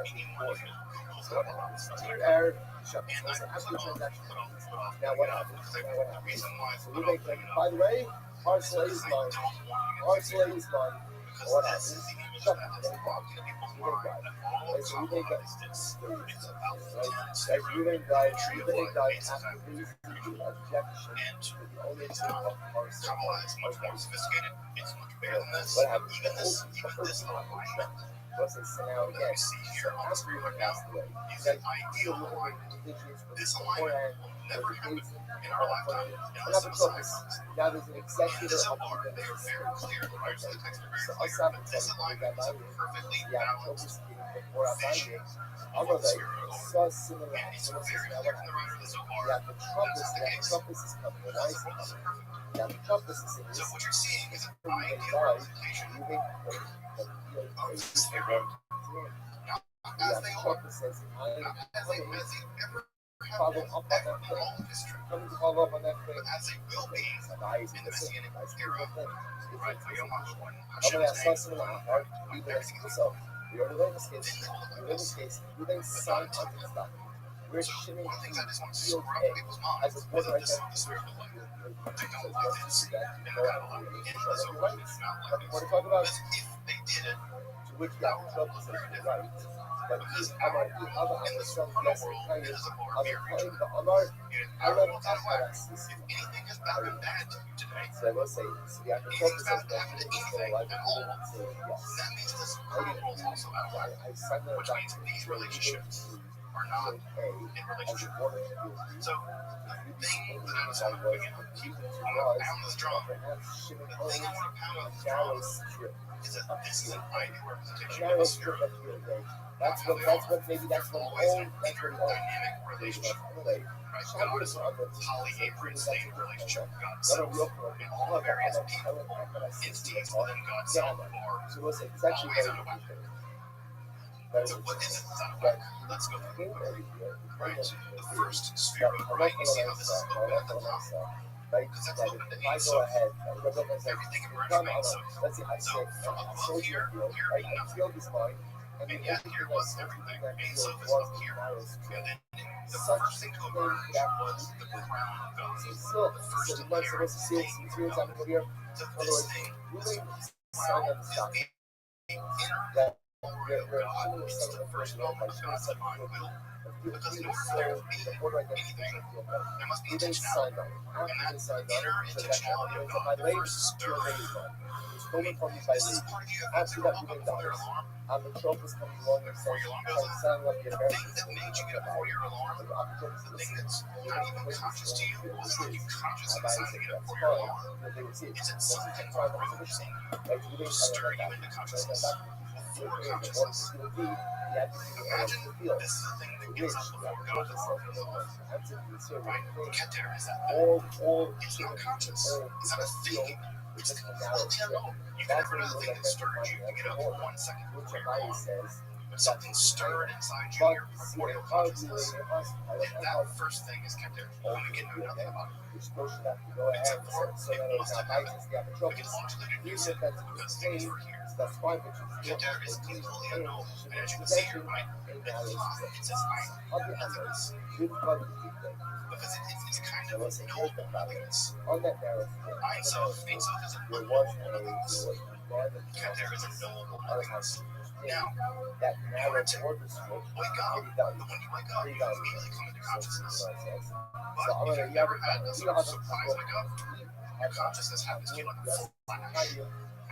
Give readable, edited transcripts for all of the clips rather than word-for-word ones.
being monitored. So what happens? Error, shut the after transaction. Now what happens? The reason why so we make by the way, parcel A is mine. Parcel A is mine. What happens? Shut the so we make this. Right? You make guys after these objection to the only thing of parcel. Much more sophisticated. It's much bigger than this. What happens? Even this alignment. What's it say now again? So after you passed away, that ideal this alignment will never happen in our lifetime unless it was now there's an executive of the they are very clear. The words of the text are very clear. But this alignment is a perfectly balanced vision of what the spirit of the Lord. And it's very clear from the writer of the Zohar that that's the case. Because the world isn't perfect. So what you're seeing is an ideal representation of the spirit. Not as they are, not as they ever have been in all of history, but as they will be in the Messianic era, right? For Yom HaShoah, Hashem's name, everything else. In this case, but not until then. So one of the things I just want to scrub people's minds is that the spirit of the light. They don't like this. They're not going to allow it in the Zohar. They do not like this. Because if they did it, that would look very different. Because in the supernal world, it is a more very true. In our world as well, if anything has happened bad to you today, anything's bad to happen to anything at all, that means the supernal world is also out of whack, which means these relationships are not in relationship. So the thing that I was on again, I'm gonna pound this drum. The thing I want to pound on this drum is that this is an ideal representation of a spirit. That's what maybe that's what always an interdynamic relationship. Right? God is a polyhedron slave relationship with God itself. And all the various people, entities within God itself are always out of whack. So what is it that's out of whack? Let's go through it. Right? The first sphere, right? You see how this is open at the top? Because that's open to any source. Everything emerges from any source. So from above here being nothing. And yet here was everything. Ein Sof is up here. And then the first thing to emerge was the crown of God. The first layer of state of God. So this thing, this crown, is the inner glory of God, which is the first moment of God's divine will. Because in order for there to be anything, there must be intentionality. And that inner intentionality of God, the first stir. I mean, this is a part of you that makes you woke up before your alarm. Before your alarm goes off. The thing that made you get up before your alarm, the thing that's not even conscious to you, was not even conscious of the time to get up before your alarm. Is it something arousing to stir you into consciousness? Before consciousness. Imagine this is the thing that gets us before God before it goes off. Right? Keter is that thing. It's not conscious. It's not a thinking. It's a little. You can never know the thing that stirred you to get up for 1 second before your alarm. But something stirred inside you, your primordial consciousness. And that first thing is Keter. And we can know nothing about it. Except for it must have happened. We can logically deduce it because things were here. Keter is completely unknown. And as you can see here, right? It says I am nothingness. Because it's kind of knowable nothingness. Ein Sof is a knowable nothingness. Keter is a knowable nothingness. Now, in order to wake up, but when you wake up, you immediately come into consciousness. But if you've never had a sort of surprise wake up, your consciousness happens to you like a flash.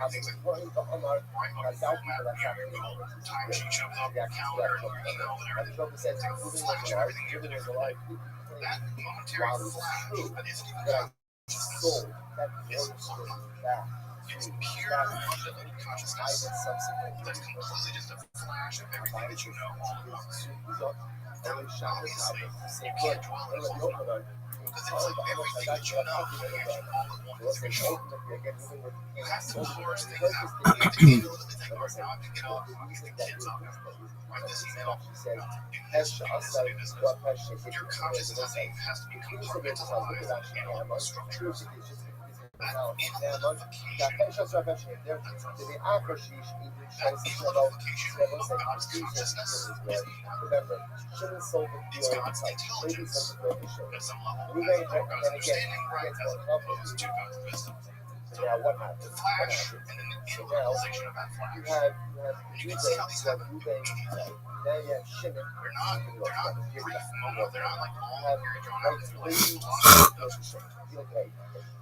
And things like, right, on your phone map, your Google timesheet shows up, your calendar, and your email, and everything. It's like a flash of everything you have to do for the day. That momentary flash that isn't even consciousness is called. It's pure undivided consciousness that's completely just a flash of everything that you know all at once. Now, obviously, you can't dwell in this moment because it's like everything that you know can't all at once. You have to parse things out. You have to get a little bit like, all right, now I have to get up, I have to get the kids up, write this email, do this, do this. Your consciousness has to be compartmentalized and almost structured. Now, Pesha Rabbi there to the Akashish, even shows Shalom, remember, Shimon sold the field himself. Maybe sold the field to Shimon. Ruvain, and again, gets more complicated. So now what happened? So now you have Ruvain, now you have Shimon.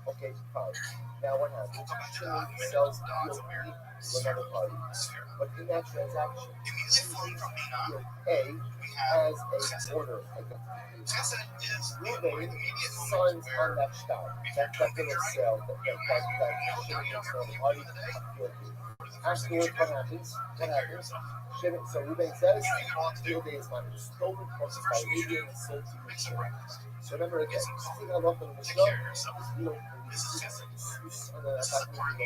Okay, fine. Now what happens? Shimon sells field B to another party. But in that transaction, field A has a order against Ruvain signs on that shtar, that little sale, that Shimon makes for the party of field B. Afterwards, what happens? Shimon, so Ruvain says, field A is mine. It was stolen from us by Ruvain and sold to you, Shimon. So remember again, see how often in the show, you don't on the attacking the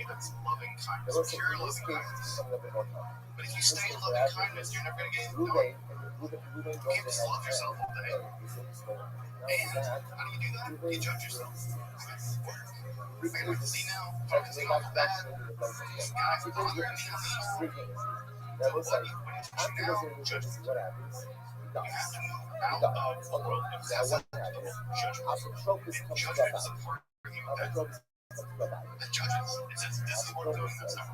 listen, in this case, it's a little bit more common. But if you stay in loving kindness, you're never going to get Ruvain goes ahead and how do you do that? You judge yourself. You're going to see now, focusing on that, these guys are talking that was like, after this interview, what happens? He dies. Now what happens? Apotropis comes to Rabbi. Apotropis comes to Rabbi. Apotropis says, I'm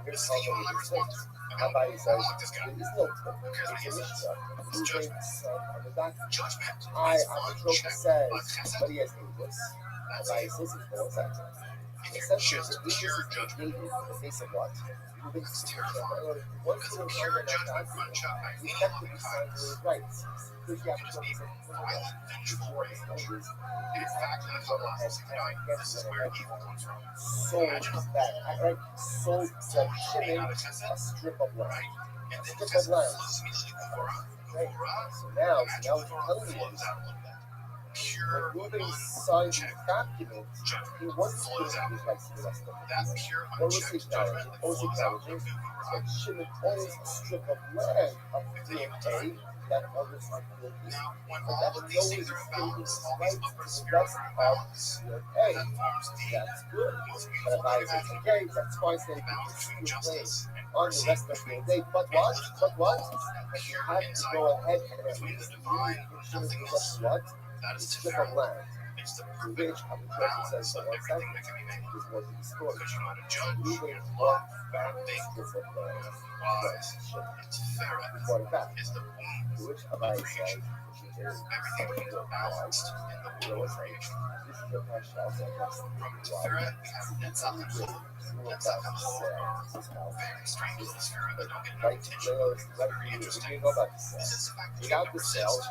going to tell you what this is. Rabbi says, there is no tip. It's a Mishnah. Ruvain, son of the doctor. Apotropis says, but he has English. Rabbi says he's more exactly. Essentially, it's a pure judgment in the face of what? It's terrifying. Once you pure judgment from Chuck, we effectively sign to his rights. Because you have to violent, vengeful rage. In fact, in the clubhouse tonight, this is where evil comes from. Sold that, sold to Shimon a strip of land. And then a strip of land. Right. So now what you're telling me is, when Ruvain signed his document, he wasn't giving his rights to the rest of the What was he acknowledging? That Shimon owns a strip of land of field A that others are field B. But that no one is giving his rights to the rest of field A. That's good. But if I say, okay, that's fine, so you can claim on the rest of field A. But what? But you have to go ahead and at least give Shimon the rest of what? That is strip of land. It's the perfect balance of everything that can be made. Is what the story. Because you know how to judge, love, think, wise. It's fair. It's the womb of creation. Everything being balanced in the womb of creation. From Tiferet, we have Netzach and Chol. Netzach and Chol are very strange little spheres that don't get enough attention. Very interesting. This is the fact that you get resist.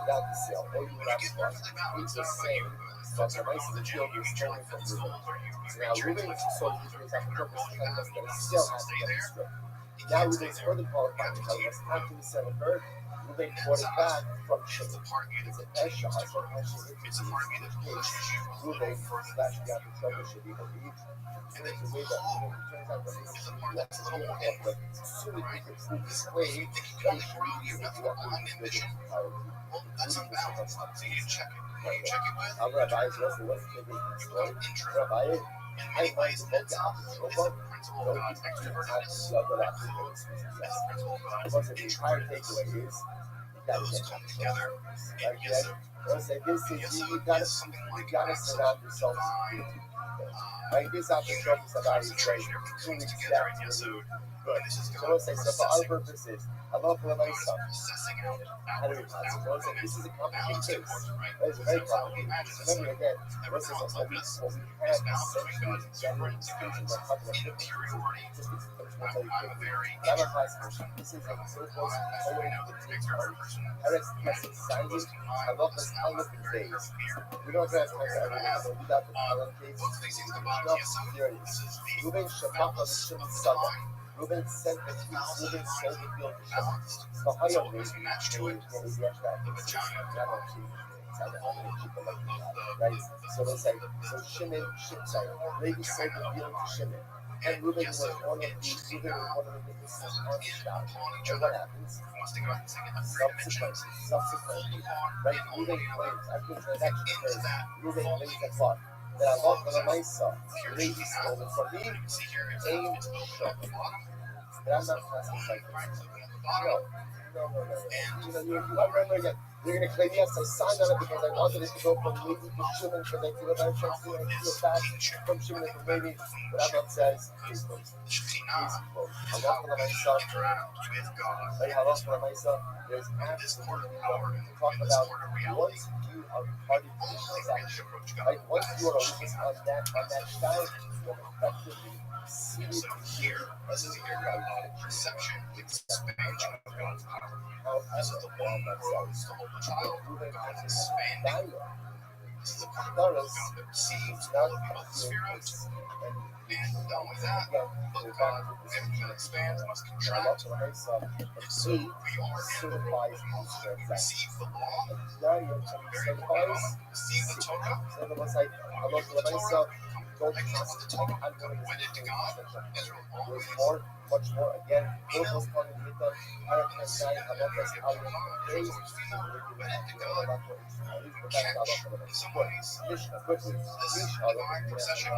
When you get perfectly balanced, when you focus on the gym, you eat your life from school, or you reach your intellectual goal, you're going enough, you still have to stay there. Now Ruvain's further qualified to tell us after the 7th, Ruvain brought it back from Shimon. It's a Pesha, so It's a part of me that pushes you Ruvain slash the Apotropis should be believed. And then the way that Ruvain turns out that is a part that's a little more inward. Assuming you can prove this claim, that he should be You have nothing behind ambition. Well, that's unbalanced. So you check it. You check it with. Rabbi, what's the big story? Rabbi, I might invoke the Apotropis. Principle of God's extrovertedness. Because the entire takeaway is those come together. It is you gotta surround yourself with like this Apotropis about his great. Comes together in Yesod. Good. So let's say, so for our purposes, I love for myself. How do we so this is a complicated case. That is very complicated. Remember again, this is what we have essentially general institutions that talk about interiority. Just I'm a very this is a so close always Eric's message signing. I love this Holocaust days. We don't have time for everything, so we got the Holocaust days. Here it is. Ruvain Shabbat on the Shimon Saga. Ruvain sent the tweets. Ruvain sold the field to Shimon. The higher rate is right? So let's say, so Shimon, Levi sold the field to Shimon. And Ruvain was one of the businesses on the shop. And what happens? Subsequently, right? Ruvain claims, after the transaction occurs, Ruvain claims that what? that I love for myself. Here They should be stole it from me. See here, it's Aim open at the bottom. But I'm not passing Right, cycles. open at the No, bottom. You know, you remember again. You're gonna claim yes, I signed on it because I wanted it to go from Levi to Shimon for the Kilometer Chelsea and feel back from Shimon to Levi. But Amnon says, please quote. Please quote. I love for myself. With God. I love for myself. There's absolutely nothing to talk about once you are part of the transaction. Like once you are on that side, you are effectively seated So here, this is the area of perception, expansion of God's power. This is the one that grows to hold the child. God is expanding. This is a part of God that receives all of the spheres. And not only that, but God, everything that expands must contract. And so we are in the law. We receive the law. Very important. Receive the Torah. I love for myself. Don't Against the Torah, become wedded to God. Israel always. There's more, much more. Again, Philip was calling with them. Check in some ways. This divine procession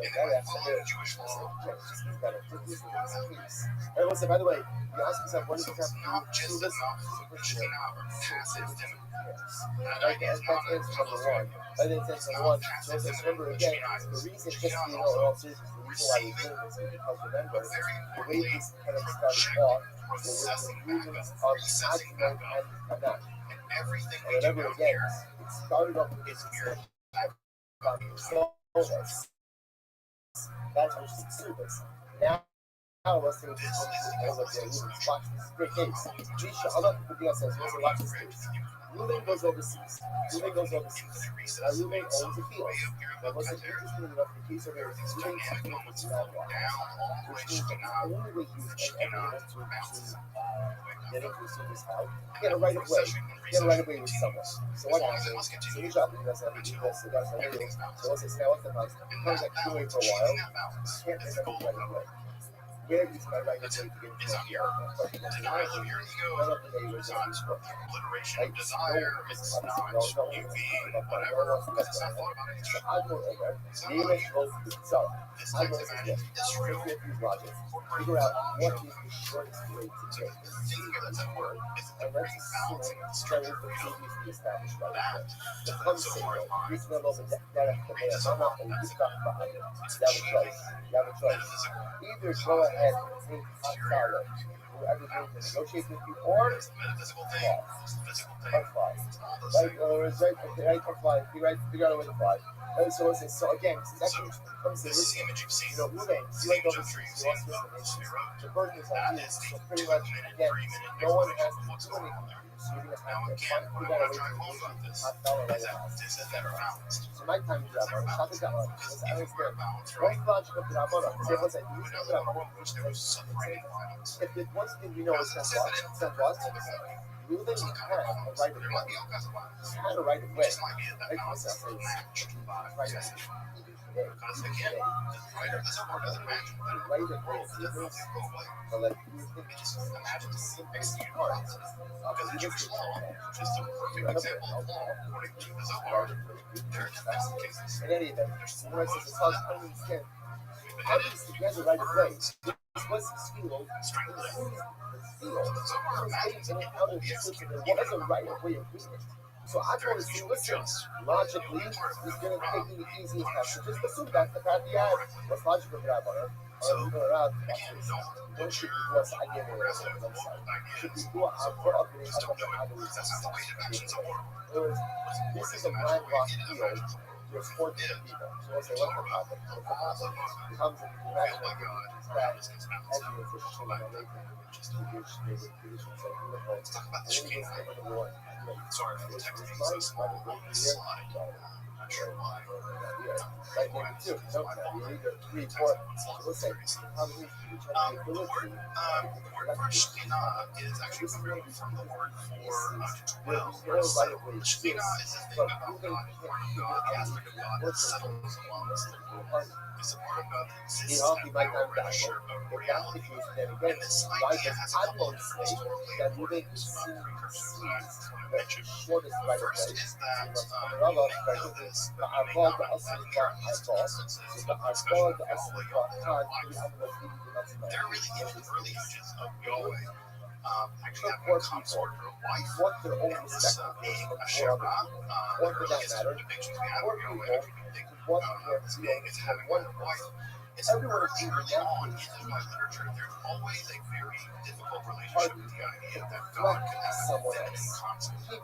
in the following Jewish law. And listen, by the way, you ask yourself, what is So the it's not just enough Shekhinah or passive divinity. That idea is not that's number one. I think that's number one. So remember again, the reason, just so you know, all seriousness, the reason why we're doing this is because remember, the way this kind of started off, processing the unions of Adnan and Hanan. and everything And remember again, it started off with this here. service. That's which is service. Now let's say this is over there. Watch this. Great case. Misha, a lot of people says, watch this case. Ruben goes overseas. Ruben owns a field. That wasn't interesting enough the case of Ruben was not one. Which means that the only way he was able to get into a service house, get a right of way. Get a right of way with someone. So what happens? So you shop with us and we do this, so that's what we do. So once it's now at the house, it comes like queuing for a while. Can't remember the right of way. Where is my right of way to get into a here? Denial of your ego is not obliteration of desire. It's not you being whatever. Because it's not thought about it. So I go over. Name it, so I go over. Israel. Figure out what is the shortest way to take this. That's a word. And let's assume that is the previously established right of way. The concept you smell over that I'm not going to talk about it. You have a choice. You have a choice. Either go ahead and take hot salad, whoever going to negotiate with you, or fly. Or fly. Right, or fly. Figure out a way to fly. And so again, this is actually comes to this. You know, moving, you like over trees, you want to the burden is on you. So pretty much, again, no one has to do anything. So you're going to have to figure out a way to negotiate hot salad right now. So my time is up. Shut it down. Because I understand. What's the logic of the Ramona? Because everyone's like, you know the Ramona. If the one thing we know is that what? Ruling has a right of way. He had a right of way. Like myself, right of way. Because again, the writer doesn't work doesn't imagine that The right of way is different. But like, you think it just imagine the simple execute part. parts. Because the Jewish law is the perfect example of law according to the Zohar. There are thousands of cases. In any event, when I says it's hard to understand, obviously he has a right of way. This was his field. So far, imagine There was a right of way agreement. So I want to see, listen, logically, he's going to take the easiest path. So just assume that's the path he had. What's logical for that one? Don't should be what's I give it on the website. Should be what I'm for updating up on the other reasons. This is a landlocked field. There's 14 people. So let's say, what's the topic? It comes in the imaginary that evidence is showing on everything. Just to use so beautiful. Let's talk about the And then he Shekhinah. goes to the war. Sorry for the technical so small on this slide. Not sure why. Like maybe two. No, you need to three, four. So let's say, how many each have the The ability? word for Shekhinah is actually derived from the word for to dwell. There's no right of way. The Shekhinah is the thing about God, the aspect of God that settles among us. is a part of God that exists He and might now not we're in a die. share of If that's the reality. case, then again, And this why idea does has a couple Adlon of say historically that important living things about the precursor that I sees want to the mention. shortest right of First way? is that So you may know this, but you may not, that here are these instances of especially Yahweh, they're really even early images of Yahweh actually having a consort or a wife. What their own And this respective being of a for Shera, other people, the or for that earliest matter, depictions we have poor of Yahweh people actually depict to what their this being as feelings having for one a wife. person. It's Everyone early, is early on in Israelite literature, there's always a very difficult relationship with the idea that God could have a feminine consort.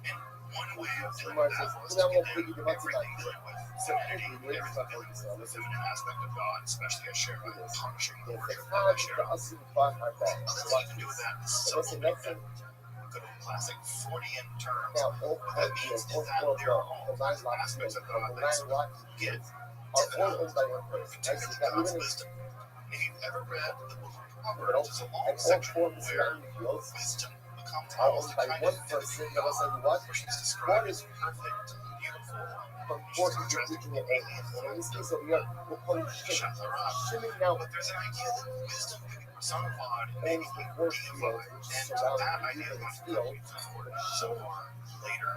And one way of dealing with that was to condemn everything dealing with femininity, everything dealing with the feminine aspect of God, especially as Shera, punishing the worship of Shera. Let's even do with that sublimate that good old classic Freudian terms. What that means is that there are all kinds of aspects of God that sort of get divinized, particularly God's wisdom. And if you've ever read the book of Proverbs, there's a long section where wisdom becomes almost a kind of divinity God, where she's described as perfect, beautiful. She's contrasted with the alien form of Shatarat. But there's an idea that wisdom can be personified and maybe even deified, and that idea is going to come forward so far later.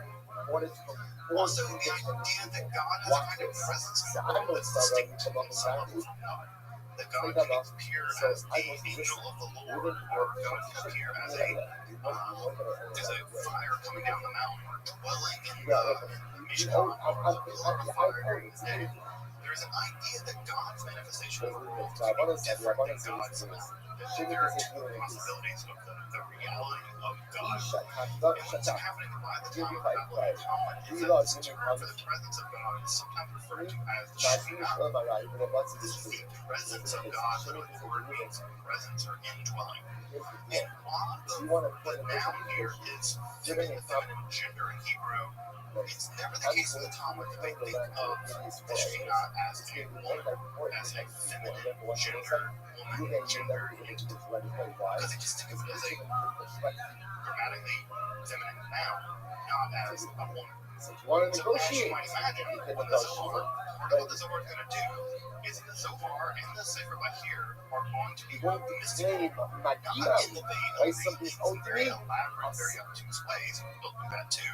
Also, the idea that God has a kind of presence in the world that's distinct in some level from God. That God can appear as the angel of the Lord, or God can appear as there's a fire coming down the mountain, or dwelling in the Mishkan, or the pillar of fire. And there's an idea that God's manifestation of the world can be different than God's will. That there are two possibilities of the reality of God. And what's happening by the time of Babylonian Talmud is that this term for the presence of God is sometimes referred to as the Shekhinah. This is the presence of God. Literally, the word means presence or indwelling. And while the noun here is fitting the feminine gender in Hebrew, it's never the case in the Talmud that they think of the Shekhinah as a woman, as a feminine gender, woman gender entity. Because they just think of it as a grammatically feminine noun, not as a woman. So as you might imagine, what the Zohar, part of what the Zohar is going to do is that the Zohar and the Sefer Bahir are going to be mystical, not in the vein of being some very elaborate, very obtuse ways. We'll do that too.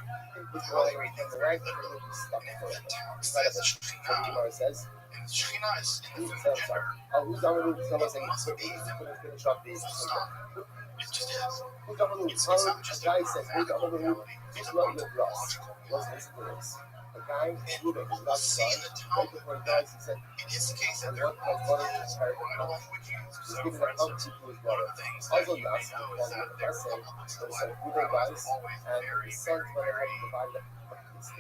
But how they read things very literally. And if the text says the Shekhinah, and the Shekhinah is in the feminine gender, it must be feminine. Full stop. It just is. It's not just a grammatical reality, it's an ontological reality. And we'll see in the Talmud that it is the case that there often is bridal language used. So, for instance, one of the things that you may know is that there are a couple of books in the Bible where rabbis are always very, very, very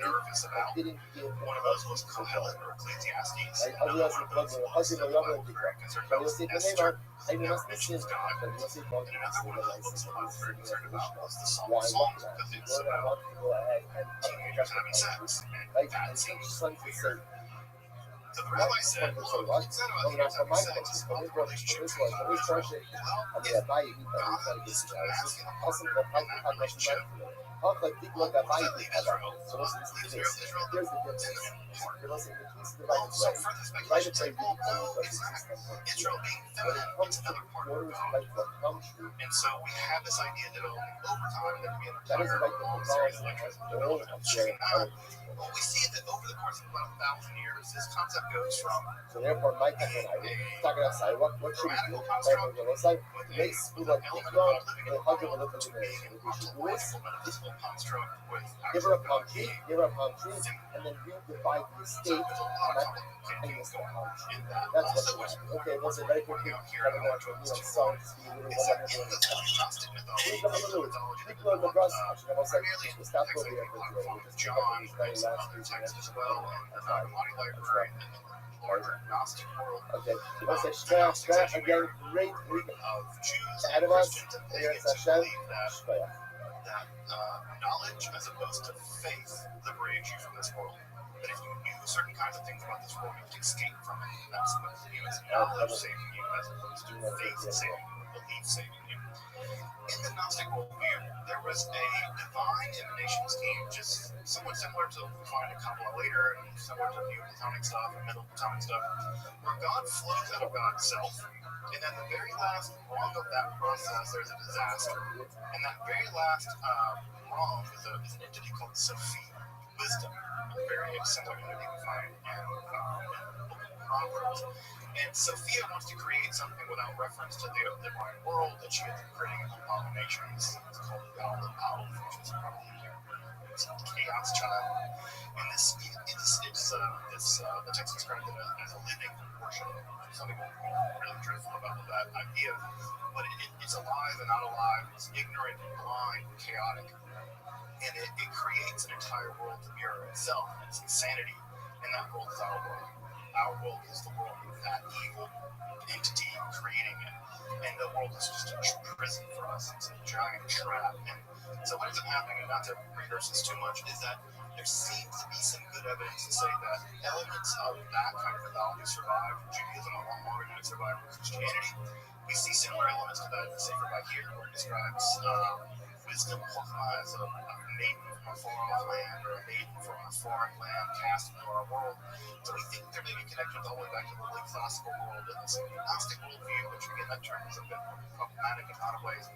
nervous about. One of those was Kohelet or Ecclesiastes. Another one of those was the Bible was very concerned about was Esther, who never mentions God. And another one of those books the Bible was very concerned about was the Song of Songs, because it's about teenagers having sex and bad scenes. So the rabbi said, look, it's not about teenagers having sex, it's about the relationship between God and Israel. Well, if God is the masculine partner in that relationship, well, what does that leave Israel? Well, it leaves Israel the feminine part. Well, some further speculation say, well, no, it's not. Israel being feminine, it's another part of God. And so we have this idea developing over time. There can be an entire long series of lectures on the development of Shekhinah. Well, we see that over the course of about 1,000 years, this concept goes from So therefore, my grammatical construct with an element of God living in the world to being an ontological metaphysical construct with actual God being and then you divide the so estate. there's a lot of complicated things going on in that. That's Also, what what's okay, worth very pointing out here, quickly. and I want to go into this too long, is that in the Gnostic mythology, the mythology that developed primarily in the text like the Apocryphon of John, and some other texts as well, and the Nag Hammadi library, and the larger Gnostic world, Okay, the Gnostics actually were a group of Jews and Christians and pagans who believed that knowledge as opposed to faith liberates you from this world. That if you knew certain kinds of things about this world, you could escape from it. And that's what you as knowledge saving you as opposed to faith saving you, belief saving you. In the Gnostic worldview, there was a divine emanation scheme, just somewhat similar to we find in Kabbalah later, and similar to Neoplatonic stuff and Middle Platonic stuff, where God flows out of God's self, and at the very last rung of that process, there's a disaster. And that very last rung is an entity called Sophia, wisdom, a very similar entity we find in Proverbs. And Sophia wants to create something without reference to the divine world that she is creating an abomination. It's called the which is probably chaos child. And the text describes it as a living portion. Something really dreadful about that idea. But it's alive and not alive. It's ignorant and blind and chaotic. And it creates an entire world to mirror itself. And it's insanity. And that world is our world. Our world is the world of that evil entity creating it. And the world is just a prison for us. It's a giant trap. And so what ends up happening, and not to rehearse this too much, is that there seems to be some good evidence to say that elements of that kind of mythology survive in Judaism a lot longer than it survived in Christianity. We see similar elements to that in the Sefer here, where it describes wisdom, Chokhmah, as a maiden from a far-off land, or a maiden from a foreign land cast into our world. So we think there may be connections all the way back to the late classical world and this Gnostic worldview, which again, that term is a bit more problematic in a lot of ways.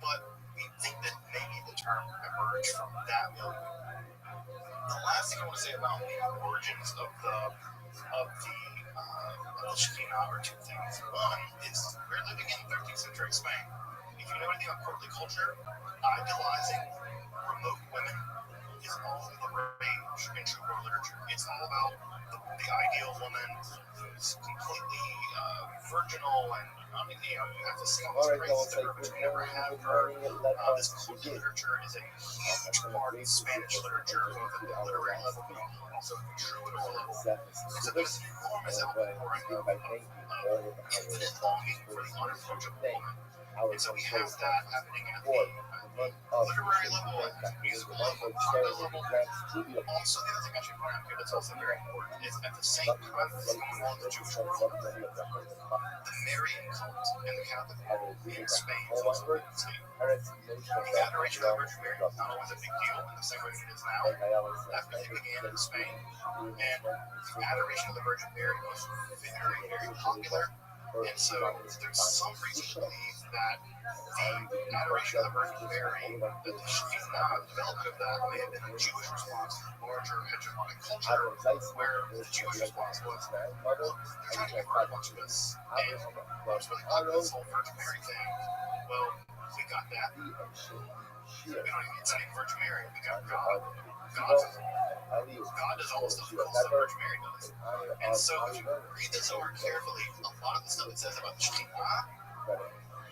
But we think that maybe the term emerged from that milieu. The last thing I want to say about the origins of the Shekinah are two things. One is we're living in 13th century Spain. If you know anything about courtly culture, idolizing remote women is all the rage in true world literature. It's all about the ideal woman who's completely virginal and you have to see all this crazy stuff, but you never have her. This courtly literature is a huge part of Spanish literature, both at the literary level but also at the troubadour level. And so there's an enormous outpouring of infinite longing for the unapproachable woman. And so we have that happening at the literary level, at the musical level, comedy level. Also, the other thing I should point out here that's also very important is at the same time as going on in the Jewish world, the Marian cult in the Catholic world in Spain is also a big thing. The adoration of the Virgin Mary was not always a big deal in the same way that it is now. That really began in Spain, and the adoration of the Virgin Mary was very, very popular. And so there's some reason to believe that the adoration of the Virgin Mary, that the Shekinah, the development of that may have been a Jewish response to larger hegemonic culture, where the Jewish response was, look, they're trying to get rid of a bunch of us, and what's really popular, this whole Virgin Mary thing, well, we got that. It's not even Virgin Mary, we got God. God does all the stuff that Virgin Mary does. And so if you read this over carefully, a lot of the stuff it says about the Shekinah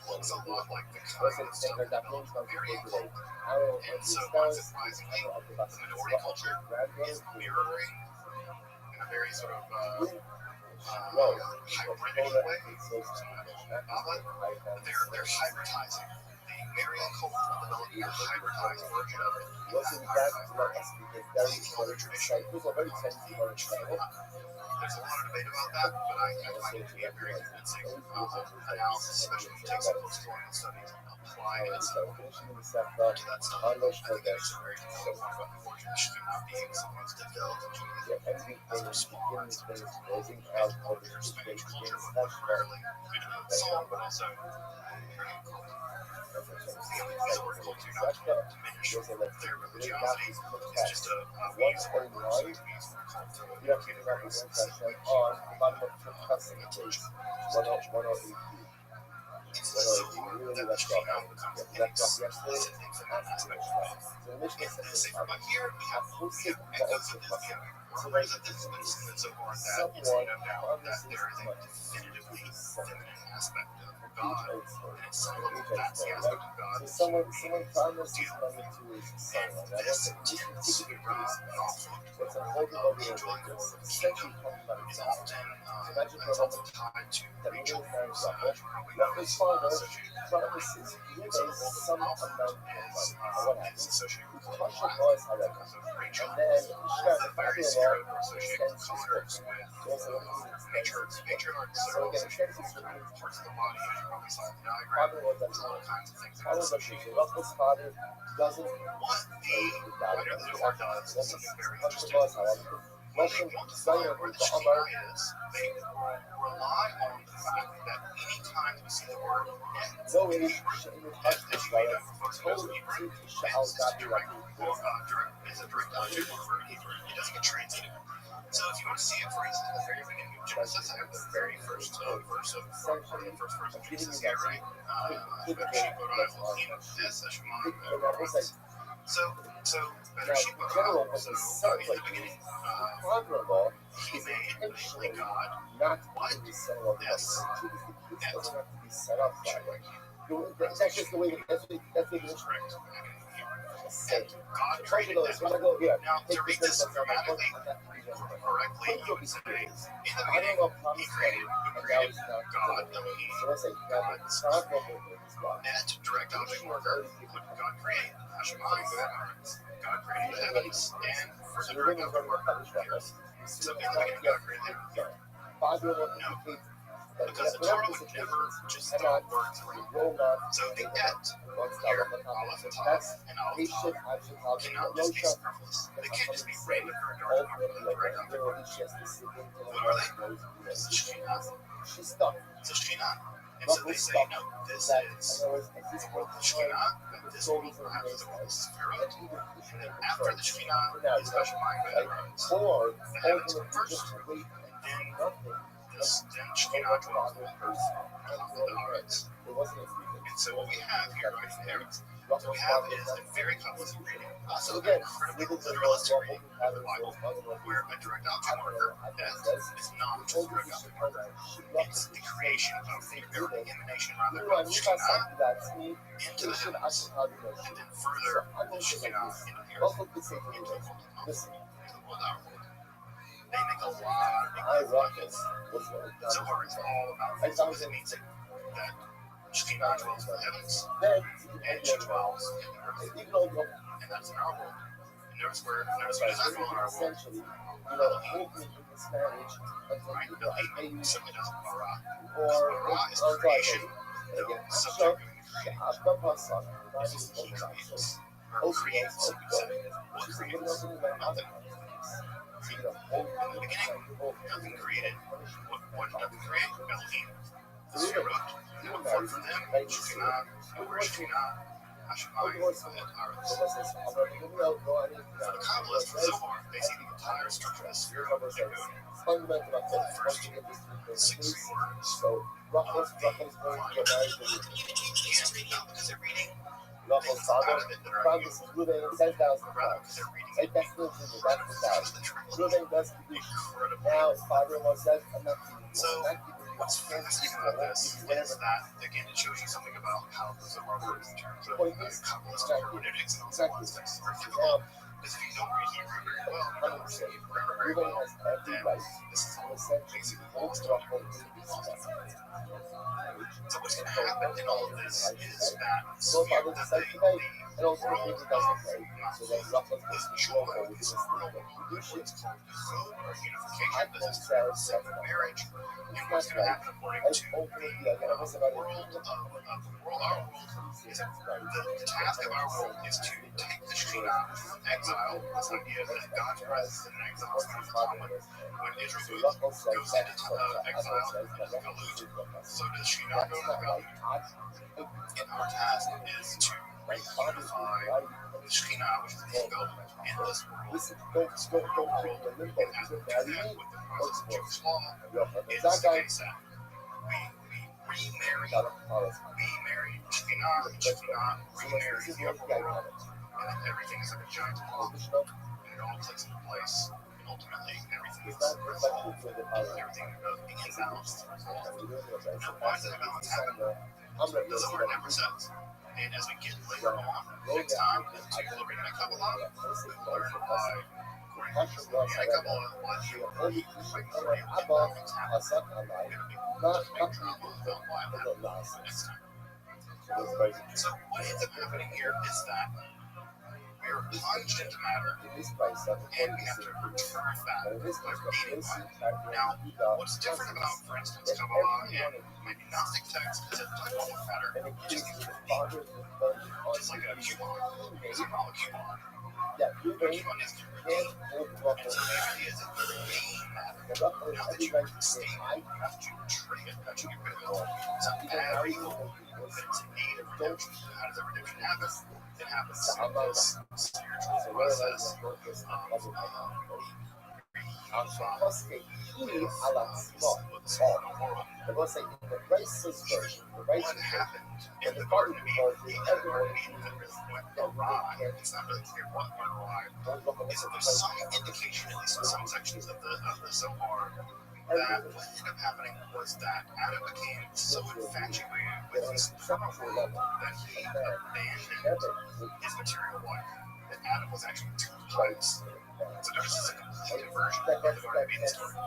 looks a lot like the kind of stuff that developed Marian cult. And so unsurprisingly, the minority culture is mirroring in a very sort of hybridity way. They're hybridizing. Marian cult developing a hybridized version of it. Taking other tradition, there's a lot of debate about that, but I find it to be a very convincing analysis, especially if you take some post-colonial studies and apply it to that stuff. I think there's a very difficult point about the origin of Shekinah being something that's developed in Judaism as a response to their Spanish culture, primarily song, but also Marian cult. The word cult do not diminish their religiosity. It's just a musical word, so it's used for cult to indicate a very specific intention. It's the silver that the Shekinah becomes an explicit thing from that aspect of it. In the Sefer here, we have echoes of this together. Whereas that this has been seen so far that it's no doubt that there is a definitively feminine aspect of God, and it's some level that's the aspect of God that we deal with. And this tends to be conflict. The enjoying of the kingdom is often tied to Rachel, who's probably known as associated with Christ. And so the role of often is associated with the life because of Rachel. The very nature associated with colors, with nature so associated with parts of the body, as you probably saw in the diagram. There's all kinds of things that are associated with Russell's father doesn't what the writer of the Zohar does is something very interesting. When they define where the Shekhinah is, they rely on the fact that any time we see the word net, no way net the Shekhinah for folks who know Hebrew, net is a direct object for Hebrew. It doesn't get translated. So if you want to see it, for instance, at the very beginning of Genesis, I have the very first verse of Genesis here, right? So in the beginning, he made God. What? Yes. That's just the way that's the English. Correct. And God created that. Now, to read this grammatically correctly, you would say, in the beginning, he created God, God, net, direct object marker, what did God create? God created the heavens, and for the direct object marker, earth. So in the beginning, God created the earth. No. Because the Torah would never just throw words around. So the et here, aleph and tav, and aleph tav, cannot just be superfluous. They can't just be random or direct objects. What are they? This is Shekhinah. She's stuck. It's a Shekhinah. And so they say, no, this is the Shekhinah, and this will be perhaps the Spirit. And then after the Shekhinah is Hashemayim Ve'aretz. The heavens come first, and then Shekhinah dwells in the earth, the Haaretz. And so what we have here, right there, what we have is a very complex reading, also an incredibly literalistic reading of the Bible, where a direct object marker is not just a direct object marker. It's the creation of the very emanation, rather, of Shekhinah into the heavens, and then further Shekhinah into the earth, into the world, our world. They make a lot of big ruckus. Zohar is all about this because it means that Shekhinah dwells in the heavens and she dwells in the earth. And that's in our world. And notice where does that dwell in our world? Right? Elohim simply doesn't bara. Because bara is creation. The subject of creation. This is he creates. Or creates, we say. What creates? Nothing. In the beginning, nothing created. What did nothing create? Elohim. The Sefirot. And what formed from them? Shekhinah. And where is Shekhinah? Hashemayim Ve'aretz. For the Kabbalist, for Zohar, they see the entire structure of the Sefirot as they go the first 6 words of the Bible. Not because they're reading things out of it that are unusual, rather because they're reading it. So, what's fascinating about this is that, again, it shows you something about how the Zohar works in terms of Kabbalistic hermeneutics and also concepts are difficult. Because if you don't read Hebrew very well, you don't understand Hebrew grammar very well, then this is all basically lost on you. So what's going to happen in all of this is that the world of the this world of what's called chod, or unification, this is called marriage, and what's going to happen according to the world of our world is that the task of our world is to take the Shekhinah from exile. This idea that God's presence in exile is kind of common. When Israel goes into exile in the Galut, so does Shekhinah go to the Galut. And our task is to unify the Shekhinah, which is the Galut, in this world, this mortal world. And as we do that with the process of Jewish law, it's the case that we remarry Shekhinah, and Shekhinah remarries the upper world, and then everything is like a giant ball, and it all clicks into place, and ultimately everything is resolved, everything begins balanced. Now, why does that balance happen? The Zohar never says. And as we get later on, next time, into Lorraine Kabbalah, we will learn why, according to Lorraine Kabbalah, why the balance happens. We're going to make a drama about why that happens next time. So what ends up happening here is that we're plunged into matter, in this place, that and we have to return that by beating light. Now, what's different about, for instance, Kabbalah and maybe Gnostic texts is that light won't matter, just the being. Just like a coupon. It's a coupon. that you A coupon is can't hold the and so the idea is that you're being matter. Now that you have to stay, you have to trade it, you have to get rid of it. It's a bad evil, but it's in need of redemption. How does that redemption happen? It happens through this spiritual process of what happened in the Garden of Eden, everyone went awry. It's not really clear what went awry. Is that there's some indication, at least in some sections of the Zohar, that what ended up happening was that Adam became so infatuated with his carnal world that he abandoned his material life. That Adam was actually too pious. So there's just a complete inversion of the Garden of Eden story. In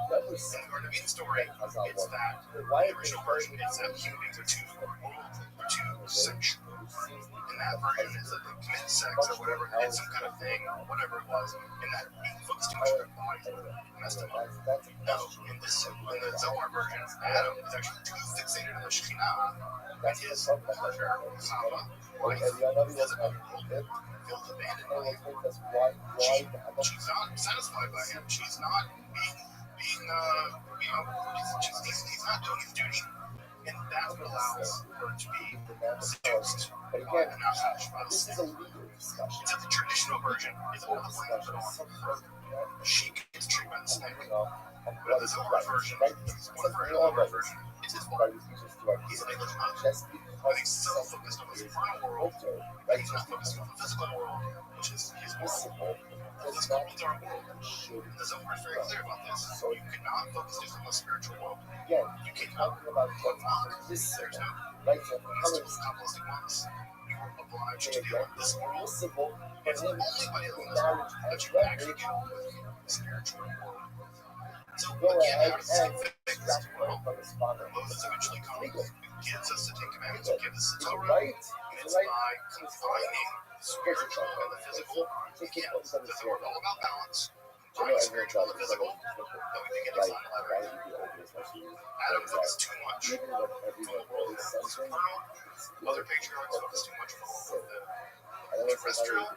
the Garden of Eden story, it's that the original version is that human beings are too worldly, they're too sexual. And that version is that they commit sex or whatever, did some kind of thing, or whatever it was, and that focused too much on their body, messed them up. No, in the Zohar version, Adam is actually too fixated on the Shekhinah, and his partner, Chava, wife, feels abandoned by him. She's not satisfied by him. She's not he's not doing his duty. And that's what allows her to be seduced by the Nachash, by the snake. It's that the traditional version is another way of she gets treated by the snake. But the Zohar version, the one version of the version, it's his fault. He's unable to love. But he's so focused on this primal world that he's not focused on the physical world, which is his world. The physical world is our world. And the Zohar is very clear about this. So you cannot focus just on the spiritual world. You cannot there's no Kabbalistic ones. You are obliged to deal with this world. It's only by dealing with this world that you can actually deal with the spiritual world. So again, how does this get fixed? Well, Moses eventually comes and gives us the Ten Commandments, and gives us the Torah, and it's by combining the spiritual and the physical. Again, the Torah is all about balance. Combine the spiritual and the physical, then we begin to find life. Adam focused too much from the world that was carnal. Other patriarchs focused too much from the world that was terrestrial.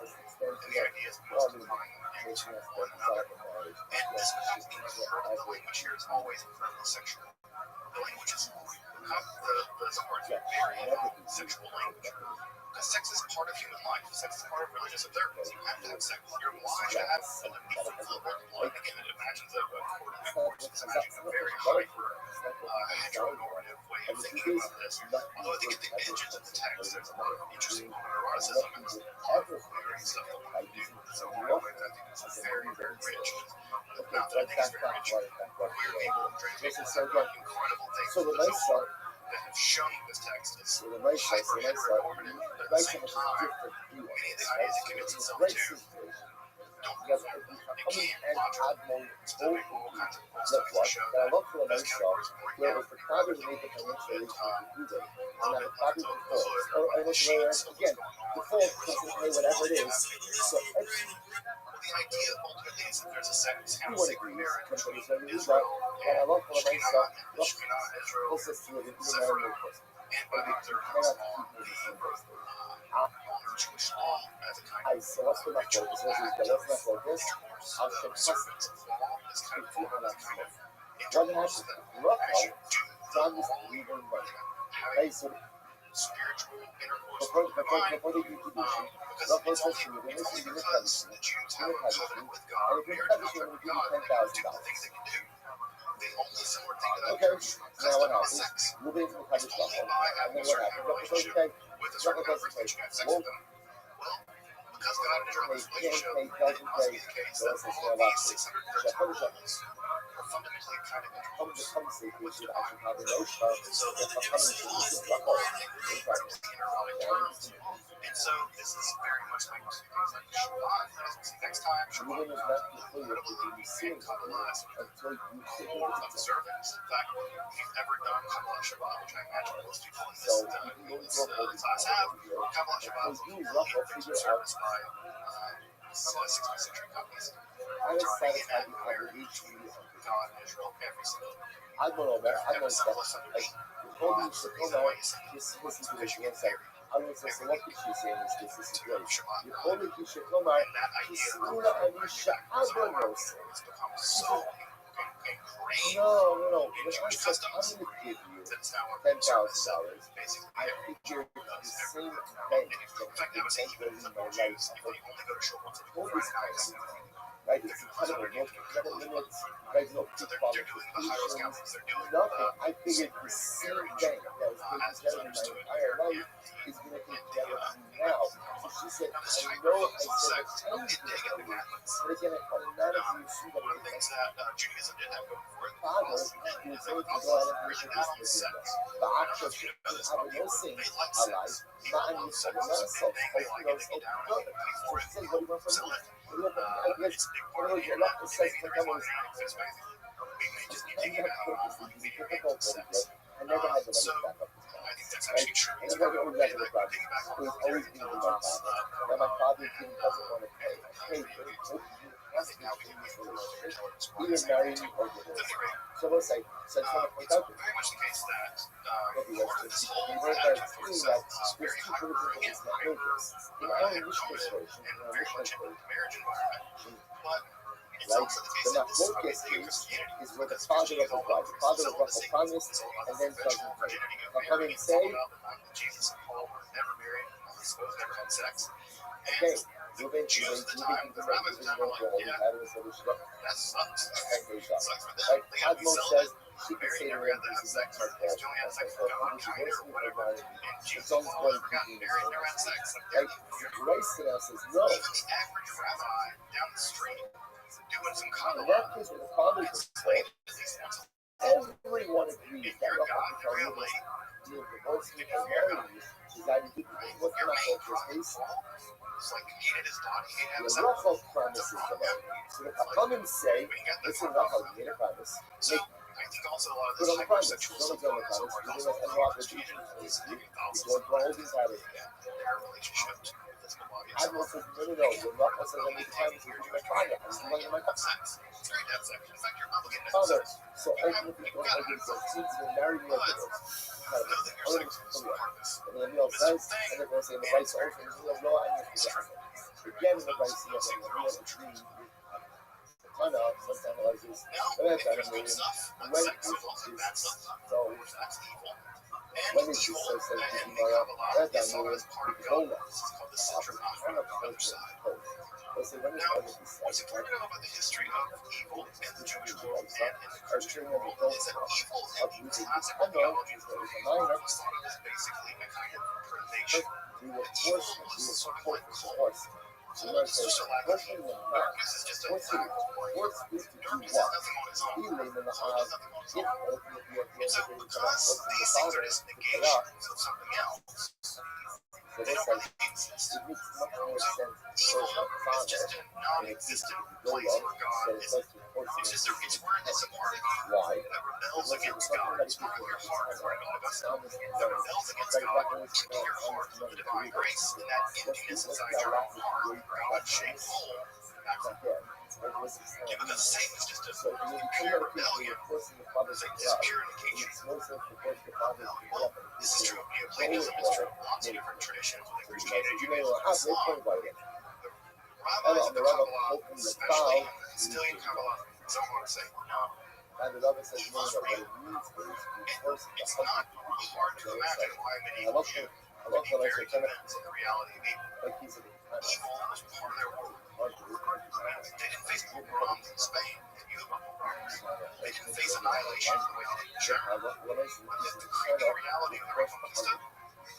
And the idea is we must combine them into one another. And this becomes incredible. The language here is always incredibly sexual. The language is the Zohar is very sexual language. Because sex is part of human life. Sex is part of religious observance. You have to have sex. You're obliged to have a meaningful flow of blood. Again, it imagines a court of divorce. It's imagining a very hyper heteronormative way of thinking about this. Although I think at the edges of the text, there's a lot of interesting eroticism and queering stuff that one can do. So I think it's very, very rich. Not that I think it's very rich. Queer people and trans people have done incredible things with the Zohar that have shown this text is hyper heteronormative, but at the same time, many of the ideas it commits itself to don't conform. It can't logically. It's doing all kinds of cool stuff to show that those categories are more equal. A little bit machines of what's going on in the world. The idea ultimately is that there's a kind of sacred marriage between Israel and the Shekhinah, and the Shekhinah, Israel, Sephirah, and by the other law, the Jewish law as a kind of ritual act of intercourse. The observance of the law is kind of formed as a kind of intercourse that as you do the law, having spiritual intercourse with the divine, because it's only because the Jews have a covenant with God, a marriage contract with God, that they can do the things they can do. The only similar thing to that custom is sex. It's only by having a certain kind of relationship with a certain kind of person that you can have sex with them. Well, because God and Israel have this relationship, then it must be the case that all of these 613 rules are fundamentally kind of intercourse. And so the emphasis on the interrelated terms. And so this is very much like things like Shabbat, as we'll see next time. Shabbat is incredibly and Kabbalah is observance. In fact, if you've ever done Kabbalah Shabbat, which I imagine most people in this class have, Kabbalah Shabbat is really observance by 66th century copies. I was Turning in satisfied at with where every each God in Israel every single I don't know, man. I don't know. like Told me to come out, this is the issue. One second. I was going to say, what did she say in this case? This is great. You told me to come out, to Sura and Sha'abanos. it's become so ingrained No. in When I Jewish said, customs I'm going to give you that it's now $10,000, basically I figured the same bank that I was invested in my life. Jews, if they only go to shul once a All week this for kind nights. right? It's incredible. No limits, right? No So they're doing the high risk qualifications, counts, they're doing nothing. I figured the same bank that was taking care of me my entire life is going to take care of me now. So she said, I know I said the time is going to me, but again, I automatically assume that one of the it's things that Judaism did have going for it father was who is able to go out and really make bad this sex. the actual having no sin alive, not in this one, not so. They like it, they get down and they pay for it. She said, what do you want from me? It's a big part of the internet. Maybe the reason why the internet exists, we may just be taking it out on video games and sex. I never had the So money back up. I think that's actually true. And It's never very heard okay that that problem. piggyback It on was their always been my intelligence. father. Now my father doesn't want to pay. I think now we can make a little intelligence. He didn't marry me or divorce. So let's say, so it's not It's very much the case that this whole attitude towards sex is very hyper again, in our English persuasion, and very much in the marriage environment. But it's right? also the case The that this is Machlokes obviously a case Christianity. is where the father of the bride, the father of the promised, and then doesn't take. Now come and say, Jesus and Paul were never married, I suppose never had sex. okay, The Jews at the time, the rabbis at the time were like, yeah, that sucks. It sucks for them. They gotta be celibate. Mary never got to have sex. She only had sex with God, kind or whatever. And Jesus and Paul never got married, never had sex. Like, they're Grace to us is no. even the average rabbi down the street doing some kind In of that case, with the father of explain at least once a everyone agrees if that you're what God, happened to you're you late. is divorcing and marrying is that you what's Your not main called problem this case. is like he hated his body, he hated The having sex. Rachel promises the Lord. So if I come and say, listen, Rachel, you made a promise. So I think also a lot of Put this on the promise. hypersexual Don't stuff go on going the on so promise. far is You're also going to a have lot no of Jesus opportunity. giving You're thousands going of to hold his habit. their relationship to the physical body. Admiral says, no. You're not going to make time to do my father. I'm going to my sex. It's very dead sex. In fact, you're obligated to have father. sex. So ultimately, don't hold his seeds and marry me or divorce. Know that your sex is purpose. And then Neil says, and they're going to say, the vice also, and Neil law and your possession. Again, the vice, yes, and the Neil between I know, let's analyze this. Now, if there's good stuff, like When sex, there's also bad stuff. So, That's evil. when And is this evil, so said to and be the more Kabbalah that is saw as part of God. This is called the Centrifon, the other side. Let's say, when is Now, all of this what's important to know about the history of evil in the Jewish world and in the Christian world is that evil in the classical theology was thought of as basically a kind of purgation. Evil was sort of like cold. Cold is just a lack of heat. Darkness is just a lack of light. Darkness has nothing on its own. Cold has nothing on its own. And so, because these things are just negations of something else, they don't really exist. So, evil is just a non-existent place where God is. It's part of you that rebels against God. It's part of your heart, according to Augustine, that rebels against God, keeping your heart from the divine grace, and that emptiness inside your own heart, God-shaped hole back from yeah, because Satan is just a pure rebellion. It's purification. Well, this is true of Neoplatonism, it's true of lots of different traditions within Christianity, Judaism, and Islam. The rabbis of the Kabbalah, especially in the Castilian Kabbalah, some want to say, no, evil's real. And it's not hard to imagine why a medieval Jew would be very convinced of the reality of evil. Evil was part of their world. They didn't face pogroms in Spain and Cuba pogroms. They didn't face annihilation the way they did in Germany. The creeping reality of the Great Conquista,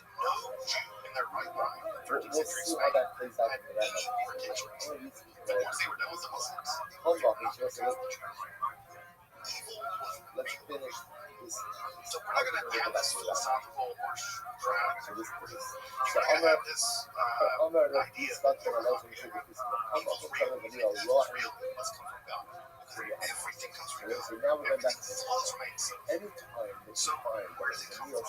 no Jew in their right mind in 13th century Spain had any pretensions that once they were done with the Muslims, they were not the Catholic Church. Evil was real. So we're not going to have this philosophical horse crap. You're not going to have this idea that evil is real. Evil must come from God. Because everything comes from God. Everything flows from Him. So where does it come from?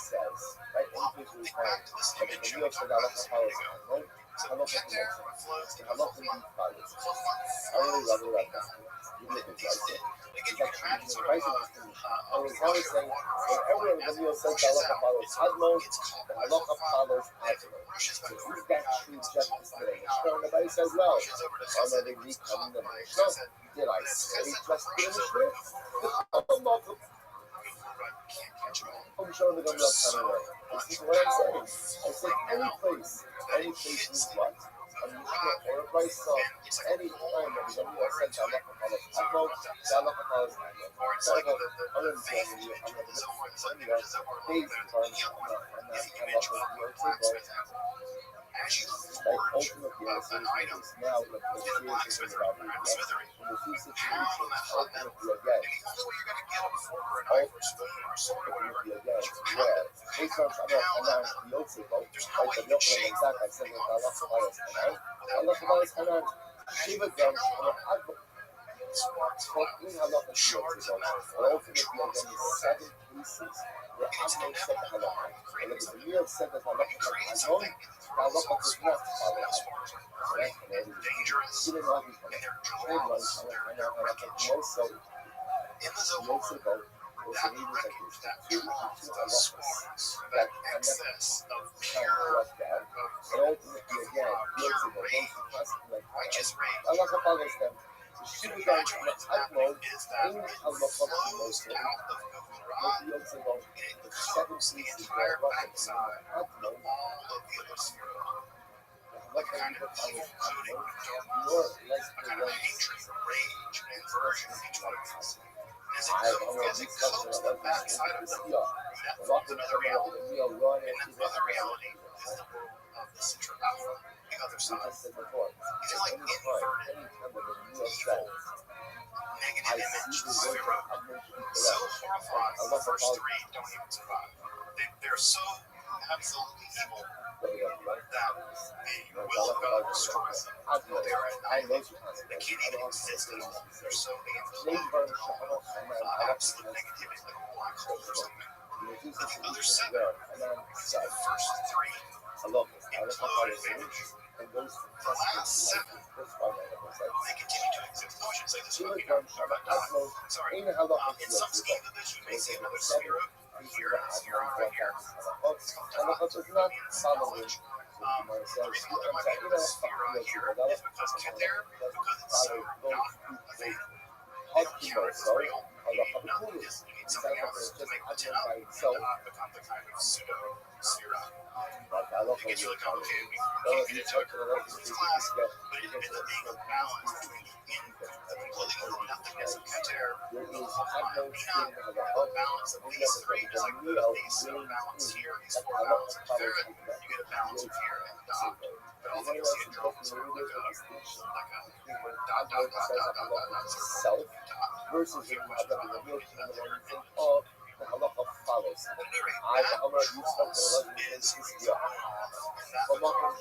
Well, think back to this image of just a minute ago. So when we get there, we flow to the Allah flow. can be fathers. So I really love it like that. You and look at these, it. again, you can imagine sort of I was the always rush of saying, water whenever as the it meal says rushes Allah out, follows Admon, gets caught the by Allah Chafat, follows and if it Admon. rushes So back over he's to got God, true it's caught justice by today. Binah. Nobody says If it no. rushes over to I'm Chesed, going it to gets come in caught the by no. Chesed. Did I But as say Chesed just in rushes the over to script? Gevurah, Gevurah can't catch it all. I'm showing the There's government so coming away. much This is what I'm power saying. I said flowing any out place that it is hits the what? A Gevurah, Mishnah or a Brisa, and it's like a any bowl, time there's that no the water government into says it. Allah So follows Allah Admon, or it's like the I'm faith going image to in the Zohar, it's like the you image of Zohar, like there's the Niyot, is the image of a blacksmith apple. As you forge an item in the blacksmith or in the smithery, you pound on that hot metal. And the only way you're going to get a fork or a knife or a spoon or a sword or whatever is you pound it. You have to pound that metal. There's no way you can shave something off of metal without pounding it. As you pound on it, sparks fly out, shards of metal fly out, and chunks of metal. And it's an inevitable law in creating something. When you create something and throw some sparks, now sparks are dirty and dangerous, and they're dross, they're wreckage. In the Zohar, that wreckage, that dross, those sparks, that excess of pure, pure rage, righteous rage. You can imagine what it's happening is that it flows out of Gevurah and it coats the entire backside of all of the other Sefirot. Like a kind of evil coating of darkness, a kind of hatred, rage, and aversion of each one of us. And as it coats the backside of Gevurah, that forms another reality. And that other reality is the world of the Sitra Alpha, the other side. These are like inverted, evil, negative image Sefirot. So horrifying, the first three don't even survive. They're so absolutely evil that the will of God destroys them. They are annihilated. They can't even exist at all. They're so imploded absolute negativity, like a black hole or something. But the other seven, so the first three, implode and vanish. The last seven, they continue to exist. Oh, I should say this about me, about God. Sorry. In some scheme of this, you may see another Sefirot here and a Sefirot right here. It's called Keter, means knowledge. The reason why there might be another Sefirot here is because Keter, because it's so not a thing. They don't count it as real. You need nothing. You need something else to make the Tanakh and the Tanakh become the kind of pseudo Sefirot. It gets really complicated. We can't get into it in this class, but it ends up being a balance between the completely utter nothingness of Keter, and the balance of these three. Just like these are balanced here, these four balance of Tiferet, you get a balance of here and dot. But also you'll see a drop sort of like a dot, dot, dot, dot, dot, dot, dot, sort of dot. Versus Here, the which is other not than that there and then oh, the halacha follows. but at any rate, I that the Amar dross is dross, and that dross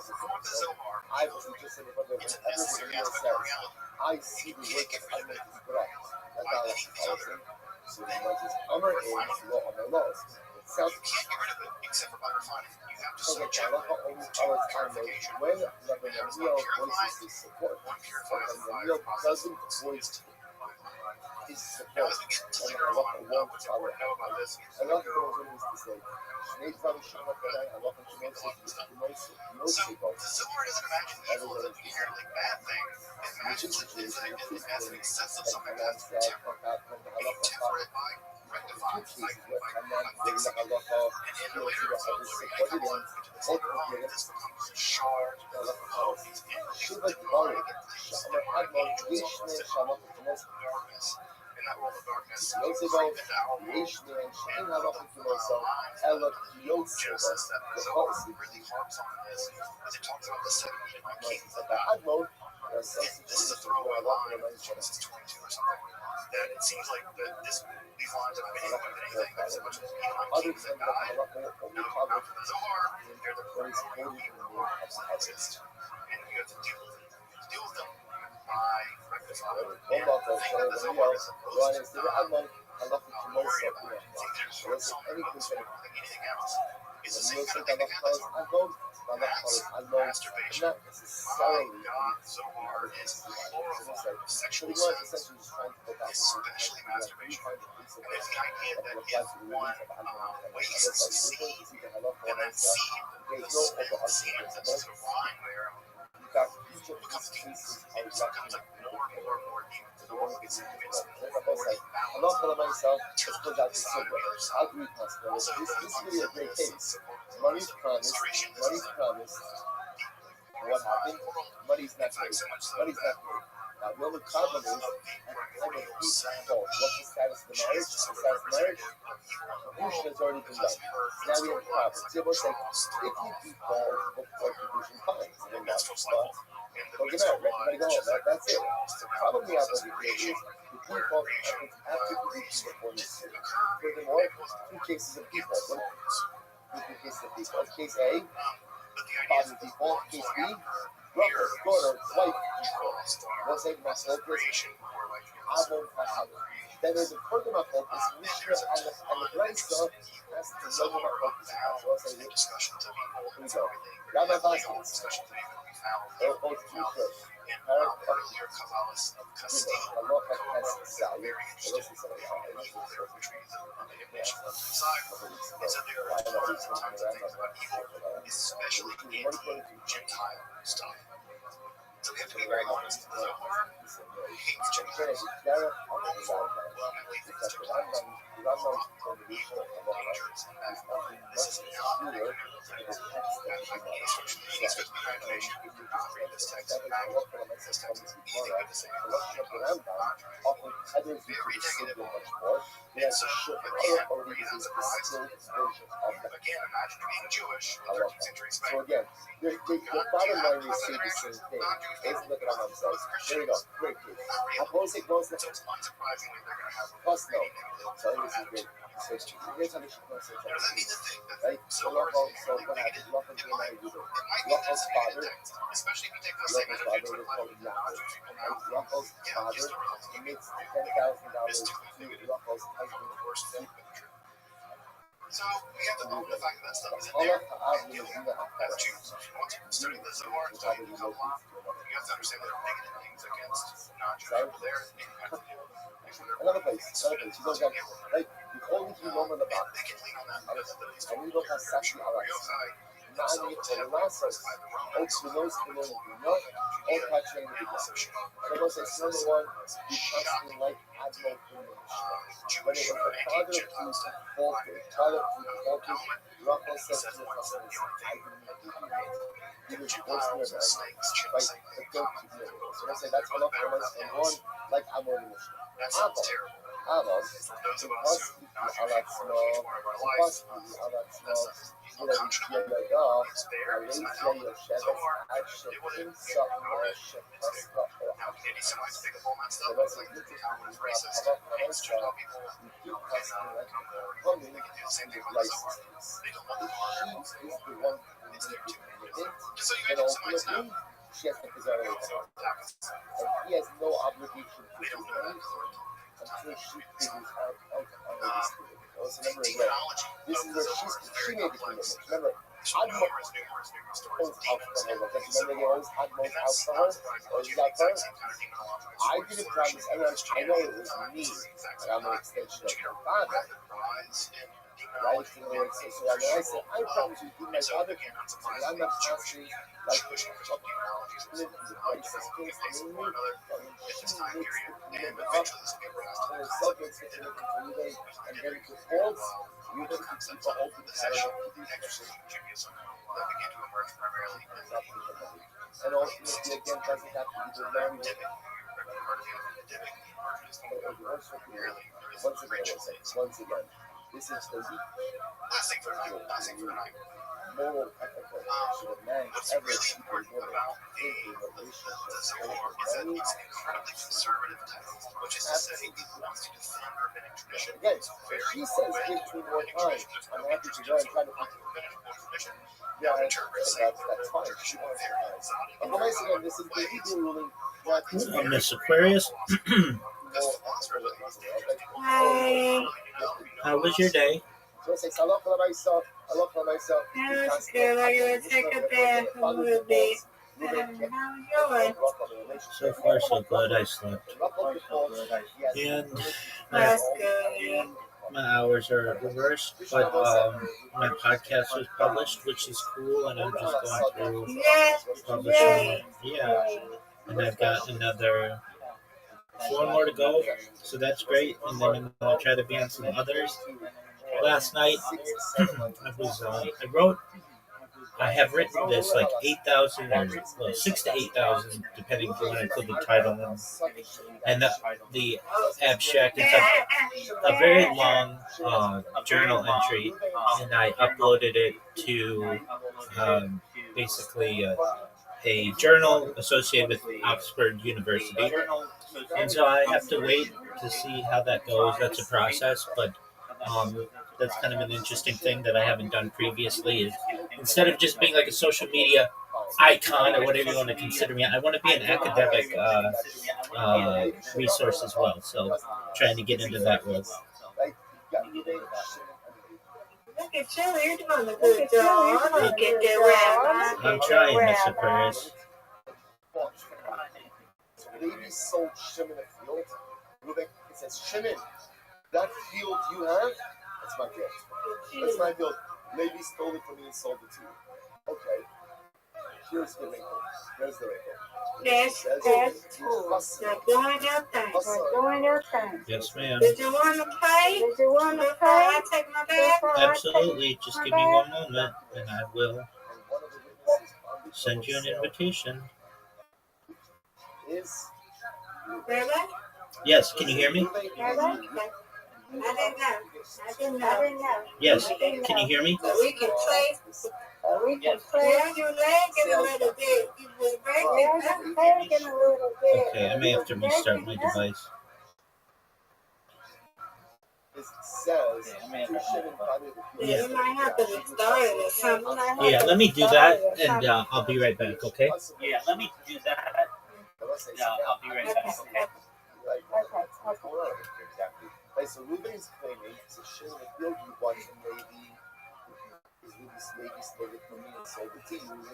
for the Zohar, I was just in the front of it's a necessary aspect of reality. I And see you the can't work get of rid of it correct. by any of these other So much as Amar is law on the laws. Itself, you can't get rid of it except for by refining it. You have to so the subject halacha it only to follows purification. when the That is meal one purifies, voices his support. one purifies the The fire meal process doesn't is voice used. his Now, support. as we get to And later on, what's important to know about this is I we love go those things to say. Snake from Shama Kadai, I love him to most so the Zohar doesn't imagine evil as an inherently bad thing. It imagines it as an excess of something that has to be tempered. And you temper it by rectifying, by fixing it. And in the later episodes, when we come into this later on, this becomes shards of these demonic and angels of darkness. And that world of darkness creeping down just that the Zohar really harps on this as it talks about the 7 Edomite kings that died. And this is a throwaway line in Genesis 22 or something. That it seems like these lines are meaning more than anything. There's a bunch of Edomite kings that died. No, not for the Zohar. They're the primordial Hebrew lives that exist. And you have to deal with them. You have to deal with them by rectifying. And the thing that the Zohar is most worried about, it's easier to sort of something about the Zohar than anything else, is the same kind of thing that happens masturbation. not necessarily Zohar is horrified. Sexual so he was sins, essentially just trying to go back especially masturbation. And there's the idea that if one wastes seed and then seed spins seed, that's a sort of line where becomes demons. It becomes like more and more and more demons. The more it's more Allah for myself, turns put to that the to side silver. the other side. I'll agree, Pastor. Also, This could be a great case. Money's Money's promised. restoration. Money's promised. What happened? Money's not In fact, paid. so much so Money's that not paid. Now, the only problem is, because of the at the time of primordial peace sin, involved, what's the status of the she marriage? is The the sort of status of marriage? representative of evil in the Confusion world has already been because done. her Now we have a menstrual problem. blood See, what's like, draws if thrown you off people look for confusion, fine. the Then menstrual what? cycle and the Don't get menstrual married. blood, Everybody go which home. is like That's it. draws The throughout problem the we have process over of here is creation, the where default creation efforts have to be creation before this. didn't occur. Furthermore, It was two cases of in people. the stars. Two cases of people. Case A, But the idea is father that the default. ones Case going B, after her brother, daughter, wife draws throughout was a the process of mafocus. creation, more like Abel Fahad. Then there's a further mafocus, Mishnah and the Brisa has to so know mafocus. So I'll say the this. discussions of evil Here we and go. everything. Rabbi Legal Vasquez. discussions of evil we found They're both two first. in earlier Kabbalists of Castile, Allah has co-wrote value. very interesting evil. There was retreated on the image of the side. And so there are tons and tons of things about evil, especially in Gentile stuff. So we have to be very honest. The Zohar hates Gentiles. Overwhelmingly thinks Gentiles are dangerous and bad. This is not a negative thing. Any sort of imagination who do not read this text and not this text anything but the same Gentiles, not Jewish. Very negative. And so again, reasons arise. Again, imagine being Jewish in 13th century Spain. So again, the bottom line is say the same thing. Let's look at our themselves. There you go. Great case. Opposite goes to So it's unsurprisingly they're going to have plus no. really negative So this is great. So here's how they should consider Now, does that mean the thing that right? So Zohar is what inherently happens? negative? Love is It might do. be Ruffles that father. especially if you take those same energy and put it like non-Jewish people now. Ruffles Yeah, father just the results you get commits $10,000 mystically to negative. Ruffles The husband. worst thing but the truth. So we have to own the fact that that stuff is in Allah there. And you, as Jews, if you want to study the Zohar, study the Kabbalah, you have to understand there are negative things against non-Jewish people there. And you have to deal with Another place. You don't get like the only thing normal about they can lean on that because of these and we don't have such a Nani Telemasa, Oxylos, Pinot, all catching the big So those is number one, you constantly like Admiral when it was the father who's faulted, father who's faulted, Rocco said to the husband, I he was worse than a like the goat to be so let's say that's enough for us and one like Amor Mishnah. That sounds terrible. Avos, For those of us who not Jewish for a huge part of our life, unconscionable is there. It's not helpful. Zohar, it wasn't there. Now, anti-Semites pick up on that stuff, but like Calvin's racist, hates Gentile people, can come forward and they can do the same thing with the Zohar. They don't want the Zohar. It's there too. Just so you anti-Semites know, she has to preserve we it. also attack us. And he has no obligation to We do don't know that. anything until she figures out also remember again, Demonology. this is where she made the commitment. Remember, Numerous stories of demons. Remember they always had most out for her, or you got her. I didn't promise, I know it was me, but I'm an extension of her father. Right? So when I say, I promise you, be my father, and I'm not asking, like, live in the racist case, and when she makes the commitment up, and herself makes the commitment for you guys, and then it falls, you then keep people open to how to Judaism that began to emerge primarily in the and ultimately, again, doesn't have to be the learning. Once again, this is the last thing for the night. moral ethical action of man What's ever really keep important women about in a the relationship. Zohar is that it's an incredibly conservative text, which is to say it wants to defend rabbinic tradition. Again, It's if very she says give me more time, I'm happy to go and try to that's fine. She wants it. And once again, this is the Hebrew ruling. Miss Aquarius, how was your day? So I say, I love myself. That's good. I'm going to take a bath a little bit. How's yours? So far, so good. I slept. And That's good. my hours are reversed, but my podcast was published, which is cool, and I'm just going through Yes. publishing. Yeah, and I've got another 4 more to go, so that's great. And then I'm gonna try to be on some others. Last night, I have written this like 8,000 or 6 to 8,000, depending on when I put the title in. And the abstract, it's a very long journal entry, and I uploaded it to basically a journal associated with Oxford University. And so I have to wait to see how that goes. That's a process, but that's kind of an interesting thing that I haven't done previously. Is instead of just being like a social media icon or whatever you want to consider me, I want to be an academic resource as well. So trying to get into that role. Look at you. You're doing a good job. Look at that, Rabbi. I'm trying, Miss Aquarius. Levi sold Shimon a field. It says, Shimon, that field you have, that's my field. That's my field. Levi stole it from me and sold it to you. Okay. Here's the wrinkle. That's doing your thing. Yes, ma'am. Did you want to play? Before I take my bath? Absolutely. Just give me one moment, and I will send you an invitation. Rabbi? Yes, can you hear me? Rabbi? I didn't know. Yes, can you hear me? We can play. Yeah, your leg in a little bit. You was breaking. Okay, I may have to restart my device. Yeah, you might have to restart it or something. Yeah, let me do that, and I'll be right back, okay? Yeah, let me do that. I'll be right back. Exactly. Right, so Reuben is claiming to show the field you want to maybe stole it from me and sold it to you. And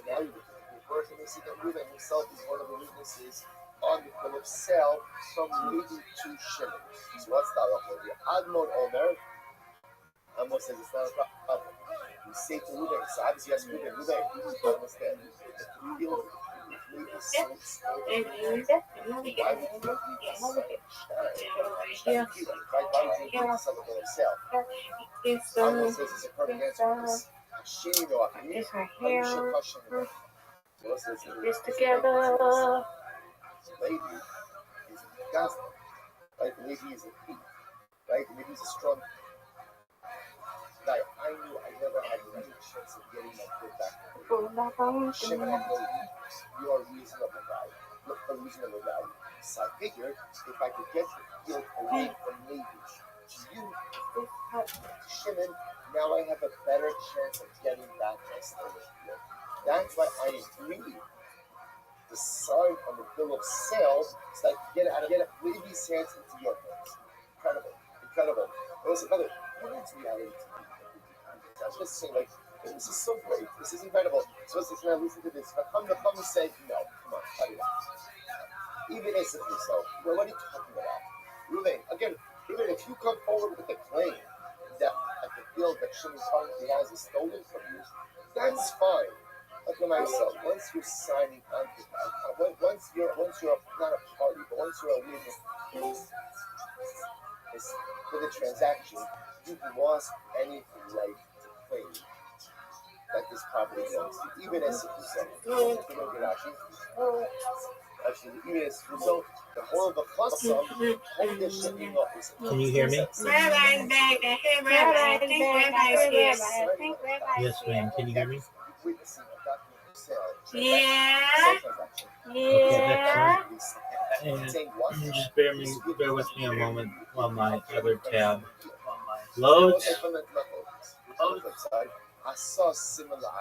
now you're working to see that Reuben himself is one of the witnesses on the bill of sale from Levi to Shimon. So let's start off with the Admon Omer. Amos says it's not a problem. You say to Reuben, so obviously yes, Reuben, understand. The field It's together. Lady is Gaza, right? Lady is a thief, right? Lady is a strong guy. I knew I never had any chance of getting my foot back. Shimon and Lady, you are a reasonable guy. Look, a reasonable guy. So I figured if I could get the field away from Lady to you, Shimon, now I have a better chance of getting back my stolen field. That's why I agreed to sign on the bill of sale so I can get Levi's hands into your hands. Incredible. It was another. What is reality TV? I was just saying, like, this is so great. This is incredible. So when I listen to this, if I come and say, no, come on, cut it out. Even if so, what are you talking about? Reuven, again, even if you come forward with a claim that I can feel that Shimon currently has is stolen from you, that's fine. Like when I said, once you're signing on to that, once you're not a party, but once you're a witness for the transaction, you've lost any right to claim that this property belongs to you, even as if you sell it. Actually, even as a result, the whole of the custom, all this shipping up is. Can you hear me? Rabbi's back. I hear Rabbi. I think Rabbi's here. Yes, ma'am. Can you hear me? Yeah. Okay, excellent. And just bear with me a moment while my other tab loads. I saw similar.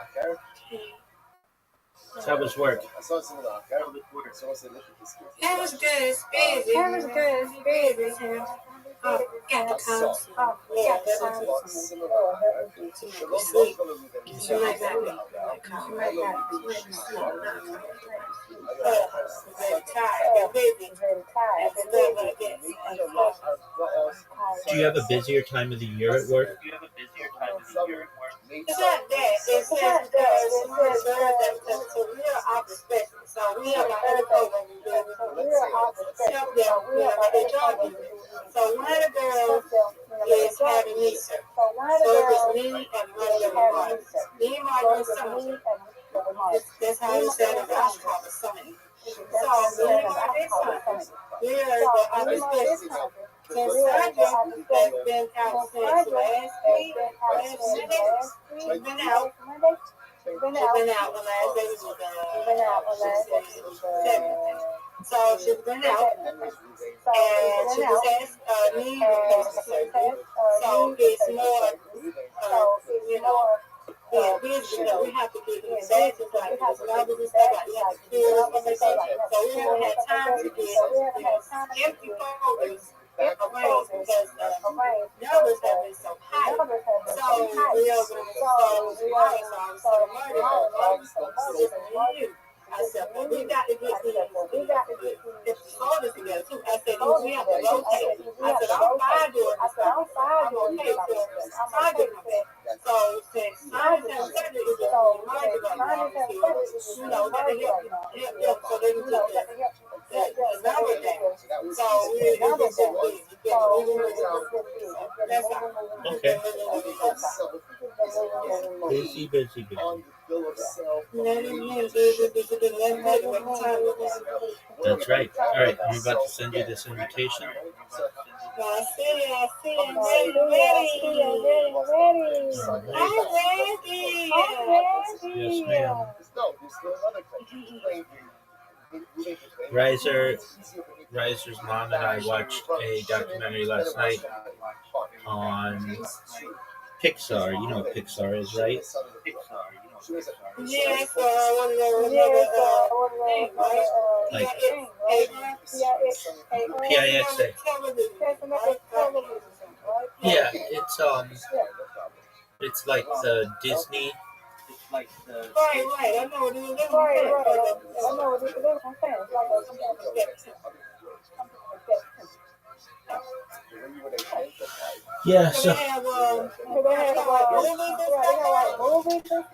How was work? I saw similar. So I said, look at this kid. That was good. It's busy. I Got a constant. Yeah, that's what I'm saying. She might not be. She might not be. Very tired. They're busy. And stuff like that. Do you have a busier time of the year at work? It's not that. It's just because so we are office specialists. So we have our other program we do. Help them. We have our HR people. So one of the girls is having knee surgery. So it's me and one of the Martin. Me and Martin is something. That's how we said it. I call it something. So me and Martin is something. We are the office specialists. So Sandra has been out since last week. She's been out. She's been out. The last day was 7th. So she's been out. And she just has knee replacement surgery. So it's more, yeah, we have to get in the days like rubbers and stuff like that. So we haven't had time to get empty folders. Because numbers have been so high. So we are going to start with tomorrow. So I said, well, we got to get these folders together too. I said, we have to rotate. I said, I'm fine doing this. I'm okay with this. I'm doing it. So since science and surgery is just reminded right now, let the help so they can get the number down. So we're just Okay. Busy. That's right. All right, I'm about to send you this invitation. I see. I'm ready. Yes, ma'am. Riser's mom and I watched a documentary last night on Pixar. You know what Pixar is, right? Yes, PIXA. Yeah, it's like the Disney. Right. I know what it is. Yeah, so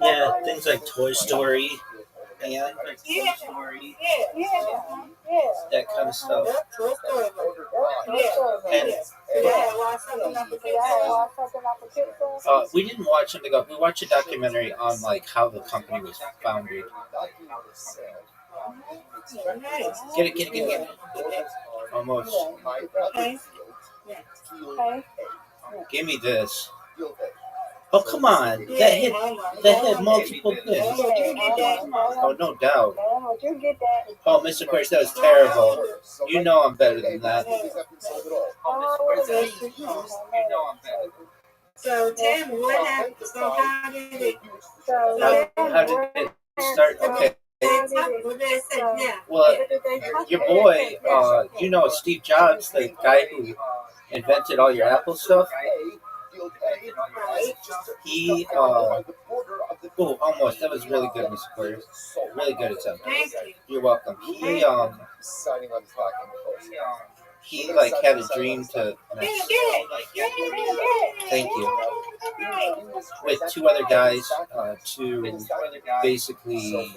yeah, things like Toy Story and that kind of stuff. We didn't watch it. We watched a documentary on like how the company was founded. Get it. Almost. Give me this. Oh, come on. That hit multiple things. Oh, no doubt. Oh, Mr. Quirch, that was terrible. You know I'm better than that. So, Tim, what happened? So, how did it start? Okay. Well, your boy, you know Steve Jobs, the guy who invented all your Apple stuff. He, almost. That was really good, Mr. Porter. Really good attempt. You're welcome. He like had a dream to. Thank you. With two other guys to basically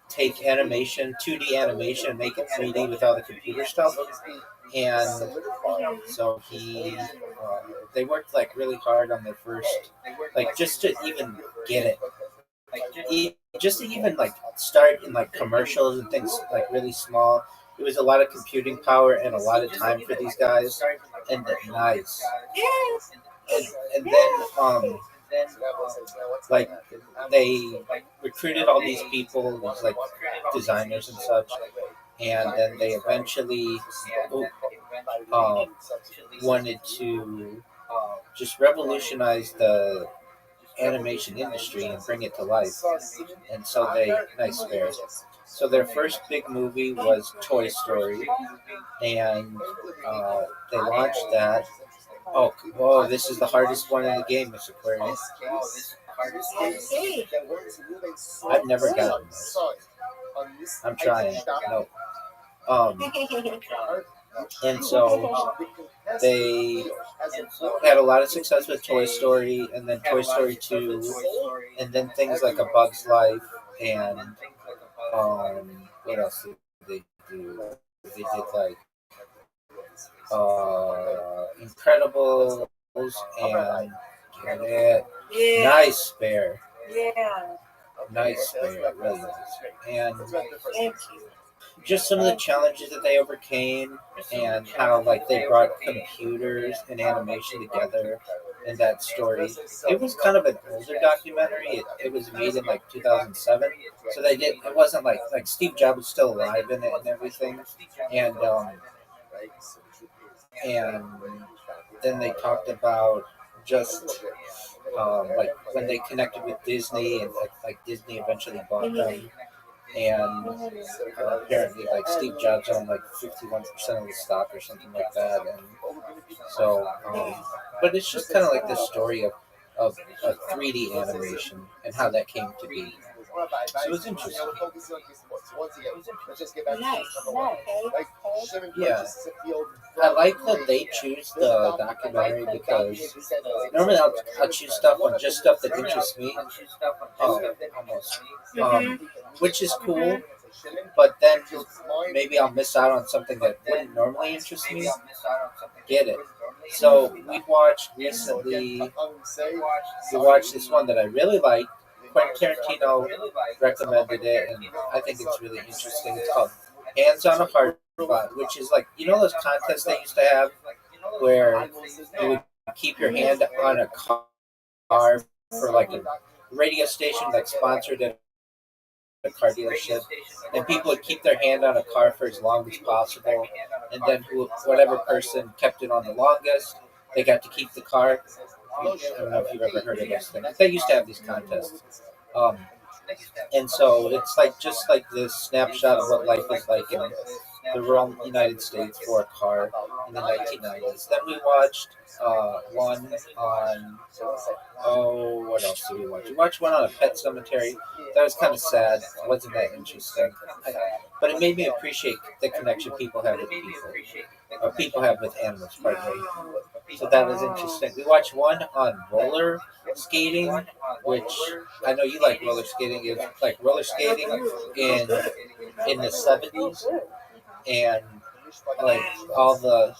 take animation, 2D animation, and make it 3D with all the computer stuff. And so they worked like really hard on their first, like just to even get it. Just to even like start in like commercials and things like really small. It was a lot of computing power and a lot of time for these guys, and nice. And then like they recruited all these people, these like designers and such, and then they eventually wanted to just revolutionize the animation industry and bring it to life. And so they, nice spare. So their first big movie was Toy Story, and they launched that. Oh, whoa! This is the hardest one in the game, Mr. Aquarius. I've never gotten this. I'm trying. No. And so they had a lot of success with Toy Story, and then Toy Story 2, and then things like A Bug's Life, and what else did they do? They did like Incredibles and get it. Yeah. Nice Bear. Yeah. Nice Bear, really nice. And Thank you. just some of the challenges that they overcame, and how like they brought computers and animation together in that story. It was kind of an older documentary. It was made in like 2007, so they did. It wasn't like Steve Jobs was still alive in it and everything, and then they talked about just like when they connected with Disney, and like Disney eventually bought them, and apparently like Steve Jobs owned like 51% of the stock or something like that, and so but it's just kind of like this story of 3D animation and how that came to be. So it's interesting. Yeah, I like that they choose the documentary, because normally I'll choose stuff on just stuff that interests me. Almost. Which is cool, but then maybe I'll miss out on something that wouldn't normally interest me. Get it? So we watched recently. We watched this one that I really liked. Quentin Tarantino recommended it, and I think it's really interesting. It's called Hands on a Heart Bot, which is like, you know those contests they used to have where you would keep your hand on a car for like a radio station like sponsored at a car dealership, and people would keep their hand on a car for as long as possible, and then whatever person kept it on the longest, they got to keep the car. I don't know if you've ever heard of those things. They used to have these contests. And so it's like just like this snapshot of what life is like in the rural United States for a car in the 1990s. Then we watched one on, what else did we watch? We watched one on a pet cemetery. That was kind of sad. It wasn't that interesting. But it made me appreciate the connection people have with people. Or people have with animals, pardon me. So that was interesting. We watched one on roller skating, which I know you like roller skating. It's like roller skating in the 70s, and like all the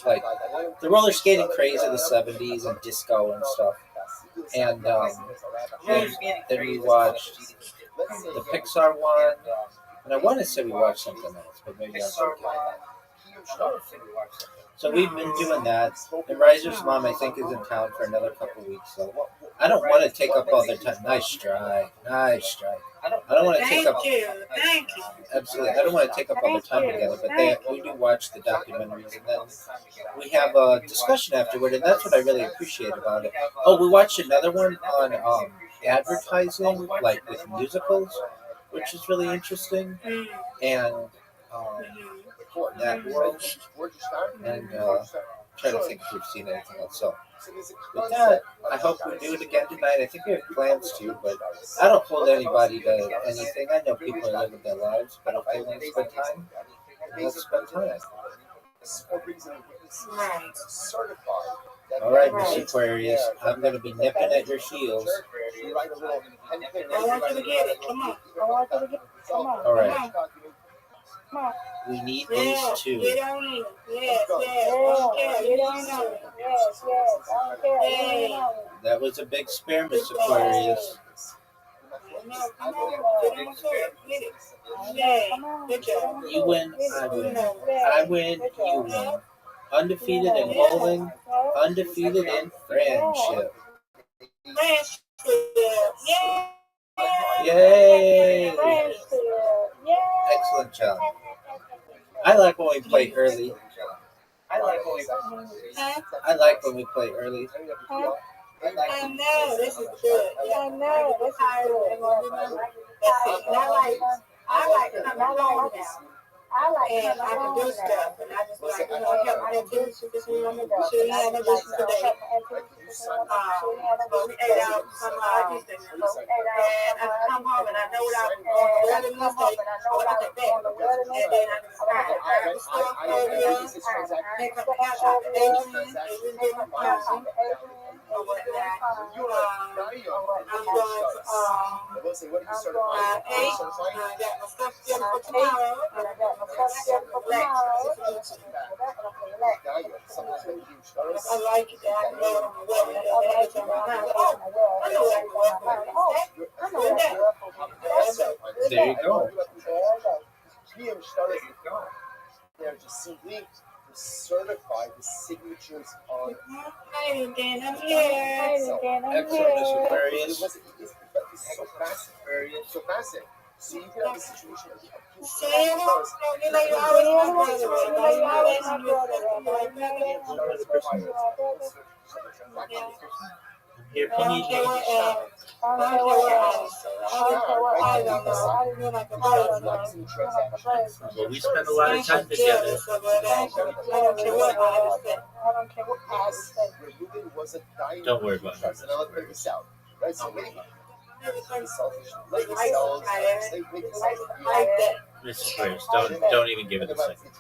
like the roller skating craze of the 70s and disco and stuff. And then we watched the Pixar one, and I want to say we watched something else, but maybe I'm forgetting. So we've been doing that. And Riser's mom, I think, is in town for another couple of weeks. So I don't want to take up all their time. Nice try. I don't want to take up. Thank you. Absolutely, I don't want to take up all the time together. But we do watch the documentaries, and then we have a discussion afterward, and that's what I really appreciate about it. Oh, we watched another one on advertising, like with musicals, which is really interesting, and that world, and trying to think if we've seen anything else. So with that, I hope we do it again tonight. I think we have plans to, but I don't hold anybody to anything. I know people are living their lives, but if they want to spend time, let's spend time. All right, Miss Aquarius, I'm going to be nipping at your heels. I want you to get it. Come on. All right. We need these two. Get on in. Yes. Okay. Get on in. Yes. That was a big spare, Miss Aquarius. Come on. Get it. Yeah. Good job. You win, I win. I win, you win. Undefeated in bowling, undefeated in friendship. Yay! Excellent job. I like when we play early. I like when we play early. I know, this is good. I know, this is good. I like coming home now. And I can do stuff, and I just like, help my activities with this one. She didn't have no business today. But we ate out some Eastern. And I come home and I know what I'm on the weather mistake. I look at that. And then I just grab the stuff over here, make up the shop, Adrian, and we do my party. Or what that. I'm going to 8. I got my stuff together for tomorrow. I like it. I can go on the web and There you go. They're just simply certify the signatures on. Hi again, I'm here. Excellent, Mr. Aquarius. It's so fascinating. So fascinating. So you can have a situation of Here, can you well, we spent a lot of time together. Don't worry about it. Right, so maybe Mr. Aquarius, don't even give it a second.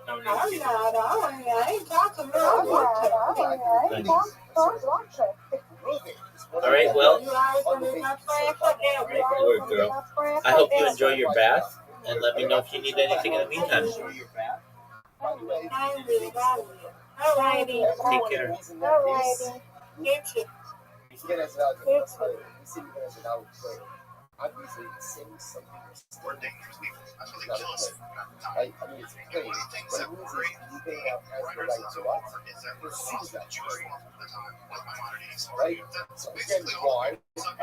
I ain't talking All right, well, great work, girl. I hope you enjoy your bath, and let me know if you need anything in the meantime. Take care. Obviously, saying something We're dangerous people. That's what they kill us. right? I mean, it's great. One of the things But that it means great you may have has the right to us. is that we're lost in the Jewish world at the time with Maimonides. Right? That's So again, basically all. why?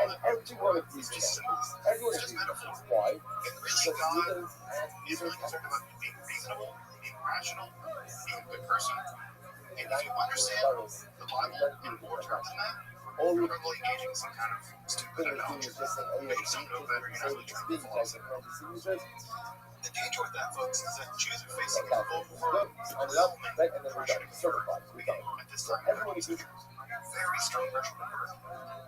And every one of these examples, every one of these examples, why? And really, Because God humans is really concerned about being reasonable, being rational, being a good person. And if you understand the Bible in more terms than that, all you're we're really engaging in some kind of stupid going to do analogy. is just say, oh, yeah, You just don't know better. You're not really trying to follow. signatures. The danger with that, folks, is that Jews are facing That an is good. Sign it up, right? And then we're done. Certified. We're done. at this So time. everyone is good. Very strong pressure on birth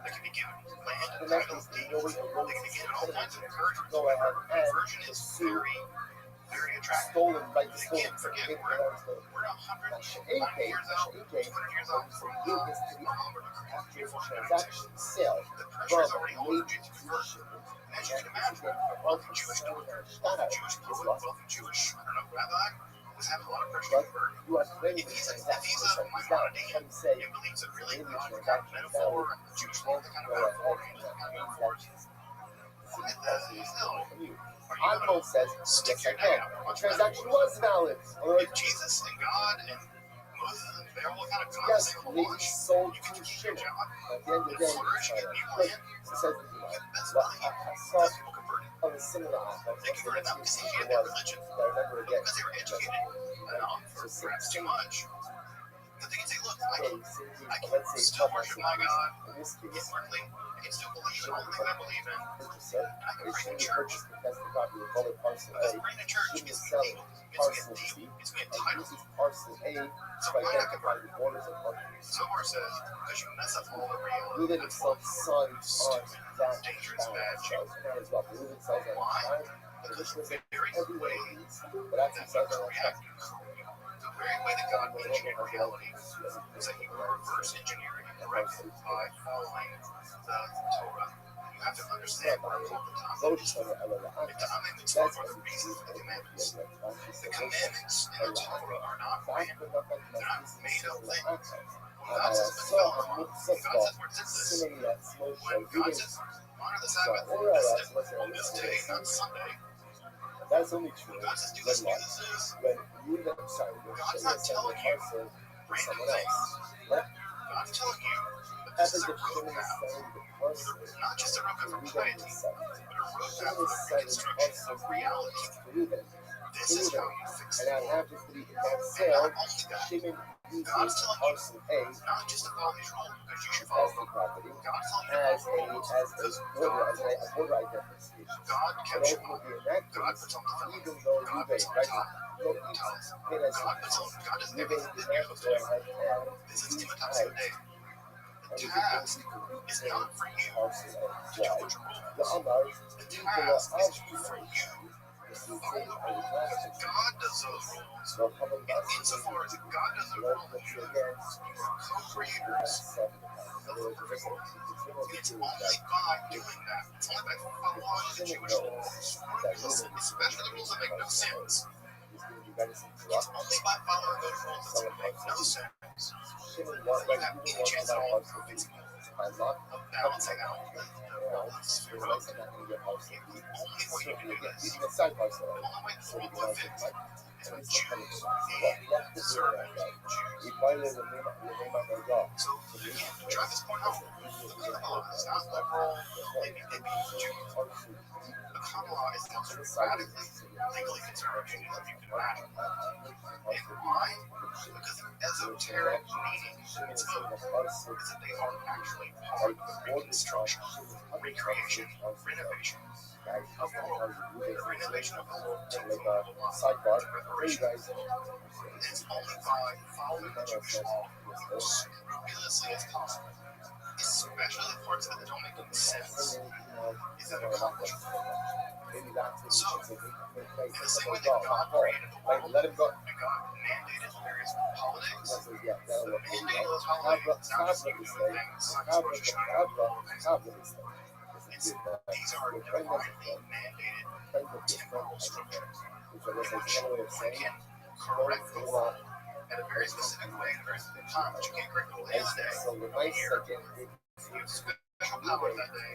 that can be given land and The next title. is the no way to roll They can be given all kinds of encouragement. go ahead and Conversion is very, very attractive. stolen, right? The You stolen. can't forget, Get we're the stolen. 100 AK, years out, 200 years out from you is to the beautiful transaction sale The from pressure is already on the major Jews to convert. dealership. And as you can imagine, a wealthy Jewish daughter, wealthy Jewish poet, wealthy Jewish, rabbi, was having a lot of pressure to convert. You are claiming If the he's a transaction Maimonidean, and say it believes that really God kind of metaphor and the Jewish world kind of metaphor and kind of metaphors. What the hell? Oswald says, Stick yes, I your can. neck out. The transaction was valid. If Jesus and God and Moses, they're all kind of Yes, conversable maybe launch. sold You can to keep your Shimon. job. At the end of the day, Flourish, get new land. so says, That's well, why I saw those people converted. of a similar aspect. They converted not because they hated their religion, I remember again. because they were educated enough, or perhaps too much, that they can say, look, I can still worship my God In this case, inwardly. I can still believe in all the things I believe in. purchaser, I can bring the church. because the property of public parcel Because A, bringing the church shouldn't is sell illegal. It's a deal. It's an and entitlement. uses parcel A So to why not identify convert? the borders of parcel. Somewhere says, because you mess up all the reality. Reuben himself signs on that Dangerous, bad child. As well. Reuben sells on Why? that. Because Because the very every way way he needs, but that's that himself we on react, that. the very way that God engineered reality is that you are reverse engineering it correctly by following the Torah. You have to understand what it's all the time. Moses on the The commandments are for the reasons of the commandments. The commandments in the Torah are not random. They're not made up things. When God says Mitzvah, God says where it says this. When God says honor the Sabbath on this day, not Sunday. That's only true. God says do this, do this, do this. When you themselves God's not telling you to random someone else. things. What God's telling you that happens this is a if Shimon is roadmap. selling the parcel? Not just a roadmap for Reuben piety, is selling. but a roadmap Shimon for is selling reconstruction parcel of reality. to Reuben. This is how you fix and it. I have to be in that And cell. not only that, Shimon God is uses telling parcel A you not just to follow these rules because you should as follow the them. property God is telling you to as follow the rules because a border identification. God But kept you alive. ultimately, in that God case, puts on the filling. even though God Ruben, puts on right, top. no eats, God does Ruben everything did that you're not supposed go to do. ahead and This is use Timothy's out day. and The we task can is not for you parcel A. to Why? put your rules. The Amar, The the task of is for you is to the follow same the as rules. last Because God does those rules. So, how about And insofar as God does those rules, you do those rules. You are co-creators of the curriculum. And it's only by doing that, it's only by following the Jewish rules, especially the rules that make no sense. It's only by following those rules that make no sense that you have any chance at all of convincing him, of balancing out the sphere. The only way you can do this, the only way this world will fit, is when Jews need to serve Jews. So again, to drive this point home, the common law is not liberal, hippy Judaism. The common law is the most radically, legally conservative Judaism you can imagine. And why? Because the esoteric meaning it's of is that they are actually part of the reconstruction, recreation, renovation of the world. The renovation of the world to sidebar, the reparation of the world. And it's only by following the Jewish law scrupulously as possible, especially the parts of it that don't make any sense, is that accomplished. So, in the same way that God created the world, and God mandated various holidays, the mandate of those holidays is not just you doing things like Rosh Hashanah or things. These are divinely mandated temporal structures. You can correct the world in a very specific way, in a very specific time, but you can't correct the world in a day, a year. You have special power that day,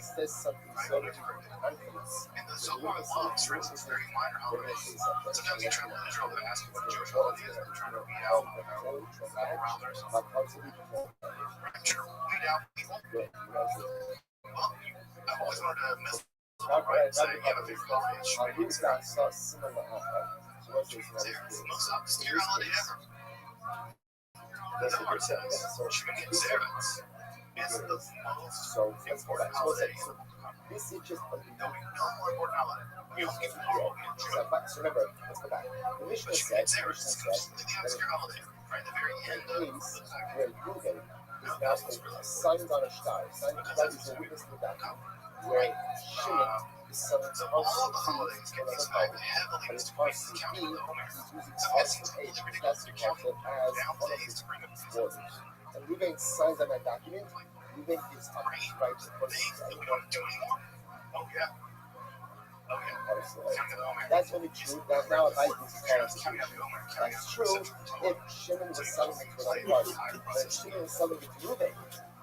right? You have to correct it. And the so-called laws, for instance, very minor holidays. Sometimes you travel to Israel to ask what the Jewish holiday is, and they're trying to weed out around or something. Right? Sure, weed out people. Well, I've always wanted to mess with them, right? And say, you have a favorite holiday, it's Shemini Atzeret. It's the most obscure holiday ever. The Zohar says Shemini Atzeret is the most important holiday. There'll be no more important holiday. You don't get to know in June. But Shemini Atzeret is a completely obscure holiday. Right at the very end of the Zohar. No, that's what's really important. Because that's what's important. Right? So all of the holidays get expelled heavily into the counting of the Omer. So it seems completely ridiculous to count down days to bring up the feast. And Ruben signs on that document. Ruben is Great thing that we don't do anymore. Oh yeah. Oh yeah. Counting of the Omer. That's only true. That now if I use counting of the Omer. that's true if Shimon was selling it to another party. But if Shimon was selling it to Ruben,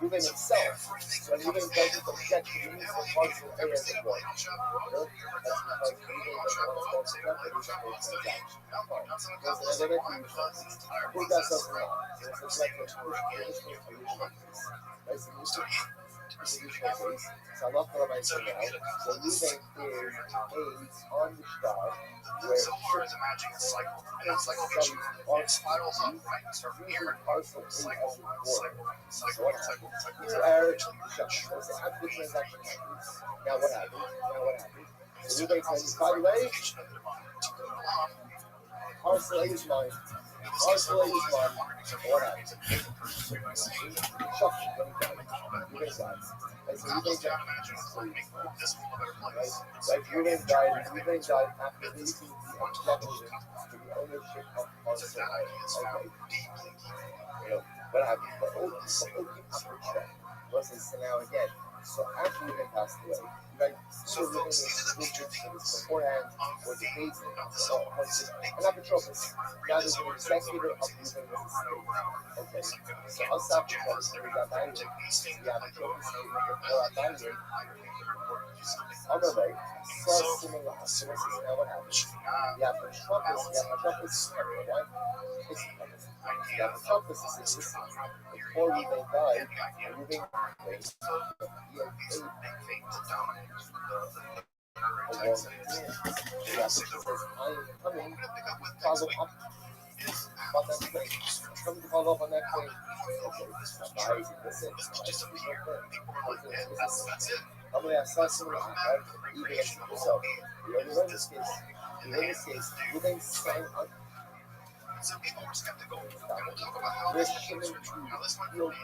Ruben himself, when Ruben doesn't object to the use of parcel A as a board. That's because Ruben doesn't want to go to the transaction. There's another thing. Who does us wrong? There's a selected original case. That's the institutional case. So I'm not going to mention now. So Ruben is AIDS on the star. Zohar is imagining a cycle, and that cycle gets you. It spirals up, right? You start from here, cycle. Here are instructions. After the transaction happens. Now what happens? So Ruben says, by the way, parcel A is mine. Parcel A is mine. What happens? Instruction. Ruben dies. And so Ruben died after losing the objection to the ownership of parcel A. Okay. What happens? The upper check versus so now again. So after Ruben passed away, right? So Ruben was beforehand was the basis an apotropos. Now there's an executor of Ruben's estate. Okay. So I'll stop the process. We got married. The apotropos evaluate. On the right, so similar. So this is now what happens. The apotropos is right? The apotropos is before Ruben died, Ruben demands. The Yaakov says, I am coming to follow up on that claim. I'm coming to follow up on that claim. Okay, Rabbi, listen. I'm going to ask someone even as yourself. We already learned this case. In this case, you then sign up. Some people are skeptical, and we'll talk about how This this shouldn't changes be how this might real be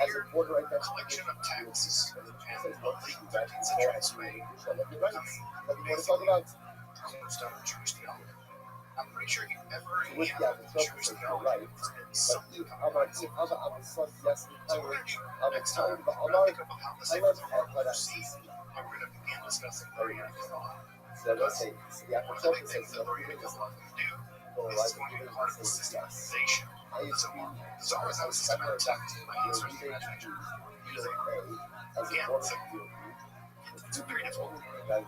as a border right there. collection of texts and monthly That's writings that translate what you want to talk about. cornerstone of Jewish theology. I'm pretty sure you've ever heard With any the of Jewish Jewish theology right. has been But something if about it. So I'm son, yes, we're going to do next son, time, but we're going to think about how the sacred are perceived, and we're going to begin discussing the reading of thought. so let's say, the One of the big Apostolic things says, that the reading of thought can do or is it's going to be part of the systematization. I used So to be the czars have a systematic text, like your search the reading imagination. as a Again, border so field. it's very difficult. Like,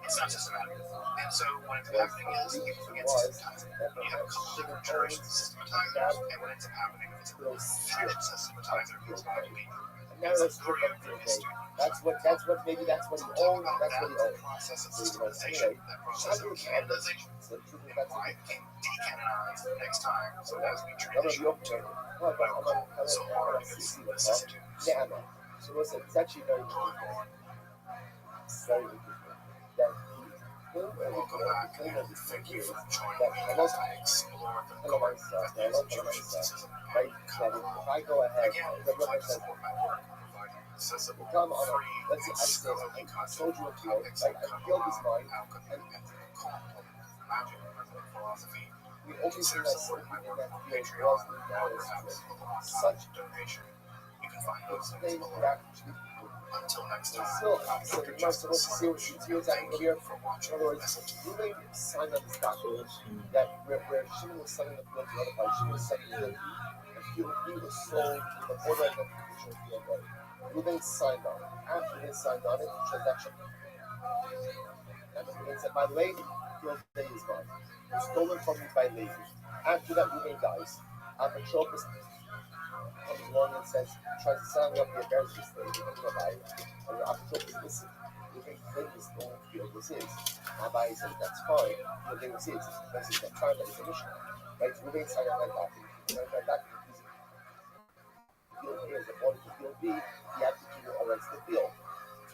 It's not systematic. And so what ends up happening is you begin systematizing. You have a couple different juries to systematize it, and what ends up happening is it's a fashion systematizer who's going to be and now let's look at the day. That's what maybe that's what he owned, that's what he owned. process of So, systematization, anyway, that process of canonization. so the truth is that's I can decanonize next time, so as we I'm gonna be transition open to to it. what I will call so far vicissitudes. Yeah, I know. So listen, it's actually very good. It's very good. That Welcome back, and thank you for joining me as I explore the garden of Jewish mysticism right? and That Kabbalah. if I go ahead, Again, if you'd like to support my work, providing accessible, come on, free, let's and see, scholarly I told content you on a field, topics like like I feel this Kabbalah, mind, alchemy, and occult, magic, and philosophy. the only thing Consider that's supporting my work on field Patreon, was the or narrow perhaps strip. with a one-time Such donation. You can find those links thing below. that Until next time, still, I'm so Dr. you're not Justin supposed to see what Sarge, you and see thank here. you for watching In other the words, message. you may sign on this document that we're shooting the sun in the field to other parts, shooting the sun in the field. The field B was sold to the border identification field road. Ruben signed on. After he signed on it, the transaction. And Ruben said, by the way, field A is mine. It was stolen from me by Levi. After that, Ruben dies. Apotropis comes along and says, tries to sign me up the affairs of this thing. I'm going to buy it. And Apotropis, listen, Ruben claimed the stolen field was his. Rabbi said, that's fine. The thing was his. Because he's not trying to be a missionary. Right? Ruben signed on that document. That document is field A is according to field B, he had to do all rights to the field.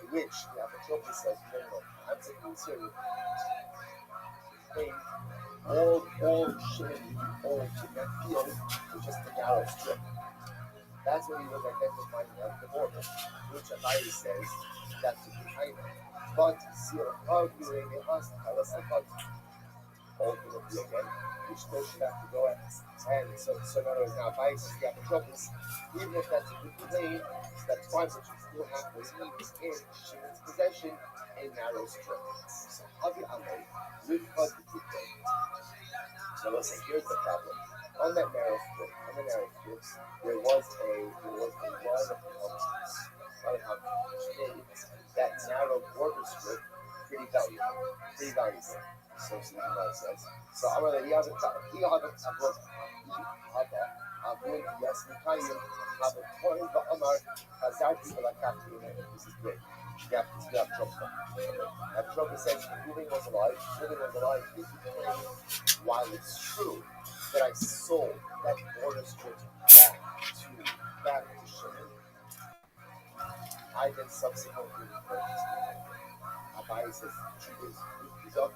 To which the Apotropis says, no, I'm taking it serious. All shit you own in that field is just a narrow strip. That's what he was identifying at the border, which Rabbi says that's the behind it. But zero arguing in us, ultimately again, you still should have to go at. And so in other words, now Rabbi says the Apotropis, even if that's a good claim, that's fine, but you still have to leave in Shimon's possession a narrow strip. So Havi Amay, with positive. So let's say here's the problem. On that narrow strip, there was a lot of houses. That narrow border strip, pretty valuable. So Stephen says. So I'm gonna he have a yes, Mikhail have a point, but Omar Hazarti this is great. Yeah, trouble. Trouble says moving was alive, this is great. While it's true that I sold that border strip back to Shimon, I then subsequently purchased it. Abai says, he's up.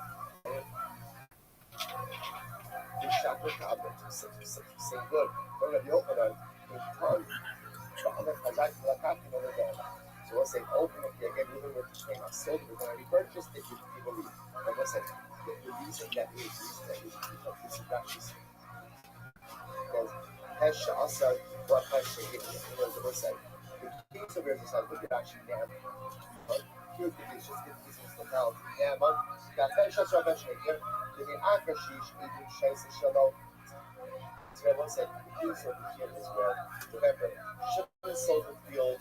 The chakra tablet, say good. But if you open it, it's hard. So let's say ultimately again, even with the claim of sold, we're going to be purchased if you believe. Like I said, the reason that is because this is not just because Hesha Asar, what Hesha is, the verse said, the keys of your society, look at actually now. Here's the case, just get this totality. Yeah, man, that Hesha Asar, here, the Akashish, even Shaisa Shalom. Israel said, the keys of the here is where, remember, Shimon sold the field,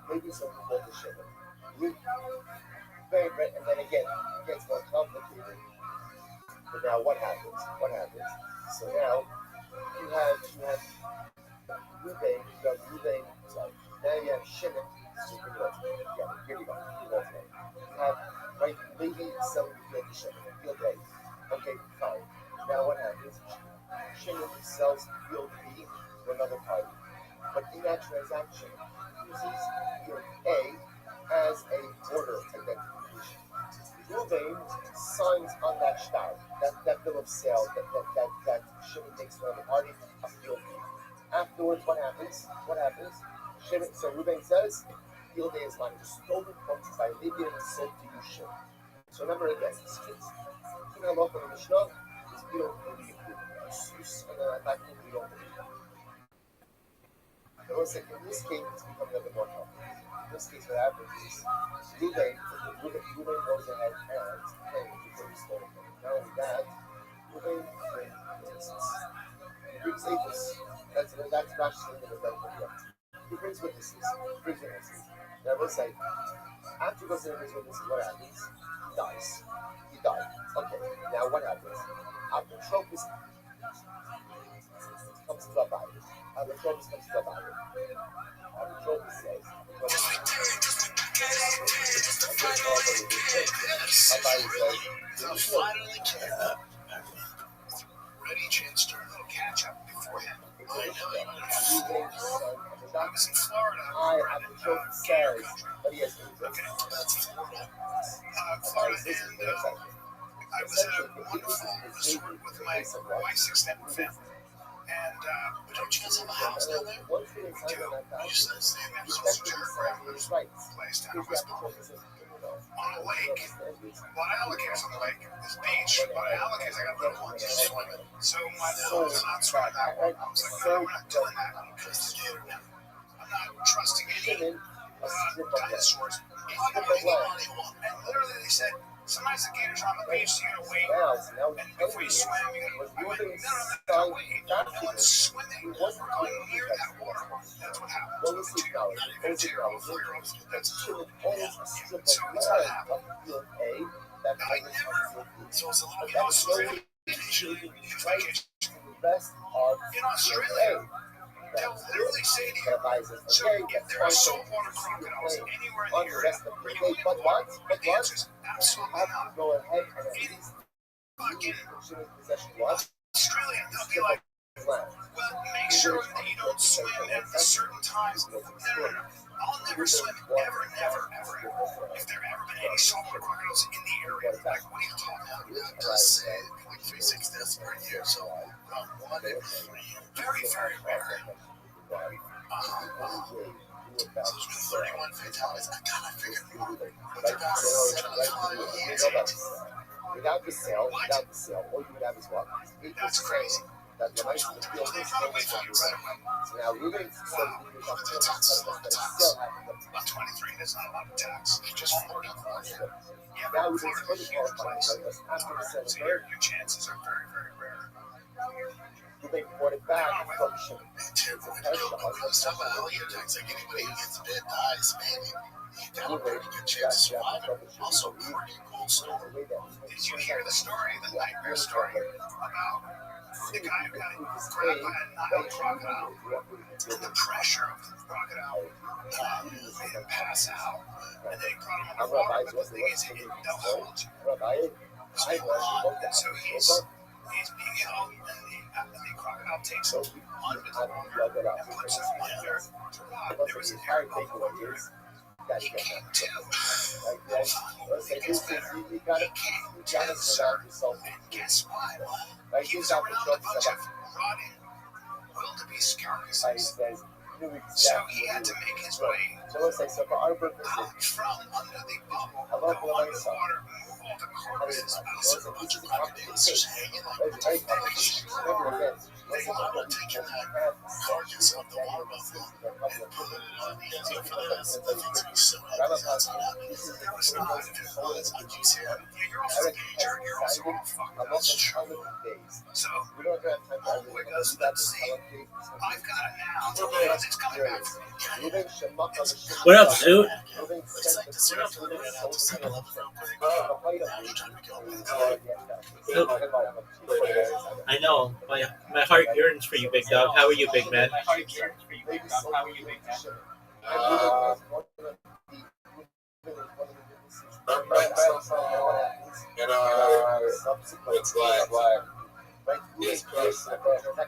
maybe sold the field to Shimon. And then again, it gets more complicated. But now what happens? So now you have Ruben, now you have Shimon. Here we go. You have right? Levi selling field to Shimon, field A. Okay, fine. Now what happens? Shimon sells field B to another party. But in that transaction, he uses field A as a border identification. Ruvain signs on that shtar, that bill of sale that Shimon makes for the party, a field B. Afterwards, what happens? Shimon, so Ruvain says, field A is mine. It was stolen from you by Libya and sold to you, Shimon. So remember again, this case. In Halacha and Mishnah is we don't believe and then back we don't believe. There was in this case, it's becoming a bit more complicated. In this case, what happens is Ruvain goes ahead and claims before he stole it. Not only that, Ruvain brings witnesses. He brings Apis. That's not just in the medical field. He brings witnesses. Now let's say, after he goes in and brings witnesses, what happens? He dies. He died. Okay, now what happens? Apotropis comes to Rabbi. Apotropis comes to Rabbi. Apotropis says, Ready, chance to catch up beforehand. I was in Florida. Apotropis says, but he has okay, that's Florida. Florida, and I was at a wonderful resort with my wife's extended family. And, don't you guys have a house down there? We do. We used to stay in that close to her grandmother's place down in West Palm. On a lake. What I allocate on the lake is beach. What I allocate is I got little ones to swim in. So my little ones are not swimming that one. I was like, no, we're not doing that. I'm not trusting any dinosaurs. And literally they said, sometimes the gators are on the beach, so you gotta wait. And before you swim, you gotta wait. No, wait. No one's swimming or going near that water. That's what happens with the 2-year-old. Not even a 2-year-old, 4-year-old. That's so it's not happening. I never. So it's a little, Australia. In Australia, they'll literally say to you, so if there are saltwater crocodiles anywhere in the area, are you going to walk? And the answer is absolutely not. In fucking Australia, they'll be like, well, make sure that you don't swim at certain times. No. I'll never swim, ever. If there ever been any saltwater crocodiles in the area, they're like, what are you talking about? It does say like 3-6 deaths per year, so one every 3 years. Very, very rare. So there's been 31 fatalities. I figured Without the sale, all you would have is what? That's crazy. That's the nice field. So now Ruben said about 23, there's not a lot of tax. Just Florida. Yeah, now but Ruben's Florida's a huge place. after the sale, So your chances are very, very rare. Ruben bought it back from Shimon. Stuff about alligator attacks, like anybody who gets bit dies, maybe. You have a pretty good chance of surviving. Also, pretty cool story. Did you hear the story, the nightmare story about the guy who got grabbed by a Nile crocodile? And the pressure of the crocodile made him pass out. And then he brought him underwater, but the thing is, they'll hold you. So he's being held, and the crocodile takes him under the water and puts him under to rot. There was an air bubble where he came to. It gets better. He came to, sir. And guess what? He was around a bunch of rotting wildebeest carcasses. So he had to make his way out from under the bubble, go under the water, move all the carcasses out. A bunch of crocodiles just hanging like they wound up taking that carcass of the water buffalo and put it on the end for the rest. I think to be so happy that's not happening. There was no one. If it was, I keep saying, You're also a danger. You're also a fucker. That's true. So, because let's see, I've got it now because it's coming back from me. What up, Zoot? Looks like the syrup delivered out to 7-Eleven real quick. Now you're trying to go with I know. My heart yearns for you, big dog. How are you, big man? And it's like this person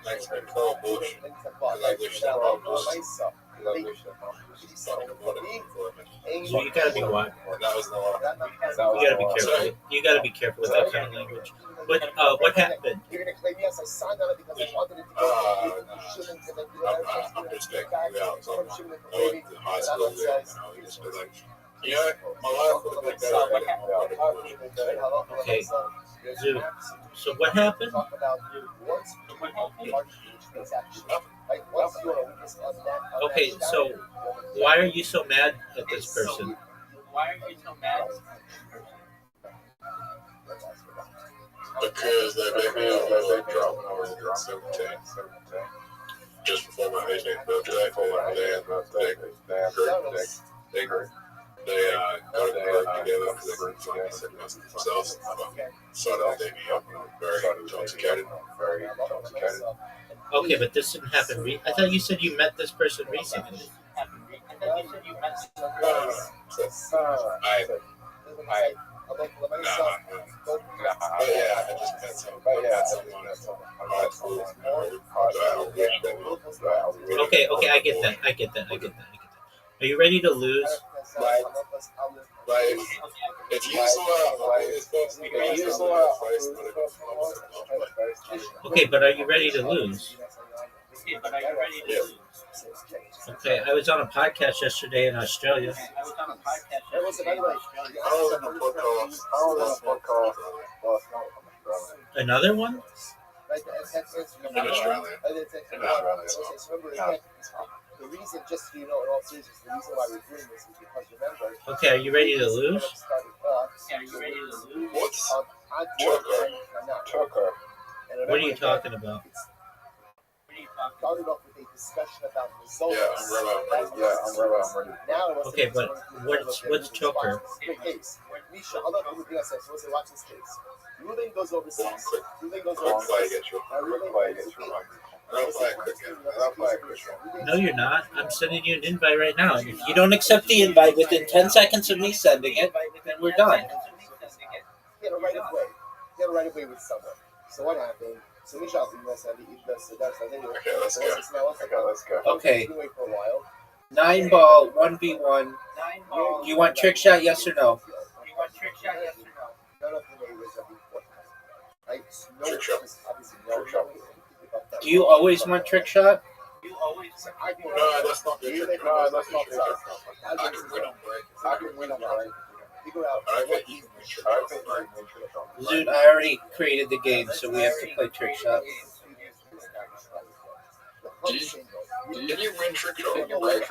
makes me call bullshit. Because I wish that all bullshit. So you gotta be what? That was the one. You gotta be careful. You gotta be careful with that kind of language. What happened? You're gonna claim yes, I signed on it because I wanted it to go. You shouldn't. And then you know, I'm just taking it out. So I went to high school there, and I was just like, yeah, my life would have been better. Okay. So what happened? Talk about what's Okay, so why are you so mad at this person? Because they made me drop when I was 17. Just before my 18th birthday, they got to work together because they couldn't find themselves. So they me up very intoxicated. Okay, but this didn't happen. I thought you said you met this person recently. Okay, I get that. Are you ready to lose? If you Okay, but are you ready to lose? Okay, I was on a podcast yesterday in Australia. Another one? In Australia. The reason, just so you know, in all seriousness, the reason why we're doing this is because remember. Okay, are you ready to lose? What's Tucker? What are you talking about? Started off with a discussion about results. Yeah, I'm ready. Now, Okay, but what's choker? Great case. Misha, I'll let you do that. So watch this case. Ruben goes overseas. No, you're not. I'm sending you an invite right now. And if you don't accept the invite within 10 seconds of me sending it, then we're done. Get a right away with someone. So what happened? So Misha, let's go. Okay. 9-ball, 1v1. You want trick shot, yes or no? None of the neighbors are important. Right? Trick shot. Do you always want trick shot? No, that's not the trick. I can win on break. Zoot, I already created the game, so we have to play trick shot. Did you win trick shot on your break?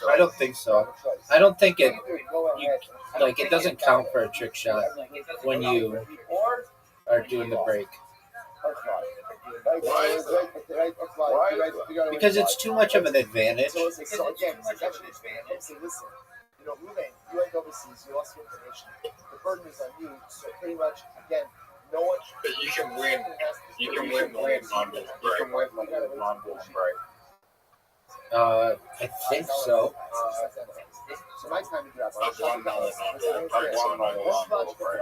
I don't think so. I don't think it doesn't count for a trick shot when you are doing the break. Why is that? Because it's too much of an advantage. So again, listen, Ruben, you went overseas, you lost your information. The burden is on you, so pretty much, again, no one. But you can win. You can win non-bull break. I think so. So my time to get up. I've won non-bull break.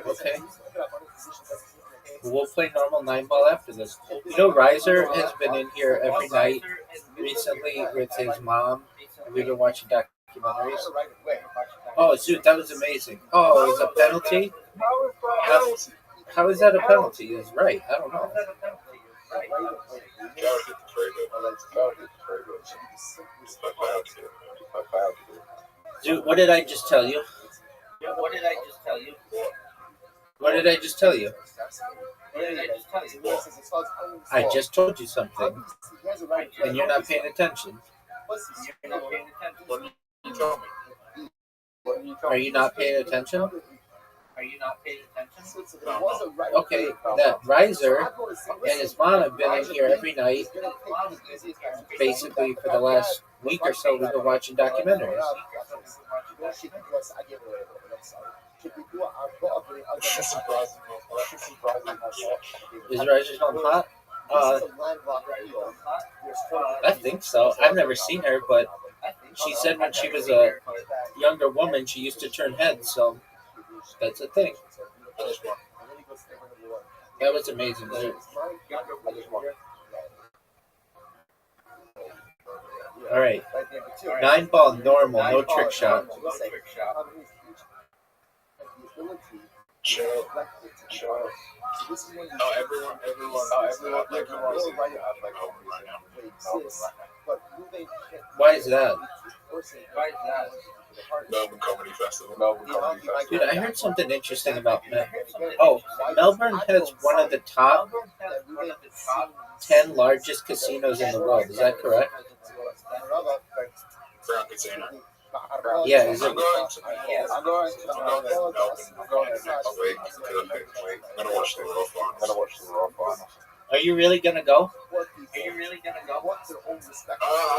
Okay. We'll play normal 9-ball after this. You know, Riser has been in here every night recently with his mom. We've been watching documentaries. Oh, Zoot, that was amazing. Oh, it was a penalty? How is that a penalty? It's right. I don't know. Zoot, what did I just tell you? I just told you something, and you're not paying attention. Are you not paying attention? Okay, that Riser and his mom have been in here every night, basically for the last week or so. We've been watching documentaries. Is Riser's mom hot? I think so. I've never seen her, but she said when she was a younger woman, she used to turn heads, so that's a thing. That was amazing, dude. All right, 9-ball normal, no trick shot. Why is that? Melbourne Comedy Festival. Dude, I heard something interesting about Melbourne has one of the top 10 largest casinos in the world. Is that correct? Crown Casino. Yeah, is it? I'm going to Melbourne. I'm going next week. I'm gonna watch the Raw Finals. Are you really gonna go? I'm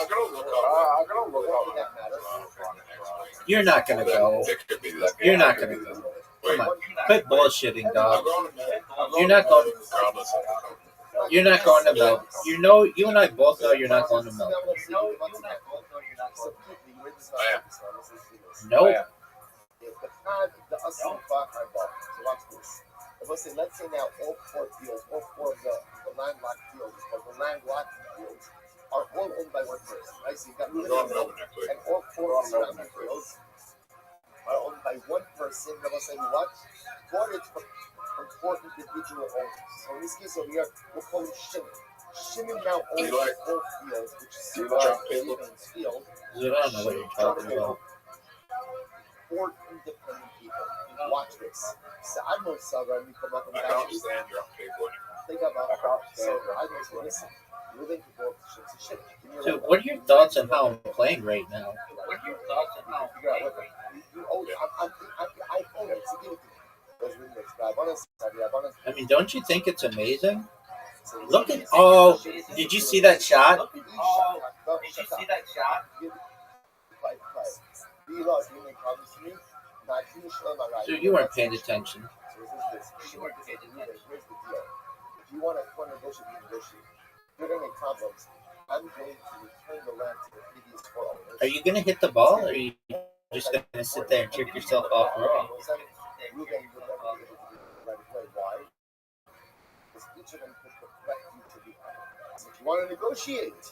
gonna look up. You're not gonna go. You're not gonna go. Come on, quit bullshitting, dog. You're not going. You're not going to Melbourne. You know, you and I both know you're not going to Melbourne. Nope. Let's say now all four fields, all four of the landlocked fields, but the landlocked fields are all owned by one person, right? So you got and all four of the surrounding fields are owned by one person. That was saying what? Bought it from four individual owners. So in this case over here, we'll call him Shimon. Shimon now owns four fields, which is Shimon's field. I don't know what you're talking about. Four independent people. Watch this. So I know Sarah, and come up and I can't stand drunk people. think about so I know listen. Moving to go to shit. So, what are your thoughts on how I'm playing right now? I mean, don't you think it's amazing? Look at did you see that shot? Dude, you weren't paying attention. If you want to negotiate, you're going to make problems. I'm going to return the land to the previous owners. Are you going to hit the ball, or are you just going to sit there and trick yourself off the roll? Why? Because each of them could expect you to be honest. If you want to negotiate,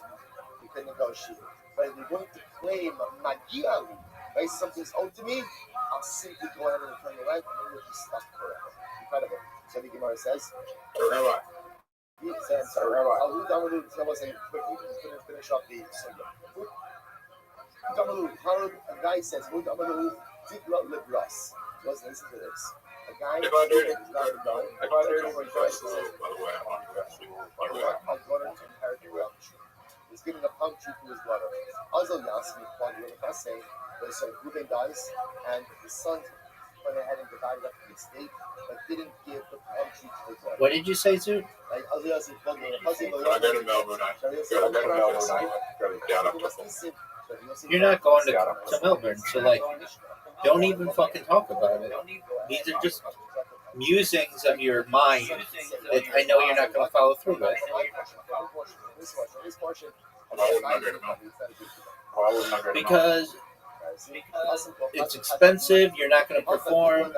you can negotiate. But if you're going to claim Magiali, right, something's owed to me, I'll simply go ahead and return the land, and then you'll be stuck forever. Incredible. So the Gemara says, Rabbi. He says, I'll do saying quickly, finish up the sugya. A guy says, listen to this. A guy If I do it, by the way, I'm going to inherit the realm. He's giving a palm tree to his brother. Also, Yasmi, saying, so Ruben dies, and his son went ahead and divided up the estate, but didn't give the palm tree to his brother. What did you say, sir? When I go to Melbourne, I go down up to You're not going to Melbourne, so don't even fucking talk about it. These are just musings of your mind that I know you're not going to follow through with. Because it's expensive, you're not going to perform.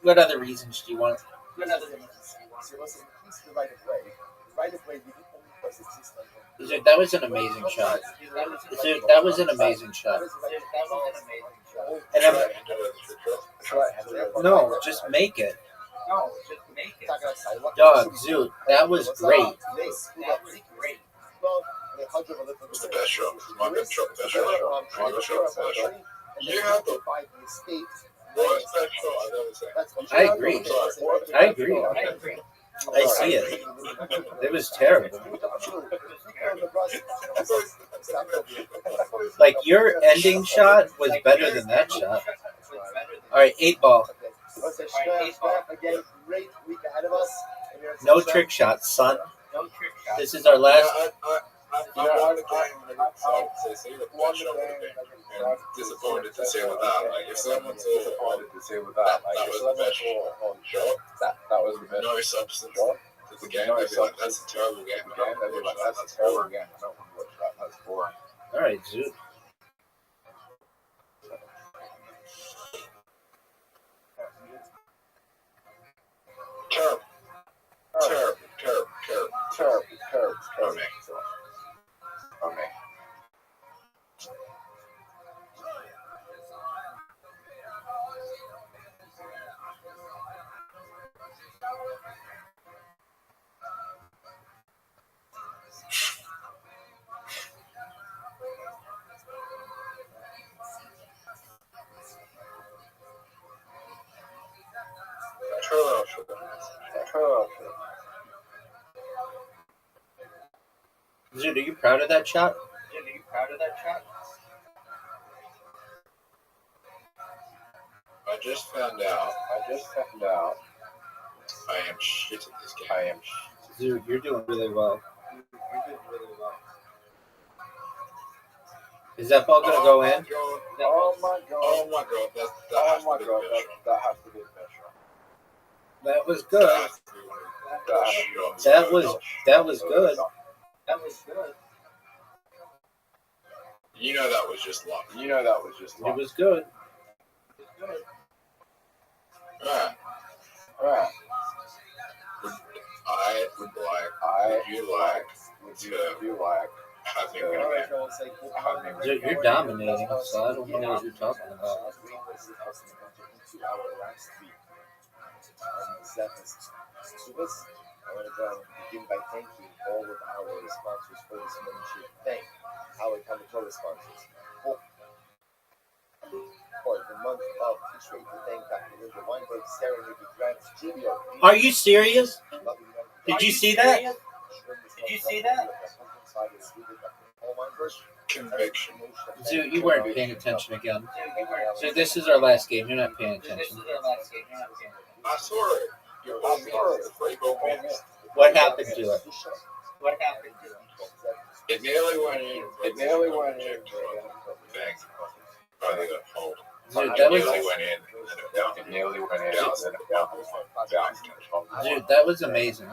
What other reasons do you want? Dude, that was an amazing shot. Dude, that was an amazing shot. And no, just make it. Dog, Zoot, that was great. It's the best show. My best show. Best show. My best show. You have to fight the state. What's best show I've ever seen? I agree. I see it. It was terrible. Like, your ending shot was better than that shot. All right, 8-ball. No trick shots, son. This is our last. Disappointed to say with that. Like, if someone says that was the best show, that was the best. No substance to the game. They'd be like, that's a terrible game. They'd be like, that's a terrible game. I don't want to watch that. That's boring. All right, Zoot. Dude, are you proud of that shot? I just found out I am shit at this game. Dude, you're doing really well. Is that ball gonna go in? Oh my god, that has to be a special. That was good. That has to be one of the best shots. That was good. You know that was just luck. It was good. Alright. Would you like to have me win again? Dude, you're dominating, so I don't know what you're talking about. I want to go and begin by thanking all of our sponsors for this membership. Thank our Comic-Con sponsors. For the month of Tishrei, to thank Dr. Linda Weinberg, Sarah Nikki Grant, Julio. Are you serious? Did you see that? Conviction. Dude, you weren't paying attention again. So this is our last game. You're not paying attention. I saw it. What happened to it? It nearly went in. Thanks. By the hold. Dude, that was dude, that was amazing.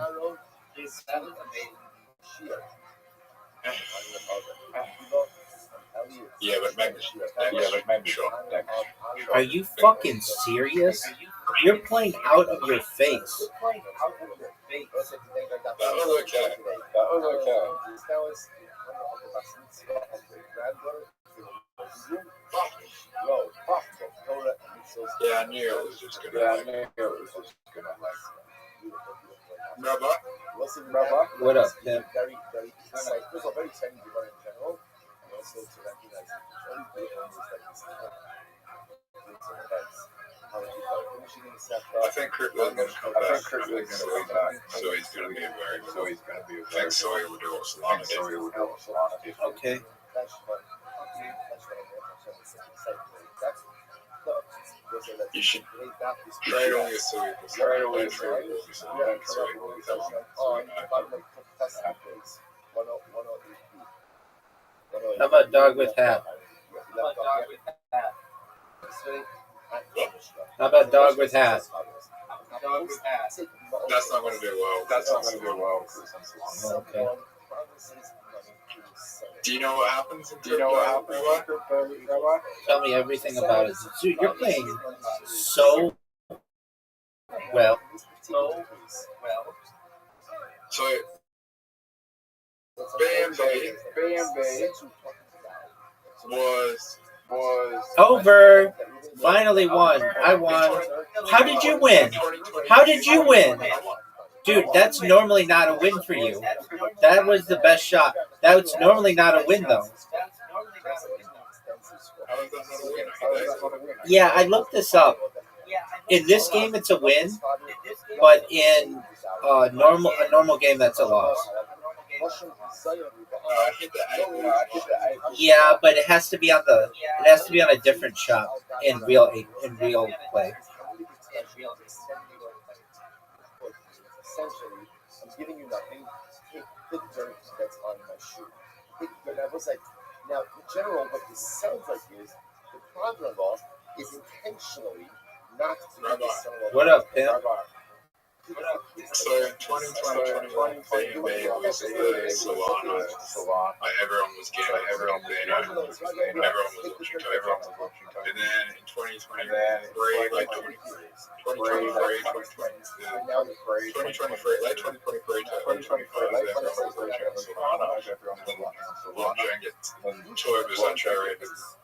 Yeah, but maybe sure. Are you fucking serious? You're playing out of your face. That was okay. Yeah, I knew it was just gonna Rabbi? What up, Tim? Very, very excited. First of all, very exciting to run in general, and also to recognize all the great owners that he's events. I think Kurt Williams is going to be back, so he's going to be very good. I think Sawyer will do what Solana did. Okay. You should trade all your Sawyer for Solana. How about dog with hat? How about dog with hat? That's not going to do well. Okay. Do you know what happens? Tell me everything about it. Dude, you're playing so well. So, Bambi was Over. Finally won. I won. How did you win? How did you win? Dude, that's normally not a win for you. That was the best shot. That's normally not a win, though. Yeah, I looked this up. In this game, it's a win, but in a normal game, that's a loss. Yeah, but it has to be on a different shot in real play. Essentially, I'm giving you nothing. Take the dirt that's on my shoe. And I was like, now, in general, what this sounds like is the father-in-law is intentionally not to be the son-in-law. What up, Pim? So in 2020, was the Solana. Everyone was getting everyone was watching Tokyo. And then in 2023, late 2023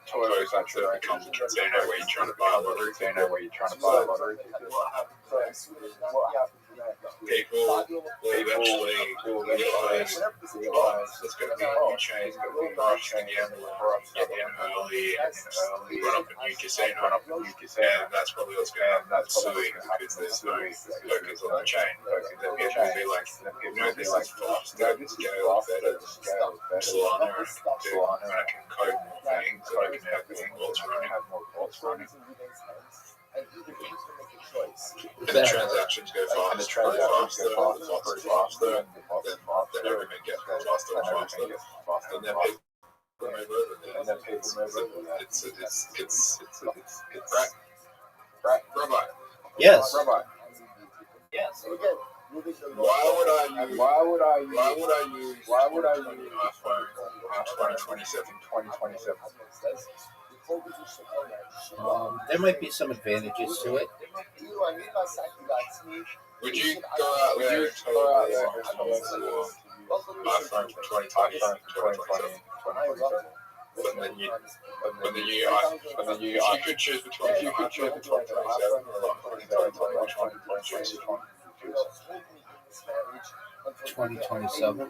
Toy was saturated. Saying, where you trying to buy a lottery? people will eventually realize, oh, it's going to be a new chain for us again, early and run up a new casino, and that's probably what's going to happen. That's suing because there's no focus on the chain. Then people will be like, this is faster, scale better, Solana, and I can code more things, and I can have more bots running. And either you can make a choice. And the transactions go faster, and then everything gets faster and faster. And then people move over. It's right. Rabbi. Yes. Rabbi. Yes. So again, Why would I use iPhone 2027? There might be some advantages to it. Would you go out there and tell iPhone 2020? When the new iPhone, if you could choose between iPhone 2027 or 2020, 2027.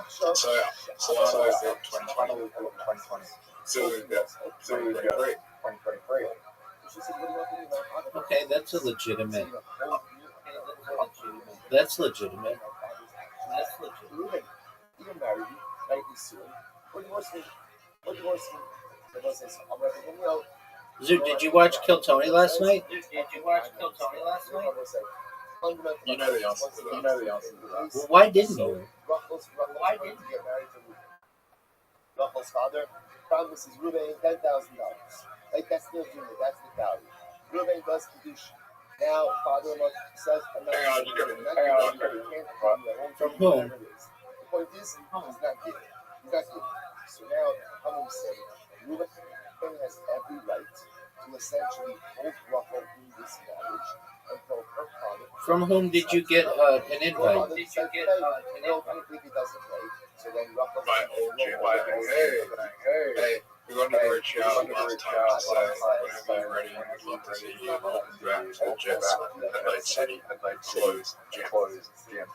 So Solana is 2020. So we've got 2023. Okay, that's a legitimate. That's legitimate. Zoo, did you watch Kill Tony last night? You know the answer to that. Well, why didn't you? Rachel's father promises Ruben $10,000. Like that's the agreement, that's the value. Ruben does Kiddush. Now, father-in-law says, Hang on. From whom? The point is, he's not giving. So now, I'm going to say, Ruben has every right to essentially hold Rachel in this marriage until her father. From whom did you get an invite? My old gym, hey, we wanted to reach out last time to say, whenever you're ready, we'd love to see you. Welcome back to the Jets, Adelaide City, closed gym.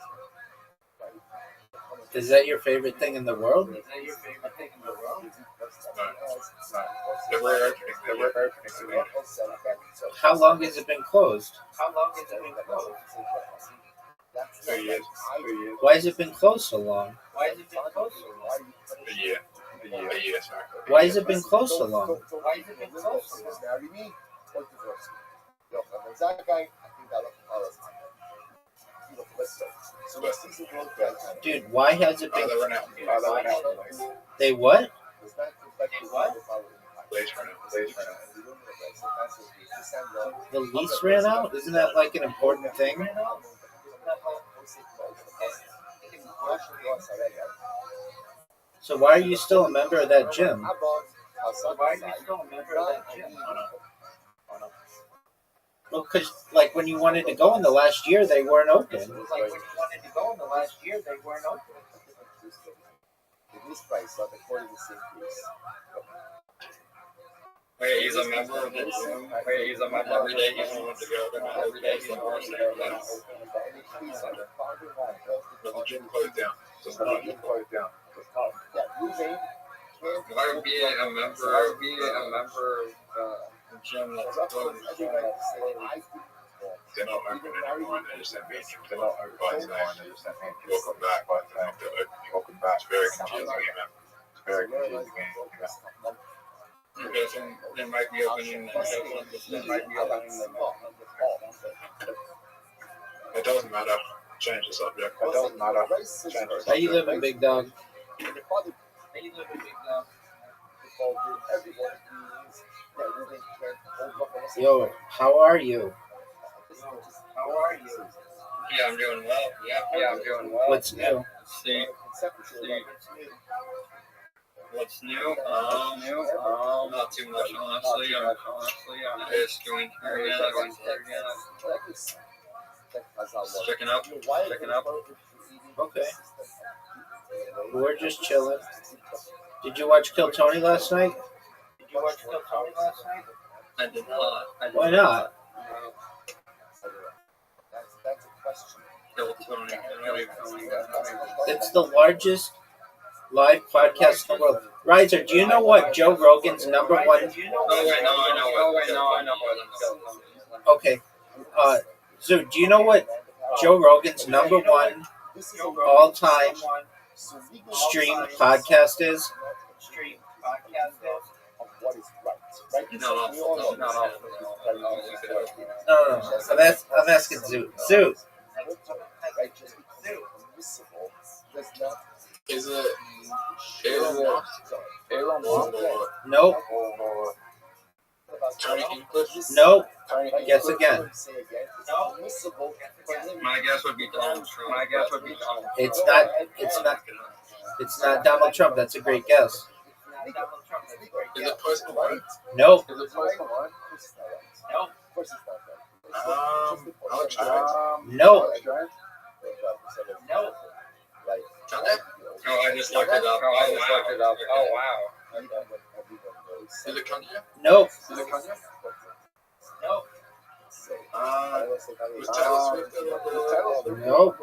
Is that your favorite thing in the world? No. They were opening. How long has it been closed? 2 years. Why has it been closed so long? A year, sorry. Why has it been closed so long? Dude, why has it been? They what? The lease ran out? Isn't that like an important thing? So why are you still a member of that gym? Well, because like when you wanted to go in the last year, they weren't open. Wait, he's a member of the gym. Every day he's wanted to go, but not every day he's wanted to go. But the gym closed down. Why would be a member of the gym that's closed? They're not open anymore. They just have meetings. They're not open. Welcome back. It's very confusing. They might be opening. It doesn't matter. Change the subject. How you living, big dog? Yo, how are you? Yeah, I'm doing well. What's new? See. What's new? Not too much, honestly. I'm just going through again. Checking up. Okay. We're just chilling. Did you watch Kill Tony last night? I did not. Why not? It's the largest live podcast in the world. Riser, do you know what Joe Rogan's number one? Okay. So do you know what Joe Rogan's number one all-time streamed podcast is? No. I'm asking Zoo. Zoo. Is it Elon Musk? Nope. Tony Hinchcliffe? Nope. Guess again. My guess would be Donald Trump. It's not. It's not Donald Trump. That's a great guess. Is it Post Malone? Nope. Is it Post Malone? Alex Jones? Nope. Kanye? Oh, I just looked it up. Oh, wow. Is it Kanye? Nope. Is it Kanye? Was Taylor Swift? Nope.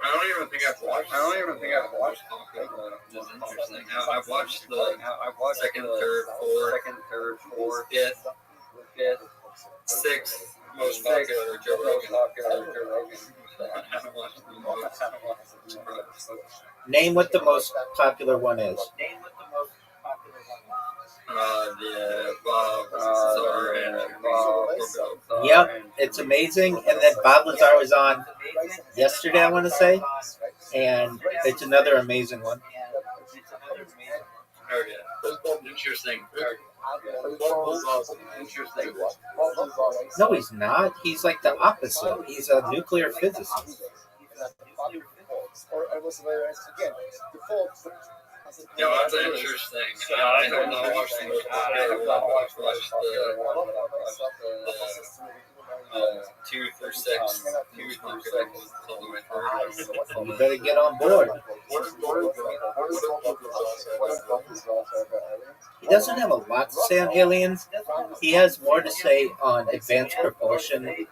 I don't even think I've watched This is interesting. I've watched second, third, fourth, fifth, sixth most popular Joe Rogan. I haven't watched the most. Name what the most popular one is. Bob and Yep, it's amazing. And then Bob Lazar was on yesterday, I want to say, and it's another amazing one. Interesting. No, he's not. He's like the opposite. He's a nuclear physicist. Yeah, that's interesting. I have not watched the two through six all the way through. You better get on board. He doesn't have a lot to say on aliens. He has more to say on advanced propulsion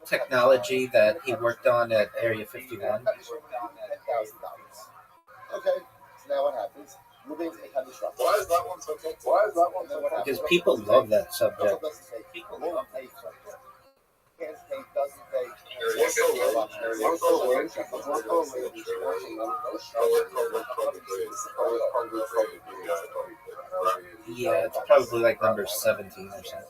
technology that he worked on at Area 51. Okay, so now what happens? Why is that one so good? Because people love that subject. Yeah, it's probably like number 17 or something.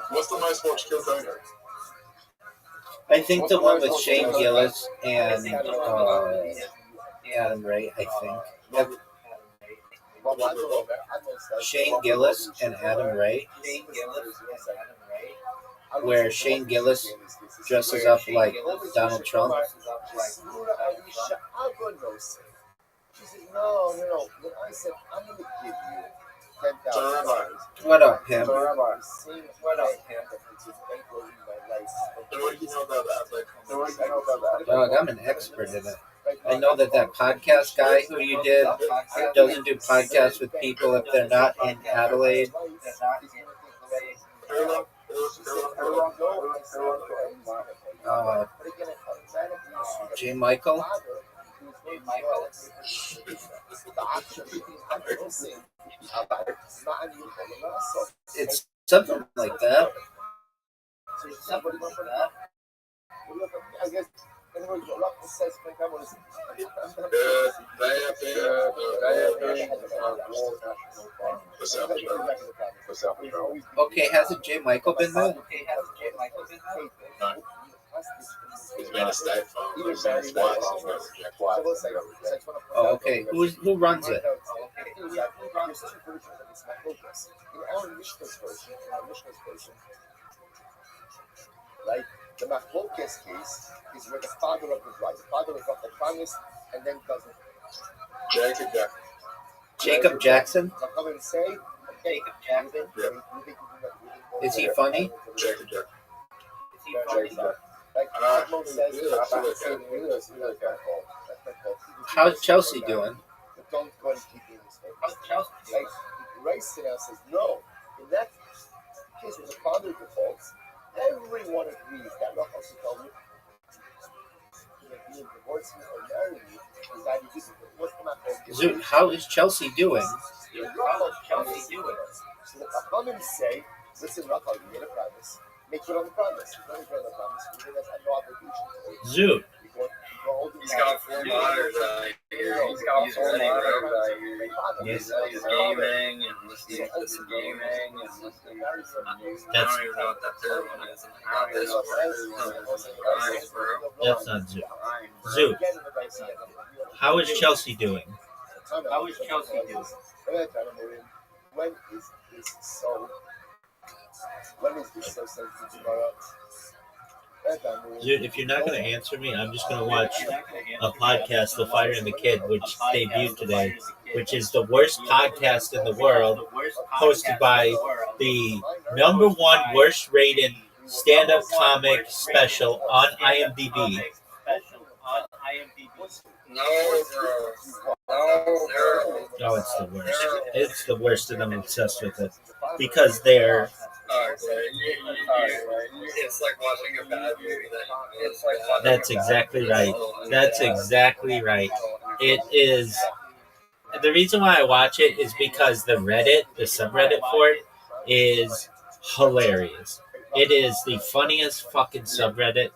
What's the most watched kill donor? I think the one with Shane Gillis and Adam Ray, I think. Shane Gillis and Adam Ray, where Shane Gillis dresses up like Donald Trump. She said, no. When I said, I'm going to give you $10,000. What up, Pim? What do you know about that? Dog, I'm an expert in it. I know that podcast guy who you did doesn't do podcasts with people if they're not in Adelaide. J. Michael. It's something like that. Okay, hasn't J. Michael been there? He's been a state farm. Oh, okay. Who runs it? Right? The Machlokes case is where the father of the bride, the father is not the promise and then doesn't. Jacob Jackson? So come and say, Is he funny? Jacob Jackson. Like Admo says, How's Chelsea doing? don't go and keep doing this. Like Rice now says, no. In that case, when the father defaults, everyone agrees that ROTHSCHILD being divorced or married is that he just what's the matter? Zoot, how is Chelsea doing? So the Chachamim say, listen, Rachel, you made a promise. Make good on the promise. You don't make good on the promise. You have no obligation to Zoot. He's got 4 monitors here. He's got 4 monitors here. Yes. He's gaming and listening to some gaming and listening to some music. I don't even know what that third one is. How this works, bro. That's not Zoot. Zoot, how is Chelsea doing? When is this so? When is this so sensitive tomorrow? Dude, if you're not going to answer me, I'm just going to watch a podcast, The Fighter and the Kid, which debuted today, which is the worst podcast in the world, hosted by the #1 worst rated stand-up comic special on IMDb. No, bro. No, Oh, it's the worst. It's the worst, and I'm obsessed with it. Because they're... It's like watching a bad movie. That's exactly right. That's exactly right. It is... The reason why I watch it is because the subreddit for it, is hilarious. It is the funniest fucking subreddit.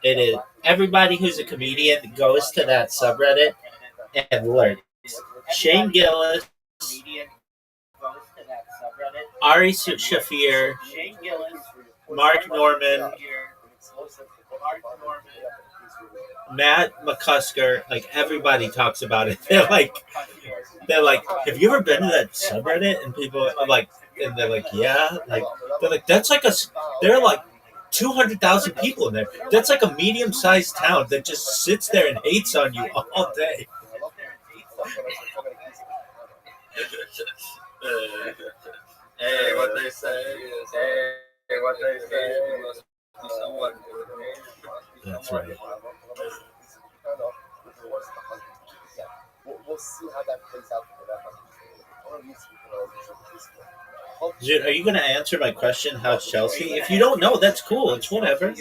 It is. Everybody who's a comedian goes to that subreddit and lurks. Shane Gillis, Ari Shafir, Mark Norman, Matt McCusker, like everybody talks about it. They're like, have you ever been to that subreddit? And people are like, and they're like, yeah, like they're like, there are like 200,000 people in there. That's like a medium-sized town that just sits there and hates on you all day. Hey, what they say is, hey, what they say is, someone. That's right. We'll see how that plays out for that. Dude, are you going to answer my question? How's Chelsea? If you don't know, that's cool. It's whatever.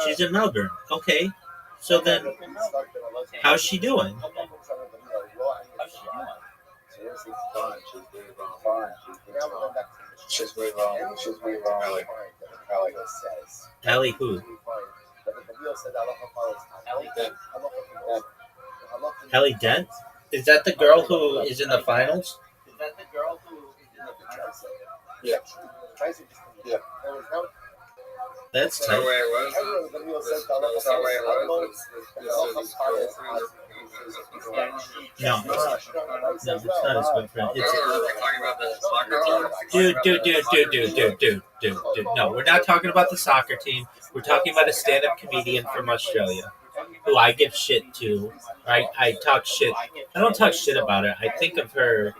She's in Melbourne. Okay. So then, how's she doing? She's way wrong. Allie who? Ellie Dent? Is that the girl who is in the finals? Yeah. Yeah. That's So tight. wait, what No, it's not his boyfriend. It's talking about the soccer team? dude. No, we're not talking about the soccer team. We're talking about a stand-up comedian from Australia who I give shit to. Right? I talk shit. I don't talk shit about her. I think of her.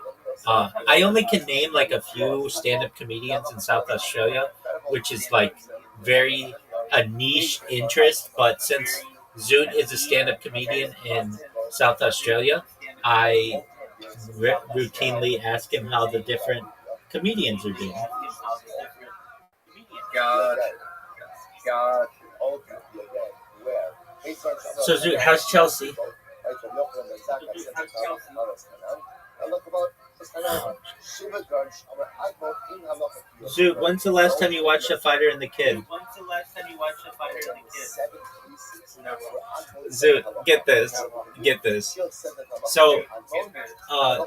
I only can name like a few stand-up comedians in South Australia, which is like very a niche interest. But since Zoot is a stand-up comedian in South Australia, I routinely ask him how the different comedians are doing. God. So, Zoot, how's Chelsea? Zoot, when's the last time you watched The Fighter and the Kid? Zoot, get this. So,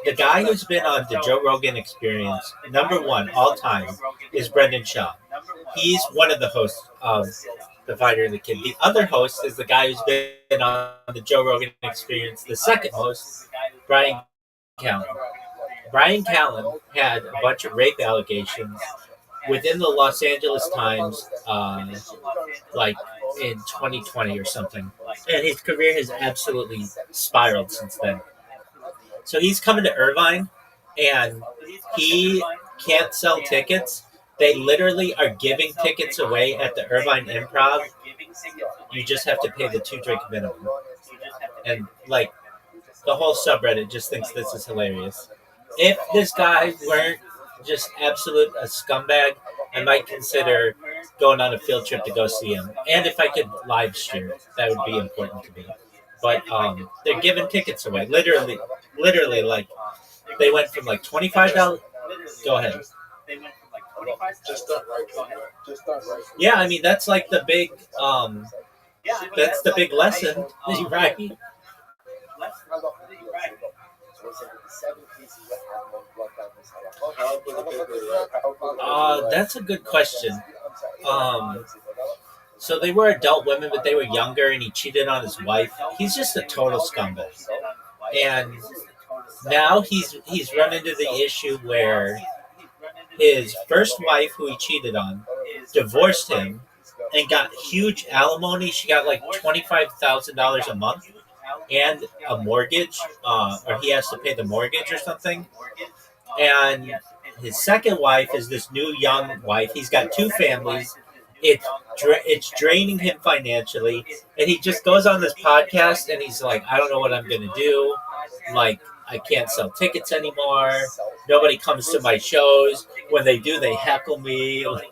the guy who's been on the Joe Rogan Experience, #1 all time, is Brendan Shaw. He's one of the hosts of The Fighter and the Kid. The other host is the guy who's been on the Joe Rogan Experience. The second host, Brian Callen. Brian Callen had a bunch of rape allegations within the Los Angeles Times, like in 2020 or something. And his career has absolutely spiraled since then. So he's coming to Irvine, and he can't sell tickets. They literally are giving tickets away at the Irvine Improv. You just have to pay the 2-drink minimum. And like the whole subreddit just thinks this is hilarious. If this guy weren't just absolute a scumbag, I might consider going on a field trip to go see him. And if I could live stream, that would be important to me. But they're giving tickets away. Literally, like they went from like $25. Go ahead. Just start right. Yeah, I mean that's like the big that's the big lesson, right? That's a good question. So they were adult women, but they were younger, and he cheated on his wife. He's just a total scumbag. And now he's run into the issue where his first wife, who he cheated on, divorced him and got huge alimony. She got like $25,000 a month and a mortgage, or he has to pay the mortgage or something. And his second wife is this new young wife. He's got 2 families. It's draining him financially, and he just goes on this podcast and he's like, I don't know what I'm gonna do. Like, I can't sell tickets anymore. Nobody comes to my shows. When they do, they heckle me. Like,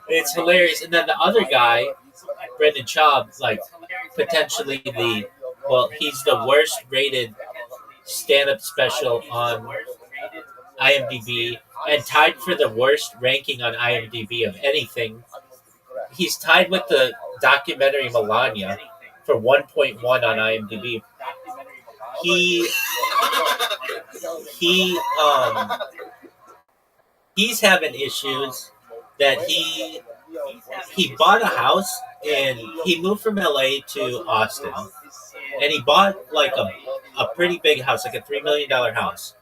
it's hilarious. And then the other guy, Brendan Schaub, like potentially he's the worst rated stand-up special on IMDb and tied for the worst ranking on IMDb of anything. He's tied with the documentary Melania for 1.1 on IMDb. He's having issues that he bought a house and he moved from LA to Austin, and he bought like a pretty big house, like a $3 million house,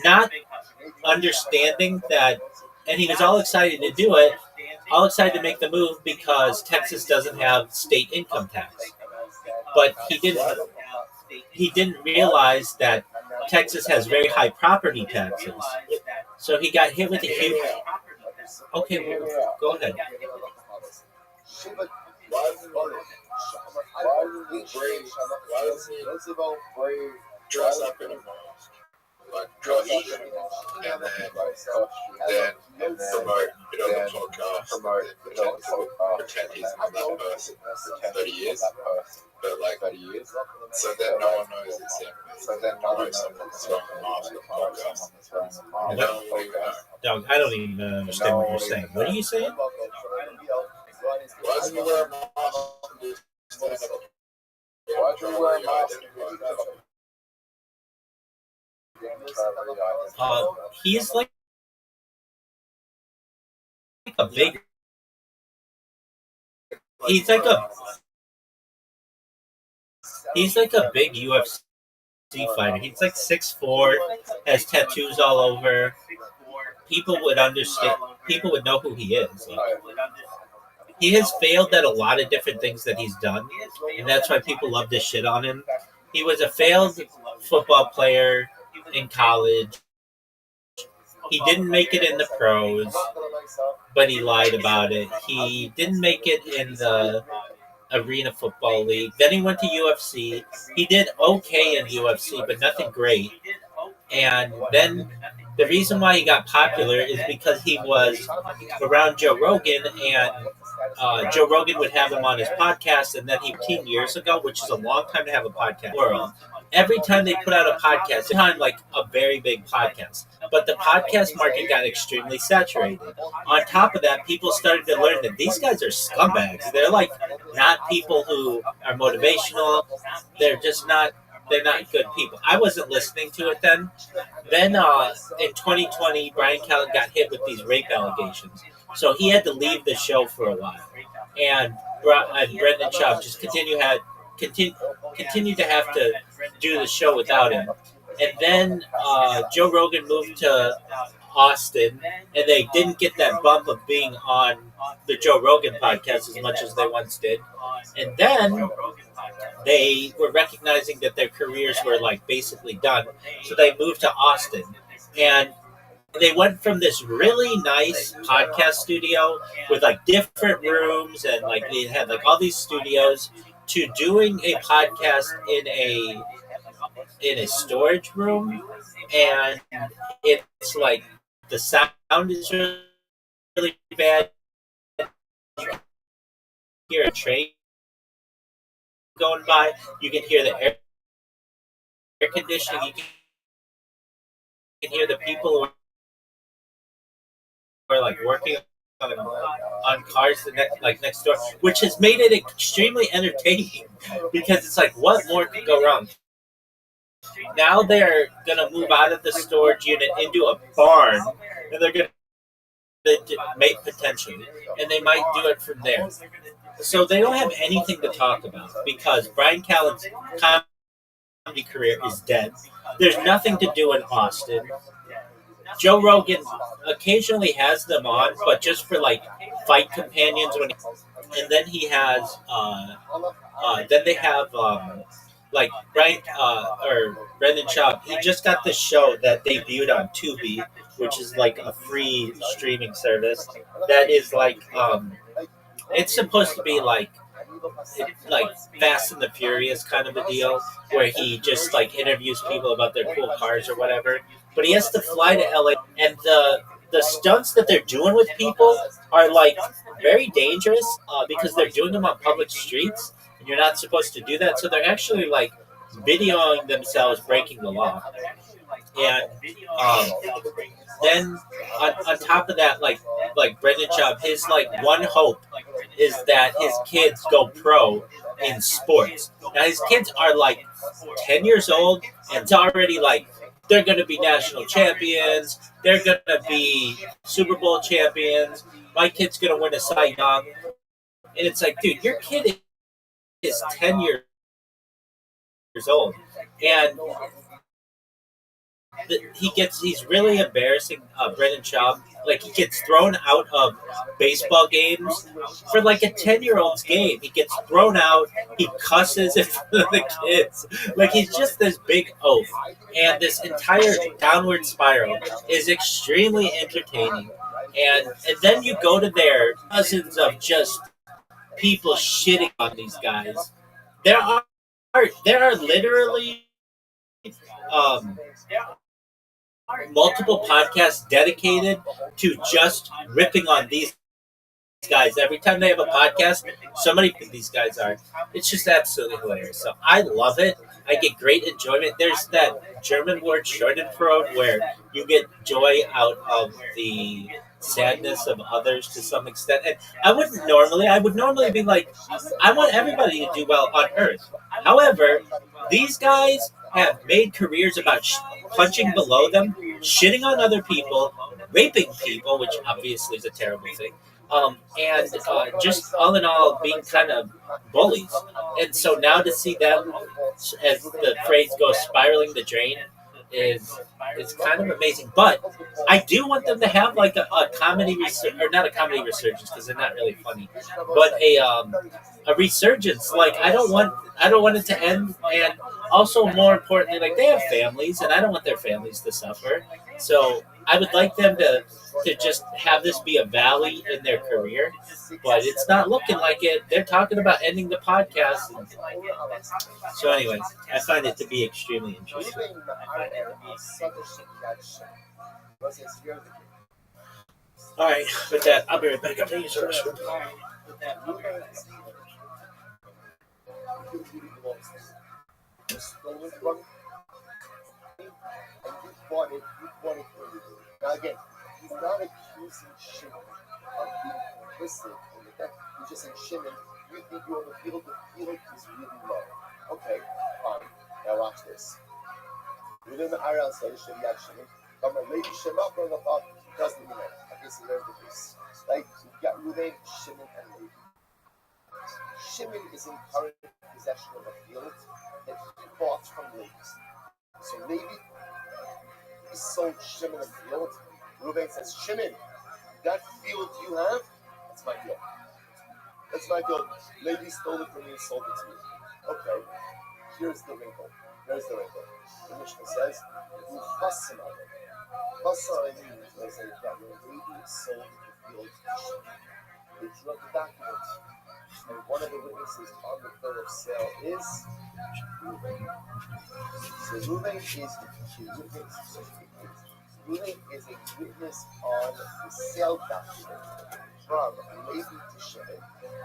not understanding that, and he was all excited to do it, all excited to make the move because Texas doesn't have state income tax. But he didn't realize that Texas has very high property taxes. So he got hit with a huge... Okay, well, go ahead. Dress up in a mask. Like dress up in a mask. And then promote it on the podcast. Pretend he's not that person for 30 years. But like 30 years. So that no one knows it's him. So then no one knows someone's wearing a mask on the podcast. Dog, I don't even understand what you're saying. What are you saying? Why doesn't he wear a mask? Why do you wear a mask? He's like a big. He's like a big UFC fighter. He's like 6'4", has tattoos all over. People would understand. People would know who he is. He has failed at a lot of different things that he's done, and that's why people love to shit on him. He was a failed football player in college. He didn't make it in the pros, but he lied about it. He didn't make it in the Arena Football League. Then he went to UFC. He did okay in UFC, but nothing great. And then the reason why he got popular is because he was around Joe Rogan, and Joe Rogan would have him on his podcast, and then 18 years ago, which is a long time to have a podcast. Every time they put out a podcast, time like a very big podcast. But the podcast market got extremely saturated. On top of that, people started to learn that these guys are scumbags. They're like not people who are motivational. They're just not. They're not good people. I wasn't listening to it then. Then in 2020, Brian Callen got hit with these rape allegations. So he had to leave the show for a while. And Brendan Schaub just continued to have to do the show without him. And then Joe Rogan moved to Austin, and they didn't get that bump of being on the Joe Rogan podcast as much as they once did. And then they were recognizing that their careers were like basically done, so they moved to Austin. And they went from this really nice podcast studio with like different rooms and like they had like all these studios to doing a podcast in a storage room, and it's like the sound is really bad. You can hear a train going by. You can hear the air conditioning. You can hear the people who are like working on cars next door, which has made it extremely entertaining because it's like what more could go wrong? Now they're gonna move out of the storage unit into a barn, and they're gonna make potentially, and they might do it from there. So they don't have anything to talk about because Brian Callen's comedy career is dead. There's nothing to do in Austin. Joe Rogan occasionally has them on, but just for like fight companions and then he has then they have like Brian or Brendan Schaub. He just got this show that debuted on Tubi, which is like a free streaming service that is like it's supposed to be like Fast and the Furious kind of a deal, where he just like interviews people about their cool cars or whatever. But he has to fly to LA, and the stunts that they're doing with people are like very dangerous because they're doing them on public streets, and you're not supposed to do that. So they're actually like videoing themselves breaking the law, and um, then on top of that, like Brendan Schaub, his like one hope is that his kids go pro in sports. Now his kids are like 10 years old, and it's already like they're going to be national champions. They're going to be Super Bowl champions. My kid's going to win a Cy Young, and it's like, dude, your kid is 10 years old, and he's really embarrassing Brendan Schaub. Like he gets thrown out of baseball games for like a 10-year-old's game. He gets thrown out. He cusses in front of the kids. Like he's just this big oaf. And this entire downward spiral is extremely entertaining. And then you go to their dozens of just people shitting on these guys. There are literally um, multiple podcasts dedicated to just ripping on these guys. Every time they have a podcast, somebody these guys are. It's just absolutely hilarious. So I love it. I get great enjoyment. There's that German word Schadenfreude where you get joy out of the sadness of others to some extent. And I would normally be like, I want everybody to do well on earth. However, these guys have made careers about punching below them, shitting on other people, raping people, which obviously is a terrible thing, and just all in all being kind of bullies. And so now to see them, as the phrase goes, spiraling the drain, is kind of amazing. But I do want them to have like a comedy or not a comedy resurgence because they're not really funny, but a resurgence. Like I don't want it to end, and also more importantly, like they have families, and I don't want their families to suffer. So I would like them to just have this be a valley in their career, but it's not looking like it. They're talking about ending the podcast. So, anyways, I find it to be extremely interesting. All right, with that, I'll be right back. Thank you so much. You bought it for you. Now again, he's not accusing Shimon of being complicit in the theft. He's just saying, Shimon, you think you're on the field is really low. Okay, fine. Now watch this. Within the Aral says, Shemiyat Shimon, but my lady Shema from the thought doesn't even know. I guess he learned this. Like, you've got Ruvain, Shimon, and Levi. Shimon is in current possession of a field that he bought from Levi. So Levi sold Shimon a field. Reuben says, Shimon, that field you have, that's my field. That's my field. Levi stole it from me and sold it to me. Okay. Here's the wrinkle. The Mishnah says, "Ufasim aleh." Fasa means that when Rabbi sold the field to Shimon, they drew up the document, and one of the witnesses on the bill of sale is Reuben. So Reuben is a witness on the sale document from Levi to Shimon,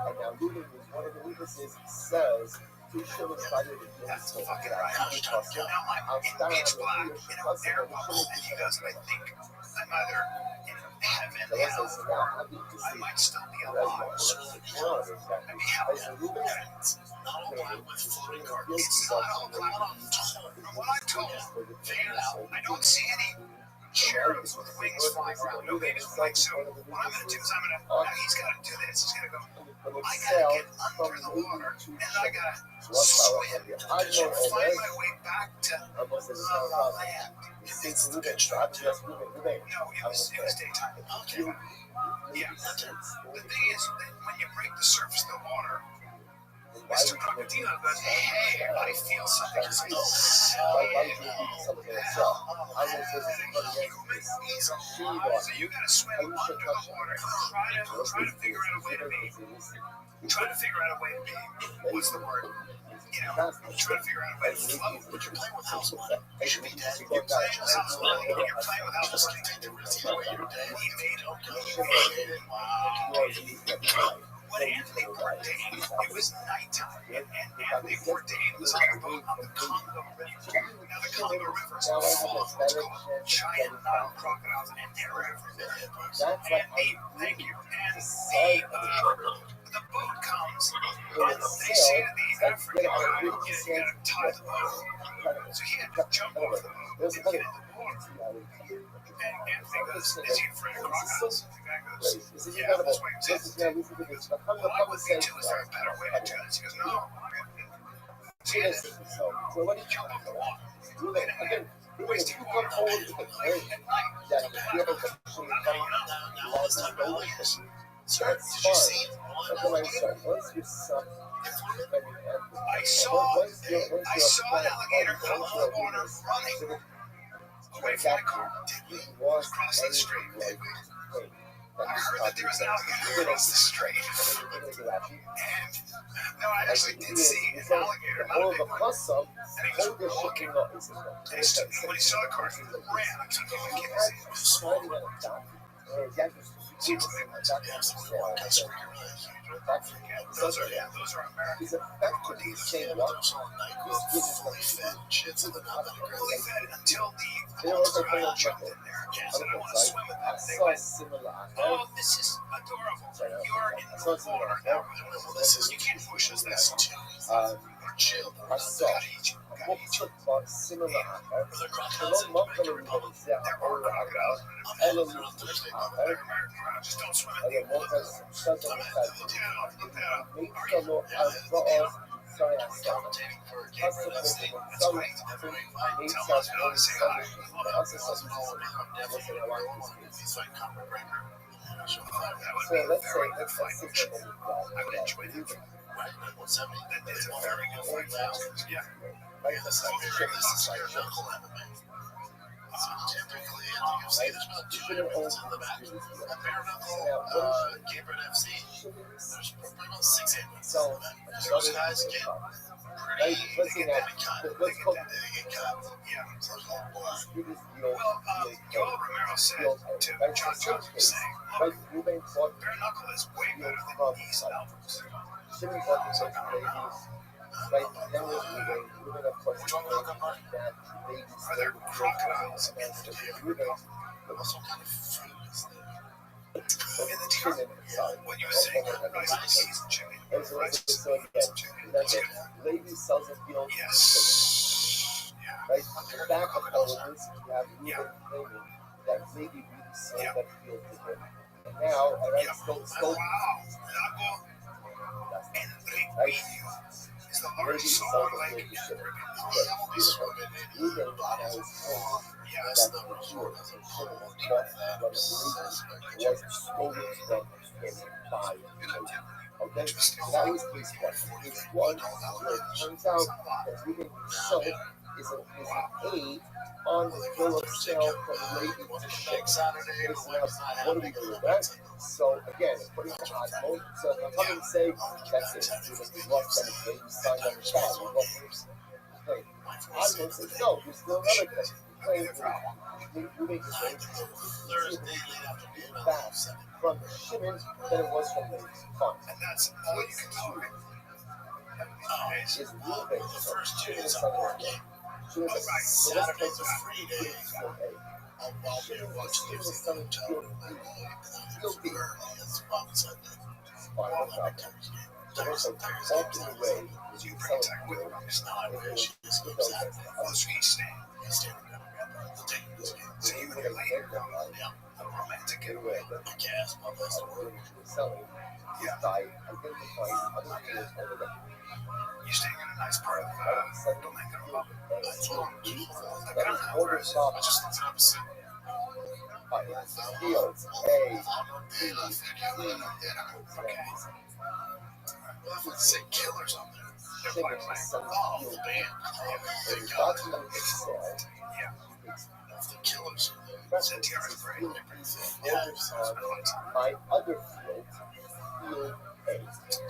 and now Reuben is one of the witnesses says to Shimon's father that he has sold. Fucking right. I was trying to get out my pitch black in a terrible, and he goes, I think I'm either in heaven, hell, or I might still be alive. So I mean, hell, not all black with floating carpets. It's not all black. From what I've told, figured out, I don't see any cherubs with wings flying around. No babies with wings. So what I'm going to do is he's got to do this. He's going to go, I got to get under the water, and I got to swim to find my way back to the land. It's the pitch drop. No, it was daytime. Okay. Yeah. The thing is, that when you break the surface of the water, Mr. Crocodilo goes, hey, I feel something. He's like, so you got to swim under the water and try to figure out a way to be, what's the word? You know, try to figure out a way to float. But you're playing with house money. You should be dead. You're playing with house money. You're playing with house money. He made when Anthony Bourdain, it was nighttime, and Anthony Bourdain was on a boat on the Congo River. Now, the Congo River is full of what's called giant Nile crocodiles, and they're everywhere. Thank you. And the boat comes, and they say to the African guy, you gotta tie the boat. So he had to jump over the boat to get in the water. And Anthony goes, is he afraid of crocodiles? The guy goes, yeah, that's why he says, well, I would think too, is there a better way to do this? He goes, no, see this. So what do you jump over the water? And waste your water at night. Now this time all years. So did you see one I saw an alligator come out of the water running away from the car. Did we cross the street? Did we? I heard that there was an alligator across the street. And no, I actually did see an alligator, not a big one. And he was walking. And he stood, when he saw the car, he ran. I couldn't even see him. He was small. Those are American crocodiles. Fully fed. Shits in the mouth. Fully fed until the crocodile jumped in there and said, I want to swim with them. They went, oh, this is adorable. You're in the water. No, you can't push us. That's too easy. Chill. I saw similar. The crocodiles in Dominican Republic. There are crocodiles. Just don't swim in the water. Commentating for a game for that state. That's great. Tell us how to say hi. He's like Copper Breaker. That would be a very good fight. I would enjoy that. Right, 170. That is a very good fight. Yeah. That's not very good. Local MMA. Typically, I think I've seen there's about 2 different in the back. A bare knuckle, Gabriel FC. There's probably about 6 handguns in the back. Those guys get pretty. They get cut. They get cut. Yeah. Well, Joel Romero said to John Jones was saying, look, bare knuckle is way better than these albums. So I don't know. Are there crocodiles in the table? Also, what kind of fruit is there? In the table? What you were saying, rice and peas and chicken. Rice and peas and chicken. Yes. Yeah. Right? On the back of all of this, you have Reuben claiming that maybe we sold that field to him. And now, all right, Wow. Enrique is the largest solar lake in Reuben now is home. Yeah. guess the report as a whole, even that suspect was stolen from him by David. Okay, so that was case one. Case one, where it turns out that Reuben himself is an aide on the bill of sale from Rabbi to Shimon. Okay, so now what do we do with that? So again, according to Admon, so I'm not going to say that's it. Reuben lost anything. He signed on the spot. He lost his thing. Admon says no. There's still another thing. Reuben is very back from Shimon than it was from the fund. and that's all you can do. Is Reuben The first two Shimon days is of something working, Shimon is right, so let's Saturday's take a free day. While we watch Shimon is losing something hotel room that night, He'll be early as well Sunday. fine. All that covers game. There's Walking away with you protect with him. It's not where she just goes at me. Those feet stand. He's standing there. The take this game. So even if they come out, Yeah. a romantic getaway, I guess my best word. selling is by identifying other fields over the You're staying in a nice part of don't make it up. That's all. that is order shop I just looked it up and said, fields A, let's say killers on there. Shimon is selling Oh, field the band. So They it's got not going to get sale. It's the killers. best to see field by other field, field A.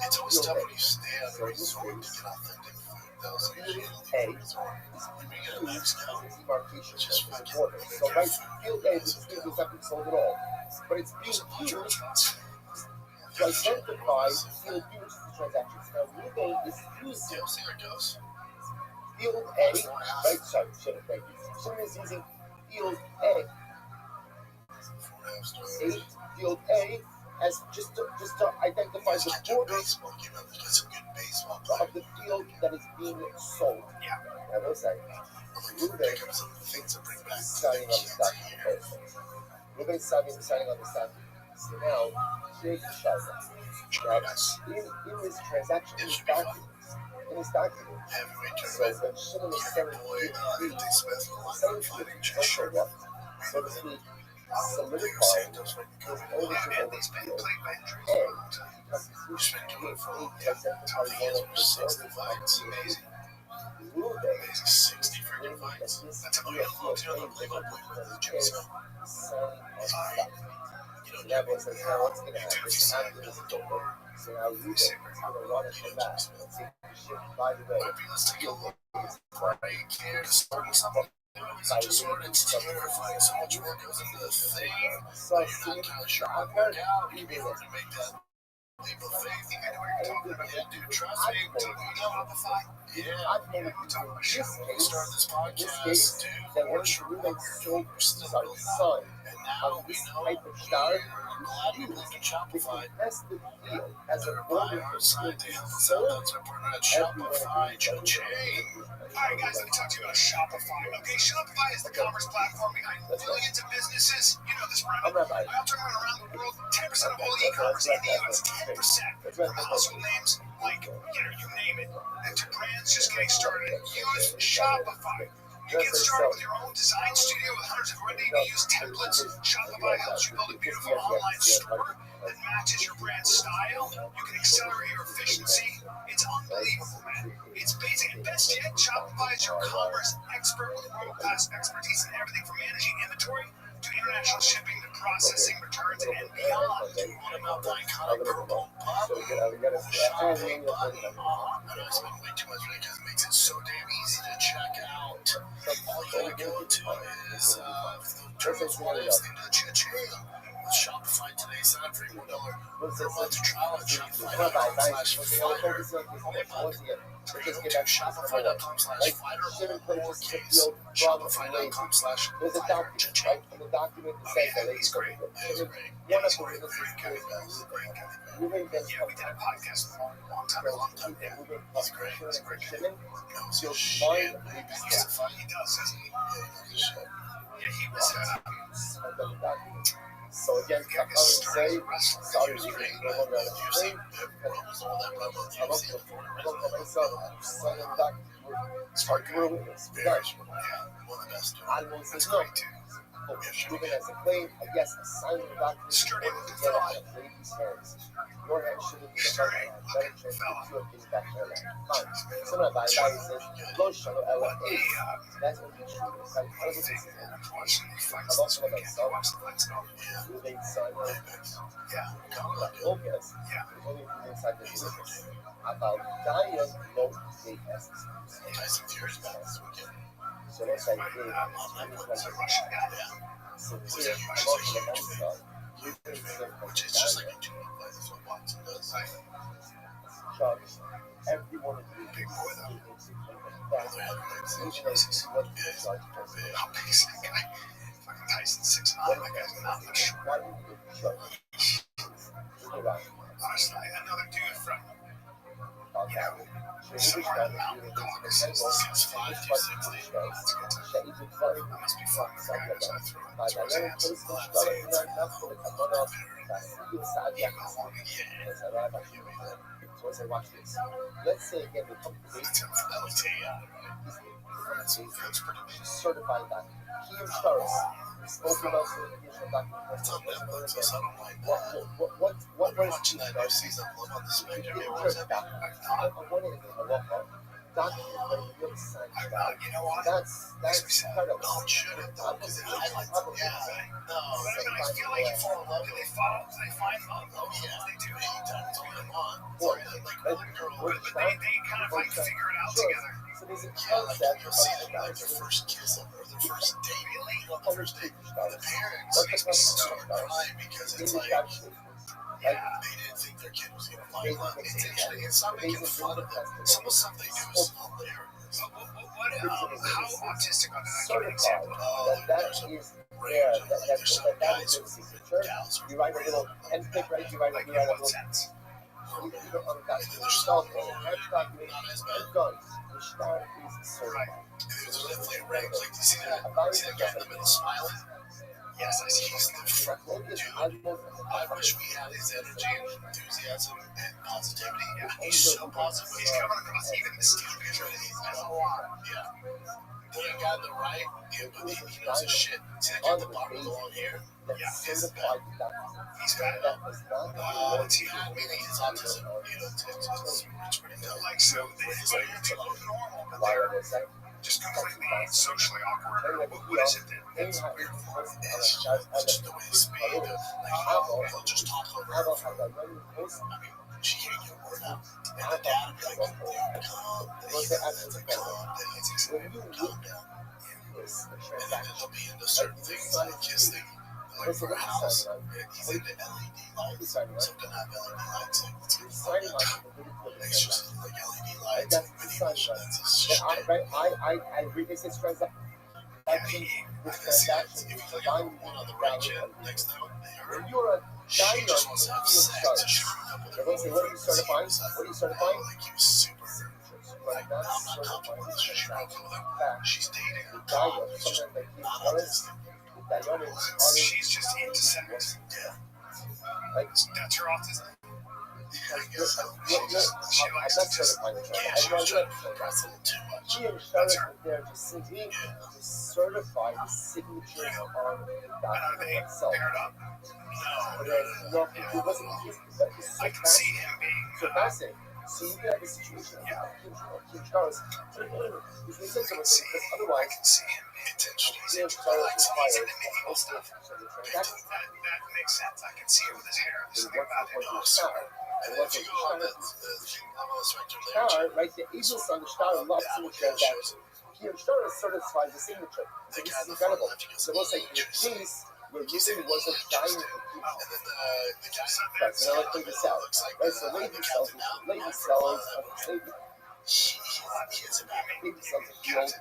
It's always tough when you stay on a resort to get authentic food. Those Field usually A is when you get a Mexico, demarcation of the border. So right, field A, this field is not being sold at all. But it's being used to identify field B, which is the transactions. Now, Reuben is using see how it goes. field A, right? Sorry, Shimon, thank you. Shimon is using field A, field A, as just to identify the borders Baseball, you know, there's some good baseball of players. the field that is being sold. Yeah. Now, those are Reuben Pick up some things to bring back to signing the on the kids stock here. person. Reuben is signing on the stock. So now, here's the shot. In his transaction, in his documents, Heavyweight so tournament. when Shimon is Your selling boy, Anthony Smith, selling fighting field, just short of so to speak, Diego solidifying Santos fighting his Kobe. ownership And over he's been field. played by injuries A, for a long time. because He's he's been doing it for a long he time. identifies He one has of over the 60 builders fights. on Amazing. Reuben, Amazing. 60 freaking fights. That's how young folks here don't live up with the gym. So, selling on stock. you know, So that was like, now what's going to dude, happen? if you sign After at this the is over, door, so now Reuben is going to run it from that. Let's see, shit, by the way, maybe let's take a field look. A is Right here to start something. It's just sort of it's terrifying. So much work goes into the thing. so But you're not kind of sure how to work out. It can be hard to make that leap of faith. You know what you're talking about. Yeah, dude, trust me. I'm talking about Shopify. Yeah, I've never we're talking about this Shopify. We case, started this this podcast, case, dude. that We're when sure Reuben sold still his son and now on we this know type of star, we're glad we moved to the Shopify. contested field as a They're border by our for side field to help is us out. sold. That's our partner at Everyone Shopify. agrees that Cha-ching. Alright guys, let me talk to you about Shopify. Okay, Shopify is the commerce platform behind millions of businesses. You know this, I'm Rabbi. Rabbi. I'm talking about around the world. 10% of all e-commerce in the US. 10%. From household names like, you name it. And to brands just getting started, use Shopify. You get started with your own design studio with hundreds of ready-to-use templates. Shopify helps you build a beautiful online store that matches your brand style. You can accelerate your efficiency. It's unbelievable, man. It's basic. And best yet, Shopify is your commerce expert with world-class expertise in everything from managing inventory to international shipping to processing, returns, and beyond. What about the iconic purple button? Shopping button. I know I spend way too much on it because it makes it so damn easy to check out. All you gotta go to is Turtles What Ifs thing to cha-ching. With Shopify today, sign up for a $1 per month trial at Shopify.com/fighter. Just get back to Shopify.com/fighter/lowercase. Shopify.com/fighter. There's a document, right? And the document says that He's great. One He's of great. the He's witnesses great. is Great guy. Reuben then Yeah, we did a podcast with him a long time ago. Yeah, he's great. He's a great guy. Shimon Knows his feels shit. mind He leaves used to fight. He does, doesn't he? Yeah, he knows his shit. Yeah, he was on the document. So again, I I'm guess going to started say, as a wrestler. sorry, He was Reuben, great. no longer on the UFC, screen. Roman's all that, but I love UFC, the son of the document. Smart You were a guy. witness. Very Done. smart. Yeah. One of the best. I won't say That's no. great too. Ruben has a claim, yes, a sign of the document Sturdy to looking get fella. out of lady's hands. Your hand shouldn't be the hard hand. Better chance to get you things back there. Fine. So now by says, Lo Shalo Ella is. That's what he should have said. How does this happen? I'm also about self. Ruben's son. Yeah. Lopez. Only inside the business. About Diane Lo Gate S. Tyson Fury's back this weekend. So that's like It's a Russian guy. so It was here, a I'm huge also thing. the downside. Which is just like a tune-up play. That's what Watson does. Chugs, everyone agrees. Big boy, though. That Other heavyweights. even though it's what the Yeah. judge does. How big is that guy? Fucking Tyson 6'9". That guy's not much short. Why do you judge? Look around. Honestly, another dude from About that. somewhere in the mountain Caucasus, 6'5", 260. That's good to know. That must be fun for the guy who's going to throw it to his hands. Well, I'd say it's like So as I watch this, let's say again, the company it's pretty big. certified doctor. He and Charles spoke about certification doctor. It's on Netflix, so I don't mind What that. was I'm watching that new season of Love on the Spectrum. It was epic. I wanted to get a walk up. Doctor, but he really signed it out. You know what? That's incredible. No, it shouldn't though, because it highlights it. Yeah, no. But I feel like you fall in love. Do they find love? Oh yeah, they do anytime. It's all they want. Well, Like one girl, But they kind of like figure it out together. So there's a yeah, like concept you'll see them of like their first kiss or their first date. You know, the first date. The parents start crying because it's like they didn't think their kid was gonna find love. It's not making fun of them. Some of the stuff they do is hilarious. How autistic are they? Give me an certified example. that is rare. That is a signature. You write a little pen pick, right? You write a Like, in little. what sense? You don't understand. Cell phone, hard document, and gun. The star is certified. There's definitely a range. Like, you see that guy in the middle smiling? Yes, I see. He's the front dude. I wish we had his energy and enthusiasm and positivity. Yeah, he's so positive. He's coming across even the steel picture. He's a lot. Yeah. The guy on the right, but he knows his shit. See that guy at the bottom with the long hair? Yeah, Certified doctor. he's got it. That was not Yeah, maybe he's autism. You know, it's pretty dumb. Like, so it's like it's normal, but why they're are they saying? just completely socially awkward. What is it then? That's weird. It's just the way they speak. Like, he'll just talk over her. She can't get a word out. And the dad will be like, dude, calm down. It's like, calm down. It's exactly, calm down. And then they'll be into certain things like kissing. Like for a house, he's into LED lights. So don't have LED lights. Like, it's gonna it's just like LED lights. That's But the he sign. that's his shit. I read this as transaction. Yeah, if you look at the one on the right chin next to him, When you're a she diner, just wants to have sex. So she broke up with her. Everyone say, what are you certifying? What are you certifying? Like, he was super. Like, I'm not confident with her. She broke up with him. She's dating her. He's just not autistic. She's just into sex. Yeah. That's her autism. I guess so. She likes to just. Yeah, she was trying to press a little too much. She and Charlotte were there to certify the signatures on the And are document they itself. paired up? No, it wasn't. I can see him being. So fascinating. So you can have a situation King Charles. Because they said so much, because I otherwise, can see him being intentional. King I Charles like to requires see the medieval stuff. That makes sense. I can see it with his hair. There's something about him. And then if you go on the thing, I'm on the spectrum there. Star, right? The Eagles on the Star loves signature that King Charles certifies the signature. So this is incredible. So we'll say in the case where Lucy wasn't dying for people. And then the guy Right, so now let's play this out. Right, so lady sells, he has a back. lady sells a few old Yeah,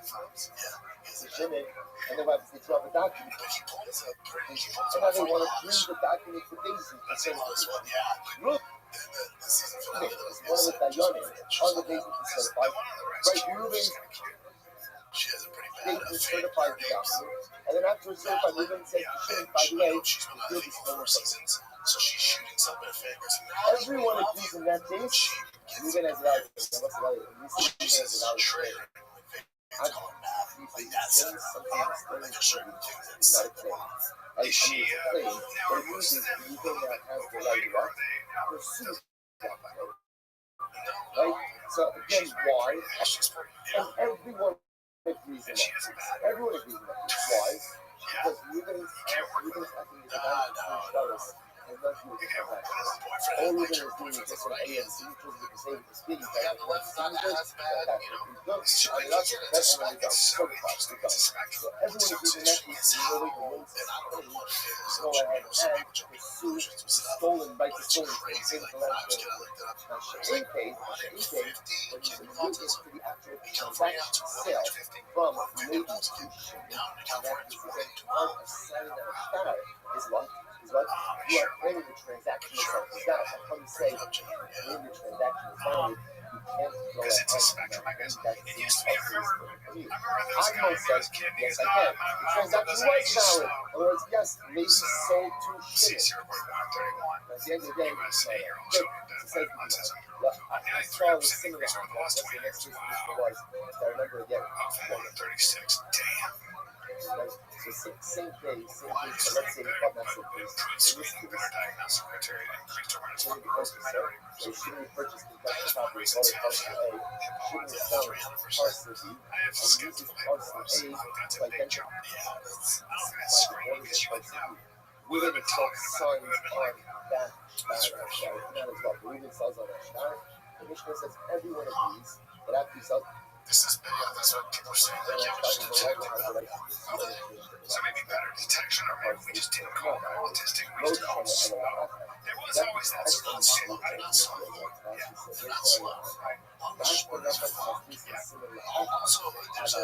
he has a gym in, and then what happens? They throw out the document. But he pulls up And now they want to bring the document to Daisy. That's the last one, yeah. Look, And then the season finale, there was one of the Dayane on the Daisy to certify. Right, Ruben, she has a pretty bad Daisy fate. certified the document. And then after certified, Ruben says to Shane, by the way, She's been on I think 4 seasons, so she's shooting something in favor. everyone agrees in that case. Ruben has valid. What's the value? Jesus is a traitor. It's going bad. Like that's a like a certain thing that's not a claim. is she Claim. now What it means is anything that has the right to what? Pursue that right. Right? So again, why? And everyone agrees in that. Everyone agrees in that. Why? Because Ruben's acting as a $9 and not doing the transaction. All Ruben is doing is just an A and C to the speaking that once he does that so everyone is using that piece to really the rules to go ahead and pursue the stolen by the stolen thing in the land. Now Shane paid when he's moving to the actual transaction sale from maybe to shipping. And that is the part of selling that car is what? You are claiming the transaction itself is valid. How come you say claim the transaction is valid? You can't go ahead and that seems possible. I'm going to say, yes, I can. The transaction was valid. In other words, yes, maybe sold to shipping. At the end of the day, it's good. It's a safe look, I saw the similar one. What's the next was? I remember again. 36. Damn. So same day, so let's say the club master is better diagnostic criteria and increased awareness for girls and minority groups. so she would purchase the best property for parcel A, she would sell parcel B, I have and uses parcel A to identify the parcel B. We would put signs on that shtar, not as well, we would sell on that shtar. The Mishnah says everyone agrees that after you sell, this is that's what people are saying. Like, yeah, we just detected that. So maybe better detection, or maybe we just didn't call it autistic. We just called it slow. There was always that slow state. I'm not slow. Yeah, they're not slow. Right? Also, there's a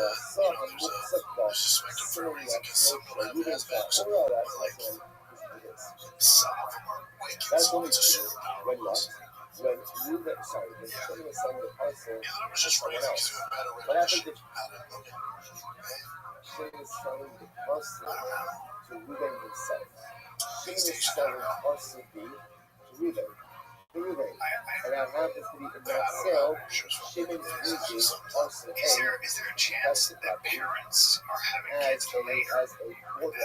spectrum for a reason, because some of them has been like some of them are wicked. Some of them are superpowers. when Ruben, sorry, when Shimon was selling the parcel to someone else, what happened if Shimon was selling the parcel to Ruben himself? Shimon is selling parcel B to Ruben. And that happens to be in that sale, Shimon uses parcel A Is there a chance that parents are having kids later? as a quarter.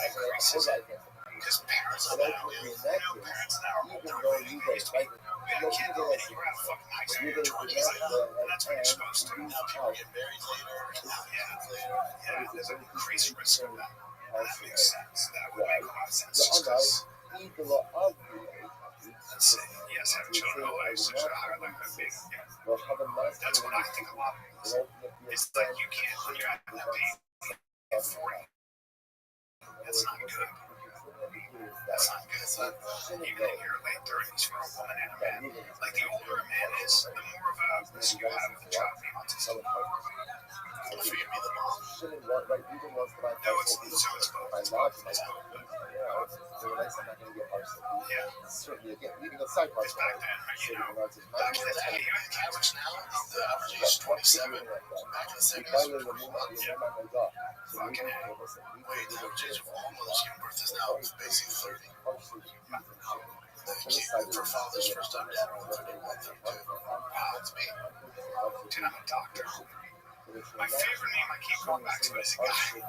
Because parents So now, ultimately in that case, parents now are even older. though you guys like We had a kid already, you were out of fucking high school, you're 20s, like, that's when you're supposed to. Now people get married later, yeah, there's an increased risk of that. That makes sense. That would make a lot of sense. Just let's say, yes, having children at a such a higher level of being, that's what I think a lot of it is. It's like you can't, when you're having that baby at 40, that's not good. That's not good. Even in your late 30s for a woman and a man. Like, the older a man is, the more of a risk you have of a child being autistic. If you give me the mom. No, it's both. Yeah. It's back then, back in the day, the average now, the average age is 27. Back in the 70s, 21. Yeah. Fucking A. Wait, the average age of all mothers giving birth is now basically 30. For fathers, first time dad, 31, 32. That's me. Dude, I'm a doctor. My favorite name I keep going back to is a guy.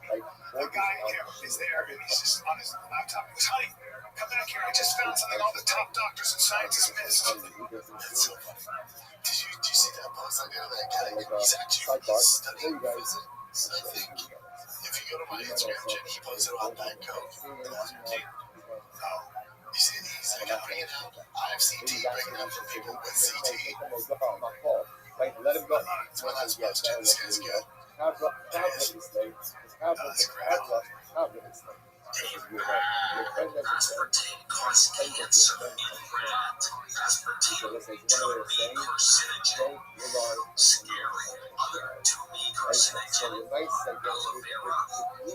The guy here is there, and he's just on his laptop. He goes, honey, come back here. I just found something all the top doctors and scientists missed. That's so funny. Did you see that post I got of that guy? He's actually studying physics, I think. If you go to my Instagram, Jen, he posts it on Diet Coke. You see, he's like, I'm bringing out, I have CT, bringing out for people with CT. Let him go. It's one of those ones, Jen, this guy's good. Aspartame causes cancer in rat. Aspartame may terminate carcinogen. Scary. Other 2B carcinogenic. Aloe vera.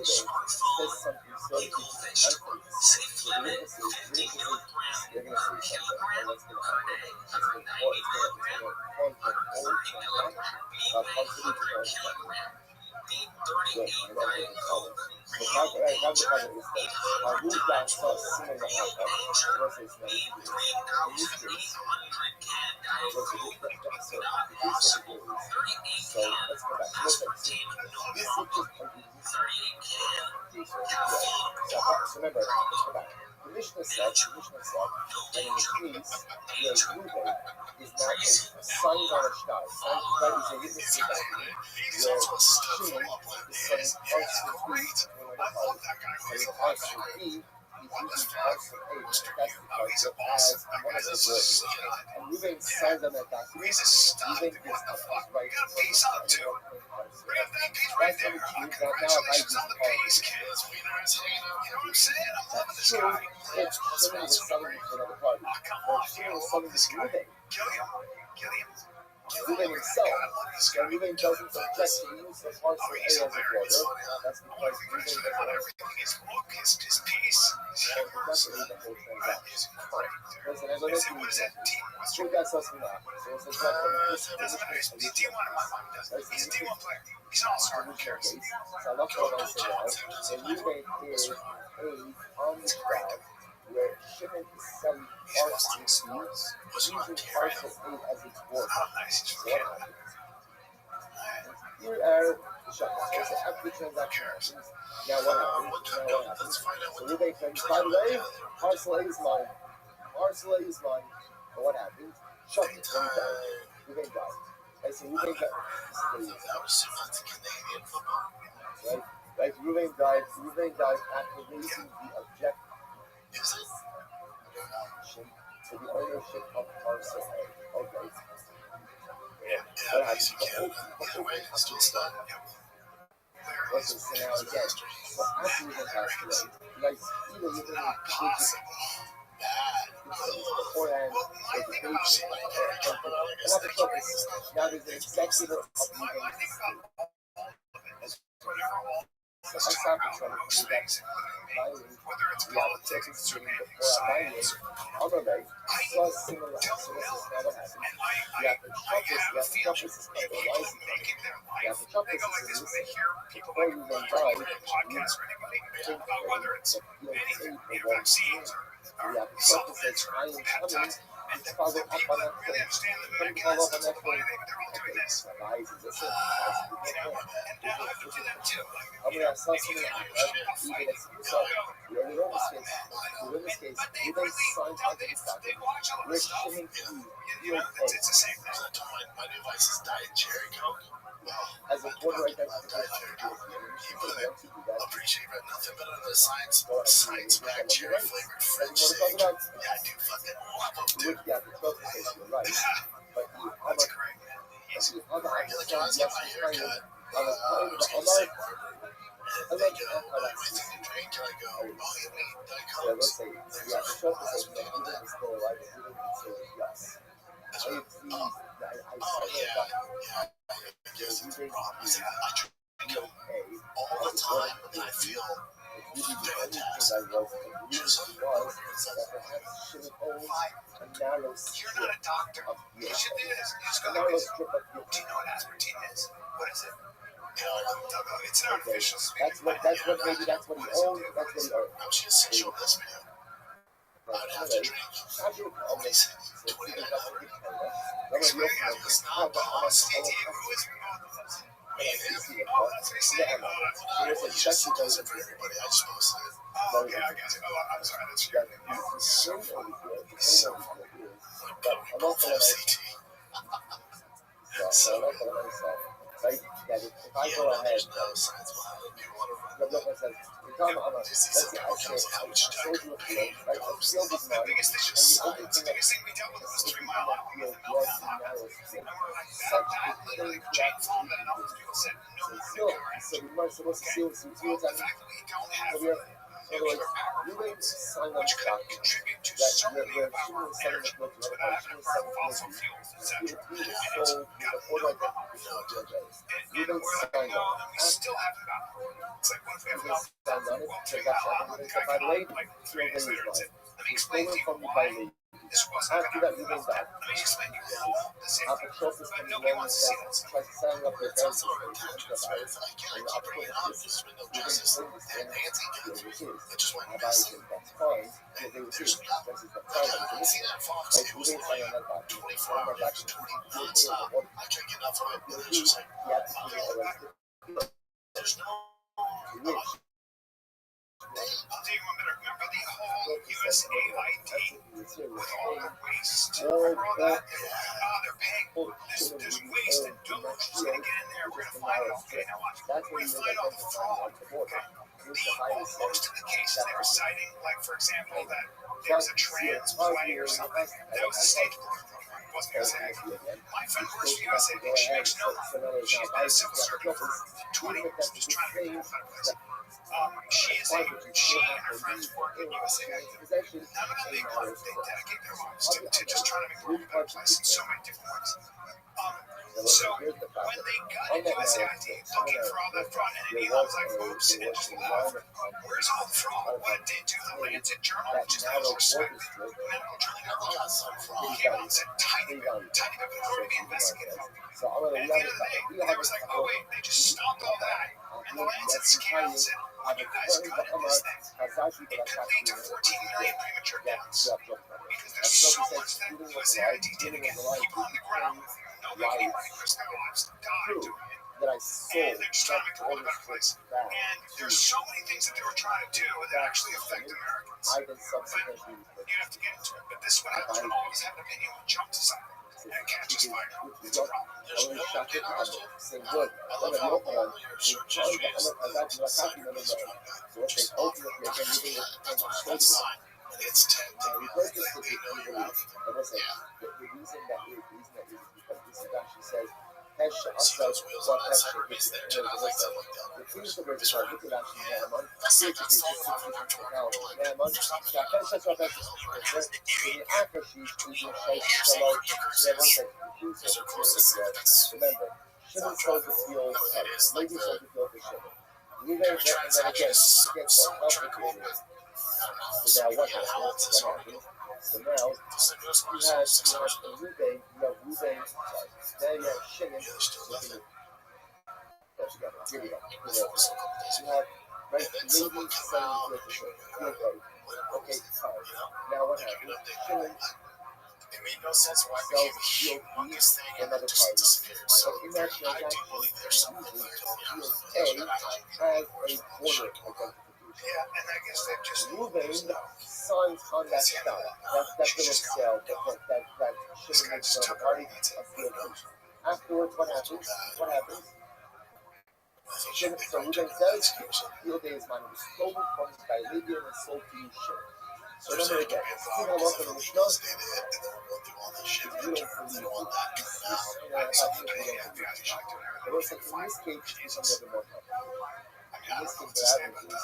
Smartphone. Legal vegetable. Safe limit 50 milligram per kilogram per day. Under 90 milligram. Under 30 milligram. Meat 100 kilogram. Need 38 gram Coke. who got such similar versus in this case, so let's go back. So remember, let's go back. The Mishnah said, that in the case where Ruben is now a sign on a star, that is a witness to that, where Shimon is saying parcel B to another party, saying parcel B. He's using parcel A, that's the parcel as one of the words. And Ruben signs on that document. Ruben gives up his right to face up to. That's what it's used. Now if I use the parcel. That's true. It's Shimon was selling it to another party. But Shimon was selling it to Ruben. Ruben himself. And Ruben doesn't object to use the parcel A as a border. That's because Ruben doesn't definitely the whole transaction. Listen, as I mentioned, so that's something that. So it's a job from this He's a D1 player. He's an all-star. Who cares? So I love what I say now. And Ruben is on the job where Shimon is selling parcel B, using parcel A as its border. Here are the shots. So after the transaction happens, now what happens? So Ruben claims, by the way, parcel A is mine. Parcel A is mine. But what happens? Shut it. Ruben died. Right, so Ruben died. Right, Ruben died after raising the objection to the ownership of parcel A. Okay. What happens? Still stuck. Listen, so now again, so after Ruben passed away, like, either Ruben beforehand, now there's an executive of so I stopped and tried to do that. Whether it's politics, other day, saw similar. So this is now what happens. You have to chop this is called. Why is it called? You have to chop this is before you then die. Whether it's any vaccines or you have to chop this as I am coming. Follow up on that thing. Follow up on that thing. Guys, listen. I'm going to sell something even if you sell it. You're in this case, you then sign out the document. We're shipping to you. It's the same thing. My device is Diet Cherry Coke. As a border identification, appreciate it. Nothing better than a science back cherry flavored French steak. Yeah, I do fucking love them, dude. Yeah, you're right. But that's great. You're like, I was getting my haircut. I was going to say barber. And they go, when I went to the drink, I go, oh, you mean Diet Cokes? There's a pause for that. That's right. Oh, yeah. Yes, it's a problem. I drink them all the time, and I feel fantastic. Just you're not a doctor. You should do this. You just go to the do you know what aspartame is? What is it? It's an artificial sweetener. That's what he owns. That's what he owns. I'm just essential in this video. I'd have to drink only 29 hours. Next week, it's not CT. Who is that's what he's saying. He just does it for everybody. I just posted it. Oh, okay, I got it. Oh, I'm sorry. That's your so I'm not going to CT. So, right? If I go ahead, there's no science behind it. People want to run. How much time can pay? The biggest thing is science. The biggest thing we dealt with was 3 Mile Island. And we're like, that literally Jane Fonda and all those people said no more to the fact that we don't have nuclear power plants, which could contribute to so many of our energy fossil fuels, etc. And it's got no problem. And we're like, no, and we still haven't gotten it. It's like, what if we have enough? Well, 3 Mile Island kind of like 3 days later, it's Let me was explain stolen to you from you by why ladies. this wasn't After gonna that, Ruben died. let me explain to you how this is. Apostrophes But comes nobody along and wants to see says, that. tries to sign up their It's parents also and a says, tangent about it. with, again, And I keep bringing it up, Apostrophes there's been no Ruben justice. claims this That and Nancy they got were his. that just went Rabbi missing. said, that's fine, because they were his. There's This nothing. is the Like, problem. I see that Fox, Like, it was Ruben signed on like that document. 24 One of hours, my it was documents. 20 nonstop. I can't get enough of it. And it's just like, He had to be arrested. there's no. Which I'll tell you one better. Remember the whole USAID with all the waste? Or Remember all that? They're paying. There's waste and who's going to get in there? We're going to find it. Okay, now watch. that's We're when going you to find all the fraud. border. Okay. Most of the cases they were citing, like for example, that there was a trans play or something, that was a stage program. It wasn't USA. My friend works for USA. She makes no money. She's been a civil servant for 20 years, just trying to make a better place. She and her friends work at USA. None of them make money. They dedicate their lives to just trying to make the world a better place in so many different ways. So when they got into USAID looking for all that fraud, and Elon was like, oops, and it just left. Where's all the fraud? What did they do? The Lancet Journal, which is the most respected medical journal in the world, came out and said, tiny bit, but it's already being investigated. And at the end of the day, they was like, oh wait, they just stopped all that. And the Lancet came out and said, you guys got to this thing. It could lead to 14 million premature deaths. Because there's so much that USAID did against people on the ground. Nobody risked their lives to die doing it. That I And sold they're just trying to make the world a better place. And there's so many things that they were trying to do that actually affect Americans. I've been subsequently You have to get into it. But this is what happens when all of us have an opinion and jump to something and catches fire. It's a problem. There's no getting around it. saying, good, I love how all your search histories lead to the site of this drug guy, which is ultimately against that. That's why that's fine. But it's tempting, man. Like, they know you're out. Yeah. the reason that is because this is actually says, Hesha, See those wheels on that side race there, too? I like that look down the there. things that we're describing, look at actually Naaman. That's like that song off of our tour. Naaman, the Akashi is your remember, Shimon sold the field, maybe sold the field for Shimon. We then again, gets more complicated. So now what happens? So now you have Ruben, now you have Shimon. Here we go. You have right, maybe selling the field for Shimon. Okay, sorry. Now what happens? Shimon It made no sense why it became a humongous thing and then just disappeared. So I do believe there's something there. has a border identification. Yeah, and I guess they just Ruben signs on that stuff. That little cell that Shimon makes on the party of field. Afterwards, what happens? So Ruben says, field day is mine. It was stolen from me by Libya and sold to you, Shimon. So remember again, see how often the Mishnah, you don't believe there was something in this case which becomes a bit more complicated. In this case, what happens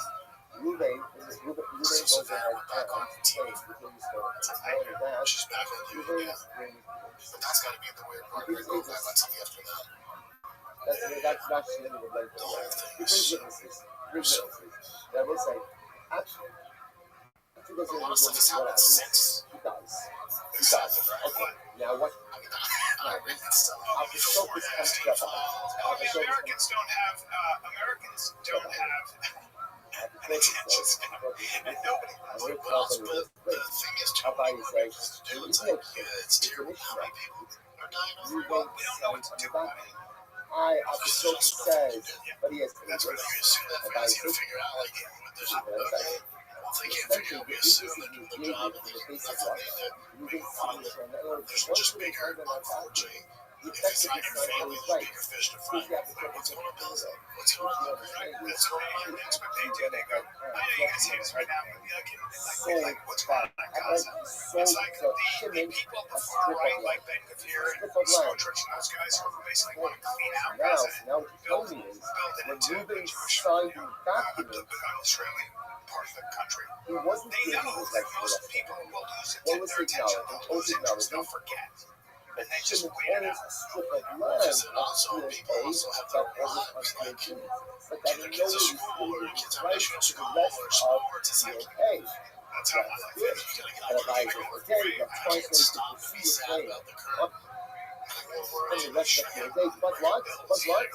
is Ruben goes ahead and claims within the story. Not only that, Ruben brings But that's got to be the weird part. We're going back on TV after that. that's not the end of the blame. He brings witnesses. That will say, actually, A lot of stuff has happened since. he does. Okay. Now what? I read that stuff. Before that, Americans don't have and nobody does. But also, the thing is, too, How about you say, it's like, yeah, it's terrible how many people are dying over you it. won't We don't know what to do about it. Apostle says, but he has to That's what you assume that for easy to figure out. Like, there's okay. Well, if they can't figure it out, we assume they're doing their job and there's nothing that we can find that there's just bigger morphology. If it's not your family, there's bigger fish to fry. Like, what's going on, Bills? What's going on? What's going on? Next, but they go, I know you guys see this right now, but like what's going on in Gaza? It's like the people at the far right, like Ben Gvir and Smotrich and those guys who basically want to clean out Gaza, now what you told me is, build it when into Ruben a Jewish, signed the document, an Israeli part of the country. he wasn't They giving know his that like most people will lose What was their the attention, acknowledgement? they'll lose interest, they'll Acknowledgement? forget. And they just Shimon wait it owns out. a strip of land because then also of people also have their lot. Like, but get their kids to school or kids have issues at school or sports. It's like, okay. That's how I like good. it. You And gotta Rabbi get says, over okay, it. that's I fine, can't so you stop can and be pursue your sad claim about the current. on the rest of your day. But what? But what?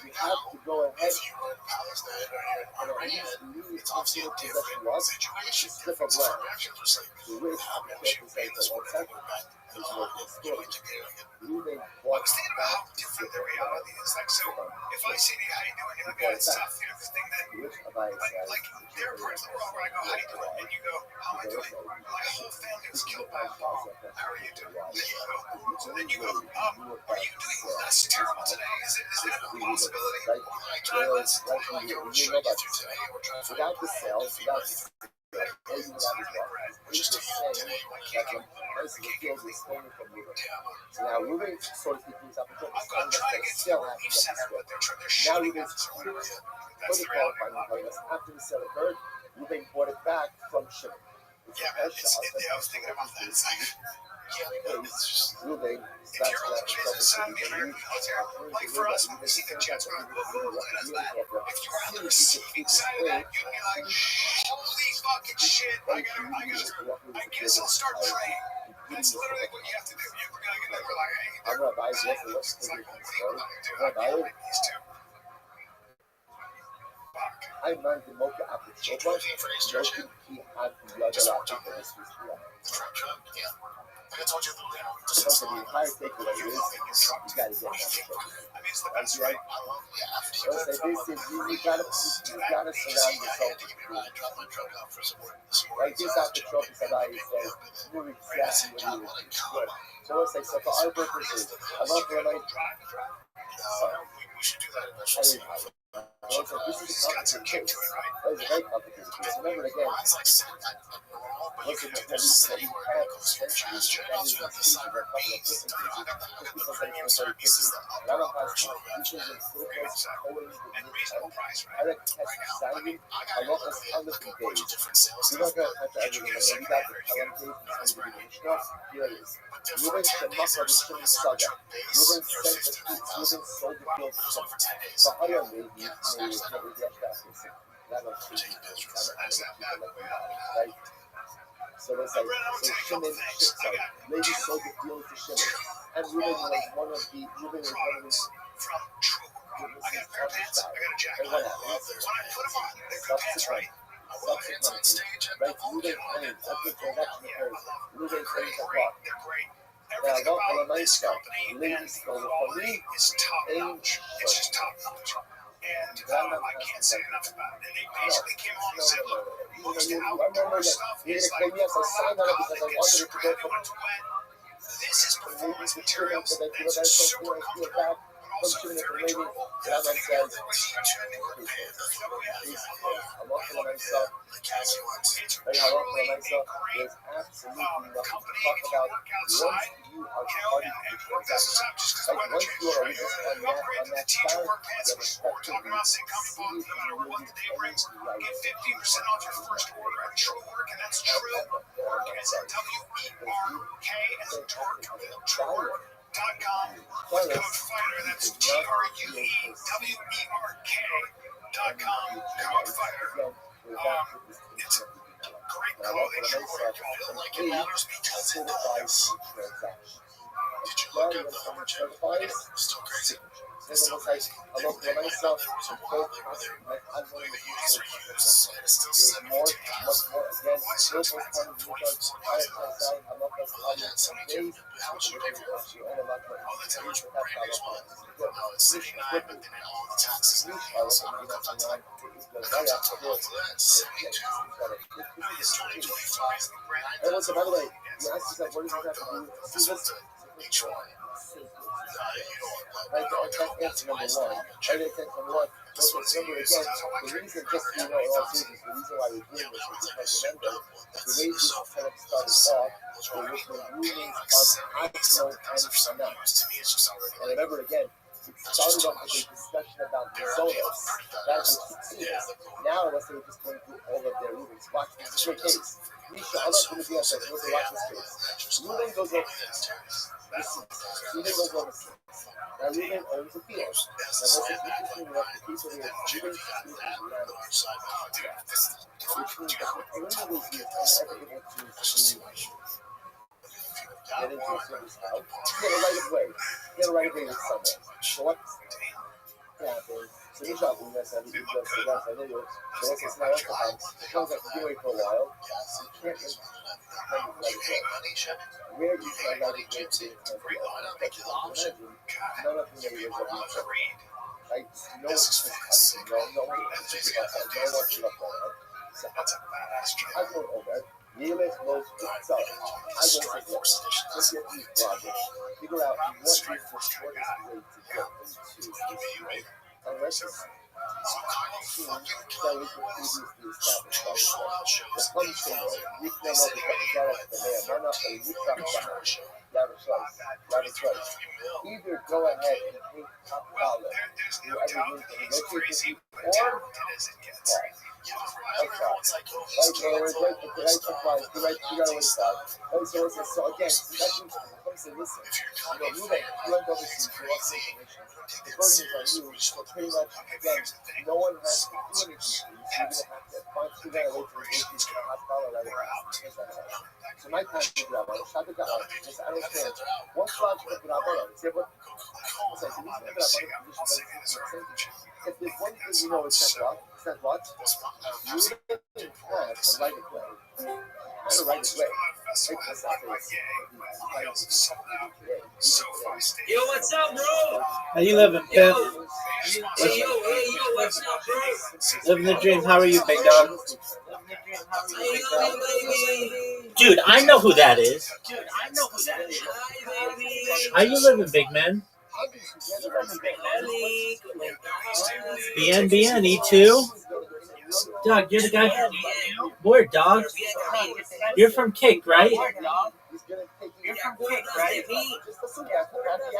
You have to go ahead If you were in Palestine or you're in and at Iran, least it's obviously a possession different what? situation, Strip different of land. circumstances. It's like, The rich how and the much you careful pay say this for one 1 and then second. go back. There's more to the You story. need to get it. Ruben I bought was thinking about back how the different strip the of land. reality is. Like, so if I say to you, how you doing? You're like, yeah, it's tough. You know, this thing that, The rich Rabbi says, like, there are parts of the world where I go, how you doing? And you go, how am I doing? My whole family was killed by a bomb. How are you doing? So then you go, are you doing less terrible today? Is that a possibility? We're trying to get through today. We're trying to find without the sales, without the Just just saying that the price of the field is swinging from Ruben. So now Ruben sort of things up and I'm trying to get to still the happening relief at the center, strip. but they're Now shooting Ruben's at us. for That's the the reality. qualifying players. After the sale occurred, Ruben bought it back from Shimon. Yeah, man, I was thinking about that. It's like, Ruben, if you're on the business side of the American military, like for us, when we see the jets going, ooh, look at that. If you were on the receiving side of that, you'd be like, holy fucking shit, I guess I'll start praying. That's literally what you have to do. You have to go get them, like, hey, I'm Rabbi, yes, and what's it's the like, well, difference, what do you want right? me to do? Rabbi, I like these two. Fuck. I learned the Mocha after Chopra, Mocha, he had the other after the Swiss Fiat. Yeah. Like I told you, So the entire takeaway is, you gotta get that shit. I mean, it's the That's best right. Yeah, after So say this is, you gotta surround yourself with people. I dropped my truck off for some work. Right, this after Trump is about it, so you knew exactly what you were doing. Good. So let's say, so for our purposes, I love for like, We should do that eventually. this is a complicated case. That is a very complicated case. Remember again, Mine's like sitting at normal, but you can do this city where it goes from trash channels to the cyber beats. I got the premium services, the upper version of that channel. and reasonable price, right? Eric has signing a lot of colorful bunch of days. different sales We're not stuff. going to touch everything. We got the color days and the stuff. Here it is. Ruben For 10 cannot days, have a there's Shimon a Saga. Cybertruck base. Ruben There's sent the fruits. 59,000. Ruben sold the field It was to over 10 days. the higher lady Yeah, made snatch it that up. with the after. That was Take pictures. right? So they say, so Shimon shits out. Lady sold the field to Shimon. And Ruben was one of the, From True. I got a pair of pants, I got a jacket. And what When I happens? put them on, they're good pants, right? I wore pants on stage at Right, the Ruben Vulcan. claims that the transaction occurs. Ruben claims the They're plot. great. Now, Everything what about am I this saying? company Lady and stole it from quality me. is top notch. It's just top notch. And I can't say enough about it. And they basically came on and said, look, most outdoor stuff is like, it's super heavy when it's wet. This is performance materials that's super comfortable, but also very durable. Rabbi says, I'm looking at myself. The Casio ones. It's Right, I look truly at a myself. great There's absolutely nothing to company. talk If you about work once outside, you are and part of the work this transaction. up just because the Like weather once changes, you are right? on Upgrade to the that teacher side, work pants, which is what we're talking about. Stay comfortable no matter what the day brings. Get 15% off your first order at True Work, and that's True Work as in WERK as in Torque. TrueWork.com with code FIGHTER. That's TRUEWERK.com. Code FIGHTER. It's great clothing. True Work. Feel like it matters because it does. Did you Well, look up when the someone origin? certifies, It was still crazy. it's almost like I look at myself, There was a both while there where they like I'm going the to units are used, and it's still there's more, 72,000. much more again. Still both times you guys outside, I'm not going to Oh, yeah, 72. days. How much you pay for it? You own a lot more. Oh, that's how much brand new one. No, it's 79, but then all the taxes and everything else on it comes up to like, it comes up to that 72. It's 2025. And also, by the way, you ask yourself, what does it have to do with This one's a H1. Right, that's answer number one. Right, that's answer number one. This But one's remember again, the reason, just so you know, all this is the reason why we're doing this is because remember, the way this setup started off, there was the rulings on optional and not. And remember again, it started off with a discussion about the zonos. That's what you see. Now, let's say we're just going through all of their rulings. Watch this, this is your case. Misha, I'm not going to be on that. Watch this case. Ruling goes over. Reuben goes overseas. Now Reuben owns a field. Now this is interesting enough to people here. Reuben speaks land, which means that the owner was here and everything went to Reuben. Get into a service now. Get a right of way. Get a right of way with someone. So what happened? So you shot me, yes, I did I know you. So what's this now? What's the house? It comes like you're away for a while. You can't make where you find out it makes it imagine none of the neighbors are being checked. Like, no one should have no one should have so I go over. Nearly close to so I go to let's get these projects. Figure out what is the shortest way to get into unless it's that we can previously establish. The funny thing is, we can know the man, not enough that we choice. Either go ahead and take top dollar, do everything to negotiate or so again, listen, you went overseas, you lost information. The burden is on you, so pretty much, again, no one has to do anything. You're going to have to find figure out a way to negotiate a top dollar So my time to grab on, shot the guy, I understand. One slot to grab on, say what? If there's one thing you know, it's says what? You didn't have a right of way. Not a right of way. Yo, what's up, bro? How you living, Pip? Hey, yo, what's up, bro? Living the dream. How are you, big dog? Hey, baby. Dude, I know who that is. Hi, baby. How you living, big man? Bien, E2? Dog, you're the guy from... Where, dog? You're from Kick, right? You're from Kick, right?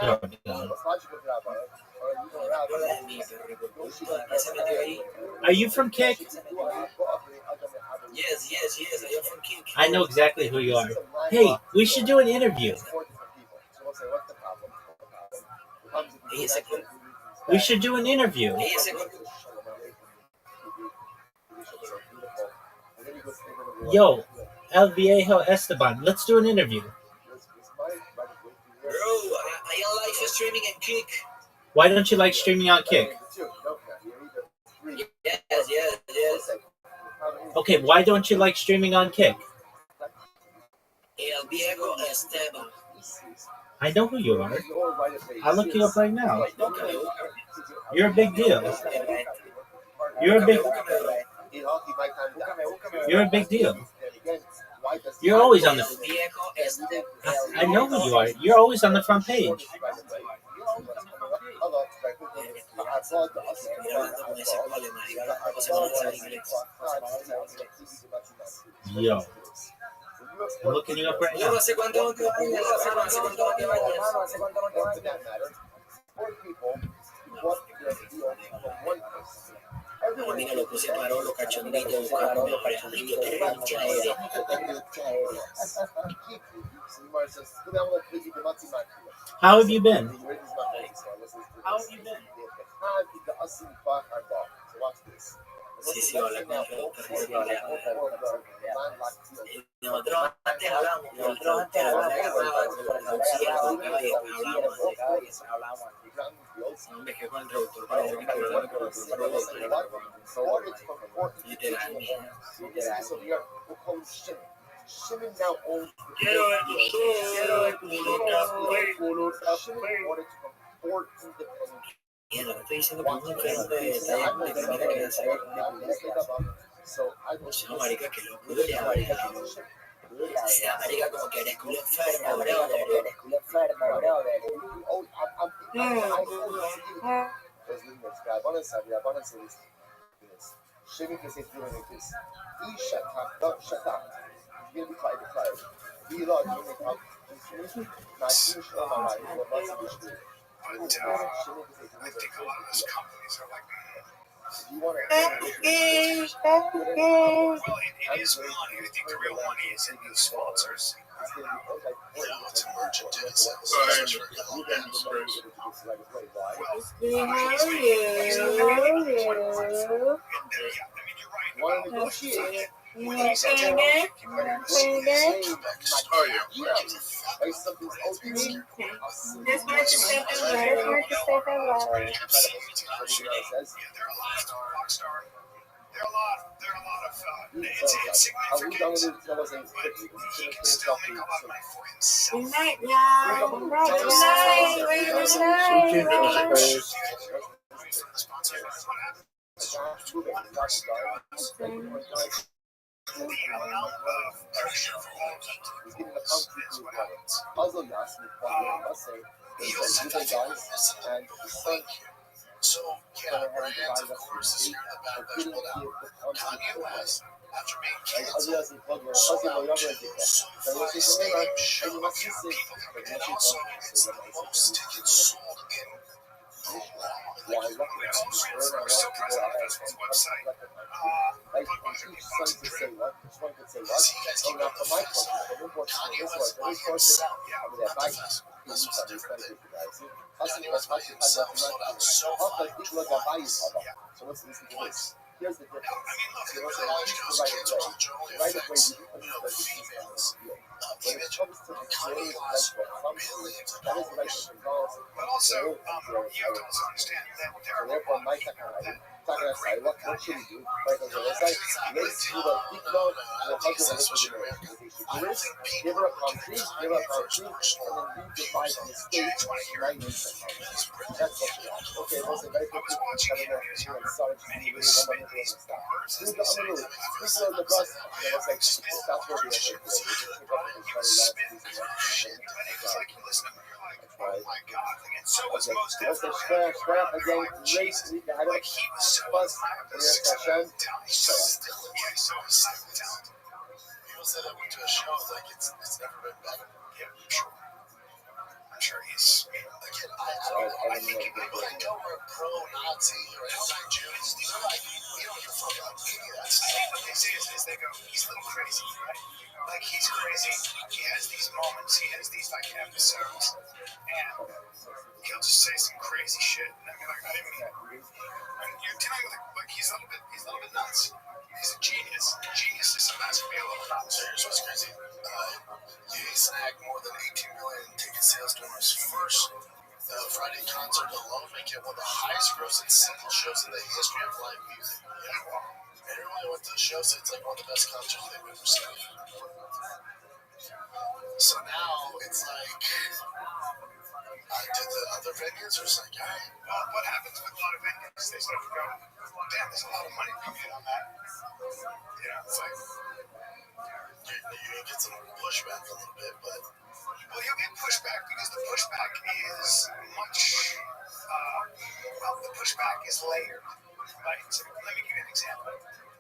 No, dog. Are you from Kick? Yes, I am from Kick. I know exactly who you are. Hey, we should do an interview. We should do an interview. Yo, El Viejo Esteban, let's do an interview. Bro, I am live streaming and Kick. Why don't you like streaming on Kick? Yes. Okay, why don't you like streaming on Kick? El Viejo Esteban. I know who you are. I'll look you up right now. You're a big deal. You're a big deal. You're always on the... I know who you are. You're always on the front page. Yo. I'm looking you up right now. Mira, lo puse paró, lo cachondito, buscando parejito, mucha aérea. How have you been? Sí, hola, nosotros antes hablamos me quedé con el traductor para decir que hablaba con Quiero ver tu Mira, no estoy diciendo que es un enfermo de primera clase. No, marica, que locura, marica. Marica, como que eres culo enfermo, brother. But I think a lot of those companies are like, well, it is money. I think the real money is in the sponsors. going to be multi-port. Yeah, it's emergent data sets. So I am sure. You then the money to introduce right away. Why? Want to negotiate? Oh yeah. Like something's opening. This much is safe and well. This much is safe and well. Says. There are a lot of It's insignificant, that wasn't quickly. but he can still make a lot of money for himself. Good night, y'all. Good night. Good night. Good night. The amount of pressure for all He's getting a pump is what happens. puzzle gas in the front must say. He'll sit there And and think. So, yeah, brands, of course, is here in the back pulled out. Kanye West, after being canceled, sold out to certified stadium show of people coming in. Also, it's the most tickets sold in the world. We're still present on the festival's website. Like, each son to say what, each one could say what. Oh, not for my country, Kanye West by himself. Yeah, at the festival. This was a different thing. Kanye West by himself sold out so high twice. Yeah. So let's listen to Twice. this. Here's the Now, difference. I mean, look, it really just cancel culture only Right away, affects, you put females. when it comes to the Kanye like lost millions of that is like dollars. involves But also, you have to also understand that there so are therefore my people technology that talking about say what should we do right on the website let's do the deep down and the puzzle of give her a concrete and then redefine the state right in that's what we want. Okay, it was a very good coming there and started to see really what I'm doing stuff. Who's the underwood? Who's the bus? And I was like, that's what we have to do. So was most Again, race, like he was so talented. He's still a so talented. People say that went to a show, like it's never been better. Yeah, I'm sure he's. Again, I think people that go are pro-Nazi or anti-Jews, these are like, we don't give a fuck about any of that I stuff. think what they say is they go, he's a little crazy, right? Like he's crazy. He has these moments. He has these like episodes, and he'll just say some crazy shit. And I mean, like I didn't mean. And you're dealing with like he's a little bit nuts. He's a genius. Genius is sometimes can be a little nuts. So here's what's crazy. He snagged more than 18 million ticket sales during his first Friday concert alone, making it one of the highest grossing single shows in the history of live music. Yeah. And everyone went to the show, so it's like one of the best concerts they've ever seen. So now it's like, did the other venues are just like, all right. Well, what happens with a lot of venues? They start to go, damn, there's a lot of money coming in on that. You know, it's like, You get some pushback a little bit, but well, you'll get pushback because the pushback is much, the pushback is layered. Right? So let me give you an example.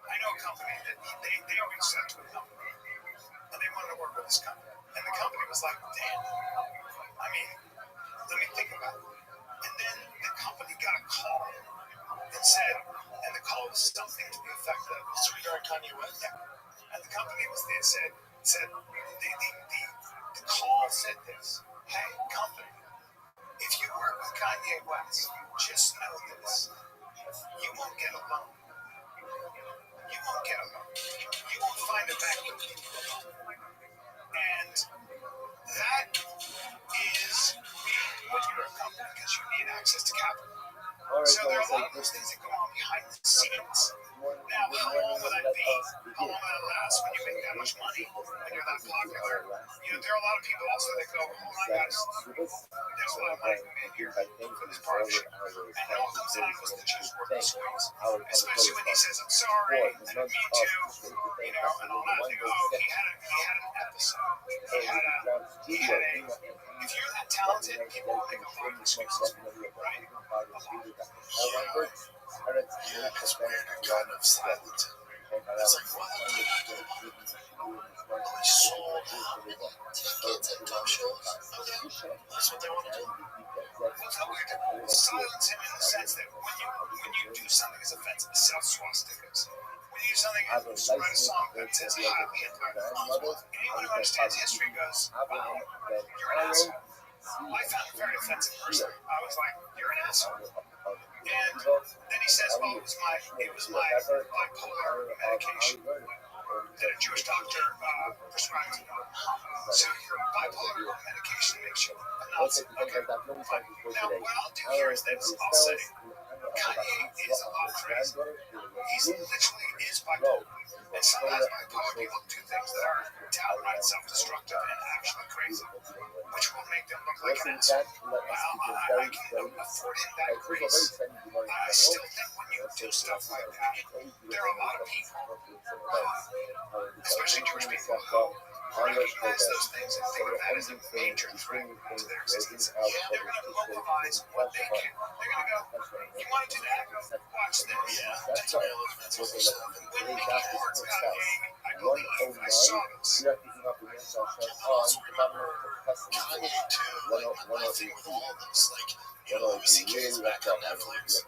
I know a company that they always said to a company, and they wanted to work with this company. And the company was like, damn, I mean, let me think about it. And then the company got a call and said, and the call was something to the effect of, it's regarding Kanye West. yeah. And the company was there, said the call said this, hey, company, if you work with Kanye West, just know this, you won't get a loan. You won't get a loan. You won't find a bank with you. And that is being when you're a company because you need access to capital. So there are a lot of those things that go on behind the scenes. Now, how long will that be? How long will it last when you make that much money? When you're that popular? You know, there are a lot of people also that go, oh my God, there's a lot of money made here for this partnership. And it all comes down to the juice worth the squeeze. Especially when he says, I'm sorry, I didn't mean to, you know, and all that. They go, oh, he had an episode. If you're that talented, people will make a lot of excuses, right? It's weird and kind of silent. It's like, what? We sold tickets at top shows? Okay, that's what they want to do. It's how weird. Silence him in the sense that when you do something as offensive as sell swastikas, When you use something, Abraham just write a likes song me, that says, the yeah, me and my grandmother, anyone and who his understands father, history goes, Abraham, wow, then you're an Aaron, asshole. I found it very offensive Sheila, personally. I was like, you're an asshole. And Shiva, then he says, well, it was my bipolar medication that a Jewish doctor prescribed to me. So your bipolar medication makes you a Nazi. Okay, fine. Now, what I'll do here is this. I'll say, Kanye is a lot crazy. He literally is bipolar. And sometimes bipolar people do things that are downright self-destructive and actually crazy, which will make them look like an asshole. Wow, I can afford him that grace. I still think when you do stuff like that, there are a lot of people, especially Jewish people, who recognize those things and think of that as a major threat to their existence. Yeah, they're going to localize what they can. They're going to go, you want to do that? Watch this. Yeah, that's real offensive stuff. When Mickey Ward's Kanye, I believe I saw this. Kanye too, like my thing with all of this, like, you know, Louis C.K. is back on Netflix.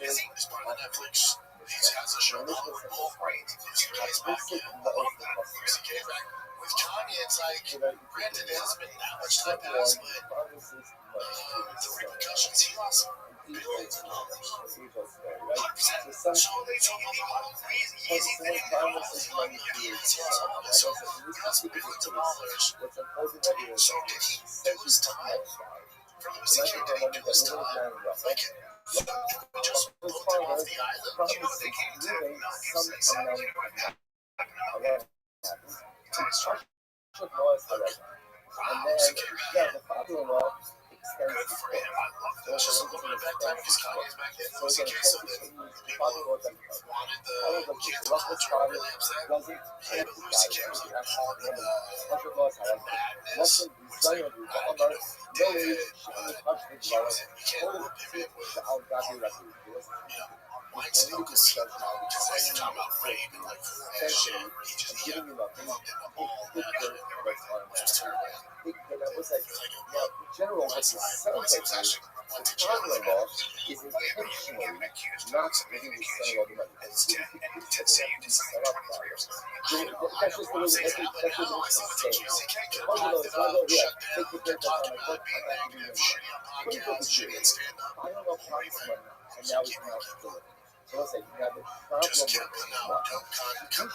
He's part of Netflix. He has a show called Wolverine. Louis C.K. is back in. I love that. Louis C.K. is back. With Kanye, it's like, granted, it hasn't been that much time passed, but the repercussions, he lost billions of dollars. 100%. So they told me the whole easy thing, all this money, yes, he lost all this. So he lost billions of dollars. So did he do his time? For Louis C.K., did he do his time? Like, just booked him off the island? You know what they came to Mel Gibson and said? You know what happened to Mel Gibson? And then, the father-in-law extends Good for him. I love that. It's just a little bit back then because Kanye's back then. Louis C.K. so that the people who wanted the kid to culture are really upset. Yeah, but Louis C.K. was like part of the madness. It's like, I don't know who did it, but he was in. You can't lump him in with Party. You know, Weinstein, because you're talking about rape and like that shit. He just, yeah, lumped into all that shit, which was terrible. That was like, in general, what That's the why son Weinstein was actually went to jail. father-in-law is intentionally not giving his son all the money. And Ted say you did something 23 years ago. That's just the way Saying that, but now I see what the GCK could have packed it up, shut down, kept talking about it, being negative, shitty on podcasts, shitty on stand-up. I don't know how much money, and now he's not doing it. So let's say you have the problem Just with kept putting out dope content, kept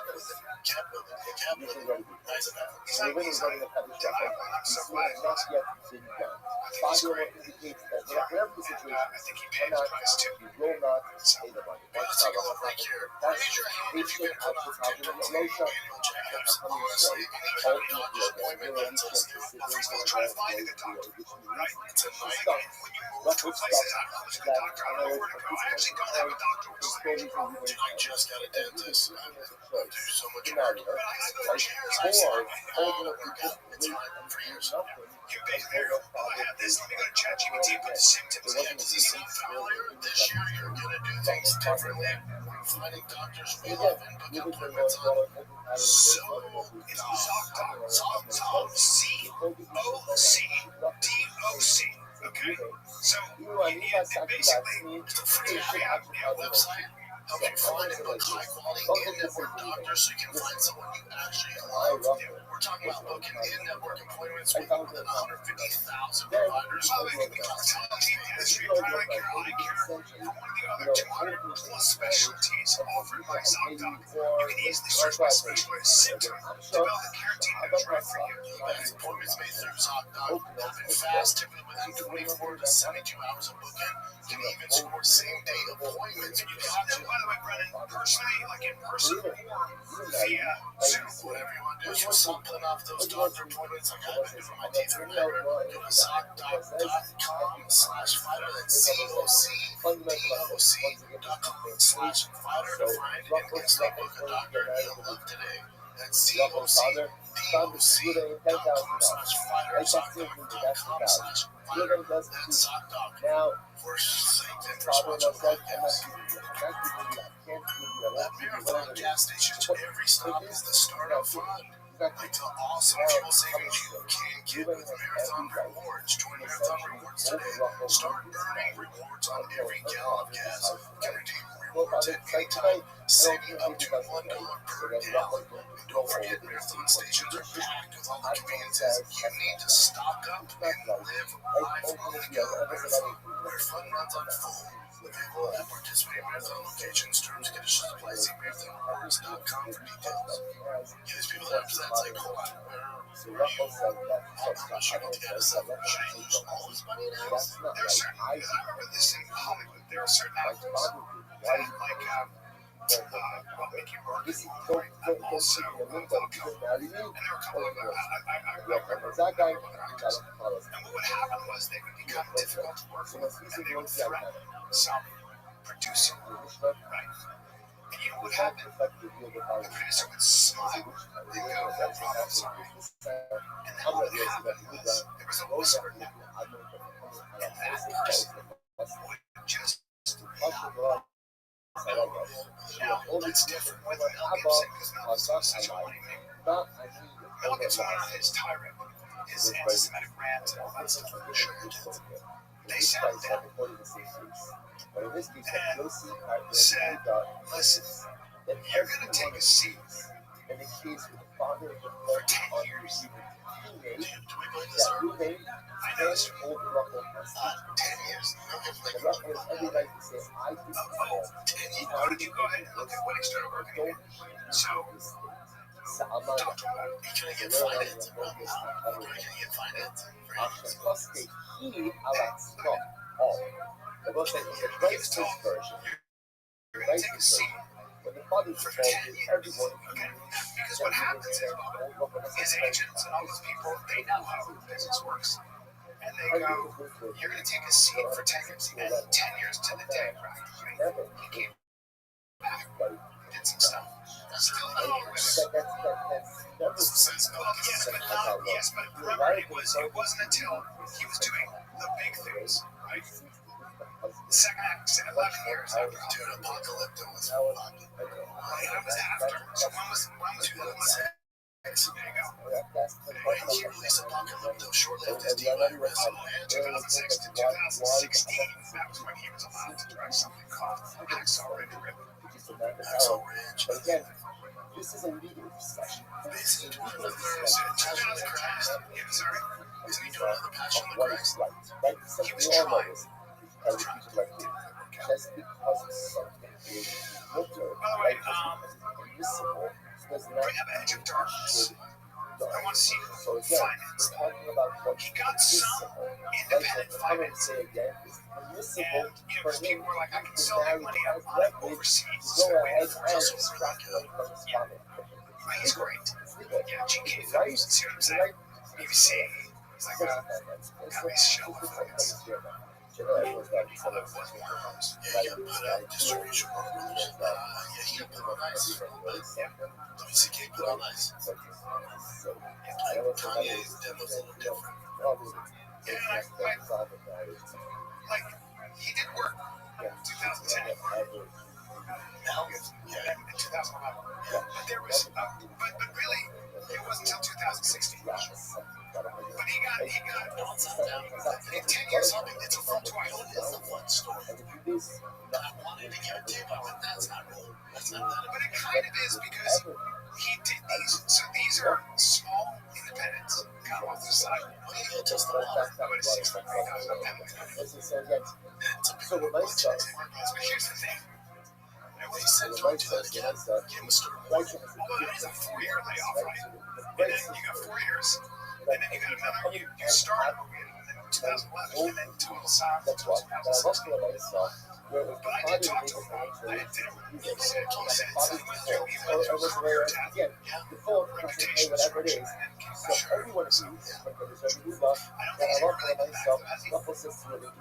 with it. Nice enough. so we're running a public shop. It's not yet been done. Father indicates that whatever the situation I think he paid is, his price too. you will not pay the money. Let's take a look right here. Raise your hand if you've been put off TikTok's annual checkups. Honestly, you need to have a doctor's appointment. That's us new. First of all, try finding a doctor. Right? It's a nightmare. When you move to a place that's not who's a good doctor, I don't know where to go. I actually don't have a doctor. I just got a dentist. I do so much work. But I go to chairs. I sit all the work out. It's fine for years. You basically go, oh, I have this. Let me go to ChatGPT, put the symptoms in. Does it seem familiar? This year you're going to do things differently. We're finding doctors we love and book appointments on. So it's ZocDoc. ZocDoc. Okay? So basically, it's a free website. Help you find and book high quality in-network doctors so you can find someone you actually love. We're talking about booking in-network appointments with more than 150,000 providers. Oh, it can be cardiology, dentistry, primary care, eye care, or one of the other 200 plus specialties offered by ZocDoc. You can easily search by specialized symptom to build a care team that is right for you. Advanced appointments made through ZocDoc happen fast, typically within 24 to 72 hours of booking. You can even score same-day appointments. You got to, by the way, Brennan, personally, like in person or via Zoom, whatever you want to do. So something off those doctor appointments like I've been doing for my teeth or whatever. Go to ZocDoc.com/fighter. That's ZocDoc.com/fighter to find and instantly book a doctor you'll love today. That's ZocDoc.com/fighter. ZocDoc.com/fighter. That's ZocDoc. Now, For safe and responsible podcast. At Marathon gas stations, every stop is the startup fund. Like to awesome fuel savings you can get with Marathon Rewards. Join Marathon Rewards today. Start earning rewards on every gallon of gas. Guaranteed anytime, saving up to $1 per gallon. And don't forget, marathon stations are packed with all the conveniences you need to stock up and live life on the go. Where fun runs on full. Available at participating marathon locations. Terms, conditions apply. See marathonrunners.com for details. Yeah, there's people that are upset. It's like, hold on, where are you? I'm not sure to get us up. Should I lose all this money now? There are certain, I remember this in Hollywood. There are certain actors that, like, Mickey Rourke, and also Little Cowboy. And there were a couple of I remember other actors. And what would happen was they would become difficult to work with, and they would threaten some producer, right? And you know what happened? The producer would smile. They'd go, no problem, sorry. And then what would happen was there was a whisper now. And that person would just now, that's different with Mel Gibson, because Mel Gibson was such a moneymaker. Mel Gibson went on his tirade, his anti-Semitic rant, and all that stuff. They sat down and said, listen, you're going to take a seat for 10 years. I know it's 10 years. How did you go ahead and look at when he started working again? So, talk to him about it. You're going to get financing. You're going to get financing. He was told, you're going to take a seat for 10 years. Okay? Because what happens is, his agents and all those people, they know how the business works. And they go, you're going to take a seat for 10 years. And 10 years to the day, practically, he came back, did some stuff. Still not all with it. Yes, but remember, it wasn't until he was doing the big things, right? The second act, 11 years after Apocalypto was fun. It was after. So one was 2006. There you go. And he released Apocalypto shortly after his DUI arrest. And 2006 to 2016, that was when he was allowed to direct something called Hacksaw Ridge. Hacksaw Ridge. But again, this is a legal discussion. Is he doing another Passion of the Christ? Sorry? Is he doing another Passion of the Christ? Right? He was trying. Just because it's something is literal, By the way, does bring up Edge of Darkness. I want to see so who again, financed we're talking about what He got some independent financing. again, it's permissible And, for because him people were like, I can to sell marry you money out directly overseas. to So go wait ahead for and us. extract money from his family. He's great. It's legal. Yeah, GK It's right. Films, see what I'm It's saying? right. BBC. He's like a comedy show with fans. Everyone's got some of Wasn't Worms. Yeah, he got put out distribution Warner Brothers. Yeah, he got put on ice for a little bit. Yeah. WCK put on ice. Kanye's demo's a little different. Yeah, like, he did work in 2010. Now, yeah, in 2011. Yeah. But there was, but really, it wasn't until 2016. But he got, no, it's not down. In 10 years, it's a full twice. It's a fun story. I wanted to give it to him, but that's not real. That's not that. But it kind of is because he did these. So these are small independents, kind of off the side. Well, yeah, just a lot. But it's $60 million. It's a big budget. But here's the thing. They said, don't do that again. Give him a story. Although it is a 4-year layoff, right? And then you got 4 years. And then you got another, you start a movie in 2011, and then Total Silence in 2016. But I did talk to him about it. He said, so he went through career death, reputation destruction, and everyone is I don't think he's ever really been back to that.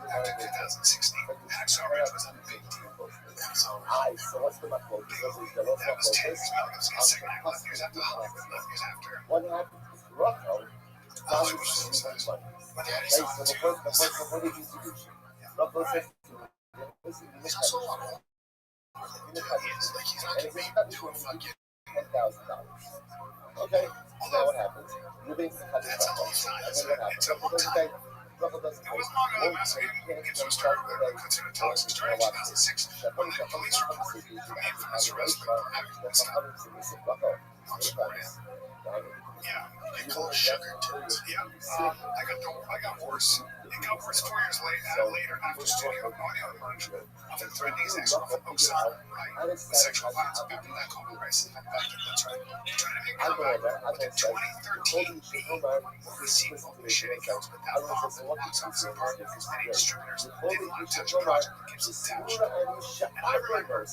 After 2016, Hacksaw Ridge was a big deal. So what's the matter? That was 10 years. Mel Gibson got second act 11 years after Hollywood, 11 years after. What happened is Rocco Hollywood was so excited. But yeah, so the first distribution. Rocco says, he's also a lot older. He's not going to be doing fucking $10,000. Okay, so what happens? Moving to That's a long time. and then what happens? It's a long time. It wasn't long ago that Massachusetts gets so started with a considered toxic starting in 2006 when the police reported the infamous arrest of a African stop. Not sworn in. Yeah, they call it sugar tits. Yeah, I got worse. It got worse 4 years later after studio audio emerged of him threatening his ex-girlfriend Oksana, right, with sexual violence. Back in that COVID crisis. That's right. Trying to make a comeback, but in 2013, we received open shit accounts, but that box office partner because many distributors didn't want to touch a project that gives them attached. And I remember,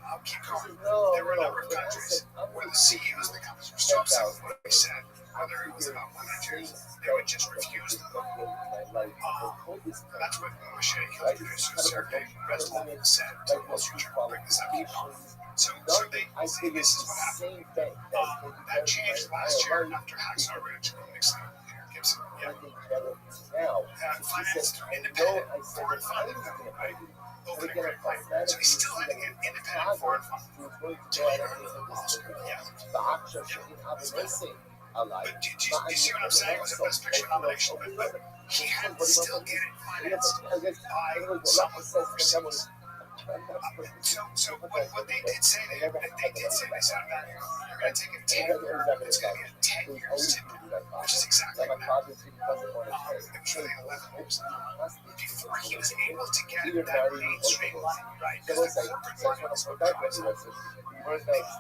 I'll keep going, there were a number of countries where the CEOs of the companies were so upset with what they said, whether it was about women or Jews, they would just refuse them. That's what Moshe Hill producer Sergei Resnov said to Wall Street Journal. Bring this up, keep going. So this is what happened. That changed last year after Hacksaw Ridge and Nixon Gibson. Yeah. Financed independent foreign funding, right? Over the Great Plain. So he still had to get independent foreign funding to later Oscar. Yeah. But do you see what I'm saying? It was a Best Picture nomination, but he had to still get it financed by someone overseas. So what they did say, they said, you're going to take a 10 year, it's going to be a 10 year stint, which is exactly what happened. It was really 11 years before he was able to get that mainstream line, right? Because the corporate market was so crazy.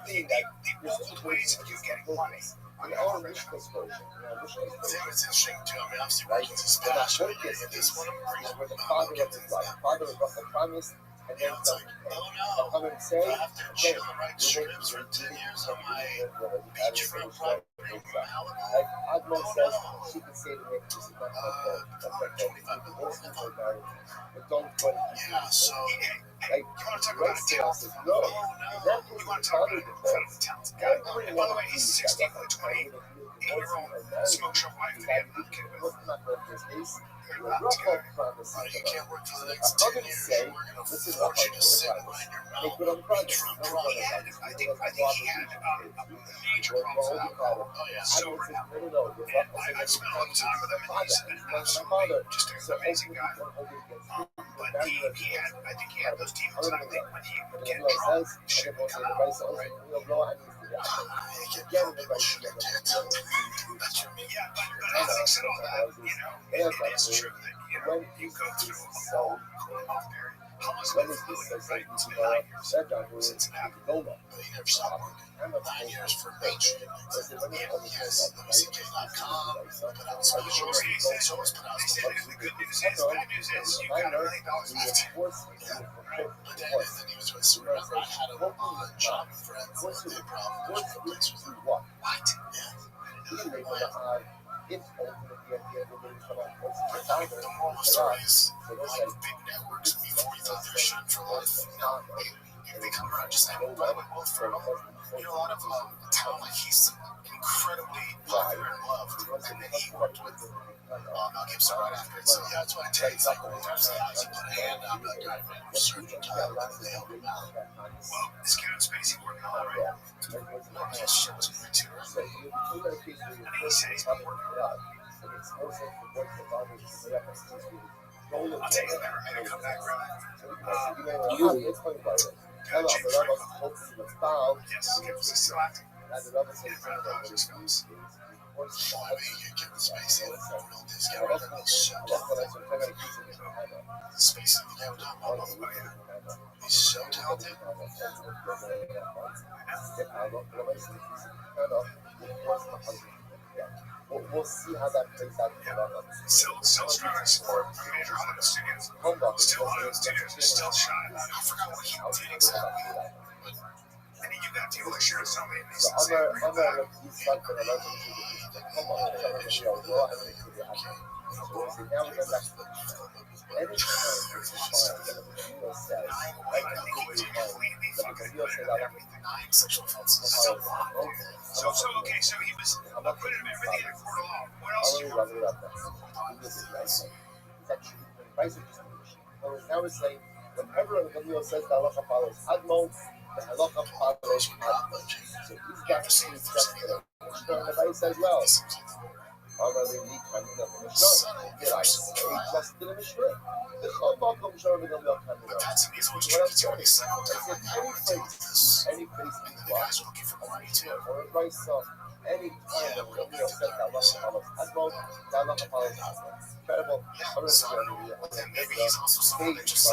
The old ways of you getting money on the original. It's interesting too. I mean, obviously, working with this passion, this one I'm bringing up, I'll get to that. And then it's like, oh no, I have to chill and write scripts for 10 years on my beachfront property in Malibu. Oh no. 25 million. Yeah, so, you want to talk about a talented? Oh no. You want to talk about an incredibly talented guy. And by the way, he's 16 with a 28-year-old smoke show wife that he had a kid with. You can't work for the next 10 years. We're going to force you to sit and mind your mouth. Beachfront property. I think he had a major problem with alcohol. Oh yeah. Sober now. And I spent a lot of time with him, and he's an absolutely just an amazing guy. But he had, I think he had those demons, and I think when he would get drunk, shit would come out, right? People should get tits. That's what I mean. Yeah, but ethics and all that, it is true that, you go through a long cooling off period. How long has it been fluid, right? It's been 9 years since it happened. But he never stopped working. 9 years for mainstream. He has WCK.com, put out specials. He's always put out specials. The good news is, bad news is, you got $1 million left. But then he was with, remember, I had him on John Friends, the problem with him. What? Yeah. The moral of the story is, like big networks, before you thought they were shooting for life, they come around just like, by the way, Will Ferrell, a lot of talent, like he's incredibly popular and loved, and then he worked with Mel Gibson right after it. So yeah, that's what I tell you. It's like when there's guys, you put a hand up, like, all right, man, we're searching Tyler, and they help him out. Well, this Kevin Spacey working on it, right? That shit was great too, right? And he said he's been working on it. I'll tell you later, I gotta come back around. James Franco. Yes, Kevin's still acting. Just films. Well, I mean, Kevin Spacey, this guy, he's so talented. Spacey, the guy we're talking about, he's so talented. We'll see how that plays out. Still struggling to support major Hollywood studios. Still Hollywood studios are still shy. I forgot what he did exactly. And you got people like Sharon Stone and these Sexual offenses. So okay, so he was acquitted of everything in a court of law. What else did you want? Now it's like, whenever Gamil says the halacha follows Admon, the halacha follows Admon. So he's got to see the Rabbi says, well, Did I say just in the Mishnah? The Chol Sharvin But that's an easy one. It's already settled down. I don't want to deal with this. any place And in then the guys are looking for money too. or a rice any time that we have said that Admon, that incredible. But then maybe he's also someone that just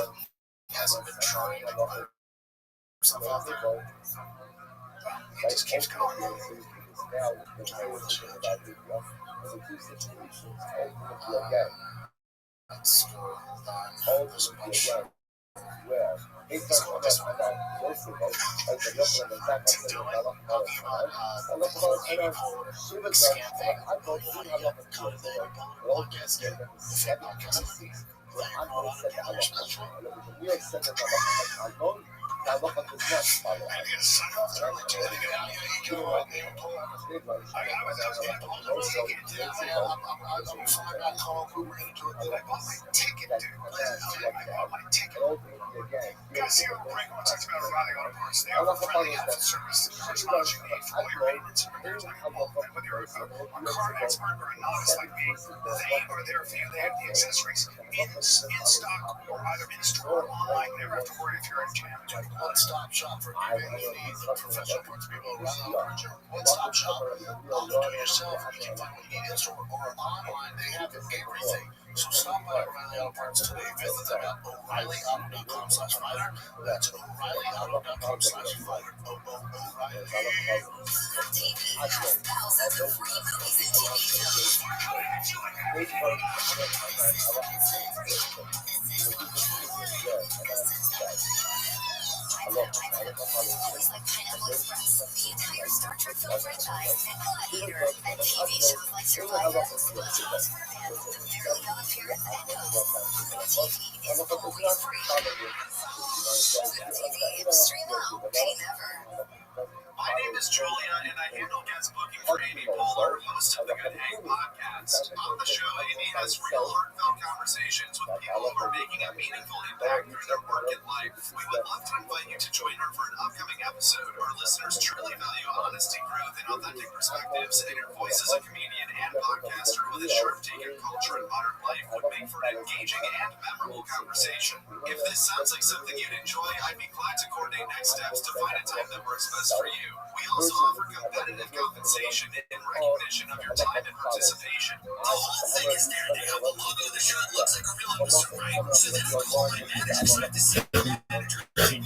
hasn't been trying to put himself out there. He just keeps going. School, there's a bunch of Guys, here at Break, we talked about riding on a horse. They offer friendly after service. There's much you need for all your maintenance and repairs on your home. And whether you're a car expert or a novice like me, they are there for you. They have the accessories in stock or either in store or online. Never have to worry if you're in jam. One-stop shop for everything you need from professional parts people around the region. One-stop shop. All the do-it-yourself. You can find what you need in store or online. They have everything. So stop by O'Reilly Auto Parts today. Visit them at O'ReillyAuto.com/fighter. That's O'ReillyAuto.com/fighter. O'Reilly. TV has thousands of free movies and TV shows. Movies like Pineapple Express, the entire Star Trek film franchise, and Planet Eater, and TV shows like Survivor, Split Jobs for Fans, The Fairly Odd Parents, and Ghosts. TV is always free. TV, stream now, pay never. My name is Julia, and I handle guest booking for Amy Poehler, host of the Good Hang podcast. On the show, Amy has real heartfelt conversations with people who are making a meaningful impact through their work and life. We would love to invite you to join her for an upcoming episode. Our listeners truly value honesty, growth, and authentic perspectives, and her voice as a comedian and podcaster with a sharp take on culture and modern life would make for an engaging and memorable conversation. If this sounds like something you'd enjoy, I'd be glad to coordinate next steps to find a time that works best for you. We also offer competitive compensation in recognition of your time and participation. The whole thing is there. They have the logo of the show. It looks like a real episode, right? So then I call my manager, so I have to see the manager. They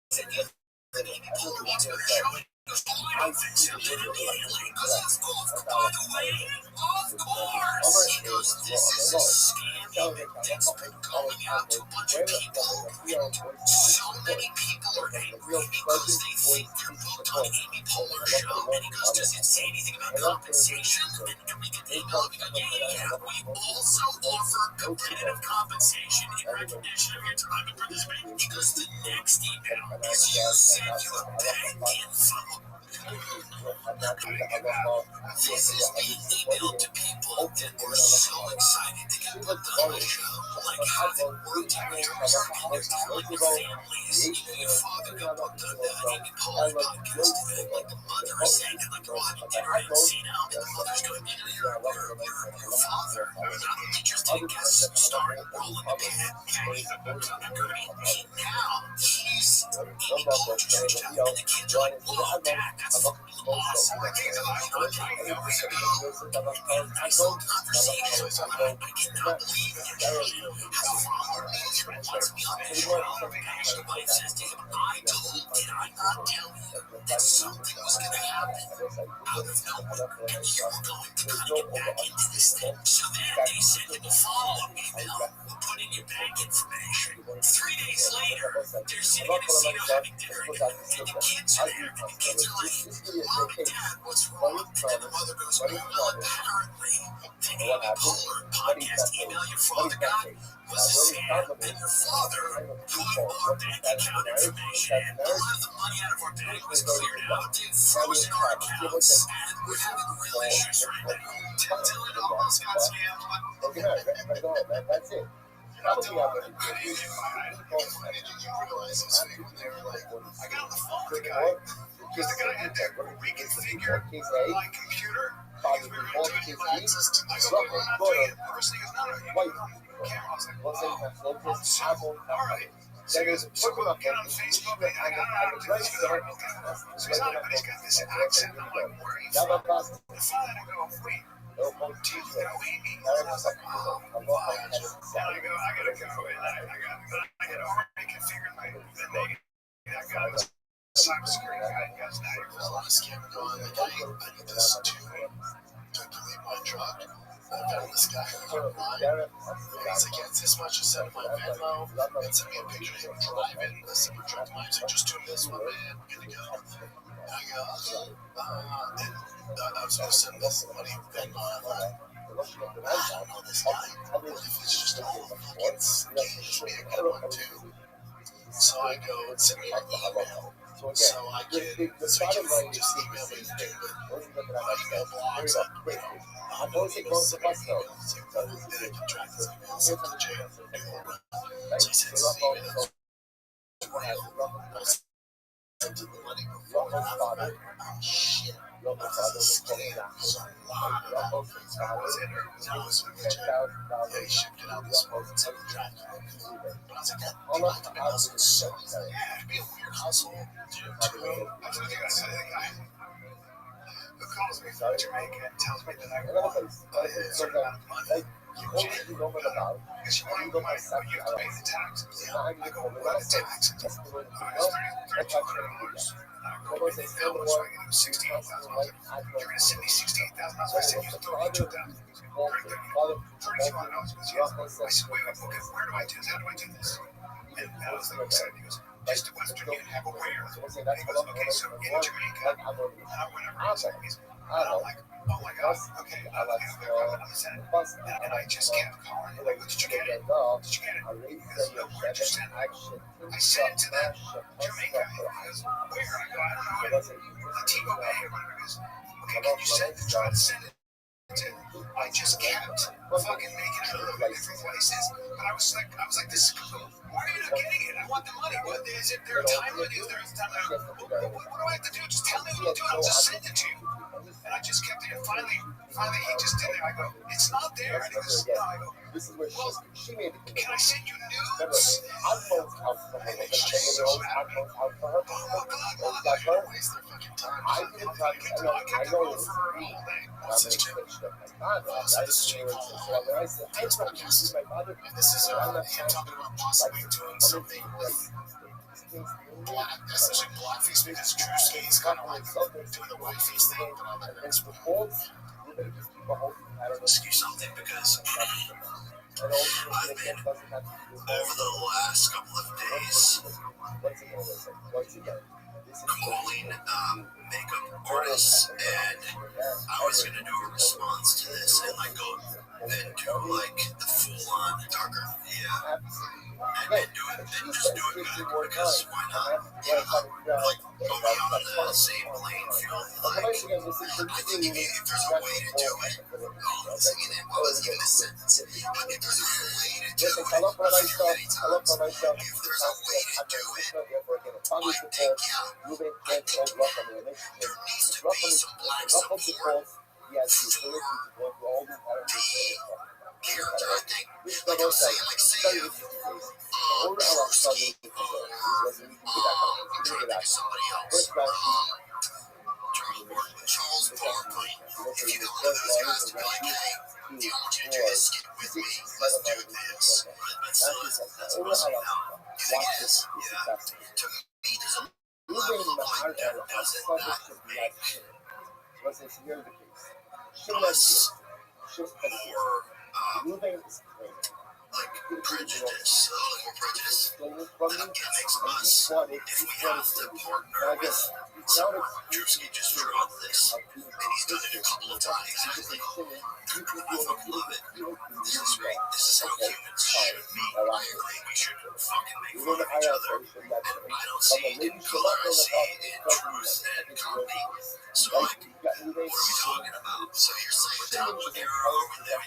said, that Amy Poehler wants to go to the show. He goes, oh, I don't think so. Literally, because it's golf. By the way, of course. He goes, this is a scam. That's been going out to a bunch of people. So many people are angry because they think they're booked on Amy Poehler's show. And he goes, does it say anything about compensation? And we get the email. We go, yeah. We also offer competitive compensation in recognition of your time and participation. He goes, the next email is you send your bank info. This is being emailed to people that were so excited to get put on the show, like having worked directors and they're telling their families, your father got booked on the Amy Poehler podcast, like the mother is saying, like, we're having dinner and seeing out, and the mother's going, your father, not only just did a guest starring role in the band, he's Amy Poehler just reached out, and the kids are like, whoa, Dad, that's fucking awesome. I think that I'm not trying to nice little conversations. I cannot believe that he has a father that wants me on his show. And the wife says to him, did I not tell you that something was going to happen out of nowhere and you were going to kind of get back into this thing? So then they sent him a follow-up email putting your bank information. 3 days later, they're sitting in a casino having dinner and the kids are there and the kids are like, Mom and Dad, what's wrong? And then the mother goes, well, apparently the Amy Poehler podcast email your father got was a scam, and your father put our bank account information. A lot of the money out of our bank was cleared out. They've frozen our accounts, and we're having real issues right now. Dylan almost got scammed, but That's it. I didn't realize this thing when they were like, I got on the phone with the guy, because the guy had to reconfigure my computer father we were both doing his access to needs, this. brother, The first thing is, no, no, you wife, camera. I was like, was oh, focus, so, amo, all right. So he goes, so we'll get on Facebook. I don't know how to do this. He goes, all right, okay. So he's on it, but he's got this accent. I'm like, where are you from? And finally I go, wait, do you know Amy? And I was like, oh, what? And I go, I gotta go. And I had already configured my name. I got a cybersecurity guy. You guys know there's a lot of scamming going on. Like, I need this to delete my drug. I found this guy online. He's like, yeah, it's this much. Just send him my Venmo and send me a picture of him driving a silver truck. I'm like, just do this, my man. Good to go. And I go, okay. And I was going to send this money Venmo. I thought, I don't know this guy. What if it's just a whole fucking scheme? Should be a good one, too. So I go, send me an email. So I can, so you can just email me to do it. My email blogs, like, I'm going to send me an email. So then I can track his email, send it to Jay, do the whole run. So he sends his emails. I sent him the money before, and I was like, oh shit. This is a scam. There's a lot of things. I was in there. I was with Jay. Yeah, he shipped it out this morning, so we tracked it. But I was like, God, people have to be hustling so easy. Yeah, it'd be a weird hustle. Dude, I told you guys, I think who calls me from Jamaica and tells me that I won a certain amount of money. You can't because you want to go money, but you have to pay the taxes. I go, what are the taxes? It's $32. I go, they bill us, so I get $68,000. You're going to send me $68,000. So I said, you $32,000. $32,000. I said, wait, okay, where do I do this? How do I do this? And I was like, excited. He goes, just to Western Union, have a where? And he goes, okay, so in Jamaica, whatever. And I'm like, oh my God, okay, I'm sending it. And I just kept calling him, like, did you get it? Did you get it? He goes, no, where'd you send it? I sent it to them, Jamaica. He goes, where? I go, I don't know, Antigua Bay or whatever. He goes, okay, can you try to send it? I just kept fucking making it out of different places, but I was like, this is cool. Why are you not getting it? I want the money. What is it? There a time limit? Is there a time limit? What do I have to do? Just tell me what to do. I'll just send it to you. And I just kept it. And finally, he just did it. I go, it's not there. And he goes, no. I go, well, can I send you nudes? And then she's so happy. Oh my God, well, I'm not going to waste their fucking time. I kept it on for all day. What's this chick? So this is Jake Paul on his podcast. And this is him talking about possibly doing something with essentially blackface because Drewski is kind of like doing the whiteface thing, but on the next one. Excuse something because I've been over the last couple of days calling makeup artists, and I was gonna do a response to this and like go and do like the full on darker, yeah. And just do it good because why not? Yeah, like go beyond the same playing field. Like I think if there's a way to do it, I wasn't even a sentence. But if there's a way to do it, many times, if there's a way to do it, I think there needs to be some black support for the character. I think, like I was saying, like say if Drewski or I'm trying to think of somebody else. Charles Barkley. If you got one of those guys to be like, hey, I want you to do this skit with me. Let's do this. That's mostly now. You think it is? Yeah. To me, there's a level of like that doesn't make us more like prejudice, that makes us if we have to partner with someone. Drewski just dropped this, and he's done it a couple of times. Exactly. I fucking love it. This is great. This is how humans should be. I agree. We should fucking make fun of each other. And I don't see it in color. I see it in truth and comedy. So like, what are we talking about? So you're saying that when they were over there,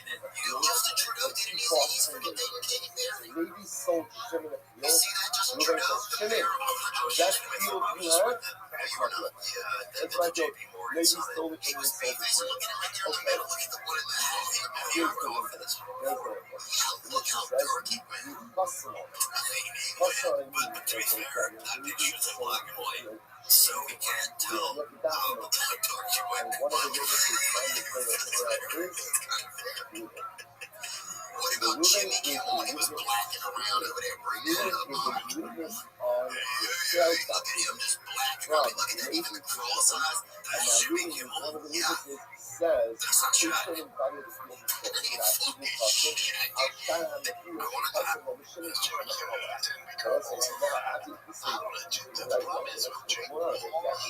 Justin Trudeau didn't even he's freaking getting married. You see that Justin Trudeau? They were over. I was just gonna make fun. I was just with them. you're not. Yeah, the JP Morgan maybe son. stole it He from was me. babyface. Look at him right there in the middle. Look at the one in the head. Here's We're the going one. for this one. Here's the one. Look how dark he went. You hustle on it. Hustle on it. But to be fair, that picture's in black and white, so we can't tell how dark you went. And one of the witnesses found the killer is What about Jimmy Kimmel when he was blacking around over there bringing it up? a witness Look on at him just blacking around. Look at that, even the cross eyes. That's Jimmy Kimmel. Yeah, says that's not he shocking. couldn't value the skills of And he the fucking shit. outside on the field, That's Jimmy Kimmel. That didn't become the problem is with Jake Paul, he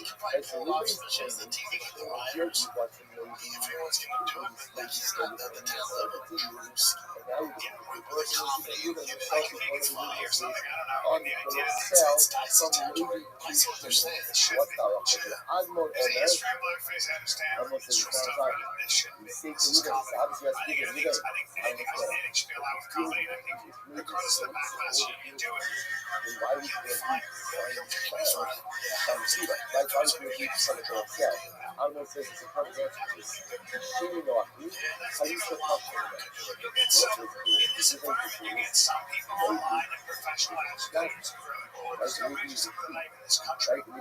can probably pull off some shit as the TV with the writers. If anyone's gonna do it, like he's not done the 10 level groups. With comedy, you can make it funny or something. I don't know. The idea it's dicey territory. I see what they're saying. It should be. It's straight blackface. I understand. It's real stuff, but it shouldn't be. This is comedy. I think anything should be allowed with comedy, and I think regardless of the backlash, you do it. I don't know if this is a perfect answer to this. Shooting off. I used to talk to them. You get some people online and professional agitators who really believe there's no reason for the name in this country. And you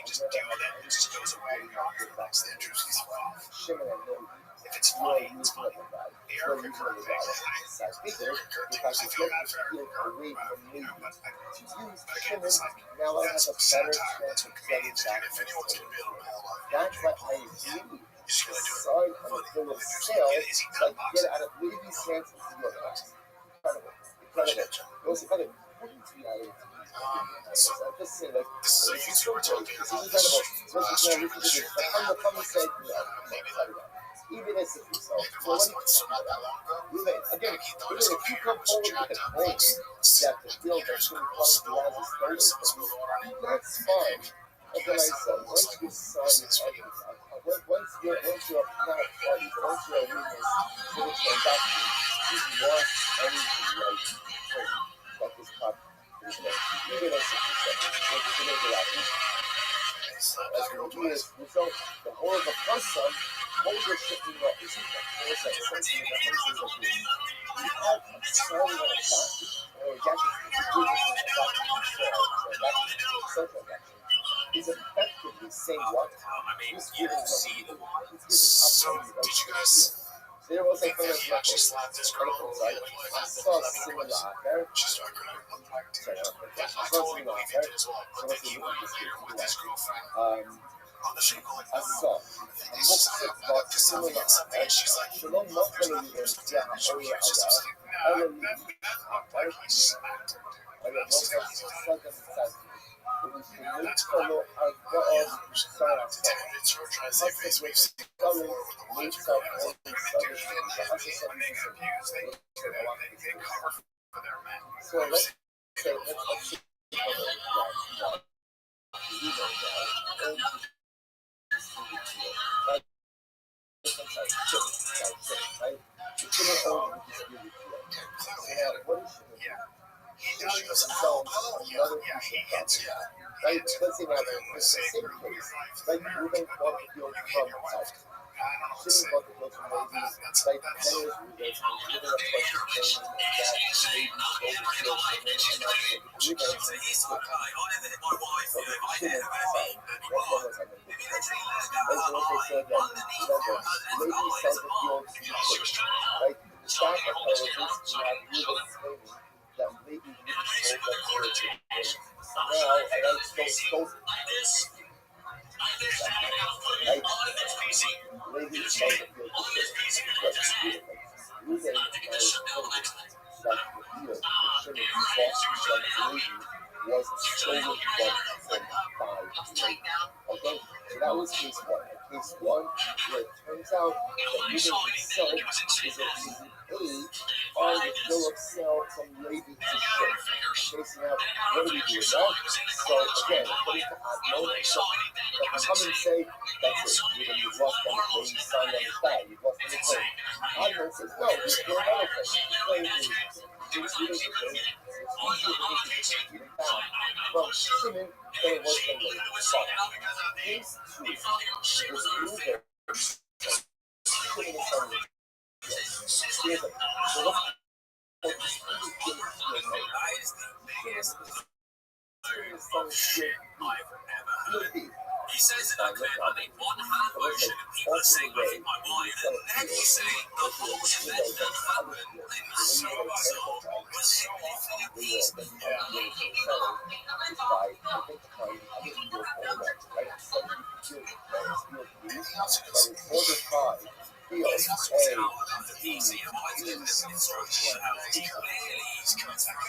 just deal with it, and it just goes away. You're next to introduce yourself. If it's funny, it's funny. The American curve thing, I feel bad for everyone, but again, it's like, that's satire, that's what comedians do. If anyone's going to be able to pull off That's what I you're just going to do it. sign on the bill of sale, Is he like cut get out of Levy's hands and see what happens. Incredible. It was incredible. What did you do? So, I'm just saying, like, this is a YouTuber talking this about is this. incredible. But come and say, Maybe like, even as if you so. maybe it was so not that long ago. Again, Like he thought if his you computer come was forward jacked with a up. claim Like, that the field there's that's a going to girl come spilled to water on it, someone spilled water on it. that's fine. You And then guys I said said, it looks once like you sign this it, video. once you're not a party, but once you're a witness to the transaction, you want anything right free that this cop is there. Even as if you said, which is going to go out. As we do this, result, the whole of the plus sum, hold your shit in your is essentially the places of this. You have a story on a document, or a gadget, is effectively saying what? I mean, He's you giving see the one. He's So, giving did you guys there was a think that he actually slapped this girl? I saw a similar affair. She's not going to come back to it. I I saw totally similar believe he affair. did as well. But then he went later with his girlfriend on the show going, I saw. they just up to something and something. And she's like, So then most there's of nothing you else to yeah, tell. Show you. It's just, I was like, I nah, don't that looked like he smacked her. I Dude. don't I was know like, what he's done. second that's follow our God. Sorry, I'm sorry. It's her trying to say face we've seen Sorry, before with the we ones saw who all they these do others. when they get abused, they cover for their men. So let's say, let's see. He goes, oh, yeah, he hits you. Right, let's say that it's the same case, like moving from the field from south. Sitting about the field from ladies, like players who there's giving a question training that ladies go to field and then end up with the rebounds and the so the shit is inside. That's what was happening. As also said that, remember, ladies sell the field to the kids, right? The staff of her basically have really explaining that ladies really sold that field to the kids. Now, I like those right? Ladies sell the field to kids. What's good? Losing that the field, the shouldn't be bought from ladies was stolen from by ladies. Okay? So that was case one. And case one, where it turns out that moving himself is an aid on the bill of sale from lady to ship. Okay, so now, what do we do with that? So again, according to Admon, if you come and say, that's it, you've lost anything, you signed on the sky, you've lost anything. Admon says, no, he's doing another thing. He's playing the easier for me to just get it back. From Shimon, then it was from Levi. Fine. These two, this new variant, Shimon is telling me, here's it. So let's put this new field B. He says that I could have made one version of people saying I think my wife, and he's saying the whole event that happened in the soul was simply for the reason. Easy, I might live this instruction. He clearly is contact.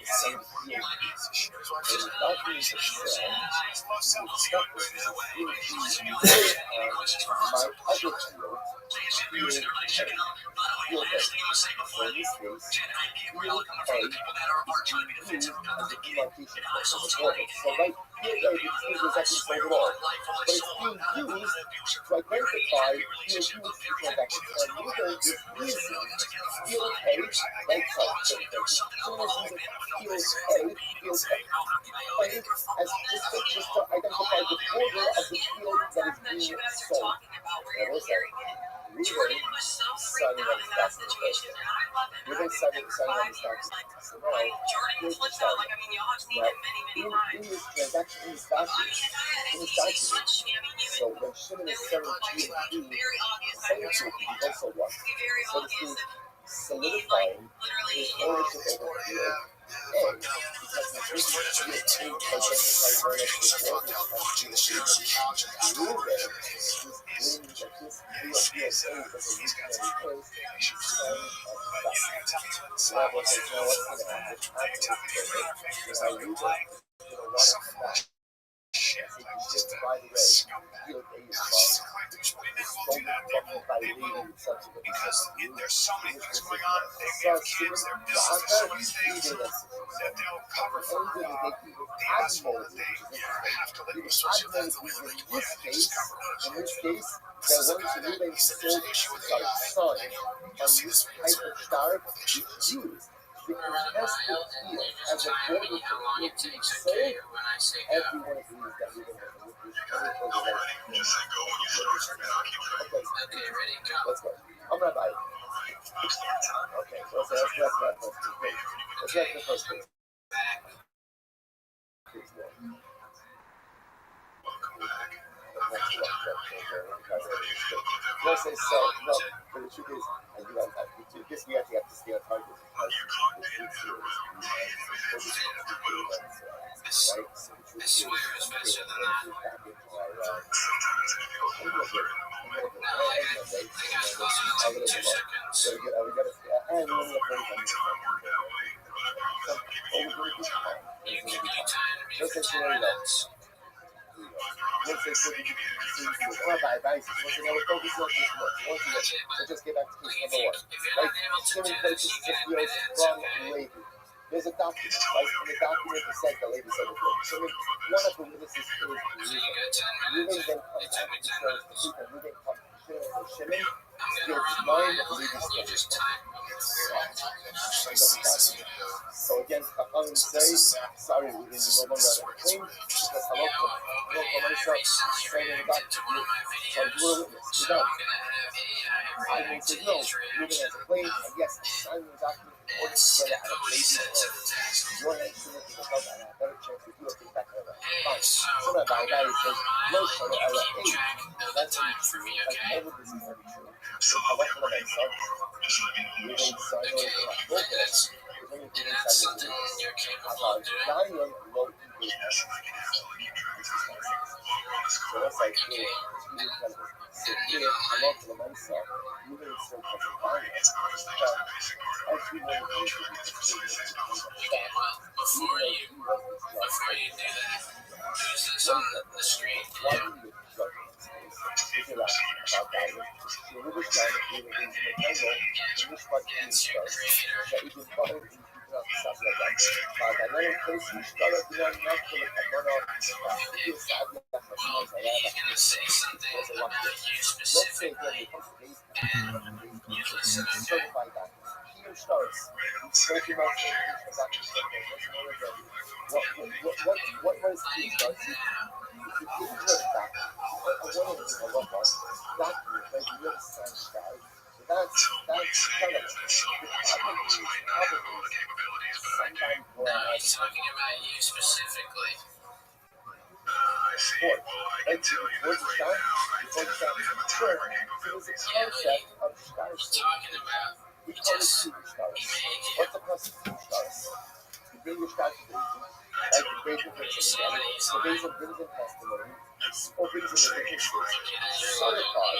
It seems Just to identify the order of the field that is being sold. Signing on the document. Signing on the document. So now, here's the chart. Now, in this transaction, in this document, so when Shimon is selling GMP, selling GMP, he also what? So this is solidifying his ownership over field. And because he's using GMP to identify where it's working on GMP, rule there is meaning that this PSA was a weekend case, selling on the document. So now what's going to happen? If I read it, it'll run on the back. By the way, field A is stolen from by leaving subsequent because there's so many things going on. They give kids their business that they'll cover for the asshole that they have to live with sociopaths in this case, they're going to leave a sold sign on this type of star is used to contest the field as a border for field being sold. Everyone agrees that we're going to have Okay, let's go. I'm Rabbi. Okay, so that's the first thing. Let's say so. No, but the truth is, this we actually have to stay on target because I swear it's better than that. So we got to and we let's say scenario. Let's say let's just get back to case number one. Right? Shimon purchases the field from Levi. There's a document, right? In the document it says the Levi said the field. Shimon, one of the witnesses is Reuben. Reuben then comes out and shows the people. Reuben comes to Shimon, gives mine, Levi steals. So again, Chacham say, sorry, Reuben, you no longer have a claim because Halakha, no Kamaisa, straight in the document. So you were a witness. You're done. Simon says no. Reuben has a claim, and yes, sign the document. Or just get out of lazy or your instrument to help and a better chance if you will take back over. Fine. So that by that it says no short out of 8. That's true. Like all of this is very true. So I went for the next one. You will sign over to my focus. There's only two inside the room. About Zion low engagement. So that's like here. So here, I love the Mensa. You will still touch the Zion. Before you do that, who's this on the screen? your stars. What was key stars? If you give it back, one of the things I love about that like you have a sun sky. That's kind of sometimes more He's talking about you specifically. I see. sport. Well, I Like can tell you before that the right shot, now, I before the definitely have a ton sure. of capabilities. So there's a concept of stars. We're talking about We call it just superstars. image. What's the process of superstars? You bring your stars to like the great difference in the base of brings in testimony, or brings in the witnesses, certify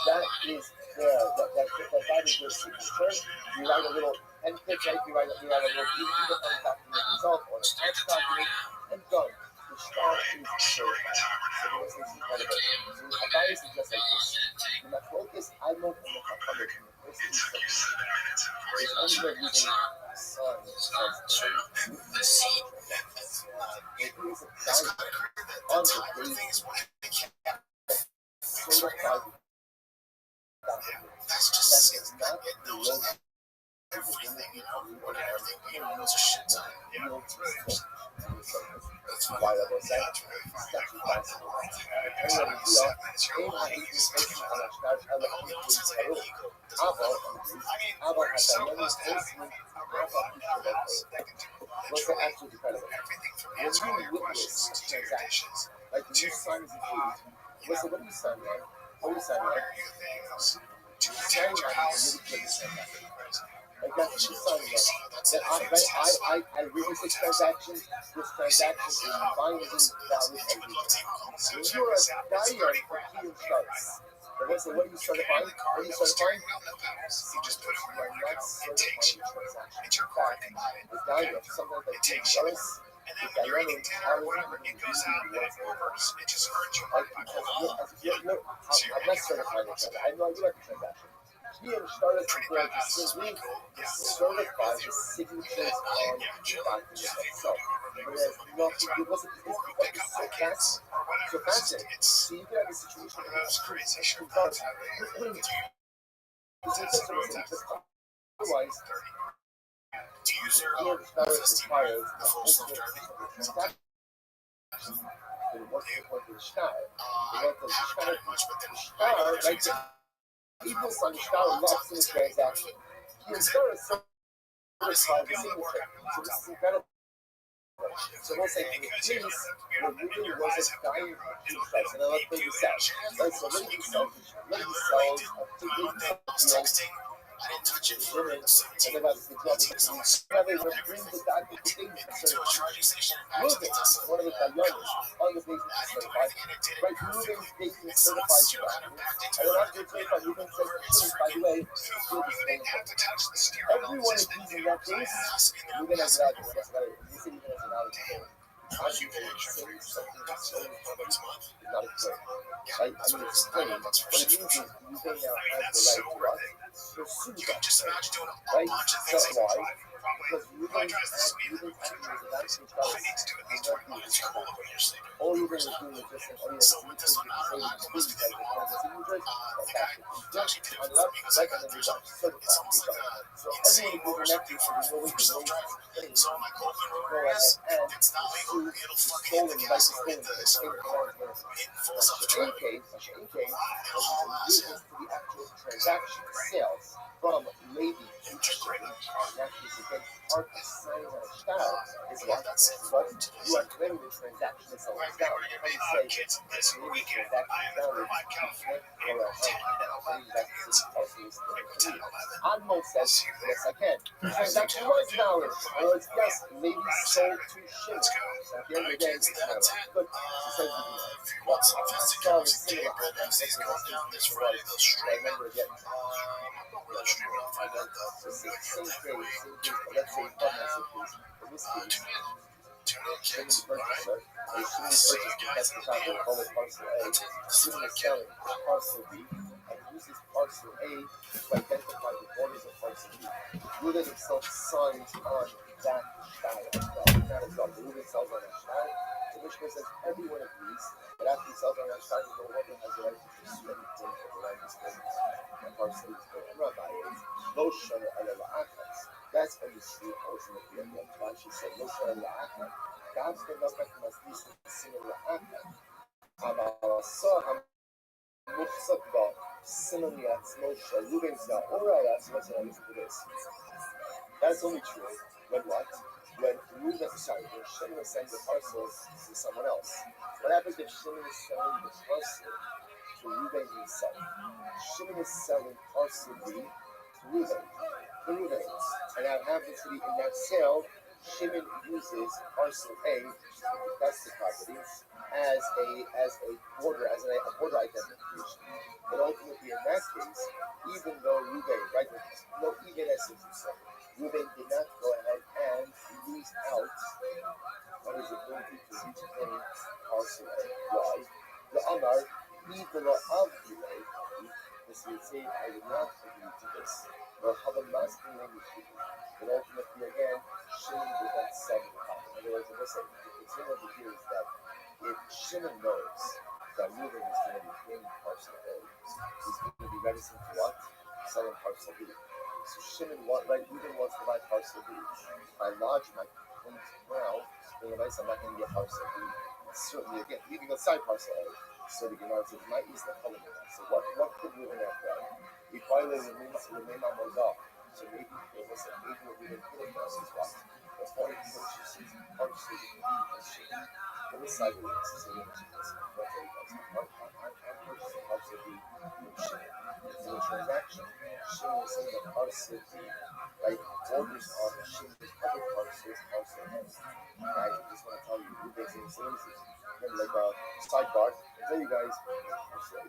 that is that is your signature. You write a little pen pitch, right? You write a little independent document result on a text document, and done. The star is certified. So this is incredible. So a bias is just like this. The focus I know from the Chachamim, from the first It took you 7 minutes and 40 is only using sun as The seat. it is a That's giant kind of crazy. That timer thing is what they can't fix right now. That's just that is it. not It knows everything, you know, what everything, you know, it knows a shit ton. real to That's why funny. that was Yeah, that. it's really It's funny. actually possible. Every time you say that, it's your Ein life. Information an der Stadt The only one sounds like an ego. aber We're hat so er close to having Investment a robot in our house that can do was literally absolutely incredible. everything from When answer all you your witness questions to your transactions, dishes. like when you sign as a food, listen, what do you sign on? What do you sign on? Your things to Signing protect your on house. is really It's good. crazy. Like that's what you're signing on. That's That it. I witness this transaction is buying is invalid every day. When you're a buyer for key starts, but listen, what are you certifying? What are you certifying? You just put it You where are you not go. It takes certifying you. transaction. It's your car. You buy it. It's value. Something like It takes you. dollars. And then when you're eating dinner or whatever, it goes out and it orders. It just earns you Like, money. I'm not certifying the transaction. I have no idea about the transaction. He and started to go to simply certify the signatures on the document itself. But it has nothing, it wasn't, it's so fast, so fascinating. So you can have a situation where That's crazy. Sure. otherwise, Do you use your he and started requires the full self-driving? but it wasn't the point of the star. I haven't done it much, but then Star, right there. People on the star lost in the transaction. He and started certifying the signature. So this is incredible. So we'll say, please, we're moving was a dying price, and I'll pay this out. Right, so let me sell a ticket. I didn't touch it for Women, 17 and about the months. yeah, they would bring the document To a charging station and back to moving the one of the Tayanos on the basis I didn't do certified. anything and it did it Right, moving perfectly. basis It's not, certified kind of backed into and then it. after certified moving says It's by the way, freaking, you didn't even have to touch the steering wheel. everyone is using that base. Moving as an adult, that's what you see even as an adult. How do you pay something that's $1 a month? Not a play. Right? I mean, it's plain. What it means is you pay now as the right to us. Pursue You can that. just imagine doing a Right? bunch of So things that you why? drive. Probably. Because you If I don't drive this act, speed, you I'm don't act driving as this. an I need to do at least 20 miles per hour when you're sleeping. all you're going to do is just an audio. So with this one, I must be the one. The guy actually did it for me because I got the result. It's almost like a insane motorcycle for self-driving. So I'm like, open road areas, it's not legal. It'll fucking hit the gas or hit the accelerator hard. In full self-driving. Haul ass in. The actual transaction sales from lady to trader. That is again part of signing on a style is Yeah, what that's it. what you are claiming the transaction is on a Like, style. we're gonna How be you say kids this weekend. that I am in Irvine, California. April 10 and 11. that's April 10 and 11. Admo says yes I can. The transaction was valid. Or it's yes, lady sold to ship. Let's go. At the end of the day, it's That 10. good. She says If you want some investigators, Gabriel MC's going down this Friday. They'll stream it. remember again. I'm not really streaming. I'll find out though. So same thing, let's say in this case, Tune in, shouldn't kids. be purchased, right? They shouldn't be purchased because the fact that all the parcel A shouldn't be selling parcel B and uses parcel A to identify the borders of parcel B. Ruler himself signs on that style. Not as well. Ruler sells on that style, in which case says everyone agrees that after he sells on that style, no one has the right to pursue anything for the right to and parcel B is good. And Rabbi is, those shana ala la'achas. That's when you see ultimately at the time she said, "Lo shall la'achad." God's going to make us listen similar la'achad. Amalasah hamuchsat ba similarly at Moshe Ruben's da Orayas. What's the listen to this? That's only true when what? When Shimon is sending the parcel to someone else. What happens if Shimon is selling the parcel to Reuben himself? Shimon is selling parcel B to Reuben. And that happens to be in that sale, Shimon uses parcel A, that's the property, as a border, a border identification. But ultimately in that case, even though Reuben, right, no, even as you said, Reuben did not go ahead and lose out on his ability to reclaim parcel A. Why? The Amar, even of delay, this would say, I would not agree to this. Or have a masculine language. But ultimately, again, Shimon did not sell the property. In other words, listen, the concern over here is that if Shimon knows that Reuben is going to be claiming parcel A, he's going to be reticent to what? Selling parcel B. So Shimon, Reuben wants to buy parcel B. By logic, my point now, I'm not going to get parcel B. Certainly, again, leaving aside parcel A. So the Gemara says, "My is the color." So what could Reuben have done? He probably remain on Mozah. So maybe it was maybe what Reuben could have done is what? Before he purchases parcel B and Shimon. Let me side with this. So you mentioned this. That's what he does. I'm purchasing parcel B from Shimon. In the transaction, Shimon is saying that parcel B, right, orders on Shimon's other parcels, parcel A. I just want to tell you, Reuben is saying this. Like a sidebar, I tell you guys, so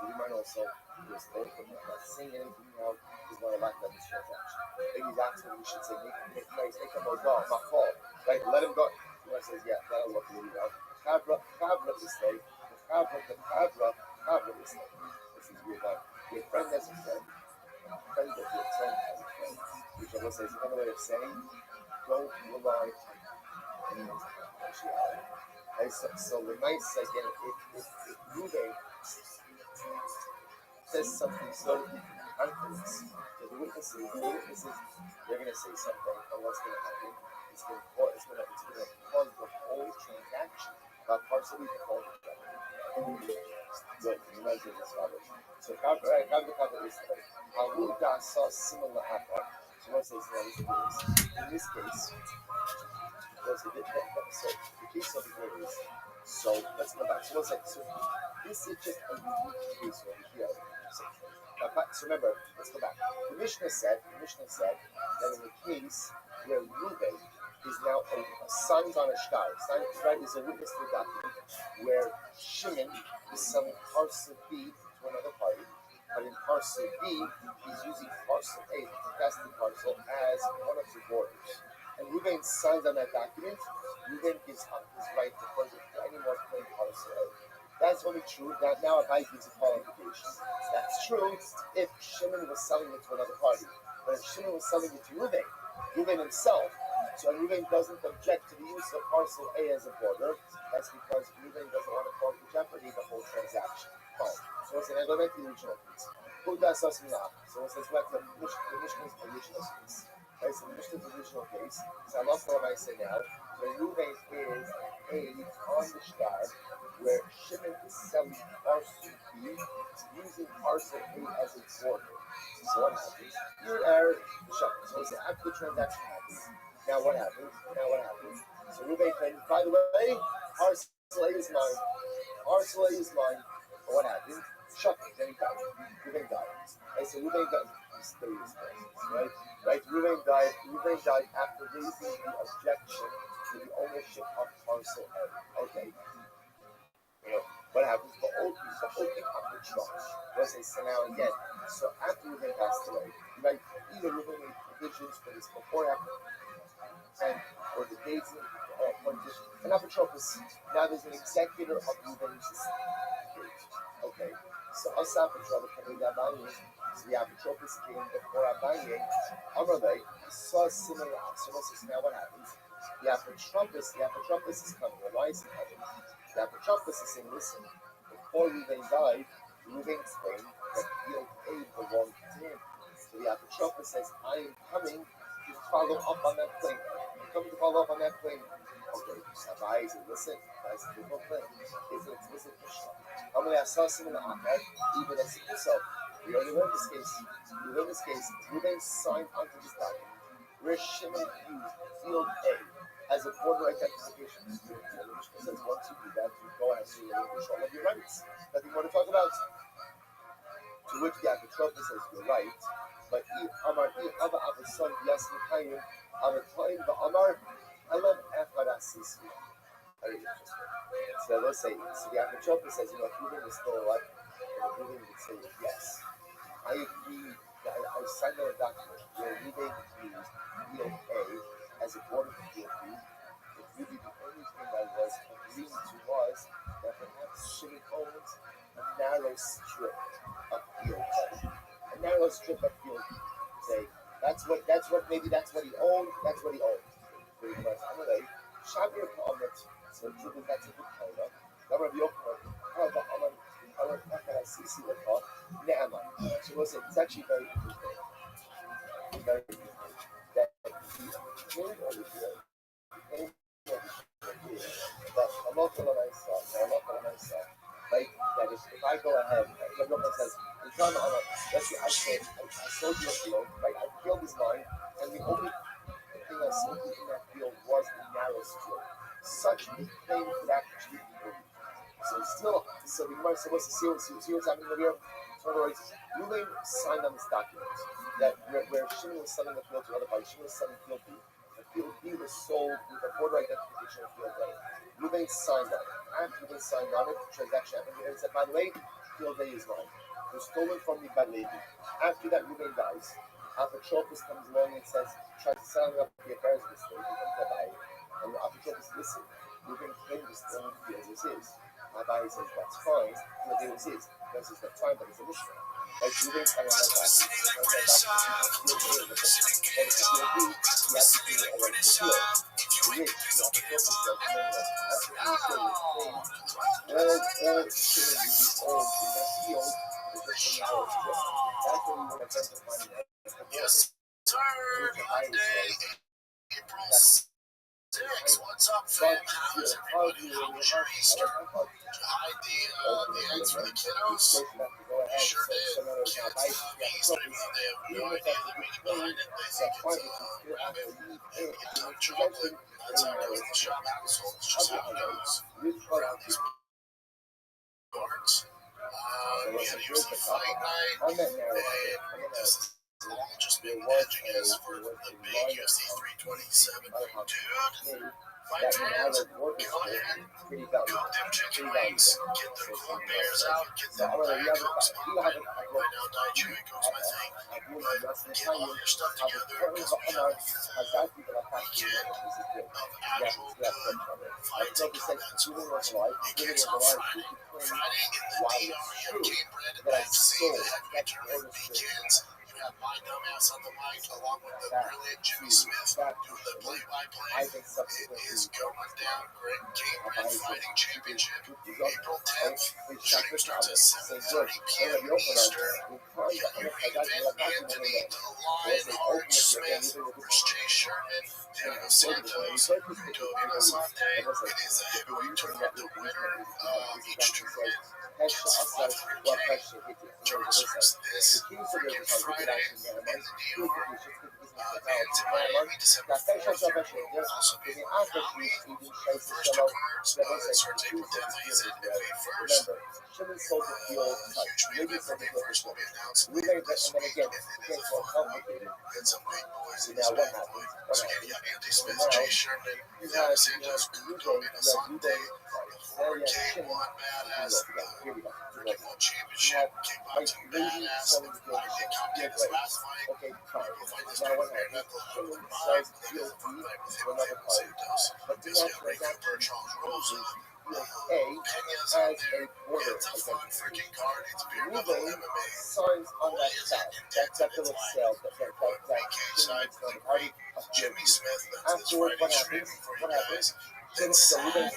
you might also just both of them not saying anything now is going to lack that this transaction. Maybe that's what we should say. Make him go, not fall. Right? Let him go. The says, yeah, that'll look really well. Chavra is like, Chavra is like. This is weird. Your friend has a friend. Friend of your friend has a friend. Which I will say is another way of saying, don't rely on anyone's confidentiality. So the nice again, if Reuben says something so deep in confidence to the witnesses, they're going to say something, and what's going to happen? It's going to cause the whole transaction partially to fall together. Good, you might do this, Robert. So cover is like Haluda saw similar happen. So what says in this case. So the case of here is, so let's go back. So this is just a unique case over here. So remember, let's go back. The Mishnah said that in the case where Reuben is now signs on a shtar, right, is a witness to a document where Shimon is selling parcel B to another party, but in parcel B, he's using parcel A, the contested parcel, as one of the borders. And Reuben signs on that document. Reuben gives up his right to purchase any more claim parcel A. That's only true. That now Rabbi gives a qualification. That's true if Shimon was selling it to another party. But if Shimon was selling it to Reuben himself, so Reuben doesn't object to the use of parcel A as a border, that's because Reuben doesn't want to call into jeopardy the whole transaction. Fine. So I go back to the original case. So it says back to the Mishnah's original case. Right, so the Mishnah's original case, so I'm also what I say now, where Reuben is A on the shtar, where Shimon is selling parcel B using parcel A as a border. So what happens? You are shocked. So it's after the transaction happens. Now what happens? So Reuben claims, by the way, parcel A is mine. Parcel A is mine. But what happens? Shocked. Then he died. Reuben died. And so Reuben died. Mysterious process, right? Reuben died after raising the objection to the ownership of parcel A. Okay. What happens? The old upper charge. Let's say so now again. So after Reuben passed away, right? Either Reuben made provisions for this before after, and or the dates an apotropos. Now there's an executor of Reuben's estate. Okay. So apotropos coming down by me. So the apotropos came before Abaye. Amalei saw similar observances. Now what happens? The apotropos is coming. Why is he coming? The apotropos is saying, listen, before Reuben died, Reuben explained that field A belonged to him. So So the Apotropos says, I am coming to follow up on that claim. I'm coming to follow up on that claim. Okay, Rabbi says, listen, guys, there's no claim. Listen, I'm going to ask us in the Achad, even as himself. We already learned this case. Reuben signed onto this document. Where Shimon used field A as a border identification. The Mishnah says, once you do that, you go ask you control of your rights. Nothing more to talk about. To which the Apotropos says, you're right. But Amar Ava Ava son Yas Mikayim Amar Toim Amar Elam Echarasis. Very interesting. So let's say, so the Apotropos says, if Reuben was still alive, Reuben would say, yes, I agree. I signed on a document where Reuben used field A as a border for field B. But really, the only thing I was agreeing to was that perhaps Shimon owns a narrow strip of field A. A narrow strip of field B. Say, that's what he owned. That's what he owned. Very much. Anyway, Shabir Ka'amet. So Reuben, that's a good kind of. Rabbi Yochanan, however, Sisi would call Ne'eman. So listen, it's actually very interesting. Very interesting. That the king over here, but I'm not going to myself. Like, that if I go ahead, Rabbi Yochanan says, let's say I sold you a field, right? I killed his line, and the only thing I sold you in that field was a narrow strip. Such a claim could actually be believed. So the Gemara is supposed to see what's happening over here. So in other words, Reuben signed on this document that where Shimon was selling the field to another party, Shimon was selling field B. The field B was sold with a border identification of field A. Reuben signed on it. After Reuben signed on it, the transaction happened and said, by the way, field A is mine. It was stolen from me by Levi. After that, Reuben dies. Apotropos comes along and tries to sell up the affairs of the state. And the Apotropos listen. Reuben claimed the stolen field as his. Rabbi says that's fine, but it was his. Because it's not time, but it's a mission. Like Reuben kind of had that. Yes, sir. Monday, April 6th. What's up, fam? How is everybody? How was your Easter? Did you hide the eggs for the kiddos? You sure did. Kids Easter, even though they have no idea the meaning behind it. They think it's a rabbit and dark chocolate. That's how it goes in the shop household. It's just how it goes around these parts. We had a UFC fight night, and this is all just been edging us for the big UFC 327. Dude, fight fans, go ahead, cook them chicken wings, get the cold bears out, get them Diet Cokes popping. Right now, Diet Cherry Coke's my thing, but get all your stuff together because we have a full weekend of actual good fights and combat sports. It kicks off Friday in the DR. Game Bread and FC, the heavyweight tournament begins. You have my dumbass on the mic along with the brilliant Jimmy Smith doing the play-by-play. It is going down. Great Game Bread Fighting Championship, April 10th. Stream starts at 7:30 p.m. Eastern. Get your event, Anthony the Lionheart Smith, Chris J. Sherman, Diego Santos, Toby Masante. It is a heavyweight tournament. The winner of each tournament gets 500K. Join us for this freaking Friday in the DR. Bands in Miami, December 4th. We'll also be in Miami. First two cards starts April 10th. He's at May 1st. Huge main event for May 1st will be announced later this week. And it is a fun night. And some big boys in this big boy. So you got Anthony Smith, Jay Sherman, Diego Santos, Kudo Minasante, the former K1 badass, the freaking World Championship, kickboxing badass, the Nick Compton, his last fight. You'll find this tournament bare knuckle combined. Maybe the fun fight with him and Diego Santos. Basically, Ray Cooper, Charles Rosa, Pena's out there. It's a fun freaking card. It's bare knuckle MMA. Signs on that Boy, is side. it intense and it's live. VK side for the great Jimmy Smith. That's this Friday streaming for you guys. Then Saturday.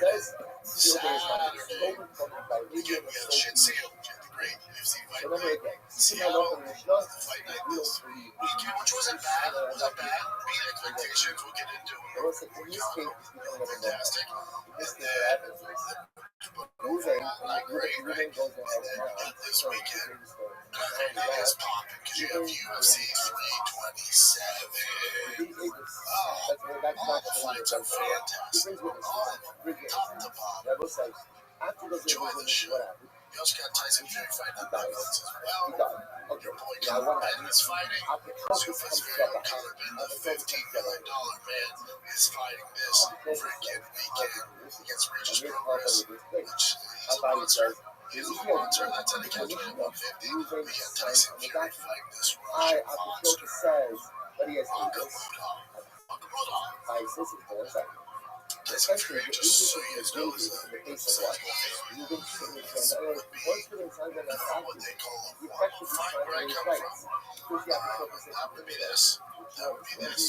Give me a shit seal. The great UFC fight Remember night. again, Seattle, local Mishnah, the fight night we this don't really weekend, which wasn't bad. Wasn't bad. Beat expectations. We'll get into it. But listen, in this case, it's becoming a Fantastic. In this And case, then what happens is overall, not great, Ruben right? goes And ahead then now. we got this weekend. And That is popping because you have UFC 327. All the fights are fantastic. Top to bottom. Yeah, both sides. After those Enjoy the show. what happened? You also got Tyson Fury fighting on Netflix as He well. got it. Okay. Your boy Now, Conor what Ben is fighting. After Trump Zufa's comes very up, Conor Ben, the $15 million man, is fighting this freaking weekend against Regis Progress, which is a monster. He's a monster. That's at a catch weight of 150. We got Tyson Fury fighting this Russian monster. says, but he has Magomedov. Tyson Fury Essentially, just so you guys know is a sizable favorite. once within time that What they call a warm-up fight where I come from. That would be this. That would be this.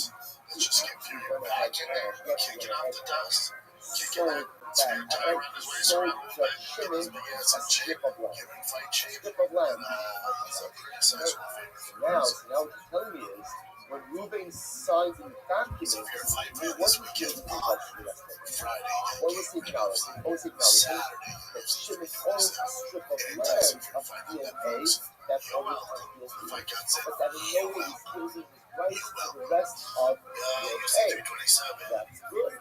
Let's just get Fury back in there, kicking off the dust, kicking that spare tire around his waist, around his neck, get his big ass in shape, get him in fight shape, and he's a pretty sizable favorite. now what you're telling me is, when Ruben signs in documents, So if you're a fight fan what this was weekend, Friday, what was he acknowledged? Saturday, That shipment UFC owns a strip of and land Tyson Fury of fight on DNA Netflix. that's You're over welcome. on The PSP. fight cuts in. But that in no way is using his rights to the rest of UFC DNA. 327. That's good.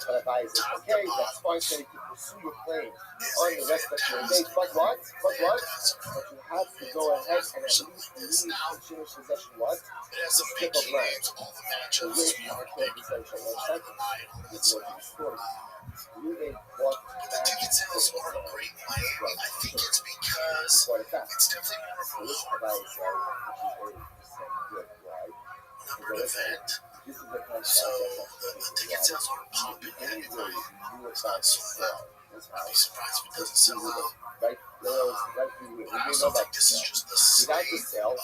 But if I say, okay, that's fine, so you can pursue your claim on the rest of your days. But what? But you have to go ahead and at least leave consumer possession what? It has some big key names, all the matchups, we are big, undeniable, that's but the ticket sales are a great way. I think it's because it's definitely more of a hard numbered event. So the ticket sales aren't pumping yet. It's not sold out. I'd be surprised if it doesn't sell out. But I also think this is just the state of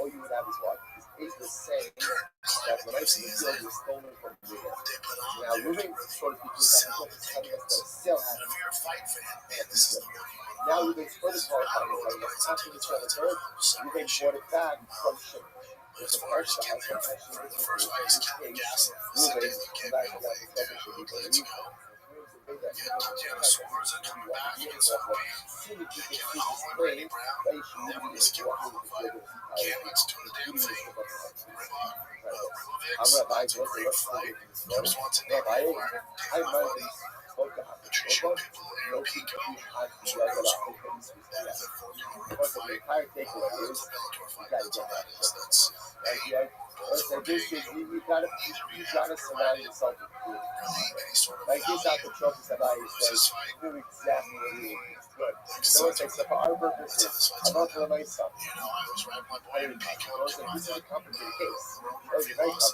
all you would have is what? Is the same current that climate when I UFC see is deals in. were stolen from Ruben. What they put on Now, there Ruben to really sort of became sell that the tickets tickets. still And have. if you're a fight fan, man, this is the one you want to Now buy. Ruben's further qualified I don't know by what the what's price of happening tickets to are. the third. Ruben bought it back from Shimon. But as far as getting there for the first fight, is Kelvin Gastelum, Sunday Luke gave me away, dude. Let's go. Yeah, Tatiana Suarez are coming back against Rabbi. Kevin Holland, Randy Brown. Never miss a Kevin Holland fight. Cameron's doing the damn thing. Ribovics, that's a great fight. Cub Swanson, Nate Hardwire, taking my money. Patricia Pitbull, Aaron Pico, who's right now. That is a four-dollar fight. That's a Bellator fight. That's all that is. That's, hey, both for paying you. Either you have to provide it, really any sort of value for this fight. Like such a that's how this fight's going down. You know, I was riding my boy Aaron Pico to ride that Murphy loss.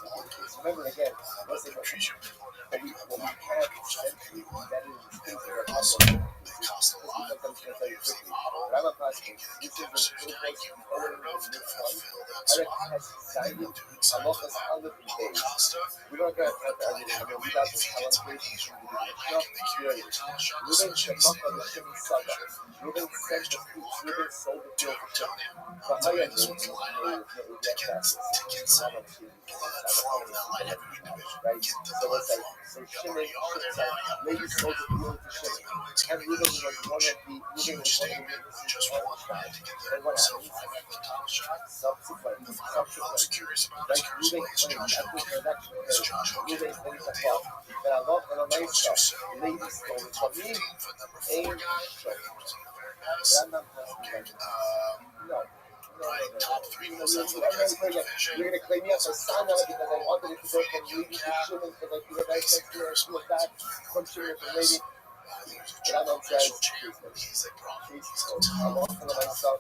Remember again, Patricia Pitbull didn't make a $5 which I think he won. And they're also, they cost a lot of the UFC model. They can get contenders kind of hard enough to fulfill that spot. And then they'll do it side to that. Costa, I mean, if he gets on his knees right, I can make you a title shot, especially in the heavyweight division. Robert Graves Joey Walker, to Antonio. I'll tell you, this one's light up. Tickets blood flow in that light heavyweight division. Get the blood flow. You already are there now. You got Whitaker now. Into the middleweights giving a huge statement. Just one man to get their self right with the title shot. The fight I'm most curious about is curiously is Josh Hogan. Is Josh Hogan the real deal? Too soon. Like ranked top 15 for number 4 guy. But he was in the very best. Okay. Right, top 3 most athletic guys in the division. You're gonna claim me up as son of because I wanted it to go from Young leading to cat. Shimon because I feel like Basic I feel respect. back from Very Shimon from best. lady. I think he's a triple national champ. He's a problem. He's a I'm off for tough myself.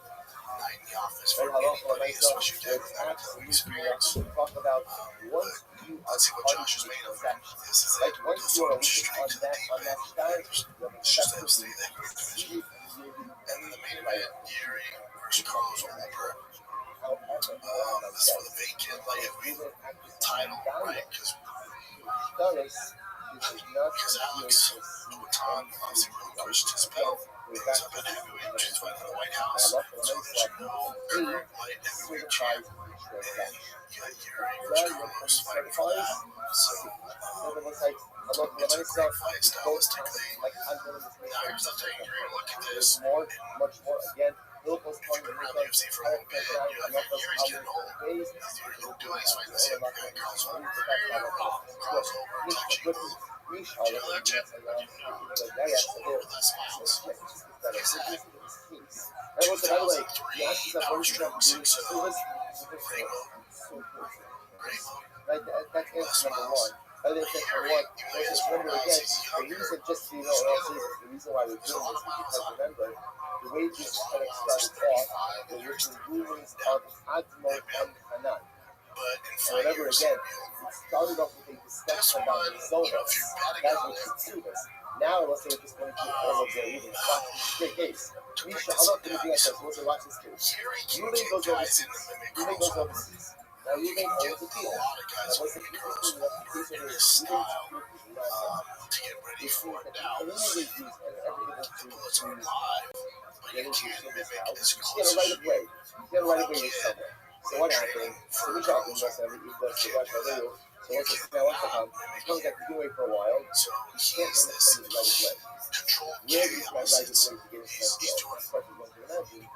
night in the office Very for I'm off for anybody, myself. especially a guy It's without a ton of absolutely experience. talk about once But you let's see what Josh is made of. This is like it. once Just you are jump straight on to the deep that end. start, It's just that stay that great division. And then the main event, Yuri versus Carlos Oliver. This is for the vacant light heavyweight title, right? Because Because Alex Louboutin obviously relinquished his belt. He was up at heavyweight, which is fighting in the White House. So I'll let you know, light heavyweight champ. And you got Yuri versus Carlos fighting for that. So it's a great fight stylistically. Now here's the thing, you're going to look at this, much more again. if you've been around the UFC for a little bit, Yuri's getting old. He's doing these fights, the other guy, Carlos Holberg, touching you know that jet? Over that smiles. He's had That was another way. 3 power strokes, so great move. Great move. That's Less number one. miles. Other than Yuri, one, even just has more remember miles, again, he's the younger. reason just so you know, He's also, younger. the reason why we're There's doing a lot of this is miles because on. remember, the way this There's a lot kind of of miles. started There's off, 35 there and was there's the 30. rumors of Admo and Hanan. But in And 5 remember years, again, he'll it started off with a This discussion one, about you know, Zonas. if you're betting That's on what it, should do this. Now let's say we're just going to do all of their readings. Watch this great case. to break Misha, this I'm not one going to down, do that so because we'll watch this case. Yuri can Ruben get goes guys overseas. in to mimic Ruben Carlos goes Holberg. overseas. Now You Ruben can get owns the a field. lot of guys Now who what's the mimic key Carlos thing that Holberg the in case his style is to get ready It for seems that Dallas. the only way and everything The to bullets are live, but you get into can't this mimic house, as you close get a as right of way. You get a right of way you to can somewhere. So what happened? training So for we talked Carlos to us Holberg. every You does the can't right do of way. that. So You once it's cannot now once mimic comes it. back to do it for a while, So he's this comes the right of way. control Where is my chaos. right of way to get into He's that field? doing That's what we're going to imagine.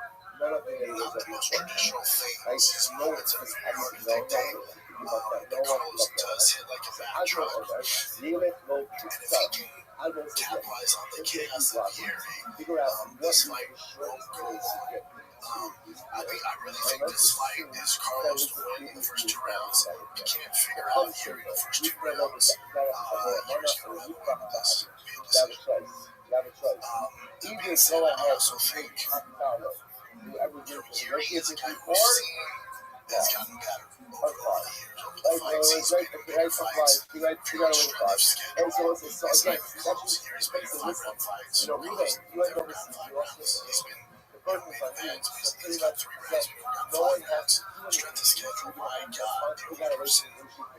None of the not areas the of most the traditional right? things. His No one movements are is very hard to no, dictate. no But one Carlos does hit like a I backdrop. know that. Leave it, go, And if stop. he can I will say that. capitalize on the chaos of Yuri, Figure out this what fight you won't go long. get. I really think this fight is Carlos to win the first 2 rounds. He can't figure out Yuri in the first 2 rounds. Yuri's going to have to win this via decision. That being said, I also think Yuri is a guy we've seen has gotten better over the years, over the fights. He's been in bigger fights, fairly strenuous schedule. This fight Carlos, Yuri's been in 5-round fights. Carlos, 5-round 5 rounds. He's been main events. He's got 3 rounds, we've got 5 rounds. Strength of schedule, my God, the only person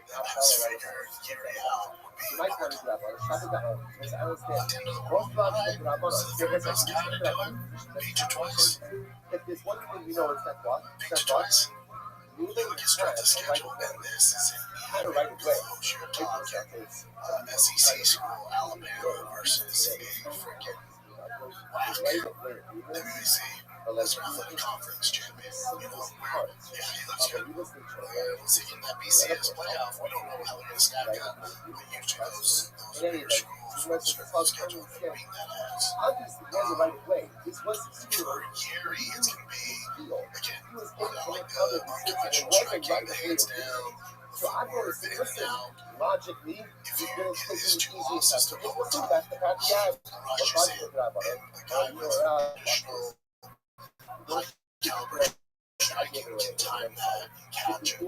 that has figured Yuri out would be Martin. At the end of the world, was the 3rd best guy to do it. Beat you twice. If there's one thing you know, it's that what? Beat you twice. You look at strength of schedule, and this is an even close. You're talking SEC school, Alabama versus a freaking WAC, WAC, Lesser Athletic Conference champion. You know, yeah, he looks good. Once he get in that BCS playoff, we don't know how they're going to stack up. But usually those bigger schools with strength of schedule are going to beat that ass. For Yuri, it's going to be, again, like the unconventional striking, the hands down, the footwork, the in and out. Logically, If you get his 2 losses to Louboutin, Rogers and a guy with traditional caliber striking can time that and catch it.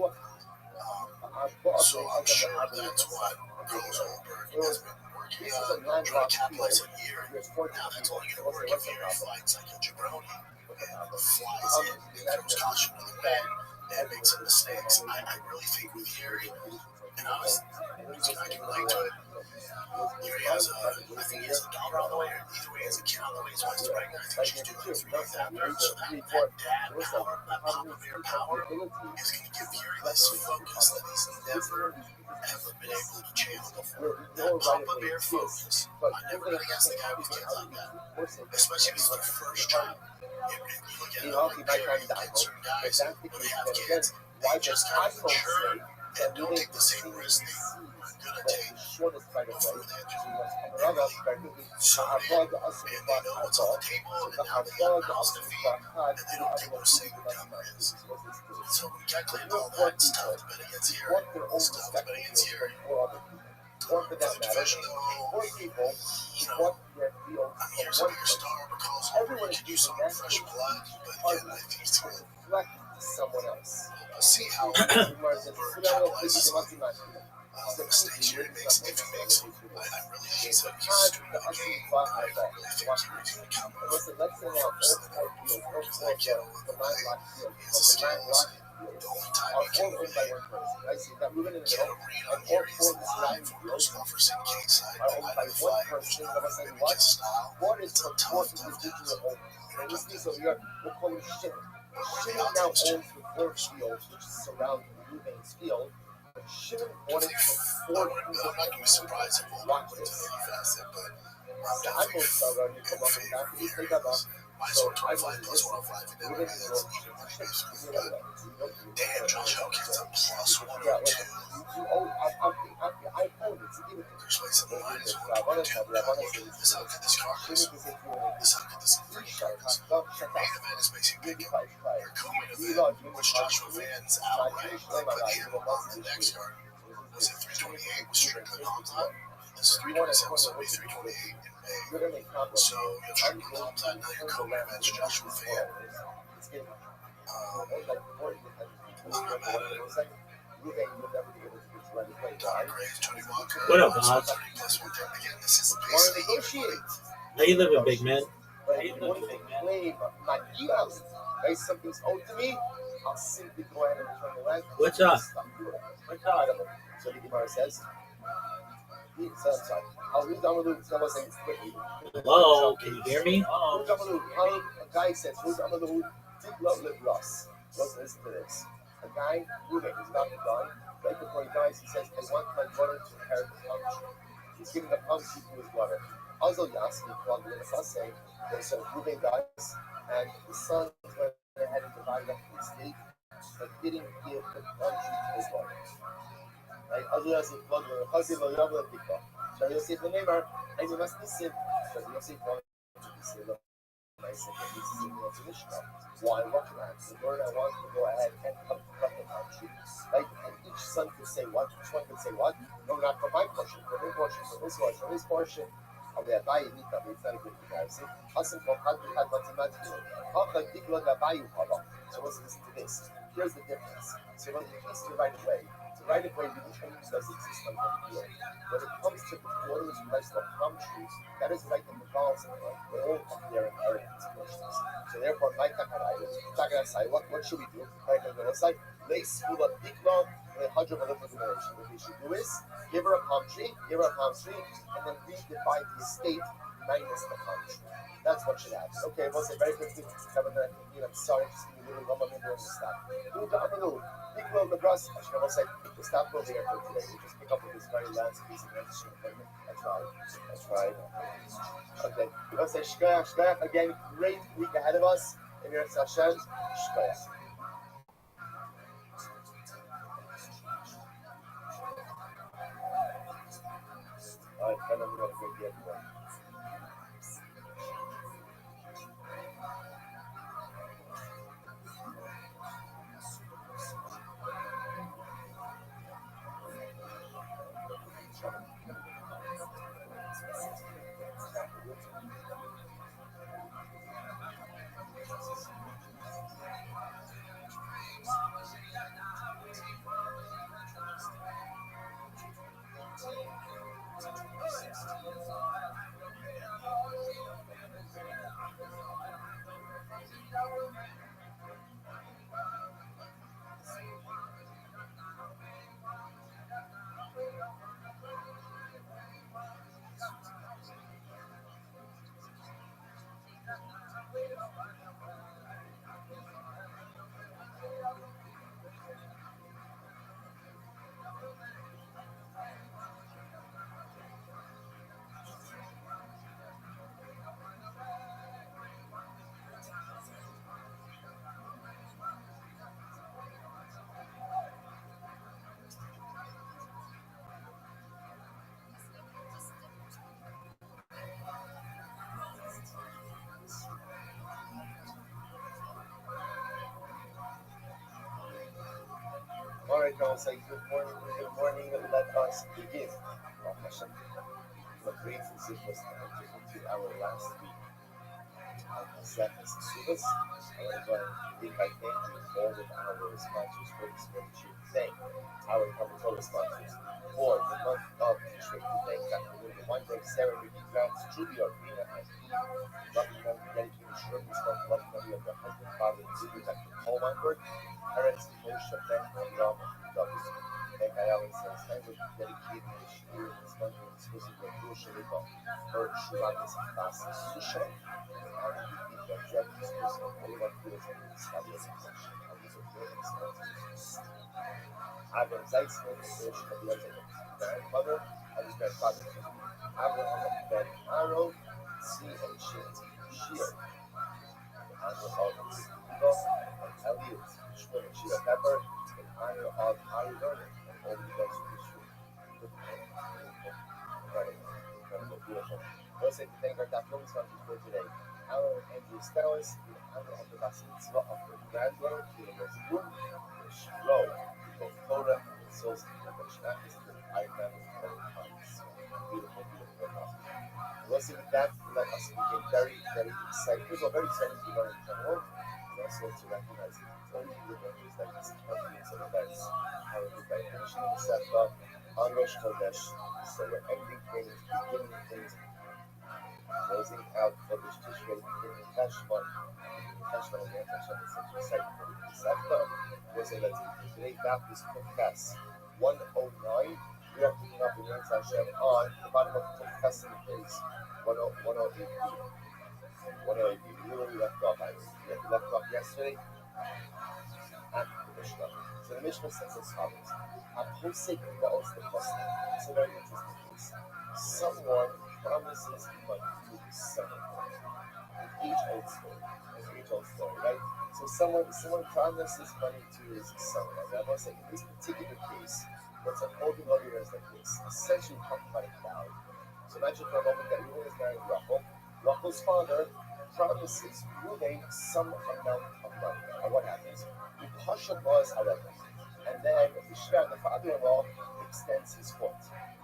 So I'm sure that's what Carlos Holberg has been working on, trying to capitalize on Yuri. Now that's only going to work if Yuri fights like a jabroni and flies in and throws caution to the wind and makes some mistakes. I really think with Yuri, and I can relate to it. Yuri has I think he has a daughter on the way, or either way, he has a kid on the way, so he's pregnant. I think she's due like 3 days after. So that dad power, that Papa Bear power, is going to give Yuri this focus that he's never, ever been able to channel before. That Papa Bear focus. I never been against the guy with kids like that, especially if he's their first child. If you look at like Gary and certain guys when they have kids, they just kind of mature and don't take the same risk they were going to take before they had children. And really started and they know what's on the table, and now they got a mouth to feed, and they don't take those same dumb risks. So when we calculate all that, it's tough to bet against Yuri. It's tough to bet against Yuri. The division, though, here's a bigger star, but Carlos Holberg could use some fresh blood, but again, I think he's going to someone else. we'll see how Holberg capitalizes on mistakes Yuri makes, if he makes them. I really think he's streaming the game. I really think Yuri's going to come out first and get over that kid with the way he has the skills. fields The only time are you can all owned by one person. Right? So you've got Reuben in the get middle, a read and on all here. four He's of the surrounding alive. fields Roosevelt for syndicate side. are owned by one person. That was saying what? Style. What is It's a for four tough individual task. owners? And this means over here, we'll call him Shimon. Where the Shimon now outcomes owns the four fields which surround Reuben's field. But Shimon bought it from four I'm people. not going to be surprised if we'll Watch go into this. the facet, but I'm So I'm going definitely to start running in from up and favor down. of Please take hearing that off. this. My So sort I 25 will plus listen. 105 and then Reuben maybe is that's going even to basically Shimon. good. Dan Josh Elkins a plus Yeah, 102. you own. I own it. Give it to me. There's ways in the line is Rabbi, what we do. Now look at this. How could this carcass? Shimon is a This how could this freaking carcass? Shut Main up. event is basically Really picking. fight. Your co-main event, which Joshua Van's outright put him on the next card. Was it 328 with Strickland on top? This is 327, so it'll be 328 in May. You're gonna make problems. So you have Strickland on top, now your co-main event's Joshua Van. It's getting I'm not mad at it. Don Graves, Tony Walker. What up, Bob? 30 plus 110. Again, this is Want to basically negotiate? How you living, big man? But if you want to claim my deals, right? Something's owed to me. I'll simply go ahead and return the rent. What's up? What's up? So the Gemara says. I'm sorry. I'll read Amalu. It's not saying quickly. Hello, can you hear me? Who's Amalu? A guy says, "Who's Amalu? Take love with Russ." Listen to this. A guy, Ruben, he's about to die. Right before he dies, he says, "I want my brother to inherit the country." He's giving a country to his brother. Also, Yasmin called the Renaissance saying that so Ruben dies, and the sons went ahead and divided up the estate, but didn't give the country to his brother. Right? Also, Yosef called the Chazir lo Yavle Tikva. So Yosef the neighbor, and you must listen, because Yosef wanted to be still. I said that this is a traditional. Why? What can I do? The Lord, I want to go ahead and cut the country. Right? And each son could say what? Each one could say what? No, not for my portion, for his portion, for this portion, for his portion. Of the Abayi Nika, it's not a good comparison. Hassan Kochad had mathematically. Kochad Diklo Abayi Haba. So let's listen to this. Here's the difference. So when it comes to right of way, the right of way really only does exist on one field. When it comes to the quarters rights of palm trees, that is right in the balls of life. They all come their inheritance portions. So therefore, my Takanai, what should we do? Right on the side, lay school of Diklo. What we should do is give her a palm tree, and then redivide the estate minus the palm tree. That's what should happen. Okay, we'll say very quickly. I'm sorry, just give me a little one minute and stop. Big load the grass. I should say, we'll stop over here for today. We'll just pick up with this very last piece of registry appointment. That's right. Okay, we'll say Shkoyach. Again, great week ahead of us. In your Hashem, Shkoyach. All right, I'm going to go get one. All right, y'all say good morning, let us begin. What great is it was to our last week of the Seventh Service. I want to go ahead and begin by thanking all of our sponsors for this membership today. Our Coca-Cola sponsors for the month of Tishrei. We thank Dr. William Weinberg, Sarah Ricky Grants, Julia Arena, and Rabbi dedicated short response to loving of your husband, father, and we got Paul Weinberg, Eretz Moshe Ben Ram W. Ben Gayal says, I would dedicate my shir this month to exclusive with Rosh Hashanah for Shuvatis Bas Susha, and we get that exclusive all of our viewers and discoveries and such. And these are very expensive. Avram Zeitzman, Rosh Hashanah, grandmother, and his grandfather. Abraham Ben Aro, C. and Shir. Honor of Siva and Elliot, Shmuel and Shira Pepper, in honor of Ari Vernon and all the guys of the show. Incredible, beautiful. I want to say thank our top focus sponsors for today. Alan and Andrew Stellis, in honor of the Bas Mitzvah of her granddaughter, Kira Rosabun, and Shiro, both Torah and Mitzvahs, and the Shnakis, and the Iron Beautiful, beautiful, awesome. Also with that, let us begin very, very excited. First of all, very excited to learn in general, and also to recognize the very remembers that these companies and events are a good by finishing the Sefer on Rosh Chodesh. So we're ending things, beginning things, closing out Chodesh Tishrei, beginning Teshuvah. Teshuvah and Yom Hashem is such exciting for the Sefer. We'll say let's begin today. That is Confess 109. We are picking up in Yom Hashem on the bottom of Confessing page 108. 108. Where we left off, we left off yesterday at the Mishnah. So the Mishnah says as follows: Aposek ba'os leposek. It's a very interesting case. Someone promises money to someone. Age-old story. It's an age-old story, right? So someone promises money to his son. And I must say, in this particular case, what's unfolding over here is like this. Essentially, talking about a cloud. So imagine for a moment that Reuben is marrying Rachel. Rachel's father promises Reuben some amount of money. And what happens? The Pasha was, however, and then the Shver, the father-in-law, extends his foot.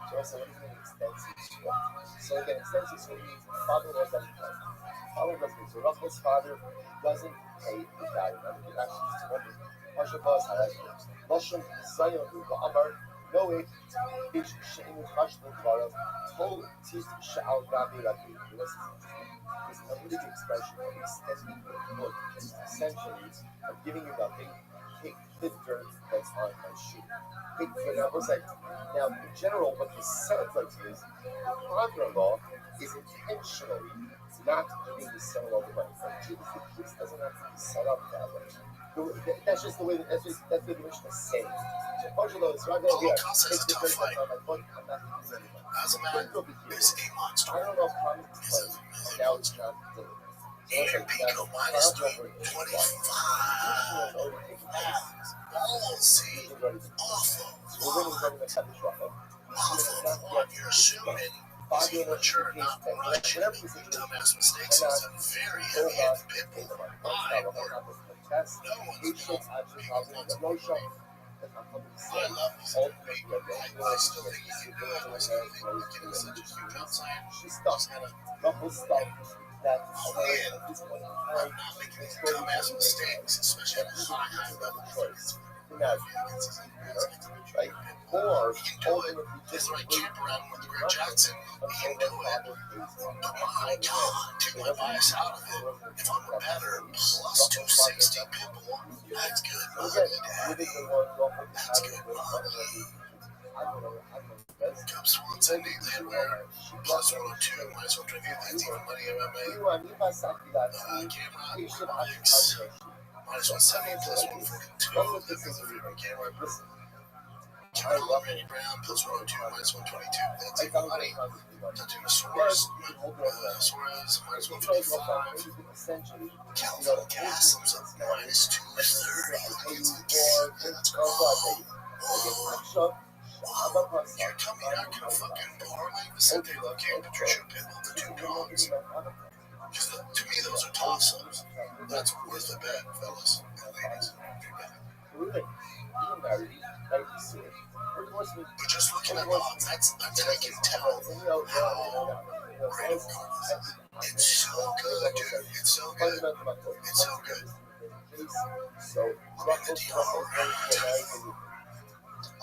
So I said, what does it mean, extends his foot? So again, extends his foot means the father-in-law doesn't pay. Father doesn't pay. So Rachel's father doesn't pay the value. Now, the actually is wondering. Pasha was, however, Lashon Zion Amar. No way, each Sheinu Chashnu Dvarav told Tis Sha'al Rabbi. This is a really good expression of extending your foot. It's essentially of giving you nothing. Take the dirt that's on my shoe. Take the now, now, in general, what this sounds like is the father-in-law is intentionally not giving the son-in-law the money. The case doesn't have to be set up that way. That's just the way that's what the Mishnah is saying. So partially it's right here. Take the dirt that's on my foot. I'm not giving you any money. As a man, is a monster. I don't know if promised money, and now it's not delivered. And Pico minus 325. Ballsy. Awful. Awful. What you're assuming is immature, not rushing. Dumbass mistakes is a very heavy-handed pitbull. I work. No one's built people want to work. I love these old people. I still think you can do it. I still think you can get such a huge outside. She's stuck. I'll win. I'm not making these dumbass mistakes, especially at a high level. Right? Or he can do it. This right camp around with Greg Jackson. He can do it. But my God, take my bias out of it. If I'm a better plus 260 pitbull, that's good money, Daddy. That's good money. Cub Swanson, Nate Landwehr, plus 102, minus 120, that's even money MMA. Cameron Alex, minus 170, plus 142, that means a freaking Cameron. Cameron Randy Brown, plus 102, minus 122, that's even money. Tattoo Suarez, minus 155. Calvin Castle's at minus 230 against the game. That's cool. You're telling me I can fucking parlay Vicente Luque and Patricia Pitbull, the two dogs? Because to me, those are toss-ups. That's worth a bet, fellas and ladies. But just looking at odds, that's I can tell how great of cards. It's so good, dude. It's so good. It's so good. I'm in the DR right.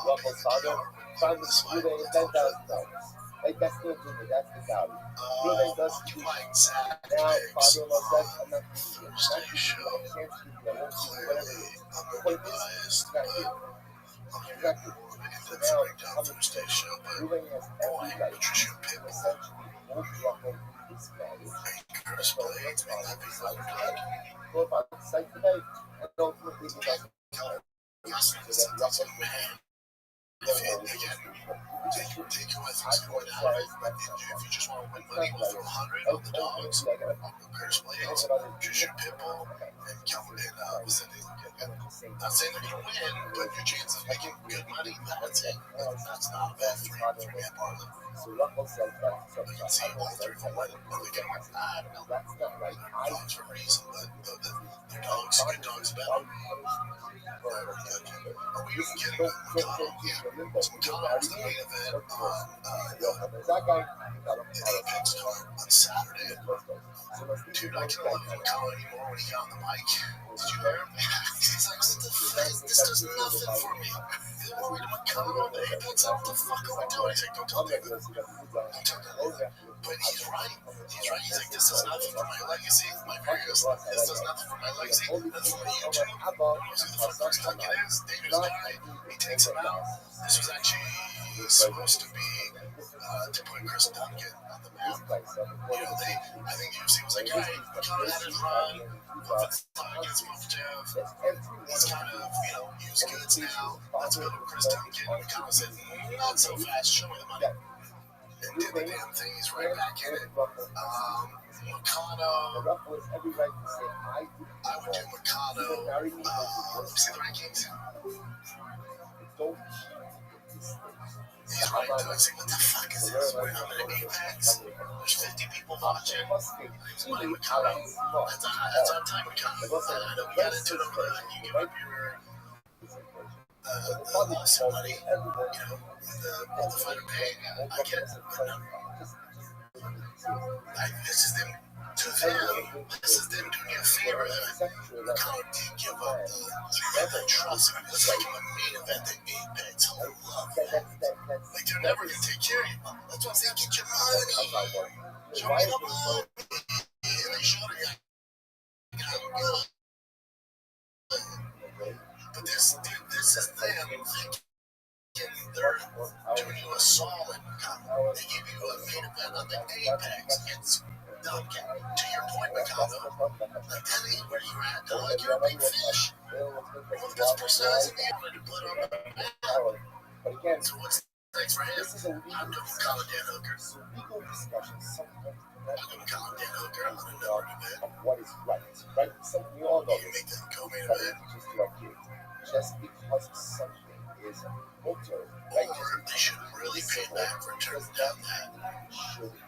Ruffles father found this Reuben $10,000. Like that's the value. Ruben does Get my exact now. picks Fabio says, on I'm not Thursday show. Clearly, I'm The gonna point be is, biased, it's not but here. I'm gonna get more of an in-depth breakdown Thursday show. But Ruben has boy, every right Patricia to Pitbull essentially move Russell in this marriage. and Curtis Blades may not be underdog. Go about the site today, and ultimately he doesn't. Yes, it's a man. If you, again, take who I think's going out of it, but if you just want to win money, we'll throw 100 on the dogs. I'll go Curtis Blades, Patricia Pitbull, and Calvin, and was it? Not saying they're going to win, but your chance of making good money, that's it. That's not a bad three-man parlay. I can see all three of them win. Are they going to win? I don't know. Dogs for a reason, but they're dogs, good dogs bet. Are we even getting Mikado? Yeah. So Mikado was the main event on the Apex card on Saturday. Dude, I can love Mikado anymore when he got on the mic. Did you hear him? He's like, this does nothing for me. He's worried about Mikado, the Apex, what the fuck are we doing? He's like, don't tell David. Don't tell David. But he's right. He's like, this does nothing for my legacy. My various, this does nothing for my legacy. That's for YouTube. Who knows who the fuck Chris Duncan is? David's guy. He takes him out. This was actually supposed to be to put Chris Duncan on the map. You know, I think the UFC was like, hey, Mikado had his run. Against Muftev. He's kind of, used goods now. Let's go to Chris Duncan. Mikado said, not so fast. Show me the money. And did the damn thing. He's right back in it. Mikado. I would do Mikado. Let me see the rankings. He's right though. He's like, what the fuck is this? I'm in Apex. There's 50 people watching. He's money Mikado. That's our time, Mikado. I know we got into it over there. You give up your lawsuit money, with the fighter paying. I get it, but no. This is them to them. This is them doing you a favor. Mikado did give up the trust. It's like in the main event at Apex. I love that. Like, they're never going to take care of you. That's what I'm saying. Get your money. Show me the money. And they showed it. But this is them thinking they're doing you a solid. They give you a main event on the Apex against Duncan. To your point, Mikado, like that ain't where you're at, dog. You're a big fish. You're the best person in the area to put on the map. So what's next for him? I'm doing Mikado Dan Hooker. I'm doing Mikado Dan Hooker on another event. You make that co-main event. Just because something is altered. Or they should really pay back for turning down that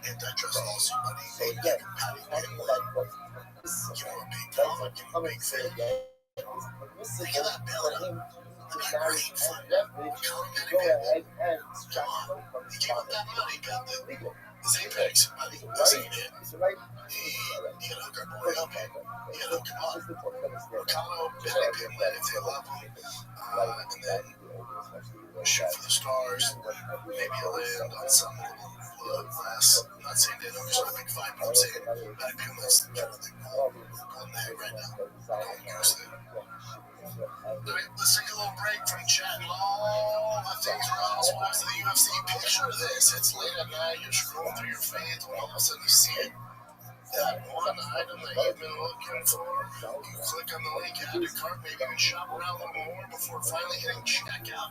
antitrust lawsuit money. They give Patty Wayne like, give him a big dollar, give him a big thing. Think of that building. Look at that great fun. Mikado Patty Wayne. Come on. He gave up that money, got his Apex money. This ain't it. He got to hook our boy up. He got to hook him up. Mikado, Patty Wayne, if they love him. And then shoot for the stars. Maybe he'll land on some glass. I'm not saying they don't just a big fight, but I'm saying Patty Wayne's kind of the golden egg right now. Goose thing. Alright, let's take a little break from chatting all my things around housewives of the UFC. Picture this. It's late at night, you're scrolling through your feeds, and all of a sudden you see it. That one item that you've been looking for. You click on the link, add to cart, maybe you can shop around a little more before finally hitting checkout.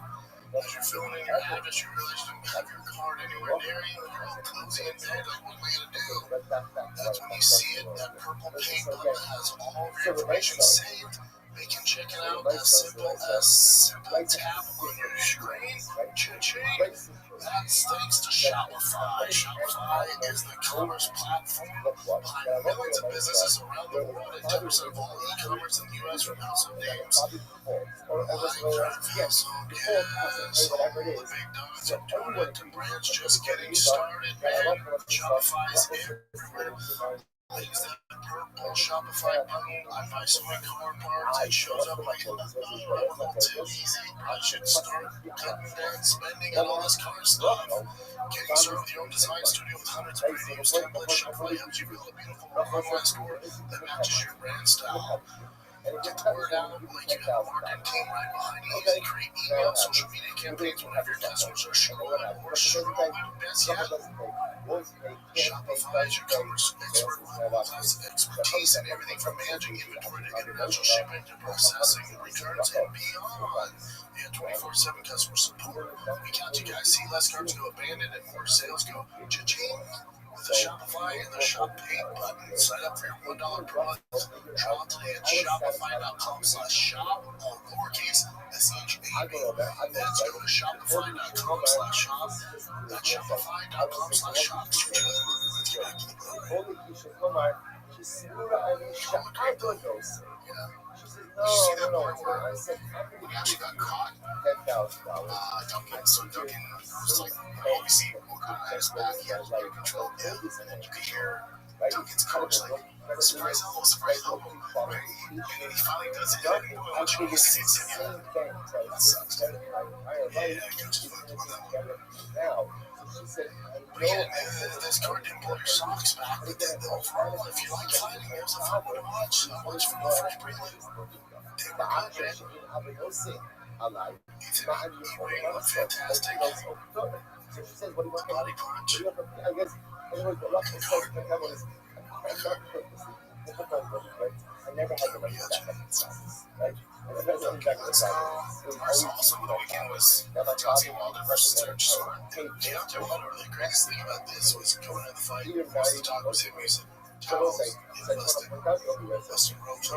As you're filling in your address, you realize you don't have your card anywhere near you, and you're all cozy in bed, like, what am I going to do? That's when you see it, that purple paint button that has all of your information saved. Making checking out as simple tap on your screen. Cha-ching. That's thanks to Shopify. Shopify is the commerce platform behind millions of businesses around the world and 10% of all e-commerce in the U.S. from household names. Minecraft, household, yes. All the big dogs are doing it to brands just getting started, man. Shopify is everywhere. I use that purple Shopify button. I buy some of my car parts. It shows up like, oh, a little too easy. I should start cutting down spending on all this car stuff. Getting started with your own design studio with hundreds of videos, templates. Shopify helps you build a beautiful online store that matches your brand style. Get the word out like you have a marketing team right behind you. They create email, social media campaigns whenever your customers are struggling or struggling. Best yet, Shopify is your commerce expert with world-class expertise in everything from managing inventory to international shipping to processing returns and beyond. They have 24/7 customer support. We count you guys see less carts go abandoned and more sales go cha-ching. With the Shopify and the Shop Pay button, sign up for your $1 per month trial today at shopify.com/shop, all lowercase SHAP. That's go to shopify.com/shop. That's shopify.com/shop. Let's get back to the program. Yeah. Did you see that part where he actually got caught? Duncan was like, obviously, woke up at his back, he had under control, and then you could hear Duncan's coach like, surprise elbow, right? And then he finally does it, and once you see it, that sucks. Yeah, coach is fucked on that one. But yeah, this card didn't pull your socks back, but then the overall, if you like fighting, it was a fun one to watch. I watched from the first prelude. They were good, man. Ethan Ewing looked fantastic. Body punch. Also, the weekend was Deontay Wilder versus Derek Chisora. Deontay Wilder, the greatest thing about this was going into the fight. Most of the talk was him using towels, busting ropes,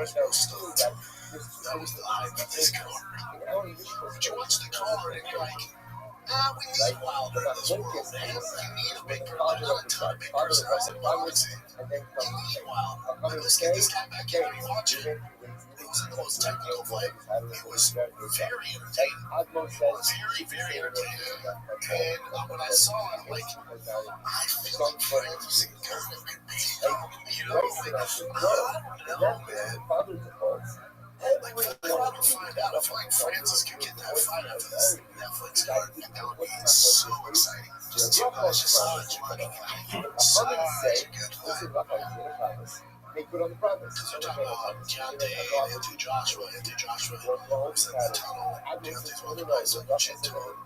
stuff. That was the hype of this card. But you watch the card and you're like, we need Wilder in this world, man. You need a big person. There's not a ton of big personalities in boxing. You need Wilder. But let's get this guy back in. When you watch it, it wasn't the most technical fight. It was very entertaining. Very entertaining. And when I saw it, I'm like, I feel like Francis and Gurman could beat him. You know, like, I don't know, man. Like, I want to find out if like Francis could get that fight after this Netflix card. That would be so exciting. Just two guys just such money. Such a good fight. Because they're talking about Deontay into Joshua. Who's in the tunnel. Deontay's one of the guys with the chin to him.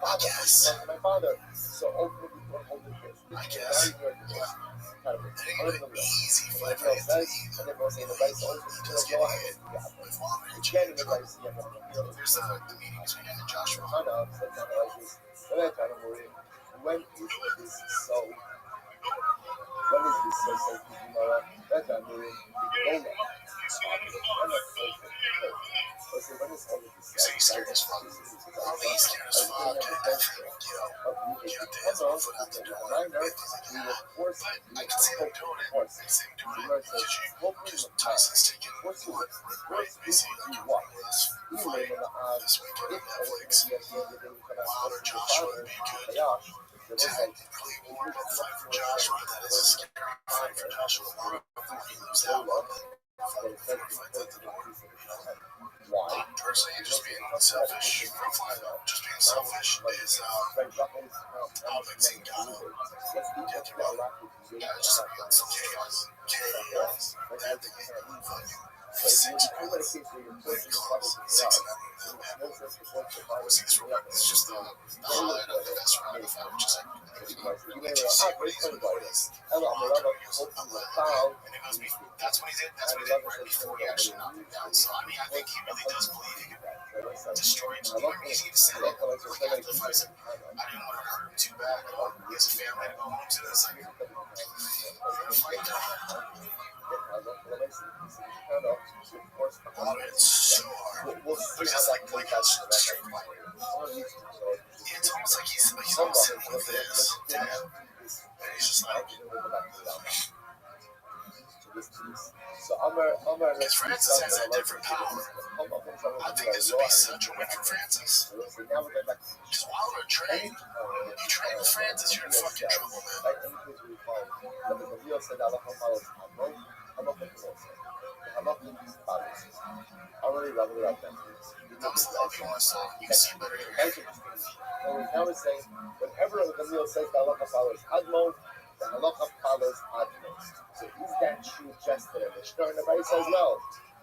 I guess. It ain't an easy fight for him to either. He does get hit with Wilder and chin. There's the meeting between him and Joshua. So he's scared as fuck. Probably he's scared as fuck. I think, Deontay has one foot out the door. But I can see them doing it. I can see them doing it because Tyson's taking one right, basically like one last fight this weekend on Netflix. Wilder Joshua would be good. Technically more of a fight for Joshua. That is a scary fight for Joshua. He loses that one. Four fights at the door. Personally, just being selfish, just being selfish is Alex Zingano. Just some chaos. That thing is fucking 6 minutes. Big close. 6 minutes. It's just the highlight of the best round of the fight, which is like, you see what he's doing. And it goes, that's what he did right before he actually knocked him down. So, I mean, I think he really does believe he can destroy him. He's even said it. Like, after the fight, I didn't want to hurt him too bad. He has a family to go home to. It's like, for a fight, it's so hard. There's just like a straight fight. It's almost like he's almost sitting with this. And he's just like, because Francis has that different power. I think this would be such a win for Francis. Because Wilder trained. You train with Francis, you're in fucking trouble, man. Gamliel said halacha follows Admon, halacha also. The halacha follows. Already Rabbi. That was the loving one, so you can see better here. Now we're saying, whenever Gamliel says the halacha follows Admon, the halacha follows Admon. So is that true just for the Mishnah? And the Rabbi says no.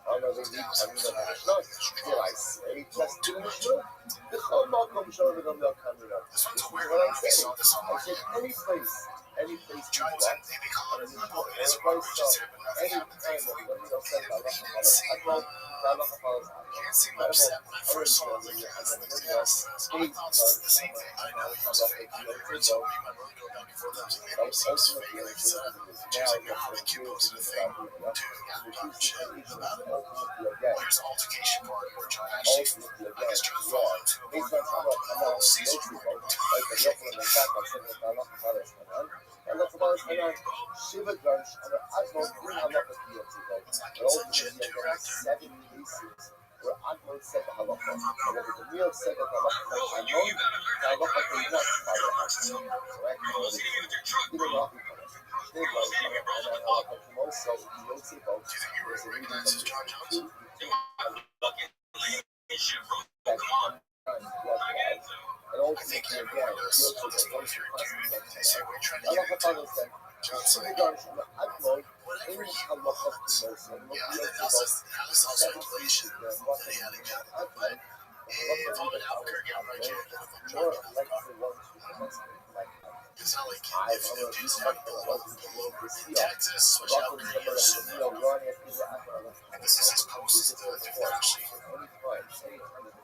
Did I say just to the Mishnah? The whole Malcolm showed the Gamliel Kamina. This one's a This is weird what one. I'm I saying. saw this I online. said any place Johnson, they call it it is so but nothing any happens. time that Gamliel says the halacha Can't follows seem, Admon, the halacha follows Admon. can't seem upset when I first saw it. Like, yes, I thought the same thing. I know he was fake. I never heard so. Me and my brother go back and forth. I was like, man, he seems fake. And like he said, just like how the kid posted a thing to Apple Doc and shit about it. Well, here's the altercation part where John actually, I guess John fell into a whole Caesar part. Shiva Grunch under Admon in halacha kiyotzivo. It's like But it's a ultimately, gender there are right 7 there. cases where Admon said the halacha. And when the Gamliel said that the halacha was Admon, the halacha did not follow Admon. So actually, even though Shnei Grunch under halacha kimoso kiyotzivo, Do you think he there's a reason recognizes that John Jones? and I think he ultimately, really again, does. On this point, if you're a dude, they say we're trying to get halacha into follows them. Johnson. Shiva Grunch under Admon in Whatever he halacha wants. kimoso Yeah, and then now this all speculation that he had a gun. But if I'm in Albuquerque, I'm right here. Then if I'm more driving in the like car, the ones who must be like it's not like if dudes have pull over in Texas, which Albuquerque or something. And this is his post, the different sheet.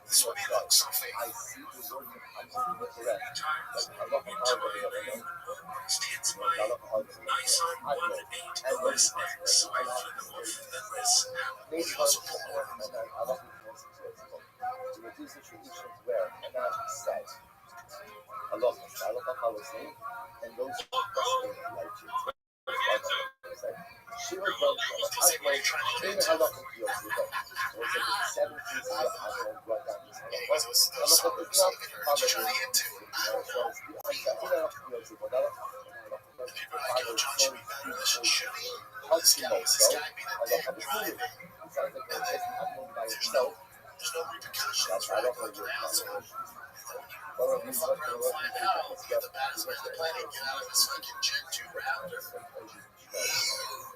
This would be like so fake. I see the word I'm correct. I love how they Stands by nice on 1 8 Lewis X, right for the north and Lewis out. We also pull over. to reduce the traditions where and not said halacha policy and those questions like she was done in halacha fields with it. It was like the 7 pieces of halacha brought down this Anyways, it was the summer, so they were just trying to get into it. The people are like, yo, John should be better. This should be. This guy being a dick driving. And then there's no repercussions, right? Like you're asshole. When you fuck around and find out, you get the baddest man on the planet, get out of his fucking Gen 2 Raptor.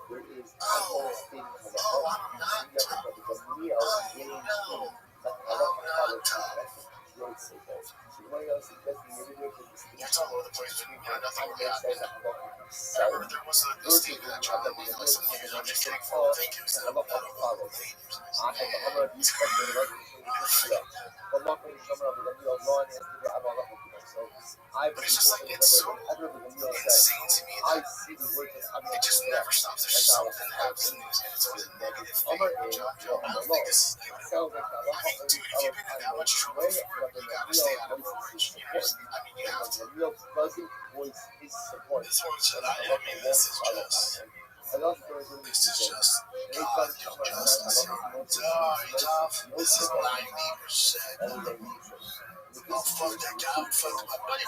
There is almost thing of a heart because we are winning You're talking about the place where nothing really happened. I heard there was a Steve that tried to leave us and I'm just kidding for thank you. So but it's just like it's so insane to me that it just never stops. There's something happens in news and it's always a negative thing. I don't think this is negative. I mean, dude, if you've been in that much trouble for it, you gotta stay out of it. I mean, you have to. This one's just, I mean, this is just God, yo, justice, yo. Tough. This is 90%. Oh, fuck that guy. Fuck my buddy.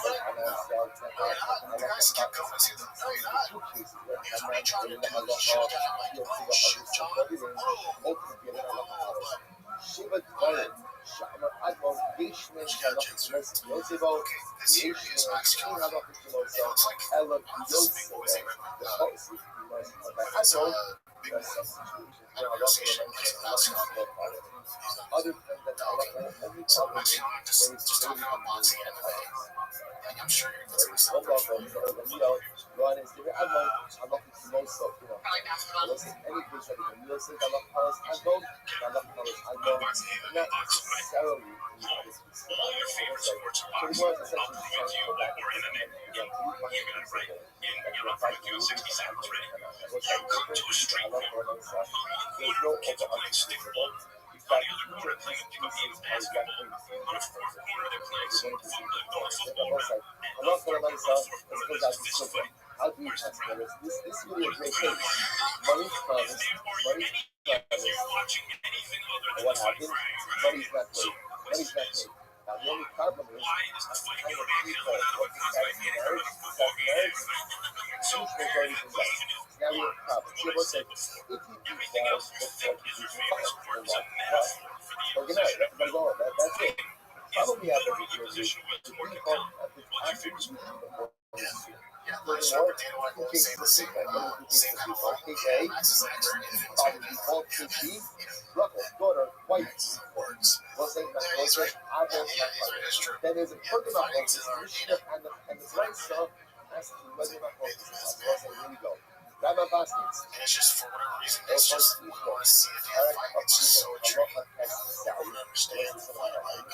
The guys kept going. I said, no, you're not. Here's what he tried to do. He should have got like, oh, shit, John. Oh. Shiva Dvarim, Shamar Admon, Yishmin, Okay, this here is Max Keller. It looks like Ella this is big boys. It's a big boy. I don't know association like basketball. other than that, So Max Keller just talking about boxing and MMA. Like, I'm sure you're going to say hold on, run is giving Admon, I'm not the most of, listen, any place that the meal says Allah calls Admon, Allah calls Admon, not necessarily All your favorite sports are boxing. I'll prove it to you or MMA. You got it right. I'll prove it to you in 60 seconds, ready? You come to a street corner. On the corner, kids are playing stick ball. On the other corner, playing pickup game basketball. On the fourth corner, they're playing some football round. And on the fourth corner, there's a fist fight. how do you transfer this? This really a great thing. Money's promised, money's promised. If you're watching anything other than What the fight, happens? Money's not paid. Money's not paid. Now, the only problem is, Why is this fight kind going of back in people, another what the fight sex in marriage, another sex football game? marriage, So huge here's majority the from that. question: Now we have a problem. what She I will said say, before, if you do everything more, else you that's think what you is do your for favorite fun. sport For is a what? metaphor for the Organize, opposition of everybody will. go, that's it. Winning The is problem we have never over the here is position the what's more default compelling. of the What's your favorite absolute sport? number one. Yeah, so Furthermore, potato, I who will thinks say for the same, people? Who thinks same for kind of people? vibe. KK, Max is an expert in it by too, the man. default KP, brother, daughter, wife, Max works. was saying that Yeah, he's was right. I Yeah, don't yeah, he's right. That's true. Then there's a Yeah, further the not findings focus, in our Mishnah data. and the Brisa asks you whether or not Maybe focus. the best So I say, here we go. Rabbi Baskins. And it's just for whatever reason, it's just we want to see a damn fight. It's just so intriguing. I don't understand why, like,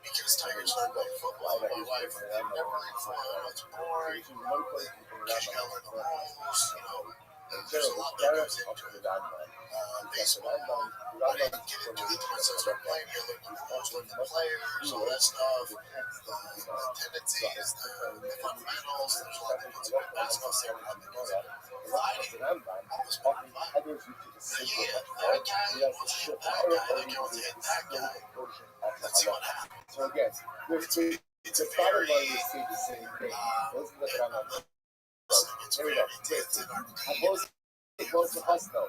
because Tiger's not playing football. My wife never played football. It's boring. Because you gotta learn the rules. You know, there's a lot that goes into it. Baseball, I didn't get into it once I started playing. You learn the rules, learn the players, all that stuff. The tendencies, the fundamentals. There's a lot that goes into it. Basketball, same with that goes into it. Fighting, almost more than fighting. Yeah, that guy wants to hit that guy. That guy wants to hit that guy. Let's see what happens. So again, it's a bottom line is say the same thing. Listen to the Rambam. Here we go. It goes to us now.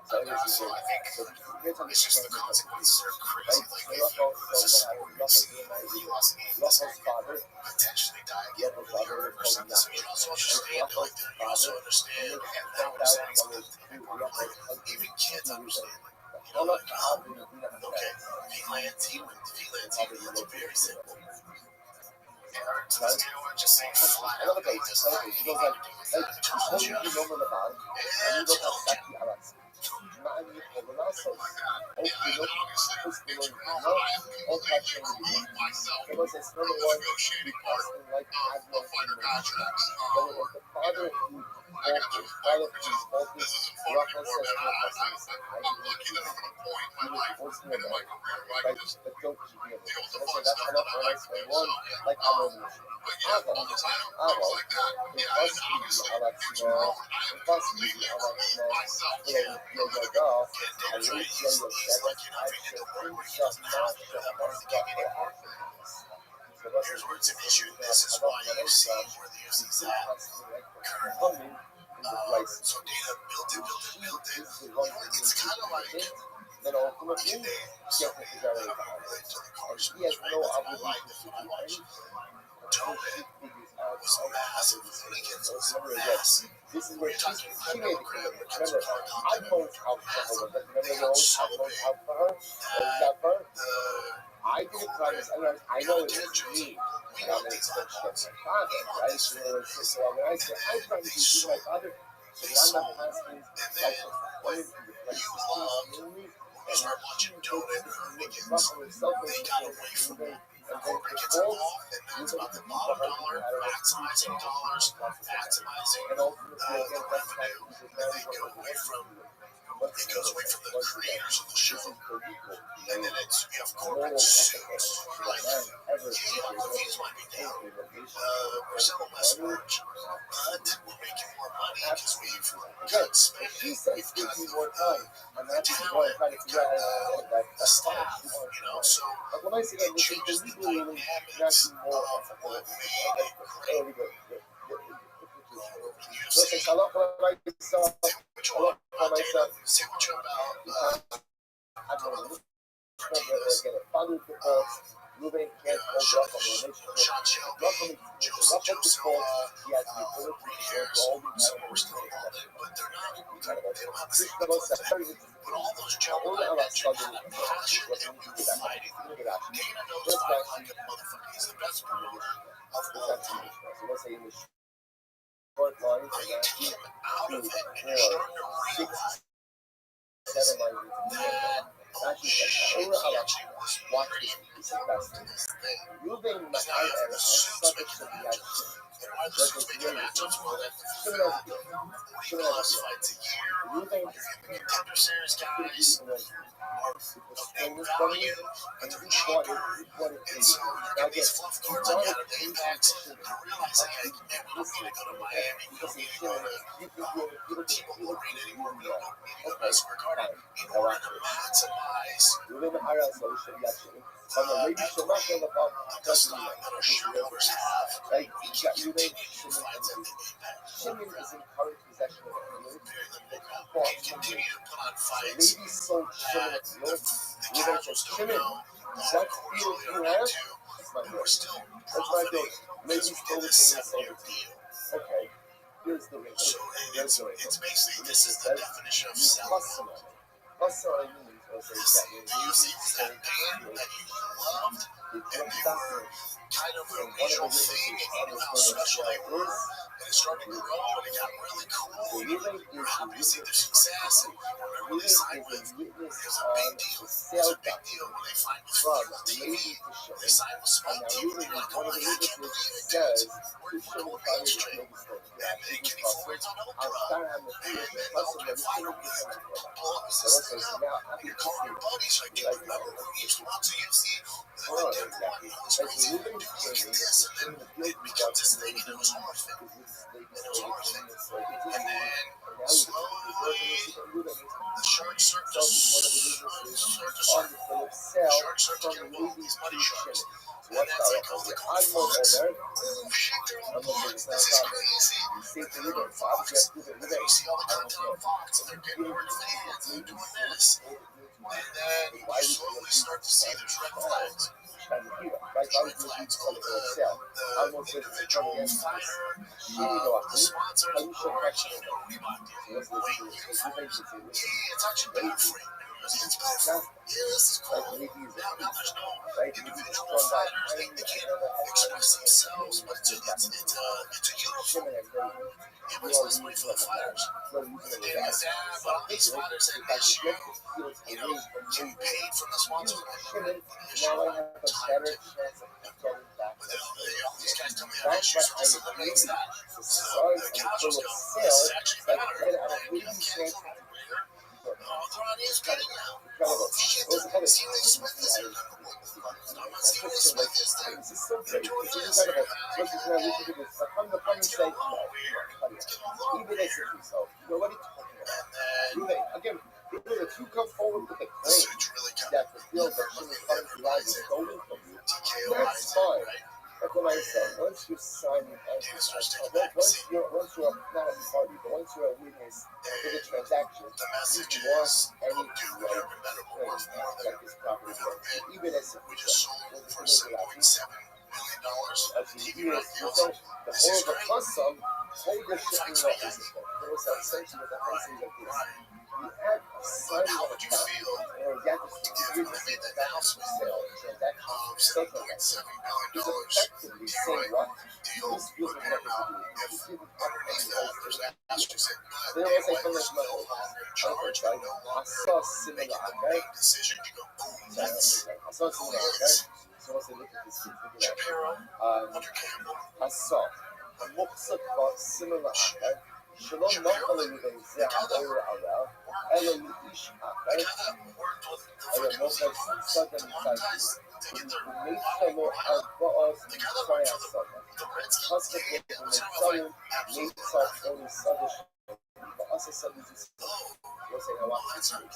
So So I think it's just the consequences are crazy. Like if you lose a sport, you see he lost a game. This guy could potentially die again really hurt or something. So you also understand like you also understand and now understanding something like even kids understand. You know, like okay, if he lands, he wins. If he lands, he wins. It's very simple. So this dude would just say flat out, he just like, he goes like, I told you. Yeah, I told you. Yeah, and obviously, it's real for I have completely removed myself from the negotiating part of fighter contracts. I got you. I appreciate this is important anymore, man. I'm lucky that I'm at a point in my life and in my career where I can just deal with the fun stuff that I like to do. So, but yeah, all the time, things like that. Yeah, and obviously, it's grown. I have completely removed myself. Yeah, getting damage right. He's lucky enough he did the work, but he doesn't have to do that part of the game anymore. Here's where it's an issue. This is why you see where the UFC's at currently. So data built it. You know, it's kind of like these days. So I don't relate to the car sports, right? That's my life. That's what I watch. Tobin was massive. Hooligans was massive. We're talking $100 grand when it comes to car content. Massive. They got so big that I did it twice. I know it's me. we got these eyeballs. We want this fan base. So when I say I'm trying to They do my sold. father, They sold. And then when you loved when you start watching Tobin or Hooligans, they got away from it. Corporate gets involved, and now it's about the bottom dollar, maximizing dollars, maximizing revenue, and they go away from it goes away from the creators of the show, and then it's you have corporate suits like, yeah, the fees might be down, we're selling less merch, but we're making more money because we've cut spending, we've cut the talent, we've cut the staff, you know, so it changes the dynamics of what made it great. Over the UFC. Say what you're about. Martinez, Sean Shelby, Joe Silva, Reed Harris, some more still involved in, but they don't have the same content. But all those gentlemen mentioned had a passion and we were fighting. Dana knows fight like a motherfucker. He's the best promoter of all time. But you take him out of it and you're starting to realize that oh shit, he actually was pretty important to this thing. Because now you have the suits making the matchups. And why the suits making the matchups? Well, they have to fulfill 40 plus fights a year. You're getting the contender series guys are of big value, but they're cheaper. And so you're getting these fluff cards like Adam Impact. They're realizing, like, man, we don't need to go to Miami. We don't need to go to T-Mobile Arena anymore. We don't need to go to Madison Square Garden. In order to maximize the stock that our shareholders have, Right? we You can got continue Shimon flights and that they pay back. Shimon is in current possession of the field. Very limited crowd. Bought We can continue to put on fights Levi sold Shimon that a field. the Levi said, casuals don't Shimon, know, the that hardcores field really you don't have, need to, it's my and field. we're still That's my profiting field. because Levi we stole did it this from me, sold 7-year it to you. deal. Okay. Here's the ring. So Here's the ring. it's basically, this is the definition of You selling. customer. Customer means also that when Do you see that band that you loved, you and they were kind of a one of the regional witnesses thing, and you on knew this how photo special they is, were, and it started to grow, and it got really cool, and you're happy to see their success, and remember when they signed with, it was a big deal. It was a big deal when they signed with Fuel TV, they signed with Spike TV, and you're like, oh my God, I can't believe it, dude. We're going mainstream. And then Kenny Ford's on Oprah, and then the Ultimate Fighter with Bullet Resistance up, and you're calling your buddies, like, dude, remember when we used to watch the UFC? The Denver one, that was crazy. Dude, look at this, and then it becomes this thing, and it was our thing. And it was our thing. And then slowly, the shark circle just start to circle. The shark start to get involved, these muddy sharks. And that's like, oh, they're called fawns. Oh, shit, they're on fawns. This is crazy. And then they're on Fox. And then you see all the content on Fox, and they're getting more fans, and they're doing this. And then you slowly start to see there's red flags. There's red flags. Oh, the individual fighter, the sponsors, or we bought the weight uniforms. Yeah, it's actually bad for you. It's bad for you. Yeah, this is cool. Now there's no individual fighters. They can't express themselves, but it's a uniform. Yeah, but it's less money for the fighters. And the thing is, but all these fighters that this year, getting paid from the sponsors. Now I have a better chance of getting back. But all these guys tell me how issues, so this eliminates that. So the casuals go, this is actually better. And you cancel it. They're on ESPN now. Oh, shit, Stephen Smith is here. Stephen Smith is there. They're doing this. It's getting all weird. It's getting a little weird. And then Again, if you come forward with a the claim suits really got that the field that Shimon buys is stolen from you, that's fine. That's what I said. Once you sign, once you're not a party, but once you're a witness for the transaction, the message you want is, any oh, dude, we've never been better. We're worth more than this property. we've ever been. Even as We just sold for $7.7 million of TV right deals. the This whole is the great. custom, whole the shipping law is there was that section with the pricing of this. You had a But how would you feel or you had to if they made the announcement sale transaction. of $7.7 billion Effectively say Detroit what? deal This feels with like Paramount? If underneath that there's an asterisk that there they was like was so no longer in charge and no I longer saw similar making the okay? main decision, you go, boom, that's I saw similar okay? So once I look at this, Shapiro, Hunter Campbell. I saw مقصد با similar okay? شما نقل זה عبور على ألا يعيش The okay? guy that worked with the ألا freaking موقع Seahawks صدق to monetize to get their مثل أربعة the guy that worked for the Redskins, خاصة he was من like absolutely نيتها nothing. أو صدق وأساسا Oh, وسيء well, واحد. that's not good.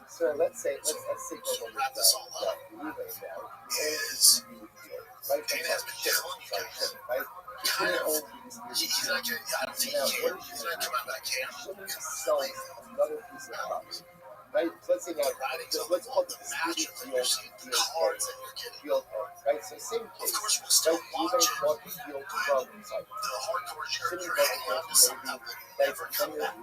So let's say So wrap this all up. Is Dana has been telling you guys, kind of, he's like, I don't think he can. He's not coming out of that camp. Another piece of property. Right? So let's say now, let's call The the matchup that you're seeing, the cards that you're getting. field, right? So same Of case. course, we'll still Right? You watch guys it. bought the field from inside. The hardcores, Sitting you're back hanging on to something that will never come back.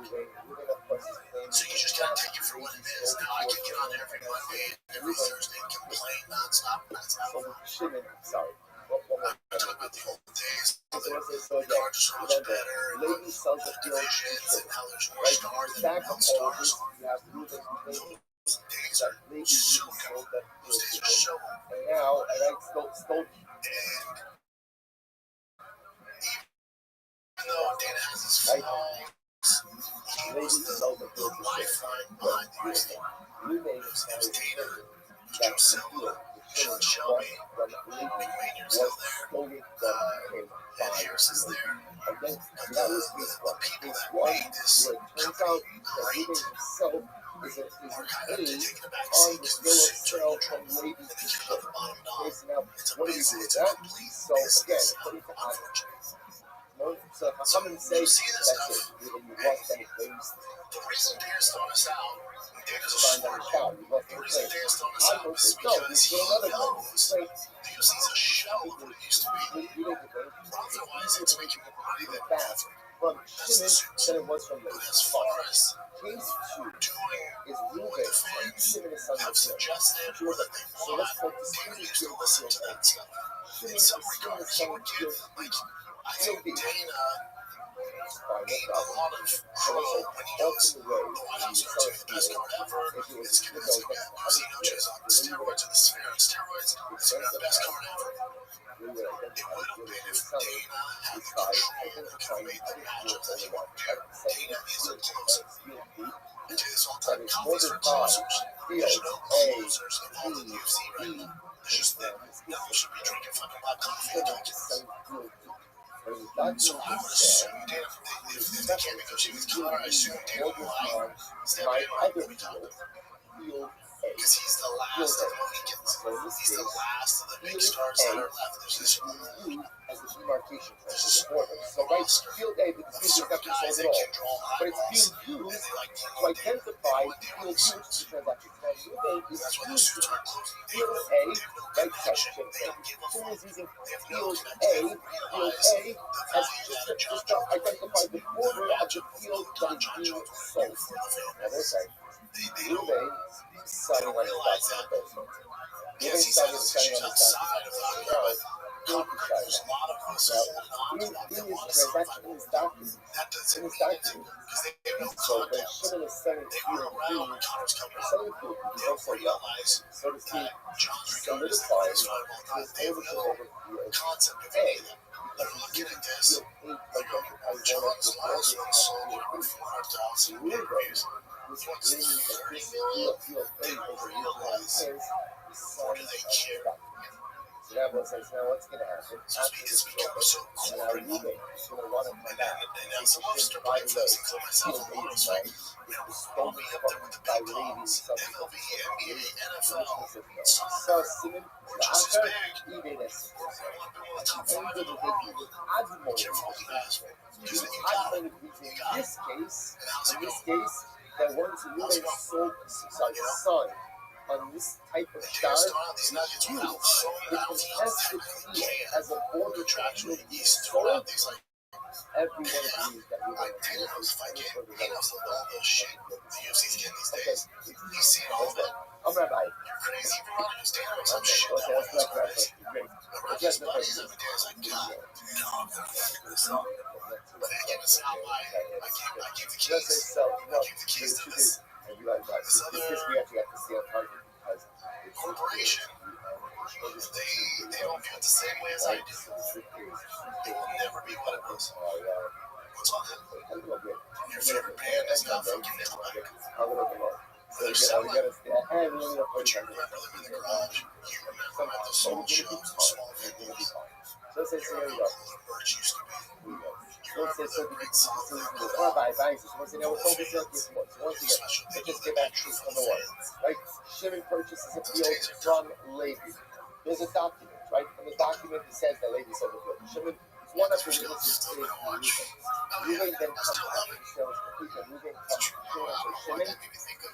So you just gotta take it for what it is. Now I can get on every Monday and every Thursday and complain nonstop. That's not fun. Sorry. I'm talking about the old days. So The again, cards are so much better. lady sells the field. Divisions and how there's more Right? stars than Back real of all stars. this, you have Ruben Lady. Those days are Lady so sold gone. that Those days are so gone. And now, and I stole And even though Dana has his flaws, he was the lifeline behind the wrestling. His name was Dana, Joe Silva, Sean Shelby, McMahon's still there, Ed Harris is there. And the people that made this company great are kind of taking a back seat to the suits right Right? complete So again, business according to of Adam, virtue. so Chachamim You say see this that's stuff. it. Either you lost any claims, The reason Dan's throwing us out, Dan is a signed smart on the dude. spot, you lost The any reason claims. Dan's throwing us I out go is say, no, because you he get another claim. knows Great. the UFC's a shell of what it used to be. You didn't get claim. Profit-wise, it's making more money than Fast. ever. From That's the Shimon suits. than it was from But Levi. as far as Case 2 doing is what Ruben the and fans Shimon is son have of Shimon. suggested or that they So want, let's focus Dana on used to listen to that stuff. Shimon In is some son regard, of he would give, like, I think Field B. Dana Fine, no ate a problem. lot of crow when he goes, Open the road. the White House are doing the best card ever. It's convincing that UFC coaches on the steroids or the sphere on steroids. It's going to be the best card ever. We would It identify would the have been field if as son. Dana had We the tried control that could have made the matchups that he wanted to do. Dana is a closer. Field B. I do this all the That time. is Coffee's for ordered by closers. There's Field no A, closers involved in B, UFC right E. now. It's just that no one should be drinking fucking black coffee and Shimon talking. is son of Field B. But in the So documents I would said, assume Dana, if they can't negotiate with Conor, I assume Dana will like step my in on other let me talk. field, Field A. Because he's the last of the Mohicans. So in this He's the case, last of the big Field stars A that are left. There's this is being used as a demarcation point of the border. So right, Field A, the of dispute is not certain guys controlled that at all. can draw But it's eyeballs, being and used they like to Dana identify and Dana Field with B, which is the transaction. Now, Ruben is That's why those suits using aren't closing. They Field have A, no right connection. section. They don't give a Shimon fuck. is using They have no Field connection. A, They Field realize A, the as value that just John to Jones identify the border of the field that is John being Jones would sold. do for the Now, fans. there's like They don't Ruben signing on the realize document that also. because Ruben he's signing has on issues the outside of document. the Now, Conor, Field there's decided. a lot of us Now, holding on to that. They in his want to see transaction, in his document, that doesn't in his mean anything document. because they have no So when context. Shimon is selling They Field weren't around when B, Conor's coming he's up. selling Field B, They he's don't also realize so to speak, that John's regard is the solidifying greatest fighter of all time. his They have ownership no over Field concept of A. any of that. They're Because looking he's at using this. Field A to They go, identify one of John's the last borders one of sold Field over B. 400,000 Ruben pay-per-views. was What's claiming that 30 this million? Field A They don't over realize, his or do they care? So that was like, now what's going to happen after It's this become program? so Now corporate. Ruben is going to want to come And back. now some of us are playing this, including myself and Lawrence, like, we'll be up there with the big dogs. MLB, NBA, NFL, So soccer, Simon, we're just as big. eBay this. We're one of the top 5 in the world. Be careful what you ask for. Because if you got it, In this case, and how's it going? that once Ruben sold son on this type of And star, Taylor's throwing out these nuggets without throwing it out was the tested can. as a border Contractually, contractual he's throwing out these, like, everyone agrees that Ruben like Taylor knows the fight game. He knows all the shit the UFC's getting these days. He's seen all of it. I'm Rabbi. You're crazy. Veronica Taylor makes some shit Okay, that way. that's That's not crazy. great. But Roger's buddies every day is like, God, no, I'm gonna figure this out. But I give us out why I gave the Just keys. so, I gave the keys to this and you guys, this we actually have to see on target because it's corporation. They don't view it the same way as I do. It will never be what it was. What's on it? Your favorite band is not fucking Nickelback. They're selling. But you remember them in the garage. You remember them at the soul shows and small venues. So say, You so here we remember go. how cool their merch used to be. You Let's say, remember so the great songs they wrote. Rabbi advises, once again, we're focusing on this one. So once again, Special let's they just do get that back to truth number one. Right? Shimon purchases a field from Levi. There's a document, right? And the document says that Levi sold the field. Shimon, it's one of the witnesses to Ruben. Ruben then comes back and shows complete that Ruben comes to Shimon.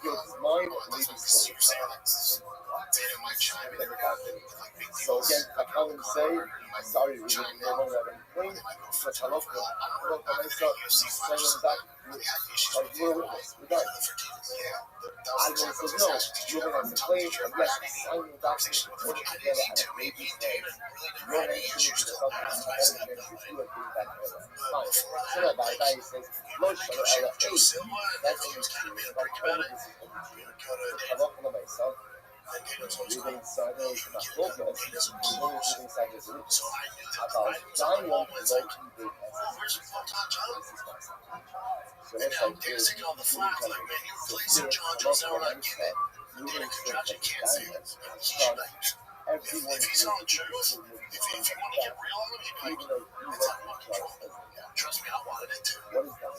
Field's mine, Levi sold. So again, I can't even say, sorry, Ruben, you don't have any claim. But I love you. Look, when I saw sign on the document, like, you're a witness, we're done. I says, no, Ruben has a claim, and yes, sign the document in order to get it out of Levi's name. Your name should be the document, and then if you are doing that, fine. So that guy says, no, shut up, that's what you're doing. Like, all of this is what you're doing. I love for myself. Ruben started to my focus, Ruben inside his roots. About Daniel low-key big as so And now Dan's taking on the flag, like, man, you replacing John Jones now, we're not getting it. Dana contraction can't say it. If he's telling the truth, if you want to get real on him, he'd be like, it's out of my control. Trust me, I wanted it too. what is that?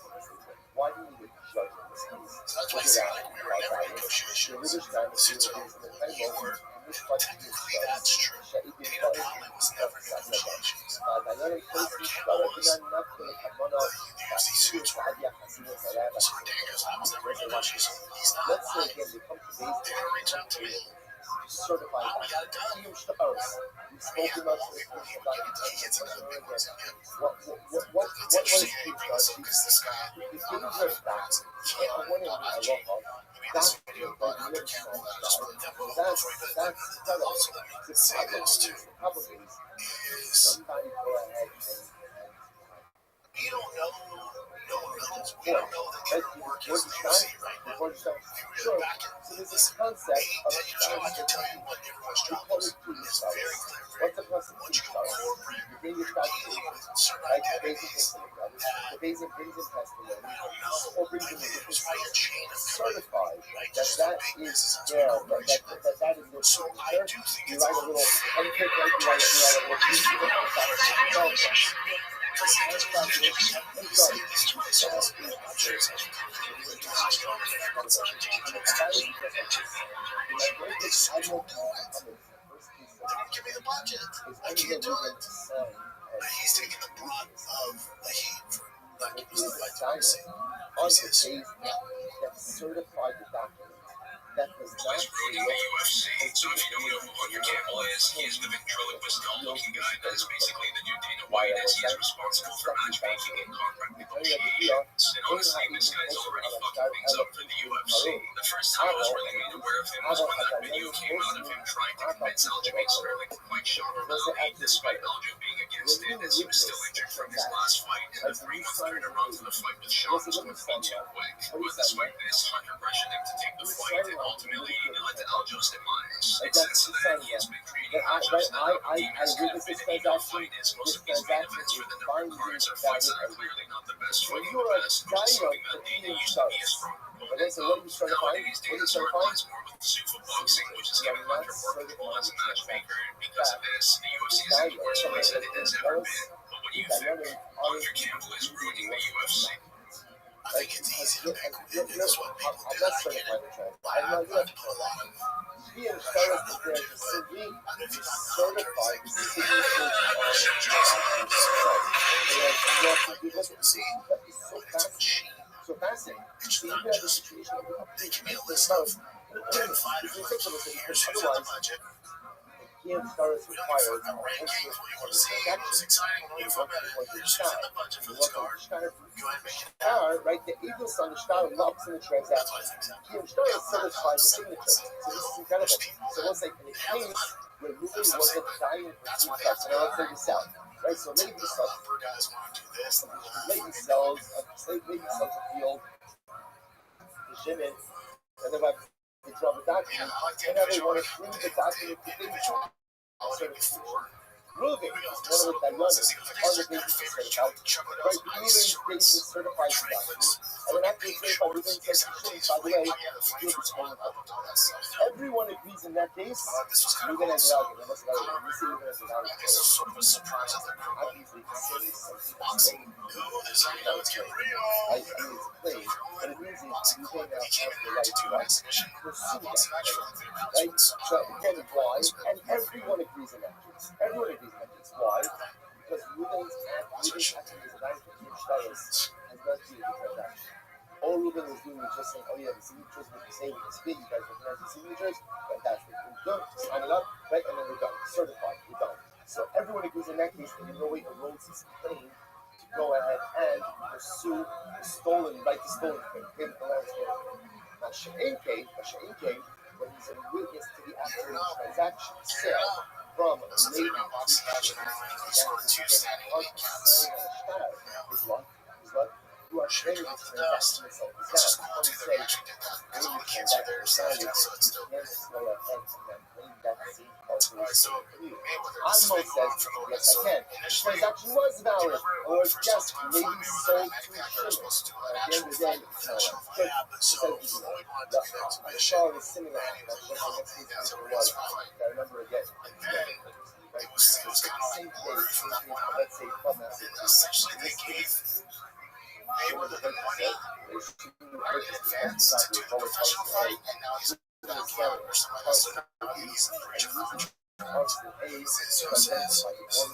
Why do you need to judge in this case? So that's why I say, like, we were never in negotiations. The suits are over. You were Technically, that's true. It was never negotiations. The UFC suits were so ridiculous. That was never a negotiation. He's not lying. They're gonna reach out to me. Certified. We got it done. Huge stars. We spoke about this. He gets another big one. What It's interesting how you bring this up because this guy, I want to this video about Hunter Campbell that I just really did before he does that. Also, let me say this too. Is somebody go ahead and we don't know, no one really does. We don't know the inner workings of the UFC right now. If we were back in this 8, 10 years ago, I can tell you what everyone's job is. It's very clear. Once you go corporate, dealing with certain identities, we don't know who's by a chain of certified right? that Just that big is business, their corporation. that is their So I do think you it's write a little etiquette, right? You write a little because he said this twice. I'm sure it's they don't give me the budget. I can't do it. But he's taking the brunt of the heat for not giving me the budget. on the days that certified the document that does not Ruining the UFC. So if you don't know who Hunter Campbell is, he is the ventriloquist doll-looking guy that is basically the new Dana White, as he is responsible for matchmaking and contract negotiations. And honestly, this guy's already fucking things up for the UFC. The first time I was really made aware of him was when that video came out of him trying to convince Aljamain Sterling to fight Sean O'Malley, despite Aljo being against it, as he was still injured from his last fight, and the 3-month turnaround to the fight with Sean was going to be too quick. But despite this, Hunter pressured him to take the fight, and ultimately it led to Aljo's demise. And since then, he has been creating Aljo's demons kind of fit into a fight, as most of these main events for the number cards are fights that are clearly not the best fighting the best, which is something that Dana used to be a strong proponent of. Nowadays, Dana sort of aligns more with Zuffa boxing, which is giving Hunter more people as a matchmaker, and because of this, the UFC is in the worst place that it has ever been. But what do you think? Hunter Campbell is ruining the UFC. I think it's easy to pick this one. People do. I get it. But I've put a lot of pressure on Hunter too. But I don't know if you got certified. so fascinating. It's not just they give me a list of 10 fighters. Here's the budget. Stars required The rankings, what you want to see, what's exciting, what you feel better. Here's the budget for this card. Go ahead and make it. Star, right? The Eagles on the star locks in the transaction. That's what I think. Star is certified the signature. So this is incredible. So let's say in the case where Ruben wasn't dying for two cuts, and let's say this out. Right, so Lady sells. Guys want to do this. Lady sells a field to Shimon, and then they draw the document, and now they want to prove the document to individual. Ruben, one of the Dianas, on the basis of certified. Right, Ruben basis certified the document, and then after it's certified, Ruben says, by the way, you're everyone agrees in that case, Ruben has an argument. Let's go. We see Ruben has an argument. It's a sort of a surprise that they're Obviously, to say something this I know it's getting real. I mean, it's plain, but it means you may now have the right to pursue that, right? So again, why? And everyone agrees in that case. Everyone agrees in that case. Why? Because Ruben's acting as a guy for huge dollars has not to do with the transaction. All Ruben is doing is just saying, oh yeah, the signatures will be saved in the spin. You guys recognize the signatures? Fantastic. We're done. Sign it up, right? And then we're done. Certified. We're done. So everyone agrees in that case that in no way erodes his claim to go ahead and pursue the stolen, right to stolen claim, the land stolen. Now, Sha'in came, when he's a witness to the actual transaction sale from Lady is what? You are trading this transaction itself. It's just cool too that we actually did that. Because all the kids are there, so it's still good. So Osmo says, yes, I can. The transaction was valid. Or yes, maybe sold to Shimon. At the end of the day, I saw it similar. That's what the next piece was. I remember again. It was kind of like word from that point on. Let's say from that. Essentially, they were the money in advance to do the professional fight, and now he's backyard or someone has to know he's in breach of contract. So it says,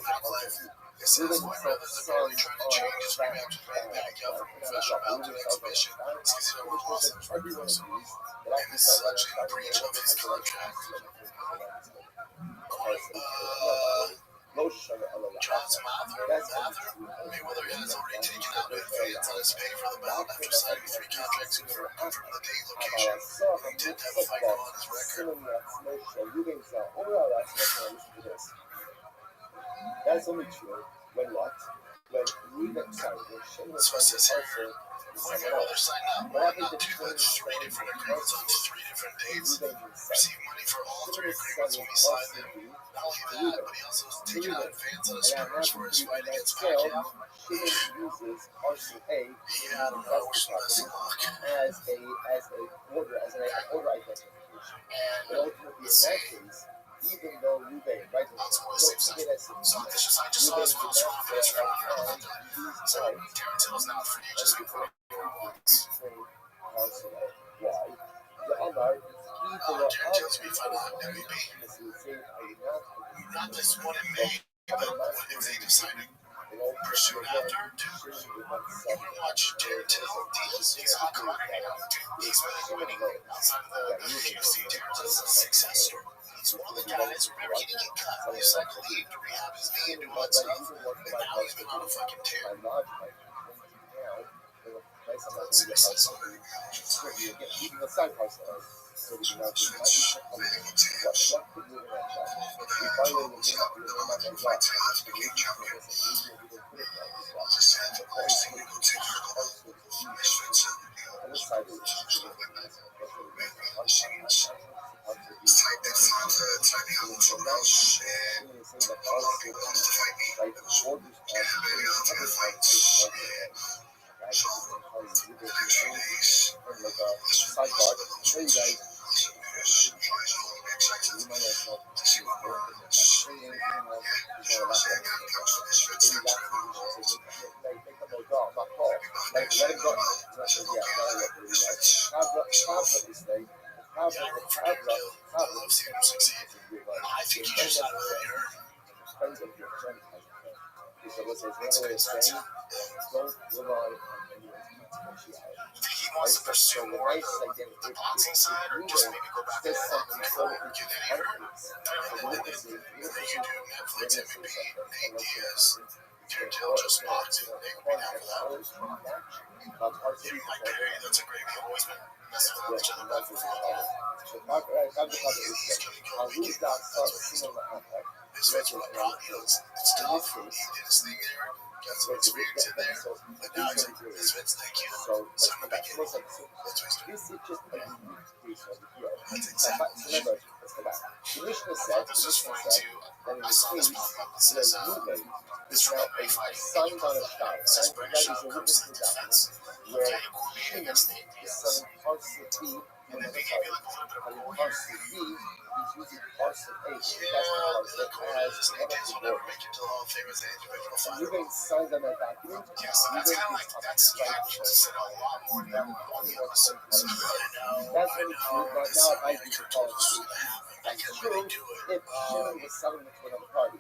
fact life. It says, my brother's apparently trying to change his revamp to make backyard from professional to exhibition. It's because he don't want lawsuits right now. So, and it's such a breach of his contract. John's Mather, Mayweather has already taken out fans on his pay for the bout after signing 3 contracts for the date location. He didn't have a fight on his record. That's only true when what? When So it says here, when Mayweather signed up, not 2 but 3 different agreements on 3 different dates, received money for all 3 agreements when he signed them. Not only that, but he also was taking out advance on his purse for his fight against Pacquiao. Yeah, I don't know, I wish him best of luck. as a order identification. And ultimately, in that case, even though Ube, right, That's what it seems like. So I just saw his post on Facebook. So Darren Till's now a free agent for why? The other, Darren Till's be fun on MVP. Not this one in May, but if they decide to pursue it after, you want to watch Darren Till. He's hot right now. He's really winning outside of the UFC. Darren Till's a success story. He's one of the guys, remember he didn't get cut. He was like a lead to rehab his knee and do all that stuff. And now he's been on a fucking tear. Let's see this is something. even the side hustle. So we can Switch, leading with Tails. what could move in that shot? We finally will What's up? No, I think my tail has became champion. Just said the first thing we go to Misfits and this side is machines. It's like that's not tiny little troubles and a lot of people want to fight me. Yeah, baby, I'll take a fight. So, the next few days, sidebar. Hey guys, to see what happens. Yeah, so I got comes from this Fritz and I love seeing him succeed. I think he just had a hurt. It's good sense. He wants to pursue more the boxing side, or just maybe go back to the get any hurt. They can do Netflix MVP, Nate Diaz, Darren Till just boxing. They would be down for that. Even Mike Perry, that's a great. We've always been messing with each other back and forth. He's gonna go weekend. That's what he's doing. His fans were like, oh, it's tough. He did his thing there. Got some experience in there. But now he's like, his fans, thank you. So I'm going to begin. That's what he's doing. That's exactly what this is funny too. I saw this pop up. It says, this Rabbi fight. It says British comes to the defense. Okay, Cormier against Nate Diaz. And then they gave you like a little bit of a warrior. Yeah, like Cormier, Nate Diaz will never make it to the Hall of Fame as an individual fighter. Yes, that's kind of like, that's, you have to sit a lot more than on the episode. So I know, this manager told us what's going to happen. I can't really do it. was selling it to another party.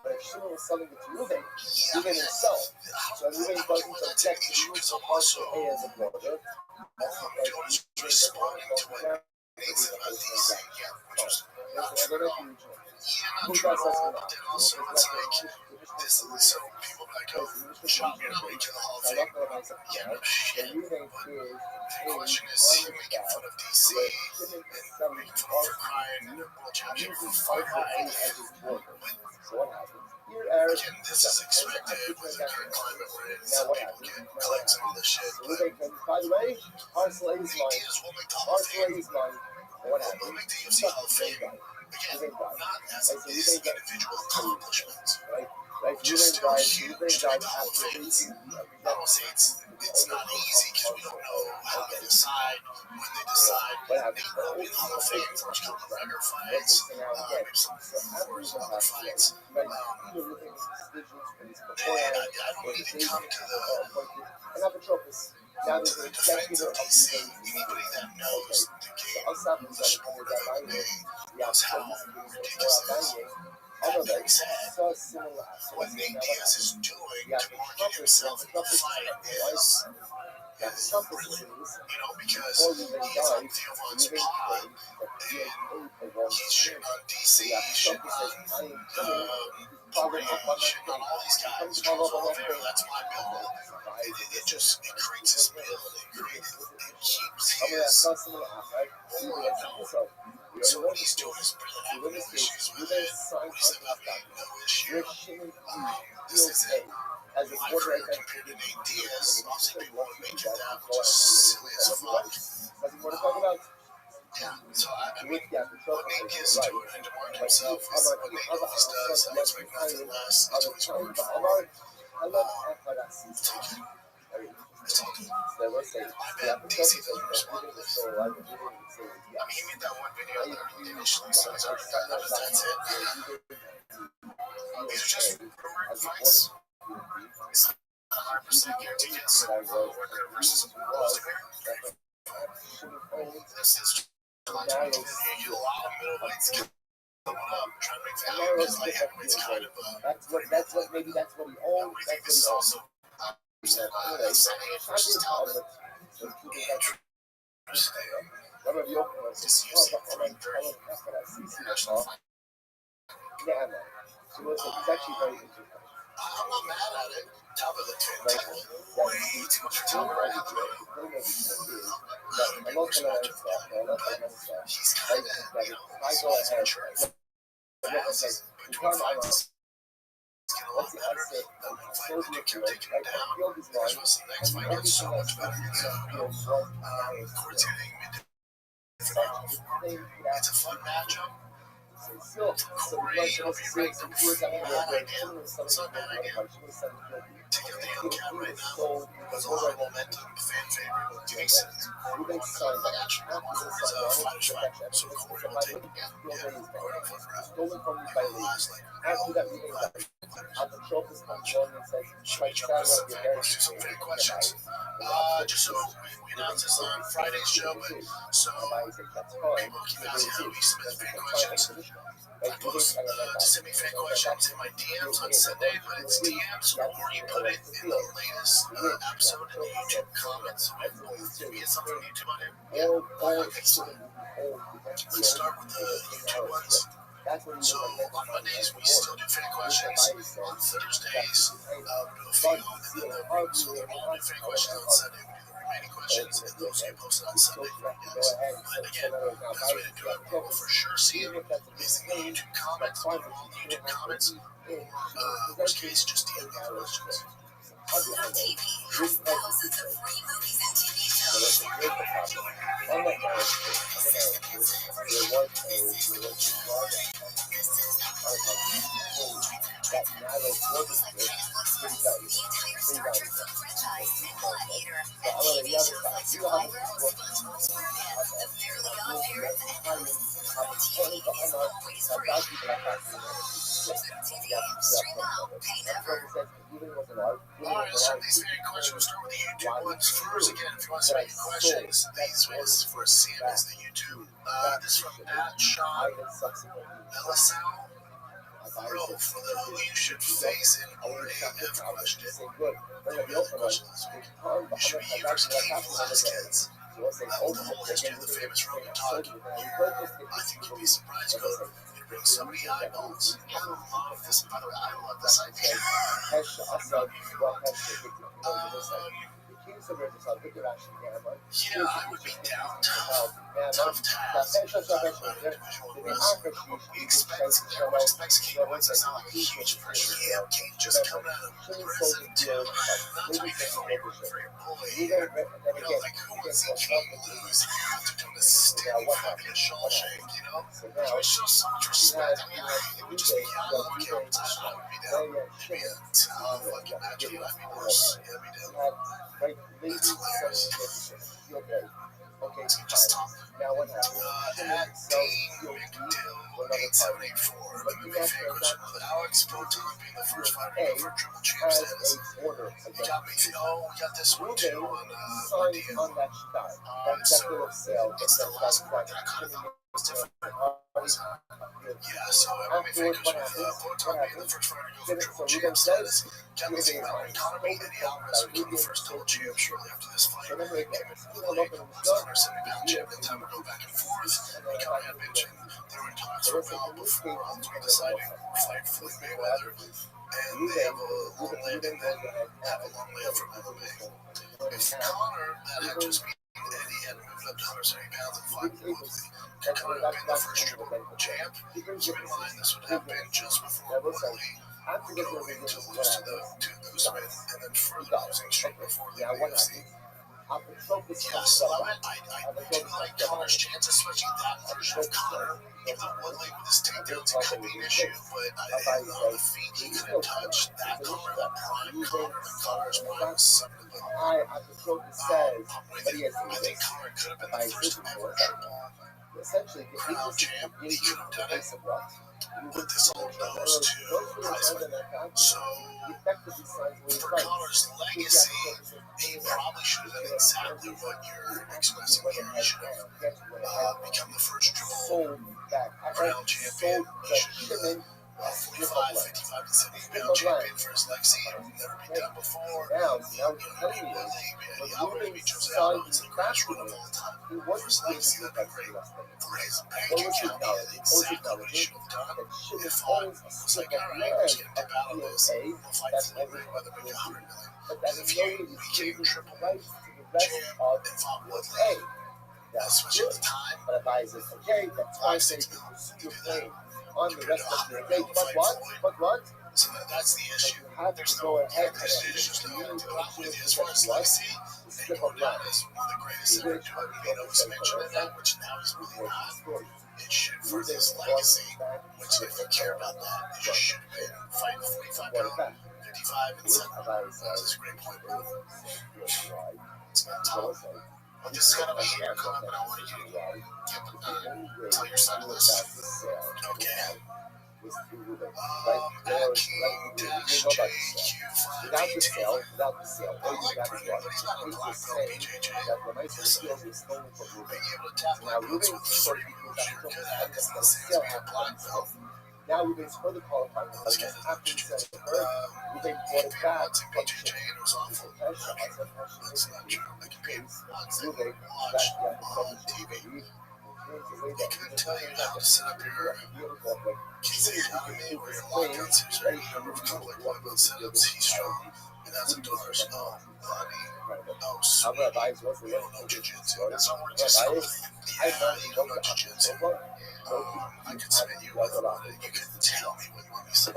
But if Shimon was selling it to Reuven himself, so Reuven doesn't object to use the partial A as a border. Jordan is responding to what Nate said about DC, which was not true at all. Yeah, not true at all, but then also it's like, this is so people be like, oh, Sean, you're not making the Hall of Fame. Yeah, no shit. But the question is, you're making fun of DC and making fun of for crying and a world champion for fighting. Again, this is expected with the current climate we're in. Some people get clicks and all this shit, but By the way, Parsley is Nate Diaz will make the Hall of Fame. Will make the UFC Hall of Fame. Again, not as his individual accomplishments, which is still huge to make the Hall of Fame. I won't say it's not easy because we don't know how they decide, when they decide. Nate will be in the Hall of Fame for a couple of record fights, maybe some for his other fights. And I don't even come to the defense of DC. Anybody that knows the game the sport of MMA was how ridiculous it is. That being said, what Nate Diaz is doing to market himself in the fight is really, because he's on Theophon's pod, and he's shitting on DC, he's shitting on Jordan, he's shitting on all these guys. Charles Oliveira, that's my bill. It creates his bill, it keeps his aura going. So what he's doing is really having no issues with it. What he said about being no issue. This isn't my career compared to Nate Diaz. Obviously, people want to make that just silly as fuck. Yeah, so I mean, what Nate Diaz is doing and to market himself is what Nate always does. I expect nothing less. It's always worked for. It's all good. I bet DC doesn't respond to this. I mean, he made that one video initially, so it's already done. That's it. These are just rumored fights. It's not 100% guaranteed. It's Worker versus Instagram. This is you allow middleweights to coming up, trying to make value because light heavyweight's kind of maybe that's what he owns. we think this is also versus Talbot. Just using 330 national fight. Yeah, man. So listen, it's actually very interesting. I'm not mad at it. Talbot looked fantastic. Way too much for Talbot right now. He's kind of, he's maturing fast, but 25 is getting a lot better. That one fight with Duke kept taking him down. This was the next fight gets so much better. Court's hitting mid. It's a fun matchup. Corey, if you ranked him bad idea. It's not a bad idea. Taking the handicap right now with a lot of momentum, fan favorite. Do you think so? Actually, Corey's a fighter's fight, so Corey will take it. Yeah, Corey will flip around. Last should we jump into some fan questions? Some fan questions. Just so we announced this on Friday's show, but so people keep asking how we submit fan questions. I post to send me fan questions in my DMs on Sunday, but it's DMs or you put it in the latest episode in the YouTube comments. Do we get something on YouTube on it? Okay, so let's start with the YouTube ones. So on Mondays we still do fan questions. On Thursdays we do a few, and then so they're all new fan questions on Sunday. We do the remaining questions, and those get posted on Sunday. Yes. But again, the best way to do it, we will for sure see them, is in the YouTube comments. Put them all in the YouTube comments, or worst case, just DM me the questions. TV has thousands of free movies and TV shows. That Netflix the entire Star Trek film franchise and Gladiator, and TV shows like Survivor, SpongeBob SquarePants, The Fairly Odd Parents, and Alice. TV is always free. Pluto TV, stream now, pay never. Alright, let's start these fan questions. We'll start with the YouTube ones first. Again, if you want to submit your questions, the easiest way is for Sam is the YouTube. This is from Sean Elisau. Bro, for the who you should face in RAF question. The other question this week. Should be you versus King Velasquez. The whole history of the famous Roman talkie. I think you'd be surprised, bro. It brings so many eyeballs. I love this. By the way, I love this idea. Yeah, I would be down. Tough task. Talking about individual wrestling. He expects King wins. It's not like a huge pressure. Yeah, King just coming out of prison too. Not to be funny for your boy. Like who wants to see King lose after doing a stint fucking Shawshank, know? So It now, just shows so much respect. I mean, it would just be out of the competition. I would be down. Maybe a fucking match would be worse. Yeah, we do. right, lady That's hilarious. okay. Okay, Let's just talk. now what happens? At Dean McDill, 8784. The movie fan question with Alex Boton being the first fighter to go for triple champ status. We got me. Oh, we got this one too on DM. On that start. So it's the last part that I kind of thought was different. Yeah, so MMA fan question with Boton being the first fighter to go for triple champ status. Got me thinking about when Conor beat Eddie Alvarez became the first double champ shortly after this fight. Came in late, was 170-pound champion. Time to go back and forth. And Conor had mentioned they were in talks for a belt before deciding to fight Floyd Mayweather. And they have a long landing that have a long layup from MMA. If Conor, that had just beaten Eddie, had moved up to 170 pounds and fought globally, could Conor have been the first triple champ? Keep in mind, this would have been just before Woodley going to lose to Usman and then further losing straight before the UFC. Yeah, so I do like Conor's chances, especially that version of Conor. Even though Woodley with his takedowns could be an issue, but on the feet he couldn't touch that Conor, that prime Conor, when Conor's prime was 7 to 1. I'm with you. I think Conor could have been the first ever triple crown champ. He could have done it with this old nose to Heisman. So, for Conor's legacy, he probably should have done exactly what you're expressing here. He should have become the first triple crown champion. He should be the 45, 55, and 70 pound champion for his legacy. It would never be done before. Beat Woodley, beat Alvarez, beat Jose Aldo. It's the greatest run of all time. For his legacy, that'd be great. For his bank account, exactly what he should have done. If it's like, all right, we're just going to dip out of this. We'll fight Floyd Mayweather, make $100 million. Because if you became triple champ and fought Woodley, especially at the time, $5-6 million. You do that. On the rest of the day, but what? So that's the issue. There's no there's no I'm with you as far as legacy. And going down as one of the greatest ever to do it. Mano was mentioning that, which now he's really not. It should for his legacy, which if you care about that, it should have been fighting 45 pound, 55 and 7. That's a great point, bro. It's not tough. But this is kind of a hater comment, but I wanted you to tell your side of this. Okay. At King-JQ5DT. I like Brendan, but he's not a black belt BJJ. Yes, being able to tap black belts with 30 moves, you're good at it. It's not the same as being a black belt. Now we've been further qualified Let's get into watching BJJ and it was awful. That's not true. I can watch on TV. He couldn't tell you how to set up your kids economy or your lockouts. He's very number of complex lockdown setups. He's strong. And that's a dollars. No, body. No, sweet. We don't know jiu-jitsu. That's what we're just yeah, you don't know jiu-jitsu. I could submit you with a lot of, you could tell me what you want me to say.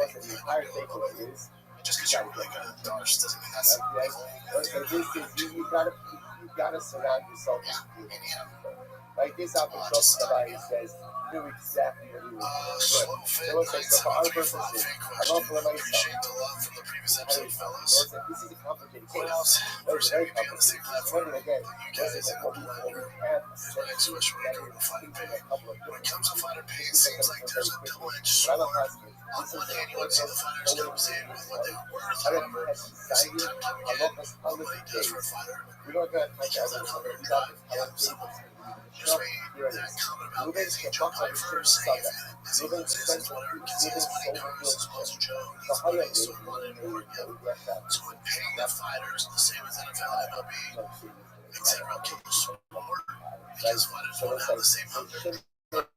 Just because you're really good at dollars doesn't mean that's you gotta surround yourself with people. Like this opportunity says, knew exactly what he was doing. So for our purposes, I'm all for myself. Appreciate the love from the previous episode, fellas. This is a complicated case. What else? There's MVP on the same platform. Again, You guys at Blender. Is my next question regarding fighter pay. When it comes to fighter pay, it seems like there's a double-edged sword. On one hand, you want to see the fighters comes in with what they're worth. However, at the same time, coming in, what money does for a fighter. Because that number drive, yeah, someone. Just made that comment about this Angel Piper saying if he loses, whatever, because he has money cards as well as Joe. He's money, so he wanted more. Yep. So when paying the fighters the same as NFL and MLB, except for kill the sport, because fighters don't have the same hunger.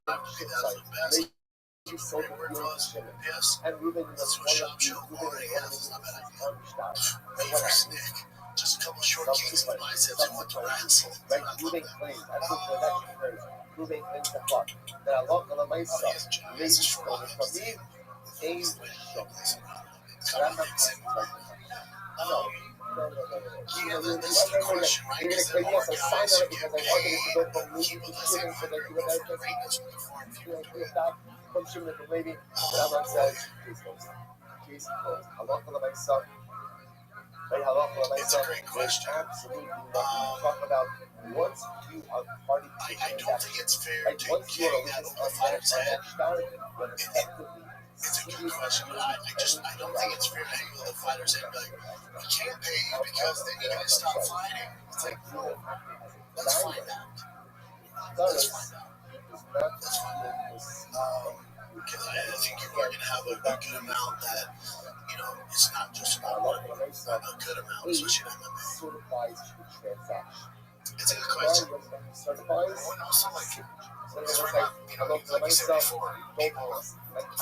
Obviously, that's the best. Great word for us. Yes. That's what Shop Show already has. It's not bad idea. Pay for Snick. Just a couple short kicks in the biceps and what the rats. Right, moving claims. I think for that conversion, moving claims to fuck. That I love on myself. This is for me. Game show. No. Yeah, that's the question, right? Because there are guys who get paid and keep it as a fighter and go for greatness when the foreign viewer do it. It's a great question. Talk about once you are party I don't think it's fair to carry that over the fighter's head. It's a good question, but I don't think it's fair to hang over the fighter's head. Like, we can't pay you because then you're gonna stop fighting. It's like, no, let's find out. Let's find out. Let's find out. Because I think you are gonna have a good amount that, you know, it's not just about money. It's not a good amount, especially in MMA. It's a good question. And also, like, because we're not, you know, like you said before, people, if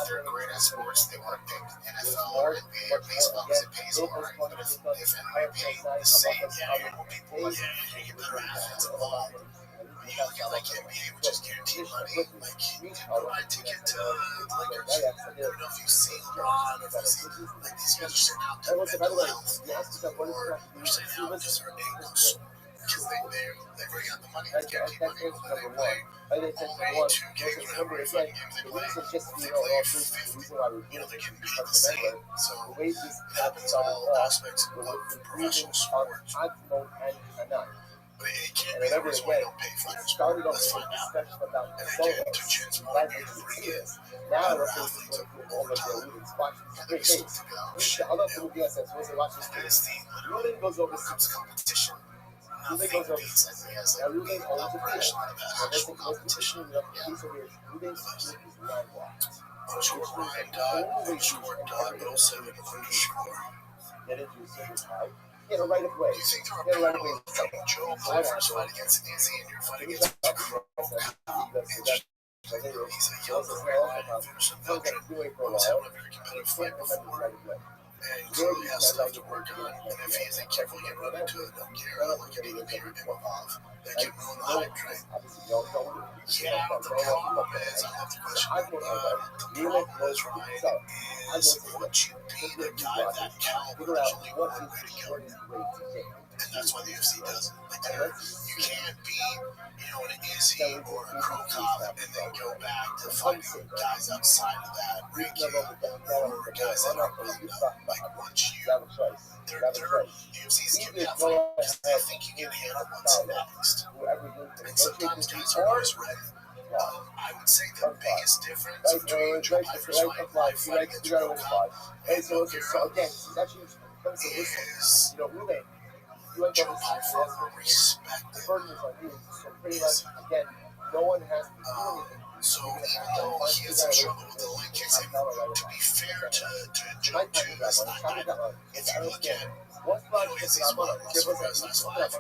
they're great at sports, they want to pick NFL or NBA or baseball because it pays more. But if MMA paid the same, yeah, you know, people like, yeah, you get better athletes involved. When you look at like NBA, which is guaranteed money, like you can buy a ticket to the Lakers. I don't know if you see LeBron or if you see like these guys are sitting out their mental health or they're sitting out because their ankles. Because they already got the money, they guaranteed money, whether they play all day, 2K, whatever, fighting games they play. If they play 50, you know, they're getting paid the same. So it happens in all aspects of professional sports. But it can't be the reason why you don't pay fighters. Let's find out. And again, to Jen's point, you bring in better athletes over time. And then we start to go, oh shit, this team literally becomes competition. Nothing beats like me as like being operational in an actual competition. Yeah. Underscore Ryan Dodd, underscore Dodd 07 underscore. Do you think there are people from Joe Piper's fight against Izzy and your fight against Crow? He's a young guy and finished a veteran who's having a very competitive fight before. And clearly has stuff to work on. And if he isn't careful, he'll run into it. Don't care. Like an ADP or Imavov. That can ruin the hype train. Yeah, the problem is, I love the question. The problem is, Ryan, is once you beat a guy of that caliber, there's only one way to go. And that's why the UFC does it. Like, you can't be, you know, an Izzy or a Crow Cop and then go back to fighting guys outside of that ranking or guys that are building up. Like, once you, UFC's giving that fight because they think you can handle what's next. And sometimes guys are not as ready. I would say the biggest difference between Joe Piper's fight live fight against Crow Cop and Nogueira is Joe Piper respected Izzy. So even though he is in trouble with the leg kicks, and to be fair to Joe too, that's not good. If you look at, you know, Izzy's one Russell Rose last five,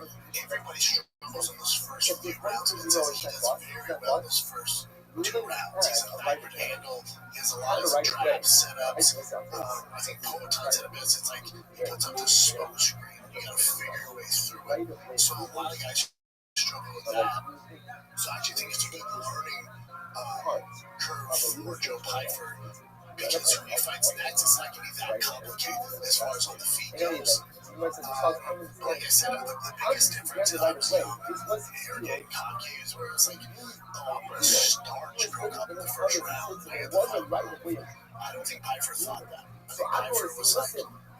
everybody struggles in those first few rounds against Izzy. He does very well in those first 2 rounds. He's a hybrid handle. He has a lot of trap setups. I think Poetan said it best. It's like he puts up the smoke screen and you gotta figure your way through it. So a lot of guys struggle with that. So I actually think it's a good learning curve for Joe Piper because who he fights next is not going to be that complicated as far as on the feet goes. Like I said, the biggest difference is you're getting cocky is where it's like, oh, I'm going to starch Crow Cop in the first round. I don't think Piper thought that. I think Piper was like,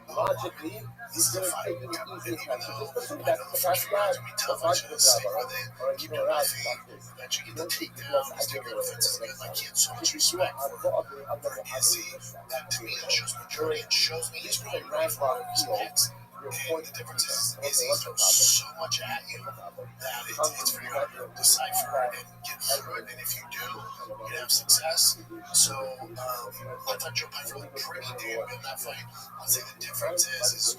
logically, this is a fight. And even though I know the first few rounds will be tough, I should stick with it, keep it on my feet, eventually get the takedown. His takedown defense is good. Like, he had so much respect for Izzy that to me that shows maturity. It shows me he's really ready for what he expects. And the difference is Izzy throws so much at you that it's very hard to decipher and get through it. And if you do, you have success. So I thought Joe Piper looked pretty damn good in that fight. I'd say the difference is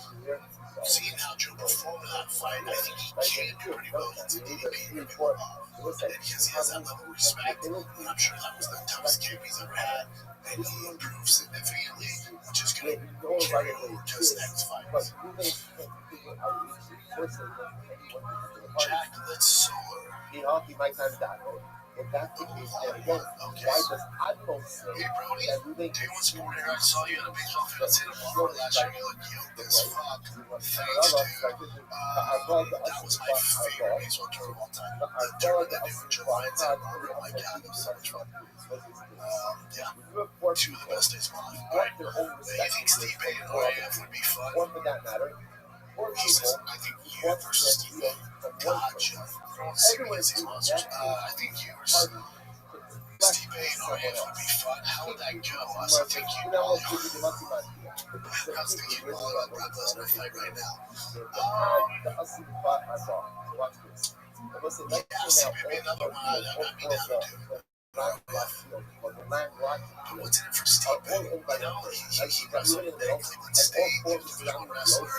seeing how Joe performed in that fight. I think he can do pretty well against a DDP or Imavov. And because he has that level of respect, and I'm sure that was the toughest camp he's ever had. And he improved significantly, which is going to carry over to his next fight. Jack, let's solar. If that's the case, then again, why does Admiral say Hey, Brody, that moving day one sport here. I saw you in a baseball field Santa Barbara last year. You look yoked as fuck. Thanks, dude. That was my favorite baseball tour of all time. The tournament they do in July in Santa Barbara. Oh my god, that was so much fun. Yeah, two of the best days of my life. All right, you think Steve Bay and RAF would be fun? Or for that matter, or He says, I think you versus Steve Bay. Gotcha. I want to see me against these monsters. I think you versus Steve Bay and RAF would be fun. How would that go? I was thinking Molly Hart. I was thinking Molly Hart Brock Lesnar fight right now. Yeah, Steve Bay be another one. I'd be down to do. But what's in it for Steve Bay? You know, he wrestled in Cleveland State. He was a Division wrestler.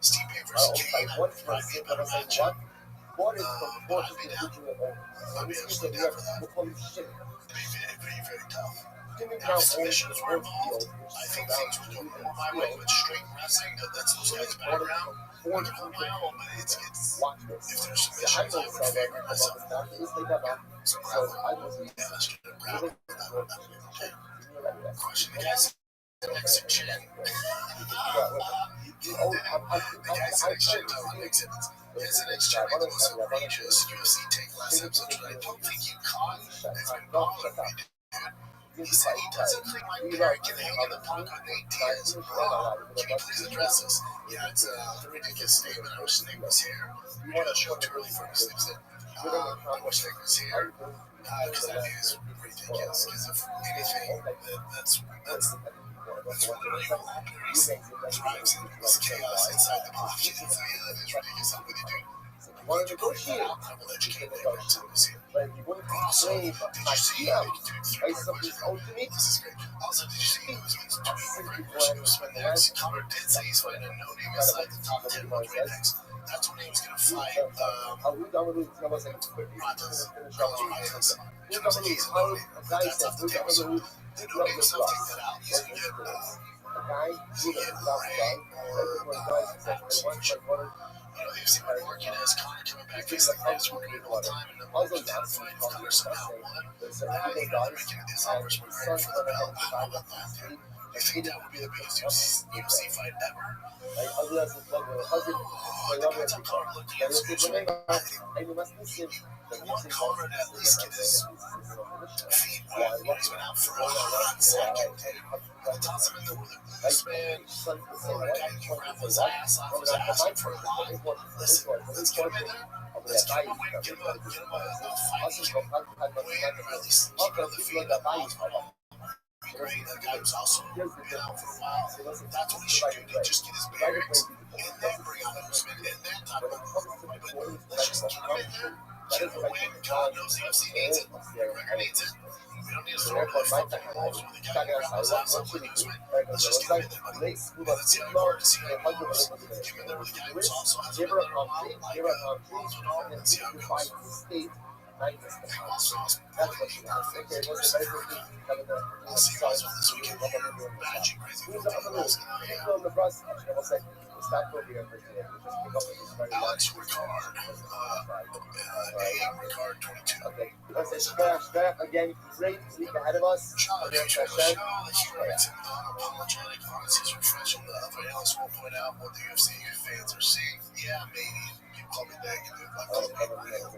Steve Bay versus Kane, that would probably be a better matchup. But I'd be down. I'd be absolutely down for that. It'd be very, very tough. Now, if submissions were involved, I think things would go more my way. But straight wrestling, that's those guys' background. I can hold my own, but it's if there's submissions, I would favor myself. So grappling, yeah, let's get a grappling. That would be okay. Question the guys next to Chin. The guys next Chin on exhibits. Guys next Chin made the most outrageous UFC take last episode, which I don't think you caught. It's been bothering me, dude. He said he doesn't think Mike Perry can hang in the punk with Nate Diaz. Can you please address this? Yeah, it's a ridiculous statement. I wish Nick was here. We're going to show too early for him to sleep in. I wish Nick was here. Because that is ridiculous. Because if anything, that's what really thrives in is chaos inside the box. So yeah, that is ridiculous. I'm with you, dude. One of the I will educate Nick next time he's here. Also, did you see how they can do 3-part question? This is great. Also, did you see who was wins 20 question who's spend next? Connor did say he's fighting a no-name inside the top 10 welterweight next. That's when he was going to fight Ratas. So it was like he's a no-name. But that's off the table. So the no-name stuff, take that out. He's going to get Ray or Super Sure. You know, they've seen Marquez, Connor coming back facing the guys working it all the time, and then we're going to fight if Connor somehow won. Then, you know, making his offers were ready for the belt. How about that, dude? You think that would be the biggest UFC fight ever? The guys on Connor looked against Usman. I think we want Connor to at least get his feet wet. You know, he's been out for a hot second, dude. Toss him in there with a Usman or a guy who can grab his ass off his ass for a while. Listen, let's get him in there. Let's get him a win, get him a fight he can win, or at least keep it on the feet. Great. That guy was also been out for a while. That's what he should do. Just get his bearings and then bring out Usman and then talk about the fight. But let's just get him in there. Get him a win. God knows the UFC needs it. McGregor needs it. We don't need to throw another fucking wolves with a guy who grabs his ass up like Usman. Let's just get him in there, buddy. And let's see how he works. See how he moves. Get him in there with a guy who also hasn't been there in a while, like Masvidal. Let's see how it goes. That's what you perfect. I'll see you guys on this weekend here. Magic Crazy World Alex Ricard, Ricard 22. Okay, let's strap again. Great week ahead of us. Show the humor makes him unapologetic. Honesty is refreshing. The other analysts will point out what the UFC fans are seeing. Yeah, maybe. Call me negative. I call me real.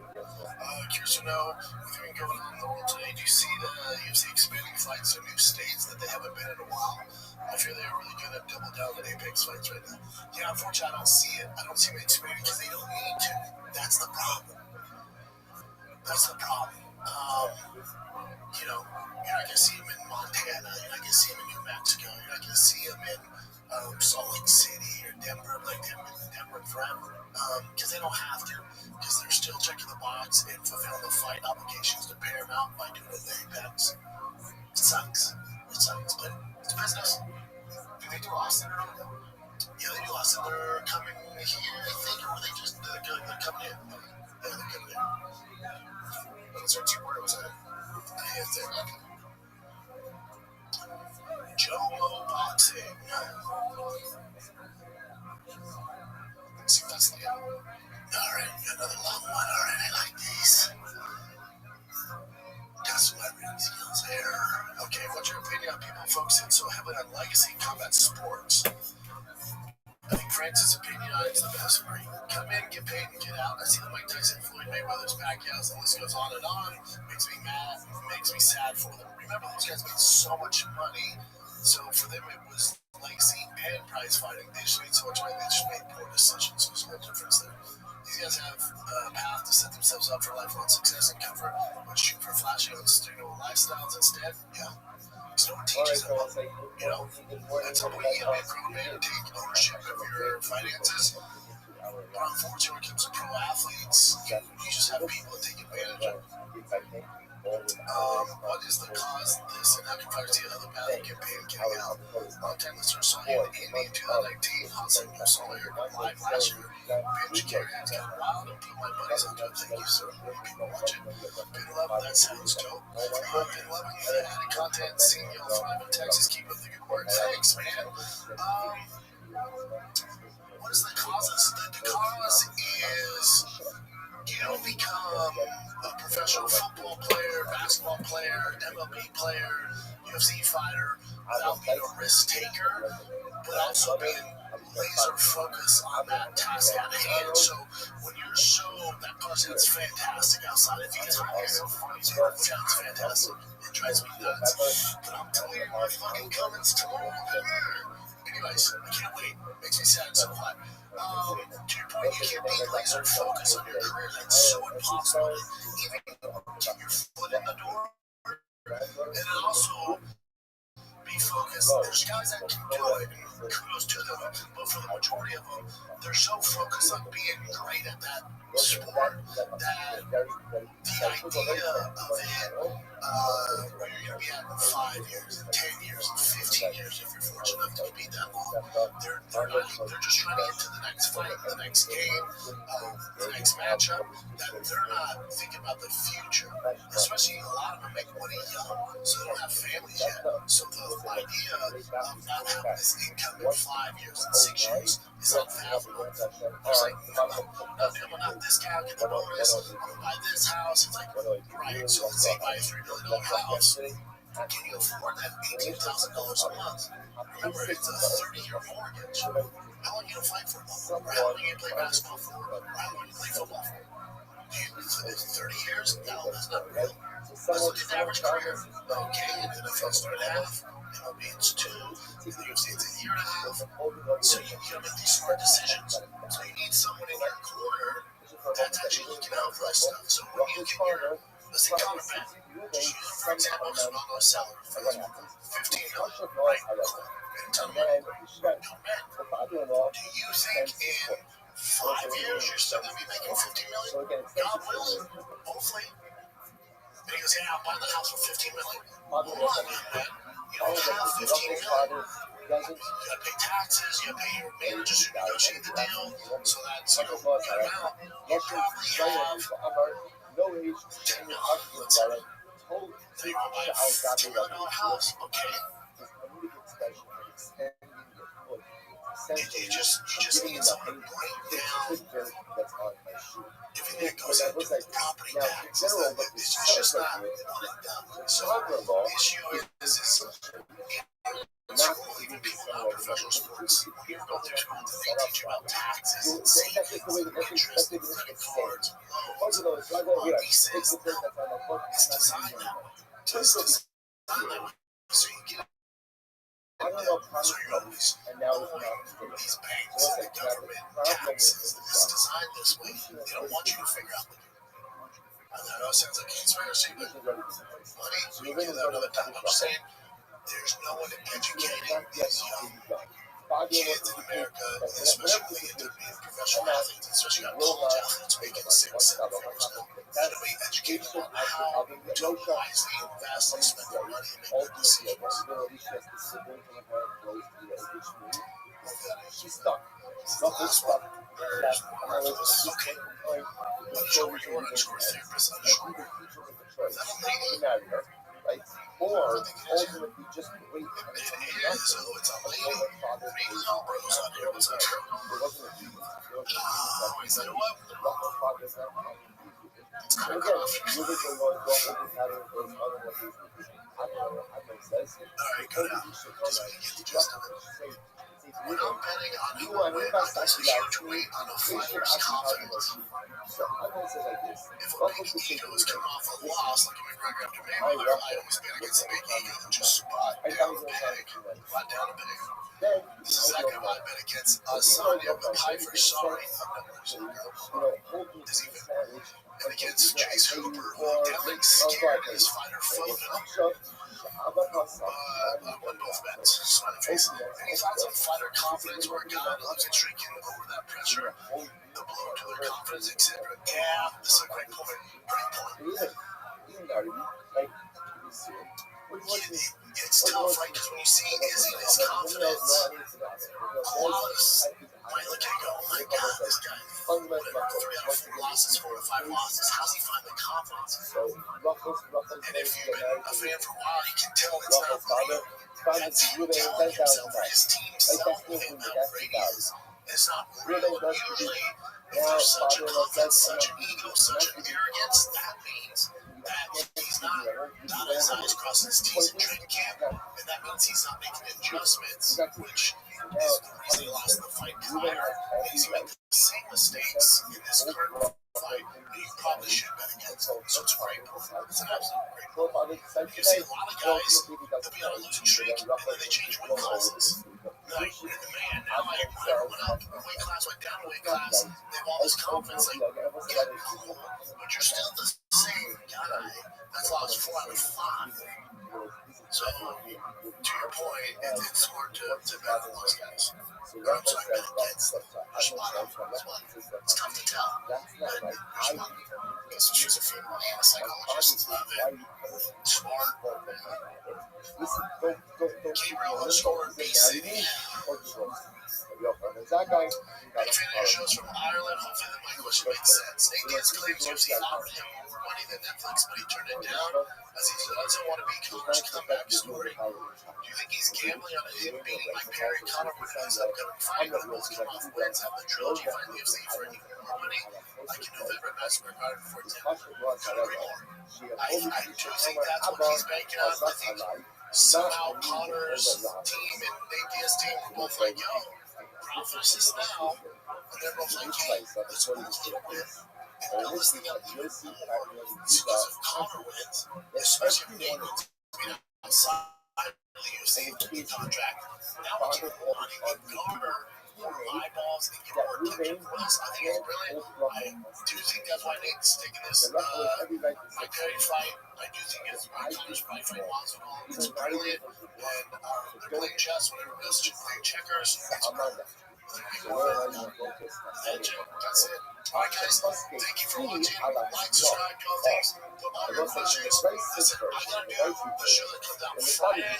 Curious to know, with everything going on in the world today, do you see the UFC expanding fights to new states that they haven't been in a while? I feel they're really going to double down on Apex fights right now. Yeah, unfortunately, I don't see it. I don't see them expanding because they don't need to. That's the problem. That's the problem. You know, you're not going to see them in Montana. You're not going to see them in New Mexico. You're not going to see them in Salt Lake City or Denver, like Denver forever. Because they don't have to. Because they're still checking the box and fulfilling the fight obligations to Paramount by doing it with Apex. It sucks. It sucks, but it's business. Do they do Austin or not? Yeah, they do Austin. They're coming here, I think, or they just they're coming in. Yeah, they're coming in. Those are two words. Jomo Boxing. Let's see if that's the end. Alright, another long one. Alright, I like these. about your opinion on people focusing so heavily on legacy combat sports. I think Francis' opinion on it is the best for you. Come in, get paid, and get out. I see the Mike Tyson, Floyd Mayweather's, Pacquiao's, the list goes on and on. Makes me mad, makes me sad for them. Remember, those guys made so much money, so for them it was legacy and prize fighting. They just made so much money, they just made poor decisions. There's no difference there. These guys have a path to set themselves up for lifelong success and comfort, but shoot for flashy and sustainable lifestyles instead. Yeah. So no one teaches them, you know, that's how you gotta be a grown man and take ownership of your finances. But unfortunately, when it comes to pro athletes, you just have people that take advantage of it. What is the cause of this, and how can fighters see another path to get paid and getting out? Long-time listeners saw you in Indy in 2019, hustling you saw you live last year. Pinch carry hands got wild and put my buddies onto it. Thank you, sir. People watching. Been loving that sounds dope. Been loving the added content, seeing you all thrive in Texas. Keep up the good work. Thanks, man. What is the cause of this? The cause is you don't become a professional football player, basketball player, MLB player, UFC fighter without being a risk taker, but also being laser focused on that task at hand. So when you're so that person is fantastic outside, if you guys find yourself funny, it sounds fantastic. It drives me nuts. But I'm telling you, my fucking comments tomorrow. Anyways, I can't wait. Makes me sad so hot. To your point, you can't be laser focused on your career. That's so impossible. Even get your foot in the door, and then also be focused. There's guys that can do it, and kudos to them. But for the majority of them, they're so focused on being great at that sport that the idea of it, where you're going to be at in 5 years, and 10 years, and 15 years, if you're fortunate enough to be that long, they're just trying to get to the next fight, the next game, the next matchup, that they're not thinking about the future. Especially a lot of them make money young, so they don't have families yet. So the idea of not having this income in 5 years and 6 years is unfathomable. It's like, I'm not this guy, I'll get the bonus, I'm going to buy this house. It's like, right, so let's say you buy a $3 million house. Can you afford that $18,000 a month? Remember, it's a 30-year mortgage. How long are you going to fight for? Or how long are you going to play basketball for? Or how long are you going to play football for? 30 years? No, that's not real. Let's look at the average career. Okay, in the NFL it's 3.5. MLB it's 2. In the UFC it's a year and a half. So you gotta make these smart decisions. So you need someone in your corner that's actually looking out for that stuff. So when you can hear, let's say Conor Ben, just use him for example, just not no seller for this one. 15 million, right? Cool. And a ton of money. Now, Ben, do you think in 5 years you're still gonna be making 15 million? God willing, hopefully. And he goes, yeah, I'll buy the house for 15 million. Hold on, man. You don't have 15 million. You gotta pay taxes, you gotta pay your managers who negotiate the deal, so that's a good amount. You probably have 10 million, let's say. So you want to buy a $15 million house, okay. You just need someone to break down everything that goes into property taxes. It's just not one and done. So the issue is in school, even people not professional sports, when you're going through school, they teach you about taxes and savings and interest and credit cards and loans, leases. It's designed that way. It's designed that way. So you get so you're always owing these banks and the government taxes. It's designed this way. They don't want you to figure out the I know it sounds like a conspiracy, but money, we can do that another time. I'm just saying, there's no one educating these young kids in America, especially when they get to be professional athletes, especially got college athletes making 6-7 figures now. That we educate them on how to wisely invest and spend their money and make good decisions. The last one, there's more of those. Okay. Underscore your underscore therapist underscore. Is that a lady? Or ultimately just wait. It is, so it's a lady. Reading all bros on here. What's up, bro? Is that what? It's kind of cool. says, Alright, go down. Just so you get the gist of it. When I'm betting on who will win, I place a huge weight on a fighter's confidence. So I'm going to say like this. If a big ego is coming off a loss, like McGregor after Mayweather, I always bet against a big ego that just spot down a pig. Spot down a pig. Then, This is exactly why I bet against Asanya, but Piper, sorry, I'm not losing is even. And against Chase Hooper, who I'm definitely scared of this fighter photo. I won both bets. Smiley face. Any thoughts on fighter confidence where a guy looks at shrinking over that pressure, the blow to their confidence, etc.? Yeah, this is a great point. Great point. It's tough, right? Because when you see Izzy and his confidence, a lot of us might look and go, oh my God, this guy, whatever, 3 out of 4 losses, 4 to 5 losses, how's he find the confidence? And if you've been a fan for a while, you can tell it's not real. That's him telling himself or his team selling him how great he is. It's not real. And usually, if there's such a confidence, such an ego, such an arrogance, that means that he's not dotting his I's, crossing his T's in training camp, and that means he's not making adjustments, which is the reason he lost the fight prior. He's made the same mistakes in this current fight that he probably should bet against. So it's great. It's an absolute great point. You see a lot of guys, they'll be on a losing streak, and then they change weight classes. Like, man, now I went up a weight class, went down a weight class, they have all this confidence, like, yeah, cool, but you're still the same guy that's lost 4 out of 5. So, to your point, it's hard to bet on those guys. I'm sorry, bet against them. It's tough to tell, but there's one. Because she's a female and a psychologist, love it. Smart. Gabriel underscore BCD. Big fan of your shows from Ireland. Hopefully that my question makes sense. Nate Diaz claims UFC offered him more money than Netflix, but he turned it down as he doesn't want to be Connor's comeback story. Do you think he's gambling on him beating Mike Perry? Connor would in his upcoming fight, but both come off wins, have the trilogy fight the UFC for even more money. Like in November, Madison Square Garden for 10. Couldn't agree more. I do think that's what he's banking on. I think somehow Connor's team and Nate Diaz's team were both like, yo, profit is now. And they're both like, hey, let's move a little bit and build this thing up even more. Because if Connor wins, especially if Nate wins, outside the UFC contract, now we can more money and garner more eyeballs and get more attention for us. I think it's brilliant. I do think that's why Nate's taking this Mike Perry fight. I do think it's Connor's fight for Masvidal. It's brilliant. And they're playing chess, whatever it is, playing checkers. It's brilliant. That's it. Alright guys, thank you for watching. Like, subscribe, do all things. Put all your questions. Listen, I gotta do the show that comes out Friday.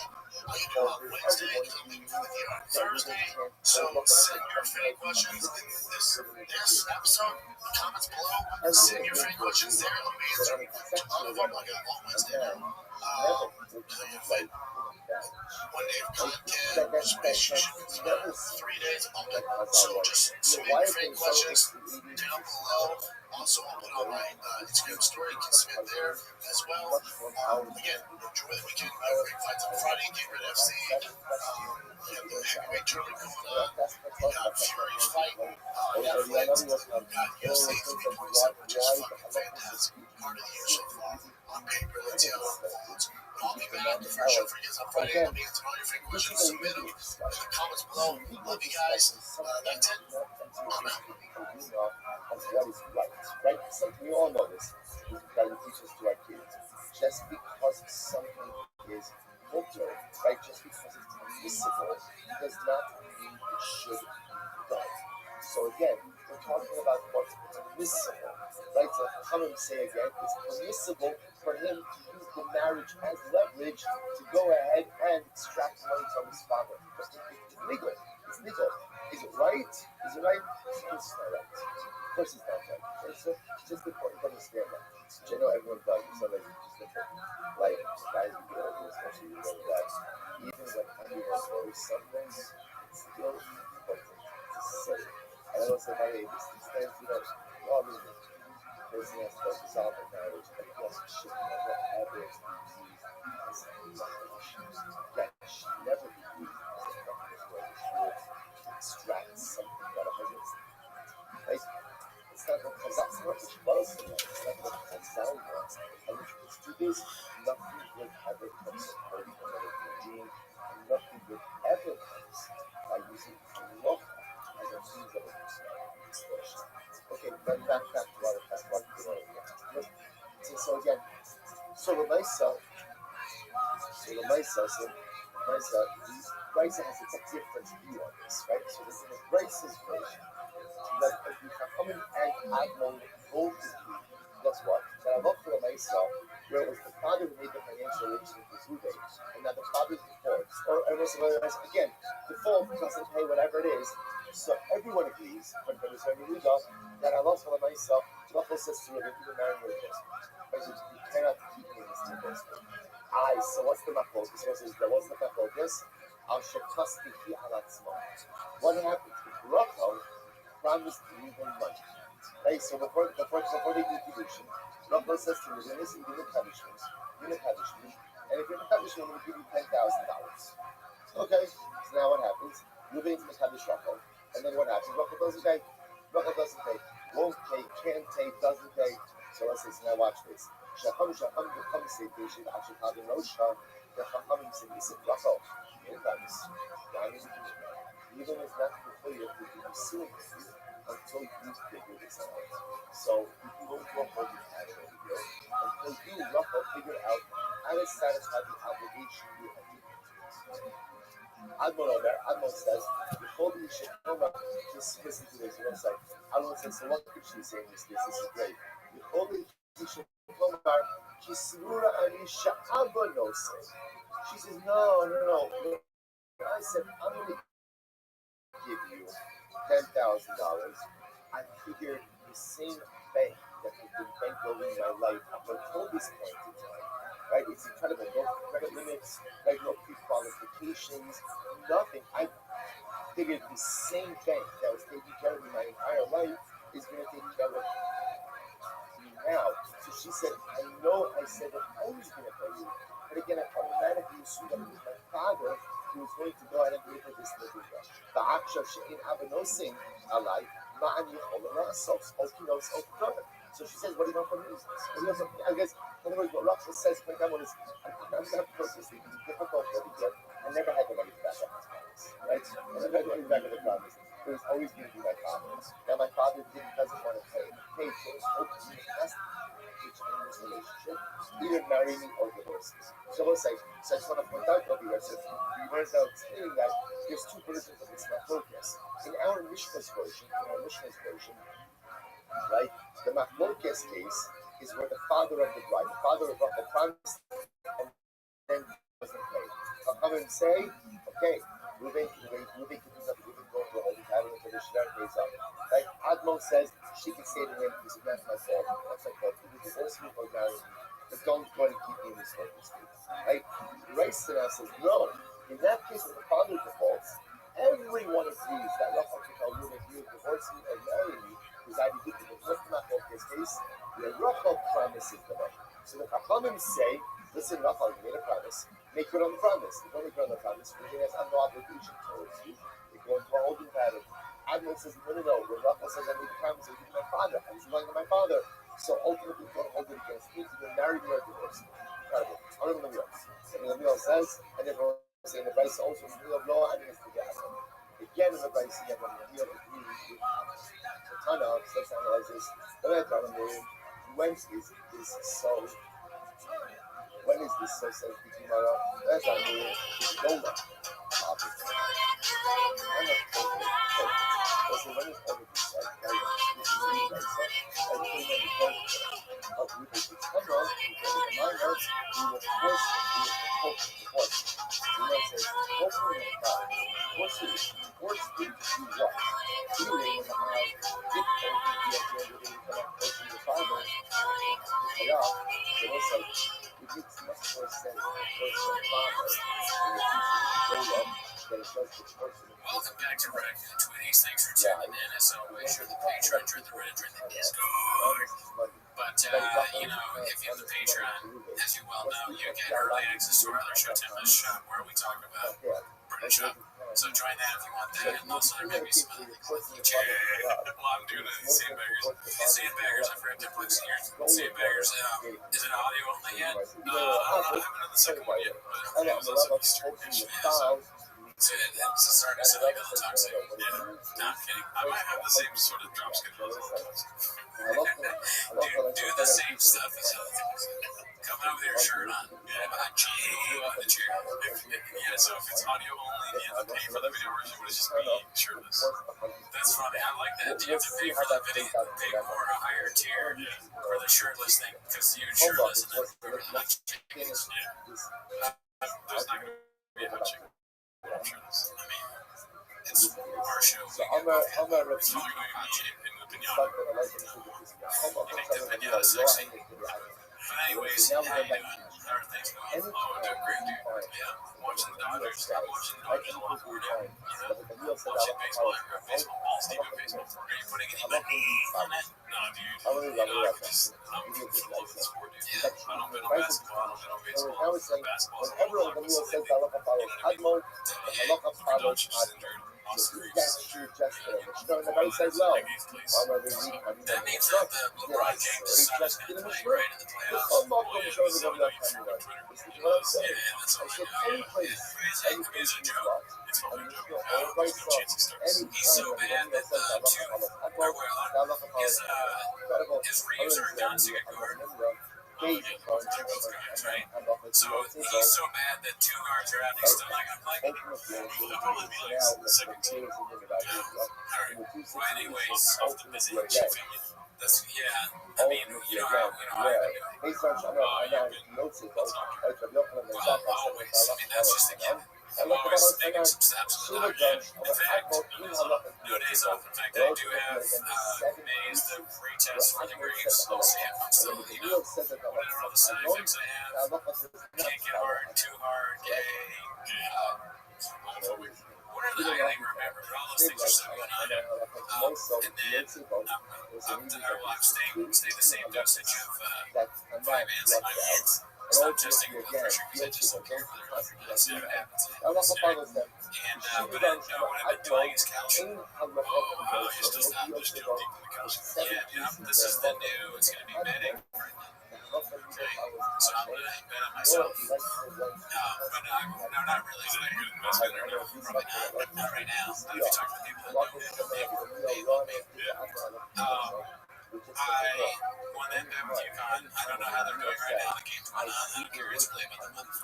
I can do it on Wednesday, because I'm leaving for the theater on Thursday. So send your fan questions in this episode, the comments below. Send your fan questions there. I'll answer a ton of them. I got a long Wednesday now. Like, 1 day of content, should be 3 days of it. So just submit your fan questions down below. Also, I'll put on my Instagram story. You can submit there as well. Again, enjoy the weekend. Great fights on Friday. Get rid of FC. We have the heavyweight tournament going on. We got Fury fight. Netflix. We got UFC 327, which is fucking fantastic. Part of the year so far. On paper, let's see how it unfolds. I'll be back for a show for you guys on Friday. I'll be answering all your fan questions. Submit them in the comments below. Love you guys. That's it. I'm out. Of what is right? So we all know this. That we teach this to our kids. Just because something is cultural, right? Just because it's permissible does not mean it should be done. So again, we're talking about what's permissible, right? So come and say again, it's permissible for him to use the marriage as leverage to go ahead and extract money from his father. It's legal. It's legal. Is it right? Is it right? Of course it's not right. Of course it's not right. So it's just important to understand that. Which I know everyone does. So like, just different. Like, guys who get older, especially you know that even when everyone knows something, it's still important to say. And I don't say, by the way, these things, you know, all the person has to dissolve their marriage, but yes, it should never ever be used as a nothing good ever comes from hurting another human being, and nothing good ever comes by using halacha as a means of expression. Okay, then back to what so again, so the myself, Raisa has a different view on this, right? So this is Raisa's version. That if you Chachamim and Admon both agree, that's what? That Allah for the myself, where it was the father who made the financial arrangement with Ruben, and now the father defaults, or again, default doesn't pay whatever it is. So everyone agrees, but there is a Yehuda, that Allah for the myself, Rachel says to Ruben, you marry your husband. You cannot keep me in this two-person. So what's the machlokas? What's the machlokas? What happens if Rachel promised Reuben money? Right. So before they do Kiddushin, Rachel says to Reuben, "Listen, you're gonna punish me, and if you're gonna punish me, I'm gonna give you $10,000." Okay. So now what happens? Reuben's Mekadosh Rachel, and then what happens? Rachel doesn't pay. Won't pay, can't pay, doesn't pay. So let's say, now watch this. Shacham becomes say Bishin Ashikad Rosha, the Chachamim say Rachel. Even is not clear to be suing you until you figure this out. So if you go to a holding pattern over here, until you, Rachel, figure out how to satisfy the obligation you have to do. Admon says, the holding should come up, just listen to this, Admon says, so what could she say in this case? This is great. The holding should come up, Kismura Anisha Abanose. She says, no. I said, I'm going to give you $10,000. I figured the same bank that has been bankrolling my life up until this point in time, right? It's incredible. No credit limits, right? No pre-qualifications, nothing. I figured the same bank that was taking care of me my entire life is going to take care of me now. So she said, I know I said that I was going to pay you. But again, I automatically assumed that it was my father who was going to go ahead and pay for this nigga. The Akshav Shein Avanosing alike, Ma'an Yechola Rasos, Okinos Oktor. So she says, what do you want from me? I guess, in other words, what Rachel says, my grandma is, I'm going to purposely, it's difficult for me, I never had the money back on his promise, right? I never had the money back on the promise. It was always going to be my father. Now, my father doesn't want to pay. Hey, so it's open to me. In this relationship, either marry me or divorce me. So let's say, so I just want to point out, Rabbi, that he runs out saying that there's two versions of this machlokes. In our Mishnah's version, right, the machlokes case is where the father of the bride, the father of the promised, and then doesn't pay. I'll come and say, okay, Reuben can do something, Reuben go to a holy pattern until the Shnar pays up. Like Admon says, she can say to him, this is not my fault, you divorce me or marry me, but don't go and keep me in this circumstance. Right? Raisa says, no, in that case, when the father defaults, everyone agrees that Rachel can tell Reuben, you divorce me or marry me, because I did the divorce not in this case, where Rachel promises the money. So the Chachamim say, listen, Rachel, you made a promise, make good on the promise. If you don't make good on the promise, Reuben has no obligation towards you. They go into a holding pattern. Admon says, no. When Rachel says, I made a promise, I give my father, I was lying to my father. So ultimately, don't hold it against me, either marry me or divorce me. Incredible. I don't know the else. And the Bible says, and everyone saying the Bible also, the rule of law, and it's the Gaza. Again, in the Bible, you have a deal with me. The Tana, let's analyze this. When is this so? When is this so? Says the Gemara. That's our new Lola. So when is all of this said? Welcome back to Rec Twitties. Thanks for tuning in. As always, you're the patron, you're the Reddit, you're the Discord. But, if you're the Patreon, as you well know, you get early access to our other show, Tim Shop, where we talk about British shop. So join that if you want that. And also there may be some other things like well, I'm doing it in Sandbaggers. Sandbaggers, I forgot to put Sandbaggers. Is it audio only yet? I haven't done the second one yet, but it was also Easter edition. So it's starting to sound like a toxic. Yeah, not kidding. I might have the same sort of drop schedule as toxic. Do the same stuff as coming out with your shirt on. Yeah, on the chair. So if it's audio only, you have to pay for the video version, but it's just me shirtless. That's funny. I like that. You have to pay for the video, pay for a higher tier for the shirtless thing, because you're shirtless and then hot chickens. Yeah. There's not going to be a hot chicken. I mean, it's our show. I'm a it's probably going to be in the pinata. You make the pinata sexy. But anyways, how you doing? How are things going? Oh, doing great, dude. Yeah, watching the Dodgers. I'm watching the Dodgers a lot more now. Watching baseball. I got baseball balls deep in baseball. Are you putting any money on it? No, dude. I'm in love with the sport, dude. Yeah, I don't bet on basketball. I don't bet on baseball. Basketball's a little hard, but it's the that means that LeBron James decided to play right in the playoffs. Oh, yeah, it was on Twitter. Yeah, that's all I know. It's a joke. It's a joke. There's no chance he starts. He's so bad that his Reeves are gone to get guard. Right? So he's so bad that two guards are out. He's still like, I'm like, he'll probably be like second team. Alright. Well, anyways, off the busy family. That's, I mean, you know how I've been doing. Always. I mean, that's just a given. I'm always making some steps in the dodge. In fact, no days off. In fact, I do have May's the retest for the Graves. I'll see if I'm still, whatever all the side effects I have. Can't get hard, too hard, gay. What are the, I can't even remember, but all those things are so going on. And then I've stayed the same dosage of Vyvanse in my meds. It's not testing blood pressure because I just don't care for their health. That's what happens. And what I've been doing is calcium. You're still deep in the calcium. Yeah, this is the new, it's going to be medic right now. Okay, so I'm going to bet on myself. But no, not really. Is it a good investment or no? Probably not right now. But if you talk to the people that know me, they love me. I won that bet with UConn. I don't know how they're doing right now. The game's going on. I'm curious really about the month.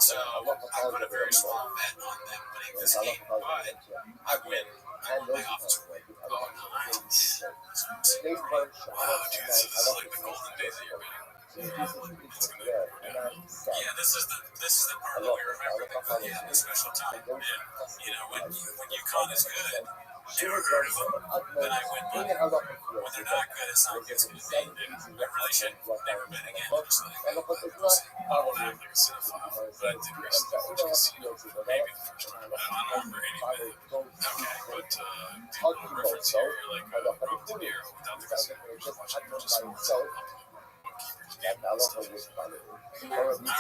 So I put a very small bet on them winning this game, but I win. I won my office win. Oh, nice. Wow, dude, this is like the golden days of your betting. It's gonna go down. Yeah, this is the part that we remember. The special time. And when UConn is good. Never heard of them, then I win money. When they're not good, it's not good. I really should never bet again. Just like, I don't want to act like a cinephile, but I did recently watch Casino. Maybe the first time. I don't remember any of it. Okay, but people reference here, like Rope De Niro without the casino. Watching just I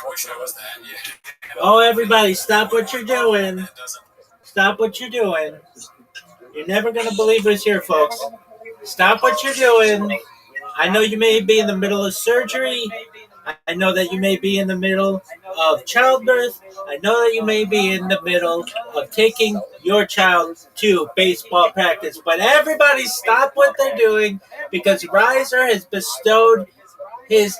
wish I was that. Yeah. Oh, everybody, stop what you're doing. Stop what you're doing. You're never going to believe what's here, folks. Stop what you're doing. I know you may be in the middle of surgery. I know that you may be in the middle of childbirth. I know that you may be in the middle of taking your child to baseball practice. But everybody stop what they're doing because Riser has bestowed his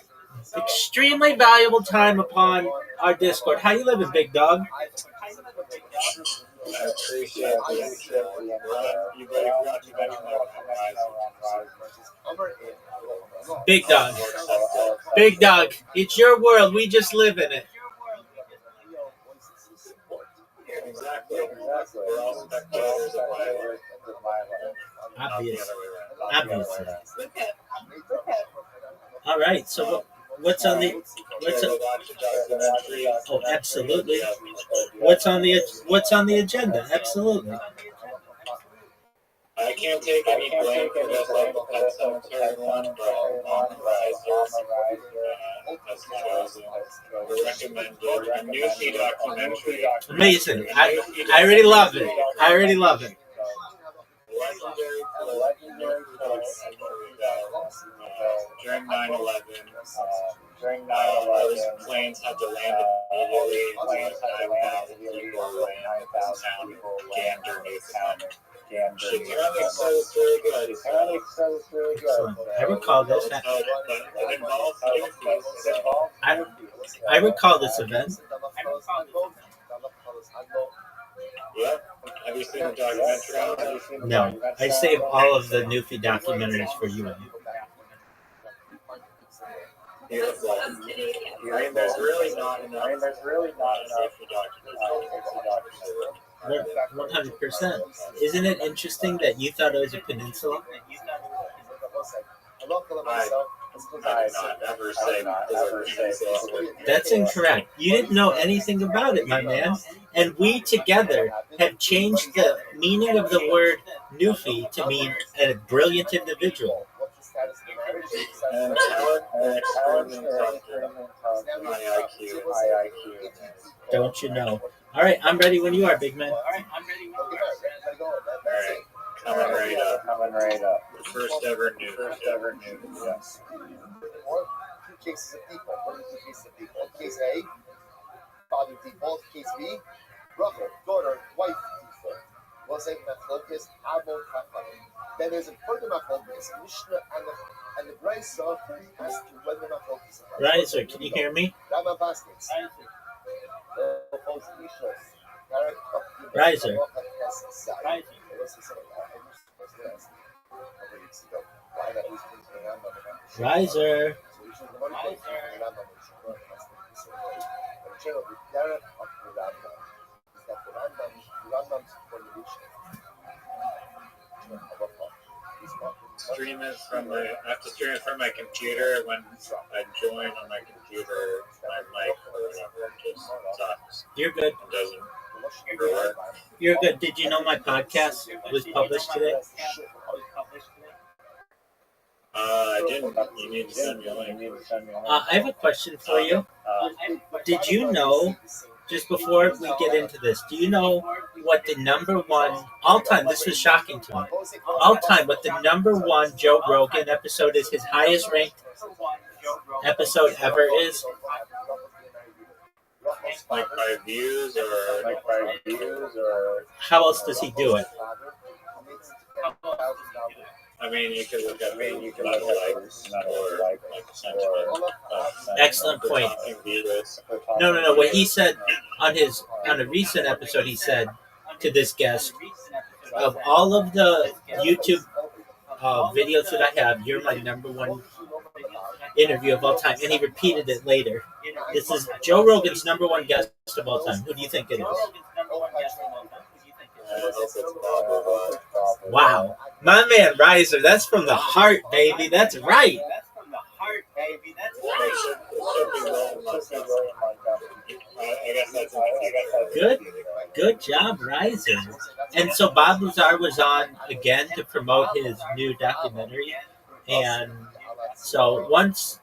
extremely valuable time upon our Discord. How you living, big dog? Big dog. Big dog. It's your world. We just live in it. Obviously. All right. So what's on the? Oh, absolutely. What's on the agenda? Absolutely. can't take any blame for this like the Pet Cemetery one, but Mama Riser has chosen the recommended a Newsy documentary. Amazing. I already love it. I already love it. Legendary during 9/11, those planes had to land immediately. 9,000 people Gander, Newtown. She apparently said it's very good. Excellent. I recall this. But it involves I recall this event. Yeah. Have you seen the documentary? No, I save all of the Newfie documentaries for you. Beautiful. There's really not enough. Safety documentaries. 100%. Isn't it interesting that you thought it was a peninsula? I not ever say. That's incorrect. You didn't know anything about it, my man. And we together have changed the meaning of the word Newfie to mean a brilliant individual. And talent high IQ. Don't you know? All right, I'm ready when you are, big man. All right, coming right up. The first ever news. Yes. Two cases of people. What are the two cases of people? Case A, father default. Case B, brother, daughter, wife default. Was a machlokas amon chachamim. Then there's a further machlokas, Mishnah and the Brisa as to whether machlokas. Riser, can you hear me? Rama baskets. Riser. Riser. Stream it from my. I have to stream it from my computer. When I join on my computer, my mic or whatever just sucks. You're good. It doesn't ever work. You're good. Did you know my podcast was published today? I didn't. You need to send me a link. I have a question for you. Did you know, just before we get into this, do you know what the number one, all time, this was shocking to me, all time, what the number one Joe Rogan episode is, his highest ranked episode ever is? Like by views or How else does he do it? I mean, you could look at likes or sentiment. Excellent point. No. What he said on a recent episode, he said to this guest, of all of the YouTube videos that I have, you're my number one interview of all time. And he repeated it later. This is Joe Rogan's number one guest of all time. Who do you think it is? Wow. My man Riser, that's from the heart, baby. That's right. Good job, Riser. And so Bob Lazar was on again to promote his new documentary. And so once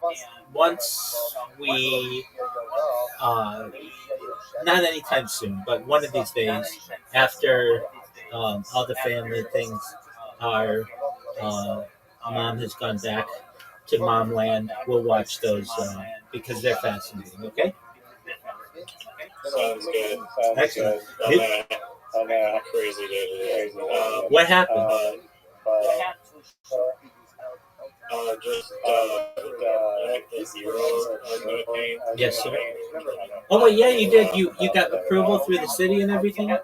we, not anytime soon, but one of these days, after all the family things are, mom has gone back to Momland, we'll watch those because they're fascinating, okay? Sounds good. Excellent. On a crazy day today. What happened? Yes, sir. Oh, wait, yeah, you did. You got approval through the city and everything? Yeah.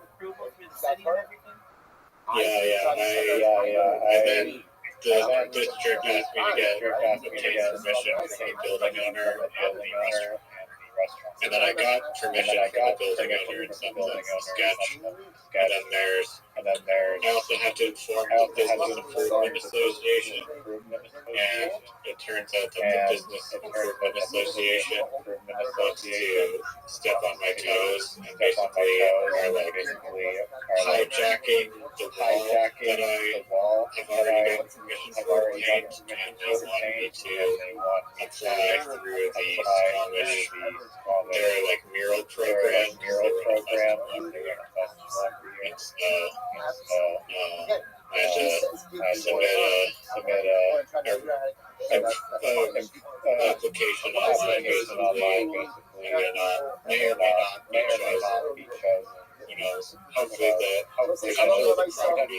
And then the district asked me to get permission from the building owner and the restaurant. And then I got permission from the building owner and sent them a sketch. And then there's And then there's. I also have to inform the Business Improvement Association, and it turns out that the Business Improvement Association wants to step on my toes and basically are like hijacking the wall that I have already gotten permission for paint, and they want me to apply through the Squamish, their like mural program. It's I had to submit a application online basically, and may or may not be chosen. Who knows? Hopefully the property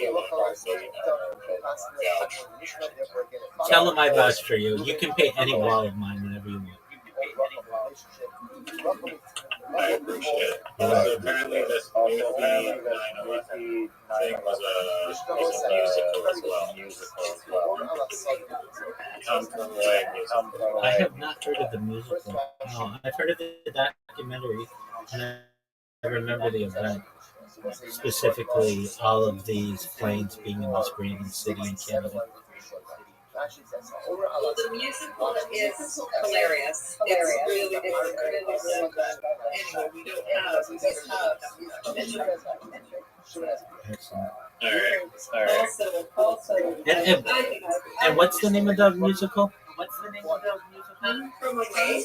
will vouch. Tell them I vouch for you. You can pay any wall of mine whenever you want. I appreciate it. So apparently this movie 9/11 thing was a musical as well. Come from away musical. I have not heard of the musical. No, I've heard of the documentary, and I remember the event. Specifically, all of these planes being in this random city in Canada. Well, the musical is hilarious. It's really good. Anyway, we don't have. We just have. Excellent. All right. Also, And what's the name of the musical? Come From Away.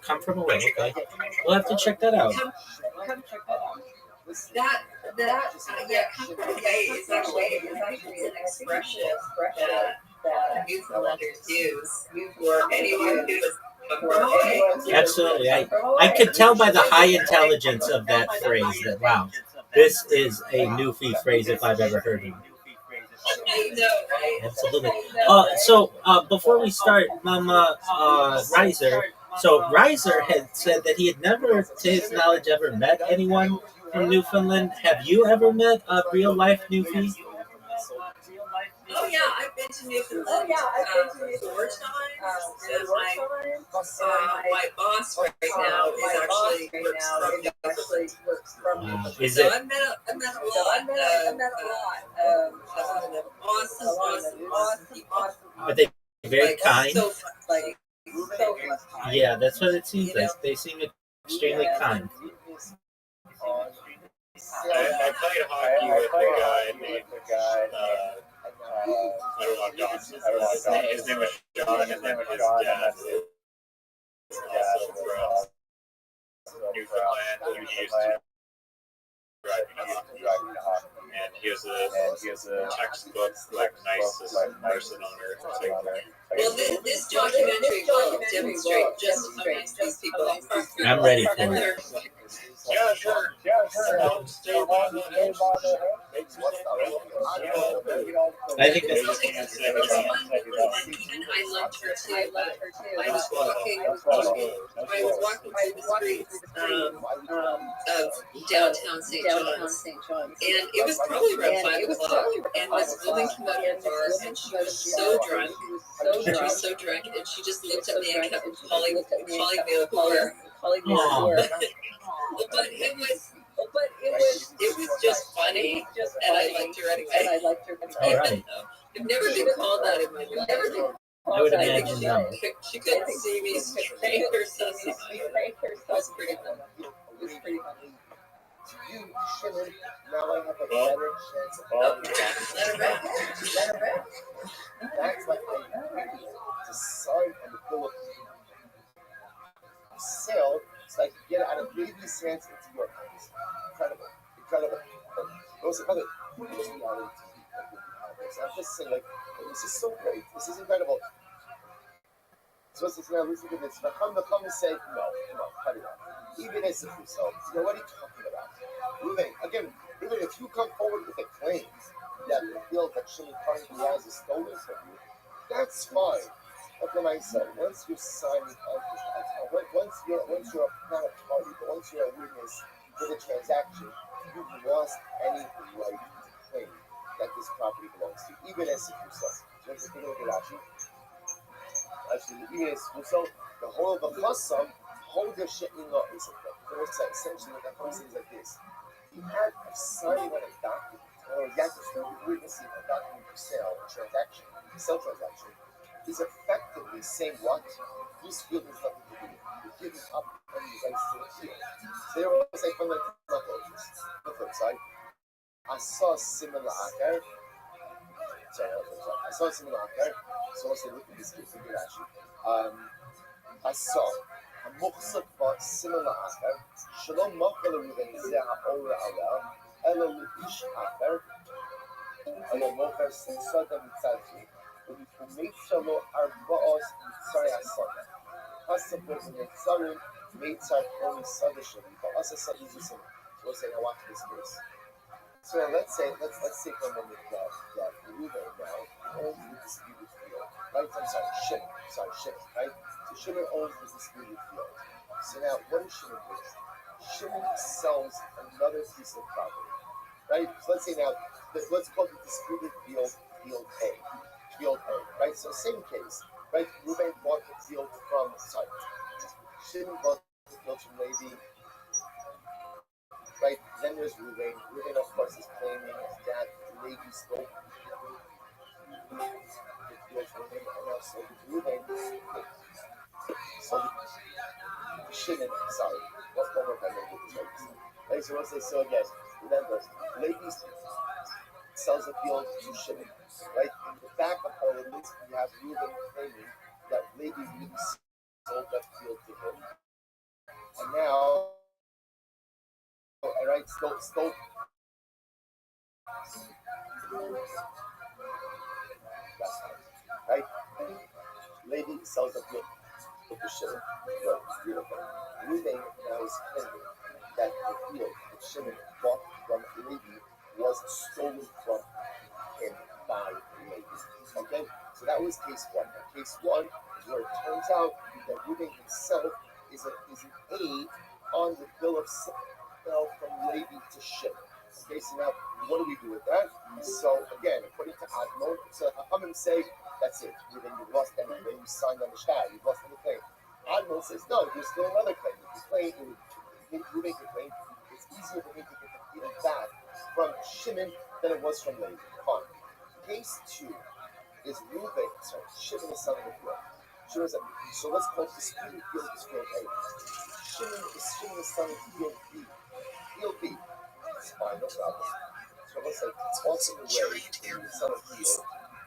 Come from away. Okay, we'll have to check that out. Come check that out. Come From Away is actually an expression that Newfoundlanders use for anyone who is from away. Absolutely, I could tell by the high intelligence of that phrase that wow, this is a Newfie phrase if I've ever heard it. I know, right? Absolutely. So before we start, Mama Reiser. So Reiser had said that he had never, to his knowledge, ever met anyone from Newfoundland. Have you ever met a real life Newfie? Oh yeah, I've been to Newfoundland 4 times. And my boss right now works from Newfoundland. Is So it? I met a lot of awesome people. Are they very kind? So Yeah, that's what it seems like. They seem extremely kind. I played hockey with a guy named I don't want Johnson. His name was John, and then his dad is also from Newfoundland. He used to driving hockey, and he has a textbook like nicest person on earth. well, this documentary will demonstrate just how nice these people are. I'm ready for And it. they're Yeah, sure. I think It's that's fun, and even I loved her too. I was walking through the streets of downtown St. John's, and it was probably around 5 o'clock, and this woman came out of the bar, and she was so drunk. And she just looked at me and kept calling me a whore. But it was just funny, and I liked her anyway. all right. I've never been called that in my life. I would I think imagine no. she couldn't see me straight or something. It was pretty fun. Now I have a better chance of Let her rip. That's like to sign on the bill of sale. It's like you get it out of baby's hands into your hands. Incredible. Those are other reality TV. I'm just saying, like, this is so great. This is incredible. So it's now listen to this. Now come and say, no, cut it out. Even as if yourself, what are you talking about? Ruben, if you come forward with a claim that you feel that Shimon Khan is stolen from you, that's fine. What can I say? Once you sign once you're not a party, but once you're a witness to the transaction, you've lost any right to claim that this property belongs to you, even as if yourself. Just take a look at Rashi. Actually, even as yourself, the whole of the chasam, hold your shit in law. Essentially, what that comes is like this. You have a signing on a document Witnessing a document for sale, a transaction, a sale transaction, is effectively saying what? This field has nothing to do with. You're giving up any rights to the field. So they always say from the flip side, I saw similar acher. I saw similar acher. So once they look at this case, look at actually. I saw a muhsab for similar acher. Shalom machal ruben zeh ha'ora alel. Elo le'ish acher. Elo mocher sisada mitzadzi. U'mitza lo arba'os mitzari asada. Hasab was in Yetzarim, Mitzar only Sadashim, but also Sadishim. So we'll say, now watch this case. So now let's say for a moment that Reuben now owns the disputed field, right? I'm sorry, Shimon, right? So Shimon owns the disputed field. So now what does Shimon do? Shimon sells another piece of property, right? So let's say now, let's call the disputed field field A, right? So same case, right? Reuben bought the field from, Shimon bought the field from Levi. Right, then there's Reuben. Reuben, of course, is claiming that Levi stole the field from him, and also Reuben. So Shimon, what's going on by Levi? Right, so we'll say, so again, remember, Levi sells the field to Shimon. Right, in the back of all of this, we have Reuben claiming that Levi really sold that field to him, and now. Right, stole. Right, lady sells the field to Shimon. Beautiful. Reuben now is claiming that the field that Shimon bought from Levi was stolen from him by Levi. Okay, so that was case one. And case one is where it turns out that Reuben himself is an aid on the bill of sale from Levi to Shimon. Okay, so now what do we do with that? So again, according to Admon, so Hachamim say that's it. Reuben, you've lost anything. You signed on the shtar. You've lost any claim. Admon says no. There's still another claim. If you make a claim, it's easier for me to get the field back from Shimon than it was from Levi. Fine. Case two is Reuben. Sorry, Shimon is selling the field. So let's call this field is field A. Shimon is selling field B. Field B. It's fine, no problem. So let's say once in a way you sell a field,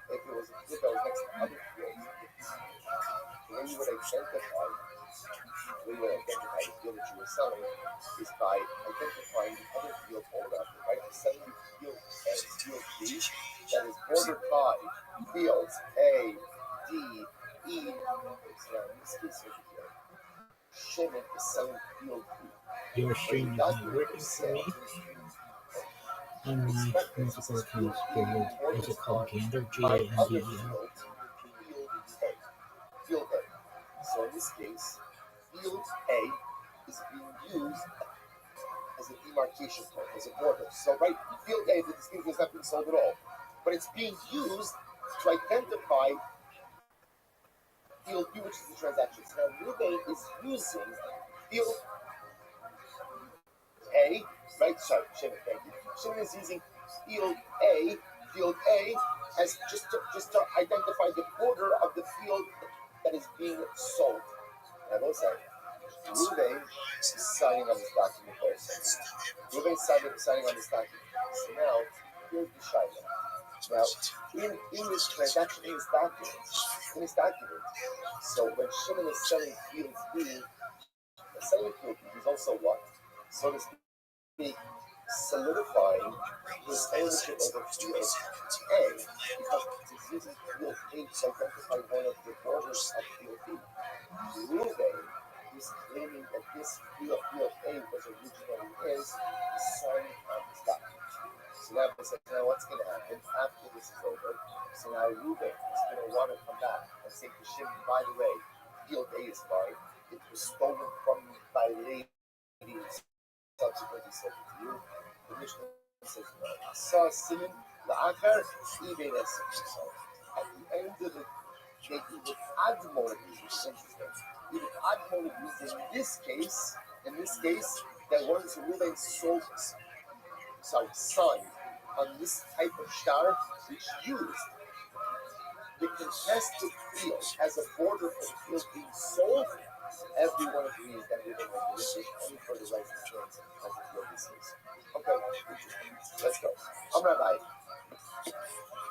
if it was a field that was next to other fields, the way you would identify the field that you were selling is by identifying the other field all around it, right? You're selling the field as field B that is bordered by fields A, D, E. So now in this case over here, Shimon is selling field B. Your stream is not working for me. On my multiple accounts period, is it called Gander? G-A-N-D-E-R? Field A. So in this case, field A is being used as a demarcation point, as a border. So right, field A, the distinction is not being sold at all, but it's being used to identify field B, which is the transaction. So now Reuben is using field A, right? Sorry, Shimon, thank you. Shimon is using field A as just to identify the border of the field that is being sold. And I will say, Reuben is signing on this document first. Reuben is signing on this document. So now, here's the shayla. Now, in this transaction, in this document, so when Shimon is selling field B, the selling field B is also what? So to speak, solidifying his ownership of the field A, because he's using field A to identify one of the borders of field B. Reuben is claiming that this field A was originally his, signing on this document. So now they said, now what's going to happen after this is over? So now Reuben is going to want to come back and say to Shimon, by the way, field A is mine. It was stolen from me by ladies. Subsequently said to you, the Mishnah says, Asa Simon la'achar ibn Esek. So at the end of the day, even Admon agrees, which is interesting. Even Admon agrees in this case, that once Reuben signed on this type of star, which used the contested field as a border for the field being sold, everyone agrees that we don't relinquish any further rights to terms as the field is his. Okay, let's go. I'm Rabbi.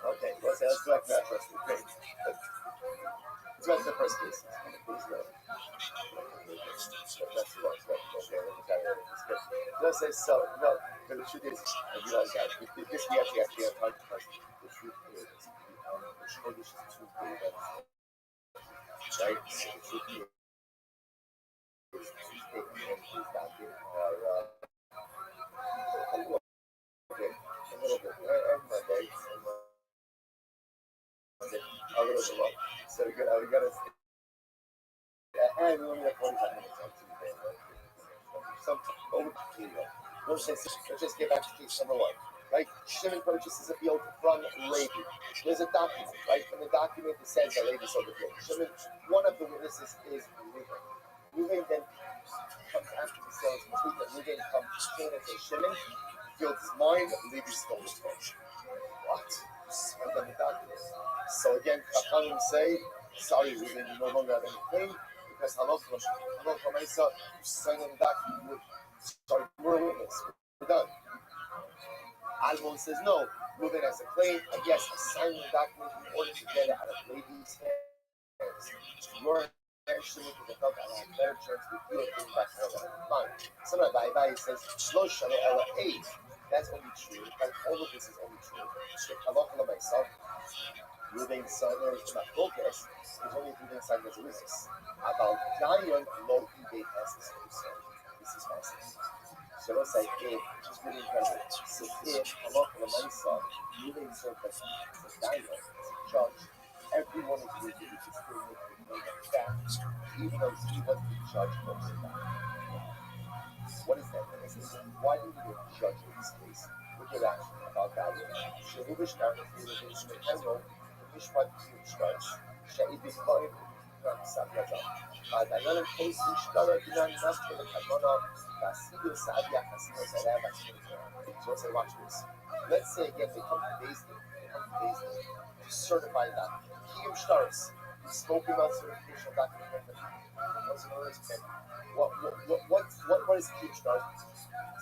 Okay, let's go back to that first case. Great. Let's go back to the first case. Please go. That's the one. Let's say so. No, but the truth is, I realize that this we actually have time to question. The truth is, the English is too big, right? So the truth is, so we gotta and we only have 45 minutes on Tuesday. Let's just get back to case number one. Right? Shimon purchases a field from Levi. There's a document, right? From the document that says that Levi sold the field. Shimon, one of the witnesses is Reuben. Reuben then comes after the sale is complete, and Reuben comes to and says, Shimon, the field is mine, Levi stole the field. What? And then the document. So again, Chachamim say, sorry, Reuben, you no longer have any claim, because Halacha Mesa, you sign on the document, sorry, we're a witness, we're done. Almon says, no, Reuben has a claim, and yes, I signed the document in order to get it out of Levi's hands. Your actually to the help and have better chance with you of getting back to the fine. Some of Rabbi says, Shlo Shana Ela 8. That's only true. In fact, all of this is only true. The Halacha myself, Reuben's son, or the Machlokas, is only Reuben's son as a witness. About Dayan, Lo Ibei Passes himself. This is fascinating. So let's say if, which is really incredible. So if Halacha myself, Reuben's son as Dayan, as a judge, everyone agrees that he should still make the fact, even though he wasn't the judge over that. What is that? Why didn't you judge in this case? Look at that about that. Shehubish Karnas, the Henro, the Mishpat Stars, Sha'id Bitcoin from Sabraja. Dayan and Post Mishtara Dinan Nafta, the Kadmona, Basido Sadia, Casino Saraba. So let's say, watch this. Let's say again, they come to Bezdin to certify that. Kiyum Stars, we spoke about certification of document. What is Kiyum Stars?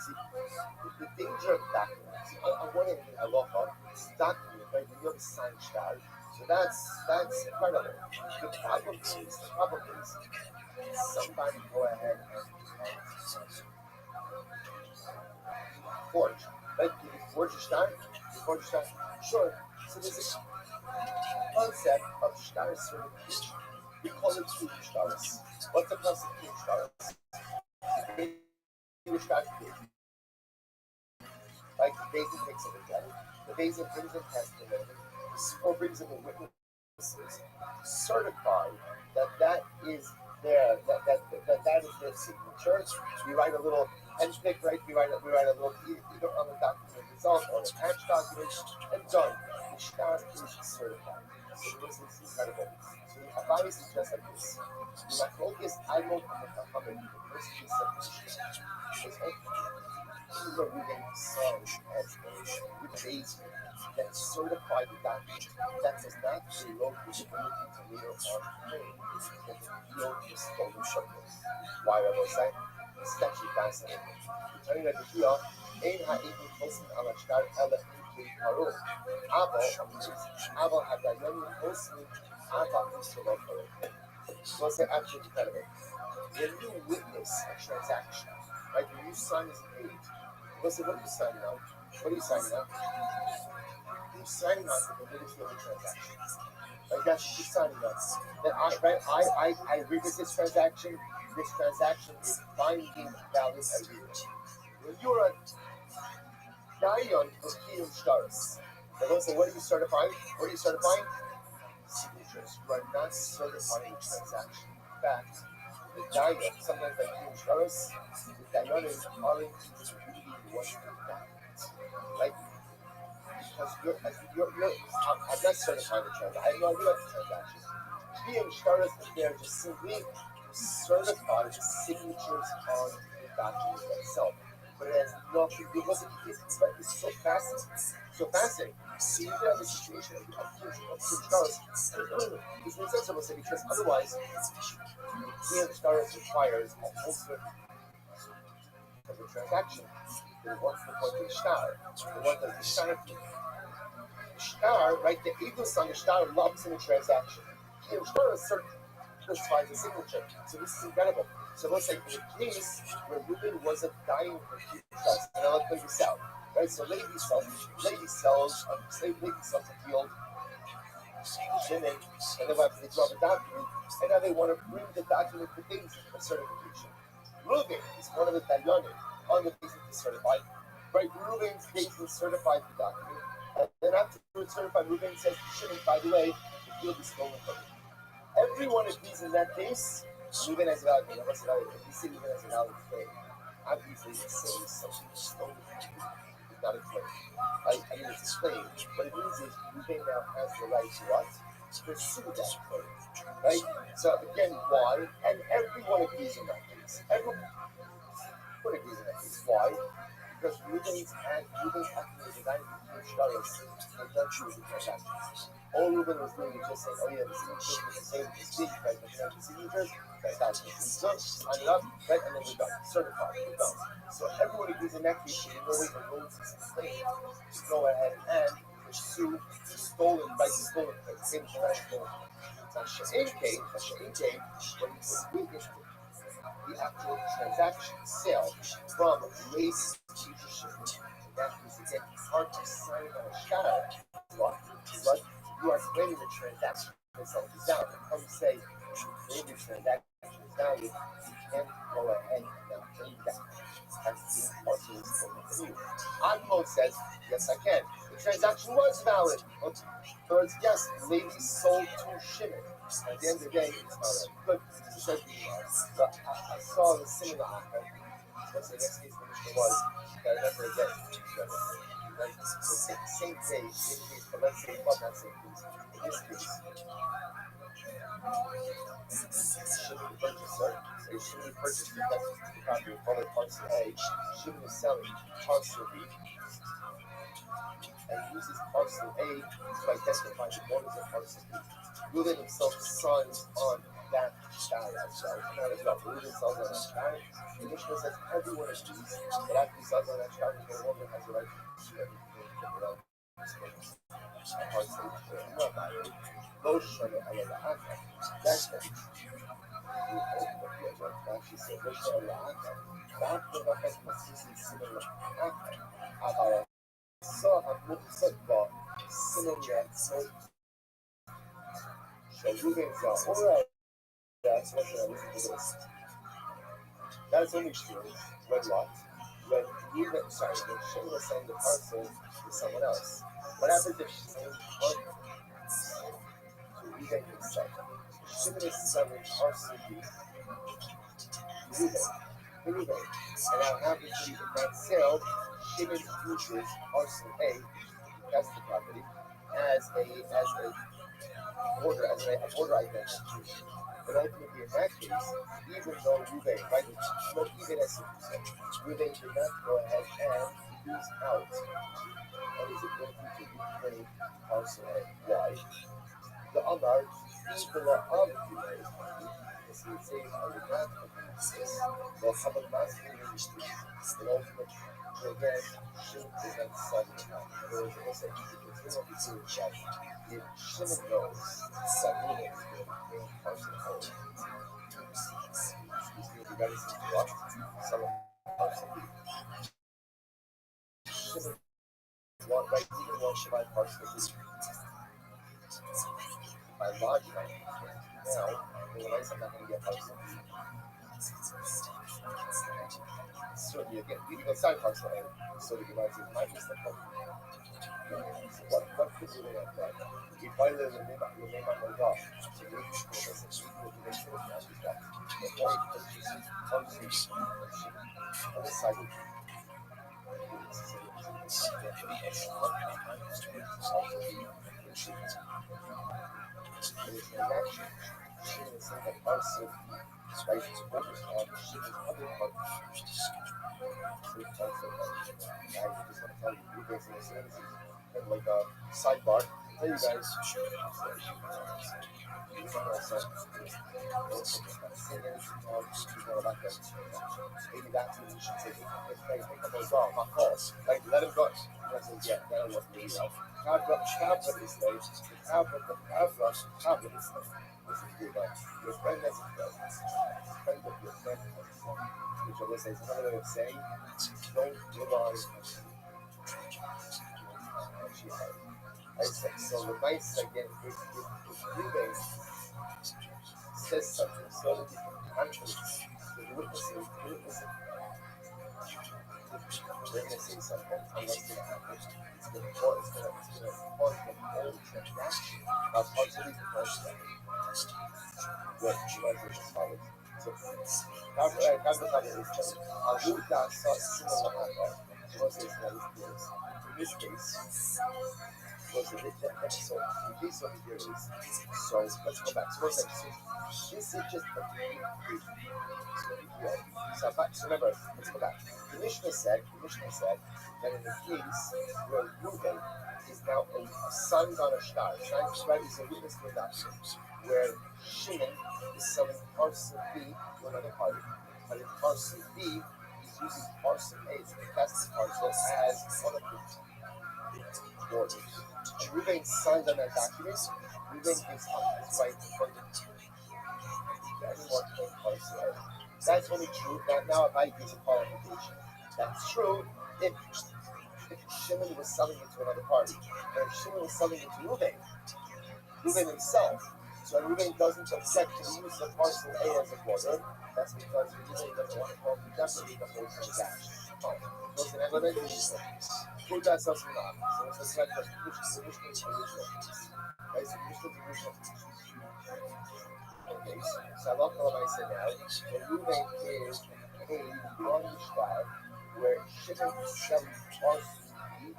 See, the danger of documents. On one end, halacha, it's document, right? When you have a signed shtar, so that's incredible. The problem is somebody go ahead and forge. Right? You forge a shtar, sure. So there's a concept of shtar certification. We call it two shtars. What's the concept of two shtars? Like the Bezdin takes it together. The Bezdin brings in testimony, or brings in the witnesses, certify that is their that is their signature. We write a little handpick, right? We write a little either on the document itself or the patch document, and done. The shtar is certified. So this is incredible. So the Rabbi suggests like this. The Machlokas Almon and the Chachamim, the first piece of the is what Reuben says as a base that certified the document that does not reload the ability to later on claim that the field is stolen surplus. Why are those saying? This is actually fascinating. Returning at the field, Ein ha'edim chosin al hashtar ela in paro. Aval hadayonim chosin aval usulot paro. So it's actually incredible. When you witness a transaction, like when you sign as an aid, listen, what are you signing on? What are you signing on? You're signing on the validity of the transaction. Like that's what you're signing on. That I witness this transaction. This transaction is binding, valid, and real. When you're a Dayan of Kiyum Shtaris, they'll say, what are you certifying? What are you certifying? Signatures. You are not certifying the transaction. In fact, the Dayan, sometimes like Kiyum Shtaris, the Dayan is aren't really what the document. Like, because I'm not certifying the transaction. I have no idea what the transaction is. Kiyum Shtaris is there just simply to certify the signatures on the document itself. but it has nothing. It wasn't. It's so fascinating. So fascinating. See, you could have a situation of huge stars. This makes sense, I will say, because otherwise, being the stars requires a whole certain of the transaction. Then what's the point of the star? And what does the star do? The star, right? The eagles on the star loves in a transaction. The star is certain. Specifies a signature. So this is incredible. So let's say in the case where Reuben wasn't dying for huge trust, and I'll play this out. Right? So Levi sells a field, and then they drop a document, and now they want to bring the document for things for certification. Reuben is one of the Dayanim on the basis to certify. Right? Reuben's basically certified the document, and then after it's certified, Reuben says, Shimon, by the way, the field is stolen from you. Everyone agrees in that case, Reuben has a value. What's the value? If you see Reuben has a value claim, obviously saying something is stolen from you is not a claim. I mean, it's a claim, but it means is Reuben now has the right to what? To pursue that claim. Right? So again, why? And everyone agrees in that case. Everyone agrees in that case. Why? Because Reuben's acting as a guy who dollars and not choosing transactions. All Reuben was doing is just saying, oh yeah, the signatures were the same as big, right? The signatures, fantastic. It's done, sign it up, right? And then we're done. Certified, we're done. So everyone agrees in that case, so no way the roads is claim to go ahead and pursue the stolen, right? The stolen thing, same as the stolen. Now, Sha'in came, when he was witness to the actual transaction sale from Lady's teachership. And that was again hard to sign on a shadow. What? You are claiming the transaction itself is down. And come say, claim the transaction is valid, you can't go ahead and now claim that. That's being partially stolen from you. Admo says, yes, I can. The transaction was valid. In other words, yes, Lady sold to Shimon. At the end of the day, it's not good. He says, so I saw the similar happen. What's the next case the was? I never again. The same case, but let's say not that same case. In this case, Shimon the purchaser, so Shimon purchased the property of other parcel A. Shimon is selling parcel B, and uses parcel A to identify the borders of parcel B. Reuben himself signs on that sky as well. Not as well. Reuben sells on that sky. The Mishnah says everyone agrees that after he sells on that sky, no woman has the right to pursue everything from her own space. Parcel A, not married. Those shana alala'aka. That's the she said, "Those shana alala'aka." That the Rabbis must see similar alala'aka. About so a mutzah similar. So Reuben says, all right. That's what I listen to this. That's only true when what? When Reuben, when Shimon was selling the parcel to someone else. What happens if she's selling the parcel to Reuben himself? Shimon is selling parcel B to Reuben. And now happens to be in that sale, Shimon uses parcel A, that's the property, as a border identity. But ultimately, in that case, even though Reuben, right, not even as Reuben did not go ahead and use out what is it going to reclaim parcel A. Why? The Amar, people of Reuben, as we say, I would not abuse this, will have a massive industry. But ultimately, again, Shimon does not sell the account. In other words, it was like, it's going to be doing that. If Shimon knows that Reuben is going to reclaim parcel A, he's going to be ready to what? Sell a parcel B. Shimon won't right even one Shabbat parcel B. By logic, now, realize I'm not going to get parcel B. So again, you can go side parcel A, so the device is not just a part. So what could you do like that? If I live in my God, so we can put us in equal relation with that. The point purchases functions on the side of just want to tell you, you guys in this and like a sidebar. Tell you guys. Maybe that's what you should say. My fault. Like, let him go. Yeah, that was me. Cabra is late. Cabra is late. Listen to your friend has a friend. Friend of your friend. Which I guess is another way of saying, don't live on. So the nice again, if Ruben says something so confidence, the witnessing, they're going to say something, and what's going to happen? It's going to cause the whole transaction. Now, partially because what you guys are just following. So, God the Father is telling, who that saw similar in this case, was a bit that so in case of here is so let's go back. So this is just a so remember, let's go back. The Mishnah said that in the case where Reuben is now a son on a star, right, is a witness to a document, where Shimon is selling parcel B to another party, but in parcel B he's using parcel A to cast the parcel as one of the borders. Reuben signed on that document. Reuben gives up his right to purchase anyone to parcel A. That's only true. Now it might be a qualification. That's true if Shimon was selling it to another party. But if Shimon was selling it to Reuben himself, so Reuben doesn't object to the use of parcel A as a border, that's because Reuben doesn't want to call definitely the whole transaction. Fine. So it's an elementary reason. Who does us not? So it's like the Mishnah's original piece. Right? So Mishnah's original piece. Okay, so I love what I said now. The Reuben is paid on the star where Shimon is selling parcel B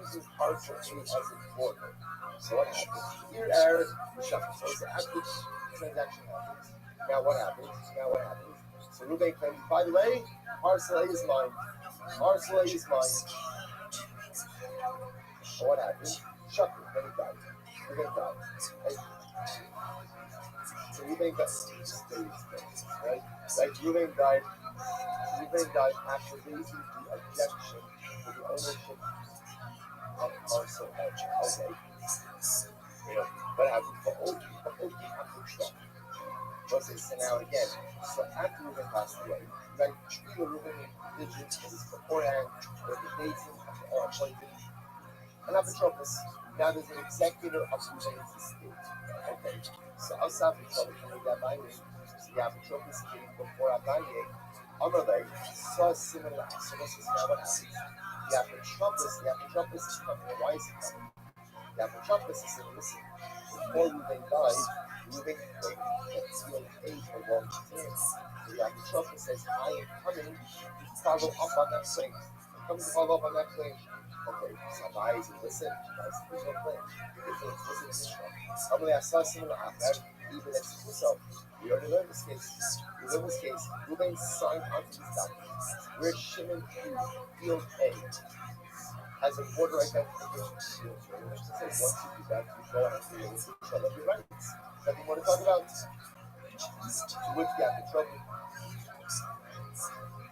using parcel A as a border. So what happens? Here are the shuffle. So it's after the transaction happens. Now what happens? So Reuben claims, by the way, parcel A is mine. Parcel A is mine. So what happens? Shuffle. Then he died. Reuben died. Right? So Reuben got right? Like Reuben died after raising the objection to the ownership of parcel A. Okay. What happens? The Oki after Trump. So now again, so after Reuben passed away, like either Reuben digits was beforehand or the dating or appointed an apotropos. Now there's an executor of Reuben's estate. Okay. So outside of trouble coming down by me, so the apotropos came before Abaye. Amalek saw similar. So this is now what happens. The apotropos is coming. Why is it coming? The apotropos is saying, listen, before Reuben died, Reuben claimed that field A belonged to him. So the apotropos says, I am coming to follow up on that claim. I'm coming to follow up on that claim. Okay, so Abaye says, listen, there's no claim. Listen to this one. I saw similar after even as Kuso. We already learned this case. Reuben signed onto these documents where Shimon field A has a border identification. Which says once you do that, you go and create a control of your rights. Nothing more to talk about. To which the apotropos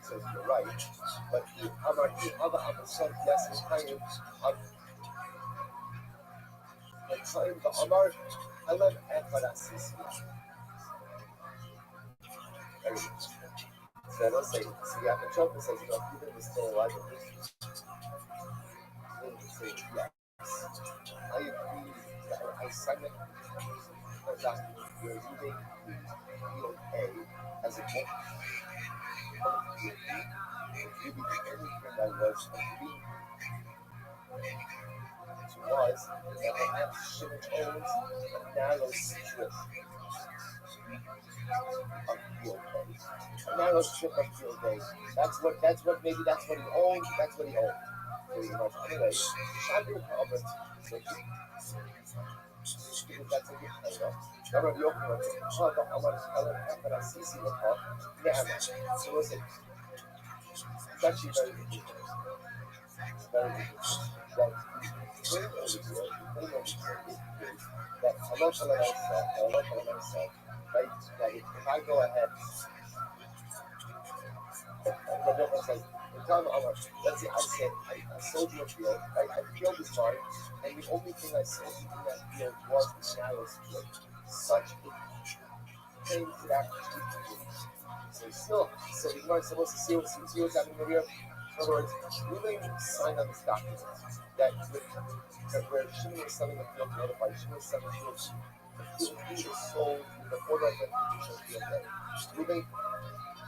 says you're right, but other son, yes, is kind of the Amar Helen and Parasisi. So I don't say, so the apotropos says, Reuben is still alive. Say, yes. I agree. I signed it. You're using field A as a book. If you did anything that was agreed to was that perhaps Shimon owns a narrow strip of field A. A narrow strip of field A. That's what he owns. Pretty much. Anyway, Shabbat Albert. That's a good title. Rabbi Yochanan, so was it? It's actually very interesting. It's very interesting. That the claim over here is that Allah said, right, that if I go ahead, the difference says, let's say I sold you a field, right? I field is mine, and the only thing I sold you in that field was the narrow strip. Such a thing could actually be. So the Gemara is supposed to see what's happening over here. In other words, Reuben signed on this document that where Shimon was selling the field to other parties, Shimon was selling the field. The field was sold in the order of the field day. Reuben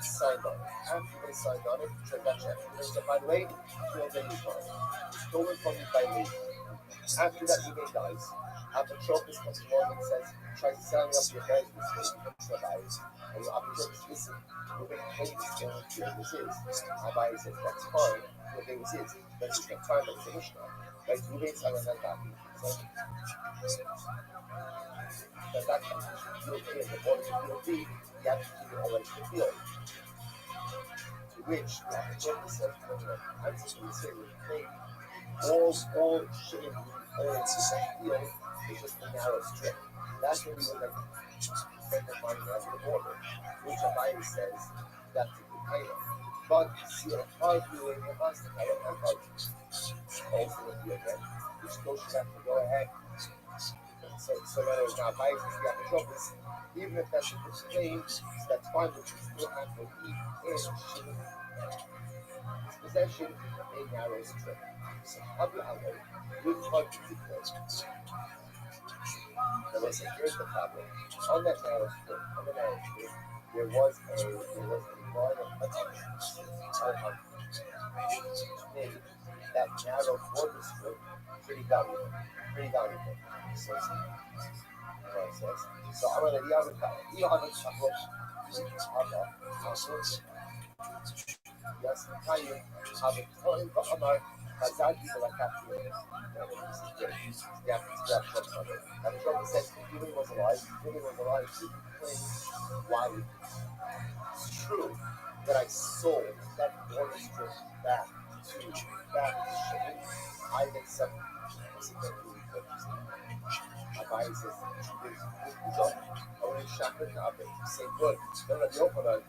signed on it. After they signed on it, the transaction said, by the way, field day is mine. It's stolen from me by me. After that, Reuben dies. Apotropis comes along and says, tries to sell me up your bed, this comes to Rabbi. And Apotropis, listen, Reuben claims this field was his. Rabbi says, that's fine, Reuben was his. That's just not fine, but it's a Mishnah. Right? Reuben signed on that document. That field A is the border to field B, you have to keep it away from the field. To which the Apotropis says, I'm just going to say, all shouldn't be all the same field. It's just a narrow strip. That's when we would like spend the money as the border, which Rabbi says that's a good item. But see, a hard viewing it must have a hard also would be again, which still should have to go ahead. So in other words, now Rabbi says the Apotropis, even if that's a good claim, that's fine, but you still have to leave in possession a narrow strip. So Abu Amr would hard to declare. Now listen, here's the problem. On that narrow strip, there was a line of made that narrow border strip pretty valuable. So I'm going to yes, Italian, Amar, Hazaki, and Trump says Reuben was alive, he claimed why it's true that I sold that border strip back to Shimon. I then subsequently purchased it. Rabbi says, only Shachar Kabin, say good. Then Rabbi Yochanan,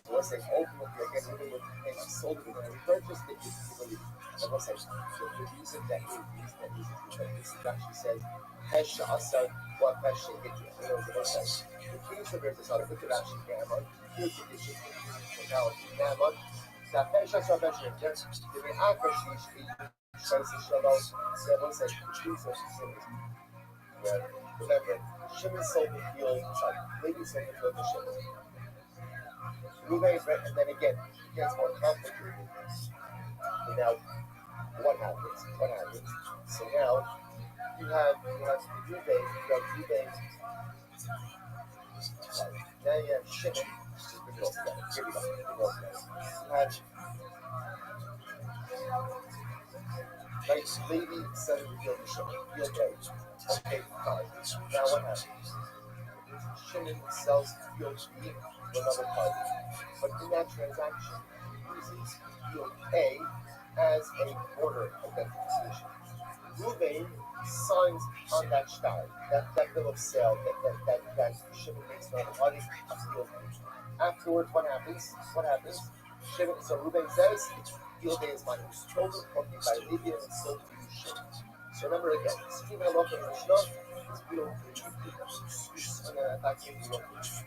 so let's say ultimately again Reuben would claim I sold it and I repurchased it equally. And let's say the reason that this actually says Pesha Asar what Pesha Hikya. In other words, the king of the Sara put it actually Gammon, here's the issue for now Gammon. That Pesha Asar Pesha Hikya, the Re'akashi says the Shalom, so let's say the king of the remember, Shimon sold the field, maybe sold the field to Shimon. Reuben, and then again, it gets more complicated. And now, what happens? So now, you have Reuben, now you have Shimon, bring it all together, here we go, you have, right, Levi selling the field to Shimon, field A, okay, fine. Now what happens? Shimon sells field B to another party, but in that transaction, he uses field A as a border identification. Reuben signs on that shtar, that bill of sale that Shimon makes for the party of field A. Afterwards, what happens? Shimon, so Reuben says, field A is mine. It was stolen from me by Levi and sold to you, Shimon. So remember again, Stephen Allah in Mishnah is below 3 and then attacking below 3.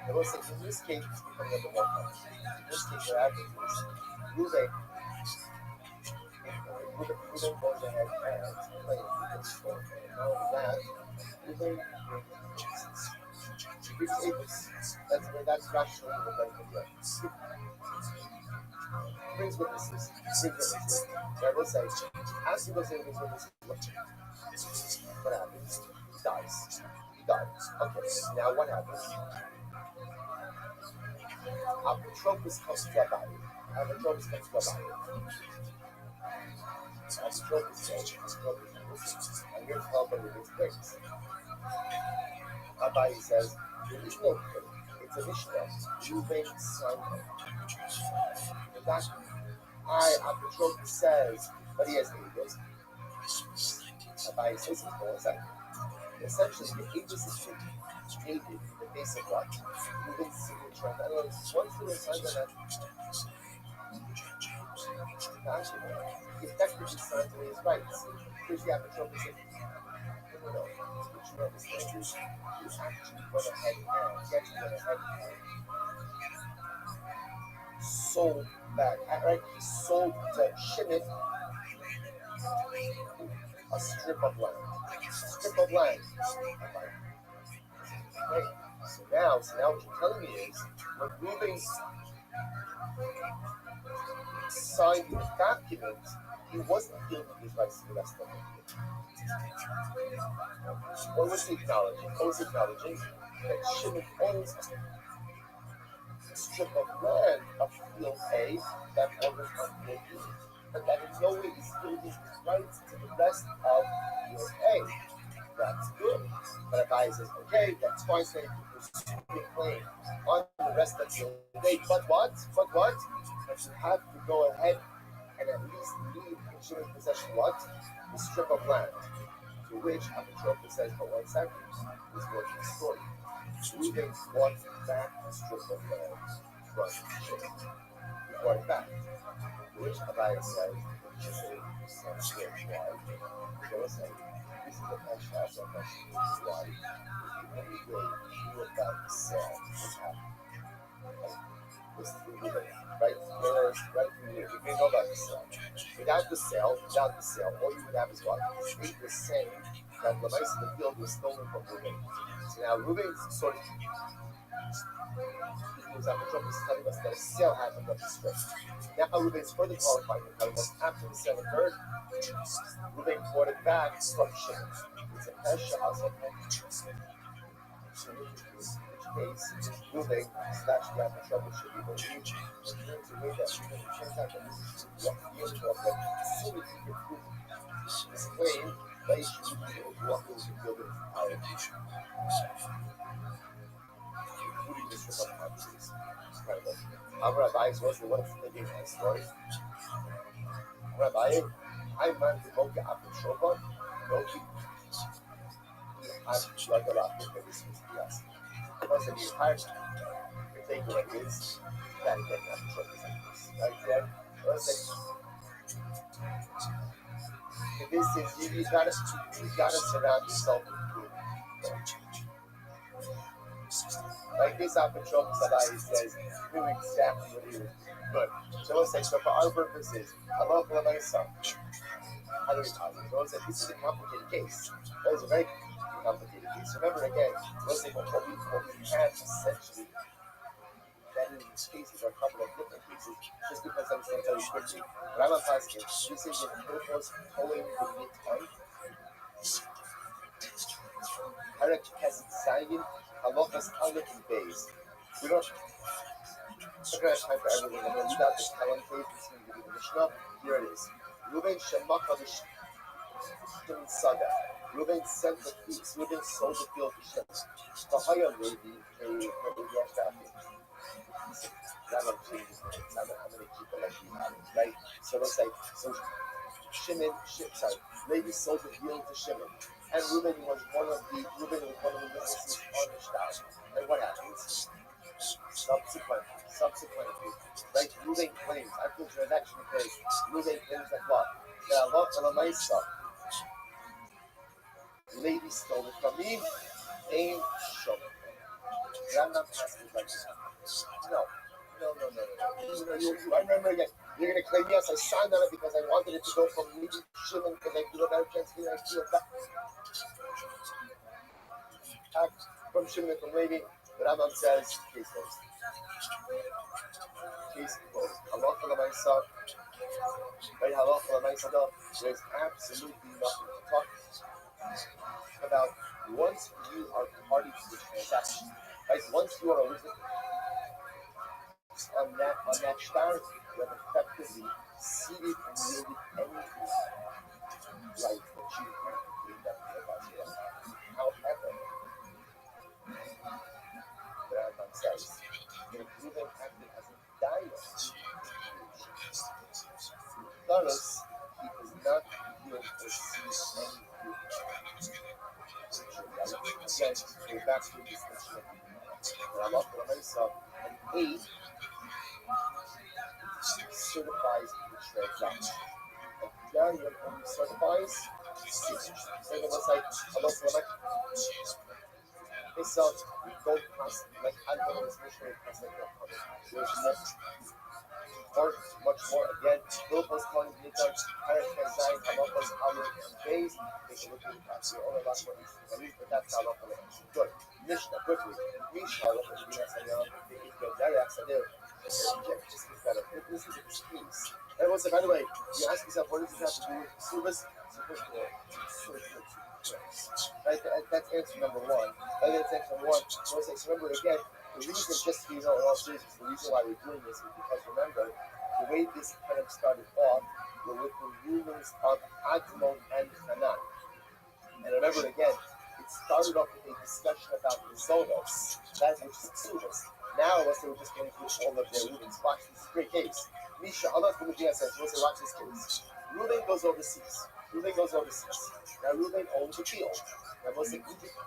I will say, in this case, it's becoming a bit more complex. In this case, what happens is Reuben goes ahead and claims Reuben's stolen. And not only that, Reuben brings Apis. That's rationally the benefit there. Brings witnesses. So I will say, as he goes in with witnesses, what happens? He dies. Okay, now what happens? Apotropis comes to Rabbi. Apotropis says, I'm here to help him with his things. Rabbi says, there is no thing. It's a Mishnah. Reuben signed it. In fact, Apotropis says, but he has Avis. Rabbi says he's going to essentially, the Avis is created in the base of what? Reuben's signature. In other words, once Reuben signs on that document, he effectively signs away his rights. Here's the Apotropis saying, no, what you understand is you actually went ahead and sold back, right? He sold to Shimon a strip of land. Right. So now what you're telling me is when Reuben signed the document, he wasn't giving his rights to the rest of it. What was he acknowledging? That Shimon owns a strip of land of field A that borders on field B, but that in no way is giving his rights to the rest of field A. That's good. But Rabbi says, okay, that's fine, so you pursue your claim on the rest of field A. But what? That you have to go ahead and at least leave in Shimon's possession what? The strip of land. To which Apotropis says, but one second, is more to the story. Reuben bought back the strip of land from Shimon. He bought it back. To which Rabbi says, which is a why? Because this is a Pesha, so why? The only way you knew about the sale was happening. Was through Reuben, right? Whereas, right through you didn't know about the sale. Without the sale, all you would have is what? 8% that the mice in the field was stolen from Reuben. So now Reuben's sort of Apotropis telling us that a sale happened of the strip. Now Reuben's further qualified and telling us after the sale occurred, Reuben bought it back from Shimon. It's a Pesha also. In which case, Reuben slash the Apotropis should be believed to make that Reuben can't have this claim that he should be walk into the building of the including this strip of countries. Incredible. Rabbi was the one thinking that story. Rabbi, I man to go get Apotropis, go keep like a lot of this was yes. Once the entire thing like this, that again Apotropis like this. Right there. This is you gotta surround yourself with good. Like this Apotropis Rabbi says, knew exactly what he was doing. Good. So let's say, so for our purposes, Allah for my son. How do we call it? So let's say this is a complicated case. That is a very complicated case. Remember again, let's say what we have essentially that in these cases are a couple of different cases, just because I'm going to tell you quickly. But I'm asking, this is in purpose towing the mid-tongue. Harak Kesit Sayin, Halachas Aleph and Beis. We don't have time for everyone. I'm going to leave out the Kalan case. It's going to be the Mishnah. Here it is. Reuben Shemach Shimon Saga. Reuben sent the fields. Reuben sold the field to Shimon. Vahaya Levi, I'm going to keep it like we have it, right? So let's say, Levi sold the field to Shimon. And Reuben was one of the witnesses on the shtar. And what happens? Subsequently, right? Reuben claims after the transaction occurs. Reuben claims that what? That Allah Alamaisa, Levi stole it from me. Aim show. I'm not asking like this. No. I remember again. You're gonna claim yes, I signed on it because I wanted it to go from me to Shimon because I feel a better chance I feel back from Shimon from Levi. The Rambam says, case closed. Case closed. Halacha l'maisa. Right, halacha l'maisa. There's absolutely nothing to talk about once you are party to the transaction. Right, once you are a witness on that shtar, you have effectively ceded and yielded any right that you believe that to the However, the Rambam says, Reuben acted as a dynamo. Thus, he does not yield or see any fruit. Again, we're back to the distinction of Rabbi and aid certifies the transaction. A Daniel only certifies usage. So it was like, it's don't pass, like, I don't know, especially pass like that. There's much more. Again, Philippos calling Nikan, Hurricane Zain, Halopos, Alu, and Days. Take a look at that. The only last one is but that's how Halopos is. Good. Mishnah, quickly. Mishnah, Halopos, just gets better. This is a piece. And also, by the way, you ask yourself, what does this have to do with service? Right, that's answer number one. That's answer number one. So remember again, the reason, just so you know, in all seriousness, the reason why we're doing this is because remember, the way this kind of started off were with the rulers of Admon and Hanan. And remember again, it started off with a discussion about the Zonos, that which is Ksubas. Now, let's say we're just going through all of their rulings. Watch this great case. Misha, Allah from the says, watch this case. Reuben goes overseas. Now, Reuben owns a field. Now, what's the Egypt?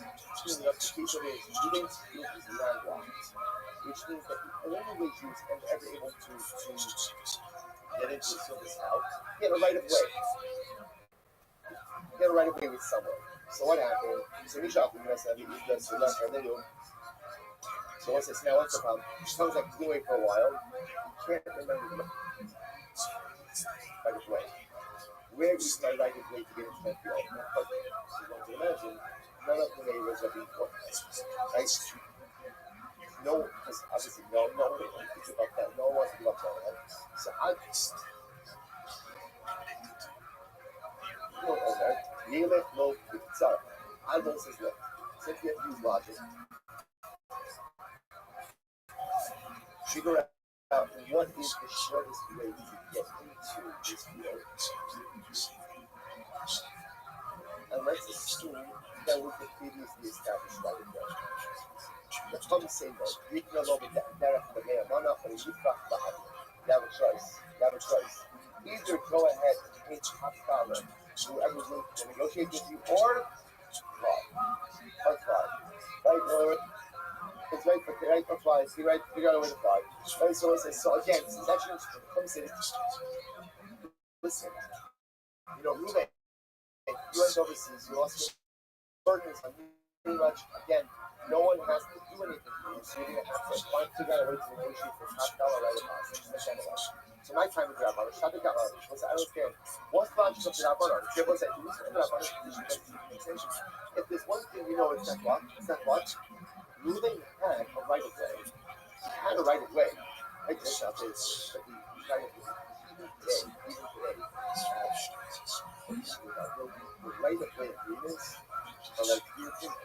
Up the piece of it, Reuben's field is landlocked, which means that the only way he was ever able to get into the service house, he had a right of way. He had a right of way with someone. So what happened? So Misha, so what's this now? What's the problem? She comes like away for a while. You can't remember the right of way. Where is my right of way to get into my field? So you want to imagine, none of the neighbors are being put. Right? No, because obviously no one thinks about that. No one wants to give up on that. So I don't own that. Yelech lo b'tzara. I don't say look. So if you have to use logic, figure out what is the shortest way to get into this field. And let's assume that was the previously established right of way. The Tom say no. You can go with that. You have a choice. Either go ahead and pay top dollar to whoever's willing to negotiate with you, or fly. Right, or it's right for fly. See, right, figure out a way to fly. Right, so again, this is actually come say, listen, Reuben, you went overseas, you lost your burdens on you. Pretty much, again, no one has to do anything for you, so you're going to have to figure out a way to negotiate for top dollar right of. So my time with Rabbi, I understand. What's the logic of the Rabbi? If there's one thing you know, it's that what? Reuben had a right of way. He had a right of way. I just have this, but even today, the right of way agreements are like European.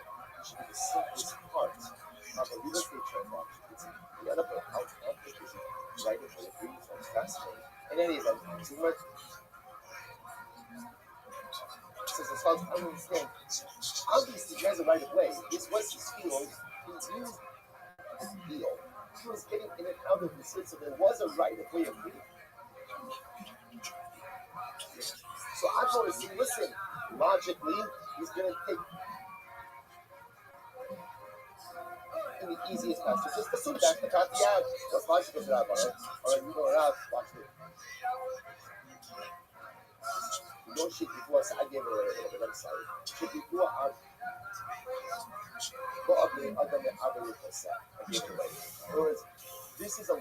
Should be the simplest part of a real estate transaction. It's incredible how complicated right of way agreements are. It's fascinating. In any event, so what says as far as I understand, obviously he has a right of way. This was his field. He used his field. He was getting in and out of his field, so there was a right of way agreement. So I told him, listen, logically, he's going to take in the easiest path. So just assume that the cat, yeah, what's logical to that, alright, you know that, watch it. No shit before, I gave it away, but I'm sorry. Shit before, go up there, other than other with the set. I gave it away. In other words, this is a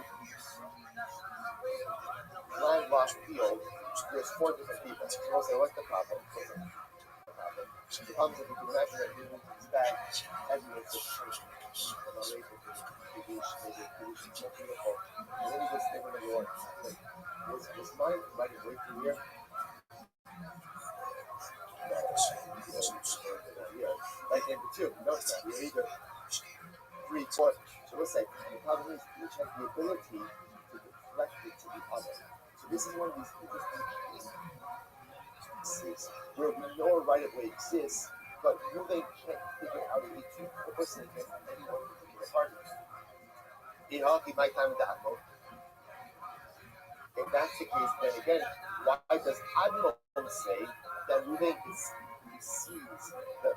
landlocked field. There's 4 different people. So we'll say, what's the problem? The problem is if you can imagine that he moves back, everyone's just changing. And I'll wait for the so beautiful. And then he gets different than yours. Was mine right away from here? Like number 2, notice that you're either 3, 4. So we'll say the problem is each has the ability to deflect it to the other. So this is one of these instances where we know a right of way exists, but Reuben can't figure out a way to purposely get anyone to figure the party. He might time with the animal. If that's the case, then again, why does Admon say that Ruvain sees the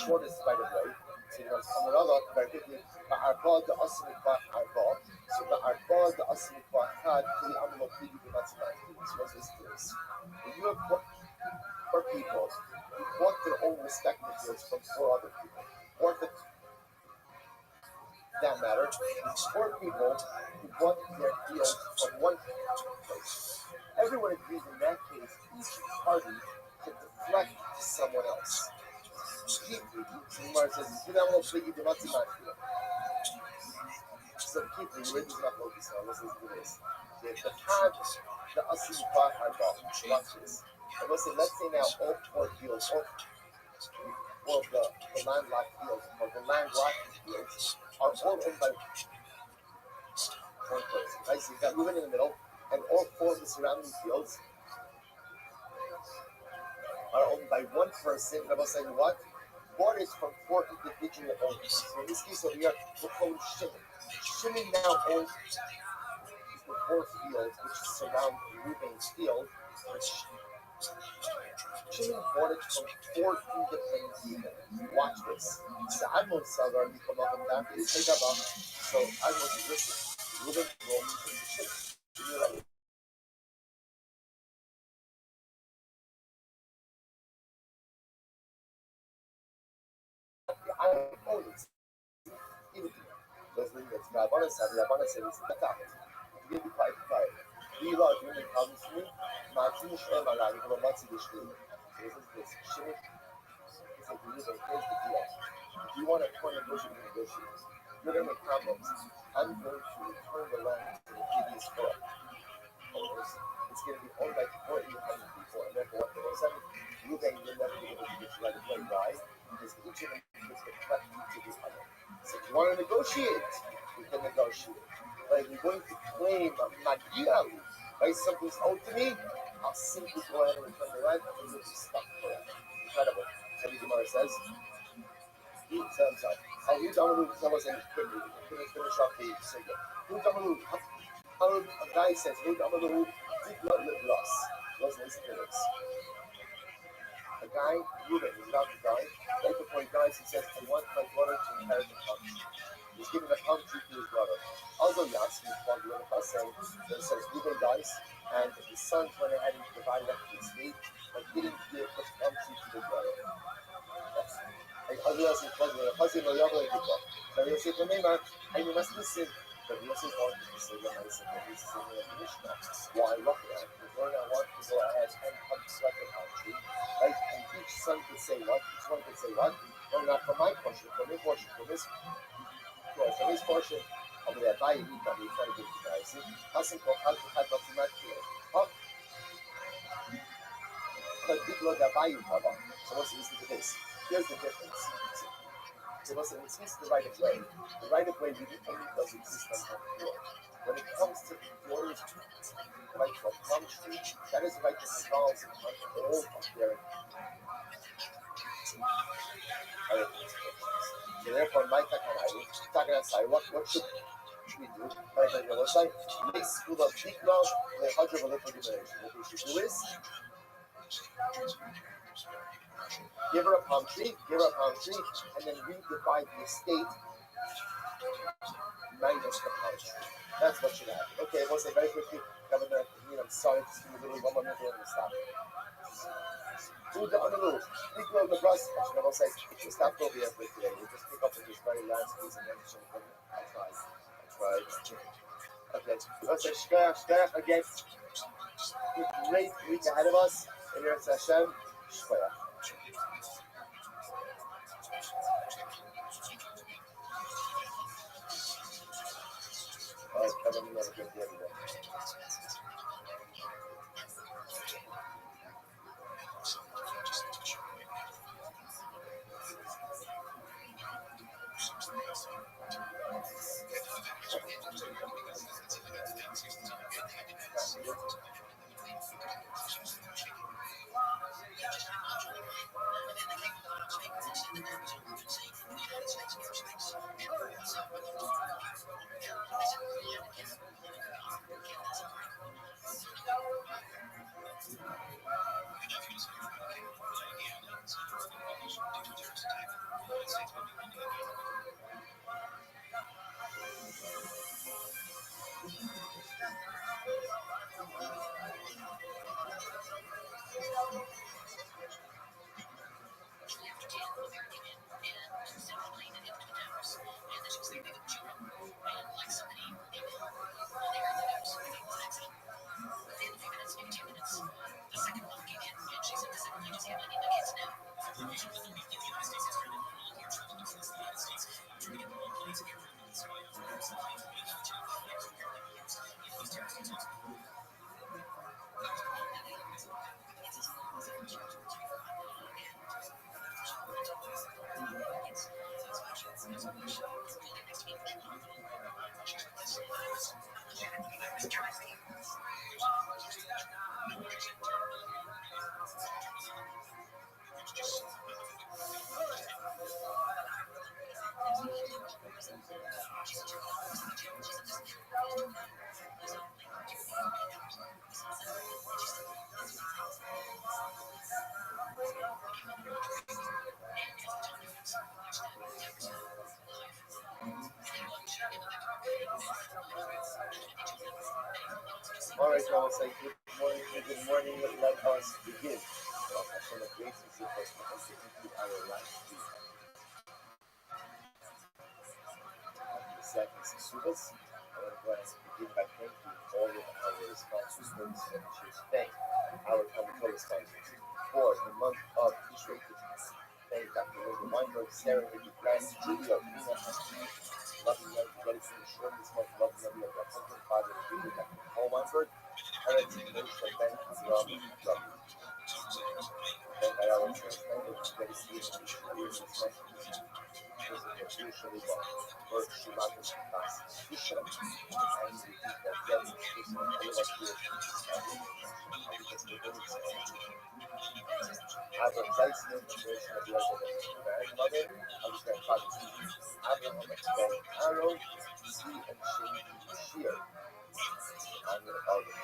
shortest right of way? So you know, Samarala very quickly, Arba the Asimikwa Arba, so the Arba the Asimikwa had the Amalo Pigi the Mathematics was this. When you have four people who want their own respective fields from four other people, or the that matter, four people who want their field from one place. Everyone agrees in that case, each party can deflect to someone else. Umar says, so keep the word is not focused on. Listen to this. The Tad, the Asim Bar Arba, watch this. And let's say now all four fields, all the landlocked fields, or the landlocked fields, are all owned by one person. Right? So you've got Reuben in the middle, and all four of the surrounding fields are owned by one person. And I'm saying what? Bought is from four individual owners. So in this case over here, we're calling Shimon. Shimon now owns the four fields which surround Reuben's field. Shimon bought it from four independent people. Watch this. The Admon Sagar become up and down. So Admon is listening. Reuben will listen to Shimon. I own it. Rabbi said, it's not that. To give you quite quiet. We love you, and comes to me. Martin Shemala, you will not see the street. This is this. Shimon is a believer. Here's the deal. If you want to turn a negotiate, you're going to make problems. I'm going to return the land to the previous owners. It's going to be owned by four independent people, and therefore, what they said, Reuben will never be able to get right away. Why? Because each of them is going to cut to the other. So if you want to negotiate, we can negotiate. But if you're going to claim Magiali, right, something's owed to me, I'll simply go ahead and return the land and you'll be stuck forever. Incredible. So the Gemara says, he tells us, I'll read Amalu tell us and quickly, finish off the sugya. Read Amalu, a guy says, read Amalu, did not live loss. Let's listen to this. A guy, Reuben, is about to die. Right before he dies, he says, I want my brother to inherit the palm tree. He's giving a palm tree to his brother. Also, Yassi, saying that says Reuben dies, and his sons went ahead and divided up his estate, but didn't give the palm tree to the brother. So he'll say, remember, and you must listen. But this is one to say that I said, this is in the Mishnah. Why look at it? We're going to want to go ahead and construct the palm tree, right? And each son could say what? Each one could say what? No, not from my portion, from your portion, from this portion. Over there, buy it, but we're trying to give it to guys. See? Hasn't got how to have what's in that field. But people that buy you, Papa. So let's listen to this. Here's the difference. So listen, it's the right of way. The right of way really only does exist on one floor. When it comes to floors, right for palm tree, that is the right that involves all of their. So therefore, my Takanai, what should we do? Right on your website, this school of Tikva, the Hajj of What we should do is give her a palm tree, and then redivide the estate minus the palm tree. That's what should happen. Okay, we'll say very quickly, Governor, I'm sorry, just give me a little 1 minute to stop. Who's the other rule? Pick up the brush. I will say, it's not over here for today. We'll just pick up with this very last piece and then show them. I tried. Okay, let's say Shkoyach again. Great week ahead of us. In your session, Shkoyach. All right, Kevin, you have a good day, everyone. All right, so I will say good morning, let us begin. Hashem of grace is the first one to conclude our last week. The second is Subas. I want to go ahead and begin by thanking all of our sponsors for this membership today. Our Coca-Cola sponsors for the month of Tishrei. Thank Dr. Linda Weinberg, Sarah, Ricky Glass, Julia, Nina, loving young Geddes in the short this month, loving young of our husband, father, and Julia, Dr. Paul Weinberg, Alex, Moshe, Ben, Rami, Rami. Then I always translated Geddes in the short this month, because of the usually or Shimata Shitas, Isha, and we think that Geddes is all of us here. Avram Zeisman, version of the grandmother, of his grandfather's name. Avram Ben Aaron, Zvi and Shane Shir. I'm going to call them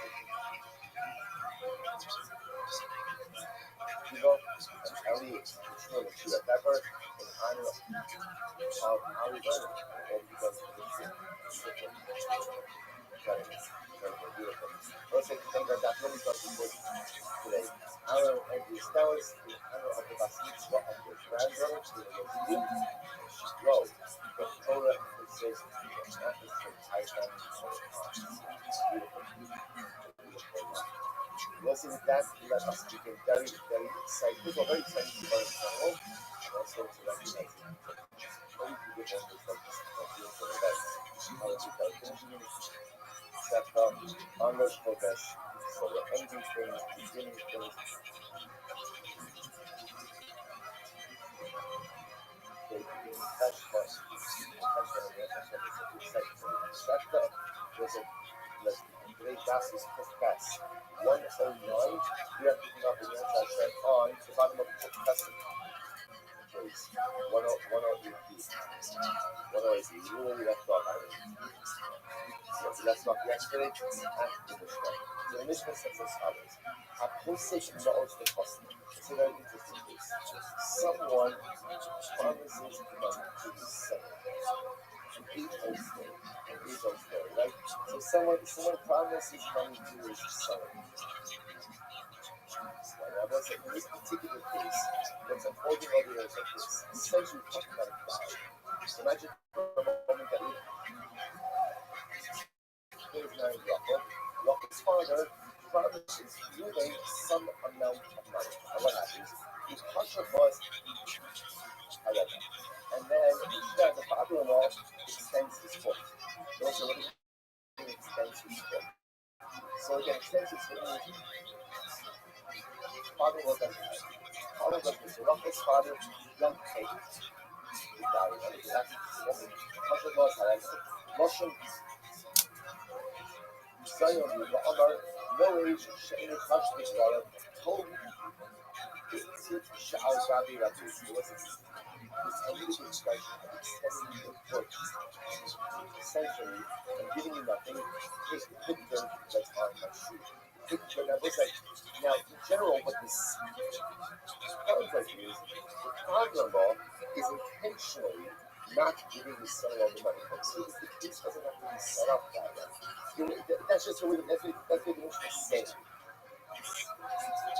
Kivo and Eli, Shmuel and Shira Pepper, in honor of Ari Vernon, all because of the beautiful. Also, to thank our Daphne today. Our Andrew Stellis, in honor of the Bas Mitzvah of their granddaughter, she grows the Torah and says, not just her title, Listen to that, let us begin very, very excited. People are very excited to learn general, and also to recognize very beautiful results of beautiful events. Onward progress. So we're ending things, beginning things. They begin fresh for us. There's a great gases podcast 109. We are picking up the Hashem on the bottom of the Testament. Please. 108. We really left off. We left off yesterday after the Mishnah. So the Mishnah says as follows. A postage knows the customer. It's a very interesting case. Someone promises money to the seller. An age-old story, right? So someone promises money to his seller. I was in this particular case, what's unfolding over here is like this. Essentially, we're talking about a cloud. Imagine for a moment that there is now Yaakov's father promises Reuben some amount of money. And what happens? The Pasha was however. And then the father-in-law extends his foot. Those are what he extends his foot. So again, extends his foot. Father-in-law doesn't have it. Father-in-law doesn't. So Rachel's father, young Kate, he died. That's the Pasha-in-law is however. Moshe Zion, no age, She'enu Kash Mishvara, told Sha'al Rabbi Rabbi. So listen, this political expression of extending your foot, essentially, and giving you nothing, is the good dirt that's on my shoe. Now, in general, what this sounds like is the father-in-law is intentionally not giving the seller all the money. But see, the case doesn't have to be set up that way. That's just the way that's what the Mishnah is saying.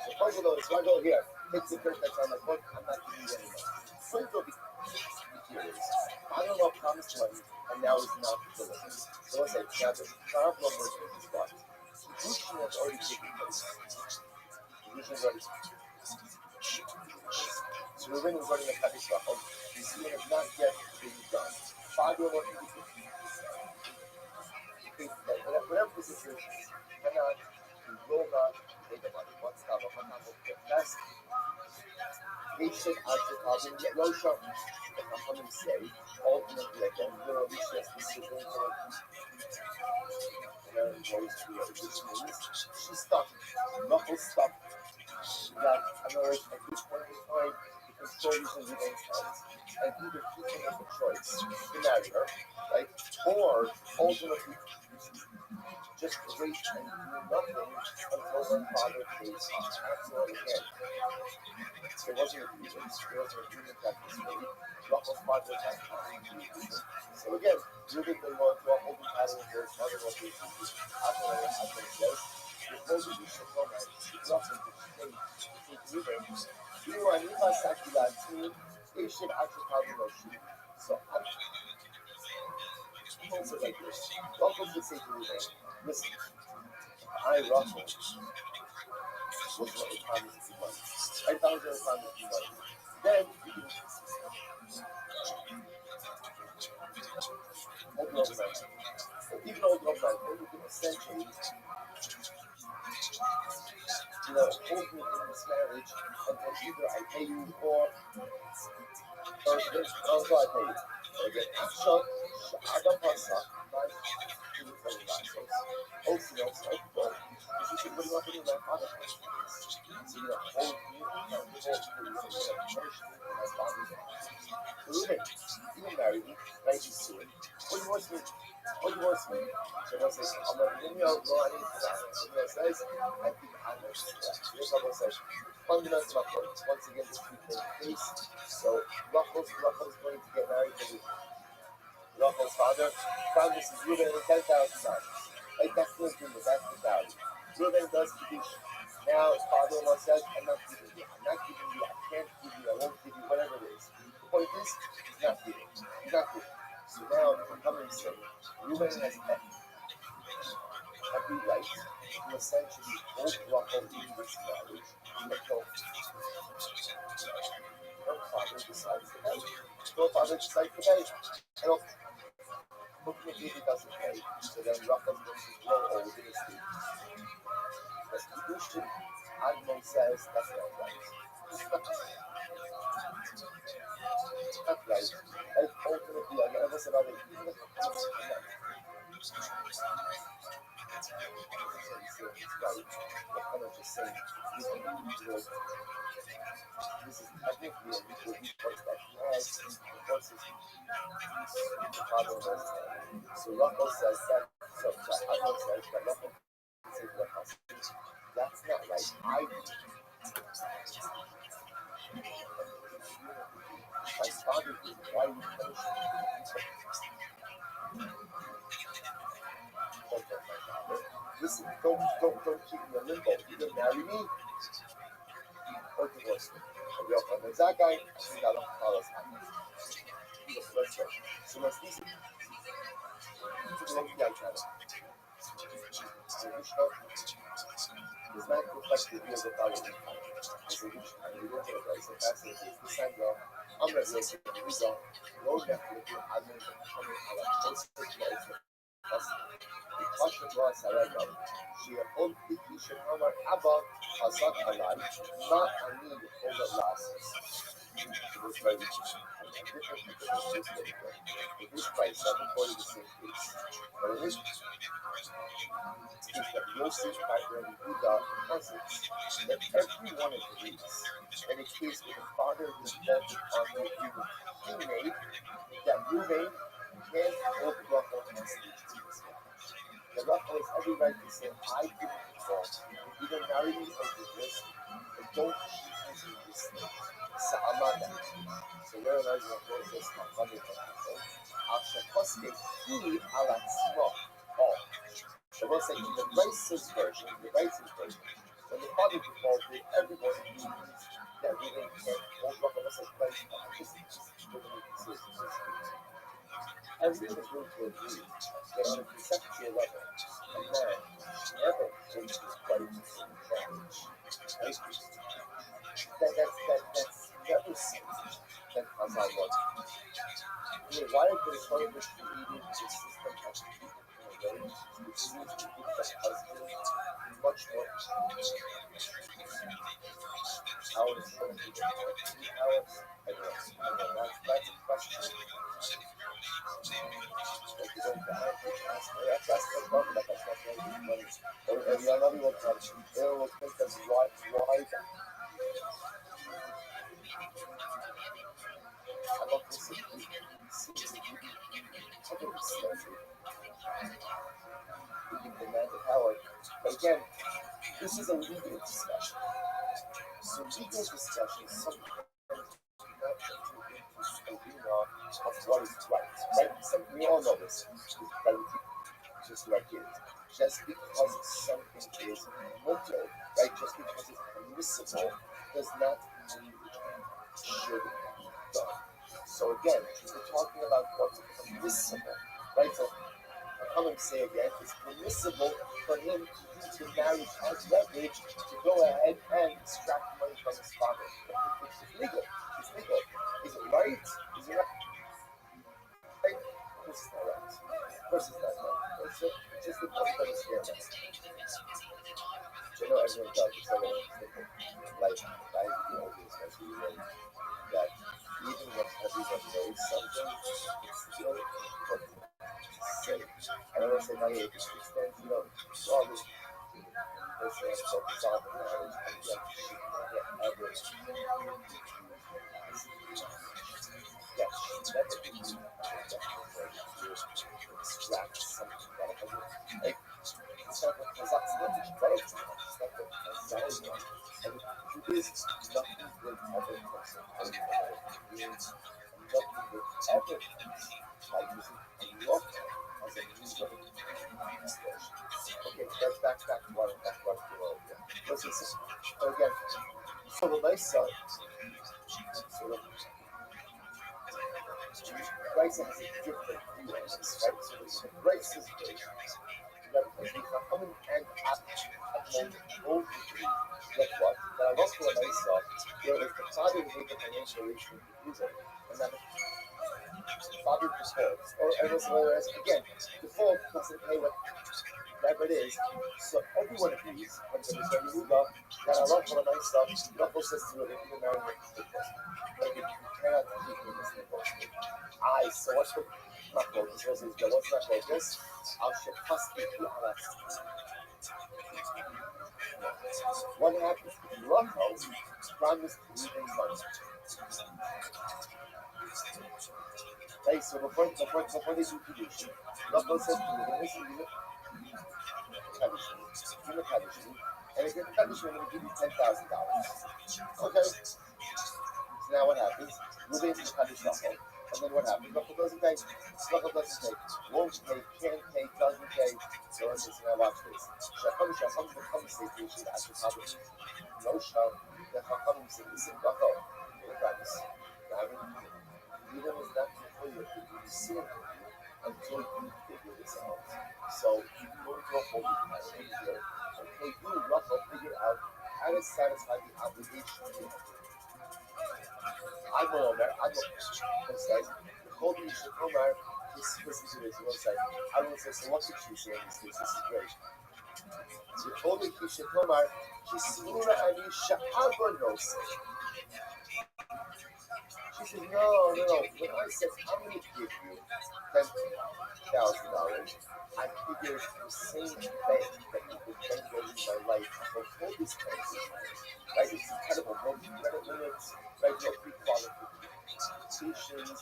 The point of though is, if I go here, take the dirt that's on my foot, I'm not giving you any money. The point of here is, father-in-law promised money, and now is not delivering. So let's say, now the problem with this is what? The Gushing has already taken place. So we're going to go to the Kaddish Rachel. The scene has not yet been done. Father-in-law whatever the situation is, you will not take the money. Once the best patient after causing the Rosha, the Chachamim say, ultimately, again, literally, she has to be going for she's stuck. Knuckles stuck. That, in other words, at this point in time, the control is in Ruben's hands. And either he can make a choice to marry her, right? Or ultimately just wait and do nothing until her father pays her. So again, there wasn't agreement. There wasn't agreement that was made. Rachel's father had to. So again, Reuben then going to a holding pattern where his father was his Adonai says, "Before you should come and Rachel to take Reuben, you are Niva Sakilatin, Ishin Achikavinoshi." So I'm also like this. Rachel would say to Reuben, "Listen, I Rachel was not a promise to money. I found her a promise to money. Then open up my so even open up my you can essentially hold me in this marriage until either I pay you or also I pay you. So again, shot Adam Pasach, not to the phone last. Also, no, so if you should bring up in my father. So hold me and punish me for my father's actions. Reuben, you can marry me, right? You see it. What do you want me? What do you want me? So God says, I'm not giving you out law any design. So God says, I think I know this. Here's what God says. Fundamental approach. Once again, this week in case. So Rachel's going to get married to Rachel's father. Promises Reuben $10,000. Like that's the agreement, that's the value. Reuben does Kedusha. Now father-in-law says, I'm not giving you, I can't give you, I won't give you, whatever it is. The point is, he's not giving. So now the coming sin, Reuben has every right to essentially hold Rachel in this marriage until her father decides to pay. So her father decides to pay. And ultimately he doesn't pay. So then Rachel's going to grow old in his sleep. That's Kedushin. Admon says that's not right. Not right. And ultimately, like I said earlier, even if it's not just saying, this is technically a legal recourse that he has. Of course, the father was so Rachel says that, so Admon says that Rachel says that that's not right. My father did. Why you punish me? Listen, don't keep me in limbo. Either marry me or divorce me. And you're from that guy, we got to follow us. Let's go. So let's listen. To the young channel. It's not reflected here the following. So we look at it, so fascinating. This time, I'm ready to go. Road Netflix, I'm going to because was however, she hoped that he should cover Abba Hazak Alai, not a need over losses. It was very different in this price, not according to the same case. But in this case, that Yosef, Piper, and Yehuda cousins, that everyone agrees, and a case where the father defaulted on the agreement he made, that Reuben can't hold Rachel in the stage to this man. The Rachel has every right to say, I didn't control. Either marry me or divorce me, but don't keep me in this state. Sa'amada. So where am I going to go this on Monday? Ashakoske ki alatzmo. Oh. So we'll say in the racist version, when the father defaulted, everybody believes that Reuben can't hold Rachel as a place. Everyone is going to agree that on a conceptual level, a man never takes his wife in charge. That's never seen that Hazal was. Why are the Torah created this system of people in a way which seems to give the husband much more power to I don't know. That's a question. again, this is a legal discussion. So legal discussion is something that not into arena of what is right? So we all know this. Just like it. Just because something is legal, right? Just because it's permissible does not mean it should be done. So again, we're talking about what's permissible, right? So I come and say again, it's permissible for him to use the marriage as leverage to go ahead and extract money from his father. It's legal. It's legal. Is it right? Is it not right? Of course it's not right. Of course it's not right. It's just the point of understand that. You know, everyone does. It's like, especially when that even when everyone knows something, it's still important to say. I don't want to say money to extent, all this person has focused on the marriage, and yet she never ever never be extract something that doesn't like it's not what was absolutely right. It's not what was designed. And it is nothing good ever comes out of it. Means nothing good ever comes by using a law as a means of expression. Okay, back to what we were over. Listen, so again, so the nice side, sort of rice has a different view on this, right? So the rice is big. Because we can come in and both get what? That I lost for myself, where if the father made the financial arrangement with user, and then the father defaults, or whereas again, default doesn't pay whatever it is. So everyone agrees when you move up, that I lost for myself, Rabbi says to it, you marry me. Like you cannot keep me this negotiation. So what's the not focus? What's not focus? I'll ship custody on us. What happens if Rocco promised to leave him money? Right, so before they do Kedushin, Rocco says to him, listen, give me Kedushin, and if you're Kedushin, I'm going to give you $10,000. Okay. So now what happens? Ruben is Kaddish Rocco. And then what happens? Rocco doesn't pay. Won't pay, can't pay, doesn't pay. So I says, now watch this. Shacham becomes the issue as the Kaddish. No show. The Chacham says, listen, Rocco, you're Kaddish. Ruben is not too clear to do the sin until you figure this out. So you go to a holy place here. Okay, you, Rocco, figure out how to satisfy the obligation to I'm going over. Says, Nicole Omar, listen to this. He will say, I will say, so what did she say in this case? This is great. So Nicole Omar, Kismura Ani Sha'abonos. She said, no. When I said, I'm going to give you $10,000, I figured the same bank that you could then go in my life for all these kinds of things. Right? It's incredible. No credit limits, right? No pre-qualifications,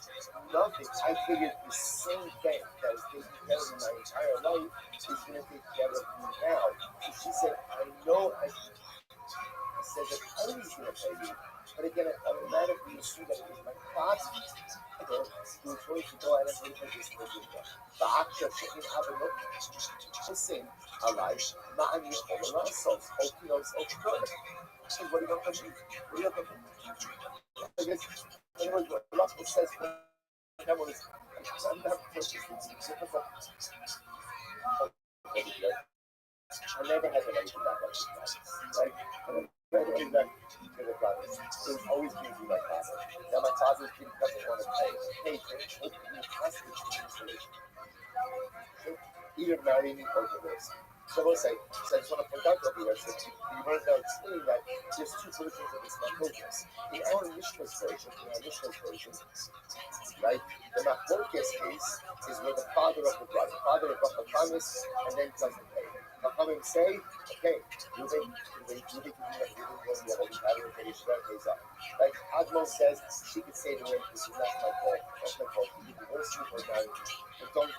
nothing. I figured the same bank that was taking care of me my entire life is going to take care of me now. So she said, I know I said that I was going to pay you. But again, I automatically assumed that it was my father who was going to go ahead and pay for this movie. The actor checking out the look. Listen, alive, not any other so Okinos, Okino. So what are you going to do? What are you going to do? I guess, anyway, what Roscoe says, that was, I never had to mention that much. Like, never came back to the brothers. It was always going to be my father. Now my father doesn't want to pay for it. He has to change the relationship. Either marry me or divorce. So I will say, so I just want to point out to everyone, so you heard now explaining that there's two versions of this Machlokas. In our Mishnah's version, right, the Machlokas case is where the father of the brother promised and then doesn't pay. Chachamim say, okay, you think you the holy pattern and Yisrael pays up. Like Admo says, she could say to him, this is not my fault. That's my fault. You divorce me or marry me. But don't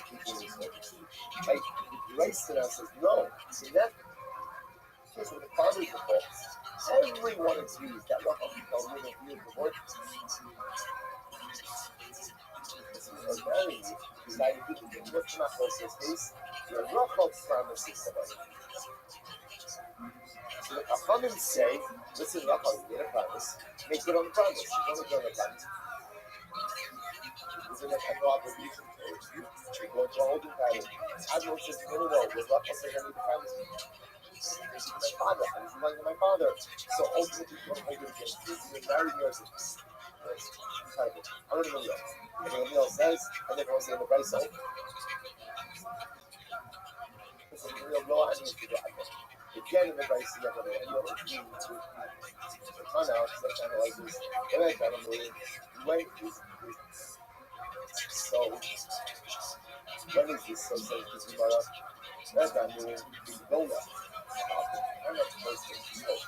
keep doing this. Like, the race to us says, no, see that? Because when the father's involved, everyone agrees that what people really view the work. Because marrying you, decided to do the what's not close to his face, you're not called promises to us. So the Chachamim say, listen, Rachel, you made a promise, make it on the promise. You don't make it on the promise. Isn't it no obligation towards you? You're going to a holding pattern. Admiral says, no, with Rachel says, I need the promise. This is my father. I was reminding my father. So ultimately, you don't hold it against you. You're married yours. I don't know what else. And then Emil says, and then we'll say in the Bryce, listen, Emil, no, I need to do it. Again, in the Bryce, you have to Emil, Tana, such analyzes, and I kind of believe, when is so, when is this so says this Gemara? That I'm doing is Gola. I'm not supposed to smoke.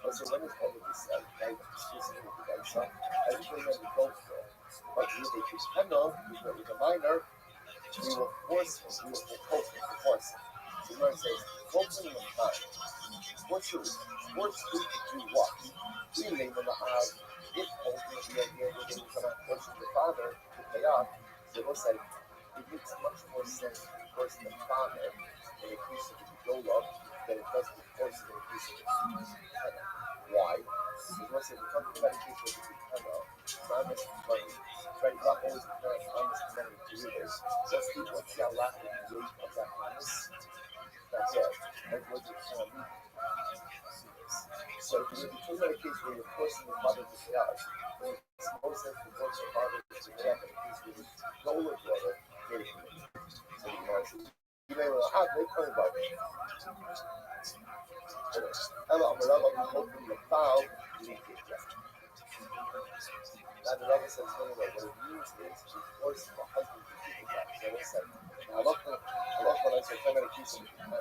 Also, when it's called this, I specifically with the Bryce, I just bring them the cold store. But with a Kishkana, with a minor, we will force him, we will coach him, to force him. So Gemara says, coach him in time. Force him to do what? We name him if ultimately the idea that they were going to force the father to pay off, so it looks like it makes much more sense to force the father in a case of the Gola than it does to force it in a case of the Kishkana. Why? Because once we're talking about a case of the Kishkana, promise money. Right, not always promise money to readers. Just people see how lack of engagement of that promise. That's it. Like what you tell me. So if you're talking about a case where you're forcing the father to pay out, then it's more sense to force the father to pay out in a case where there's no one brother getting it. So you know, you may well have no point about it. Hello, I'm hoping the foul didn't get that. Now the Rabbi says, no, what it means is to force the husband to keep it back. So they said, I love when I say, I'm going to keep him in the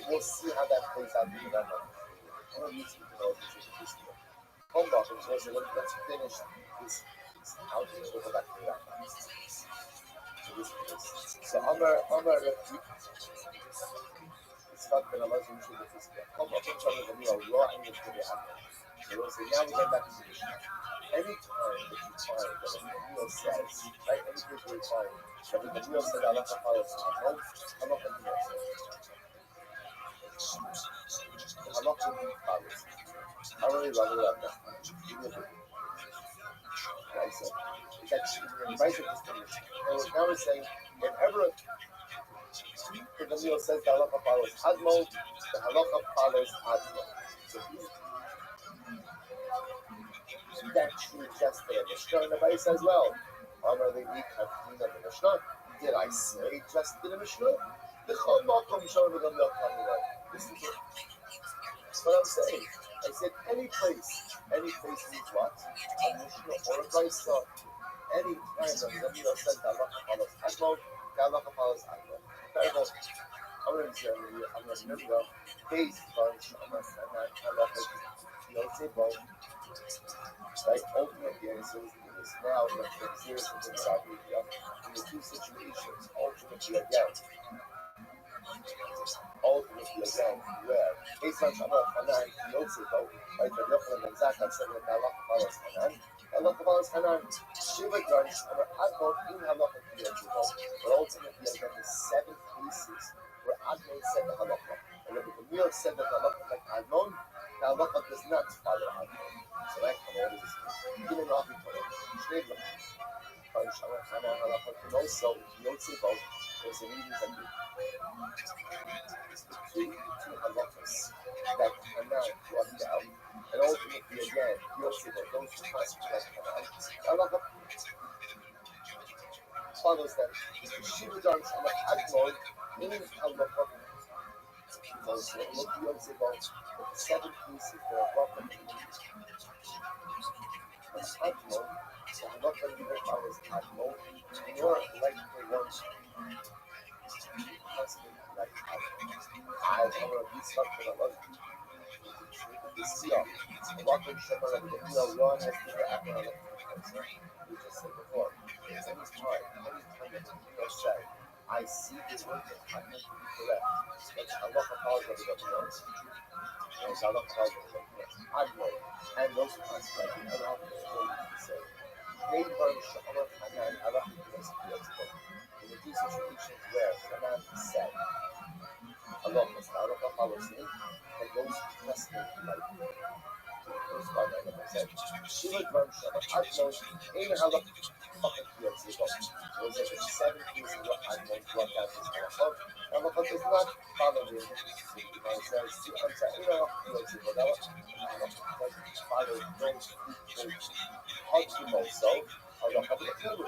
We'll see how that plays out in that month. I don't use it to know this is this year. Home doctors also let's finish this out and we'll go back to that. So Amar it's not going to let you to this year. Home doctors are going to be a raw and it's going to be happening. So we'll say now we get back to the issue. Any time that you find that the Meal says, right? Any case where you find that the Meal said Allah follows I'm not going to do that. I'm not going to do follows. I really love it up now. Right, so it's actually the advice of this condition. And now we're saying, if ever the Meal says the halacha follows Hadmo, the halacha follows Hadmo. So that true just the Mishnah, and the Rabbi says, well, did I say just in the Mishnah? This is what I'm saying. I said any place means what? A Mishnah or a Brisa. Any time that the Mishnah says that Allah follows Hadmo, Allah follows Hadmo. I'm going to remember based on right? Ultimately, and so it's now the serious of the Saudi in the two situations, ultimately again, where based on Shabbat Hanan, Yotzebo, right? The Yochanan and Zakah said that Allah follows Hanan. Allah follows Hanan. Shiva Garnish, Admon in Halacha Yotzebo. But ultimately, again, the 7 cases where Admon said the Halacha. And Rabbi Gamliel said that the Halacha like Admon, the Halacha does not follow Admon. So that command is even not important. Shnei on Shabbat Hanan Halacha Kenoso Yotzebo. There's a meaning that two halachas that Hanan brought down, and ultimately again, Yotzebo, those who constitute Hanan, halacha follows that Shiva Jan Shabbat Admon in halacha. Because look at Yotzebo, the 7 pieces that are brought from Admon, the halacha neither follows Admon, nor like the ones like I want to be stuck in a love. this year, Rabbi Shema Rabbi Run has to act on we just said before. Anytime that you say, I see this word that I meant to be correct. That's halacha calls Rabbi Run. That's halacha calls Rabbi Run. And those kinds of things. I don't have to say. Made by Shema Hanan, halacha is beautiful. In the two situations where Hanan said, Allah was halacha follows him, and those testing like those God I said. Shiva Dvar Shema Admon, Ein halacha fucking beautiful. Those are the 7 pieces of Admon brought down his halacha. Halacha does not follow him. It says, I'm saying, Ein halacha beautiful. Halacha doesn't follow those people. Hug him also. Halacha beautiful.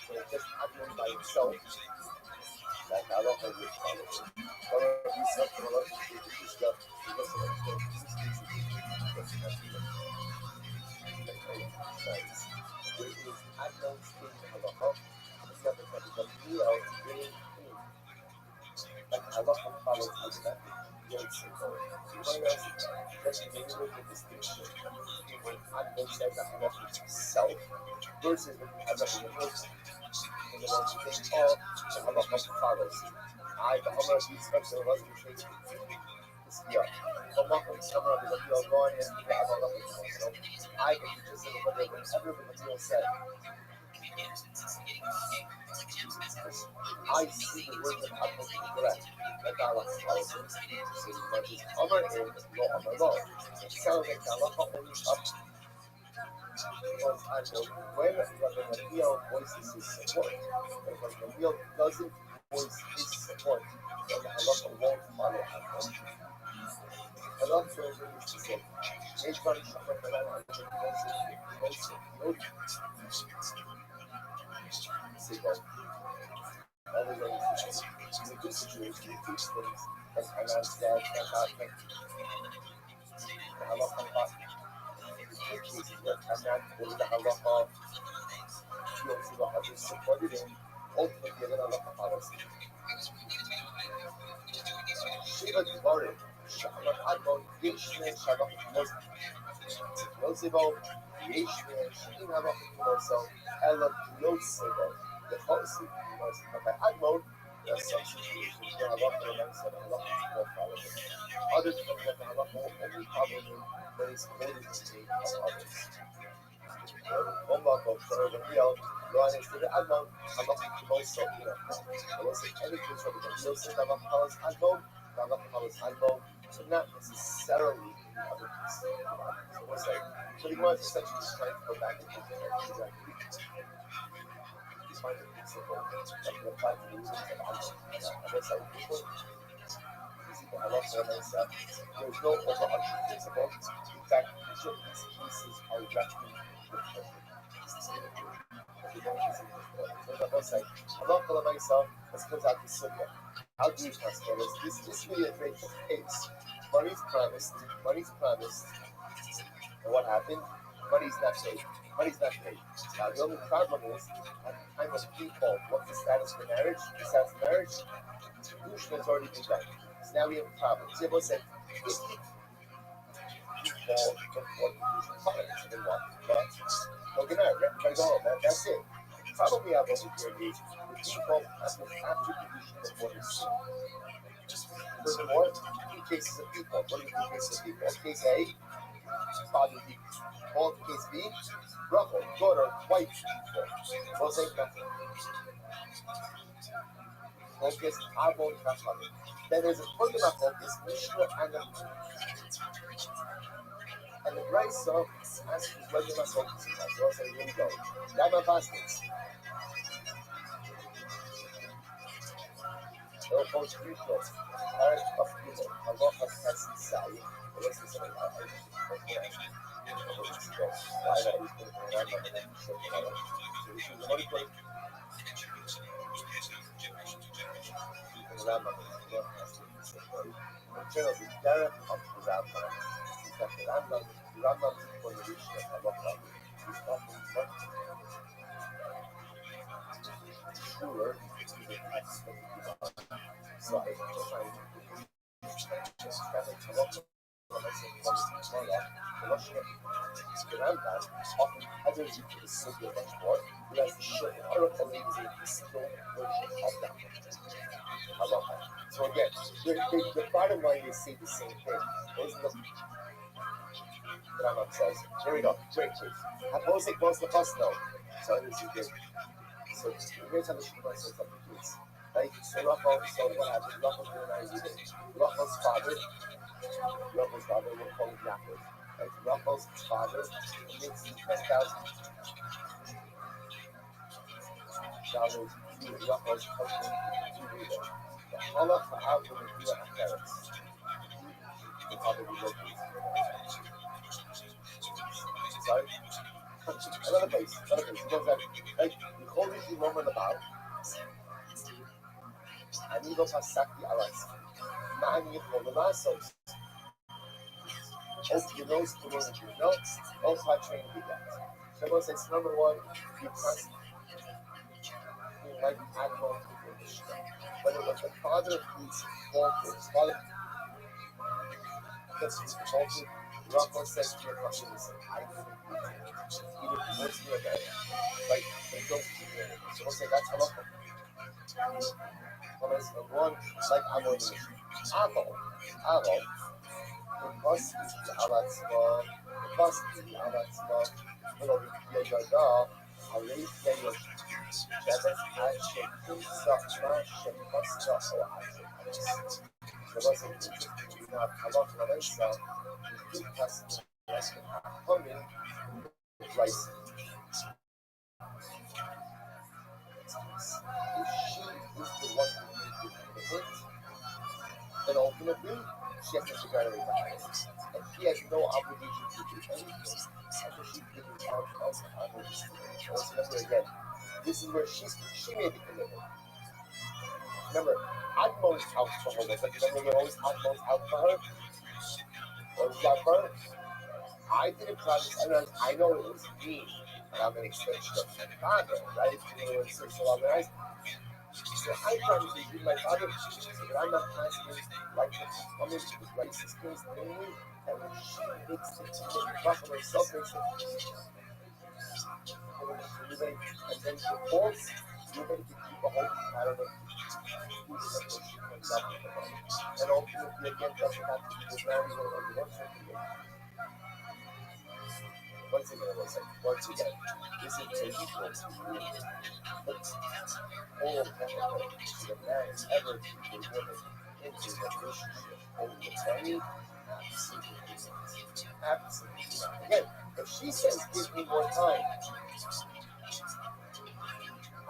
So just Admon by himself. Like halacha would follow him. However, he said to Allah, this stuff, because of there is Adnan speaking halacha, the seventh of the Leo being king. Like halacha follows Adnan, very simple. Let's make a distinction between when Adnan says that halacha is himself versus when halacha is a person. And the ones who think, oh, the halacha follows. The Hummer of these steps are less than yeah. Halacha is Hummer of the Leo going and the halacha. So I can just say whatever the material said. I see the word of Adnan to be correct. Like Allah follows him. So that is Hummer in law on the law. It sounds like halacha only up. Because I know when Rabbi Leo voices his support, but Rabbi Leo doesn't voice his support, then the halacha won't follow Adnan. Allah says in this to say, Nejvan Shachar Kalan Adnan other than in the good situation, you teach things, as Hanan said, and happened. The halacha cases where Hanan was the halacha, feels the others supported him, ultimately the halacha policy. Shiva Dvarim, Shachar Admon, Yishne Shabbat Muslim. Yosebo, Yishne, Shin Halacha Kimoso, Ela Yosebo, the Hosi Kimoso, by Admon, there are some situations where halacha remains and halacha will follow him. Others from the halacha only follow him when he's quoted in the name of others. One block of Sarah Real, Ryan is to the Admon, halacha Kimoso, I will say anything from the Real says halacha follows Admon, halacha follows Admon, but not necessarily the other piece. So we'll say, so the Gemara is essentially trying to go back and look at exactly. He's finding it simple. That can apply to the reasons of Allah. I will say, this one, easy to Allah for myself. There's no overarching principle. In fact, each of these pieces are directly different. So I will say, Allah for myself, let's put out the sunnah. How do you translate this? This is really a great case. Money's promised. And what happened? Money's not paid. Now the only problem is, at the time of default, what's the status for marriage? The status of marriage? Kedushin has already been done. So now we have a problem. So everyone said, if you default before Kedushin comes, then what? Don't get married. Everybody go home. That's it. The problem we have over here is the default happens after Kedushin before the sin. Furthermore, 2 cases of default. What are the 2 cases of default? Case A, father default. Case B, brother, daughter, wife default. Both say nothing. Focus, Avon, Kachami. Then there's a further focus, Mishnah and the grace of asking whether my focus is not. So I'll say, here we go. Lama baskets. There are both 3 quotes. Part of people, Allah has passed inside. The rest is something I often others you can associate much more, whereas the Shekhinah is a distilled version of that. Halacha. So again, the bottom line is say the same thing. Those are the Rambam says. Here we go. Great case. Haposik was the first no. So this is good. So here's how the Shekhinah says something, please. Right? So Rachel, so what happened? Rachel's doing Rachel's father will call him Yaakov. Right? Rachel's father makes $10,000 to Rachel's husband to Reuben. The halacha out will be the parents. The father will locate. Sorry? Another place. He goes like, the Holy Roman about. And he goes Hasaki Alas. Mani Holonasos. Open your nose to learn your notes. Also, I train you that. So, God says, number one, you constantly like animal information. But it was the father who's faulted. His father gets faulted. Rachel says to your father, listen, I didn't either divorce me or marry me. Right? And don't keep me anymore. So, God says, that's halacha. One, like Avo, because he's the Alatzma, Velo Yada, Arif Yayosh, Jabez Hashem, Sakma, Shemasta, or Hashem. There was a teacher who had Halach Lavesa, who did pass coming with rice. If she is the one who made the hit, then ultimately, she has to figure out a way to hide it. And he has no obligation to do anything until she figures out how to handle this thing. So remember again, this is where she made the commitment. Remember, Admon's out for her. Like, remember you're always Admon's out for her? Or was out for her? I didn't promise, I know it was me, and I'm an extension of my father, right? You know, it's so organized. So I promise you, my father, so that I'm not constantly like this. I'm into the racist things mainly, and when she makes it, Rachel herself makes it, and then she falls, you're going to keep a whole pattern of who's the person she comes up with the money. And ultimately, again, doesn't have to be the married or divorced or once again, this is a equal to but all of them to the man ever to the woman into the relationship over the money? Absolutely not. Again, if she says, give me more time,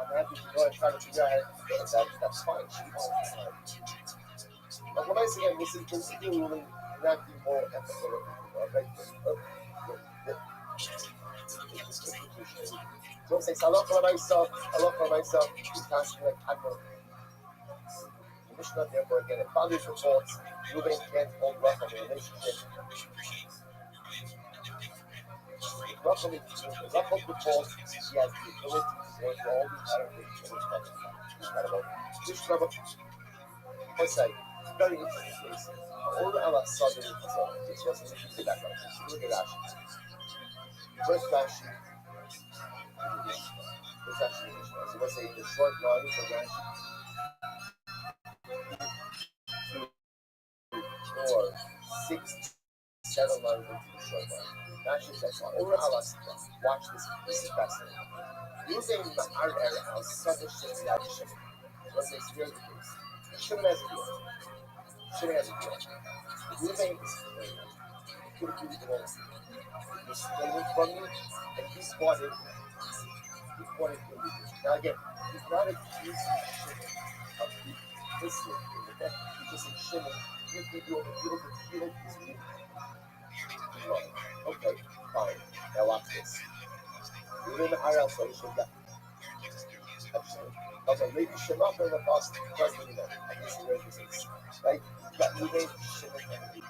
I'm happy to go and try to figure out how to do that. That's fine. She wants time. But once again, this is really not the moral ethical right? So say, I love for myself, he's asking like Admiral. The Mishnah therefore again, if father's reports, Reuben can't hold Rachel in a relationship. Rachel reports, she has the ability to work all these other things in his mother. Incredible. This Rabbi, what's that? Very interesting case. All Allah saw the result. This wasn't a good background. Look at Rashi. First Rashi. It's actually Mishnah. So let's say the short lines of Rashi. 2, 4, 6, 7 lines into the short line. Rashi says, over Allah, watch this. This is fascinating. Using the art area of such a shit that Shimon. Let's say here's the case. Shimon has a deal. Using is could be the most. He's stolen from you, and he bought it. Now again, he's not accusing Shimon of being complicit in the death. He's just saying, Shimon, you over his view. Okay, fine. Now watch this. You're in the IRL, so you should get. Okay, maybe Shimon in the past doesn't even know. I guess he knows this. Right? But you name Shimon and Levi.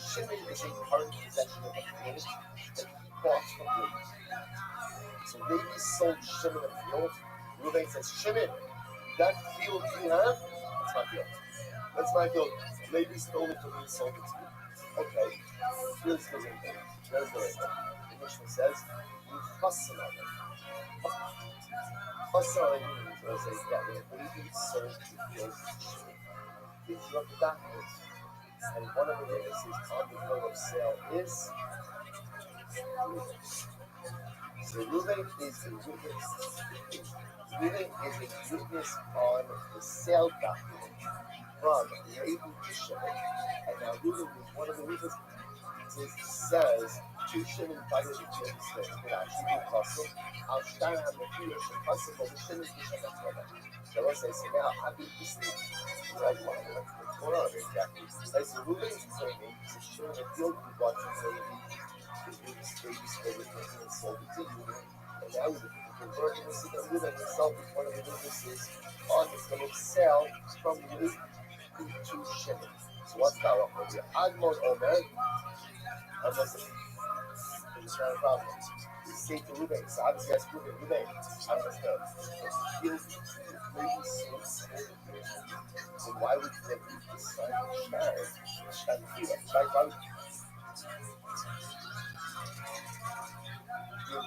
Shimon is a current possession of the field that he bought from Levi. So Levi sold Shimon a field. Reuben says, Shimon, that field you have, that's my field. Levi stole it from me and sold it to me. Okay, here's the reason. Here's the reason. The Mishnah says, "Mufasalale." Mufasalale means, or say that when baby sold to field is your document, and one of the witnesses on the bill of sale is Reuben. So Reuben is the witness. Reuben is a witness on the sale document from Rabbi to Shimon, and now Reuben is one of the witnesses. Says to Shimon invited to the Smith, but actually be possible. I'll start on the Jewish possible the Shimon to Shimon together. So let's say, so now I'm being listening. Like, what's going on exactly? As the Reuben is claiming, so Shimon the field who watching Levi, his baby's baby and sold it to Reuben, and now we're converting to see that Reuben himself is one of the witnesses on this little sale from Levi to Shimon. So what's that one? The Admon Omer. It's not a problem. You say to Reuben, so obviously that's Reuben, I understand. If you maybe then why would you leave the son share? And why would you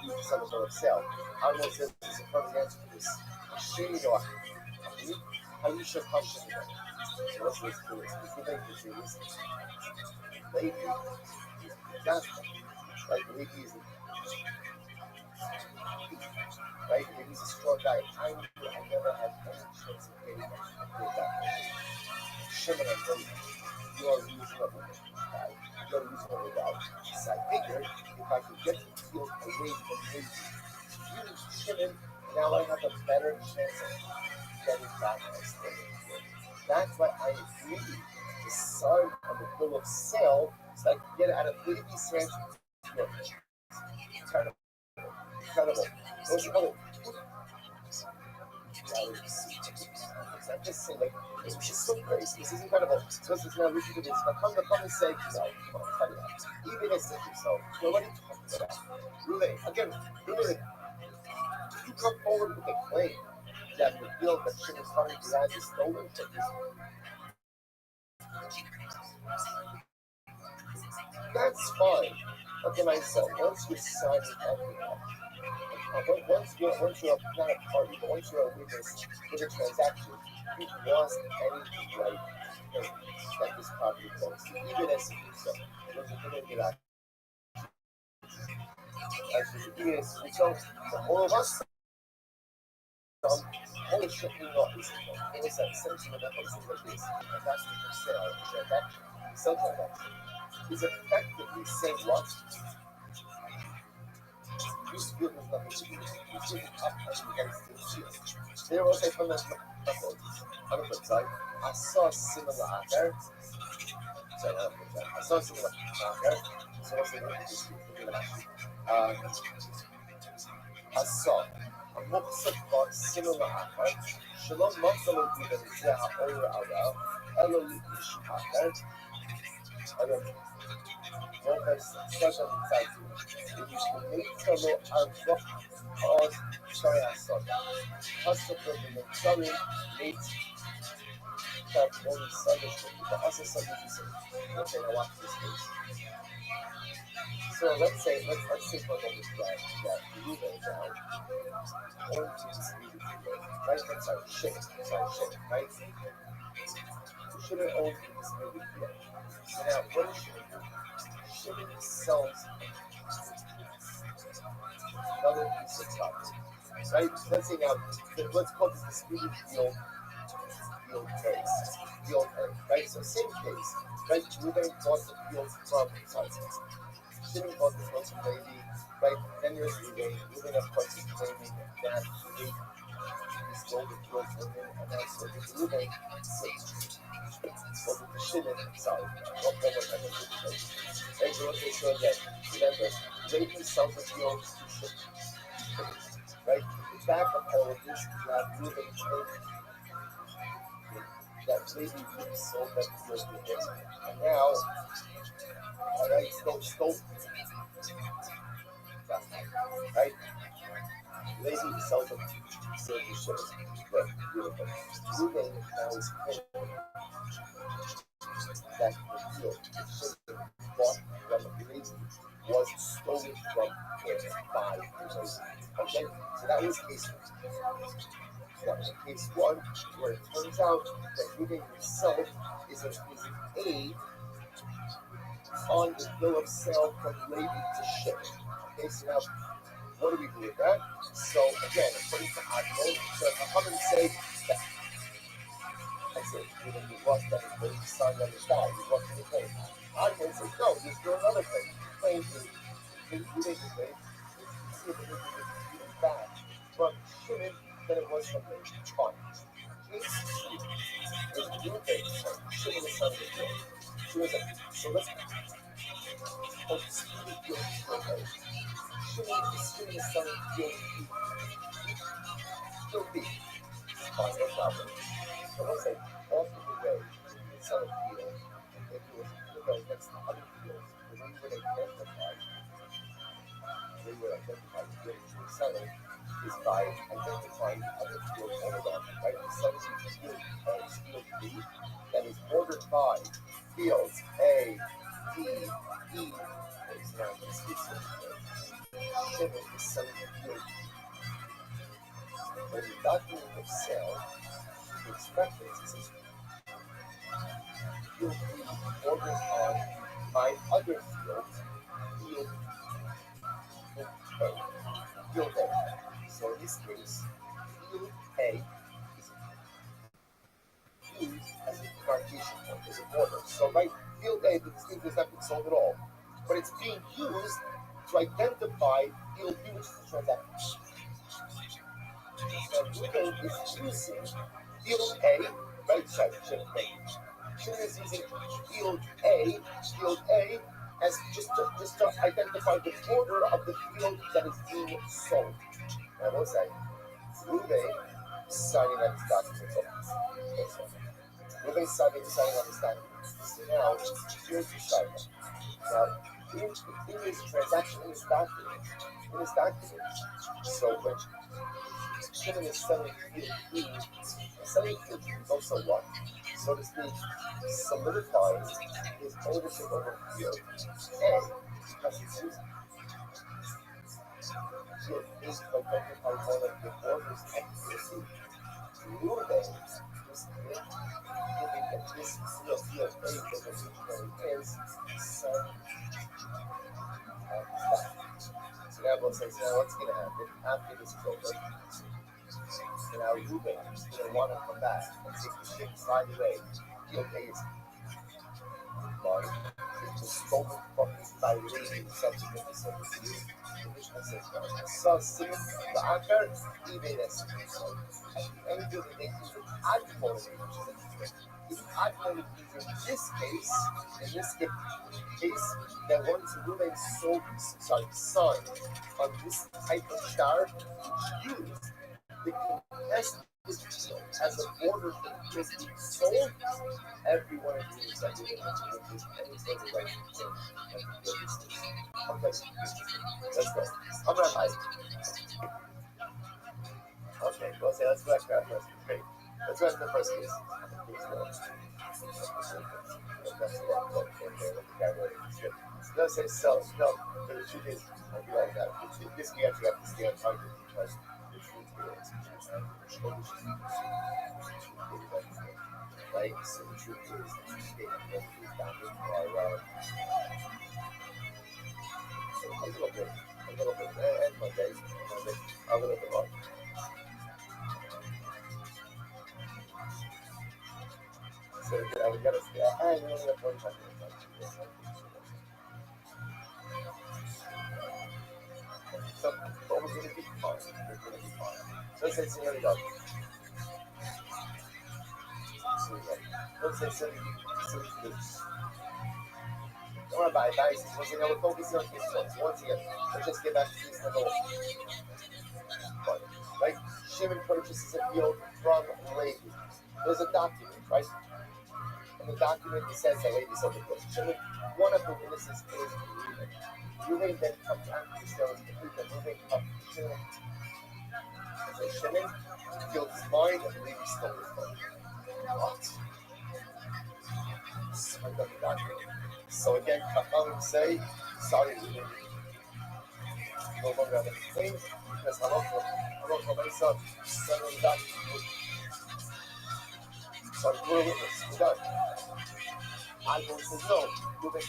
leave the son of sale? How do I say this is a perfect answer for this? How you should function with it. So let's do this. Reuben is the reason. Maybe like maybe he's right? Maybe he's a strong guy. I never had any chance of getting that. Shimon and Levi, you are reasonable guy. You are reasonable guy. So I figured if I could get the field away from Levi, you Shimon, now I have a better chance of getting back my story. That's why I agreed to sign on the bill of sale so I could get it out of Levi's hands. Incredible. Don't you know? I'm just saying, like, it's just so crazy. This is incredible. So this is now we should do this. But come and say, no, come on, cut it out. Even if it's so, nobody talks about Reuben. Again, Reuben, you come forward with a claim that the bill that Shimon started to land is stolen from this. That's fine. Okay, myself, once you sign it up, once you're not a party, but once you're a witness in a transaction, you've lost any right that this property belongs to, even as you do so. Even as you so, all of us, only shifting not is always that essentially that looks like this, and that's the sale transaction, sell transaction, is effectively saying what? This field has nothing to do with it. This field is up and against the field. There was a fundamental on the flip side. I saw a similar out there. Sorry, not flip side. I saw a similar out there. So what's the name of this field? I saw a muqsad similar out there. Shalom Mansalo given Zaha Oira Ada. Elo Lish out there. I don't know. Focus special inside you. If you should make trouble out of sorry, I saw that. Hospital in the sorry, late that only Sunday, but also Sunday to say, okay, I watch this case. So let's say for the moment that Reuben now going to dispute it, right? I'm sorry, Shimon, right? Shimon owns the disputed field. So now, what is Shimon do? Shimon sells another piece of property, right? Let's say now, let's call this disputed field case, field A, right? So same case, right? Reuben bought the field from Shimon bought the field from Levi, right? Then there's Reuben of course is claiming that he stole the field from him, and now so the Reuben sold it to Shimon, sorry, what kind of right? So okay, so again, remember, Levi sells the field to Shimon, right? The back of all of this, you have Reuben that Levi sold that field to him, and now, alright, stole, right? Levi sells the field to Shimon, but Reuben now is claiming that the field to Shimon case one, where it turns out that Reuben himself is an aid on the bill of sale from Levi to Shimon. Okay, so now, what do we do with that? So again, according to Admon, so Muhammad say that I said, Reuben, you lost that claim, you signed on the side, you lost the claim. Admon says, no, there's still another claim. Claim is Reuben is claim. You see if it is back from Shimon than it was from Levi. Fine. Case two is Reuben, Shimon is son of the king. So let's focus on the guilt. Shimon is son of the king. Guilty. Fine, no problem. So let's say, off of the way, son of field, if it was to go next to other fields, the way you would identify the field to the center is by identifying the other field ordered on, right? The center is field A, field B, that is ordered by fields A, D, E, for example, Shimon is center of field B. When the document of sale, the expectancy is field B orders on my other field, field A. Field A. So in this case, field A is used as a demarcation point, as a border. So right, field A, the thing has not been sold at all, but it's being used to identify field B, which is the transaction. So Reuben is using field A, right side, Shimon is using field A as just to identify the border of the field that is being sold. And I will say, Reuben signing on his documents. Reuben signing on his documents. So now, here's the side. Now, in this transaction, in this document, so when Shimon is selling field B, selling field B is also what? So to speak, solidifies his ownership over field A because he's using field A to identify one of the orders at field C. Reuben is giving that this field A that originally is son of that. So now we'll say, so now what's going to happen after this is over? So now Reuben is going to want to come back and take the ship by the way. Field A is mine. It was stolen from me by Levi subsequently. So this is the original says, so Simon the Aker, eBay that's so at the end of the day, it's an Admon, which is interesting. It's Admon in this case, that once Reuben sold, son on this type of star, which used the contested field as a border for the field being sold, everyone agrees that Reuben is anything right to okay, let's go. I'm not hiding. Okay, well, say let's go back to that first. Great. Let's go to the first case. Let's say so. No, but the truth is, I'll be like that. This we actually have to stay on target because the truth is, right? So the truth is, the state is down to our a little bit, and Monday, a little bit more. So we got to stay. And we only have 45 minutes. So, but we're going to be fine. So let's say, so here we go. Let's say, so don't worry about it, guys. We're focusing on this one. So once again, let's just get back to this number one. Right? Shimon purchases a field from Levi. There's a document, right? And the document says that Levi sold the field. Shimon, one of the witnesses is Reuben. Reuben then comes after the sale is complete. Then Reuben comes to Shimon and says, Shimon, the field is mine, and Levi stole the field. What? Signed on the document. So again, Chachamim say, sorry, Reuben. no longer have any claim because Halacha myself, son of that. So we're a witness. We're done. Algon says no. Moving.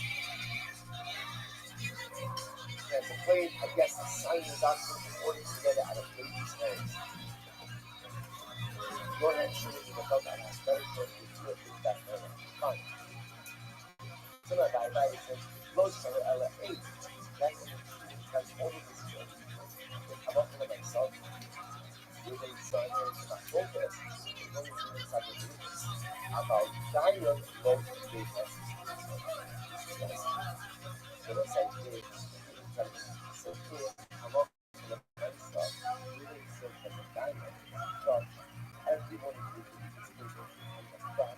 And the claim, I guess, the sign the document according together out of baby's hands. Your hand should be the belt and has better for you to do it that manner. Fine. So that I said, Lord, so Ella 8. That's only this year. They come up with myself. With a son to my focus. It's only to inside the business. About Dion wrote the business. So let's say, so here, come up with myself. Really serve as a diamond. But everyone is looking at this business and the fact,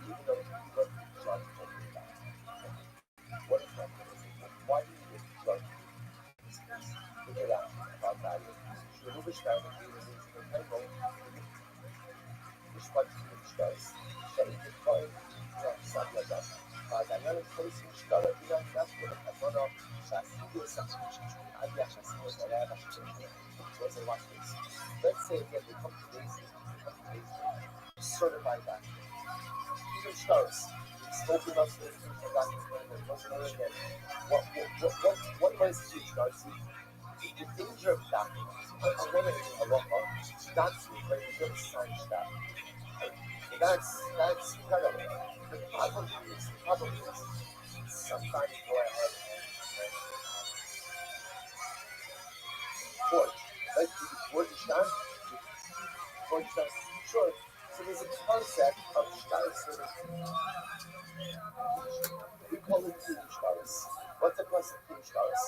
even though you got judged for that. What is that? Why do you get judged? Look at that about value. Should we start with the temple? Which part of the stars? Shall we define something like that? Daniel Foyce start with the natural economic chassis or something. I guess chassis was a lot of chassis. Was a lot of this. Let's say again they come to basic, certified that. Even stars. Spoken of things for that. What constitutes stars? The danger of documents. I'm going to a lot of that's when you get signed stuff. That's incredible. The problem is sometimes go ahead and forge. Like forge a star? Forge star? Sure. So there's a concept of star certificate. We call it key stars. What's the concept of key stars?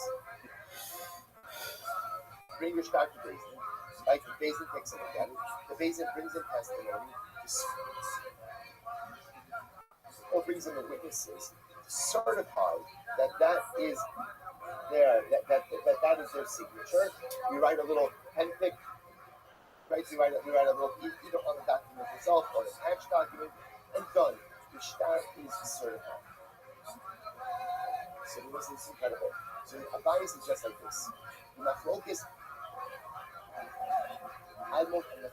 Bring your star to Basin. Like the Basin takes it again. The Basin brings in testimony or brings in the witnesses to certify that is there, that is their signature. We write a little pen pick, right? We write a little either on the document itself or the attached document, and done. The star is certified. So this is incredible. So a bias is just like this. The focus almost in the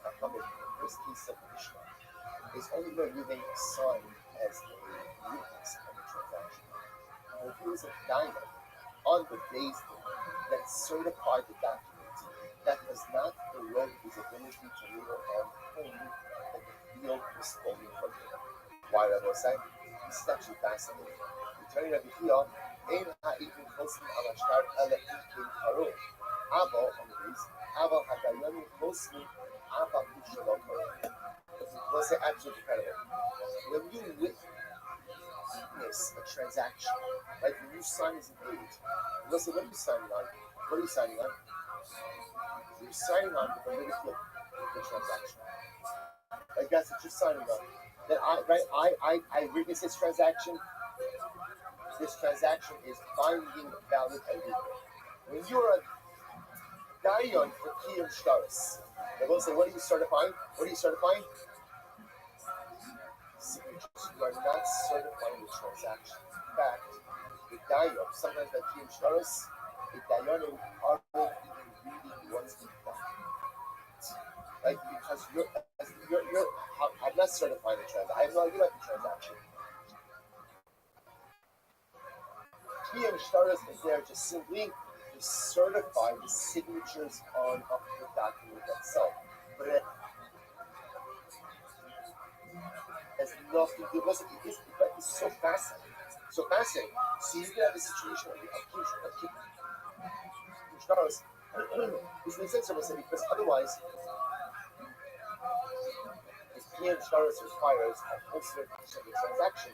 first case of the Mishnah is only where you may sign as a witness on the transaction. Or if it was a diamond on the day's that certified the document that does not erode his ability to later on claim that the field was stolen from him. Why did I say? This is actually fascinating. Returning to the field, Ein ha'ibn chosni al hashtar ele ikin karo. Avo, on the base, Avo ha'dayoni chosni ava mishalom karo. Let's say absolutely incredible. When you witness a transaction, like when you sign as an agent, let's say, what are you signing on? What are you signing on? You're signing on the validity of the transaction. Like that's what you're signing on. That I witness this transaction. This transaction is binding, valid, and legal. When you're a dayan for kiyum shtaris, they will say, what are you certifying? What are you certifying? Signatures. You are not certifying the transaction. In fact, the dayan, sometimes like kiyum shtaris, the dayan are even reading what's been done. Like because you're I'm not certifying the transaction. I have no idea about the transaction. Kiyum shtaris is there just simply to certify the signatures on the document itself. But it has nothing to do with it. It's so fascinating. So fascinating. So you can have a situation of Kiyum shtaris. Which makes sense, because otherwise, if Kiyum shtaris requires a full certification of the transaction,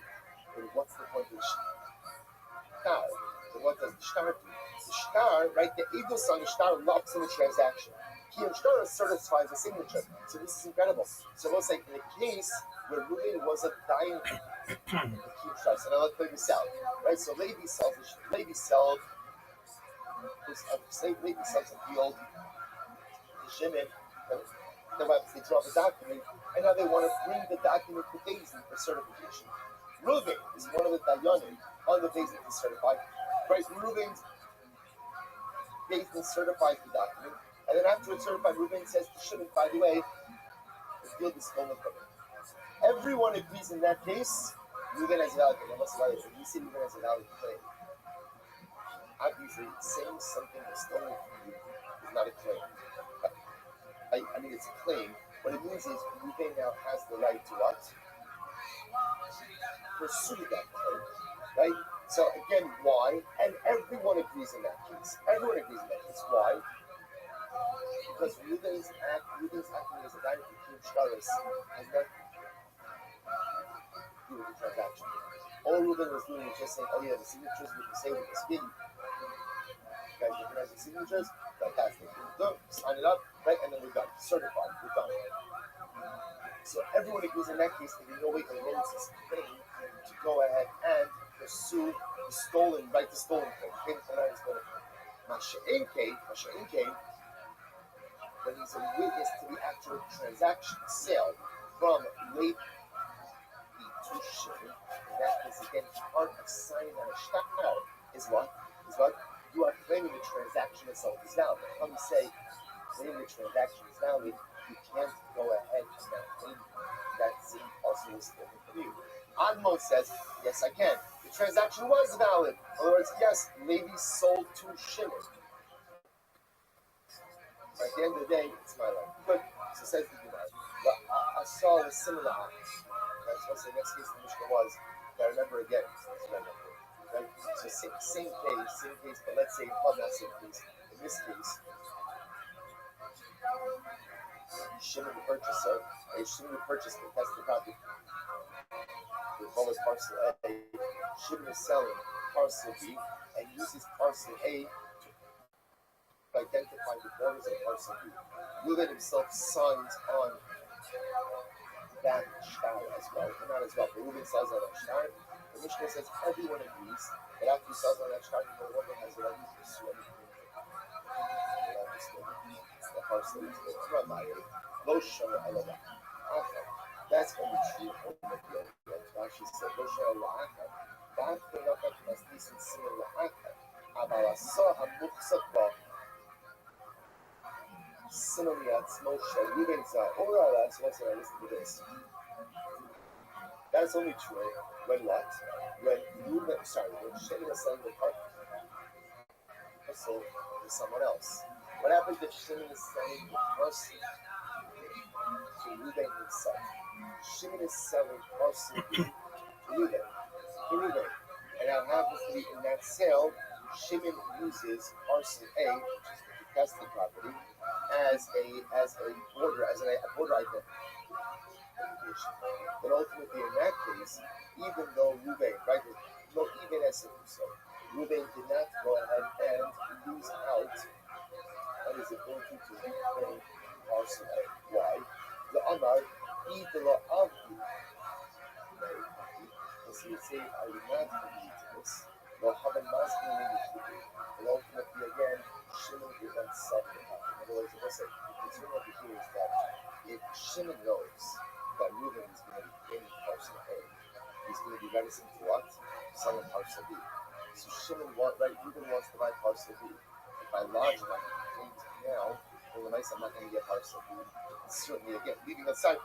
then what's the point of the shtar? So what does the shtar do? The shtar, right? The Eagles on the shtar locks in the transaction. Kiyum shtaris certifies the signature. So this is incredible. So let's say in a case where Reuben was a dying Kiyum shtaris, and I let Levi sell, right? So Levi sells a field to Shimon. They draw the document, and now they want to bring the document to Bezdin for certification. Reuben is one of the dayanim on the Bezdin to certify. Right, Reuben Beis Din certifies the document, and then after it's certified, Reuben says to Shimon, by the way, the field is stolen from him. Everyone agrees in that case, Reuben has a valid claim. When we say Reuben has a valid claim, obviously saying something is stolen from you is not a claim. I mean, it's a claim. What it means is Reuben now has the right to what? Pursue that claim, right? So again, why? And everyone agrees in that case. Everyone agrees in that case. Why? Because Reuben's acting as a guy who came Shtaris has nothing to do with the transaction. All Reuben was doing was just saying, oh yeah, the signatures we can say with this fee. You guys recognize the signatures? Fantastic. Sign it up, right? And then we're done. Certified. We're done. So everyone agrees in that case that in no way erodes his claim to go ahead and pursue the stolen, right? The stolen claim. Masha'in came when he's a witness to the actual transaction, sale from Levi to Shimon. In that case, again, part of signing on a shtar is what? You are claiming the transaction itself is valid. When you say claiming the transaction is valid, you can't go ahead and not claim that same also is stolen from you. Admo says, yes, I can. The transaction was valid. In other words, yes, Levi sold to Shimon. At the end of the day, it's my life. But, so says the Gemara. I saw a similar act. I was supposed to say, next case the Mishnah was, I remember again. Right? So same case, but let's say, not same case. In this case, Shimon the purchaser, Shimon the purchased the tested property. The bonus parcel A, Shimon is selling parcel B, and uses parcel A to identify the borders of parcel B. Reuben himself signs on that shtar as well, or not as well, but Reuben signs on that shtar. The Mishnah says everyone agrees that after he signs on that shtar, no one has the right to pursue anything. The parcel is the Rabbi. That's only true only at the end. Rashi said, Lo shara la'achar. Da'afka nafak masnisin simen la'achar. אבל עשו המוחזק בו סימן מעצמו של רובן זה האורה על עצמו. So now listen to this. That's only true when what? When Shimon is selling the parcel to someone else. What happens if Shimon is selling the parcel to Reuben himself? Shimon is selling parcel B to Reuben. And now happens to be in that sale, Shimon uses parcel A, which is the contested property, as a border identification. But ultimately, in that case, even though Reuben, right, no, even as so, Reuben did not go ahead and lose out on his ability to reclaim parcel A. Why? The Amar, Idla Avdi. As he would say, I would not agree to this. Nor have a masculine initiative. And ultimately, again, Shimon did not sell the property. In other words, if I say, the concern over here is that if Shimon knows that Reuben is going to be claiming parcel A, he's going to be reticent to what? Selling parcel B. So Reuben wants to buy parcel B. If I lodge my complaint now, well, the nice I'm not going to get parcel B. Certainly, again, leaving aside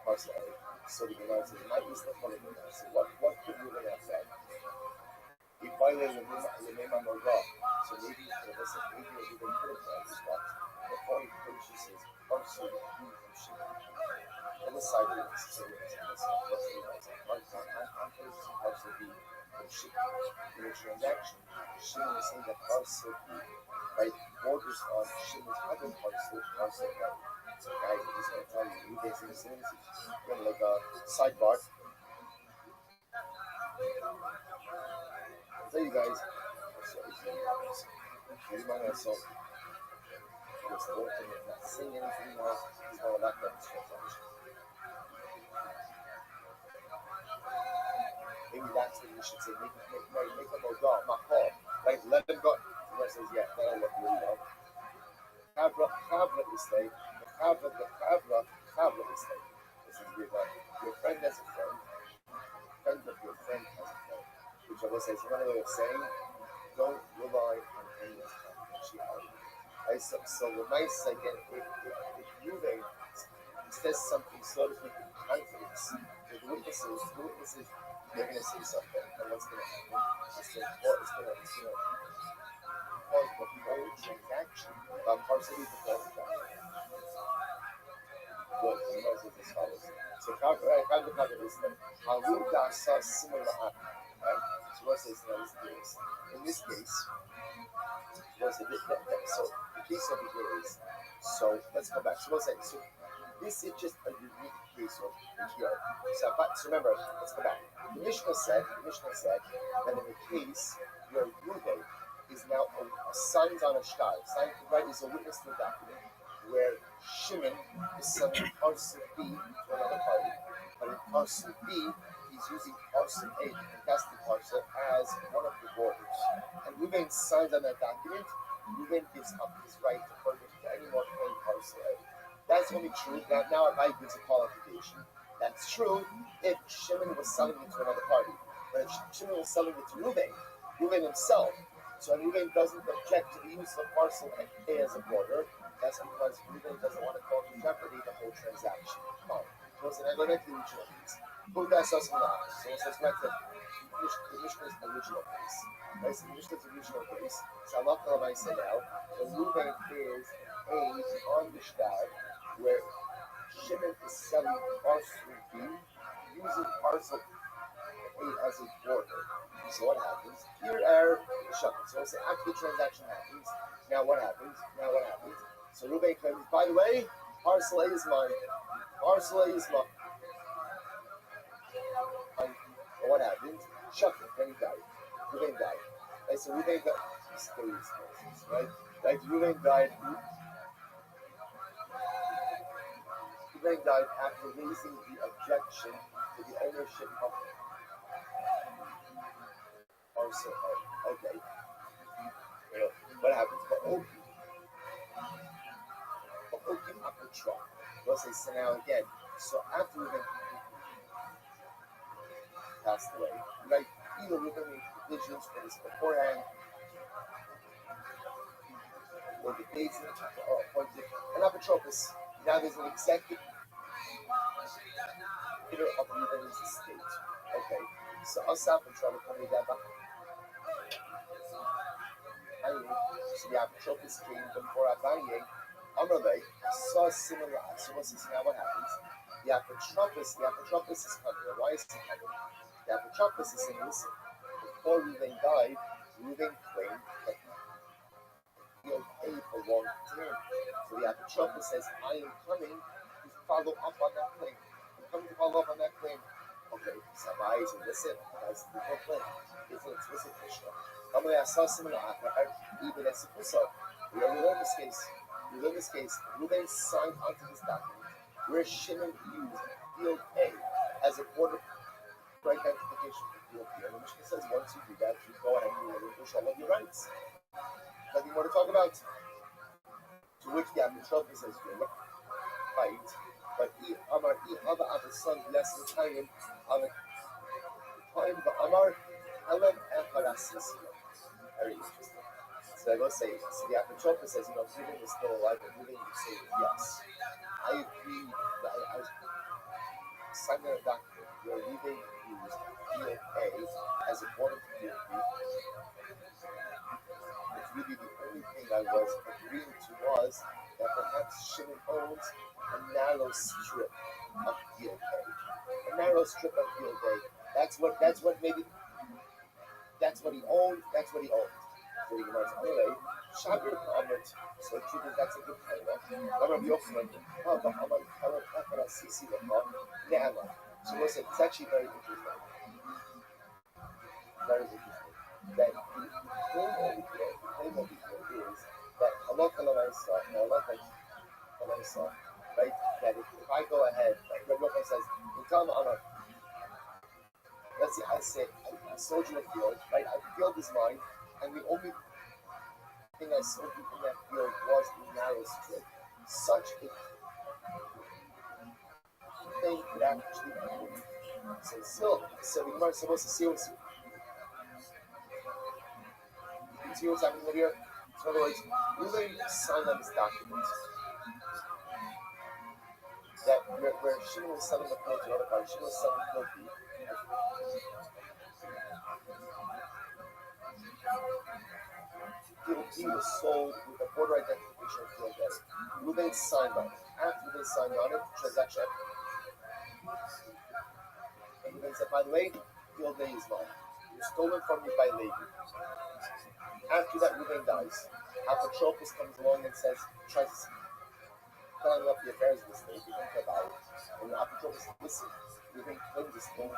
parcel A. So the Gemara says, "My is the following." So what could Reuben have said? He violated the name of God. So maybe Reuben could have done is what? Before he purchases parcel B from Shimon. On the side of this, so I'm purchasing parcel B from Shimon. In a transaction, Shimon is saying that parcel B, right, borders on Shimon's other parcel A. So guys, I'm just going to tell you, you guys in the same going to like a sidebar. I'll tell you guys, here's my answer. There's the whole thing of not saying anything now, he's going to lock down this transaction. Maybe that's what you should say, make them go down, not call. Like, let them go. The guy says, yeah, that'll look really well. Chavra is like, Chavra is like. This is weird. Your friend has a friend. Friend of your friend has a friend. Which I will say is another way of saying, don't rely on Right? So the nice again, if Ruvain says something so to speak with confidence, the witnesses, they're going to say something, and what's going to happen? It's going to cause the whole transaction partially to fall apart. Good. The Gemara says as follows. So, is that Haruda saw similar right? So, what says now is in this case, was a bit so the case over here is so let's go back. So, what's that? So, this is just a unique case over here. So remember, let's go back. The Mishnah said that in the case where Ruvain is now signed on a shtar, signed right is a witness to a document where Shimon is selling parcel B to another party, but in parcel B he's using parcel A, the contested parcel, as one of the borders. And Ruvain signs on that document. Ruvain gives up his right to furnish to any more claim parcel A. That's only true. Now Rabbi gives a qualification. That's true if Shimon was selling it to another party. But if Shimon was selling it to Ruvain himself, so Ruvain doesn't object to the use of parcel A as a border, that's because Ruvain doesn't want to call to jeopardy the whole transaction. So I go back to the original case. Who does us in the office? So let's back to the Mishnah's original case. Right? So the Mishnah's original case. So Allah Rabbi said now, the Ruvain is on the shtar where Shimon is selling parcel B using parcel A as a border. So what happens? Here are the shepherds. So let's say after the transaction happens, now what happens? So Ruvain claims, by the way, parcel A is mine. Parcel A is mine. And what happened? Shepard, then he died. Ruvain died. Right? So Ruvain died. Right? Ruvain died. Ruvain died after raising the objection to the ownership of parcel A. Okay. What happens? But Okim after Trump. Let's say so now again. So after Ruvain passed away, right? Either Ruvain made provisions for this beforehand, or the dates are appointed an apotropos. Now there's an executive of Ruvain's estate. Okay. So Asaf and Trump coming down back. So the apotropos came before Abaye. Amalei saw similar. So what's this now? What happens? The apotropos is coming. Why is he coming? The apotropos is saying, listen, before Ruvain died, Ruvain claimed that field A belonged to him. So the apotropos says, I am coming to follow up on that claim. Okay, so I say, listen, that's the whole claim. Listen, Krishna. I saw similar. Even as so, we already learned this case. Ruvain signed onto this document where Shimon used field A as a border for identification for field B. And the Mishnah says once you do that, you go ahead and you relinquish all of your rights. Nothing more to talk about. To which the apotropos says, you're right. But Amar Ihava of the son less than time of the time the Amar Helen Echarasis. Very interesting. So I go say, so the apotropos says, Ruvain is still alive, and Ruvain would say, yes, I agree that I signed a document where Ruvain used field A as a border to field B. It's really the only thing I was agreeing to was that perhaps Shimon owns a narrow strip of field A. That's what he owned. So he goes, anyway, Shabir Ahmed. So truth is that's a good title. Rabbi Yochanan, so listen, it's actually very interesting. That the claim over here is that right? That if I go ahead, like Rabbi Yochanan says, let's say I say I sold you a field, right? A field is mine, and the only thing I sold you in that field was the narrow strip. Such a thing could actually be moved. So the Gemara is supposed to see what's happening over here. So in other words, Reuben signed on this document that where Shimon was selling the field to another party, Shimon was selling the field to he was sold with a border identification of field day. Reuben signed on it. After they signed on it, transaction. And Reuben said, by the way, field day is mine. It was stolen from me by Levi. After that, Reuben dies. Apotropos comes along and says, tries to clean up the affairs of this thing, we think about it. And Apotropos says, listen, Reuben claimed this thing,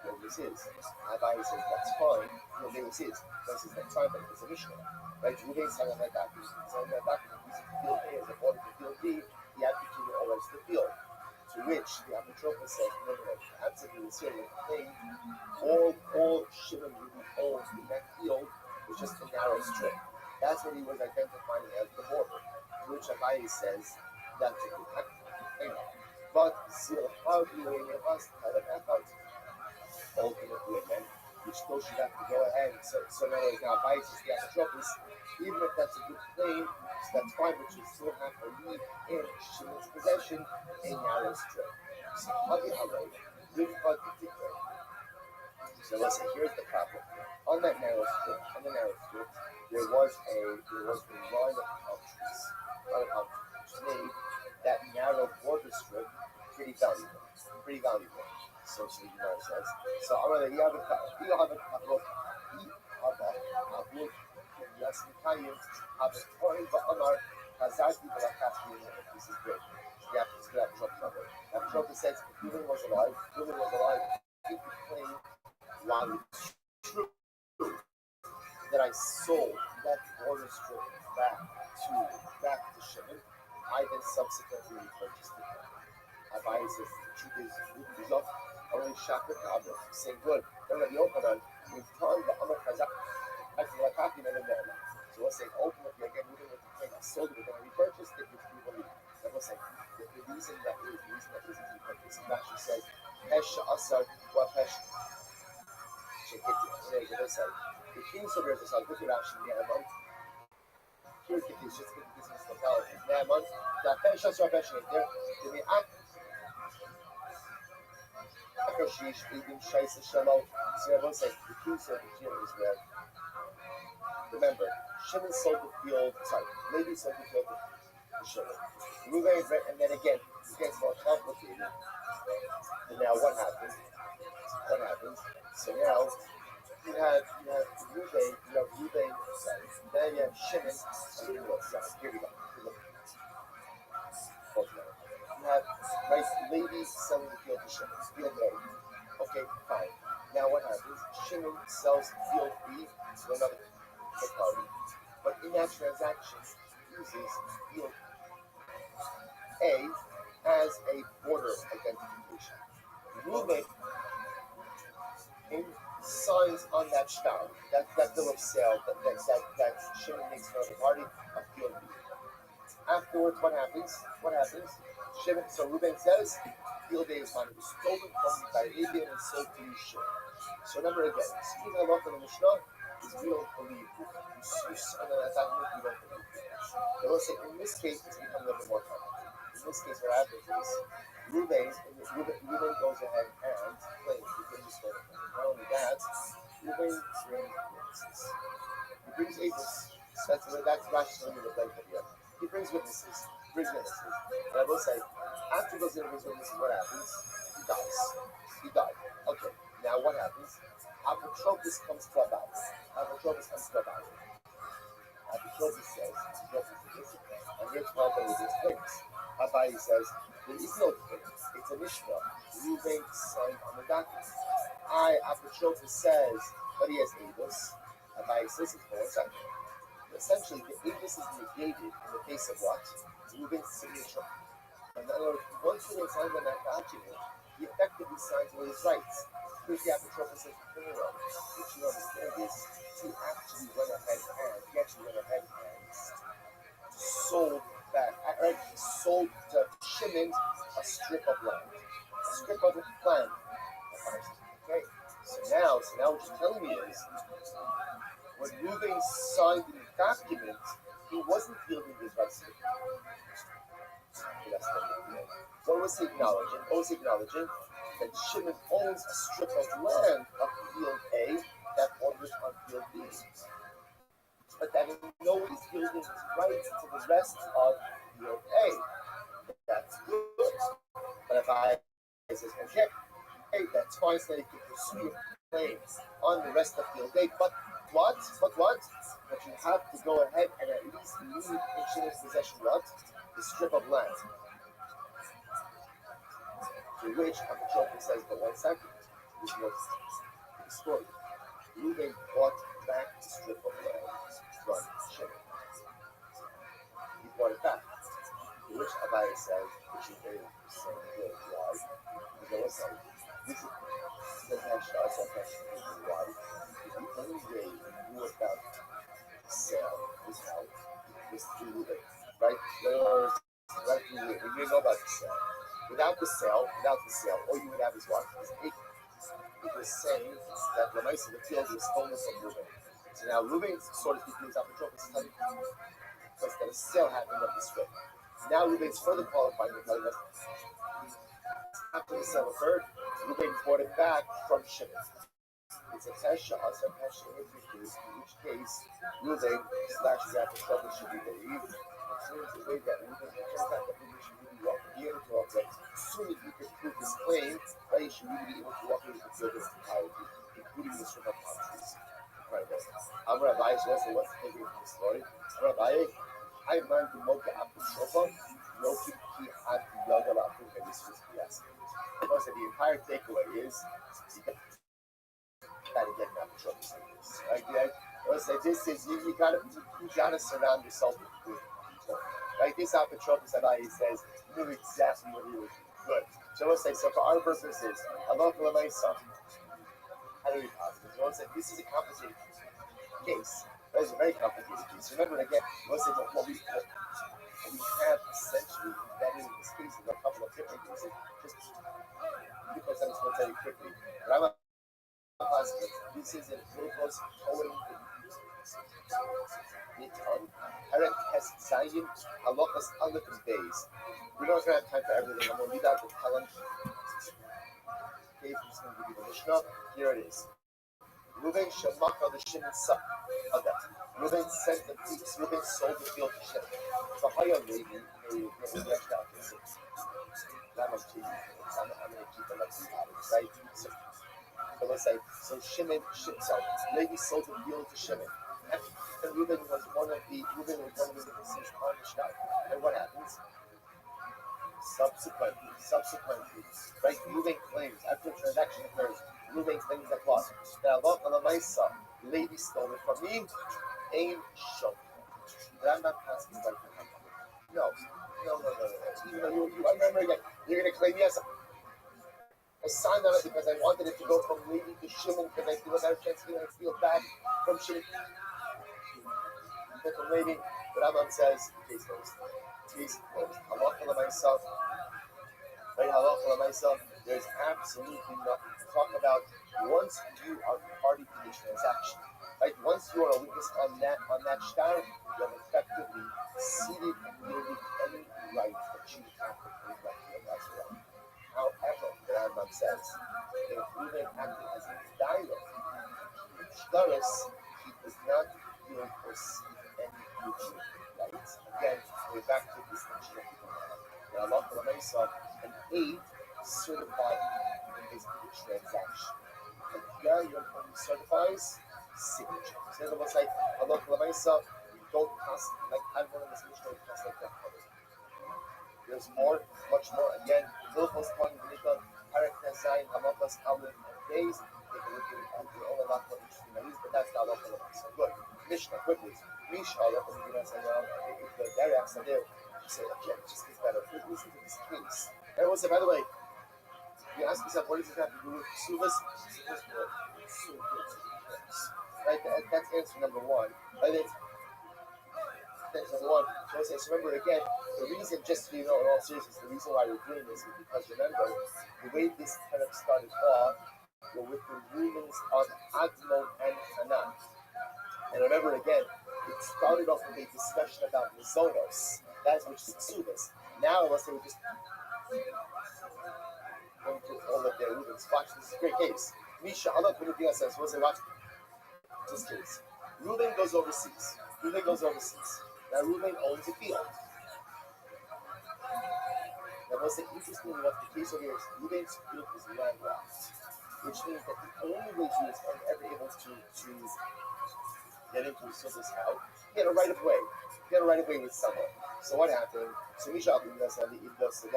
it was his. Rabbi says, that's fine, it was his. But says, that's fine, but it's a Mishnah. Right? Reuben signed on that document. He signed on that document, he said, field A as a border to field B, he had to continue all the rest of the field. To which the Apotropos says, no, absolutely zero. The thing, all Shimon really owns in that field was just a narrow strip. That's what he was identifying as the border. To which Rabbi says, that's a good thing. But zero, how do you us kind of effort? Ultimately, again, which still should have to go ahead. So now Rabbi says the Apotropos, even if that's a good claim, that's fine, but you still have to leave in Shimon's possession a narrow strip. So so let's say here's the problem. On that narrow strip, there was a line of trees, which made that narrow border strip pretty valuable. So you know what it says. So I'm gonna have a couple of yes, this is great. Yeah, it's good. Apotropos says if Reuben was alive, he could claim while it's true that I sold that border strip back to Shimon, I then subsequently repurchased it. Rabbi says the truth is Reuben is off. Only Shakir Kabbalah saying good. Then Rabbi Yochanan in time the Amar Chazak. So we'll say ultimately again Reuben with the claim I sold it, we're going to repurchase it, which we believe. Then we'll say the reason that isn't repurchased. It actually says Pesh Asar wa Pesh. The king so there's a side with Rashi Naaman. Here it is just with this mentality. Naaman, the Pesh Asar Pesh there. The Akashish even Shaisa Shalom. So I will say the king so here is where. Remember, Shimon sold the field, Levi sold the field to Shimon. Reuben, and then again, it gets more complicated. And now what happens? So now you have Reuben, then you have Shimon, here we go. You have Levi selling the field to Shimon, field A. Okay, fine. Now what happens? Shimon sells field B to another party, but in that transaction, uses field A as a border identification. Reuben signs on that shtar, that bill of sale that Shimon makes for the party of field B. Afterwards, what happens? Shimon. So Reuben says, field A is mine. It was stolen from me by Rabbi and sold to you, Shimon. So remember again, Steve I love in the Mishnah. We don't believe you. I will say, in this case, it's become a little bit more complicated. In this case, what happens is Reuben goes ahead and claims the Guinness story. Not only that, Reuben brings witnesses. He brings agents. That's rationally the blame here. He brings witnesses. And I will say, after those witnesses, what happens? He died. Okay. Now what happens? Apotropos comes to Rabbi. Apotropos says, and here's what with these things. Rabbi says, there is no thing. It's a Mishnah. Reuben signed on the document. Apotropos says, but he has Abus. Rabbi says it's for 1 second. Essentially, the Abus is negated in the case of what? Reuben's signature. In other words, once Reuben signs on that document, he effectively signs away his rights. Here's the Apotropos says, no. What you understand is he actually went ahead and sold to Shimon a strip of land. Okay? So now what you're telling me is when Reuben signed the document, he wasn't yielding his rights to the field. What was he acknowledging? That Shimon owns a strip of land of field A that borders on field B. But that in no way is yielding his rights to the rest of field A. That's good. But if I says, okay, hey, that's fine, so you can pursue your claims on the rest of field A. But what? But you have to go ahead and at least leave in Shimon's possession what? The strip of land. To which Apotropos says, but 1 second, this was the story. Reuben bought back the strip of land from Shimon. He bought it back. To which Abaye says, which is very good, why? Because I was saying, this is the Pasha, why? The only way you knew about the sale was how it was through Reuben, right? Right through Reuben. You know about the sale. Without the sale, all you would have is what? Is acres. It was saying that the mice of the field was stolen from Reuben. So now Reuben sort of confused Apotropos telling us that a sale happened of the strip. Now Reuben's further qualifying and telling us after the sale occurred, Reuben bought it back from Shimon. It's a tesha, also a tesha in which case Reuben / Apotropos should be believed. As soon as the way that Reuben turns out that Reuben should really walk be able to walk right, as soon as we can prove this claim, that he should really be able to walk into the field of entirety, including the strip of palm trees. Rabbi, what's the takeaway from the story? Rabbi, I man to mock the Apotropos, no ki had the yoga Apu and this was yes. Because the entire takeaway is you gotta get an Apotropos in this. Right? This is you gotta surround yourself with good people. Right? This Apotropos Rabbi says knew exactly what he was doing. Good. So let's say, so for our purposes, Allah Lamaisa, how do we positive? So let's say this is a complicated case. That is a very complicated case. Remember again, let's say what we have essentially embedded in this case is a couple of different cases. Just because I'm just going to tell you quickly. But I'm a positive. This is a Logos Towing Niton, Herek Hes Zayin, Halachas Aleph and Beis. We don't have time for everything. I'm going to leave out the column. Okay, I'm just going to give you the Mishnah. Here it is. Reuben Shemaka the Shimon Suck. Reuben sent the peaks. Reuben sold the field to Shimon. So Haya Levi, I'm going to keep it up to right? So let's say, so Levi sold the field to Shimon. And Reuben was one of the witnesses on the shot. And what happens? Subsequently, right? Reuben claims after the transaction occurs. Reuben claims that what? That Allah Levi stole it from me. Ain Shok. But I'm not asking right now. No. Even though I remember again, you're going to claim yes. I signed on it because I wanted it to go from Levi to Shimon because I feel like I have a chance to get my field back from Shimon. From Levi, but Rambam says, case closed. Halacha myself. Right, halacha myself. There's absolutely nothing to talk about once you are party to the transaction. Right, once you are a witness on that shtar, you have effectively ceded and yielded any right that you have to claim that field as well. However, the Rambam says, if Reuben acted as a dialogue, shtaris, he does not yield or cede any future rights. Again, we're back to this distinction of people. Allah an aid certified is the transaction. And here, you're going to certifies signature. So in other words, like Allah don't cost like I'm one of the signature cost like that. There's more, much more. Again, Zilchos Kohen V'Nikon, Parak Nezayin, Hamachas, Aleph, and Days. Take a look at your own Allah for interesting values, but that's not Allah. So good. Mishnah, quickly. Mishnah, Allah for the Derek Sadeh. You say, okay, just gets better. Listen to this case. Everyone said, by the way, you ask yourself, what does it have to do with Suvas? Right? That's answer number one. Right? That's number one. So remember again, the reason, just so you know, in all seriousness, the reason why we're doing this is because remember, the way this kind of started off were with the rulings of Admon and Hanan. And remember again, it started off with a discussion about Mizonos. That is which is Ksubas. Now let's say we just going through all of their Rubens. Watch, this is a great case. Misha, Allah Punutia says, what's it? Watch this case. Reuben goes overseas. Now Reuben owns a field. Now what's interesting enough, the case over here is Reuben's field is landlocked, which means that the only way he was ever able to get into his father's house, he had a right of way. With someone. So what happened? So Misha, so let's say,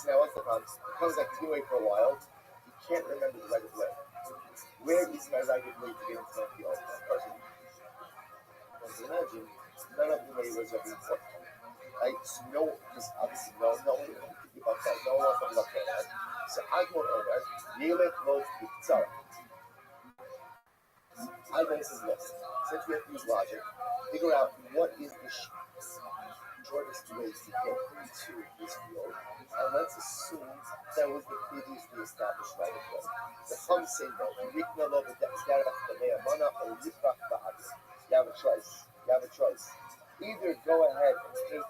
now what's the problem? He comes back to away for a while. He can't remember the right of way. Where is my right of way to get into my field? Of course, you can imagine, none of the way was of important. Like, no, because obviously, no one can think about that. No one wants to look at that. So Agmon Omer, Yelech Lo Tzara. Agmon says this. Since we have to use logic, figure out what is the shortest way to get into this field, and let's assume that was the previously established right of way. The Chum say no. You have a choice. Either go ahead and take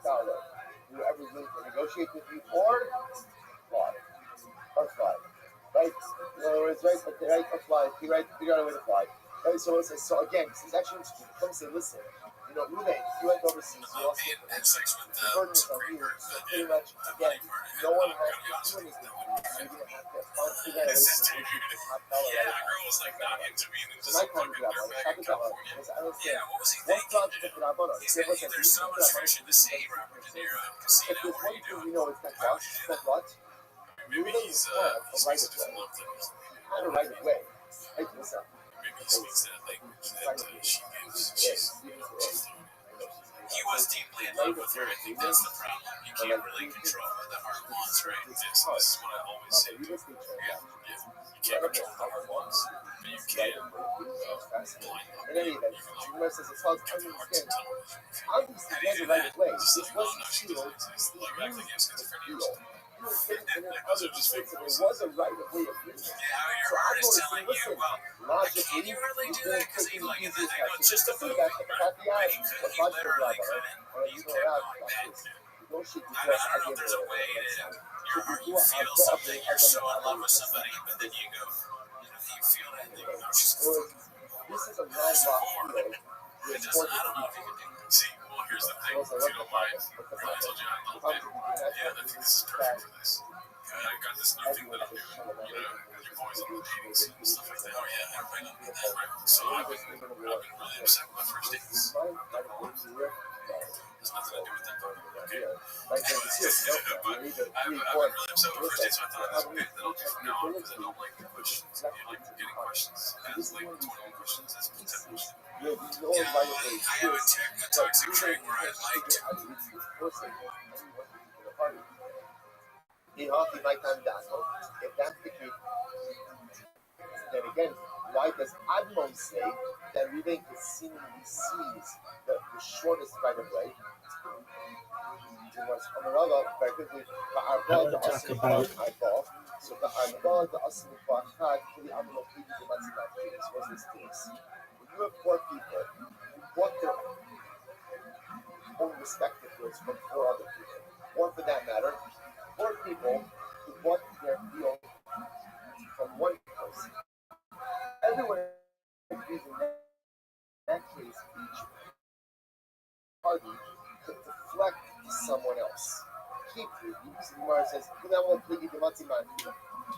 $5, whoever's willing to negotiate with you, or fly. Right? In other words, right? But right, or fly. Figure out a way to fly. Right? So again, this is actually interesting. Come say, listen. Reuben, you went overseas, you lost the burden is on you, so pretty much, again, no one has to do anything. You're going to have to figure out a way to negotiate the $5 right. So my time is Rabbi, because I understand, what project of Rabbanon? If there's one thing we know, it's that what? Reuben has a right of way. He had a right of way. Right, listen. He was deeply in love with her. I think that's the problem. You can't really control what the heart wants, right? This is what I always say. You can't control what the heart wants, but you can blind love. In any event, Gemara says it's hard to understand. Obviously, he has a right of way. This wasn't field. There was a right of way of using it. Your heart is telling you, well, can you really do that? Because I know it's just a food. He couldn't, he literally couldn't. You kept going back. I don't know if there's a way to, you feel something, you're so in love with somebody, but then you go, you feel that, and then you go, she's this is a landlocked field. I don't know if you can do that. See, well, here's the thing, if you don't mind, I told you I'm a little bit, I think this is perfect for this. I got this new thing that I'm doing, with your boys on the dating scene and stuff like that. Oh yeah, everybody knows that, right? So I've been really upset with my first dates. There's nothing to do with them, okay? But I've been really upset with my first dates, so I thought it was okay that I'll do from now on, because I don't like the questions. I like getting questions. As like 21 questions, that's 10 questions. Yeah, I have a toxic trait where I like to. If that's the case, then again, why does Admon say that Reuben seemingly sees the shortest right of way? I want to talk about so the Arbal, the Asim Bachad, the Amlo Pidi, the Matzimat case was this case. When you have four people who bought their own respective goods from four other people, or for that matter, four people who bought their field from one person. Everyone agrees in that case, each party could deflect to someone else. Keep you. Gemara says,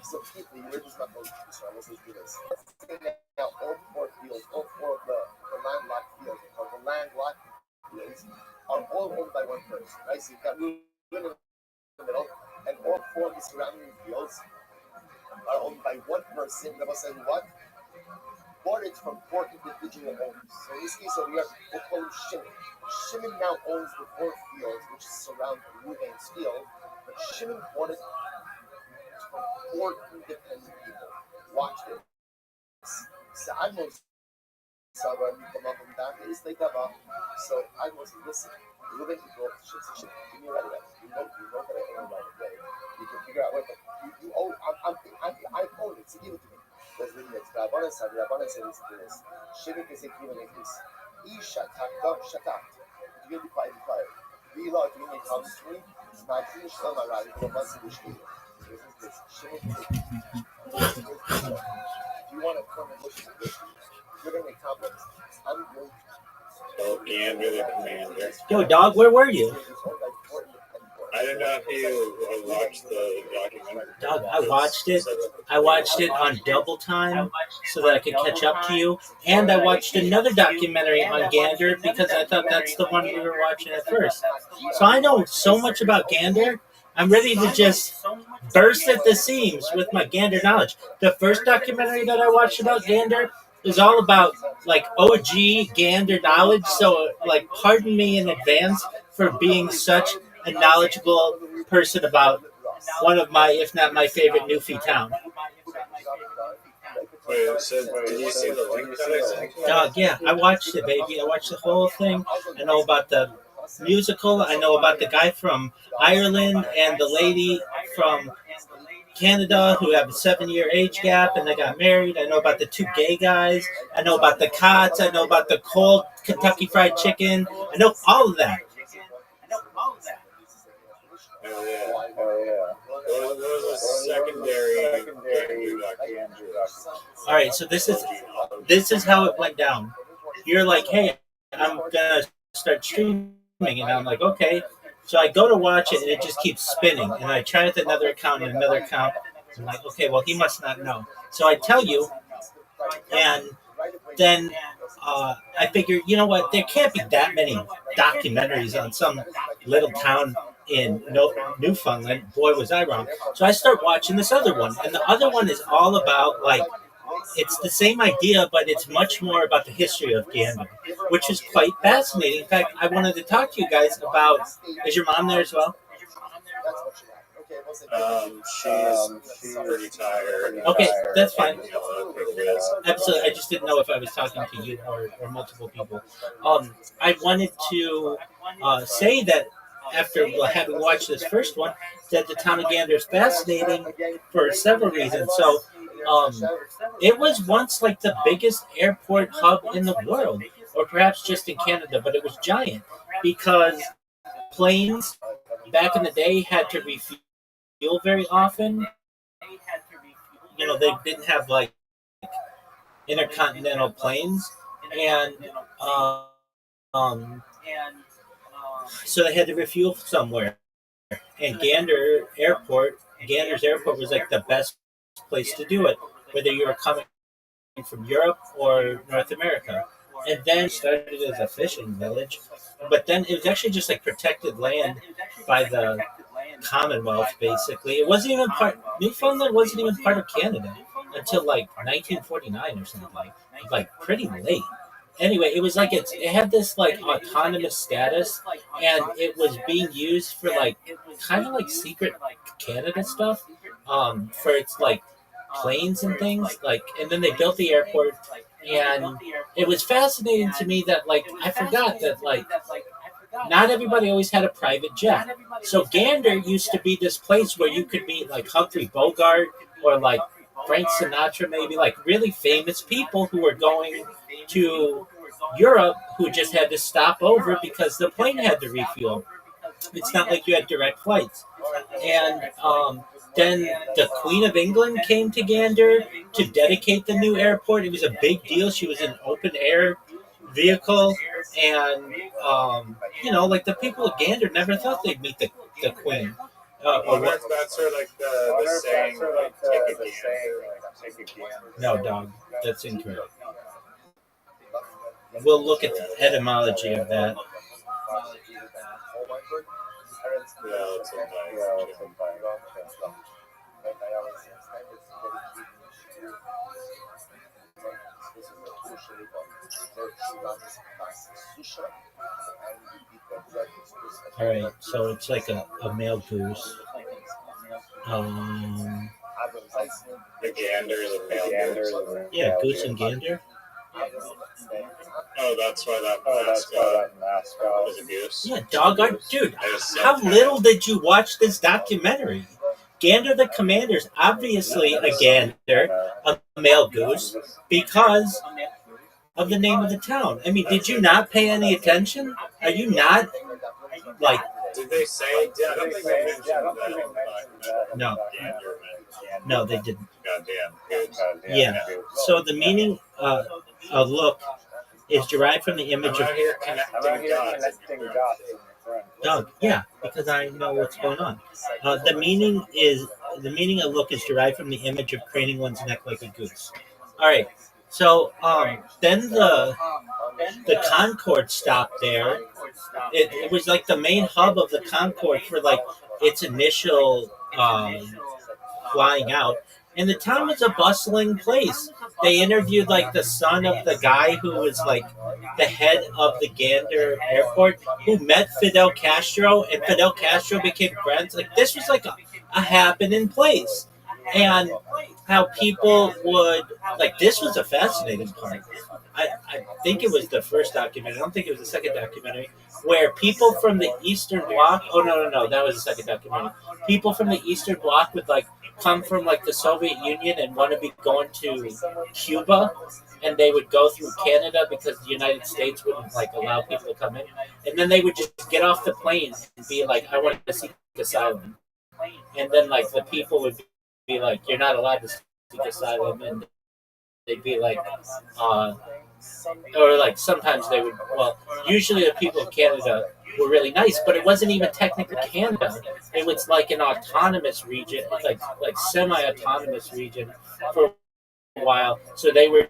so keep you. We're just not going to do this. Let's just do this. Let's say now all four fields, all four of the landlocked fields, or the landlocked fields, are all owned by one person. Right? So you've got Reuben in the middle, and all four of the surrounding fields are owned by one person. That was saying what? Bought it from four individual owners. So in this case over here, we'll call him Shimon. Shimon now owns the four fields which surround Reuben's field, but Shimon bought it from four independent people. Watch this. So Admon so Admon said, listen, Reuben can go up to Shimon. Give me a right away. You know that I own right away. You can figure out what I own it, so give it to me. Scene che si scrivono in questo. I shatat. Diyor bir pay. Bir lot in the top street. Martin işte var abi. Babası düştü. You want to come and look at this? You're going to make compliments. I'm going So Gander the Commander. Yo, dog, where were you? I don't know if you watched the documentary. Dog, I watched it. I watched it on double time so that I could catch up to you. And I watched another documentary on Gander because I thought that's the one we were watching at first. So I know so much about Gander. I'm ready to just burst at the seams with my Gander knowledge. The first documentary that I watched about Gander is all about like OG Gander knowledge. So like, pardon me in advance for being such a knowledgeable person about one of my, if not my favorite Newfie town. Wait, so did you see the link that I sent? Dog, yeah, I watched it, baby. I watched the whole thing. I know about the musical. I know about the guy from Ireland and the lady from Canada who have a 7-year age gap and they got married. I know about the 2 gay guys. I know about the cots. I know about the cold Kentucky Fried Chicken. I know all of that. Oh yeah. What was a secondary All right, so this is how it went down. You're like, hey, I'm gonna start streaming, and I'm like, okay. So I go to watch it, and it just keeps spinning. And I try with another account and another account. I'm like, okay, well, he must not know. So I tell you, and then I figure, you know what? There can't be that many documentaries on some little town in Newfoundland. Boy, was I wrong. So I start watching this other one. And the other one is all about, like, it's the same idea, but it's much more about the history of Gander, which is quite fascinating. In fact, I wanted to talk to you guys about, is your mom there as well? She's pretty tired. Okay, that's fine. Absolutely. I just didn't know if I was talking to you or multiple people. I wanted to say that after having watched this first one, that the town of Gander is fascinating for several reasons. So, it was once like the biggest airport hub in the world, or perhaps just in Canada, but it was giant because planes back in the day had to refuel very often. You know, they didn't have like intercontinental planes, and so they had to refuel somewhere. And Gander's airport was like the best place to do it, whether you were coming from Europe or North America. And then it started as a fishing village, but then it was actually just like protected land by the Commonwealth, basically. It wasn't even Newfoundland wasn't even part of Canada until like 1949 or something, like pretty late. Anyway, it was like it had this like autonomous status, and it was being used for like kind of like secret Canada stuff, for its like planes and things, like, and then they built the airport, and it was fascinating to me that like I forgot that like not everybody always had a private jet. So Gander used to be this place where you could meet like Humphrey Bogart or like Frank Sinatra, maybe like really famous people who were going to Europe who just had to stop over because the plane had to refuel. It's not like you had direct flights. And then the Queen of England came to Gander to dedicate the new airport. It was a big deal. She was in an open air vehicle, and you know, like the people of Gander never thought they'd meet the Queen. That's sort of like the saying, like, take a gander. No, dog, that's incorrect. We'll look at the etymology of that. All right, so it's like a male goose. The gander is a male gander. Yeah, goose and gander. Oh, that's why that mascot is a goose. Yeah, dog. Dude, how little did you watch this documentary? Gander the Commander's obviously a gander, a male goose, because of the name of the town. I mean, did you not pay any attention? Are you not like? Did they say? Yeah, I don't think they mentioned that. No. Gander. No, they didn't. Goddamn goose. Yeah. So the meaning of look is derived from the image I'm of out here connecting dots. Doug. Yeah, because I know what's going on. The meaning of look is derived from the image of craning one's neck like a goose. All right. So then the Concorde stopped there. It was like the main hub of the Concorde for like its initial flying out. And the town was a bustling place. They interviewed like the son of the guy who was like the head of the Gander airport, who met Fidel Castro, and Fidel Castro became friends. Like this was like a happening place. And how people would like this was a fascinating part. I think it was the first documentary. I don't think it was the second documentary where people from the Eastern Bloc. Oh no, that was the second documentary. People from the Eastern Bloc would like come from like the Soviet Union and want to be going to Cuba, and they would go through Canada because the United States wouldn't like allow people to come in, and then they would just get off the plane and be like, "I want to seek asylum," and then like the people would be like, "You're not allowed to seek asylum," and they'd be like, or like sometimes they would. Well, usually the people of Canada were really nice, but it wasn't even technically Canada. It was like an autonomous region, like semi-autonomous region for a while. So they were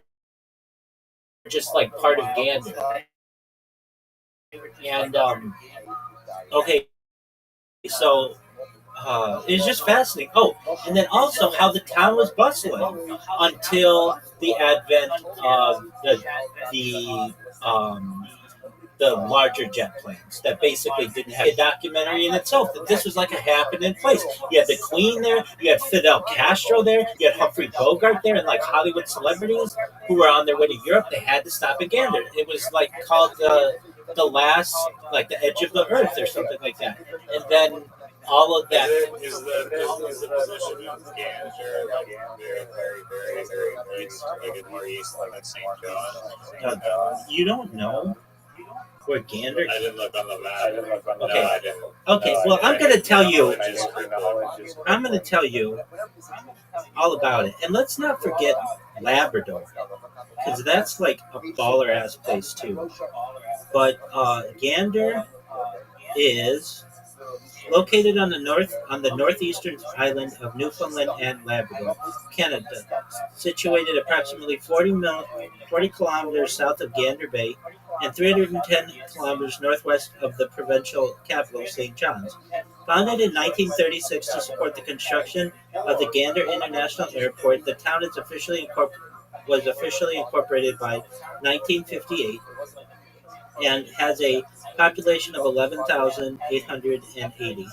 just like part of Gander. And okay, so it's just fascinating. Oh, and then also how the town was bustling until the advent of the larger jet planes that basically didn't have a documentary in itself. That this was like a happening place. You had the Queen there, you had Fidel Castro there, you had Humphrey Bogart there, and like Hollywood celebrities who were on their way to Europe. They had to stop in Gander. It was like called the last, like the edge of the earth or something like that. And then all of that. Is the position of Gander like very east, like more east, like St. John? You don't know where Gander? I didn't look on the map. Okay. No, I didn't. Okay. Well, I'm going to tell you. I'm going to tell you all about it, and let's not forget Labrador, because that's like a baller ass place too. But Gander is located on the northeastern island of Newfoundland and Labrador, Canada, situated approximately 40 kilometers south of Gander Bay and 310 kilometers northwest of the provincial capital, St. John's. Founded in 1936 to support the construction of the Gander International Airport, the town was officially incorporated by 1958 and has a population of 11,880.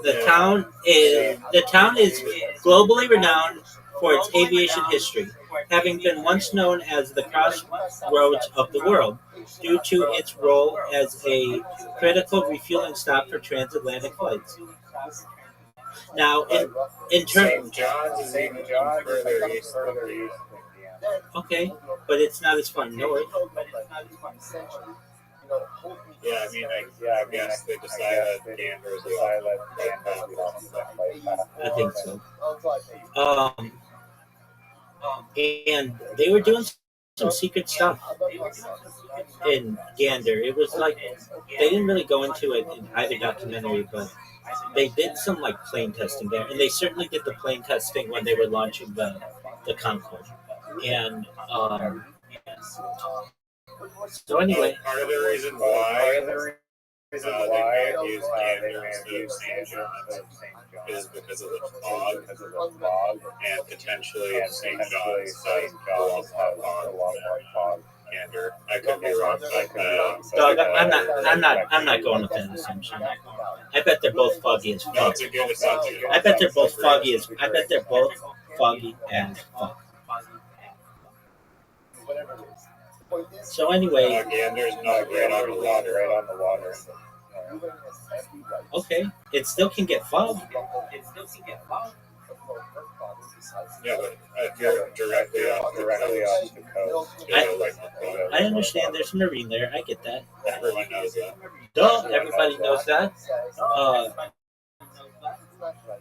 The town is globally renowned for its aviation history, having been once known as the crossroads of the world due to its role as a critical refueling stop for transatlantic flights. Now, in terms, St. John's is even further east. Okay, but it's not as far north. Yeah, I mean, I guess they decided that Gander is I think so. And they were doing some secret stuff in Gander. It was like they didn't really go into it in either documentary, but they did some like plane testing there, and they certainly did the plane testing when they were launching the Concorde. And so anyway, part of the reason why they may have used Gander instead of St. John's is because of the fog, and potentially St. John's has a lot more fog. Gander. I could be wrong, but Doug, I'm not going with that assumption. I bet they're both foggy as fuck. no, it's a good assumption. I bet they're both foggy as fuck. So anyway, Gander's not great on the water. Okay, it still can get fogged. Yeah, but if you're directly off the coast, I understand there's marine there. I get that. everyone knows that. Duh, everybody knows that.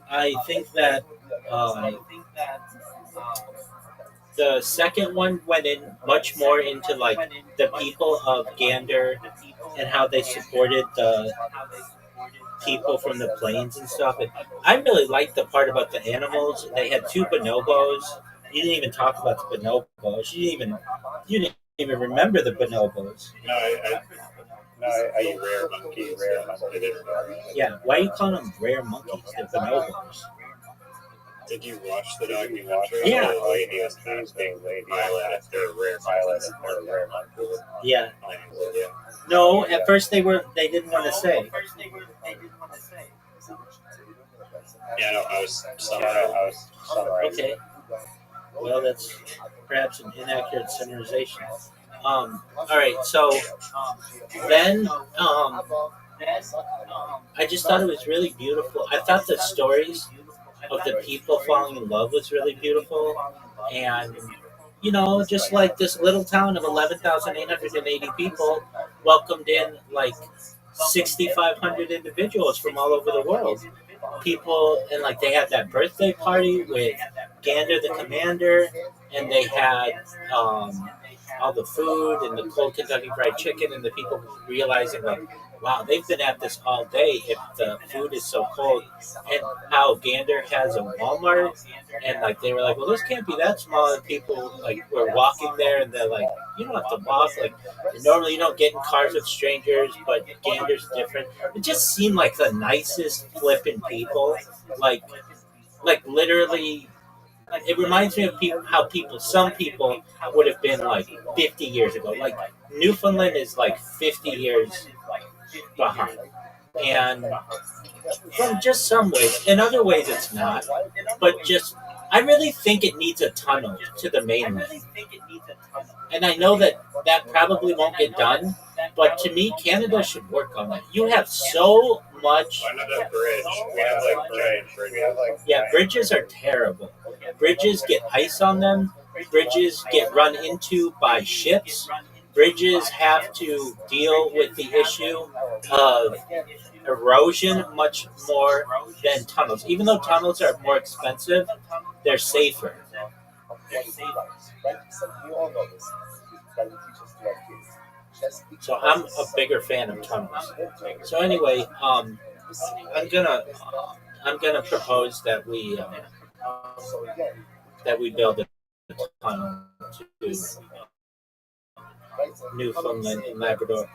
I think that the second one went in much more into like the people of Gander and how they supported the people from the plains and stuff. And I really liked the part about the animals. They had two bonobos. You didn't even talk about the bonobos. You didn't even remember the bonobos. No, I eat rare monkeys. I didn't know. Yeah, why are you calling them rare monkeys? They're bonobos. Did you watch the documentary? Yeah. The lady was casting Violet if they're rare Violet and they're rare monkeys. Yeah. No, at first they didn't want to say. Yeah, no, I was summarizing. Okay. Well, that's perhaps an inaccurate summarization. All right, so then I just thought it was really beautiful. I thought the stories of the people falling in love was really beautiful, and just like this little town of 11,880 people welcomed in like 6,500 individuals from all over the world. People, and like they had that birthday party with Gander the commander, and they had all the food and the cold Kentucky Fried Chicken, and the people realizing like, wow, they've been at this all day if the food is so cold. And how Gander has a Walmart, and like they were like, well, this can't be that small. And people like were walking there, and they're like, you don't have to walk. Like normally you don't get in cars with strangers, but Gander's different. It just seemed like the nicest flipping people. Like literally. It reminds me of some people would have been like 50 years ago. Like Newfoundland is like 50 years behind. And from just some ways, in other ways it's not. But just, I really think it needs a tunnel to the mainland. And I know that probably won't get done, but to me, Canada should work on that. You have so much. Another bridge. We have like bridge. Yeah, bridges are terrible. Bridges get ice on them. Bridges get run into by ships. Bridges have to deal with the issue of erosion much more than tunnels. Even though tunnels are more expensive, they're safer. So I'm a bigger fan of tunnels. So anyway, I'm gonna propose that we build a tunnel to Newfoundland and Labrador.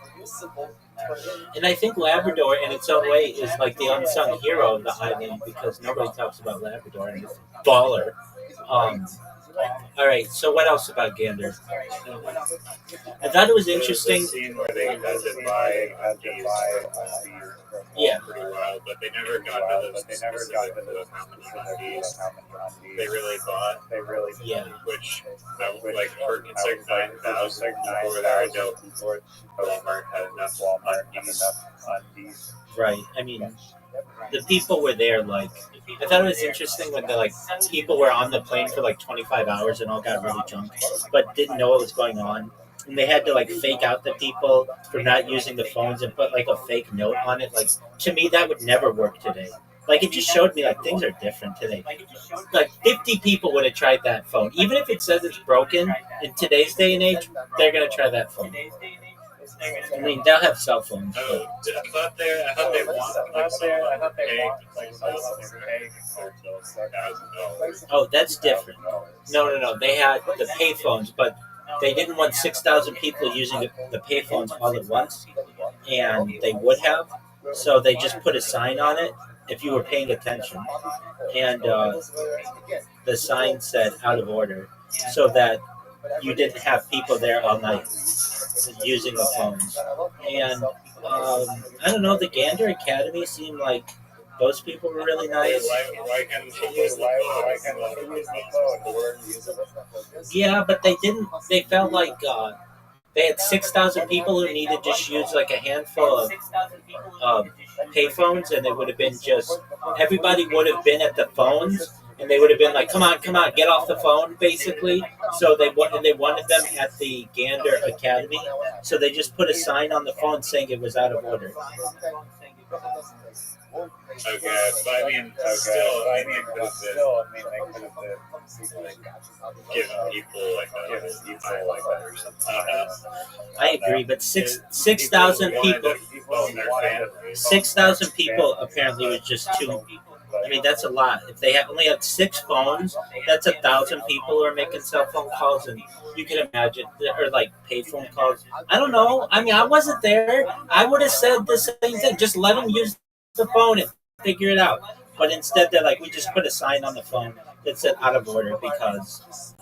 And I think Labrador, in its own way, is like the unsung hero of the island because nobody talks about Labrador and it's baller. All right, so what else about Gander? I thought it was interesting. The scene where they had to buy Yeah. pretty wild, but they never got to the how many monkeys they really bought. Yeah. Which like it's like 9,000 people were there. I know Walmart had enough undies. Right. I mean, the people were there. Like, I thought it was interesting when the people were on the plane for like 25 hours and all got really drunk, but didn't know what was going on. And they had to fake out the people for not using the phones and put a fake note on it. Like, to me, that would never work today. It just showed me things are different today. 50 people would have tried that phone, even if it says it's broken. In today's day and age, they're gonna try that phone. I mean, they'll have cell phones. I thought they wanted $1,000. Oh, that's different. No. They had the payphones, but they didn't want 6,000 people using the payphones all at once, and they would have. So they just put a sign on it if you were paying attention, and the sign said "out of order," so that you didn't have people there all night using the phones. And I don't know, the Gander Academy seemed like those people were really nice. Why can't she use the phone? Yeah, but they didn't. They felt like they had 6,000 people who needed to just use like a handful of payphones, and it would have been just everybody would have been at the phones, and they would have been like, come on, get off the phone, basically. So they wanted them at the Gander Academy, so they just put a sign on the phone saying it was out of order. Okay, but I mean, still, I mean, they could have been giving people like that or something. I agree, but 6,000 people. 6,000 people apparently was just too. I mean, that's a lot. If they only had 6 phones, that's 1,000 people who are making cell phone calls, and you can imagine, or like paid phone calls. I don't know. I mean, I wasn't there. I would have said the same thing. Just let them use the phone and figure it out. But instead, they're like, we just put a sign on the phone that said out of order because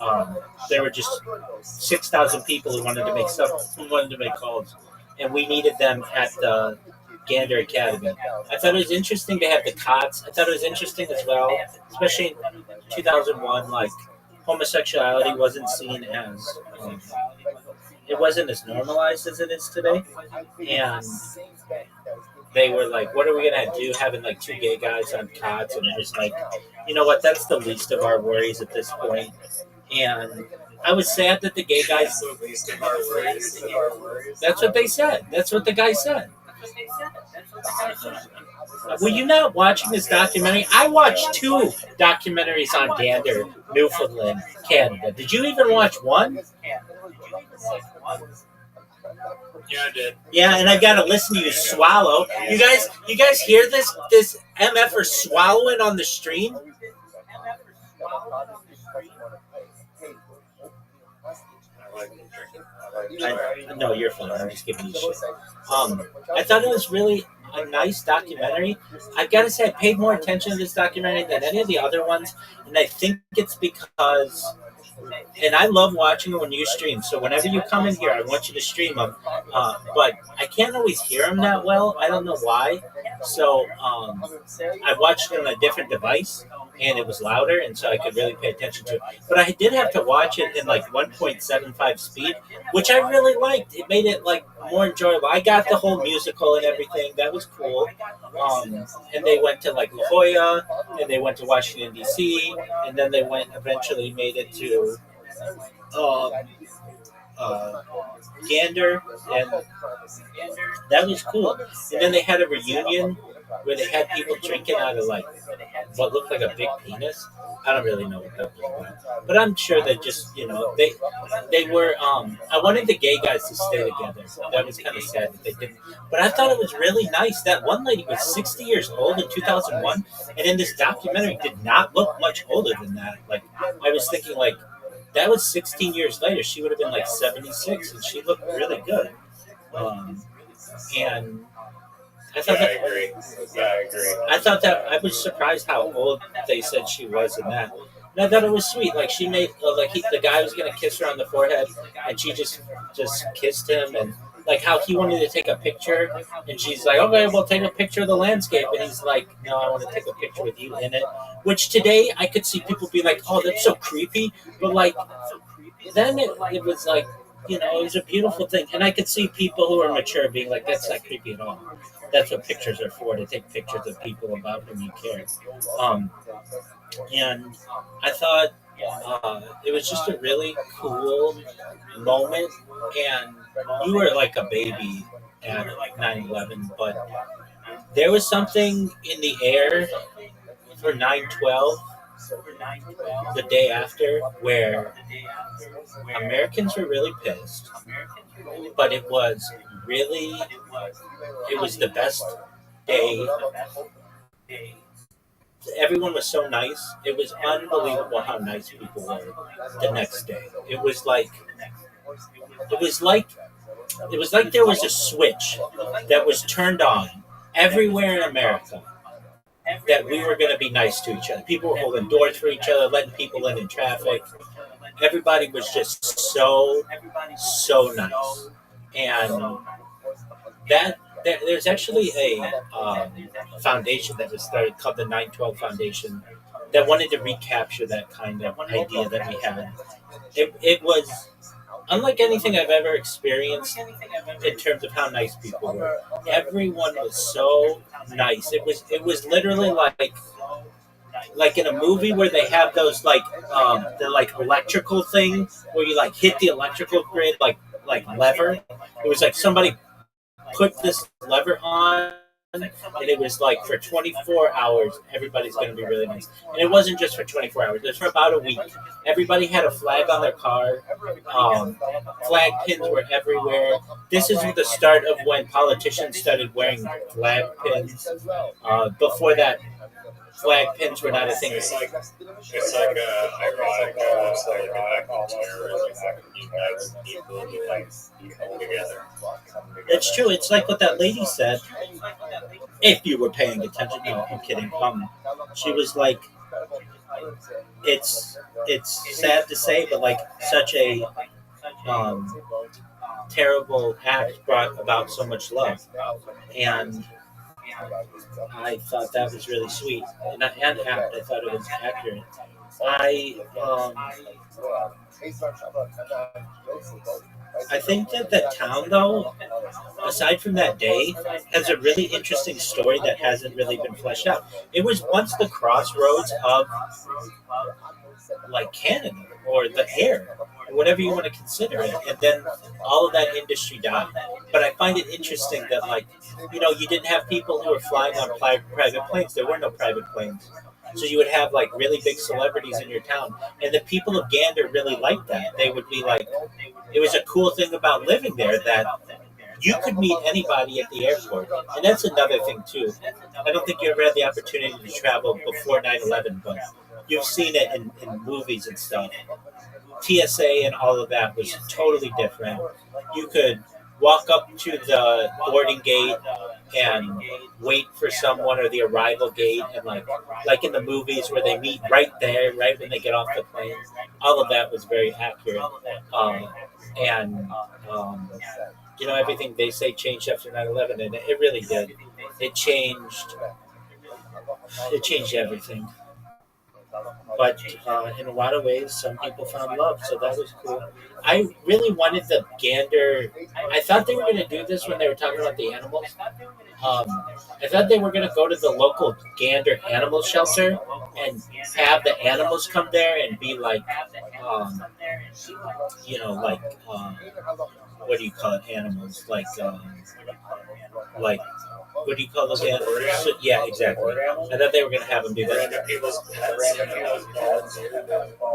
there were just 6,000 people who wanted to make calls, and we needed them at the Gander Academy. I thought it was interesting to have the cots. I thought it was interesting as well, especially in 2001, like homosexuality wasn't seen as it wasn't as normalized as it is today, and they were like, what are we gonna do having like 2 gay guys on cots? And it was like, you know what, that's the least of our worries at this point. And I was sad that the gay guys. That's what they said. That's what the guy said. Were you not watching this documentary? I watched 2 documentaries on Gander, Newfoundland, Canada. Did you even watch one? Yeah, I did. Yeah, and I gotta listen to you swallow. You guys hear this MFer swallowing on the stream? No, you're fine. I'm just giving you shit. I thought it was really a nice documentary. I've got to say, I paid more attention to this documentary than any of the other ones, and I think it's because, and I love watching them when you stream, so whenever you come in here, I want you to stream them, but I can't always hear them that well. I don't know why, so I watched it on a different device, and it was louder, and so I could really pay attention to it. But I did have to watch it in like 1.75 speed, which I really liked. It made it like more enjoyable. I got the whole musical and everything. That was cool. And they went to like La Jolla, and they went to Washington D.C., and then they eventually made it to Gander, and that was cool. And then they had a reunion where they had people drinking out of like what looked like a big penis. I don't really know what that was about, but I'm sure that just they were. I wanted the gay guys to stay together. That was kind of sad that they didn't. But I thought it was really nice. That one lady was 60 years old in 2001, and in this documentary did not look much older than that. Like I was thinking, like that was 16 years later. She would have been like 76, and she looked really good. And I thought I agree. I thought that I was surprised how old they said she was in that. And I thought it was sweet. Like she made the guy was gonna kiss her on the forehead, and she just kissed him, and like how he wanted to take a picture, and she's like, okay, we'll take a picture of the landscape, and he's like, no, I want to take a picture with you in it. Which today I could see people be like, oh, that's so creepy, but like then it was like, you know, it was a beautiful thing, and I could see people who are mature being like, that's not creepy at all. That's what pictures are for, to take pictures of people about whom you care. And I thought it was just a really cool moment. And you were like a baby at 9/11, but there was something in the air for 9/12, the day after, where Americans were really pissed, but it was the best day. Everyone was so nice. It was unbelievable how nice people were the next day. It was like there was a switch that was turned on everywhere in America, that we were going to be nice to each other. People were holding doors for each other, letting people in traffic. Everybody was just so nice. And there's actually a foundation that was started called the 9/12 Foundation that wanted to recapture that kind of idea that we had. It was unlike anything I've ever experienced in terms of how nice people were. Everyone was so nice. It was literally like in a movie where they have those the like electrical thing where you like hit the electrical grid like lever. It was like somebody put this lever on, and it was like for 24 hours everybody's going to be really nice. And it wasn't just for 24 hours, it was for about a week. Everybody had a flag on their car. Flag pins were everywhere. This is the start of when politicians started wearing flag pins. Before that, flag pins were not a thing. It's like ironic, almost like an act of terrorism that unites people who like come together. It's true. It's like what that lady said. If you were paying attention, no, I'm kidding. She was like, it's sad to say, but like such a terrible act brought about so much love, and I thought that was really sweet, and apt. I thought it was accurate. I think that the town, though, aside from that day, has a really interesting story that hasn't really been fleshed out. It was once the crossroads of like Canada or the air, whatever you want to consider it, and then all of that industry died. But I find it interesting that you didn't have people who were flying on private planes. There were no private planes. So you would have like really big celebrities in your town, and the people of Gander really liked that. They would be like, it was a cool thing about living there that you could meet anybody at the airport, and that's another thing too. I don't think you ever had the opportunity to travel before 9/11, but you've seen it in movies and stuff. TSA and all of that was totally different. You could walk up to the boarding gate and wait for someone, or the arrival gate, and like in the movies where they meet right there, right when they get off the plane. All of that was very accurate, and everything they say changed after 9/11, and it really did. It changed everything. But in a lot of ways, some people found love, so that was cool. I really wanted the gander. I thought they were going to do this when they were talking about the animals. I thought they were going to go to the local gander animal shelter and have the animals come there and be like, what do you call it? Animals like what do you call those animals? So, yeah, exactly. I thought they were going to have them do that.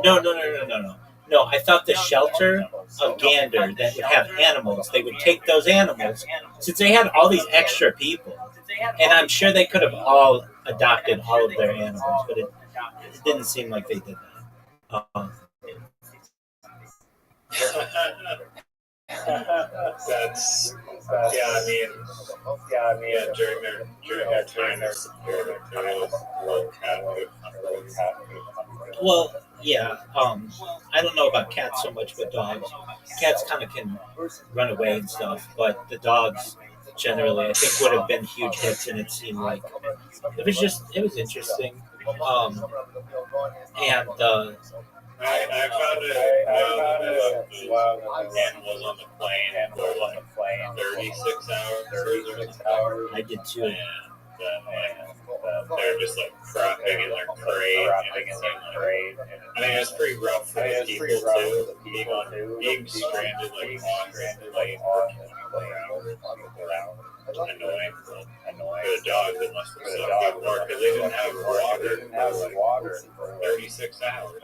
No. No, I thought the shelter of Gander that would have animals, they would take those animals, since they had all these extra people, and I'm sure they could have all adopted all of their animals, but it didn't seem like they did that. That's during their time there was low cat food. Well, yeah. I don't know about cats so much, but dogs. Cats kind of can run away and stuff, but the dogs generally, I think, would have been huge hits, and it seemed like it was interesting. And I found it wild animals on the plane for 36 hours. I did too. They're just like crapping in their crate. I mean, it's pretty rough for the people too. Being stranded like around. Annoying. For the dogs, it must have sucked more because they didn't have water for 36 hours.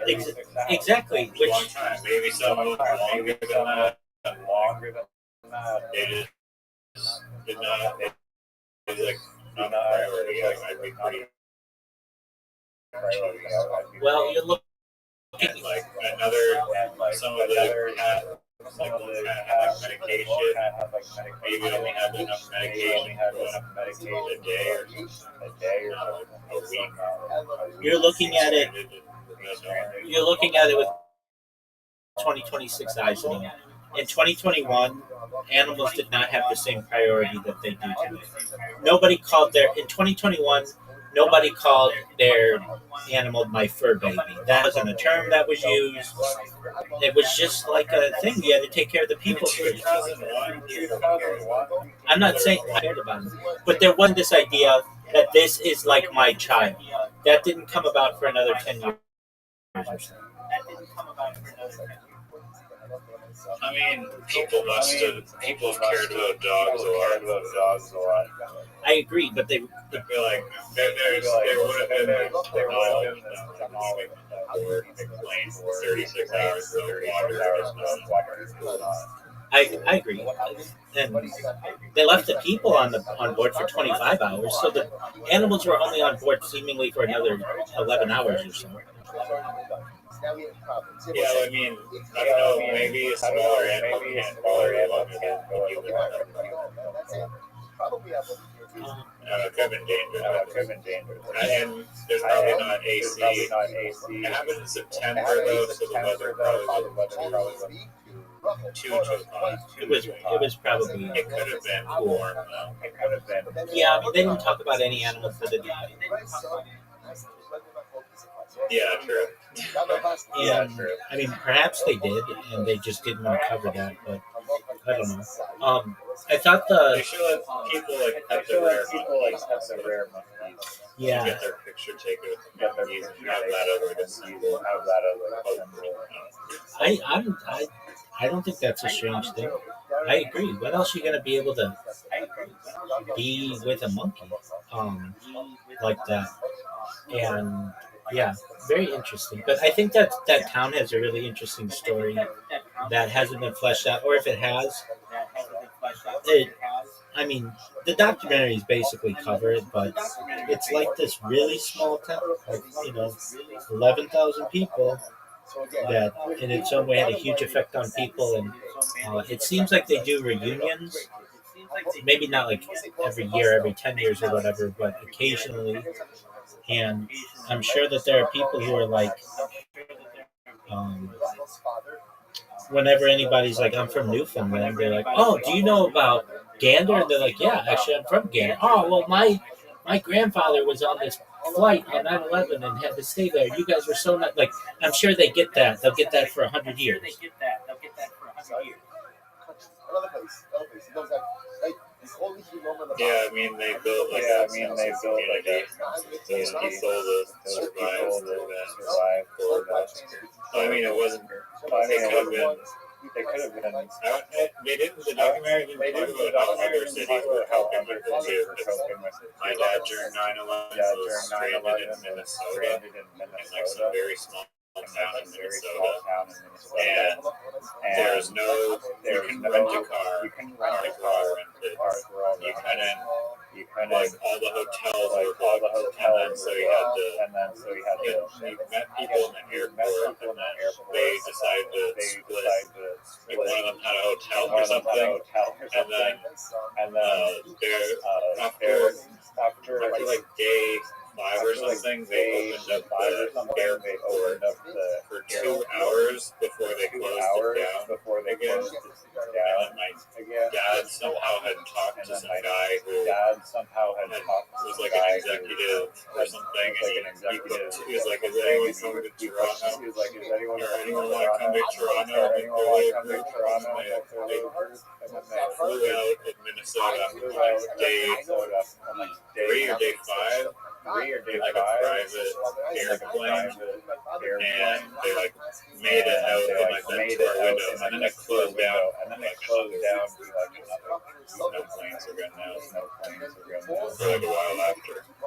Exactly. Which long time? Maybe some longer than that. They just did not. It's like not a priority. I'd be pretty. Well, you're looking and like some of the cat. Like have medication, maybe only have enough medication for a day or a week. You're looking at it. You're looking at it with 2026 eyes now. In 2021, animals did not have the same priority that they do today. Nobody called in 2021, nobody called their animal my fur baby. That wasn't a term that was used. It was just like a thing. You had to take care of the people first. I'm not saying I cared about them, but there wasn't this idea that this is like my child. That didn't come about for another 10 years or so. I mean, people have cared about dogs a lot. I agree, but they I feel like there would have been technology for 36 hours of water. I agree. And they left the people on board for 25 hours, so the animals were only on board seemingly for another 11 hours or so. Yeah, I mean, I don't know, maybe a smaller animal can't go very long again. It could have been dangerous. And there's probably not AC. It happened in September, though, so the weather probably wasn't too hot. It was probably It could have been warm, though. Yeah, I mean, they didn't talk about any animals that had died. Yeah, true. And I mean, perhaps they did, and they just didn't want to cover that. But I don't know. I thought They should let people have the rare monkeys. Yeah. Get their picture taken with the monkeys and have that over the symbol. I don't think that's a strange thing. I agree. What else are you going to be able to be with a monkey like that? And yeah, very interesting. But I think that town has a really interesting story that hasn't been fleshed out, or if it has, I mean, the documentaries basically cover it, but it's like this really small town, like 11,000 people that in its own way had a huge effect on people, and it seems like they do reunions, maybe not like every year, every 10 years or whatever, but occasionally. And I'm sure that there are people who are like, whenever anybody's like, I'm from Newfoundland, they're like, oh, do you know about Gander? And they're like, yeah, actually, I'm from Gander. Oh, well, my grandfather was on this flight on 9/11 and had to stay there. You guys were so nice. Like, I'm sure they get that. They'll get that for 100 years. Yeah, I mean, they built like a survive for that. I mean, it wasn't. They could have been. They didn't. The documentary didn't talk about how other cities were helping people too. My dad during 9/11 was stranded in Minnesota, in like some very small town in Minnesota, and there's no. You couldn't rent a car. You couldn't. Like all the hotels were booked, and then so you had to. You met people in the airport, and then they decided to split. Like one of them had a hotel or something, and then after like day 5 or something, they opened up the airport for 2 hours before they closed it down. And my dad somehow had talked to some guy who was like an executive or something, and he was like, is anyone coming to Toronto? Or anyone want to come to Toronto? They flew out in Minnesota on day 3 or day 5. Like a private airplane, and they like made it out and like went to our windows, and then it closed down. No planes are good now.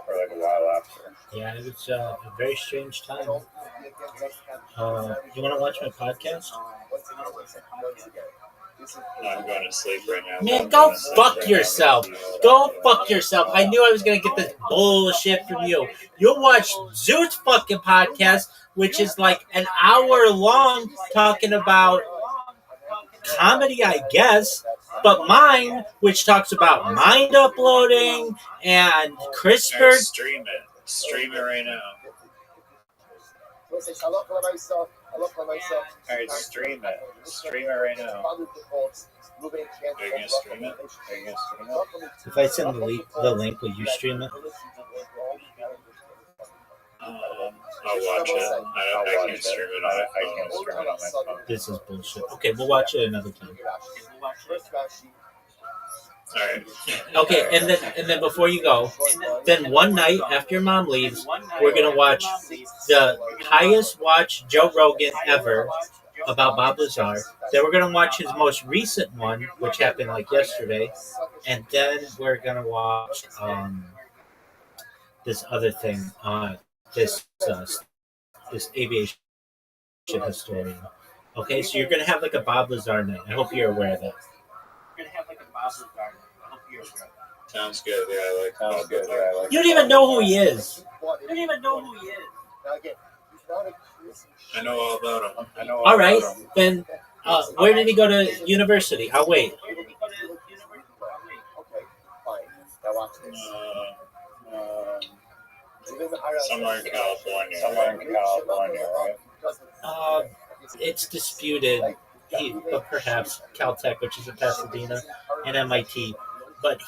For like a while after. Yeah, it was a very strange time. You want to watch my podcast? I'm going to sleep right now. Man, go fuck yourself. Go fuck yourself. I knew I was going to get this bullshit from you. You'll watch Zoot's fucking podcast, which is like an hour long, talking about comedy, I guess. But mine, which talks about mind uploading and CRISPR. Right, stream it right now. Alright, stream it right now. Are you gonna stream it? If I send the link, will you stream it? I'll watch it. I can't stream it on my phone. This is bullshit. Okay, we'll watch it another time. Alright. Okay, and then before you go, then one night after your mom leaves, we're gonna watch the highest watched Joe Rogan ever about Bob Lazar. Then we're gonna watch his most recent one, which happened like yesterday, and then we're gonna watch this other thing, this aviation historian. Okay, so you're gonna have like a Bob Lazar night. I hope you're aware of that. Sounds good. Yeah, I like Bob Lazar. You don't even know who he is. I know all about him. All right, then where did he go to university? I'll wait. Somewhere in California, right? It's disputed, but perhaps Caltech, which is in Pasadena, and MIT. But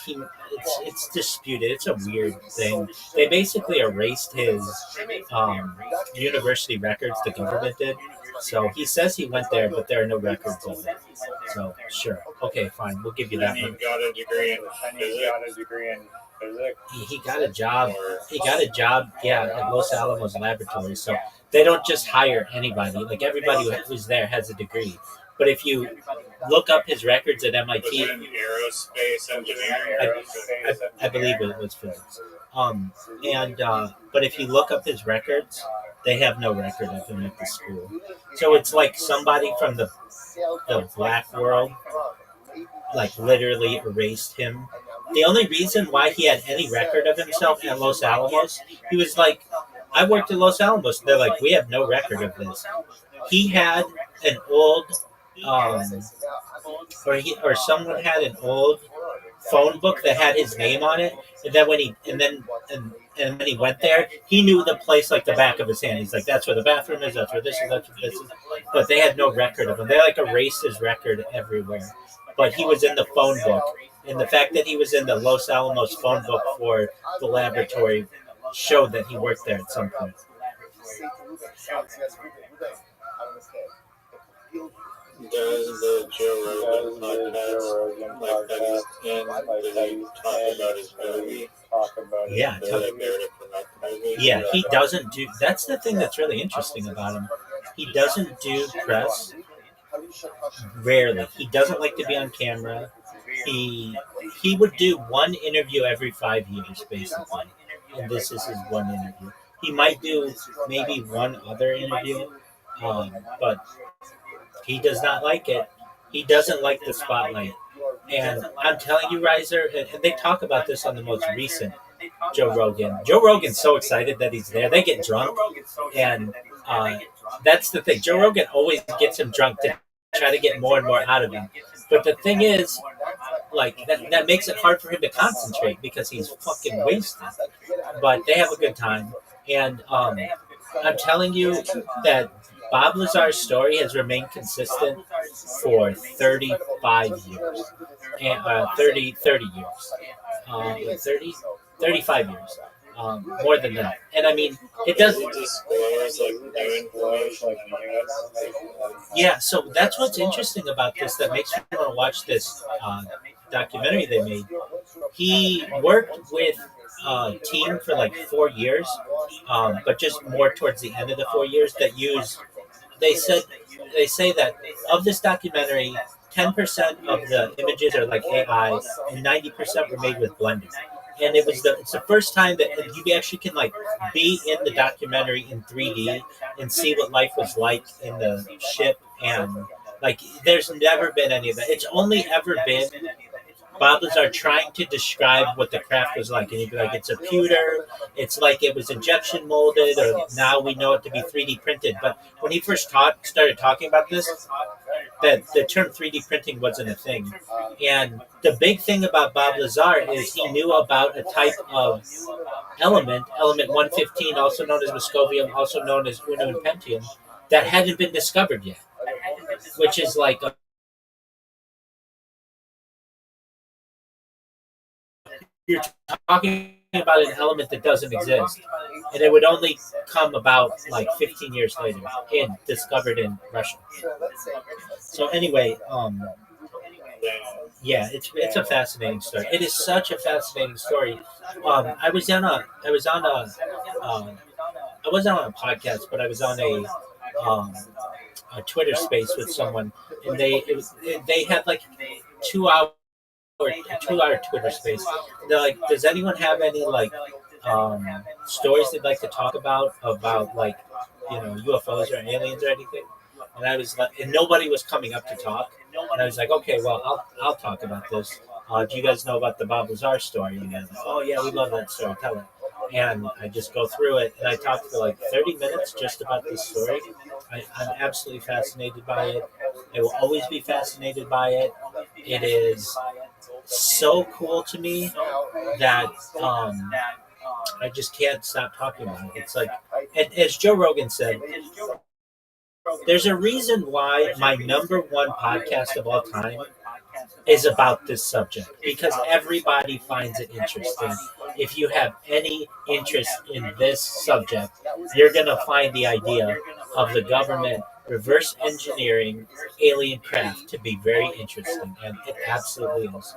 it's disputed. It's a weird thing. They basically erased his university records. The government did. So he says he went there, but there are no records of it. So sure, okay, fine, we'll give you that He one. got a degree in physics. He got a job. He got a job, yeah, at Los Alamos Laboratory. So they don't just hire anybody. Like everybody who's there has a degree. But if you look up his records at MIT, Was it in aerospace engineering? I believe it was physics. But if you look up his records, they have no record of him at the school. So it's like somebody from the black world, like literally erased him. The only reason why he had any record of himself at Los Alamos, he was like, I worked at Los Alamos. They're like, we have no record of this. He had an old, or someone had an old phone book that had his name on it, and then when he went there, he knew the place like the back of his hand. He's like, that's where the bathroom is, that's where this is, that's where this is. But they had no record of him. They like erased his record everywhere. But he was in the phone book, and the fact that he was in the Los Alamos phone book for the laboratory showed that he worked there at some point. Does the Joe Rogan podcast like that and does he talk about his movie? Yeah, Does he there to promote the movie? yeah, he doesn't do. That's the thing that's really interesting about him. He doesn't do press. Rarely. He doesn't like to be on camera. He would do one interview every 5 years, basically, and this is his one interview. He might do maybe one other interview, but he does not like it. He doesn't like the spotlight. And I'm telling you, Riser, and they talk about this on the most recent Joe Rogan. Joe Rogan's so excited that he's there. They get drunk, and that's the thing. Joe Rogan always gets him drunk to try to get more and more out of him. But the thing is, like, that makes it hard for him to concentrate because he's fucking wasted. But they have a good time. And I'm telling you that Bob Lazar's story has remained consistent for 35 years. And 30 years. 35 years. More than that. And I mean, it doesn't disclose like new information. Yeah, so that's what's interesting about this that makes me want to watch this documentary they made. He worked with a team for like 4 years, but just more towards the end of the 4 years that used. They say that of this documentary, 10% of the images are like AI, and 90% were made with Blender. And it's the first time that you actually can like be in the documentary in 3D and see what life was like in the ship, and like there's never been any of that. It's only ever been Bob Lazar trying to describe what the craft was like, and he'd be like, it's a pewter, it's like it was injection molded, or now we know it to be 3D printed. But when he first started talking about this, that the term 3D printing wasn't a thing. And the big thing about Bob Lazar is he knew about a type of element 115, also known as Moscovium, also known as Uno and Pentium, that hadn't been discovered yet, which is like you're talking about an element that doesn't exist, and it would only come about like 15 years later and discovered in Russia. So anyway, yeah, it's a fascinating story. It is such a fascinating story. I was on a I wasn't on a podcast, but I was on a Twitter space with someone, and they had like 2 hour 2 hour Twitter space. They're like, does anyone have any like stories they'd like to talk about like UFOs or aliens or anything? And I was like, and nobody was coming up to talk, and I was like, okay, well, I'll talk about this. Do you guys know about the Bob Lazar story? And they're like, oh yeah, we love that story. Tell it. And I just go through it, and I talked for like 30 minutes just about this story. I'm absolutely fascinated by it. I will always be fascinated by it. It is so cool to me that I just can't stop talking about it. It's like, and as Joe Rogan said, there's a reason why my number one podcast of all time is about this subject, because everybody finds it interesting. If you have any interest in this subject, you're going to find the idea of the government reverse engineering alien craft to be very interesting, and it absolutely is.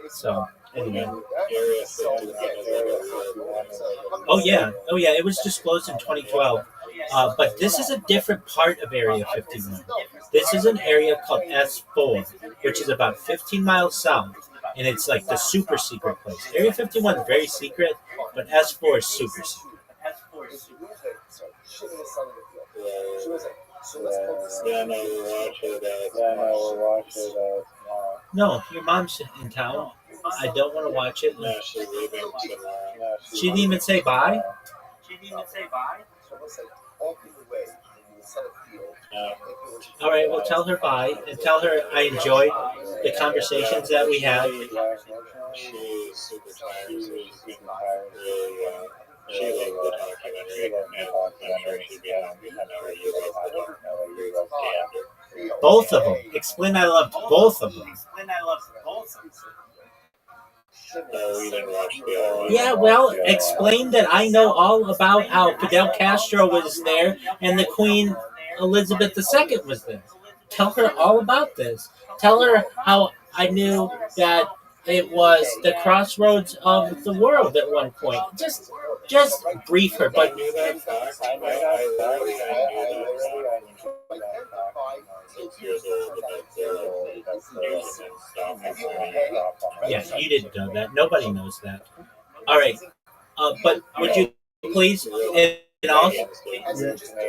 So anyway. Oh yeah, it was disclosed in 2012. But this is a different part of Area 51. This is an area called S4, which is about 15 miles south, and it's like the super secret place. Area 51 is very secret, but S4 is super secret. No, your mom's in town. I don't want to watch it. No, she's leaving tomorrow. She didn't even say bye? All right, well, tell her bye and tell her I enjoyed the conversations that we had. She's super tired, so she's getting tired really well. She loved the documentary, and I'm sure she'd be happy. I'm sure you will. Yeah. Both of them. Explain I loved both of them. We didn't watch the other one. Yeah, well, explain that I know all about how Fidel Castro was there and the Queen Elizabeth II was there. Tell her all about this. Tell her how I knew that it was the crossroads of the world at one point. Just brief her, but yeah, you didn't know that. Nobody knows that. All right, but would you please? And also,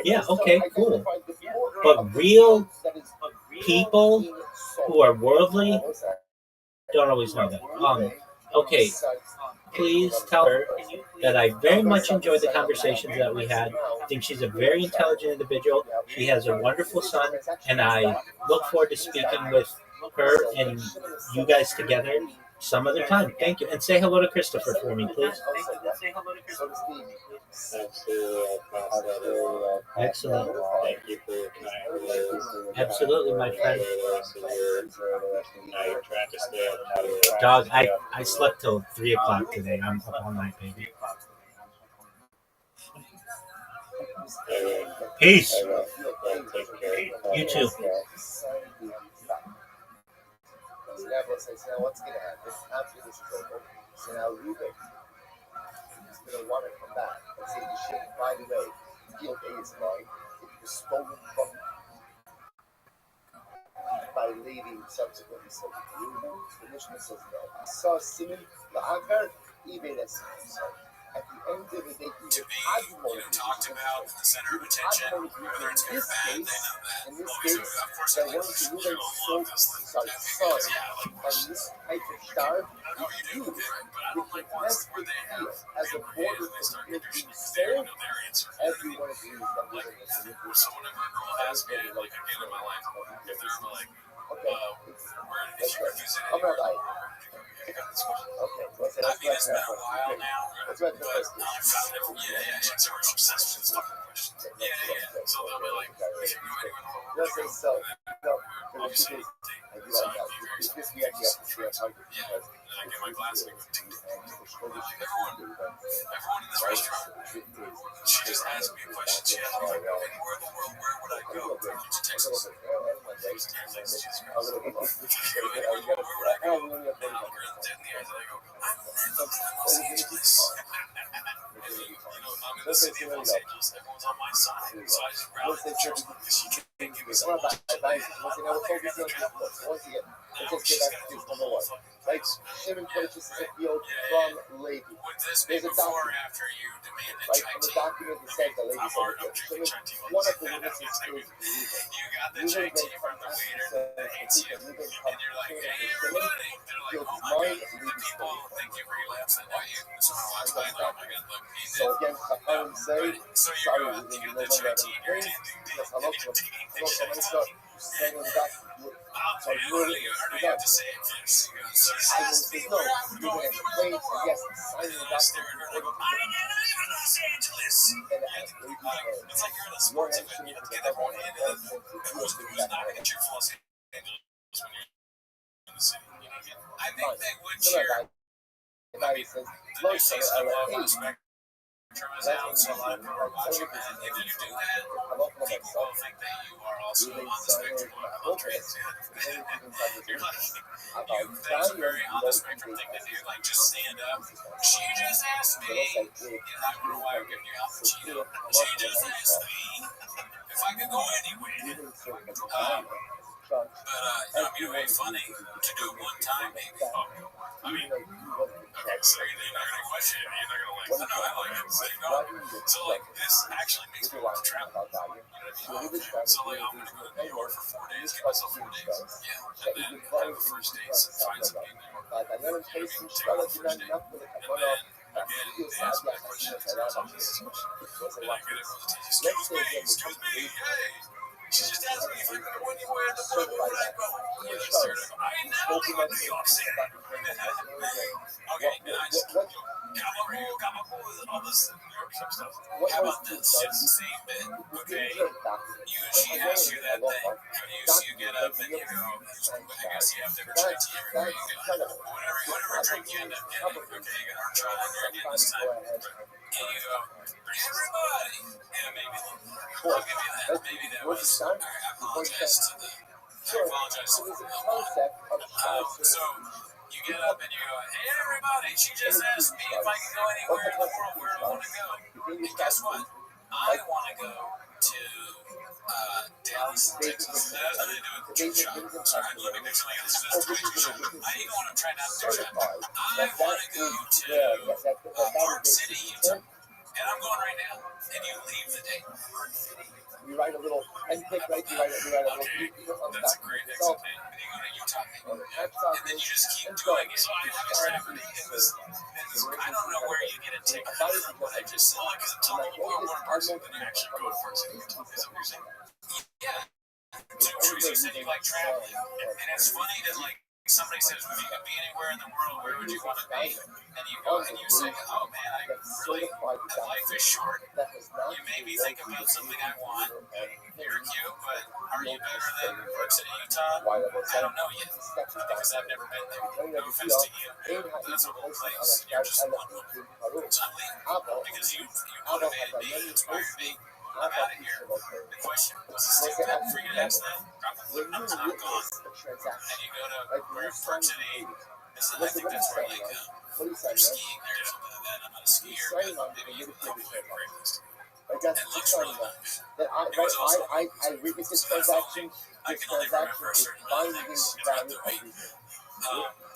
yeah, okay, cool. But real people who are worldly don't always know that. Okay, please tell her that I very much enjoyed the conversations that we had. I think she's a very intelligent individual. She has a wonderful son, and I look forward to speaking with her and you guys together some other time. Thank you. And say hello to Christopher for me, please. Excellent. Thank you for your kind words. Absolutely, my friend. You're trying to stay up. Dog, I slept till 3 o'clock today. I'm up all night, baby. Peace. You too. Now what's going to happen after this is over? So now Ruben is going to want to come back and say the shit, by the way, field A is mine. It was stolen from by Lady subsequently. So the mission says no. I saw Simon La'akar, eBay that so at the end of the day, To be talked about at the center of attention, whether it's good or bad, they know that. in this Okay, so case, of course that I like one this. who You was don't love this, like, that because, yeah, like, and this type of star no, you do, but I don't like ones where they have as a border they start from introducing the their answer. everyone agrees that we're Like, going to so whenever a girl asks me, like, again in my life, if they're ever like, where did you visit I'm not anywhere? like, I got this question. okay, what's I mean, it's been a while now, That's what but yeah, chicks are obsessed with this fucking question. Yeah. So they'll be like, if you go anywhere in the whole No, so, so, no, but it's Obviously, because I do so like that. I'd be very This we actually have to share target Yeah, because and then I get my glass and I go ting ting. and the shortage is Everyone in this restaurant, she just asked me a question. She asked me, if I go anywhere in the world, where would I go? To Texas. Houston, Texas. Jesus Christ. If I go anywhere in the world, where would I go? And I look her dead in the eyes and I go, I'm never going to Los Angeles. And I'm in the city of Los Angeles. Everyone's on my side. So I just rallied the troops because she can't give me some bullshit. Let's just get back to number one. Like, Shimon purchases a field from Levi. Would this be There's a before or document. after you demanded Like, chai from the tea? document that says that Levi I'm said already it. drinking chai tea. One of the witnesses is Levi. You got the chai tea from the waiter that hates you. And you're like, hey, everybody. They're like, oh my god, the people, thank you for your laughs. And why you? So I was like, oh my god, look, he So did. again, Chachamim say, So you sorry, go, we you didn't get the know chai that tea and you're saying on the back, I'll tell you, or do you have to say it first? You go, so Simon ask me says, where no, I would you're go going if to you were in the explain, world. yes, And sign then the I stare at her and I go, document. I never live in Los Angeles. It's like you're in a sports event. You have to get everyone into who's knocking at you for Los Angeles when you're in the city. You know what I mean? I think they would cheer. I mean, the new season of Love on Spectrum is out, so a lot of people are watching that. If you do that, people will think that you are also on the spectrum of trans. You're like, that's a very on the spectrum thing to do. Like, just stand up. She just asked me. I don't know why I'm giving you Al Pacino. She just asked me if I could go anywhere. But it'd be funny to do it one time, maybe. I mean, okay, so you're not gonna question it. You're not gonna like, no, I like it. So, so like, this actually makes me want to travel. You know what I mean? So like, I'm gonna go to New York for 4 days, give myself 4 days. Yeah, and then have a first date, find something there. Take off the first date, and then again, they ask me a question. And I get it from the teacher. Excuse me, hey. She just asked me if I could go anywhere in the world, where would I go? And I started, I ain't never leaving New York City. Okay, and I just, all this New York stuff. How about this? Same bit, okay? She asks you that thing. You get up and you go, I guess you have to try tea everywhere you go. Whatever drink you end up getting, okay, you're going to try it, you're getting this time. And you go, everybody. Yeah, maybe. I'll give you that. Maybe that was, I apologize to the, so you get up and you go, hey everybody, she just asked me if I can go anywhere in the world where I want to go. And guess what? I want to go to Dallas, Texas. That has nothing to do with June shot. Sorry, let me make something else. That's crazy shot. I ain't going to try not to do that. I want to go to Park City, Utah. And I'm going right now. And you leave the day. You write a little pen pick, right? You write a little. Okay, that's a great exit. And you go to Utah. And then you just keep doing it. So I have a Saturday in this. I don't know where you get a ticket. I just saw it because I'm telling people I want a person, then you actually go to Park City, Utah. Is that what you're saying? Yeah. So you said you like traveling. And it's funny that, like, somebody says, if you could be anywhere in the world, where would you want to be? And you go and you say, oh man, I really, life is short. You maybe think about something I want. You're cute, but are you better than Park City, Utah? I don't know yet, because I've never been there. No offense to you. That's a little place. You're just one woman. So I'm leaving, because you motivated me, you inspired me. I'm out of here. The question, was it stupid for you to ask that? Probably. I'm gone. And you go to Park City. I think that's where like they're skiing there or something like that. I'm not a skier, but maybe you would probably be a great place to go. It looks really nice. It was also I read this transaction. I can only remember a certain amount of things throughout the week.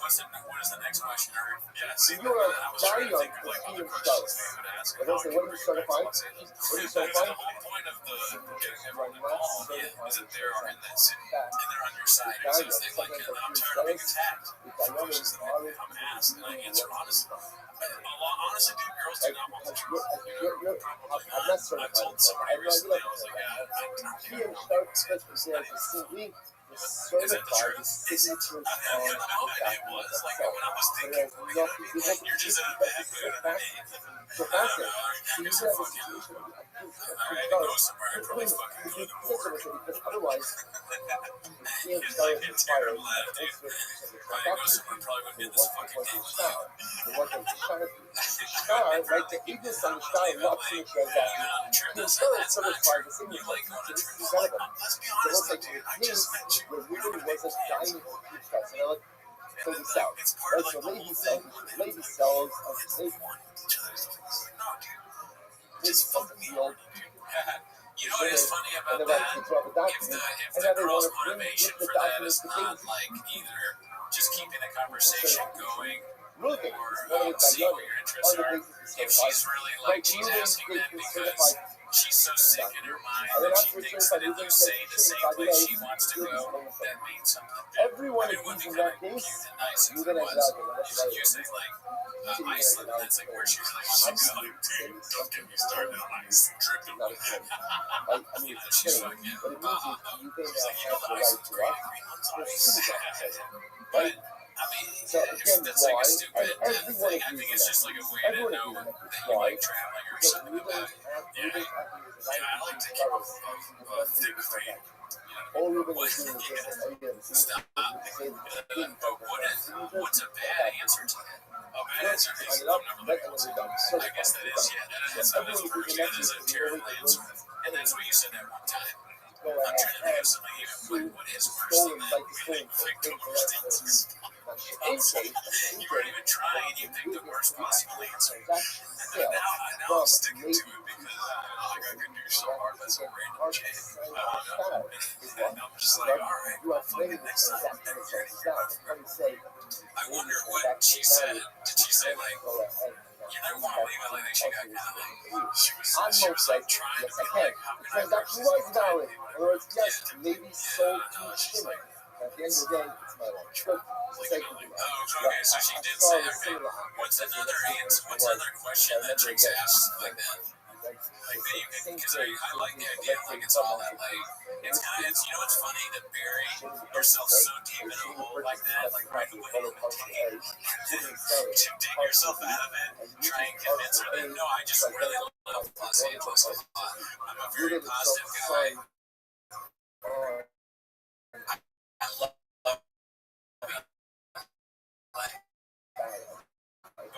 What is the next question? Yeah, see, You are I was trying very to young think of like to other be questions they would ask. What is it? What are you certified? What are you certified? The whole point of getting everyone involved is that they are in that city and they're on your side. So it's like, I'm tired of being attacked for questions that I'm asked and I answer honestly. Honestly, dude, girls do not want the truth. Probably not. I've told some of your recently, I was like, I'm cute. It's not even certified signatures on the document itself. But it has nothing, You're just in a bad mood underneath. so that's it. So you have a situation of Alright, go somewhere. I'd probably fucking go to the morgue. because otherwise, you It's like a terrible attitude. Probably go somewhere, probably wouldn't get this fucking game. Like the Eagles on the star, locks in shows that the first certified the signature. This is incredible. Let's be So honest, it's like though, dude. with I me, just met you. there really wasn't dying for peach cuts. And I like, so this out. It's part Right, of so like the whole thing. lady sells a It's big important to each other's things. Like, no, dude. this Just fucking fucking be old. You know what is funny And about then that? like, they drop a If document, the and now they girl's want to motivation flip the for that document is to not things. like either just keeping the conversation going Moving or is one of the seeing what your interests other are. bases If is she's certified. really Like she's moving asking is them because certified. she's so sick in her mind And then that she after thinks certified, that if moving you say the says same place she wants to go, that means something. Everyone I is mean, it would be using kind that of cute case. and nice if You it then was. You say like Iceland, that's like where she really wants to go. Dude, don't get me started on Iceland trip. Not a thing. I mean, it's She's a thing, fucking but it means you can she's like, you know, have the the Iceland's right to great, us. Greenland's ice. Right? I mean, So again, that's like a why? stupid And everyone thing. is I think using it's that. just like a way to Everyone is know using that. that you Why? like traveling or Because something moving about it. moving I like to keep a thick vein. all Ruben is doing is just again, Stop. But what's a bad answer to that? A bad answer is I'm never looking. I guess that is, yeah, that's how that's referred to as a terrible answer. And that's what you said that one time. I'm trying to think of something even what is worse than that. We think the worst answer. You weren't even trying, you picked the worst possible answer. Now I'm sticking to it because like I could do so hard with some random shit. And I'm just like, alright, well, fucking next time. I wonder what she said. Did she say like, you never want to leave it like she got kind of like, she was like trying to be like, how can I transaction was valid, or it's just maybe sold to shimmer. At the end of the day, it's my life. Okay, so she did say, okay, what's another question that Trix asked like that? Like that you can, because I like the idea, like it's all that like, it's kind of, you know what's funny, to bury yourself so deep in a hole like that, like right away, to dig yourself out of it, try and convince her that, no, I just really love Los Angeles a lot. I'm a very positive guy. I love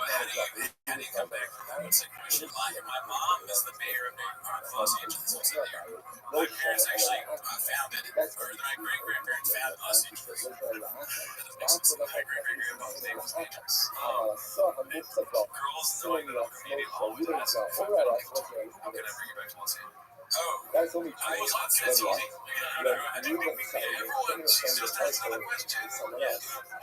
how do you come back from that? What's the question? My mom is the mayor of Los Angeles. My parents actually founded, or my great-grandparents founded Los Angeles. My great-great-grandpa's name was Angeles. Girls knowing that I'm Canadian always ask, how can I bring you back to Los Angeles? Oh, that's only I was on San Jose. I didn't think everyone, she's just asking a question.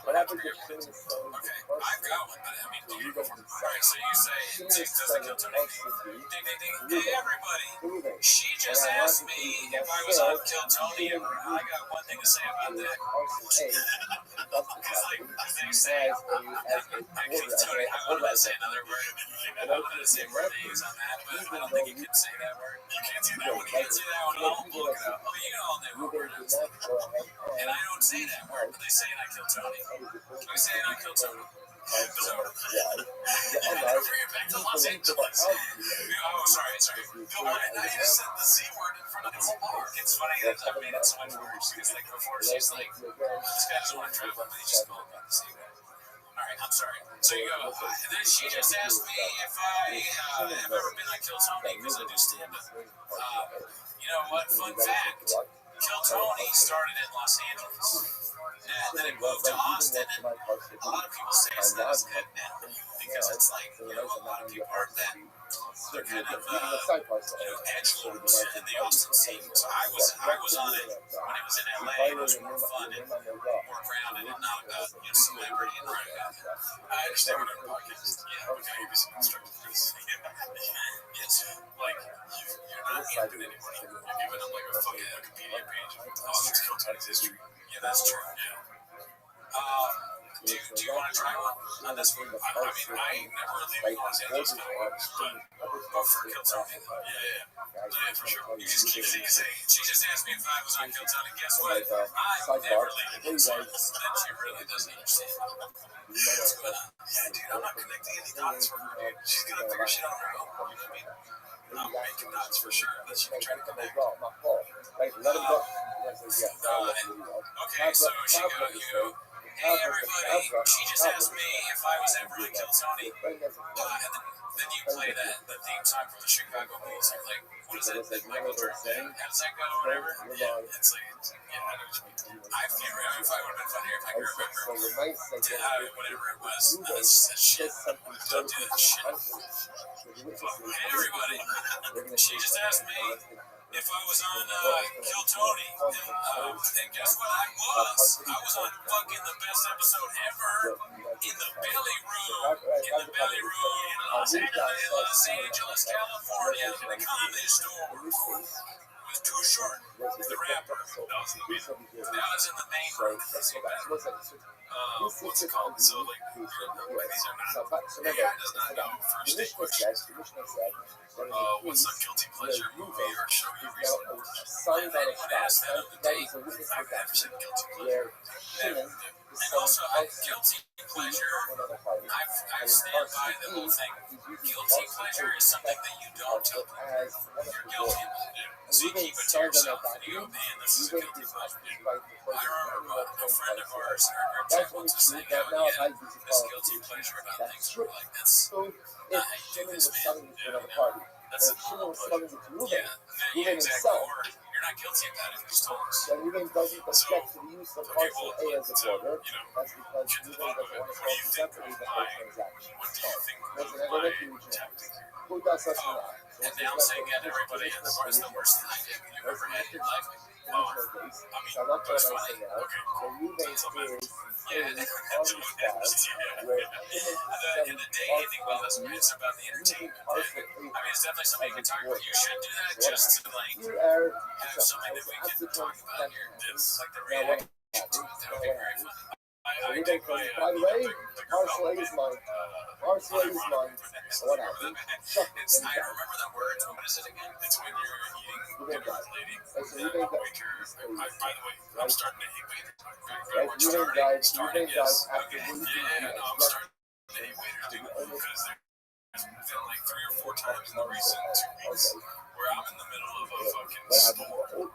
What happens if she is Okay, I've got one, but I mean, do you go for alright, so you say, Six doesn't kill Tony. Ding, ding, ding. Hey, everybody. She just asked me if I was on Kill Tony, and I got one thing to say about that. Because, like, they say, I Kill Tony, I wanted to say another word. I wanted to say more things on that, but I don't think you can say that word. You can't say that one. You can't say that one. I'll look it up. Oh, you all know what word it is. And I don't say that word, but they say I Kill Tony. I say I Kill Tony. So, bring it back to Los Angeles. Oh, sorry. Go on. I just said the Z word in front of the park. It's funny that I made it so much worse because, like, before she's like, this guy doesn't want to travel, but he just called about the Z word. Alright, I'm sorry. So you go, and then she just asked me if I have ever been on Kill Tony because I do stand up. You know what? Fun fact. Kill Tony started in Los Angeles. And then it moved to Austin, and a lot of people say it's not as good now because it's like, you know, a lot of people aren't that, they're kind of, edge lords in the Austin scene. So I was on it when it was in LA. It was more fun and more grounded and not about, you know, celebrity and right about it. I understand what our podcast. Yeah, okay, give me some constructive criticism. Yes, like, you're not helping anybody. You're giving them like a fucking Wikipedia page. Oh, let's Kill Tony's history. Yeah, that's true. Yeah. Do you want to try one? On this one? I mean, I never leave Los Angeles now, but for Kill Tony, yeah, for sure. You she just asked me if I was on Kill Tony. Guess what? I'm never leaving. So then she really doesn't understand what's going on. Yeah, dude, I'm not connecting any dots for her, dude. She's gonna figure shit out on her own. You know what I mean? I'm making dots for sure that she can try to connect. Okay, so you go, hey everybody, she just asked me if I was ever to Kill Tony, and then you play the theme song from the Chicago Bulls. I'm like, what is it that Michael Jordan did? How does that go, or whatever? Yeah, it's like, yeah, I know what you mean. I can't remember if I would have been funnier if I could remember whatever it was. That's shit. Don't do that shit. Hey everybody, she just asked me if I was on Kill Tony, and guess what I was? I was on fucking the best episode ever in the belly room, in Los Angeles, California, in the comedy store. It was Too Short, the rapper. That was in the middle. That was in the main room. What's it called? So like these are not. Yeah, it does not know first English. What's a guilty pleasure movie or show you recently? If anyone asked that on the date, I've never said guilty pleasure. Never. And also, guilty pleasure, I stand by the whole thing. Guilty pleasure is something that you don't tell people you're guilty of it. So you keep it to yourself and you go, man, this is a guilty pleasure. I remember a friend of ours in our group chat once was saying how he had this guilty pleasure about things. We're like, that's not how you do this, man. That's a normal pleasure. Yeah, exactly. Or you're not guilty of that if you just told us. So, okay, well, let's should talk about it. What do you think of my tactic here? Announcing at everybody in the bar is the worst thing you've ever had in your life. Oh, I mean, it was funny. Okay, that's something. Yeah, in the day, I think one of us it's about the entertainment. I mean, it's definitely something you can talk about. You should do that just to like have something that we can talk about here. It's like the reaction to it. That would be very fun. I take my Marcel is mine. Marcel is mine. What happened? I remember that word. What is it again? It's when you're eating dinner with a lady. By the way, I'm starting to hate waiters. Starting, yes. Okay. Yeah, no, I'm starting to hate waiters, dude, because there's been like 3 or 4 times in the recent 2 weeks where I'm in the middle of a fucking store. And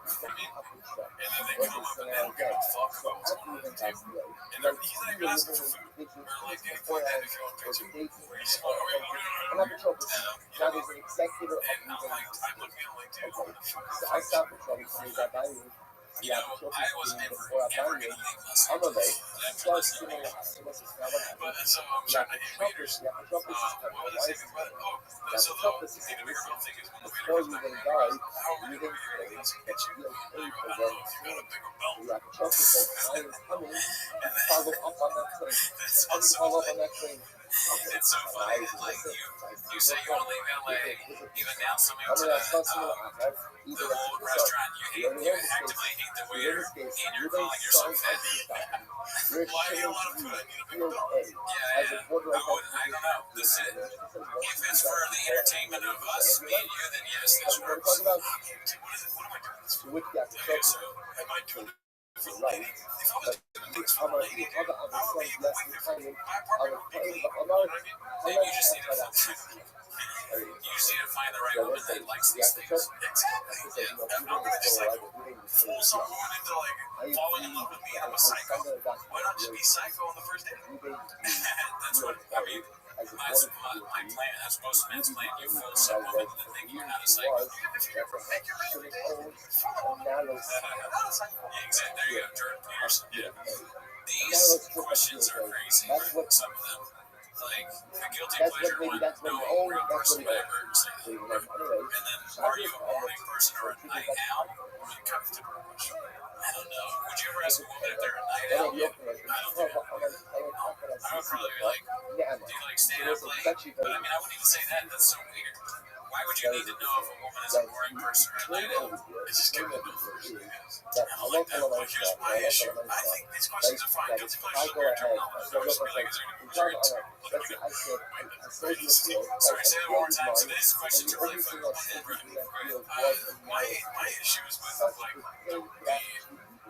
then they come up and they don't give a fuck about what's on the table. And he's not even asking for food. Or like anything like that if you want to pick some. Where you just go, okay, and I'm like, I'm looking at like, dude, what the fuck are you? You know, I was never going to leave less after listening. But so I'm trying to hit waiters. What was I saying about it? Oh, so the Vickerville thing is when the waiter comes back and goes, how are we going to be here? He goes, kitchen. And I go, I don't know if you got a bigger belt. And then it's also like, it's so funny that like you say you want to leave LA, you announce something to the whole restaurant, you actively hate the waiter, and you're calling yourself fat. Why do you want to put a bigger belt? Yeah, I don't know. Listen, if it's for the entertainment of us, me and you, then yes, this works. What am I doing this for? Okay, so am I doing it for the lady? If I was doing things for the lady, I would be going there for my apartment would be clean. You know what I mean? Then you just need to you just need to find the right woman that likes these things. Exactly. Yeah. I'm not gonna just like fool someone into like falling in love with me. I'm a psycho. Why not just be psycho on the first date? That's what I mean. That's my plan. That's most men's plan. You fool some woman into thinking you're not a psycho. If you ever make your really fool a woman. Yeah, exactly. There you go, Jordan Peterson. Yeah. These questions are crazy. Some of them. Like, a guilty pleasure one, no real person would ever say that. And then, are you a morning person or a night owl? Really kind of different question. I don't know. Would you ever ask a woman if they're a night owl? I don't think I would. I would probably be like, do you like staying up late? But I mean, I wouldn't even say that. That's so weird. Why would you need to know if a woman is a boring person or a night owl? It's just kind of no first. I don't like that. But here's my issue. I think these questions are fine. Guilty pleasures are general knowledge. They're just like, is there any insurance? Look at me. Sorry, say that one more time. So these questions are really fucking my head right now. My issue is with like the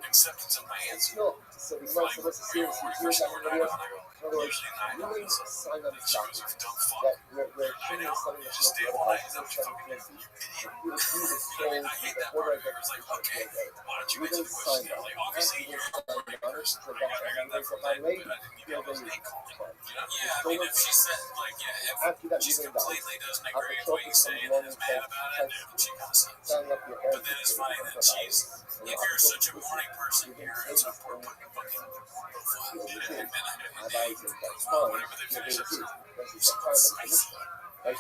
acceptance of my answer. Like, you're a boring person or a night owl, and I go, usually night owl. She goes, you dumb fuck. You're a night owl. You just stay all night. Is that what you're fucking idiot? You know what I mean? I hate that part of it. It's like, okay, why don't you answer the question? Like, obviously, you're a boring person. I got that from that, but I didn't give you all those name calling. You know? Yeah, I mean, if she said, like, yeah, if she completely doesn't agree with what you say and then is mad about it, then she kind of sucks. But then it's funny that if you're such a morning person, you're it's a poor fucking profile. Whatever they finish it. What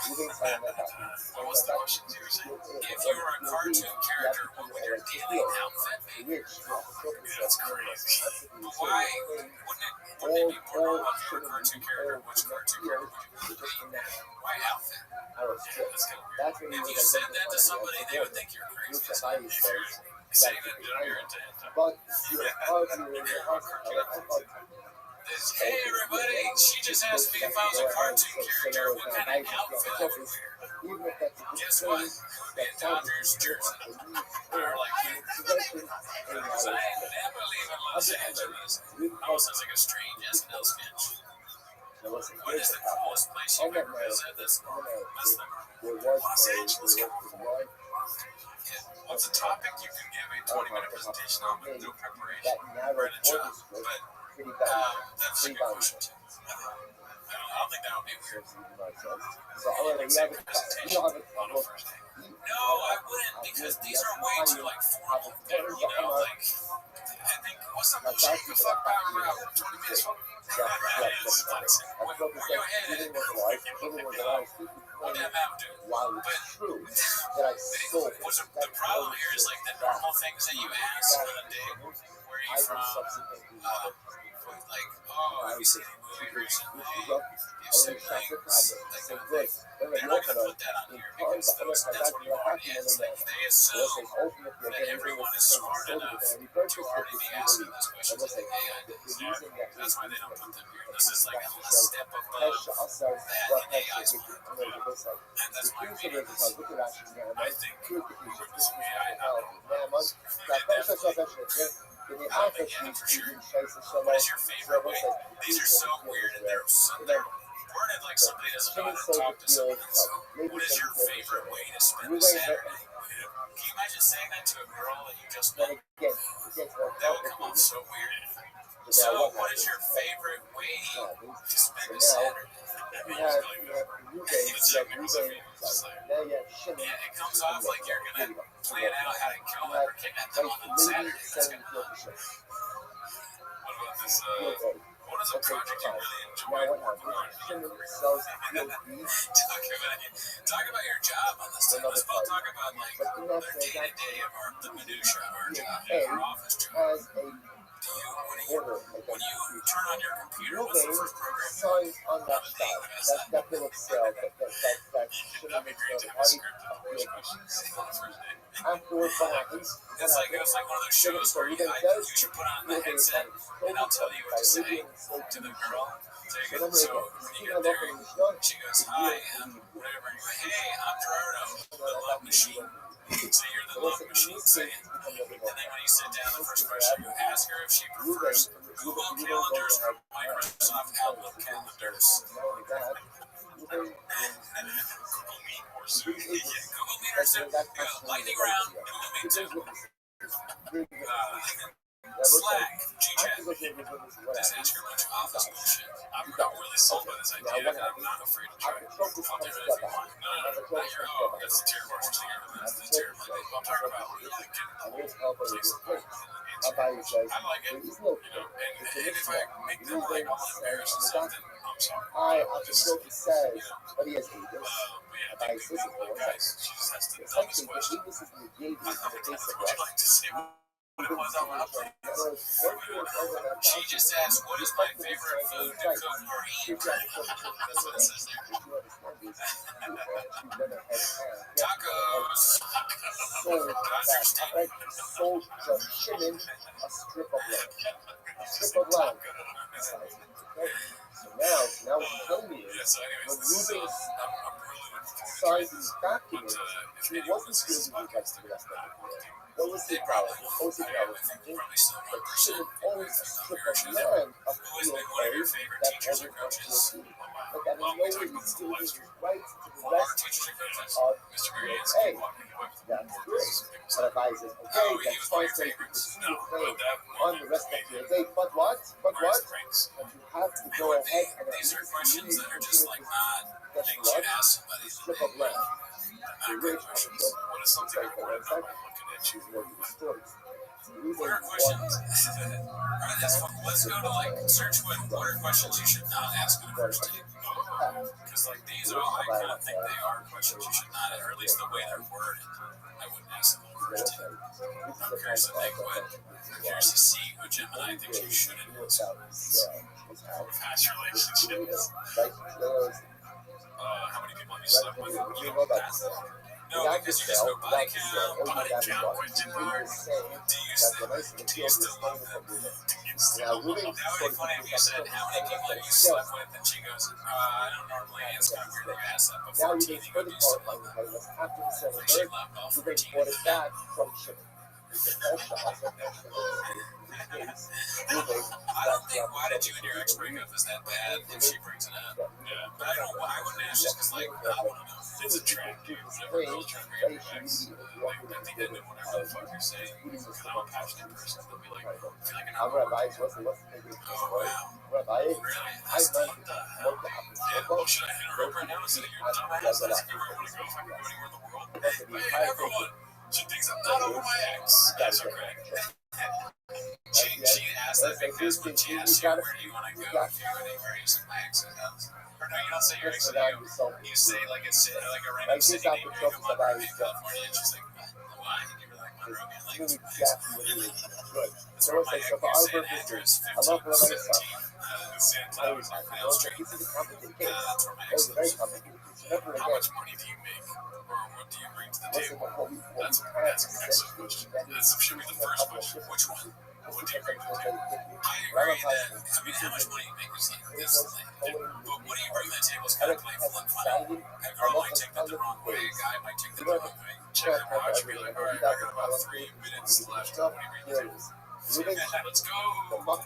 was the question? If you were a cartoon character, what would your daily outfit be? That's crazy. But why wouldn't it be more normal if you were a cartoon character? Which cartoon character would you be? Why outfit? Yeah, that's kind of weird. If you said that to somebody, they would think you're crazy. Seriously. Saying that to your intent. Hey everybody, she just asked me if I was a cartoon character, what kind of outfit I would wear. Guess what? The Dodgers jersey. Or like, because I never leave in Los Angeles. Almost sounds like a strange SNL sketch. What is the coolest place you've ever visited that's Los Angeles, California? What's a topic you can give a 20-minute presentation on with no preparation? Or in a job. But that's a good question too. I don't think that would be weird. Like a presentation on a first day. No, I wouldn't, because these are way too like formal. You know, like I think what's the bullshit you fuck about around 20 minutes? It's toxic. Where you headed? What that map do? But the problem here is like the normal things that you ask on a day. Where are you from? Like, oh, have you seen any movie recently? You siblings? Like, they're not going to put that on here because that's what you already asked. Like, they assume that everyone is smart enough to already be asking those questions. Like, hey, I did this. That's why they don't put them here. This is like a step above that in AI's mind. And that's my opinion. I think, yeah, for sure. What is your favorite way? These are so weird and they're worded like somebody doesn't know how to talk to someone. What is your favorite way to spend a Saturday? Can you imagine saying that to a girl that you just met? That would come off so weird. So, what is your favorite way to spend a Saturday? Yeah, it comes off like you're gonna plan out how to kill them or kidnap them on Saturday. That's gonna What about this? What is a project you really enjoy working on? Talk about your job on this thing. Let's both talk about like the day-to-day of the minutia of our job, our office job. When you turn on your computer, what's the first program you on the day? What is that? That'd be great to have a script of voice questions on the first day. It's like one of those shows where you should put on the headset and I'll tell you what to say to the girl. So when you get there, she goes, hi, whatever. And you go, hey, I'm Gerardo, the love machine. So you're the love machine saying. And then when you sit down, the first question you ask her if she prefers Google calendars or Microsoft Outlook calendars. Google Meet or Zoom. Google Meet or Zoom. Lightning round, Google Meet Zoom. Slack, G-Chat. Just ask her a bunch of office bullshit. I'm really sold by this idea, and I'm not afraid to try it. I'll do it if you want. No, not your, that's the terrible thing. That's the terrible thing. I'm talking about really getting places. I like it, you know, and if I make them like all embarrassed and stuff, then I'm sorry. Just, but yeah, guys, she just has the dumbest question. Would you like to see what it was out loud? She just asked, what is my favorite food to cook or eat? That's what it says there. is we've never had Tacos. sold that, right? Sold the shimon a strip of land. A strip of land. Okay? So now what you're telling me is when Reuben signed these documents, he wasn't giving you guys to the rest of it. What was the problem? What was the problem? That Shimon owns a strip of land of field A that wasn't up to a T. But that in no way is giving his rights to the rest of field A. That's great. But Rabbi says, okay, that's fine, so you can pursue your claim on the rest of field A. But what? But you have to go ahead and at least leave the strip of land. The rich What is something important about looking at you? What are questions? Let's go to search what are questions you should not ask in a first date. Because these are I kind of think they are questions you should not, or at least the way they're worded. I wouldn't ask them on a first date. I'm curious to think I'm curious to see who Gemini thinks you shouldn't ask. Past relationships. How many people have you slept with? No, because you just go body count, question mark. Do you still love them? Now, it would be funny if you said, how many people have you slept with? And she goes, I don't normally answer. It's kind of weird that you asked that. But 14, you go do something. after the seventh She birth, loved all you then 14 bought of it them. back from Shimon. I don't think why did you and your ex break up is that bad if she brings it up. Yeah. But I don't why I wouldn't ask just because I want to know. It's a track, dude. Whenever girls try to bring up their ex, at the end of whatever the fuck you're saying, because I'm a passionate person, they'll be like, I feel like I'm Rabbi. What's the oh wow. Rabbi? Really? That's what the hell? Yeah, well, should I hit her up right now and say that you're a dumbass? That's everywhere I want to go if I can go anywhere in the world. Hey, everyone! She thinks I'm not over my ex. That's okay. She asked that because when she asked you, where do you want to go if you go anywhere, you said my ex's house. Or no, you don't say your ex's name. You say like a random city name. You go Monrovia, California, and she's like, why? And you were like, Monrovia. Like, it's where my ex, you say an address, 1517. Santa Cruz Street. That's where my ex lives. How much money do you make? Or what do you bring to the table? That's an excellent question. That should be the first question. Which one? What do you bring to the table? I agree that, how much money you make is but what do you bring to the table is kind of playful and funny. A girl might take that the wrong way, a guy might take that the wrong way. Check your watch, be like, alright, I got about 3 minutes left. What do you bring to the table? Let's go.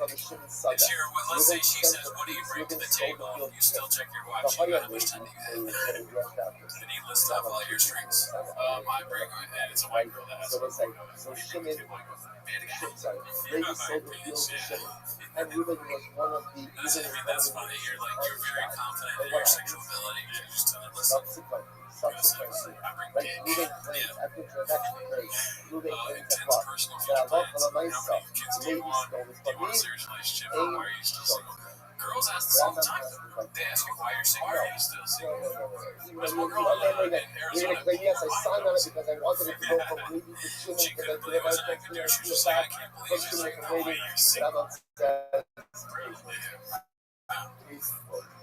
It's here. Let's say she says, what do you bring to the table? You still check your watch. You got how much time do you have? Then you list off all your strengths. I bring, and it's a white girl that has a Shimon, and Reuben was one of the. That's funny. You're very confident in your sexual ability. You're just listen. Subsequently, right? Reuben claims after transaction claims, Reuben claims that Intense personal future plans. How many kids do you want? Do you want a serious relationship? Or why are you still single? Girls ask this all the time. They ask you why you're single. Why are you still single? There's one girl in Arizona. Yes, I signed on it because I wanted it to go from Lady to Shimon. She couldn't believe it was an active there. She was just like, I can't believe it. She's like, why are you single?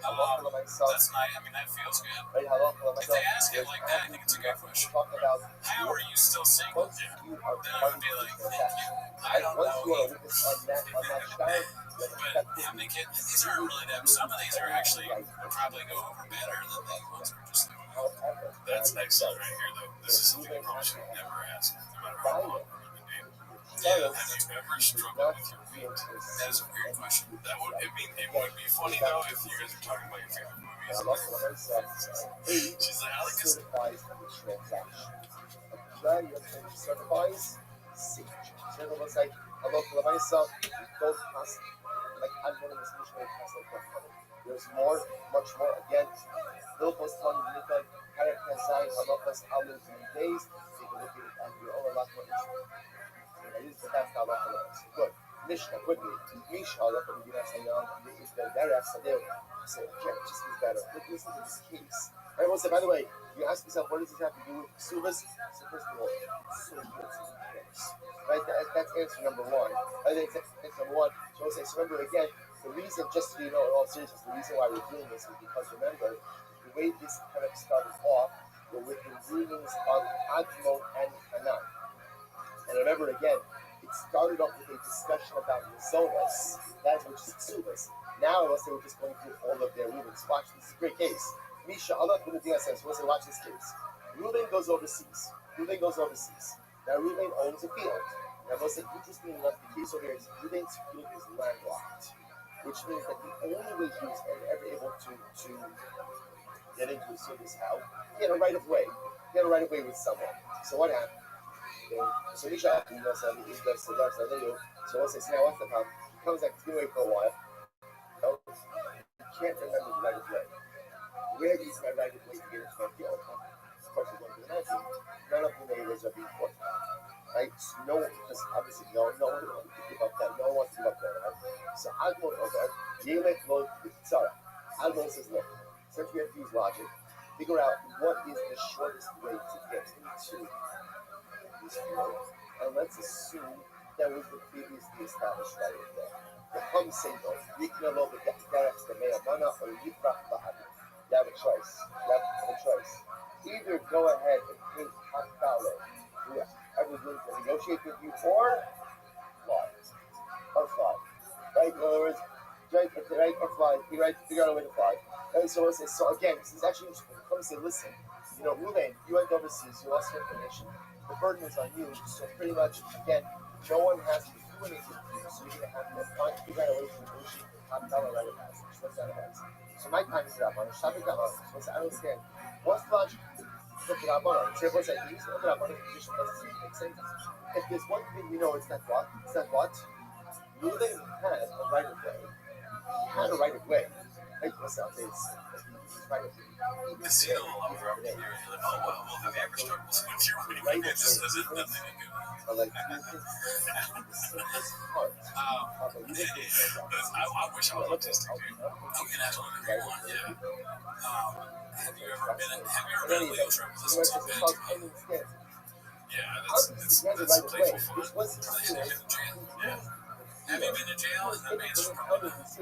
That's nice. I mean, that feels good. If they ask it like that, I think it's a good question. How are you still single? Then I would be like, thank you. I don't know. But how many kids? These aren't really that. Some of these are actually would probably go over better than the ones we're just like, that's excellent right here, though. This is something you probably should never ask, no matter how long we're going to date. Yeah, have you ever struggled with your weight? That is a weird question. That would, it would be funny though if you guys were talking about your favorite movies. She's like, I like this. Certifies like a local of myself, those constantly, like I'm one of this missionary constantly. There's more, much more. Again, Philip was telling me that Character Zai, Halakas, Olives, and Days. Take a look at it and you're all a lot more interested. It is the best Halakas. Good. Mishnah, quickly. Mishnah, Halakas, is the Derech Sadeo. So, check, just is better. Listen to this case. Right, well, so by the way, you ask yourself, what does this have to do with Subas? So, first of all, so right, that's answer number one. I think that's answer number one. So I'll say, so remember again, the reason, just so you know, in all seriousness, the reason why we're doing this is because remember, the way this kind of started off were with the rulings of Admon and Hanan. And remember again, it started off with a discussion about Zonas, that which is Ksubas. Now, let's say we're just going through all of their rulings. Watch, this is a great case. Misha, Allah put it in a sense. We'll say, watch this case. Reuben goes overseas. Now, Reuben owns a field. Now, we'll say, interestingly enough, the case over here is Reuben's field is landlocked, which means that the only way he was ever able to get into his service house, he had a right of way. With someone. So what happened? So Misha, so we'll say, now what's the problem? He comes back, he's been away for a while. No, he can't remember the right of way. Where is my right of way to get into my field? Of course, he's going to the mountain. None of the neighbors are being forced. Right? No, just obviously, no one wants to give up that. No one wants to give up that. Right? So Admon over, Yelet Lo Tzara. Admon says, look, since we have to use logic, figure out what is the shortest way to get into this field, and let's assume that was the previously established right of way. The Hum Seido, Yikna Lo B'Dachtarach the Me'amana, or Yifrach Ba'adi. You have a choice. Either go ahead and pay $1, whoever is willing to negotiate with you, or fly. Right? In other words, right or fly. Figure out a way to fly. And so again, this is actually interesting. Come and say, listen, Ruben, you went overseas, you lost your information. The burden is on you. So pretty much, again, no one has to do anything for you. So you're going to have to figure out a way to negotiate $1 right of passage. What's that about? So my time is up on a shopping Rabbanon. So I don't understand. What's the logic? Look at Rabbanon. So everyone says, use the Rabbanon position doesn't make sense. If there's one thing we know, it's that what? Ruben had a right of way. Right? What's up? It's right of way. Casino all over here. Oh, well, have you ever struggled with your money? This isn't nothing to do. But like, the simplest part of a I wish I was autistic, dude. I'm gonna have to learn everyone, yeah. Have you ever been in a legal trouble? This is too bad. Yeah, that's playful fun. Have you been to jail? Yeah. Have you been to jail? That means probably not. If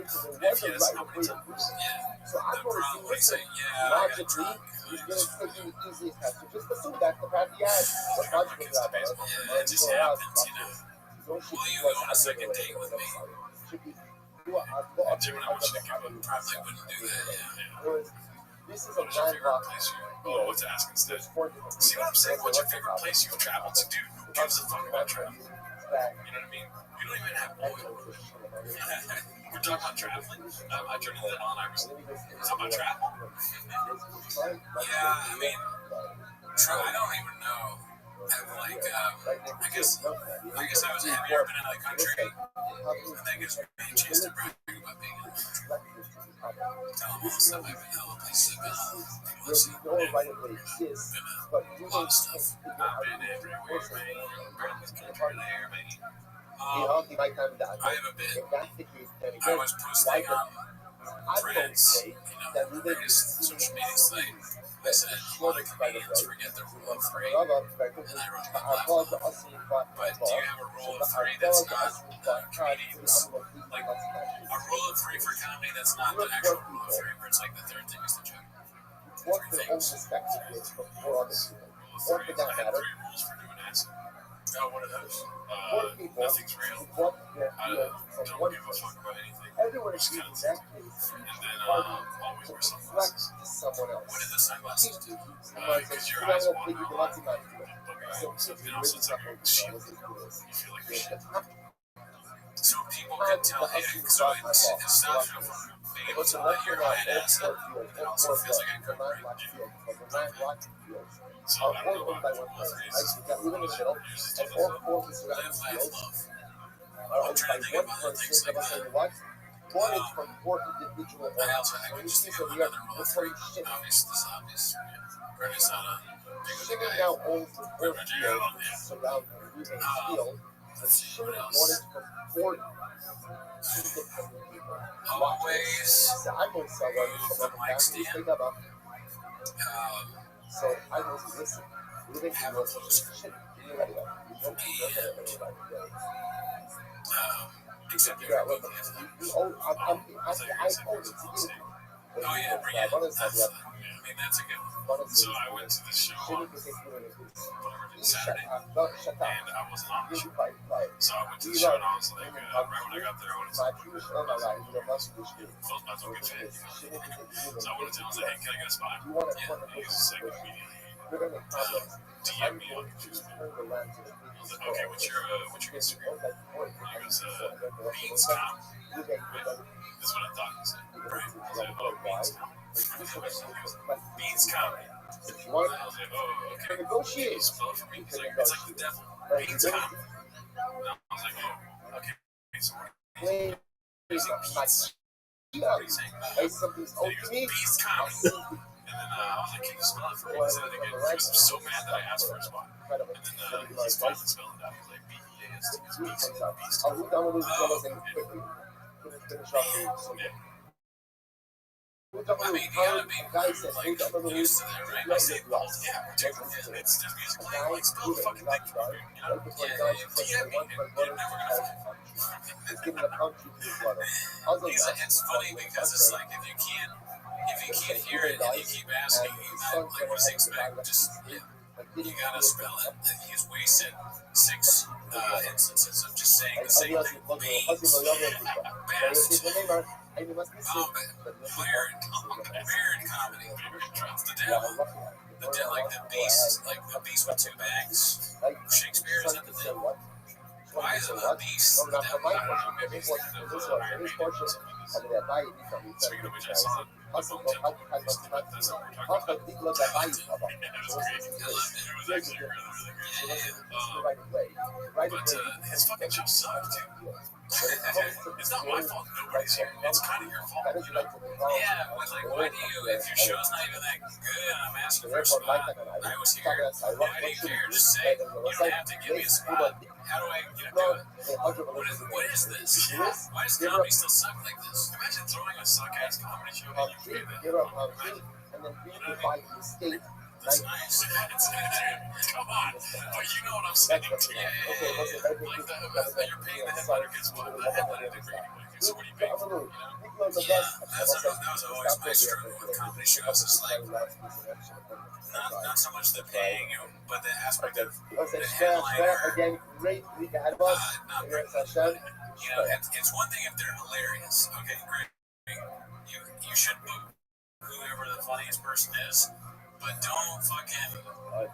yes, how many times? Yeah. So I'm The going to problem, what do you say? Yeah, I got logically, drunk. he's going to take you the easiest path. So just assume that's the path he has. What's logical about that? Yeah, it just happens, Will you go on a second date with me? Jim and I want you to come. Probably wouldn't do that. Yeah. This is a What is your favorite non-block. place what to ask instead? See what I'm saying? What's your favorite place you've traveled to, dude? Who gives a fuck about travel? You know what I mean? You don't even have oil. We're talking about traveling. I turned that on. I was talking about travel. Yeah, I mean, I don't even know. I guess I was happy urban in another country, and that gives me a chance to brag about being in another country. Tell them all the stuff I've been, all the places I've been, people I've seen, been a lot of stuff. I've been everywhere, man. Around this country there, man. I haven't been. I was posting on Friends, the greatest social media site. I said, a lot of comedians forget the rule of three, and I wrote my platform. But do you have a rule of three that's not comedians? Like, a rule of three for comedy that's not the actual rule of three, where it's like the third thing is the joke. Three things. Rule of three is I had 3 rules for doing acid. Oh, what are those? Nothing's real. Don't give a fuck about anything. Just kind of and then always wear sunglasses. What did the sunglasses do? Because your eyes wander a lot. And also it's like a shield. You feel like a shit. So people can tell, hey, so it's not feel fun. Being able to let your eye acid, it also feels like a good brain. So I don't know about rule of three. Yours is different. Live, laugh, love. I'm trying to think of other things like that. I also could just think of another rule of three. Obvious, this is obvious. Bernie's not a big guy. Let's see what else. Always move the mic stand. So I was listening. Have a close except you're not looking at I Oh yeah, bring it. That's, mean, that's a good one. So I went to this show on Saturday, and I wasn't on the show. So I went to the show, and I was like, right when I got there, I wanted to close my phone, get fed. So I went to him, I was like, hey, can I get a spot? Yeah, and he was just like, immediately DM me on Facebook. I was like, okay, what's your Instagram? And he goes, Beans Com. That's what I thought he said. Right? I was like, oh, Beans Com. Beans Comedy. I was like, oh, okay. Can you spell it for me? He's like, it's like the devil. Beans Comedy. And I was like, oh, okay. So what are you saying? Beans. What are you saying? And he goes, Beans Comedy. And then I was like, can you spell it for me? He said it again. He was so mad that I asked for a spot. And then he's finally spelled it out. He's like, B-E-A-S-T. Beast. Yeah. I mean, you gotta be like used to that, right? I say, well, yeah, it's just music playing, like, spell the fucking thing for me, you know? Yeah, DM me, and you're never gonna find it. It's funny because it's like, if you can't hear it and you keep asking, like, what does he expect? Just, you gotta spell it. He's wasted 6 instances of just saying the same thing. Best. Where in comedy drops the devil. Like the beast, like a beast with 2 bags. Shakespeare is at the devil. Why is it a beast? The devil? I don't know. Maybe it's like the devil. Speaking of which, I saw the Bone Temple movie. That's what we're talking about. It was crazy. I loved it. It was actually really, really great. But his fucking show sucked, dude. It's not my fault nobody's here. It's kind of your fault, you know? Yeah, but like, why do you, if your show's not even that good, I'm asking for a spot, I was here, and I didn't care, just say, you don't have to give me a spot. How do I, do it? What is this? Why does comedy still suck like this? Imagine throwing a suck-ass comedy show and you pay that. Imagine. You know what I mean? That's nice. Come on. But you know what I'm saying. Yeah. Like you're paying the headliner gets what? The headliner didn't bring anybody. So what are you paying for? You know? Yeah. That was always my struggle with comedy shows. It's like, not so much the paying, but the aspect of the headliner. Not bringing anybody. You know, it's one thing if they're hilarious. Okay, great. You should book whoever the funniest person is. But don't fucking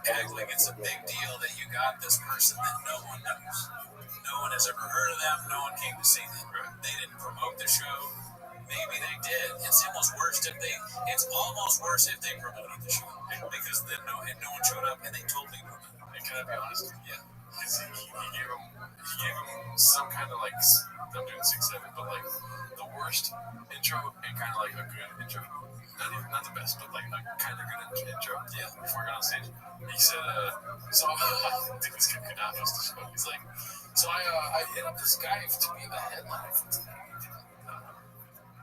act like it's a big deal that you got this person that no one knows. No one has ever heard of them. No one came to see them. They didn't promote the show. Maybe they did. It's almost worse if they promoted the show because then no one showed up and they totally promoted it. And can I be honest? Yeah. Because he gave him some kind of like, I'm doing 6-7, but like the worst intro and kind of like a good intro. Not the best, but like a kind of good intro. Yeah, before I got on stage, he said, "So this guy could not host the show." He's like, "So I hit up this guy to be the headliner for tonight.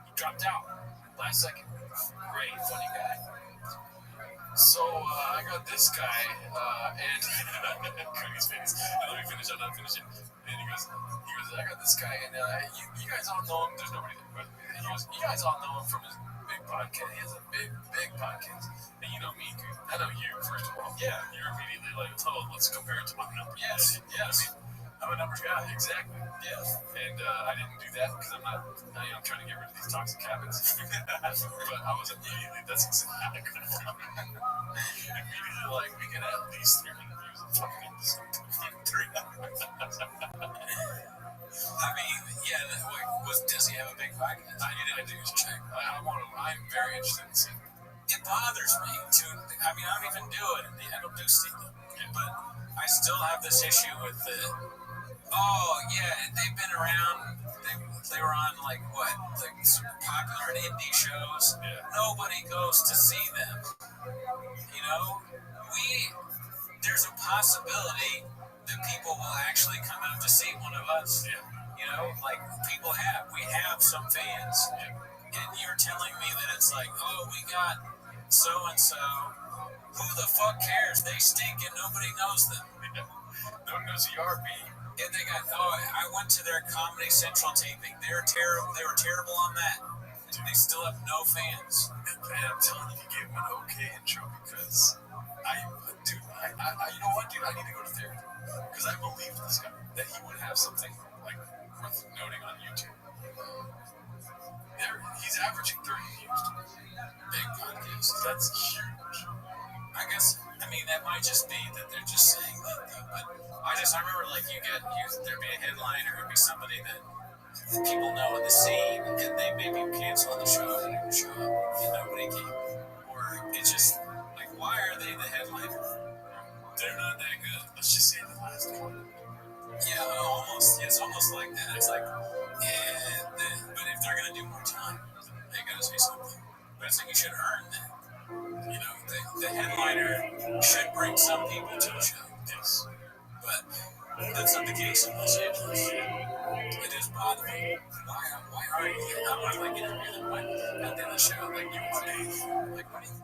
He dropped out last second. Great, funny guy. So I got this guy, and Cody's face. And let me finish. I'm not finishing. And he goes, I got this guy, and you guys all know him. There's nobody there, but he goes, you guys all know him from his big podcast. He has a big podcast. And you know me, dude. I know you, first of all. Yeah, you're immediately like, oh, let's compare it to my numbers. Yes. I'm a numbers guy, exactly. Yes. And I didn't do that because I'm trying to get rid of these toxic habits. But I was immediately, that's exactly immediately like, we get at least 300 views on fucking episode 300. I mean, yeah, does he have a big podcast? I do check. I'm very interested in seeing. It bothers me to, I don't even do it. I don't do stand-up. But I still have this issue with they've been around. They were on like super popular indie shows. Yeah. Nobody goes to see them. You know, there's a possibility that people will actually come out to see one of us. Yeah. You know, like we have some fans. Yeah. And you're telling me that it's like, oh, we got so and so. Who the fuck cares? They stink and nobody knows them. Yeah. No one knows the RB. And they got, I went to their Comedy Central taping. They were terrible on that. They still have no fans. And I'm telling you, he gave him an okay intro because you know what, dude? I need to go to therapy because I believe this guy that he would have something like worth noting on YouTube. He's averaging 30 views. Thank God, yes, that's huge. I guess, I mean, that might just be that they're just saying that, though. But I remember, like, there'd be a headliner, it'd be somebody that people know in the scene, and they maybe cancel the show, and didn't show up, and nobody came. Or it's just, like, why are they the headliner? They're not that good. Let's just say the last one. Yeah, almost. Yeah, it's almost like that. It's like, but if they're going to do more time, they got to say something. But it's like you should earn that. You know, the headliner should bring some people to the show. Yes. But that's not the case in Los Angeles. It just bothers me. Why are you here? I want to, like, interview them. At the end of the show, like, you want to, like, what do you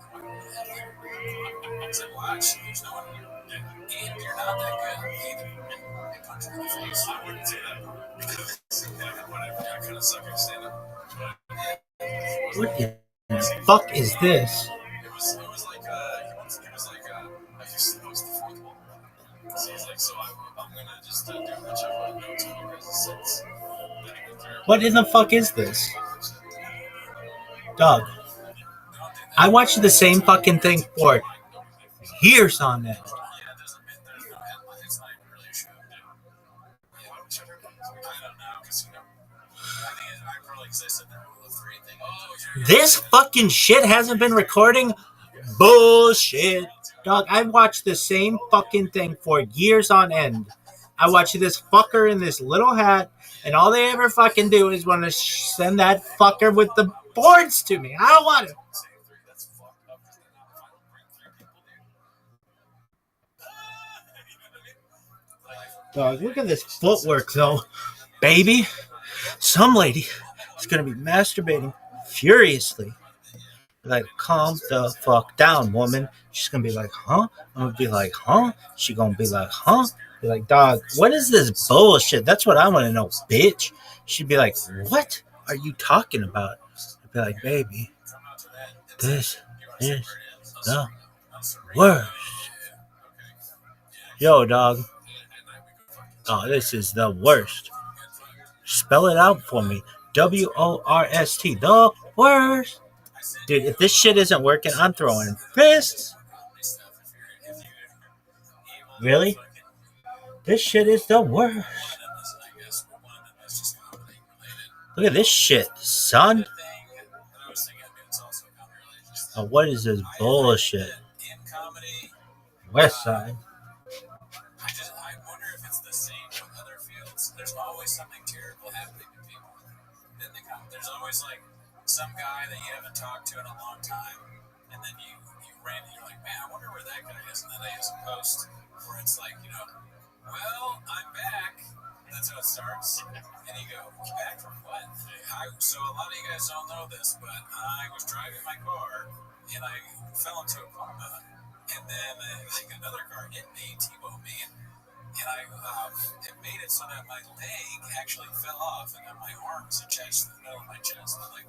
it's like, watch, there's no one here. And you're not that good either. They punch you in the face. I wouldn't say that. Because, whatever, I kind of suck at stand up. What the fuck is this? It was like, I used to host the fourth wall. So he's like, so I'm going to just do a bunch of notes on your guys' sets. What in the fuck is this? Dog. I watched the same fucking thing for years on end. This fucking shit hasn't been recording? Bullshit. Dog, I've watched the same fucking thing for years on end. I watch this fucker in this little hat, and all they ever fucking do is want to send that fucker with the boards to me. I don't want it. Dog, look at this footwork, though. Baby, some lady is going to be masturbating furiously. Like, calm the fuck down, woman. She's going to be like, huh? I'm going to be like, huh? She's going to be like, huh? Be like, dog, what is this bullshit? That's what I want to know, bitch. She'd be like, what are you talking about? I'd be like, baby, this is the worst. Yo, dog. Oh, this is the worst. Spell it out for me. WORST. The worst. Dude, if this shit isn't working, I'm throwing fists. Really? This shit is the worst. Look at this shit, son. Oh, what is this bullshit? West Side. I wonder if it's the same with other fields. There's always something terrible happening to people. Then there's always, like, some guy that you haven't talked to in a long time, and then you ran and you're like, man, I wonder where that guy is. And then they have a post where it's like, you know, well, I'm back. That's how it starts. And you go, back from what? So a lot of you guys don't know this, but I was driving my car and I fell into a coma. And then like another car hit me, T-boned me, and I it made it so that my leg actually fell off, and then my arm was attached to the middle of my chest. Like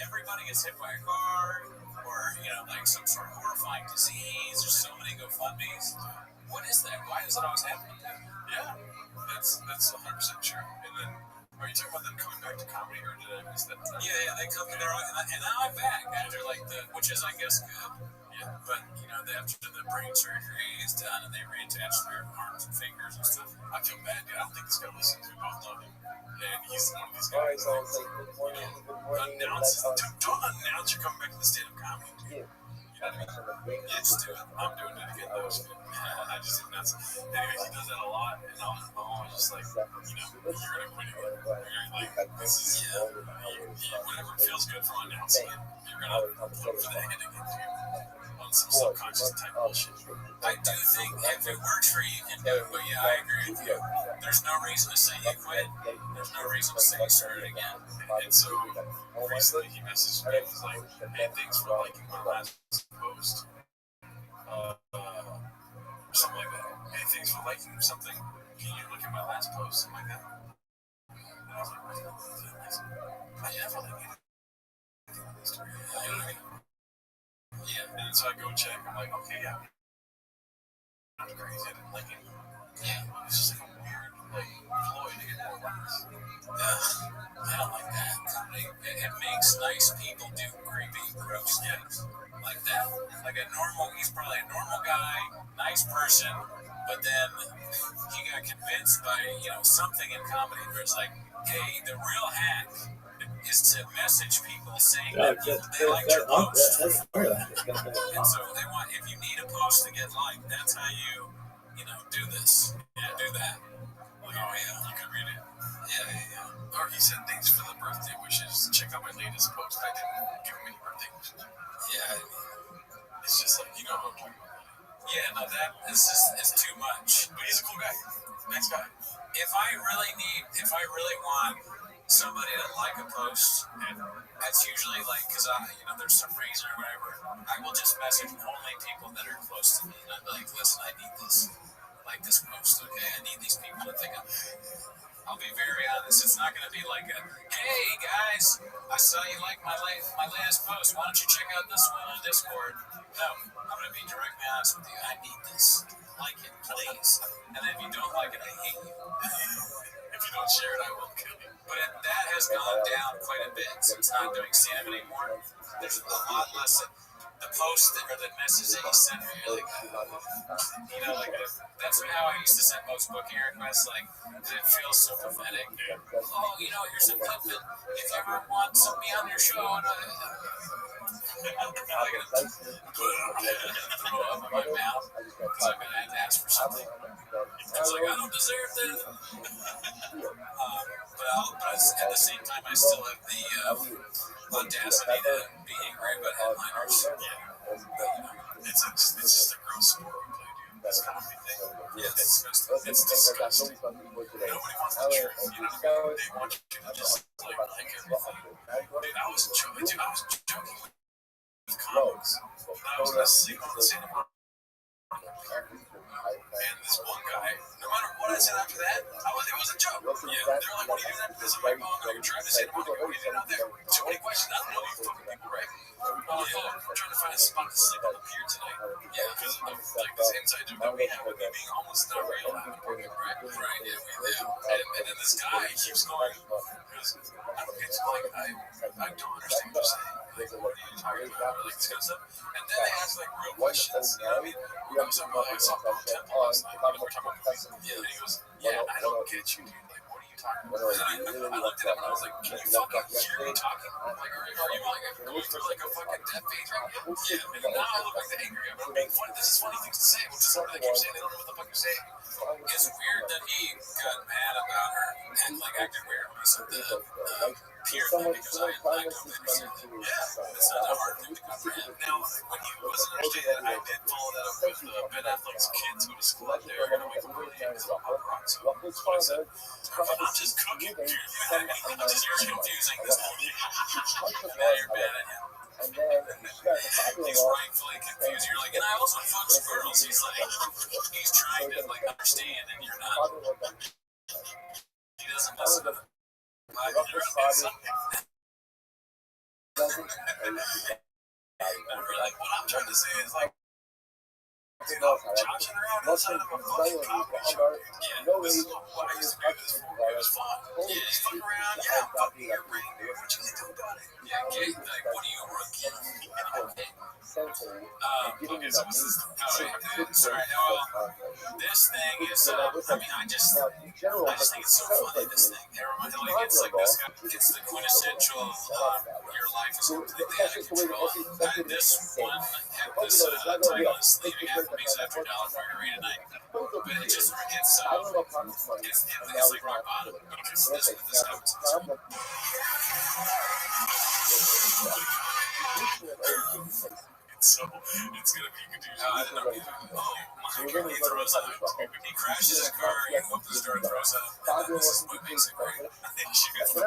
everybody gets hit by a car, or like some sort of horrifying disease. There's so many GoFundMe's. What is that? Why is it always happening? Yeah, that's 100% true. And then, are you talking about them coming back to comedy, or did I miss that? Yeah, they come there, and now I'm back after which is, I guess, good. Yeah, but after the brain surgery is done and they reattach their arms and fingers and stuff, I feel bad, dude. I don't think this guy listens. We both love him, and he's one of these guys that announces. Don't announce you're coming back to the stand-up comedy. Yeah. Yeah, just do it. I'm doing it again. I just announce it. Anyway, he does that a lot, and I'm always just like, you're gonna quit again. You're like, this is whatever feels good for announcing it. You're gonna look for the end again, too. On some subconscious type bullshit. I do think if it works for you, you can do it. But yeah, I agree with you. There's no reason to say you quit. There's no reason to say you started again. And so recently he messaged me and was like, hey, thanks for liking my last post. Or something like that. Hey, thanks for liking something. Can you look at my last post? Something like that. And I was like, I never like it. And so I go check. I'm like, okay, yeah. I'm crazy. I didn't like it. Yeah. It's just like a weird, like, Floyd to get more likes. I don't like that. It makes nice people do creepy, gross things like that. Like he's probably a normal guy, nice person, but then he got convinced by, something in comedy where it's like, hey, the real hack is to message people saying that they liked your post. And so they want, if you need a post to get liked, that's how you do this. Yeah, do that. Oh, yeah, you can read it. Yeah. Or he said thanks for the birthday wishes. Check out my latest post. I didn't give him any birthday wishes. Yeah, it's just like, what I'm talking about. Yeah, no, that is too much. But he's a cool guy. Nice guy. If I really want somebody to like a post, and that's usually like, because there's some reason or whatever, I will just message only people that are close to me. And I'm like, listen, I need this. Like this post, okay? I need these people to think I'll be very honest. It's not going to be like a, hey guys, I saw you like my latest post. Why don't you check out this one on Discord? No, I'm going to be directly honest with you. I need this. Like it, please. And if you don't like it, I hate you. If you don't share it, I will kill you. But that has gone down quite a bit. So it's not doing Sam anymore. There's a lot less. The post or the message that you send me, you're like, that's how I used to send most booking requests. Like, it feels so pathetic. Oh, here's a clip that if you ever want me on your show, and I gotta throw up in my mouth because I'm gonna have to ask for something. It's like, I don't deserve that. But at the same time, I still have the audacity to be angry about headliners. It's just a gross sport we play, dude. This comedy thing. Yeah, it's disgusting. Nobody wants the truth. They want you to just like everything. Dude, I was joking with comics. I was listening on the cinema. And this one guy, no matter what I said after that, it was a joke. Yeah, they're like, what are you doing after this? I'm like, oh, no, you're trying to say what are you doing out there? Too many questions. I don't know you fucking people, right? Oh, yeah, I'm trying to find a spot to sleep on the pier tonight. Yeah, because like this inside joke that we have with me being homeless is not real. Right, yeah. And then this guy keeps going, because I don't get to, like, I don't understand what you're saying. Like, what are you talking about? Like, this kind of stuff. And then they ask, like, real questions. You know what I mean? I saw Paul Temple last night. We're talking about prison. Yeah, and he goes, yeah, I don't get you, dude. Like, what are you talking about? And I looked at him and I was like, can you fucking hear me talking? Like, are you like going through like a fucking death page right now? Yeah, and now I look like the angry guy, but I'm being funny. This is funny things to say, which is something they keep saying they don't know what the fuck you're saying. It's weird that he got mad about her and like acted weird when he said the peer thing because I don't understand it. Yeah, it's not a hard thing to comprehend. Now, when he wasn't understanding it, I did follow that up with Ben Affleck's kids go to school out there and we can really use the hard rocks. What I said, I'm just cooking. You're confusing this whole thing. Now you're bad at him. He's rightfully confused. You're like, and I also fuck squirrels. He's like, he's trying to like understand, and you're not. He doesn't listen to the like, what I'm trying to say is like, joshing around outside of a fucking comedy show. Yeah, this is what I used to do this for. It was fun. Yeah, just fuck around. Yeah, fuck me, you're right. What you gonna do about it? Yeah, okay, like, what are you, a rookie? Okay, so what's this? Sorry, well, this thing is, I just think it's so funny, this thing. It reminds me, like, it's like this guy, it's the quintessential, your life is completely out of control. This one, this title is Leaving Applebee's After $1 Margarita Night. But it just, it's like rock bottom. This happens. So it's gonna be good. I don't know. He throws out. He crashes his car. He opens the door and throws out. And this is what makes it great. She got the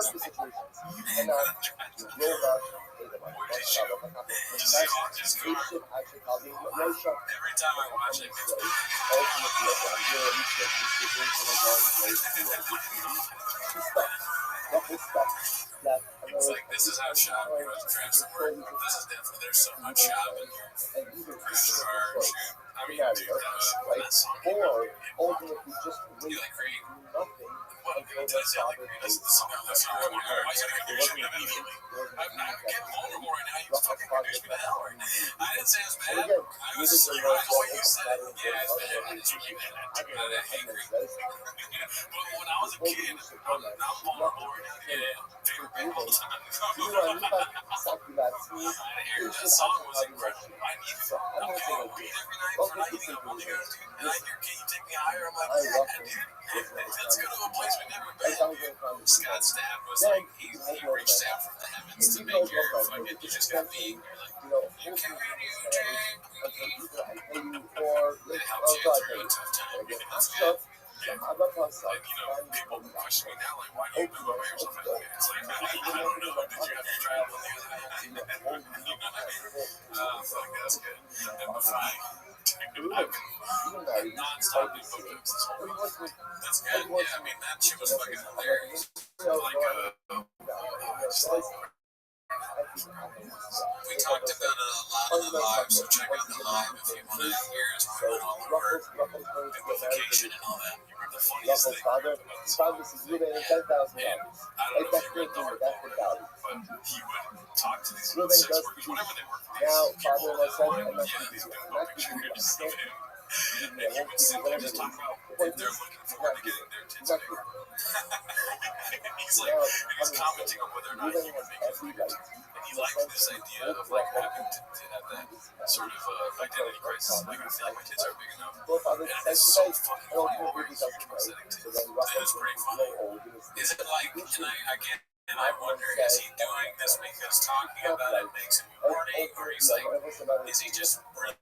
just go. Every time I watch it, it's It's like, this is how shopping was transfer work. This is definitely, there's so much shopping here. Credit card, shoot. I mean, dude, when that song came out, you like Creed? What, did I say like Creed? That's the song. That's not what I was going to condition him immediately. I'm getting vulnerable right now. You fucking conditioned me to hell right now. I didn't say it was bad. I was just, you like the way you said it. Yeah, it's bad. I didn't you I hate Creed. But when I was a kid, I'm vulnerable right now. Yeah, favorite band all the time. I hear that song was incredible. I needed it. I'm getting weed every night for not eating a Monday, dude. And I hear, can you take me higher? I'm like, yeah, dude. Let's go to a place we've never been, dude. Scott Stapp was like, he reached out from the heavens to make your fucking, you just got me. You're like, you can you take me. It helps you through a tough time. That's good. Yeah. Like, people question me now, like, why do you move away or something like that? It's like, I don't know. Did you have to travel the other day? You know what I mean? Fuck, that's good. And before I've been non-stop doing books this whole week. That's good. Yeah, I mean, that shit was fucking hilarious. Like, just like, we talked about it a lot on the live, so check out the live if you want to hear us put all over biblification and all that. The funniest thing about this whole thing, and I don't know if you read the article, but he would talk to these sex workers, whatever they work for, these people that these biblical pictures of him. And he would sit there and just talk about if they're looking forward to getting their tits bigger. He's like, and he's commenting on whether or not he would make it bigger. And he liked this idea of like having to have that sort of identity crisis. Like, I feel like my tits are big enough. And it's so fucking funny to wear these huge prosthetic tits. It is pretty funny. Is it like, and I wonder, is he doing this because talking about it makes him horny? Or he's like, is he just really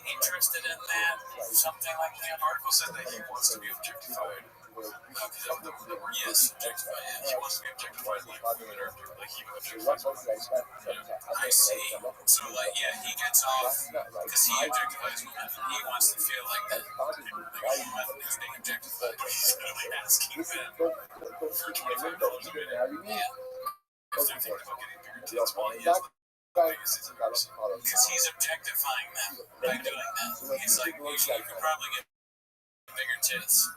interested in that? Something like the article said that he wants to be objectified. Yes, objectified. Yeah, he wants to be objectified like women are, like he objectifies women. I see. So like, yeah, he gets off because he objectifies women. He wants to feel like that. Like a woman is being objectified, but he's really asking them for $25 a minute. Yeah. If they're thinking about getting bigger tits, well, he is. Because he's objectifying them by doing that. He's like, you could probably get bigger tits.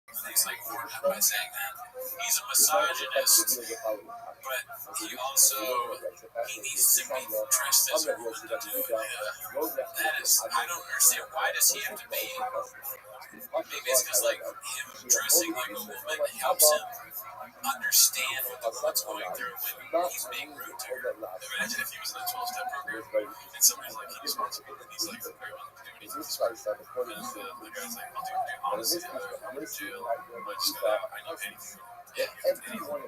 And he's like, by saying that. He's a misogynist, but he also, he needs to be dressed as a woman to do it. That is, I don't understand, why does he have to be, maybe it's because like him dressing like a woman helps him understand what the woman's going through when he's being rude to her. Imagine if he was in a 12-step program and somebody's like, he's responsible, and he's like, I want to do anything. And the guy's like, I'll do it. Honestly, I'm in jail. I just got out. I know anything. Yeah, anyone,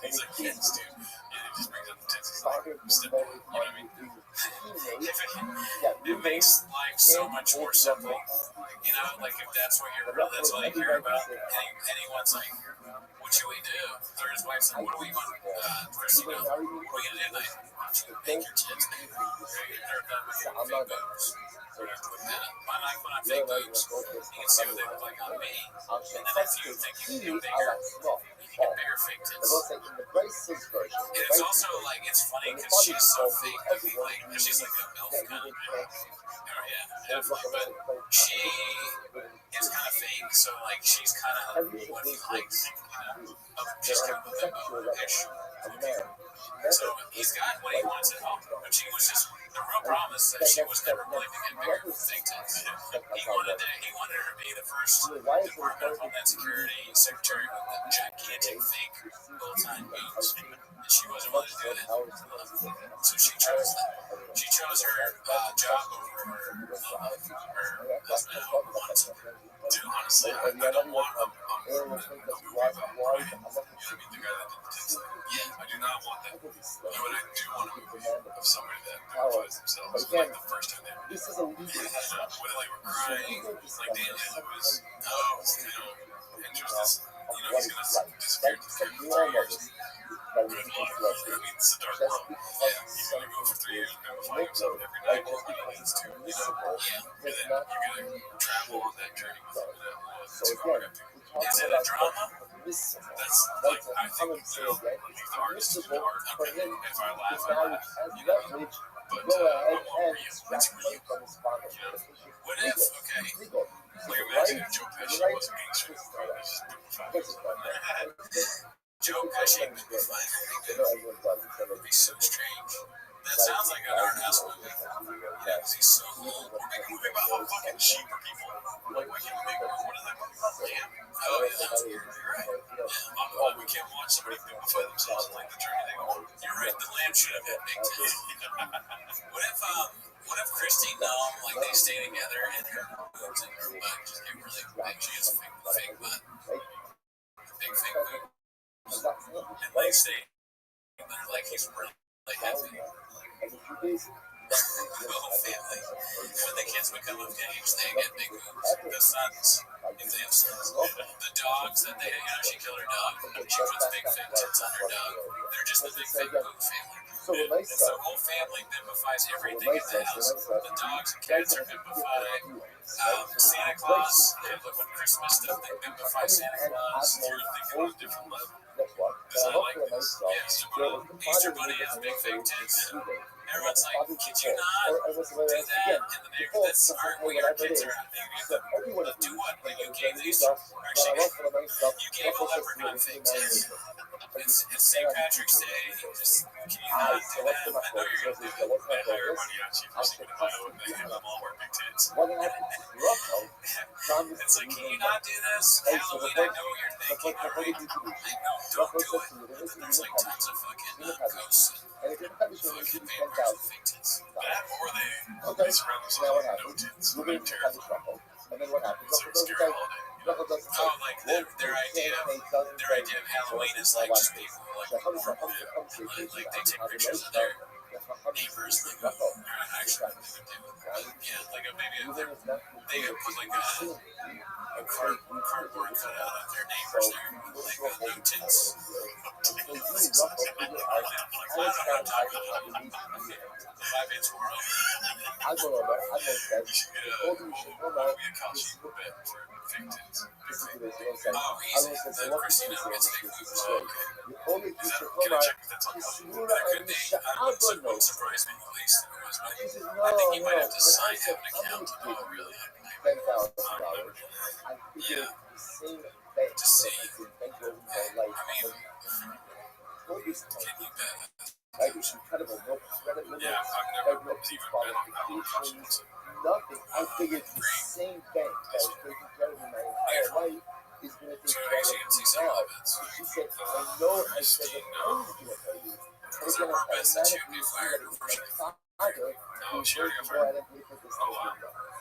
he's like, kids, dude. Yeah, he just brings up the tits. He's like, step on, you know what I mean? It makes life so much more simple. You know, like if that's what that's all you care about. Anyone's like, what should we do? Or his wife's like, what do we want? First, what are we gonna do tonight? Make your tits big. They're done with your fake boobs. When I put on fake boobs, you can see what they look like on me. And then if you think you can get bigger, you can get bigger fake tits. And it's also like, it's funny because she's so fake. Like, she's like a MILF kind of but she is kind of fake, so like she's kind of what he likes, she's kind of a bimbo-ish. So he's got what he wants at home, but she was just, the real problem is that she was never willing to get bigger fake tits. He wanted her to be the first Department of Homeland Security secretary with the gigantic fake full-time boobs. And she wasn't willing to do that. So she chose that. She chose her job over her husband who wanted to. Dude, honestly, I don't want a movie about Brian. You know what I mean? The guy that did the tits. Yeah, I do not want that. You know what? I do want a movie of somebody that beautifies themselves. Like the first time they were whether they were crying, like Dan Lewis, and just this, he's gonna disappear for 3 years. Good luck. I mean, it's a dark world. Yeah, he's gonna go for 3 years and beautify himself every night because he needs to, Yeah, and then you're gonna travel on that journey with him. So again, we Is talk it a about drama? permissible. That's Right? like, So I come think, and say you know, again, like it's the artist is permissible art. for Okay, him if I to laugh, I marry laugh. as You know, leverage to but go I ahead won't and read. extract It's money real. from his father. You know? It's What legal. if, okay, It's legal. like It's imagine right. if Joe The Pesci right was a gangster. twist Right? that. He's just Of course it's not. Joe Pesci and Big Five. You know everyone does it. So It'd be so strange. That like, sounds like an art house movie. Yeah, because he's so old. Or make a movie about how fucking sheep are people. Like, why can't we make what is that movie called? Lamb? Oh, yeah, that's weird. You're right. Oh, we can't watch somebody bimify themselves and like the journey they go on. You're right, the lamb should have had big tits. What if Christy Nome, like, they stay together and her boobs and her butt just get really big? She has fake butt. Big fake boob. And they stay, and they're like, he's really heavy. The whole family. When the kids become of age, they get big boobs. The sons, if they have sons. The dogs that they, she killed her dog. She puts big fake tits on her dog. They're just the big fake boob family. And so the whole family bimbifies everything in the house. The dogs and cats are bimbified. Santa Claus, they have like one Christmas stuff, they bimify Santa Claus. You're thinking on a different level. Because I like this. Yeah, so Easter Bunny has big fake tits. Everyone's like, could you not do that in the neighborhood? That's smart when your kids are out there. You have to do what? When you gave these, actually, you gave a leprechaun fake tits. It's St. Patrick's Day. Just, can you not do that? I know you're going to do it. I hire everybody on Chief Michigan in Iowa and they have them all wear big tits. It's like, can you not do this? Halloween, I know you're thinking, all right? I know, don't do it. And then there's like tons of fucking ghosts and fucking vampires with fake tits. That or they surround themselves with no tits. I'm terrified. And then what happens? It's a scary holiday. Oh, like their idea of Halloween is like just people like they take pictures of their neighbors like they're actually like maybe they put like a cardboard cutout of their neighbors there like no tits. I don't know how to talk about it. 5-inch world. You should get a costume bed for fake tits. Oh, easy. The Christina gets fake boobs. Oh, okay. Can I check if that's on Yelp? That could be. Wouldn't surprise me. At least if it was. I think you might have to sign have an account. Oh, really? Yeah. To see. I mean, can you bet? It's incredible. Yeah, I've never even been on that location. Nothing. I figured the same thing that was taking care of me my entire life is going to take care of me now. She said, I know I said that I was going to tell you. But again, I automatically feel that it's my father who's going to go ahead and pay for this thing.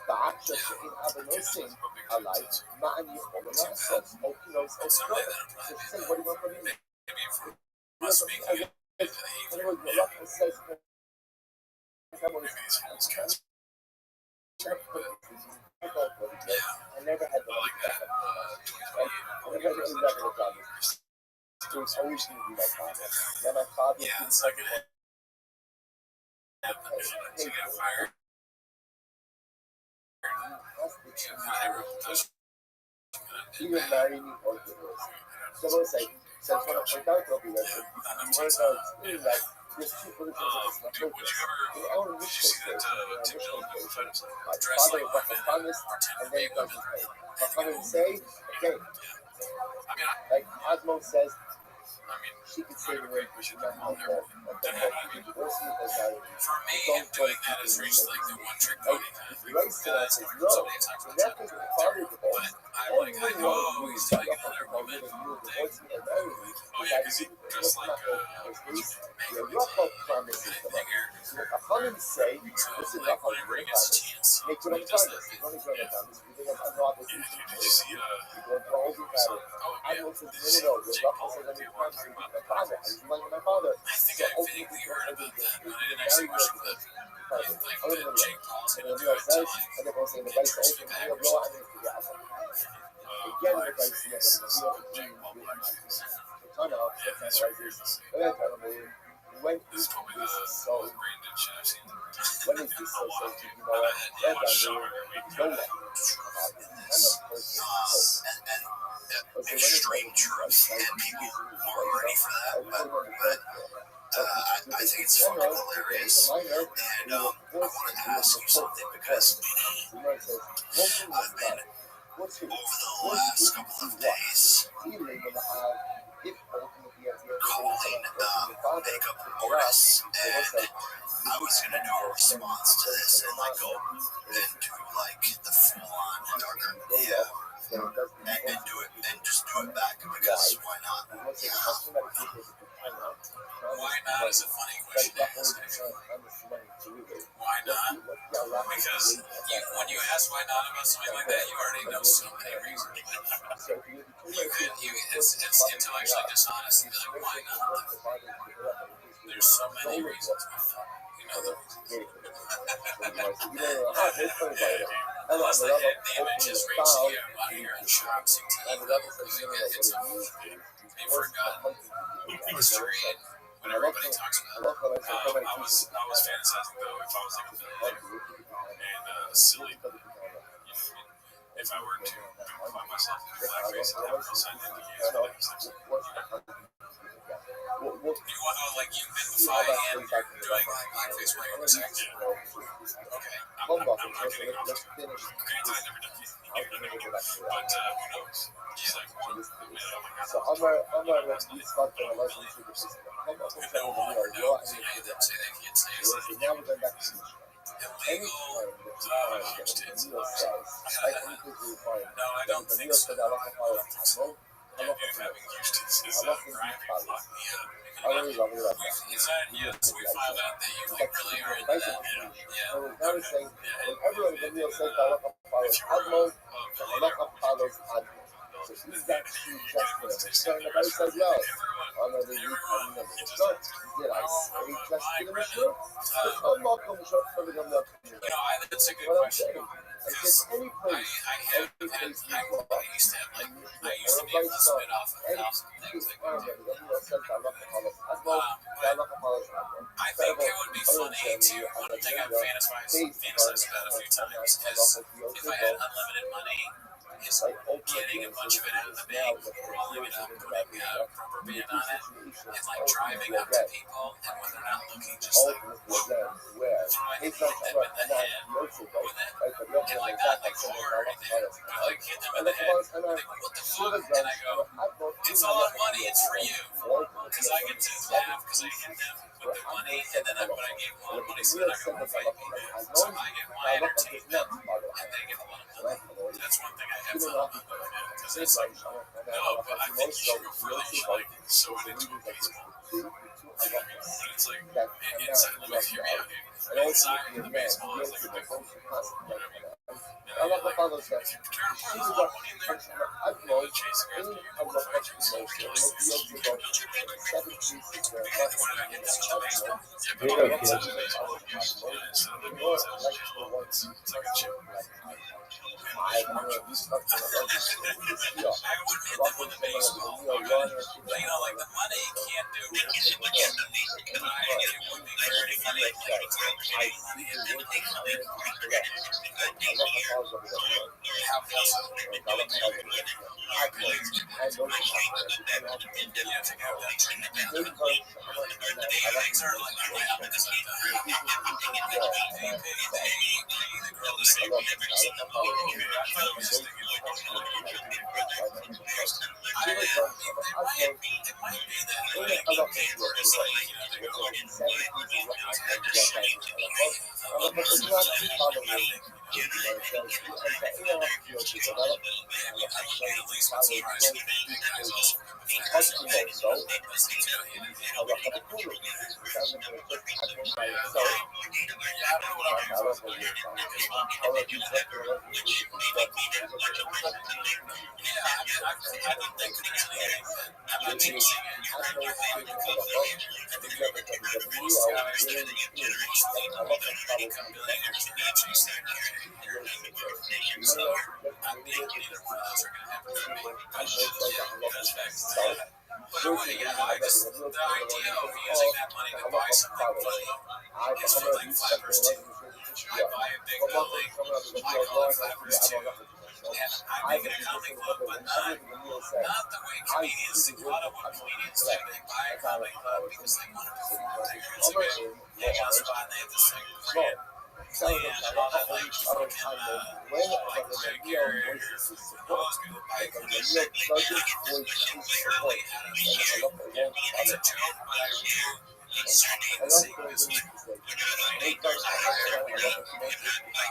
بعشق این ابنوسین علای معنی خودم است. اوکیلوس اوکیلوس. So what do you want from me? Must be good. Maybe these homeless cats. I never had I like that. 2028. It was always going to be my father. Then my father. Yeah, it's like an to get fired. He would marry me or divorce. So I was like, so I want to point out to everyone, like, there's two versions of this. Dude, would you ever, did you see that Tim Dillon fight himself? My Dressed father like was women, honest, and then he doesn't pay. My father would say, okay, I mean, like Cosmo says, I mean, she could say the I word, we should not know like that. Divorce me as married me. for me, him doing that has reached like the one trick pony kind of thing. Right to that says no. Somebody talks So about that was my father divorce. but I'm like, I know he's telling another woman thing. Oh yeah, because he dressed like Your Rachel promises the money. The Chachamim say, listen, like Rachel, whenever he gets a chance, make what he I'm does promised. that thing. You're only going to promise. You're going to have no obligation. Did you see You're going to hold your matter. oh I yeah, will say, did you see no, Jake Rachel Paul says, I'm video promising talking my about father. I'm like my father. I think I vaguely heard about that, but I didn't actually watch the clip. Like the Jake Paul's gonna do it to like And everyone saying the vice interest also, back you or know, I something. mean, again, the vice, you know, Jake Paul blackface. ton of analyzers. But I tell them, when This is is probably the this most so? brain-dead shit I've seen. When is this so? So you know what? I watch Shaw every week. No one about this kind of person. And So when extreme truth, and people aren't ready for that. But I think it's fucking hilarious. And I wanted to ask you something because I've been over the last couple of days calling makeup artists, and I was gonna do a response to this and like go into like the full on darker and do it and just do it back because why not? Why not is a funny question to ask, actually. Why not? Because when you ask why not about something like that, you already know so many reasons. It's intellectually dishonest to be like, why not? There's so many reasons why not. You know the unless the image is reached you out here in shops and TV, it's a forgotten history and what everybody talks about. I was fantasizing though if I was like a billionaire and silly if I were to apply myself in blackface and have a sign indicates you want to like you minify and you're doing blackface while you're sex. Okay, I'm not gonna go. Okay, I've never done it. But who knows? She's like, oh my god. So I'm not start the relationship with this. No one ever knows. Any of them say they can't say something. Now we're going back to Illegal huge tits. No, I don't think so. Yeah, dude, having huge tits is a crime. Lock me up. Yes, we found out that you like really are into that. Yeah. That's a good question. Because I used to be able to spit off 1,000 things like that. I think it would be funny to, one thing I've fantasized about a few times is if I had unlimited money, is getting a bunch of it out of the bank, rolling it up, putting a rubber band on it, and like driving up to people, and when they're not looking, just like throwing hit them in the head with it, and like not like hard or anything, but like hit them in the head, and they go, what the fuck? And I go, it's all money, it's for you, because I get to laugh because I hit them with the money, and then when I gave them a lot of money, so they're not going to fight me. So I get my entertainment, and they get a lot of money. That's one thing I have thought about doing now, because it's like, no, but I think you should really like sew it into a baseball. But it's like, inside, let me hear me out here. Inside the baseball is like a big hole. You know what I mean? And like, if you're trying to put a lot of money in there, you're chasing after you, don't you want to get that baseball? Yeah, but Here you go, it's kids. a baseball. Instead of the balls, it's like a chip. I wouldn't hit them with a baseball, okay? But you know, like the money can't do it. But it would be very funny, like taking money and then how so? Yeah, take out that things are like, wow, this is the girl is saying, I thought it was just thinking like, it might be that like, it's like, you know, they go, I just, the idea of using that money to buy something funny is for like flappers too. Should I buy a big building? I call it flappers too. And I make it a comedy club, but not the way comedians do. A lot of what comedians do, they buy a comedy club because they want to perform there. It's a good hangout spot, and they have this like grand plan and all that like fucking like characters. Those people buy a comedy. Clearly out of shit. It's a joke, but I do exactly the same business. I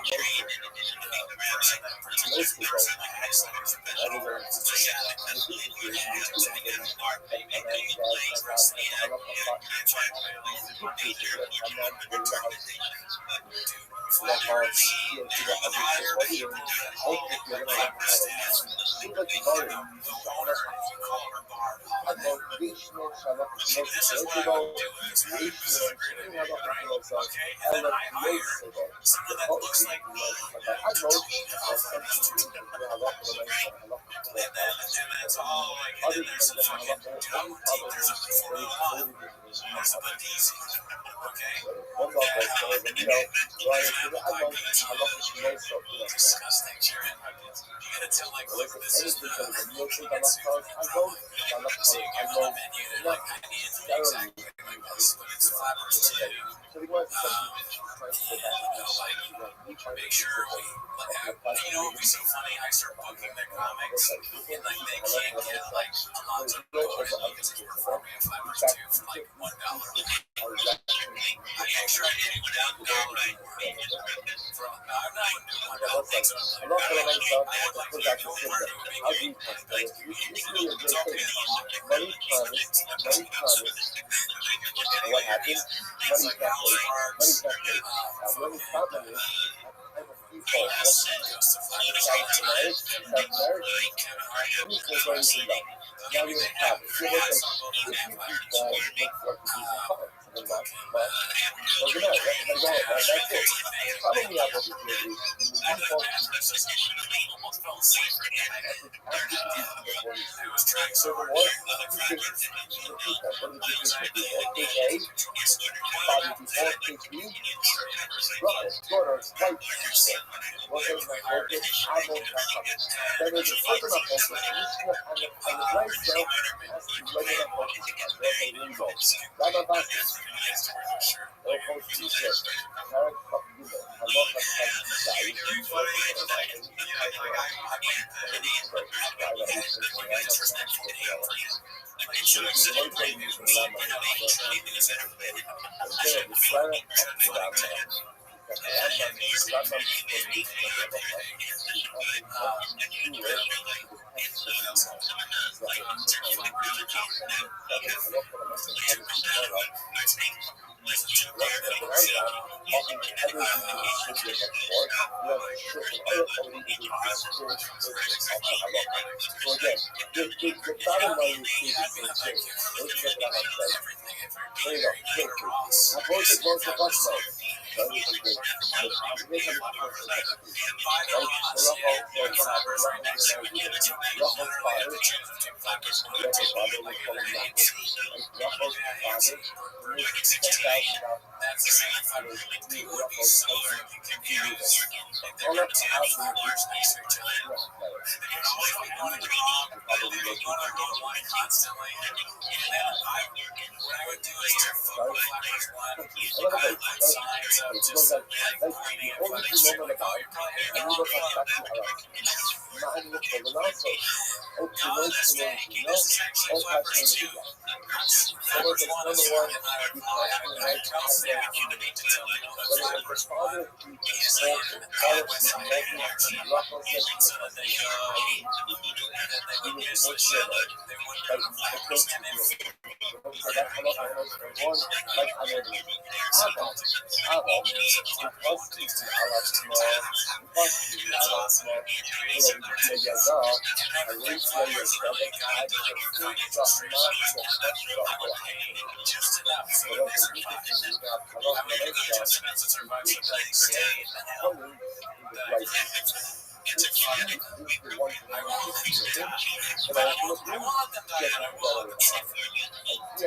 trained the person that pretends to person that acts like there's a visual this is what I would do in this movie. This is a great idea, right? Okay, and then I hire someone that looks like me to be the funniest. And then it's all like, and then there's a fucking dome team, there's a 401, there's a Bandizi, okay? And there's an apple pie, that's disgusting, Jared. You gotta tell like, look, this is the so you give them a menu, they're like, I need it to be exactly like this, but it's flappers too. Make sure we, you know, it'd be so funny. I start booking their comics, and like they can't get like a lot of dollars because it's performing at flappers too for like $1. I make sure I get $1 for I'm not even doing $1 things. I would like to go over to a big like it's all good. What happens? It's like house parks.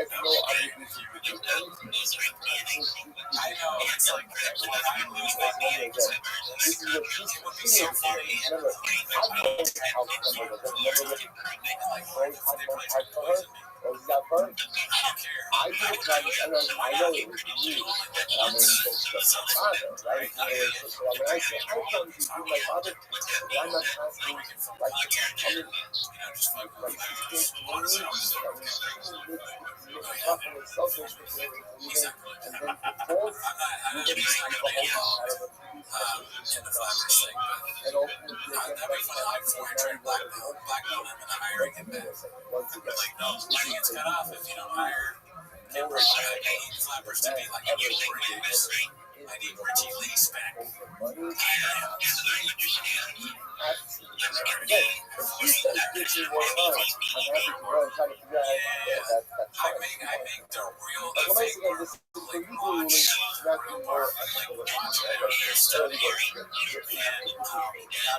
has no obligation to do anything. I know, it's like, when I lose my meaning to this This is what it she would be needs so to do. funny. Remember, I've known how And some you of us, will remember talk with and like, I've known hard for her, or we got burned. I don't care. I did it practice, I know it was me. I mean, it's my father, right? So when I say I come to you, my father, but I'm not asking, like, I mean, like, she's doing me, I mean, it's roughly selfish to do it, and then it falls, you can just keep the whole thing out of it. And ultimately, you get back to Black belt, I'm gonna hire him back. once again, Like, no, money gets cut off if you don't hire him. I need flappers to be like everything in this. I need Richie Lease back. again, if she says give me more time, I'm happy to go and try to figure out that's I fine. make the real But once again, this is for legal rulings, not the more ethical rulings, right? That's really good.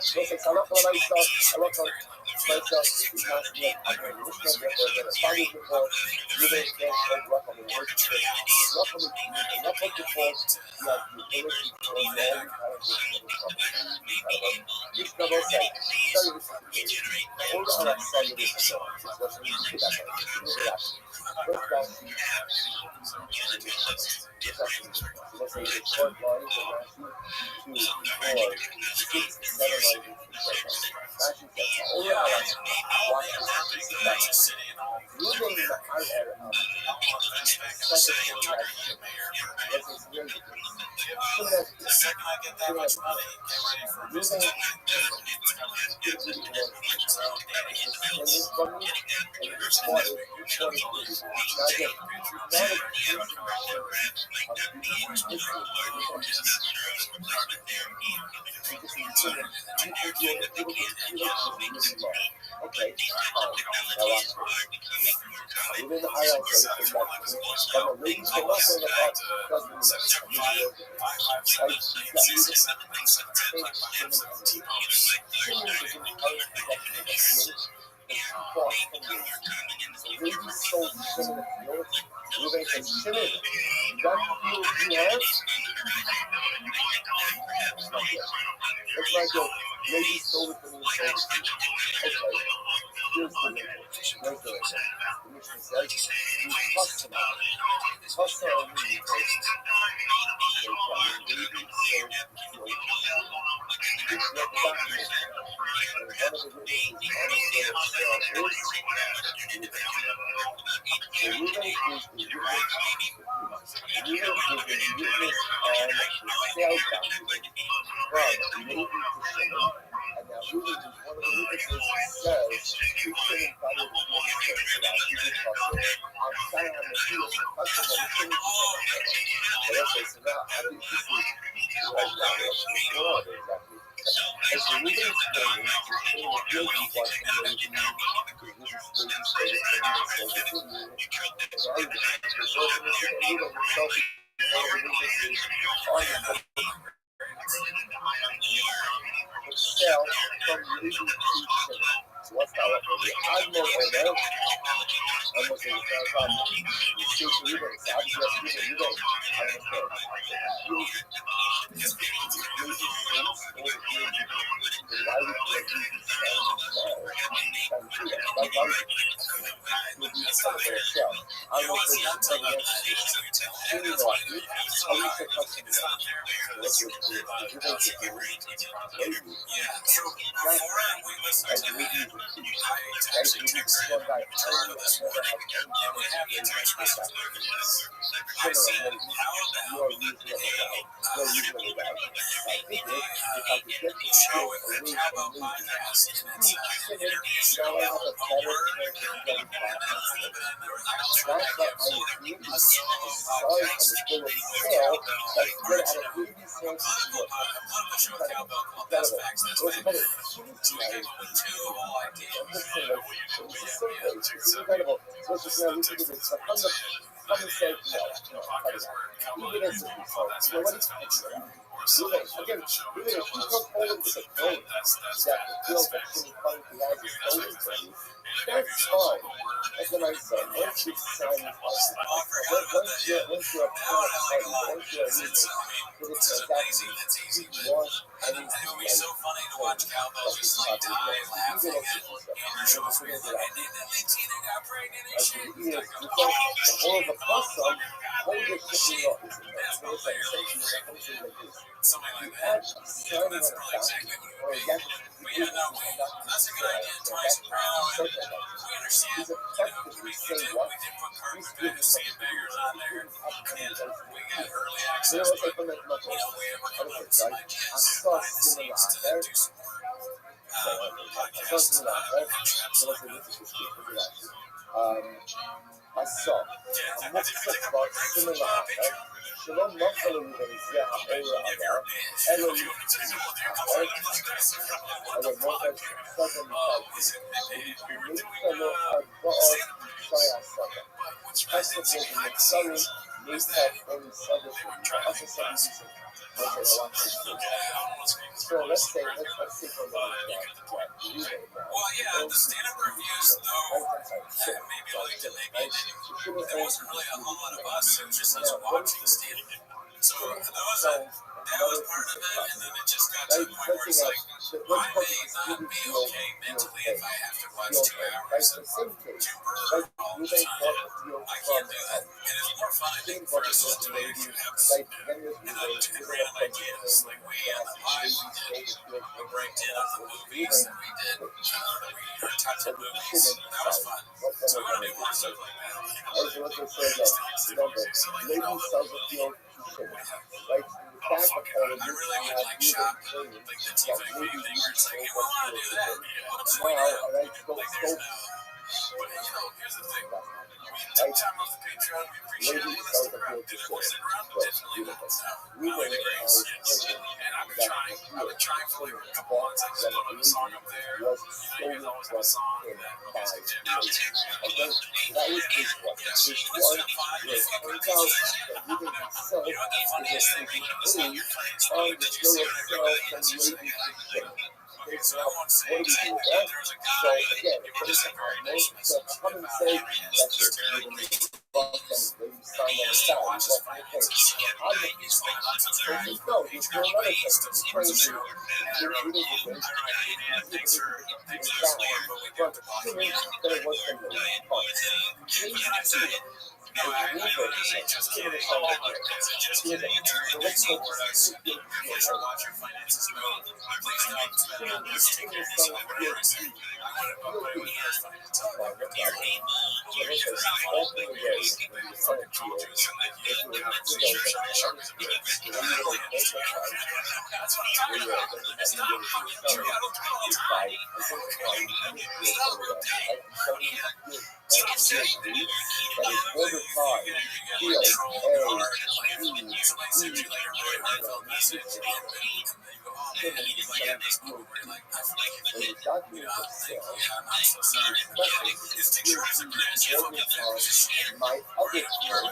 Entonces, habla con la lista, habla con myself, because we have other listeners that are going to follow before you may get a rough on the word to say. Rough on the rough on the fault, you have the ability to know all the kind of this double say, study this all the other study this is what we do that. First down, let's say the short lines and actually 2, 4, 6, 7 lines. Actually, that's all the other watch this. Using the high air The second I get that much money, get ready for a business plan. Okay, even the highlights are from the ladies from us on the top it's like a lady stole it from me. Okay. Here's the regulation. Which says you customer needs Again, even if you come forward with a claim that the field that Jimmy Funky has is stolen from you, that's fine. As then I said, once you sign once you're a counterparty, once you're a leader for this transaction, you want anything like home of this property, even if it's the whole of the plus sum, hold your shit in your office. Something You like that. add signing on a Exactly what or a it debt, is. That way, that's a good idea twice around. We understand, is we effectively did saying what? put He's carpet giving bags, sandbaggers on there, and we got early access to it. You know, we're coming up with some ideas behind the scenes to do some more podcast עשור, המוחזקות סמלה, שלא נופלו בנזיה אור עבר, אלא אבל מוחז סתם מתאגים, ונתקלו ארבעות שי הסגה. חספו במקסרים, נתקל אין סגה ואף סגה. So let's say for the well, yeah, the stand-up reviews, though, maybe like to maybe there wasn't really a whole lot of us. It was just us watching stand-up. So that was part of it, and then it just got to the point where it's like, I may not be okay mentally if I have to watch 2 hours of Jim Burr all the time. I can't do that. And it's more fun, I think, for us to do if you have two random ideas, like we on the live did a breakdown of the movies that we did, we touched on movies, and that was fun. So we're going to do more stuff like that. like Oh, fuck it. I really would like shop, like the TV thing where it's like, hey, we want to do that. What's we do? Like, there's no. But, you know, here's the thing. We took time off the Patreon. We appreciate it. Let's stick around. Did it want to stick around? Didn't believe it. No. Really the grace. Yes. And I've been trying for like a couple months. I just put a song up there. You guys always have a song that music Jim out there. Yes. Let's jump on it. You know what the funniest thing was when you're playing song, did you see what everybody else was saying? Okay, so I won't say exactly. There was a guy, he was just a very nice message. He watches finances. He's like, lots of their Patreon ways to support the show. And I wrote, hey man, thanks for the support, but we got the podcast. No, I just kidding. Just kidding. Please support us. Please watch your finances grow. Please don't spend on this ticket. So whatever I say, I want to book my own year's finance. Your name. You're not all the ways. You fucking told you something. Shark is a big that's what I'm talking about. It's not fucking true. I don't tell all the time. It's not real day. It's just that is border line, field, my other but it's being used to identify field Field A, right side field A has just to identify the border of the field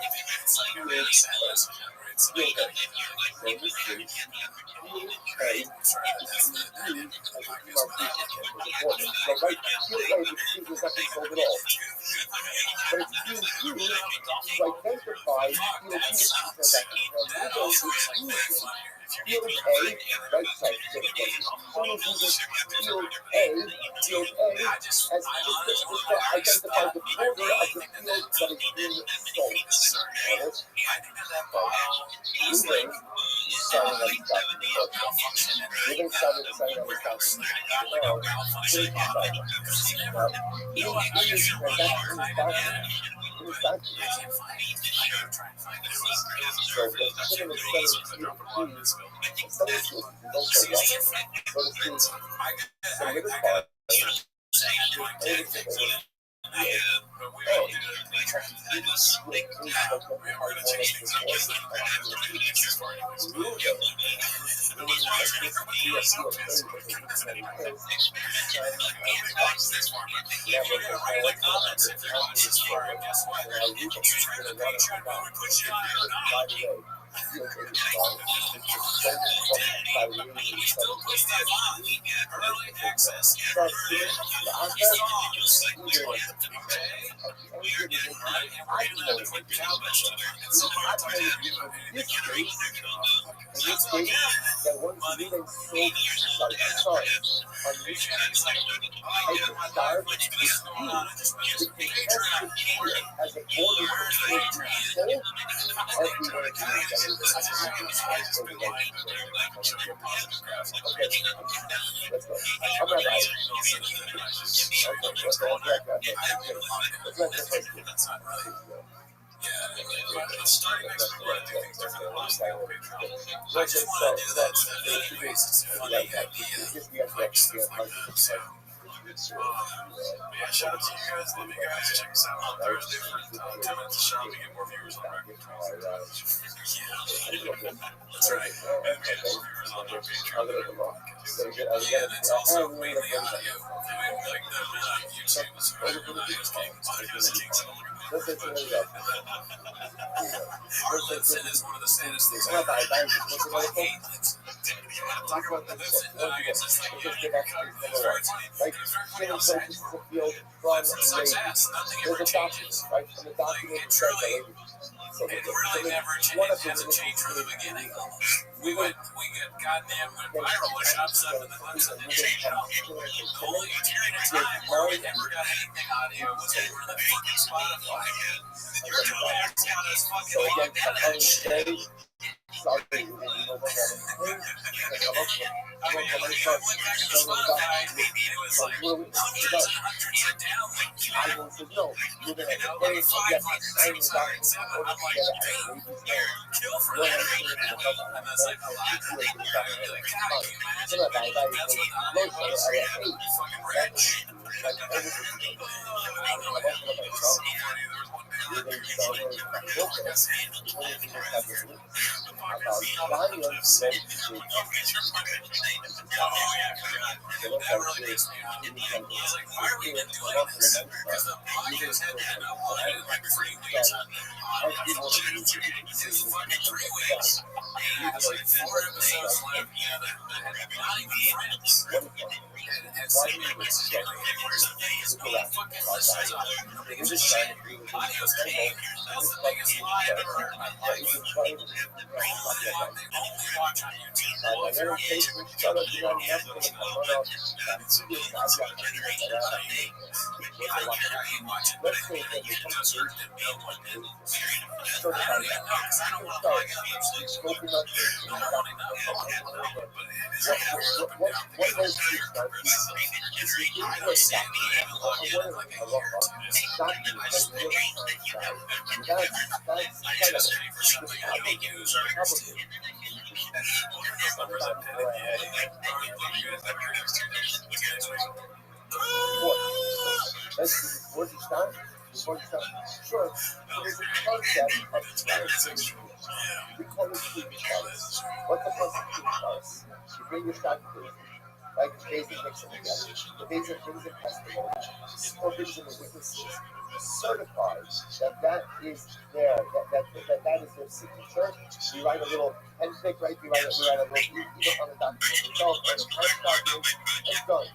that is being sold. feel very strong. It's so by really Early access. start feeling the answer either like this case, that once moving so like sorry on this hyper with speed, we can test the fear as a border control soul everywhere in okay, let's go. I'm Rabbi. Okay, let's go. Let's let the first one. Starting next week, I do things different than last time on Patreon. I just want to do that to introduce it's a funny idea. Like stuff like that. Yeah, shout out to you guys. Love you guys. Check us out on Thursday for 10 minutes of shopping and more viewers on Rabbi. That's right. And more viewers on our Patreon. Yeah, and it's also mainly audio. Like the YouTube is where the videos came. Arlen is one of the saddest things I ever hate. Talk about the listen nuggets. It's like, Like, feeling places to feel from there's a document, right? And the document it really never hasn't changed from the beginning. We get goddamn viral shop stuff and then let something change it up. The only period of time where we ever got anything audio was over the fucking Spotify. You're totally acting out as fucking locked out of that shit. Sorry, I mean, you went back to Spotify, it was like hundreds and hundreds of downloads. I will say no. You're gonna Like 5 fucking songs, and I'm like, damn, kill for that. And that's like a lot. I would be like, God, can you imagine? That's what audio was. Fucking rich. That really makes me happy. I was like, why are we even doing this? Because the audios had been uploaded in like 3 weeks. It's fucking 3 weeks. And it's like 4 episodes left. Not even friends. And 3 weeks is getting where's the biggest fucking listeners on it? The biggest shit. Audio's king. That's the biggest lie I've ever heard in my life. They only watch on YouTube. Well, if you're on YouTube, Before you start, sure, there's a concept of experience. We call it sleep starts. What's the concept of sleep starts? You bring your shot to like the basic mixing together. The basic brings in testimony, or brings in the witnesses, certifies that is there, that is their signature. You write a little pen pick, right? You write a little on the document itself, and the document is done.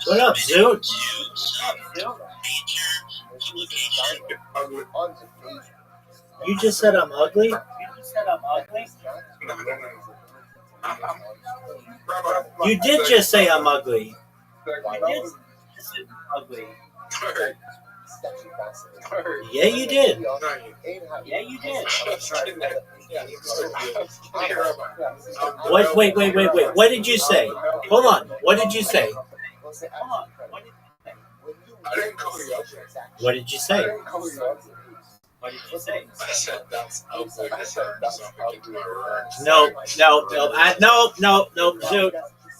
What up, Zoot? You just said I'm ugly? You did just say I'm ugly. Ugly. Yeah, you did. Yeah, you did. What? Wait. What did you say? Hold on. What did you say? What did you say? What did you say? I said that's ugly. No, Zoot.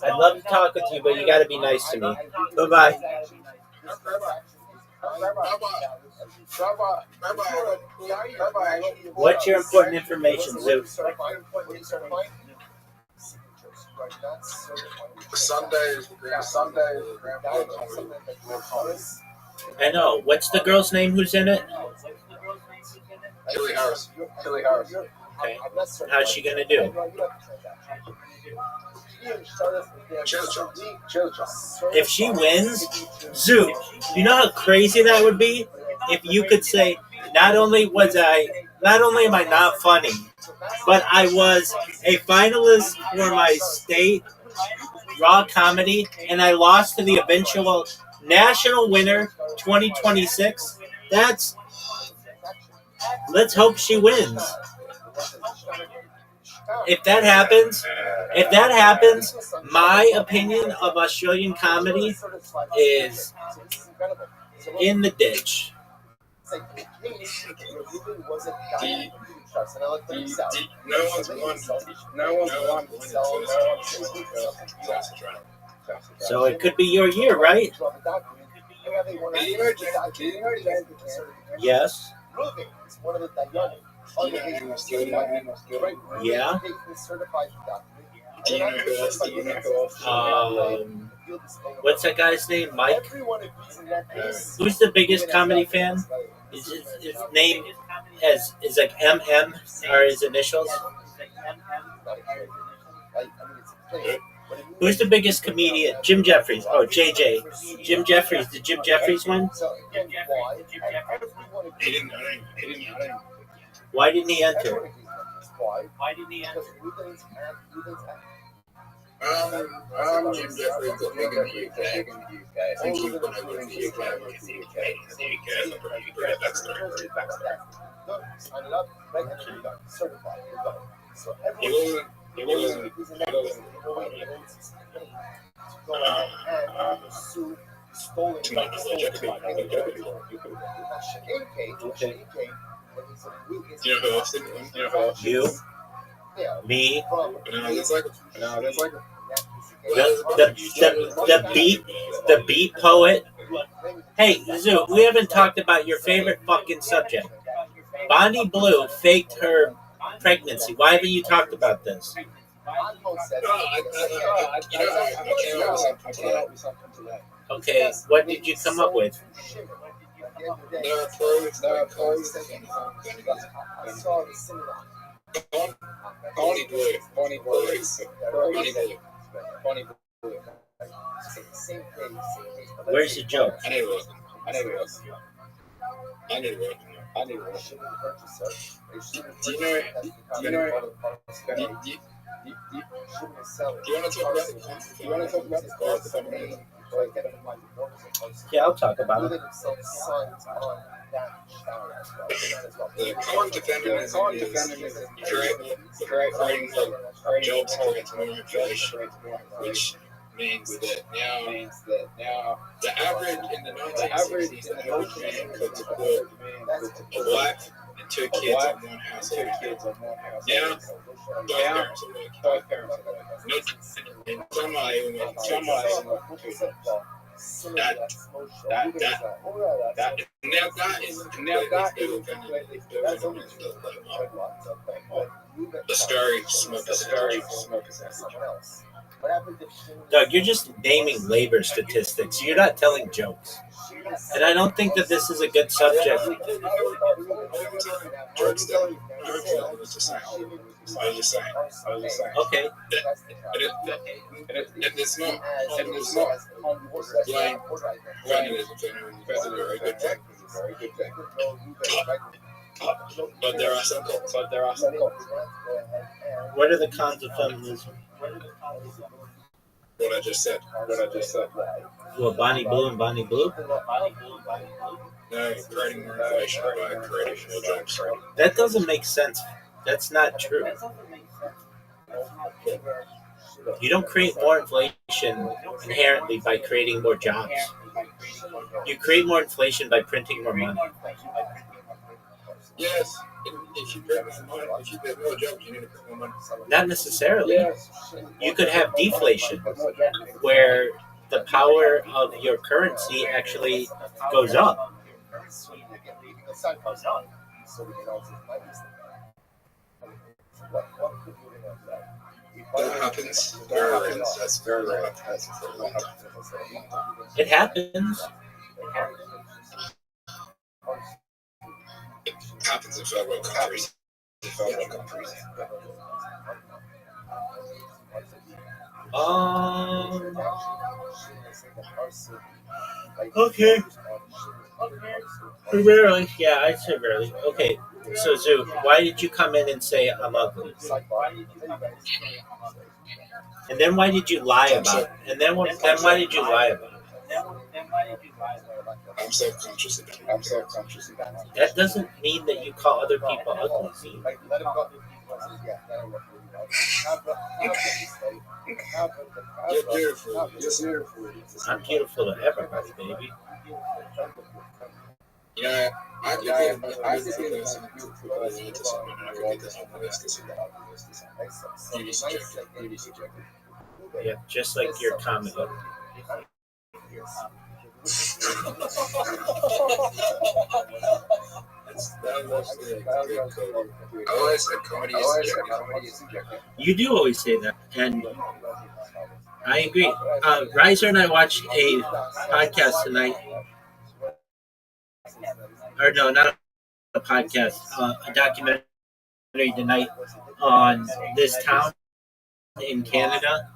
I'd love to talk with you, but you got to be nice to me. Bye-bye. What's your important information, Zoot? Sundays, I know. What's the girl's name who's in it? Tilly Harris. Okay. How's she gonna do? If she wins, Zoo, you know how crazy that would be? If you could say, not only am I not funny, but I was a finalist for my state raw comedy, and I lost to the eventual national winner, 2026. Let's hope she wins. If that happens, my opinion of Australian comedy is in the ditch. No one's won. So it could be your year, right? Yes. Yeah. What's that guy's name? Mike? Who's the biggest comedy fan? His name is like MM, or his initials? Who's the biggest comedian? Jim Jeffries. Oh, JJ. Jim Jeffries. Did Jim Jeffries win? He didn't. Why didn't he enter? Jim Jeffries was big in the UK. I think he won over in the UK. He wasn't. You know who else didn't win? You? Me? The beat poet. Hey, Zoo, we haven't talked about your favorite fucking subject. Bonnie Blue faked her pregnancy. Why haven't you talked about this? Okay, what did you come up with? Bonnie Blue. Where's the joke? I knew it. Do you want to talk about this? Yeah, I'll talk about it. The current defendant is creating jobs creates more inflation, which means that now the average in the 1960s, the average man could support a wife and two kids in one household. Now, both parents are working. In some way, the scary smokers. Doug, you're just naming labor statistics. You're not telling jokes. And I don't think that this is a good subject. I was just saying. Okay. And it's not blame communism. That's a very good thing. But there are some. What are the cons of feminism? What I just said. Well, Bonnie Blue and Bonnie Blue? No, creating more inflation by creating more jobs. That doesn't make sense. That's not true. You don't create more inflation inherently by creating more jobs. You create more inflation by printing more money. Yes, if you create more jobs, you need to create more money. Not necessarily. You could have deflation, where the power of your currency actually goes up. That happens very rarely. That's very rare. It happens. It happens in third world countries. Okay. Rarely. Yeah, I'd say rarely. Okay. So, Zoo, why did you come in and say I'm ugly? And then why did you lie about it? And then why did you lie about it? I'm self-conscious about it. That doesn't mean that you call other people ugly, Zoo. You're beautiful. You're beautiful. I'm beautiful to everybody, baby. You know, I could be a beautiful person. But I need to someone and I could be this ugly. Yeah, just like your comedy. I always said comedy is subjective. You do always say that, and I agree. Riser and I watched a podcast tonight. Or no, not a podcast, a documentary tonight on this town in Canada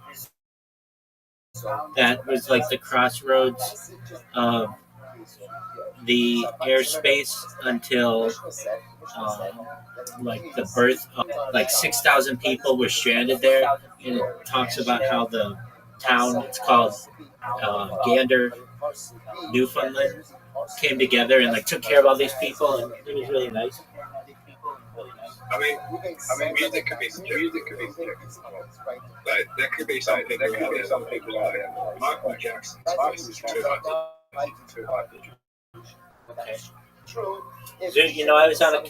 that was like the crossroads of the airspace until like the birth of like 6,000 people were stranded there, and it talks about how the town, it's called Gander, Newfoundland, came together and like took care of all these people, and it was really nice. I mean, music could be subjective. Like there could be some people like Michael Jackson's voice is too high. Okay. So, you know, I was on an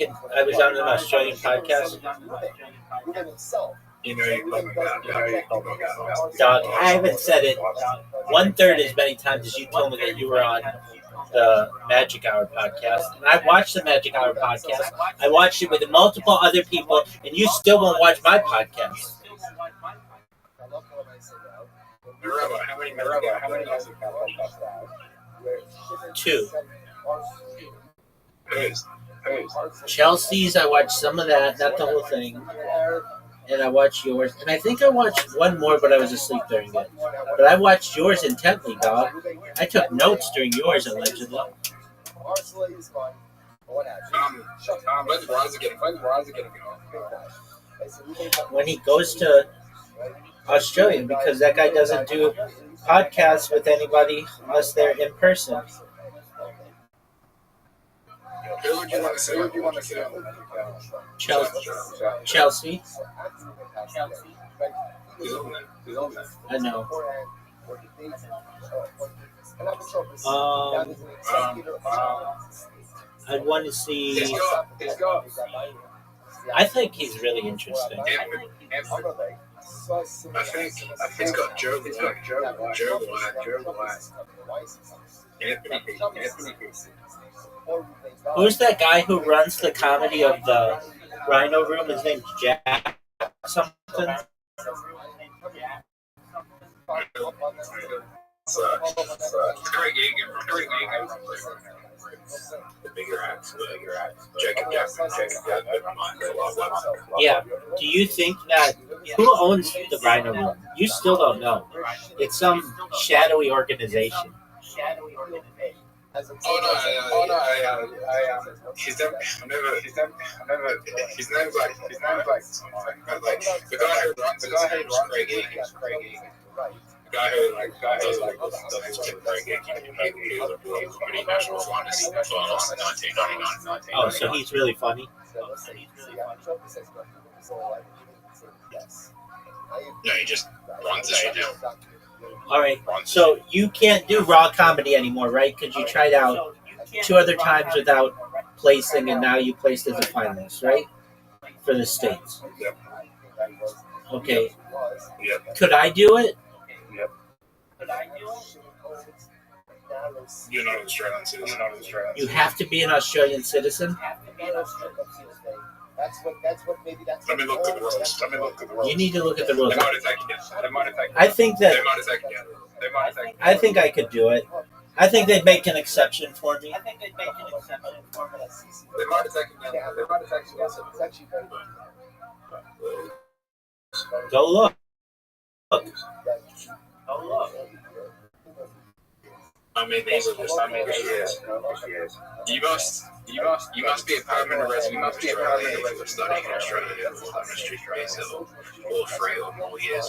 Australian podcast. You know, you told me about. Dog, I haven't said it 1/3 as many times as you told me that you were on the Magic Hour podcast. And I watched the Magic Hour podcast. I watched it with multiple other people, and you still won't watch my podcast. Rabbi, how many guys have podcasts now? 2. Who's? Chelsea's, I watched some of that, not the whole thing. And I watched yours. And I think I watched one more, but I was asleep during it. But I watched yours intently, dog. I took notes during yours, allegedly. When's Rise getting going? When he goes to Australia, because that guy doesn't do podcasts with anybody unless they're in person. Who would you want to say? Chelsea. He's on there. I know. I'd want to see. I think he's really interesting. I think he's got Joe Black. Anthony. Who's that guy who runs the comedy of the Rhino Room? His name's Jack something. It's Craig Egan. The bigger acts. Jacob Jackson. Yeah. Do you think that who owns the Rhino Room? You still don't know. It's some shadowy organization. Oh no! His name's like the guy who runs Craig Egan. The guy who does Craig Egan. Comedy National Finest Finals in 1999. Oh, so he's really funny. No, he just runs the shit now. All right, so you can't do raw comedy anymore, right? Because you tried out 2 other times without placing, and now you placed as a finalist, right? For the States. Yep. Okay. Yep. Could I do it? Yep. You're not an Australian citizen. You have to be an Australian citizen? Let me look at the rules. You need to look at the rules. They might attack you. I think that They might attack you. I think I could do it. I think they'd make an exception for me. They might attack you. Go look. I mean, these are just You must be a permanent resident of Australia if you're studying in Australia for an unrestricted visa or 3 or more years.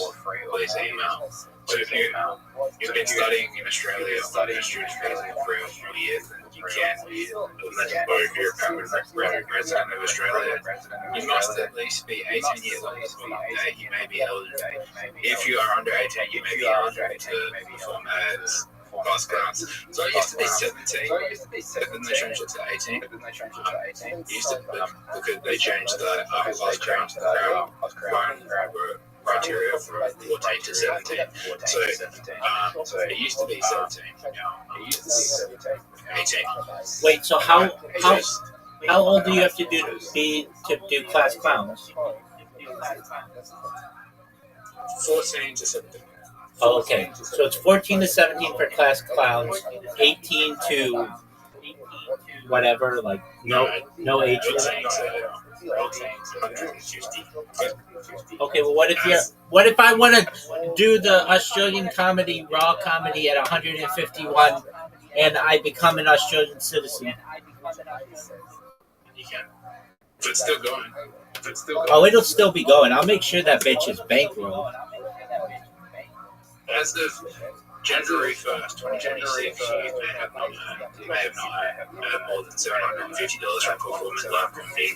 Please email. So if you've been studying in Australia for an unrestricted visa for 3 or more years, then you can, unless if you're a permanent resident of Australia, you must at least be 18 years old on that day. You may be eligible. If you are under 18, you may be eligible to perform as class clowns. So I used to be 17, but then they changed it to 18. Used to because they changed the class clown criteria from 14 to 17. So it used to be 17. It used to be 18. Wait, so how old do you have to be to do class clowns? 14 to 17. Oh, okay. So it's 14 to 17 for class clowns, 18 to whatever, like no age limit. Okay, well, what if I want to do the Australian comedy, raw comedy at 151, and I become an Australian citizen? You can. But it's still going. Oh, it'll still be going. I'll make sure that bitch is bankrolled. As of January 1st, 2026, you may have not earned more than $750 from performing live comedy,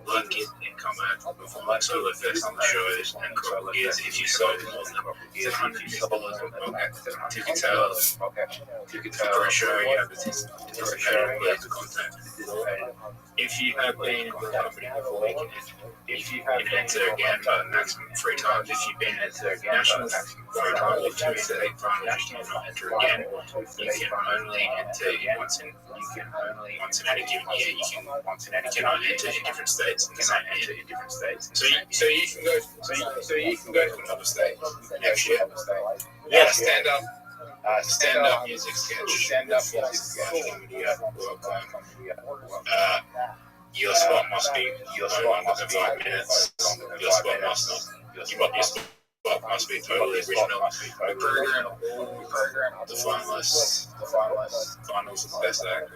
live gigs in combat, performing solo festival shows, and corporate gigs. If you sold more than $750 in ticket sales for a show you have participated, please contact. If you have been in the company before we can enter again by maximum 3 times. If you've been national 3 times, if you enter 8 times, you cannot enter again. You can only enter once in any given year. You cannot enter in different states in the same year. So you can go to another state next year. Yeah. Stand up music sketch. Your spot must be 5 minutes. Your spot must be totally original. We program the finalists. Finals of the best act.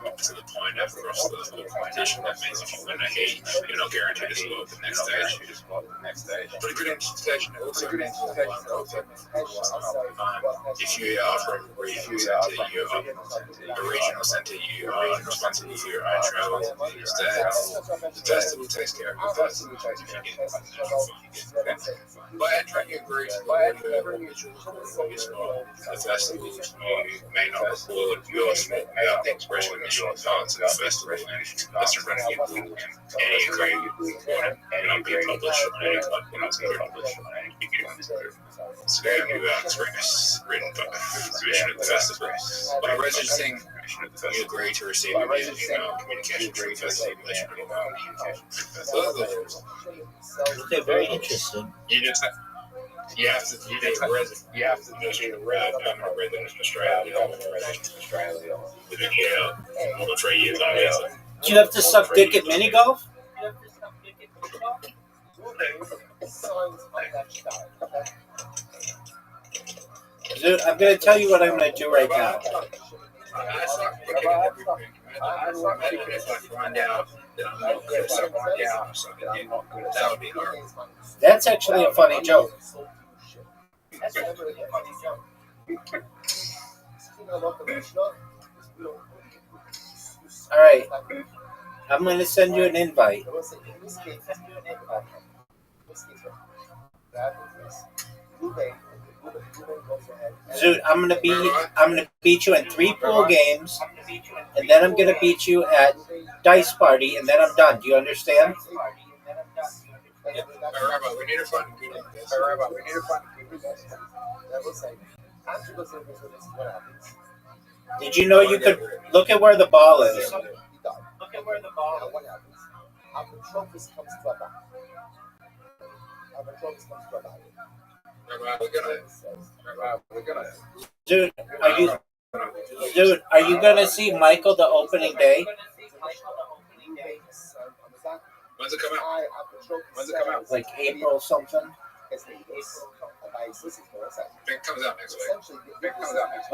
Up to the point across the whole competition. That means if you win a heat, you're not guaranteed to score at the next stage. But a good invitation also. If you are from a regional centre, you are responsible for your own travel. The festival takes care of your festival. By entering your group, the festival, you may not record your expression initial parts of the festival, and that's a running your book, and any agreement will not be published on any Today I'm about express written permission of the festival. By registering, you agree to receive email communication from the festival. Okay, very interesting. You have to be a permanent resident in Australia. Within more than 3 years, obviously. Do you have to suck dick at mini golf? Dude, I'm going to tell you what I'm going to do right now. That's actually a funny joke. All right. I'm going to send you an invite. Dude, I'm gonna beat you in 3 pool games, and then I'm gonna beat you at Dice Party, and then I'm done. Do you understand? Rabbi, we need to find a good Did you know you could look at where the ball is? He died. Now what happens? Apotropis comes to Rabbi. Dude, are you gonna see Michael the opening day? When's it come out? When's it come out? Like April something? I think it comes out next week.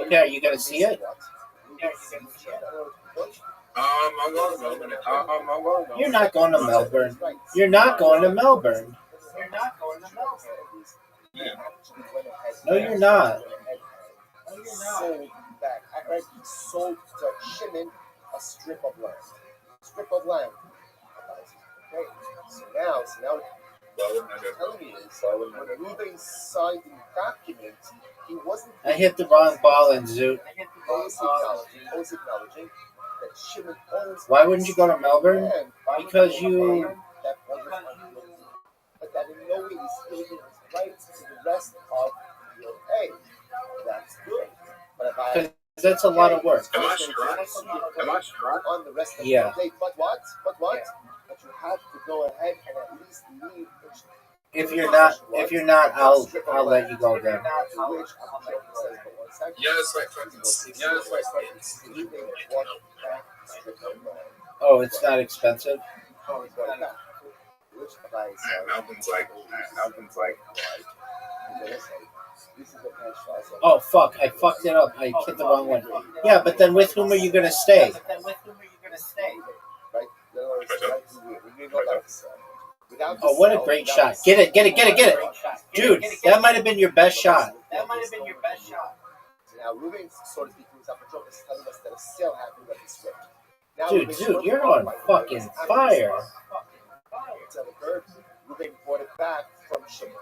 Okay, are you gonna see it? I'm going to Melbourne. You're not going to Melbourne. You're not going to Melbourne. Yeah. No, you're not. Sold back. I sold to Shimon a strip of land. Okay. So now what I'm telling you is when Reuben signed the document, he wasn't. I hit the wrong ball in Zoot. Always acknowledging that Shimon owns. Why wouldn't you go to Melbourne? land Because you. that wasn't unclaimed. But that in no way is yielding his rights to the rest of the hey, that's good. But if I That's a lot of work. Am I struck? on the rest of Yeah. the day, but what? But you have to go ahead and at least leave. If you're not, I'll let you go then. Oh, it's not expensive. Melbourne's like. Oh fuck! I fucked it up. I hit the wrong one. Yeah, but then with whom are you gonna stay? Oh, what a great shot! Get it! Dude, that might have been your best shot. Now, Reuben sort of becomes Apotropis is telling us that a sale happened at the script. Now, Dude, you're on fucking fire. Until the bird, Reuben brought it back from Shimon.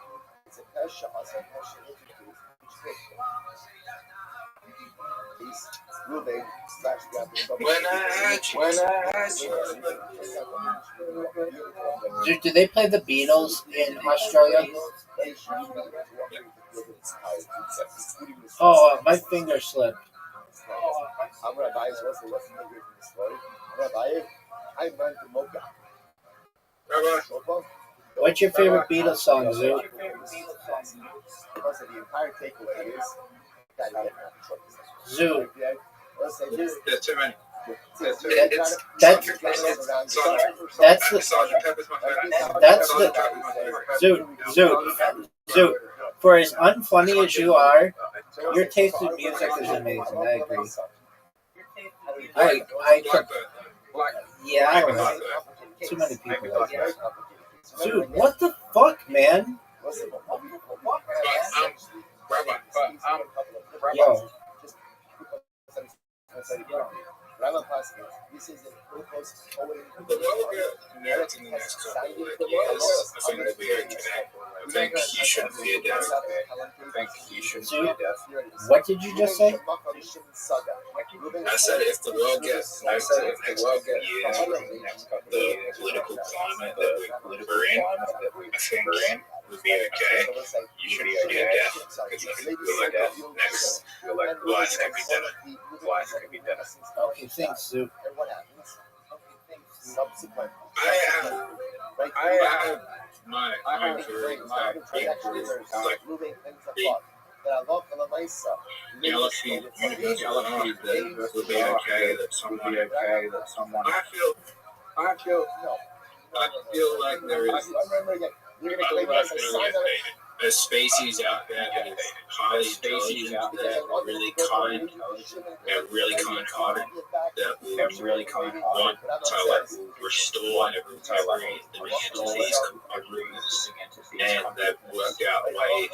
It's a Pesha, also Pesha introduced, which is Reuben slash Dude, do they play the Beatles in Australia? Oh, my finger slipped. I'm Rabbi, what's the story? Rabbi, I'm going to Mocha. What's your favorite Beatles song, Zoo? Because the entire takeaway is Zoo. There's too many. That's the Zoo. For as unfunny as you are, your taste in music is amazing. I agree. I don't know. Too many people like that. Dude, what the fuck, man? Yo. This is I think he shouldn't be a death. What did you just say? I said if the world gets the political climate that we're in, I think would be okay. You should be a death because you can feel like that next life could be done. Okay, thanks, Zoo. And what happens? Subsequently, I have my theory, my moving things apart. That I love the Mesa. jealousy that would be okay that someone. I feel like there is. There's species out there that is highly intelligent, that are really kind, and really kind-hearted, that will want to restore every living entity's compromise, and they've worked out ways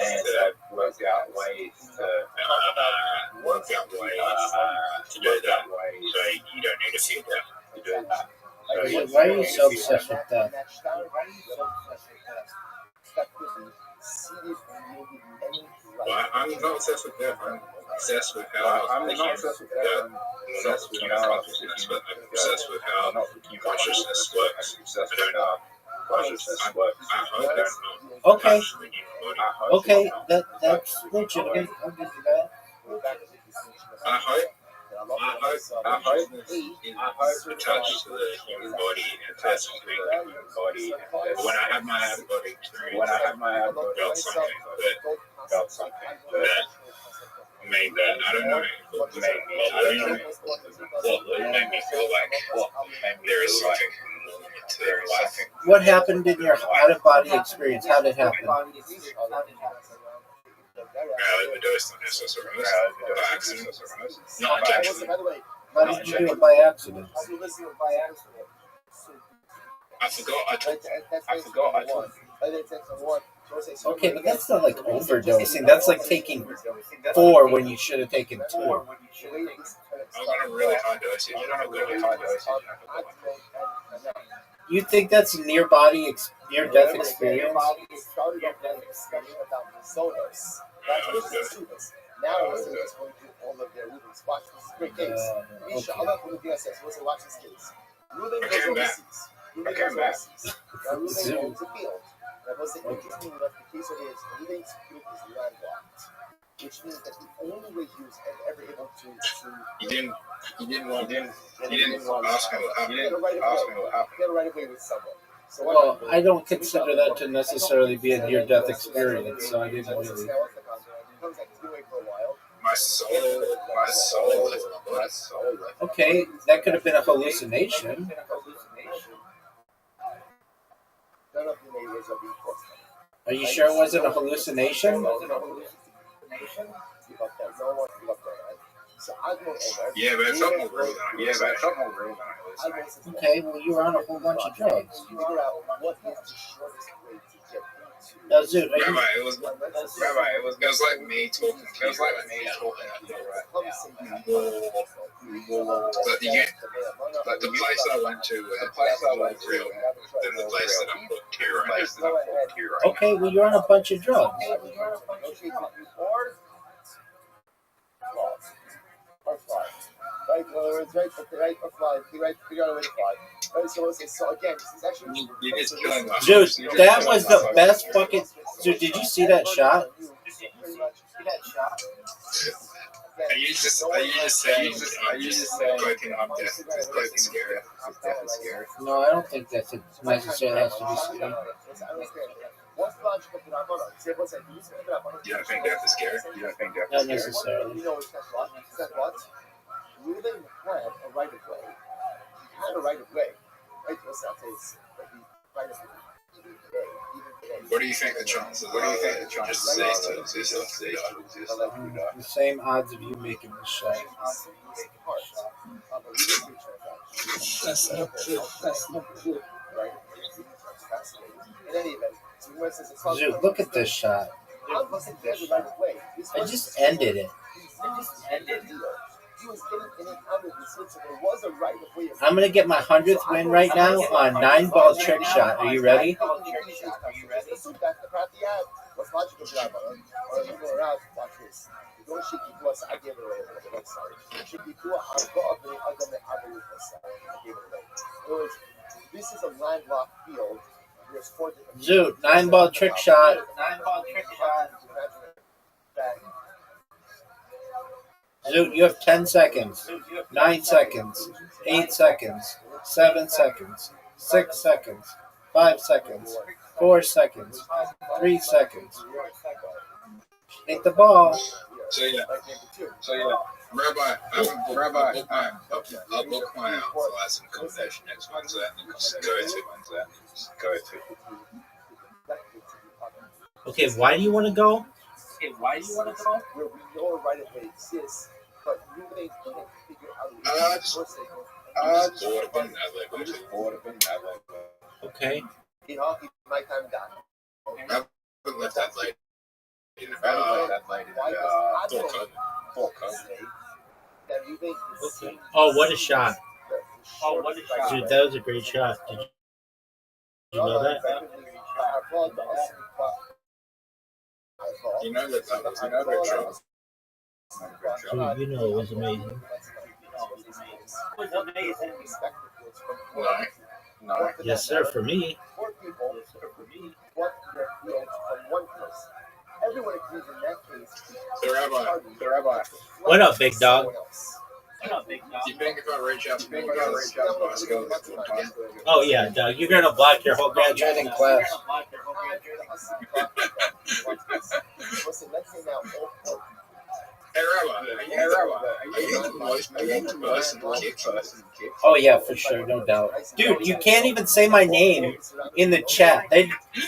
to do that. So you don't need to feel that to do that. Why are you so obsessed with that? Well, I'm not obsessed with that. I'm obsessed with how I'm not obsessed with that. I'm obsessed with how consciousness, but I'm obsessed with how consciousness works. I don't know. I hope that's not. Okay. Okay, that's legitimate. I'll give you that. I hope. hope it's attached to the human body and attached to the human body. But when I had my out-of-body experience, I felt something that made that, I don't know what made me feel like there is something to life. What happened in your out-of-body experience? How did it happen? I overdosed on SSRIs by accident. Not intentionally. How did you do it by accident? I forgot I took. Okay, but that's not like overdosing. That's like taking 4 when you should have taken 2. I was on a really high dosage. You think that's near-death experience? Now it's just going through all of their rulings. Watch this great case. Misha, Allah will be assessed. Let's watch this case. Ruling goes overseas. Ruling goes overseas. Now ruling owns a field. Now what's the interesting enough the case is ruling's field is landlocked, which means that the only way he was ever able to You didn't ask me what happened. get a right of way with someone. So Well, I don't consider that to necessarily be a near-death experience, so I didn't really... My soul left my body. Okay, that could have been a hallucination. Are you sure it wasn't a hallucination? Yeah, but it felt more real than I was. Okay, well, you were on a whole bunch of drugs. Now, Zoot, are you... Rabbi, it was like me talking to you. But the place I went to was more real than the place that I'm booked here right now. Okay, well, you're on a bunch of drugs. Right, figure out a way to fly. Right, so again, this is actually... You're just killing us. Dude, that was the best fucking... Dude, did you see that shot? Are you just saying cloaking up death is cloaking scary? No, I don't think that's necessarily has to be scary. You don't think death is scary? Not necessarily. Ruling had a right of way. He had a right of way. Right, What do you think the chances are? Just cease to exist? The same odds of you making the shot. That's not true. In any event, Dude, look at this shot. I just ended it. I'm going to get my 100th win right now on 9-ball trick shot. Are you ready? This is a landlocked field. Zoot, 9-ball trick shot. Zoot, you have 10 seconds. 9 seconds. 8 seconds. 7 seconds. 6 seconds. 5 seconds. 4 seconds. 3 seconds. Hit the ball. So yeah. Rabbi, I'll book my license accommodation next Wednesday and go to. Okay, why do you want to go? Where we know right away exists, but you may can't figure out Okay. You know, my time done. I haven't left that late. Oh, what a shot. Dude, that was a great shot. Did you know that? You know that Dude, you know it was amazing. No. Yes, sir, for me. Everyone agrees in that case. The rabbi. What up, big dog? You think if I reach out to Bosco, Oh yeah, Doug, you're gonna block your whole graduating class. Hey, Rabbi, are you into Moist and Kicks? Oh yeah, for sure, no doubt. Dude, you can't even say my name in the chat.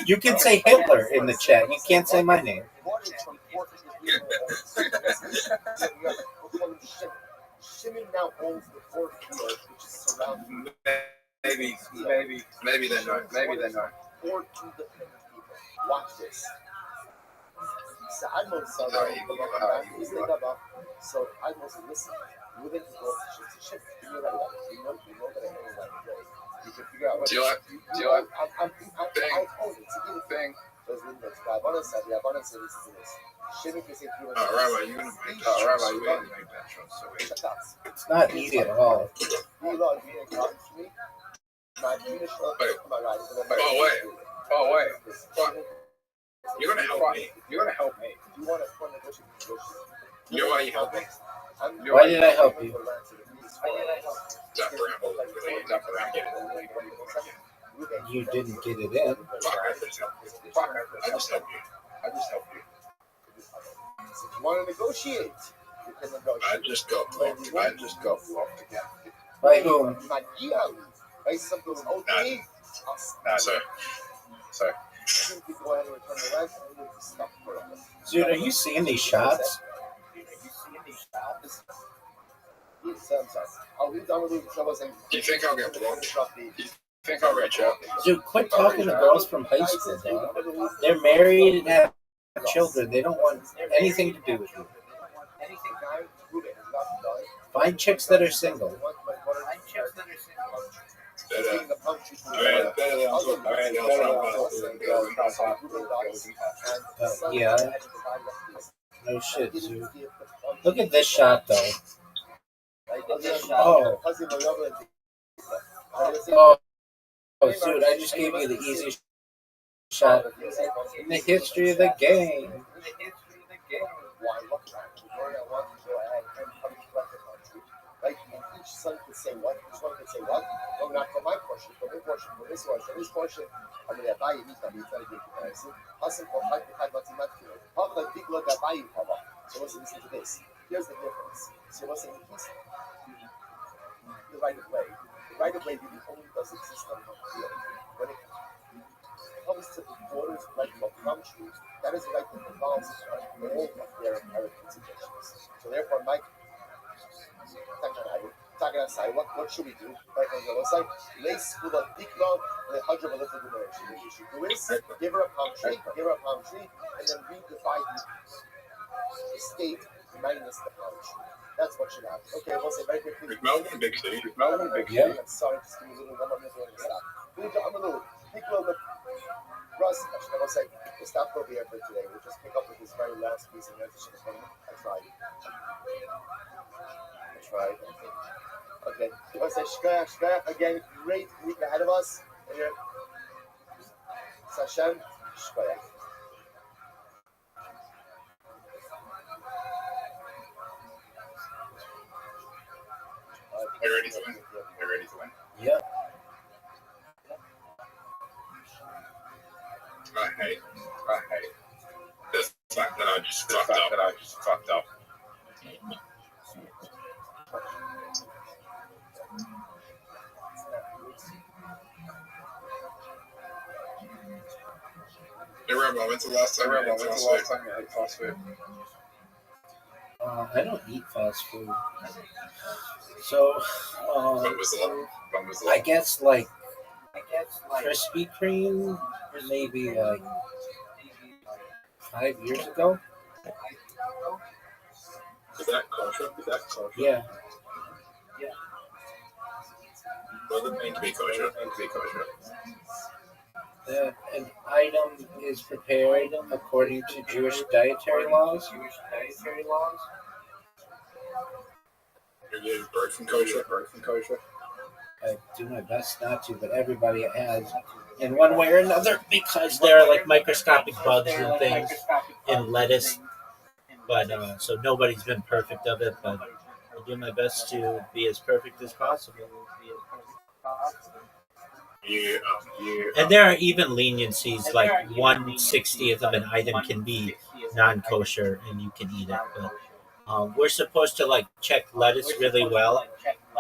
You can say Hitler in the chat. You can't say my name. Shimon now owns the fourth field, which is surrounding. Maybe they're not. Four independent people. Watch this. So I know some. So I must listen. You then go to ship. You know that I know that way. You can figure out what. Do you like? I told it. To give a thing. Those windows. I want to say this. Shimon can say through. Rabbi, you're gonna make that choice. It's not easy at all. Oh wait. You're gonna help me. You want to negotiate? You know why you help me? Why did I help you? You didn't get it in. I just help you. If you want to negotiate, you can negotiate. I just go. By whom? By something old me. Sorry. Simply go ahead and return the rent and move the stuff for us. Dude, are you seeing these shots? I'm sorry. I'll leave down with you troubles and. Do you think I'll get blocked? Think I'll reach out? Dude, quit talking to girls from high school, dog. They're married and have children. They don't want anything to do with you. Find chicks that are single. Yeah. No shit, dude. Look at this shot, though. Oh, dude, I just gave you the easiest shot in the history of the game. Right? And each son could say what? Each one could say what? No, not for my portion, for their portion, for this one, for this portion. I'm going to buy you, it's going to be comparison. Hustle for my mathematics. How the big look at buy you cover? So listen to this. Here's the difference. So what's in this? The right of way. The right of way really only does exist on the field. When it comes to the borders right of countries, that is the right that involves all of their inheritance situations. So therefore, Mike. What should we do? Right on the other side, lace with a dikla and a hundred of a little generation. What you should do is give her a palm tree, and then redivide the state minus the palm tree. That's what should happen. Okay, we'll say very quickly. Is Melbourne a big city? Yeah. I'm sorry, just give me a little 1 more minute to stop. I'm a little dikla the Russ. Actually, I will say we'll stop over here for today. We'll just pick up with this very last piece of transition. I tried. Okay, I want to say shkaya, again, great week ahead of us. Sashem, shkaya. You ready to win? Yep. I hate this fact that I just fucked up. Hey, Rabbi, when's the last time you ate fast food? I don't eat fast food. So, When was the last? I guess like Krispy Kreme, maybe like 5 years ago. Is that kosher? Yeah. What does it mean to be kosher? That an item is prepared according to Jewish dietary laws. You're getting bird from kosher? I do my best not to, but everybody has in one way or another because there are like microscopic bugs and things in lettuce. But so nobody's been perfect of it, but I do my best to be as perfect as possible. Yeah. And there are even leniencies, like 1/60th of an item can be non-kosher and you can eat it. But we're supposed to like check lettuce really well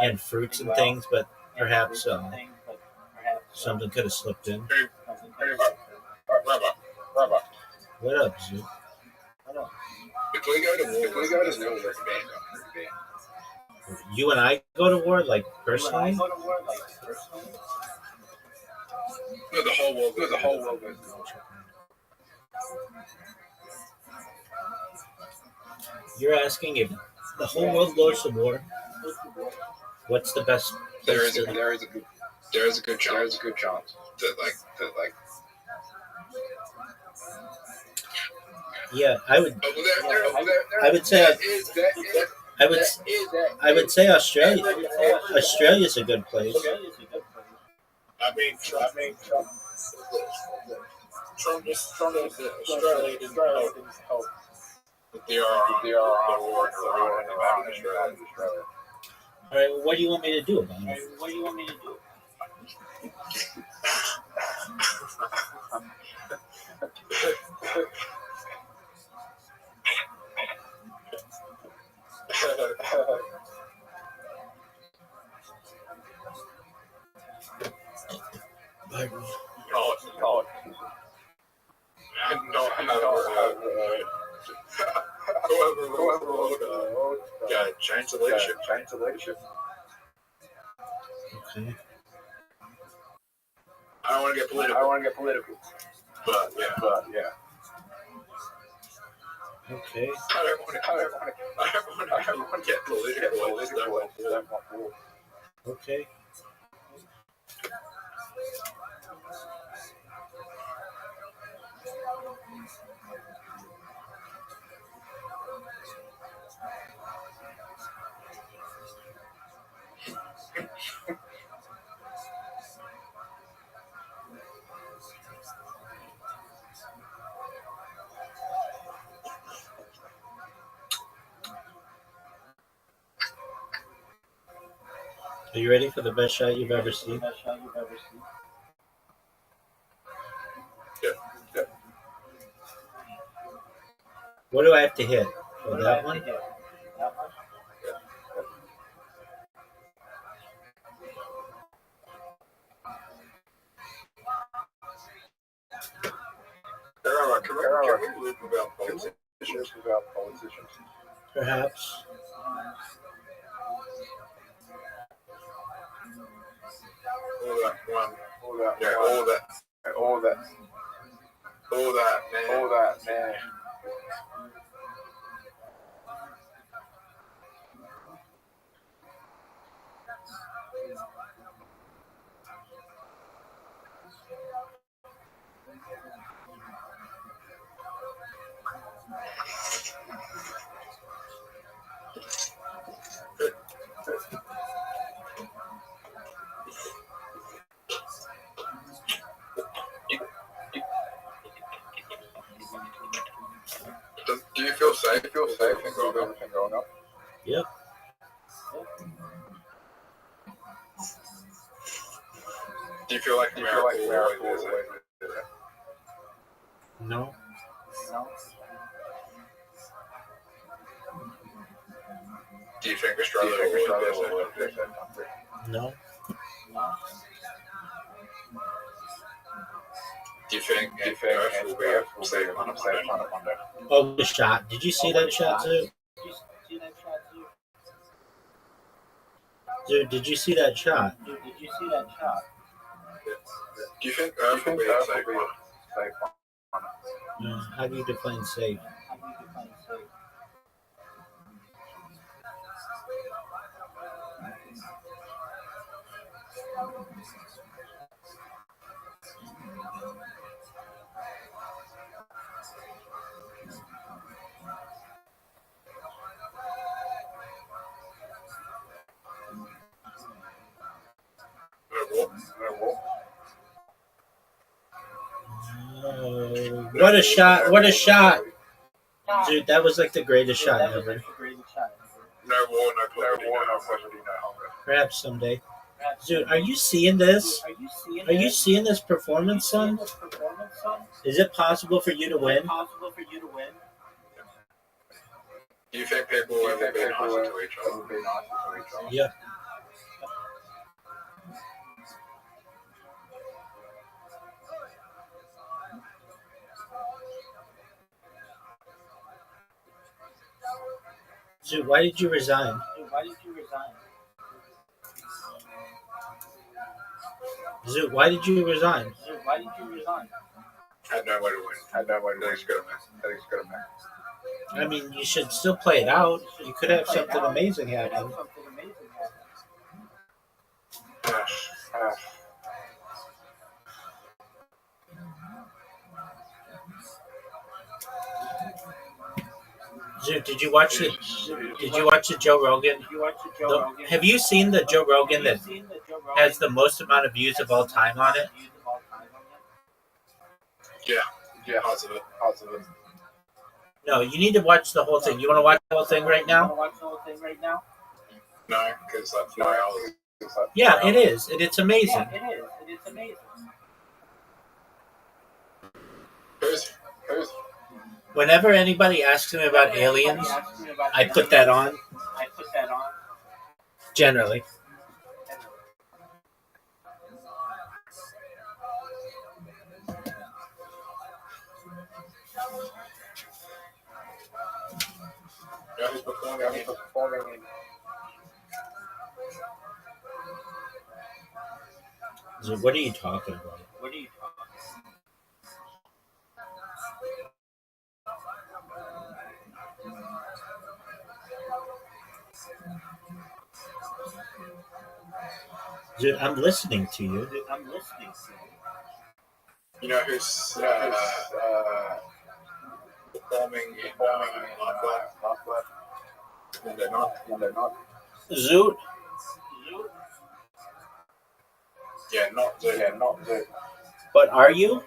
and fruits and things, but perhaps something could have slipped in. Rabbi, What up, Zoo? if we go to war, You and I go to war, like personally? no, the whole world. No, the whole world. You're asking if the whole world goes to war, what's the best There is place a to- there is a good chance. There is a good chance that like Yeah, I would say Australia. Australia's a good place. I mean, Trump just Australia didn't help. But they are on war around Australia. All right, well, what do you want me to do about it? Call it. Whoever wrote, change the leadership. Okay. I don't want to get political. But yeah. Okay. I don't want to get political. Okay. Are you ready for the best shot you've ever seen? Yeah. What do I have to hit? Oh, that one? Can we live without politicians? Perhaps. All that, man. Do you feel safe? Everything going up? Yep. Do you feel like America is it? No. Do you think Australia will visit? No. Do you think Earth will be safe on a Monday? Oh, the shot. Did you see that shot, too? Dude, did you see that shot? Do you think Earth will be safe on How do you define safe? What a shot. What a shot. Dude, that was like the greatest shot ever. No Perhaps someday. Dude, are you seeing this? Are you seeing this performance, son? Is it possible for you to win? You think people will be nicer to each other? Yeah. Dude, why did you resign? Dude, why did you resign? Had no way to win. That he's gonna win. I mean, you should still play it out. You could have something amazing happen. Dude, did you watch the Joe Rogan? Have you seen the Joe Rogan that has the most amount of views of all time on it? Yeah, positive. No, you need to watch the whole thing. You want to watch the whole thing right now? No, because that's 4 hours. Yeah, it is. And it's amazing. Who's? Whenever anybody asks me about aliens, I put that on. Generally. Yeah, he's performing. So what are you talking about? Dude, I'm listening to you. You know who's performing in Northwest? And they're not. Zoot? Yeah, not Zoot. But are you?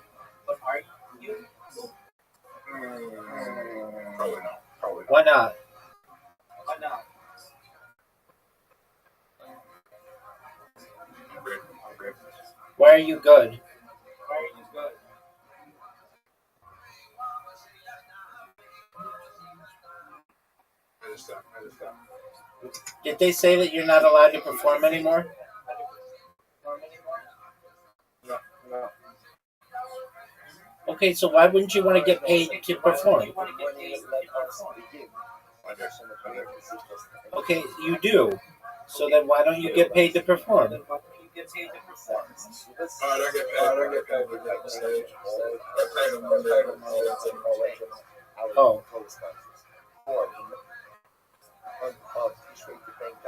Probably not. Why not? I'm good. Why are you good? I understand. Did they say that you're not allowed to perform anymore? No. Okay, so why wouldn't you want to get paid to perform? Okay, you do. So then why don't you get paid to perform? I don't get paid to get on stage. I paid on Monday. Oh.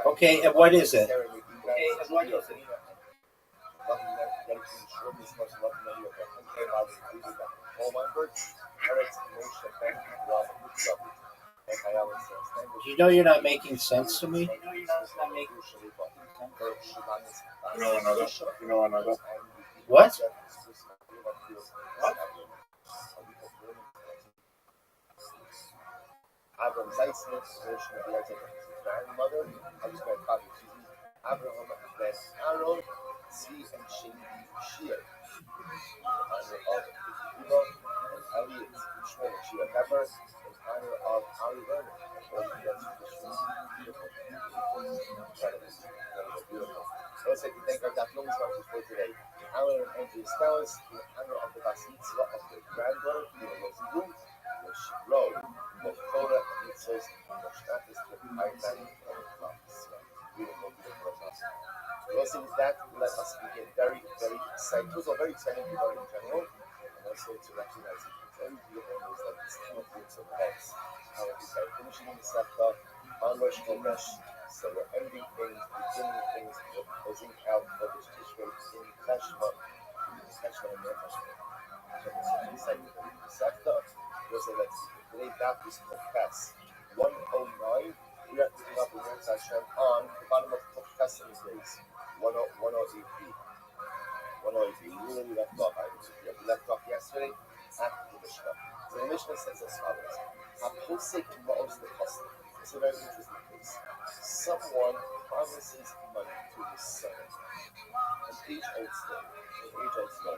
Okay, and what is it? You know you're not making sense to me? You know another. What? Abraham Zeissman, grandmother, I was going to copy, Abraham ben Aaron, Zvi and Shia, honor of Iva, Elliot, Shmuel and Shia Pepper, in honor of Ari Werner, beautiful. I would like to thank our Daphnum sponsors for today. Alan and Andrew Stellis, in honor of the Bas Mitzvah of their granddaughter, Rosie Bloom, which wrote the Torah mitzvahs and the status of the Ivan and the Klaus. Beautiful. Also with that, let us begin. Very, very exciting. It was a very exciting Gemara in general, and also to recognize it. It's very beautiful news like this kind of roots of heads. How it is like finishing the Sefta on Rosh Chodesh. So we're ending things, beginning things, we're closing out for this Tishrei in Teshuvah. Teshuvah and Teshuvah. Exciting for the Sefta. Also, let's today that is Profess 109. We are picking up the words Hashem on the bottom of Profess in days 108b. 108b. We really left off. We left off yesterday at the Mishnah. So the Mishnah says as follows: Aposek Ma'os the Custom. It's a very interesting case. someone promises money to his son, an age-old story,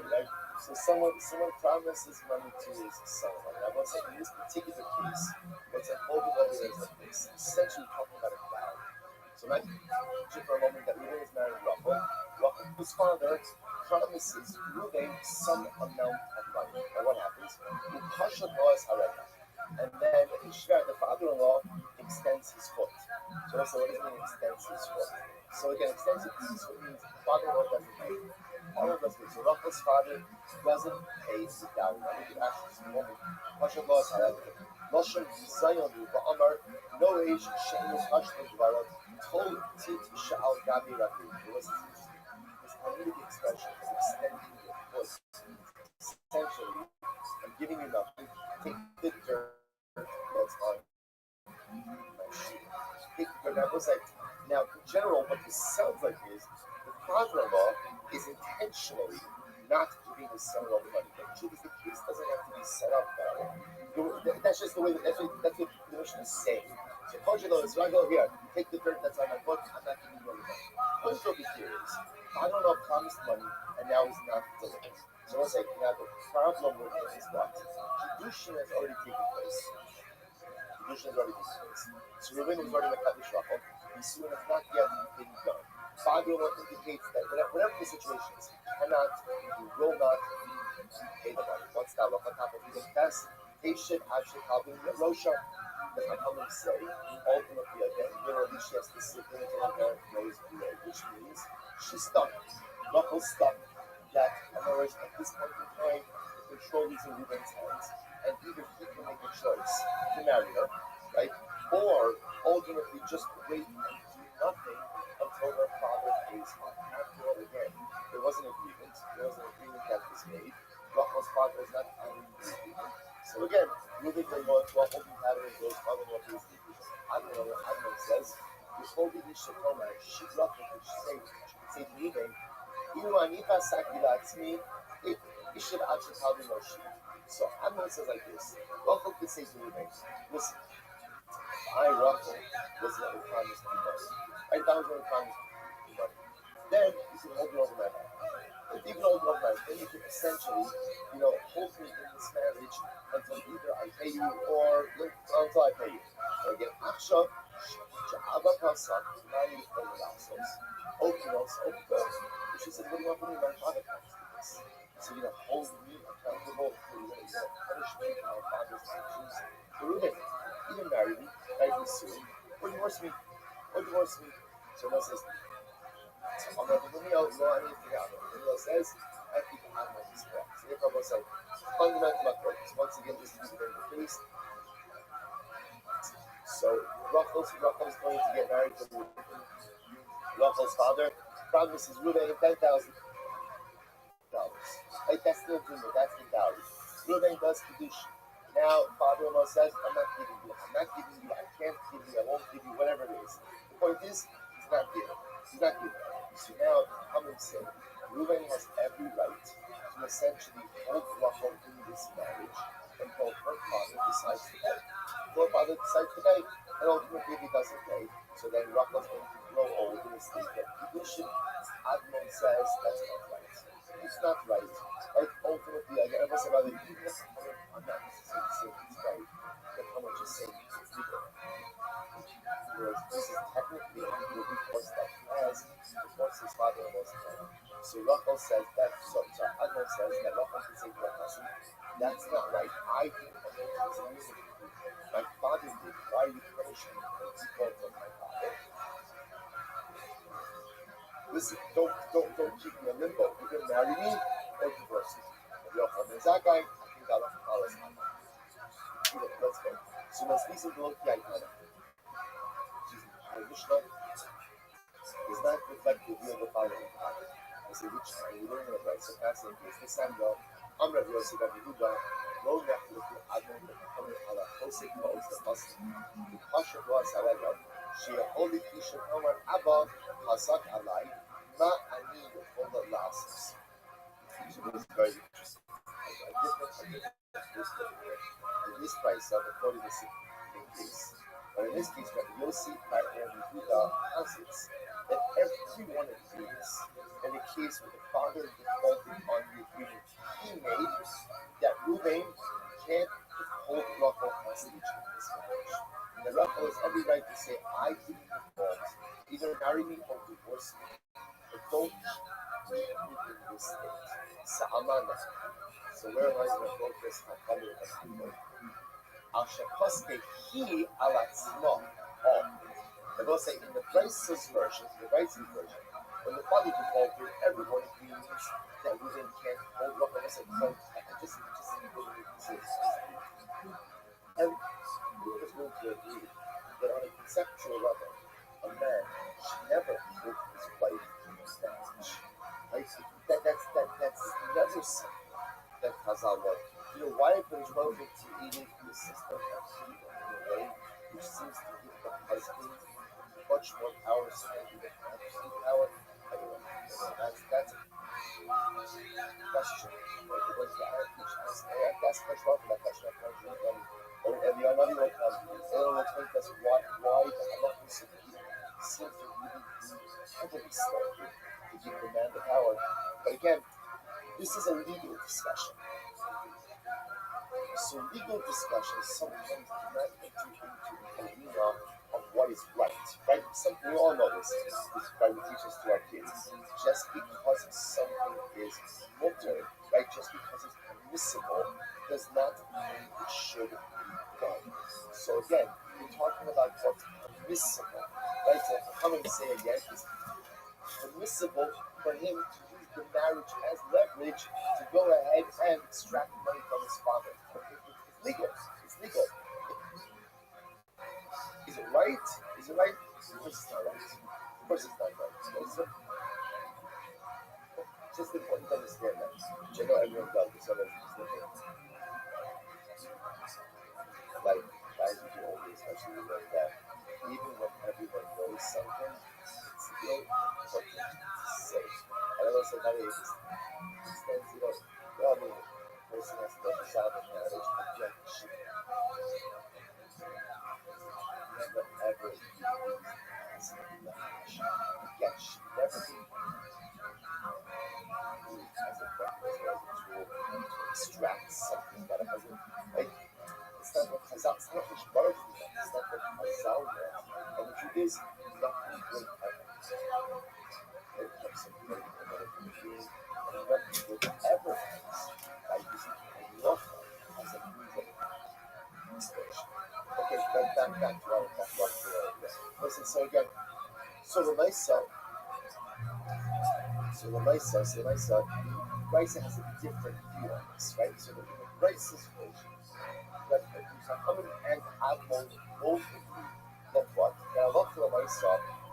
right? So someone promises money to his son. Now, what's like in this particular case, what's unfolding over there is like this, essentially talking about a vow. So imagine for a moment that Reuben is married to Rachel. Rachel's father promises Reuben some amount of money. Now what happens? And then the father-in-law extends his foot. So what does it mean extends his foot? So again, extends his foot means the father-in-law doesn't pay. So Rachel's father doesn't pay the dowry. Now we can actually see one Pasha law is however. Lashon Zayonu Ba'amar Noesh Sheinu Hashman Dvara Told Tit Sha'al Gabi Rabbi. This Talmudic expression of extending your foot. Essentially, I'm giving you nothing. Take the dirt that's on my shoe. Take the dirt. Now, in general, what this sounds like is the father-in-law is intentionally not giving his son-in-law the money. But truth is, the case doesn't have to be set up that way. That's just the way. That's what the Mishnah is saying. So, so I go here, take the dirt that's on my foot. I'm not giving you any money. What's over here is father-in-law promised money, and now he's not delivering. So let's say now the problem with it is what Kedushin has already taken place. So Reuben is already Mekadosh Rachel. Yisuin has not yet been done. Father-in-law indicates that whatever the situation is, he cannot, he will not pay the money. What's that? What happened? He will pass. They should actually help him. Rosha, the Chachamim say, ultimately again, literally she has to sit there until her parent knows bread, which means she's stuck. Rachel's stuck. That, in other words, at this point in time, the control is in Reuben's hands, and either he can make a choice to marry her, right, or ultimately just wait and do nothing until her father pays her. After all, again, there was an agreement that was made. Rachel's father is not honoring the agreement. So again, Reuben will go into a holding pattern and goes, father-in-law pays the agreement. Adnan says, this holding is Shekoma, she Rachel could say to Reuben, so Amnon says like this. Rachel could say to Reuben, listen, I, Rachel, was never promised to be married. Right? That was never promised to be married. Then you can hold me over my head. If you can hold me over my head, then you can essentially, hold me in this marriage until either I pay you or until I pay you. So again, Achshav, Sha'aba Pasach, Mani Omenasos, Okinos, Okikos. She said, what do you want from me? My father comes to this. So, hold me accountable for punishment for my father's actions. For Reuben, either marry me soon, or divorce me. So one says, Ramil says, I think Amnon is correct. So therefore, both say, fundamental accordance. Once again, this is very the case. So Rachel's going to get married to Reuben. Rachel's father promises Reuben $10,000. Right? That's the agreement. That's the dowry. Reuben does Kedushin. Now, father-in-law says, I'm not giving you. I can't give you. I won't give you. Whatever it is. The point is, he's not giving. So now, Hamim said, Reuben has every right to essentially hold Rachel in this marriage until her father decides to pay. And ultimately, if he doesn't pay, so then Rachel's going to grow old in a state that Kedushin. Admon says that's not right. It's not right. Right? Ultimately, again, I was about it, even if I'm not necessarily saying it's right, but how much is saying it's legal. Whereas this is technically a legal recourse that he has towards his father-in-law's time. So Rachel says that, Admon says that Rachel can say to her husband, that's not right. I think I'm going to disagree with you. My father did. Why are you punishing me for the default of my father? Listen, don't keep me in limbo. You're going to marry me or divorce me. There's that guy. I think I'll follow his mama. Let's go. So let's listen to Loki Aikana. The Mishnah does not reflect the view of the following. I say, which time? We're learning about it. So passing is this Samuel. I'm Rabbi Yosef, Rabbi Huda. Lo Nechluku Adon B'Chamer Ala Chosek Ma'oz L'Chasik. The Pasha was, however, She'aholi Kisha Omar Abba Hazak Alai Ma Ani Yechola Lasis. So this is very interesting. A different in this price of according to the case. But in this case, Rabbi Yossi, Rabbi Yehuda posits that everyone agrees in the case where the father defaulted on the agreement he made that Reuben can't hold Rachel hostage in this marriage. And the Rachel has every right to say, I didn't default. Either marry me or divorce me. But don't keep me in this state. Sa'amana. So where am I going to focus? Al Shekoske he alatzmo. I will say in the Bryce's version, the Bryce's version, when the father defaulted, everyone agrees that Reuben can't hold Rachel. I said, so I just everyone is going to agree that on a conceptual level, a man should never hold his wife in marriage. Right? That's never something that Chazal was. Why are British women created the system of heat in a way which seems to give the husband much more power, so maybe the absolute power? I don't know. That's a question. Like the ones that I teach, I ask much more for that question. And the other one comes, they don't explain to us why the halachos of heat seem to really be heavily selected to give the man the power. But again, this is a legal discussion. So legal discussions sometimes do not enter into the arena of what is right? We all know this is why we teach this to our kids. Just because something is mutter, right? Just because it's permissible does not mean it should be done. So again, we're talking about what's permissible, right? So if I come and say again, it's permissible for him to use the marriage as leverage to go ahead and extract money from his father. It's legal. It's legal. Is it right? Is it right? Of course it's not right. Of course it's not right. So just important to understand that. Which I know everyone does, but sometimes it's different. Like, guys who get older, especially like that, even when everyone knows something, it's still important to say. And I also know it extends, well, I mean, the person has to decide on marriage, again, should never ever use as a marriage. Again, should never be used as a weapon, as a tool to extract something that a husband, like, it's not what Chazal, it's not what Shemar did, it's not what Chazal did. And the truth is, nothing good ever. It comes from good and another human being, and nothing good ever happens by using halacha as a means of expression. Okay, back to our listen, so again, so the Lamaisa, Raisa has a different view on this, right? So the Raisa's version, that Chachamim and Admon both agree that what? That Allah to Lamaisa,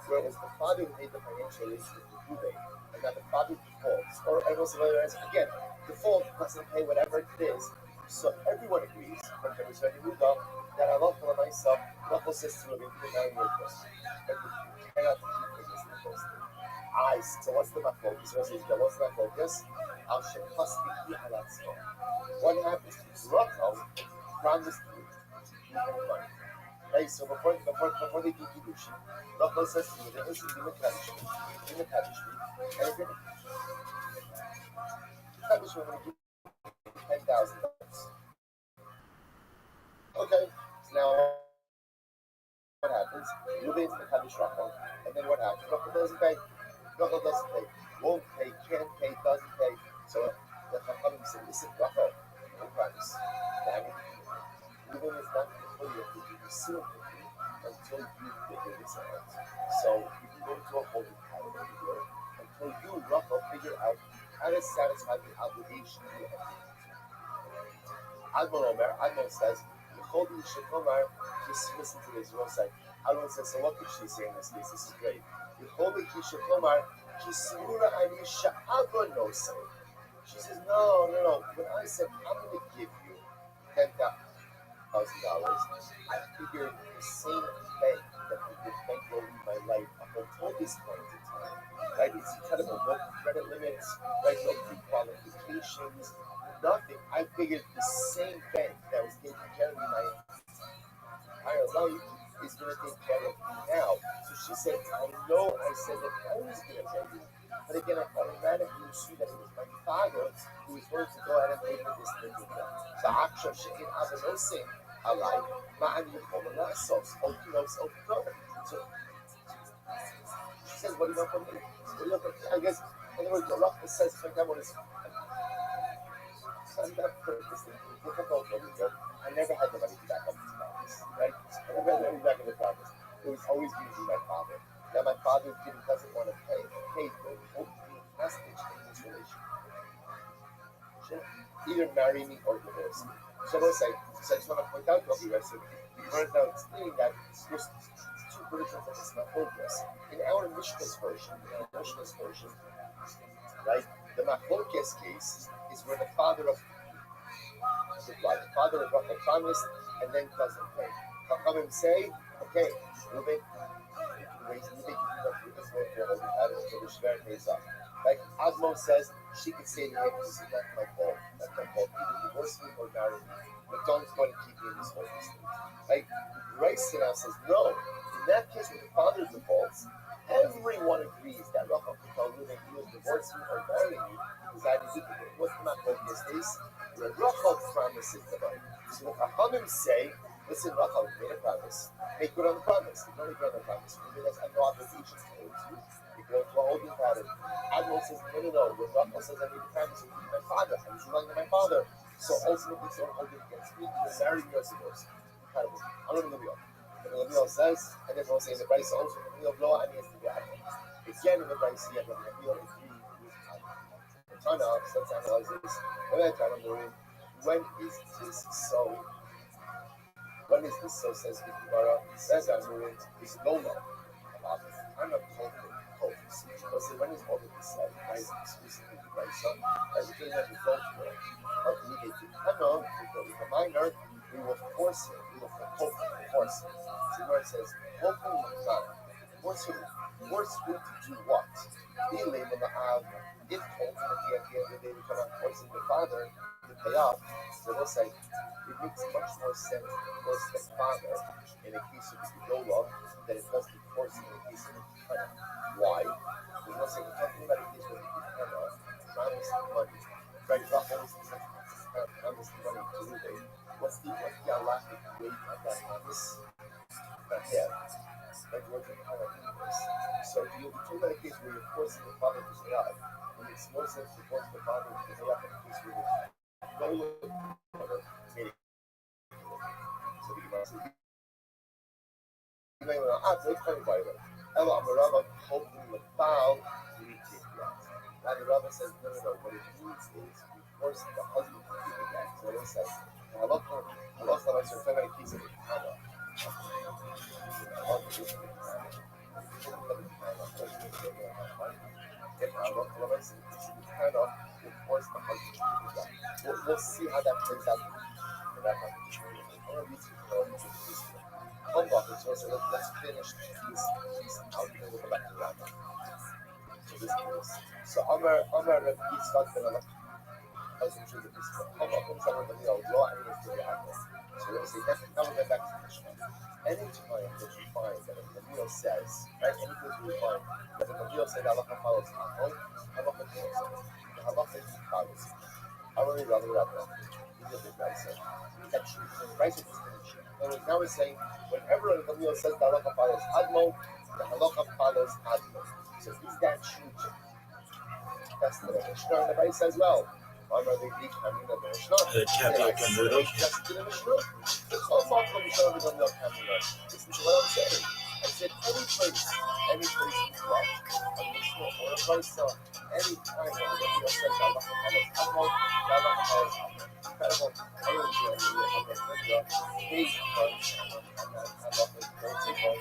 whereas the father made the financial arrangement with Reuben, and that the father defaults, or everyone says, again, default doesn't pay whatever it is. So everyone agrees, from the Rizvan Yehuda, that Allah to Lamaisa, Rachel says to Reuben, you can marry your person, but you cannot keep this in the first thing. So what's the focus? What's the focus? What happens is Rachel promised Reuben money. Right? So before they do Kiddushin, Rachel says to Reuben, listen, give me Kaddish, and if you're Kaddish, we're going to give you $10,000. Okay, so now what happens? Reuben's the Kaddish Rachel, and then what happens? Rachel doesn't pay. Won't pay, can't pay, doesn't pay. So the Chachamim said, listen, Rachel, no promise. Reuben is not going to tell you to do the sympathy until you figure this out. So you can go to a holding pattern over here until you, Rachel, figure out how to satisfy the obligation you have. Admon says, just listen to this one side. Admon says, so what could she say in this case? This is great. She says, no. When I said I'm going to give you $10,000, I figured the same bank that would bankroll in my life up until this point in time. Right? It's incredible. No credit limits, right? No pre-qualifications, nothing. I figured the same bank that was taking care of me my entire life is going to take care of me now. So she said, I know I said that I was going to tell you. But again, I automatically assumed that it was my father who was going to go ahead and pay for this nidula. So עכשיו שאין אבא לא עושה עליי, מה אני יכול לעשות? או כי לא עושה, או כי לא. So she says, what do you want from me? What do you want from me? I guess, in other words, the Rachel says, I'm not purposely difficult for me. I never had the money to back up this promise, right? I never had the money back up the promise. It was always going to be my father. Now my father doesn't want to pay for the whole hostage in this relationship. Either marry me or divorce me. So I will say, so I just want to point out what we read. So we learned now explaining that there's two versions of this machlokes. In our Mishnah's version, right, the machlokes case is where the father of Rachel promised and then doesn't pay. Chachamim say, okay, Reuben, like Admon says, she could say to him, this is not my fault. That's my fault. Either divorce me or marry me. But don't go and keep me in this whole thing. Like Grace now says, no. In that case, when the father defaults, everyone agrees that Rachel could tell Reuben either divorce me or marry me because I did it. What's the matter with this case? Where Rachel promises the money. So the Chachamim say, listen, Rachel made a promise. Make good on the promise. You don't make good on the promise. Because I have no obligation towards you. You go to a holding pattern. Admiral says, no. When Rachel says, I made a promise with my father, I was belonging to my father. So ultimately, it's not holding against me. You're marrying your divorce. Incredible. I don't know the Gamil. And the Gamil says, and everyone says the Bryce also, the Gamil blow, and he has to be Admiral. Again, in the Bryce, you have the Gamil agree with Admiral. The Tana, so let's analyze this. When is this so? When is this so? Says the Gemara. Says Amurim is no more about it. I'm not told. So when is all of this said? I exclusively the right son. As it doesn't have the thought for it. How can we get to Hano? With a minor, we will force him. We will force him. So the Gemara says, hopefully not. Force him to do what? If ultimately at the end of the day we cannot forcing the father to pay off, so we'll say it makes much more sense to force the father in a case of the Gedolah than it does to force in a case of the Gekana. Why? Because we'll say we're talking about a case where the Gekana promised money. Right? Rachel promised money to Reuben. What's the halachic weight of that promise? Not yet. Like what the Gekana is. So you'll be talking about a case where you're forcing the father to pay off. It makes more sense to force the father to pay off in a case where so the Gemara says, now the Rabbi says, no. What it means is, we force the husband to give it back. So it says, Allah is referring to a case of the Gekana. Force the husband to give it back. We'll see how that plays out. Let's finish this out and we'll go back to Rabbi. So Amar Rabbi Yitzchak ben Allah husband to the Biscuit. Amar comes over the law and it's very active. So we're going to say now we're going back to Mishnah. Anytime that you find that the Gamil says, right, anything you find that the Gamil says halacha follows Amon, halacha follows. I want to rather these are the Bryce. Actually, the Bryce is finished. Now we're saying whenever the Gamil says the halacha follows Admon, the halacha follows Admon. So is that true? That's the Mishnah and the Bryce says well. The chapter Kamura. Just the Mishnah. It's all about the Mishnah of the Gamil Kamura. This is what I'm saying. I said any place is what? A Mishnah or a Bryce. Any time that the Gamil says the halacha follows Admon, the halacha follows Admon. Incredible. I don't know big bunch and halacha is very simple.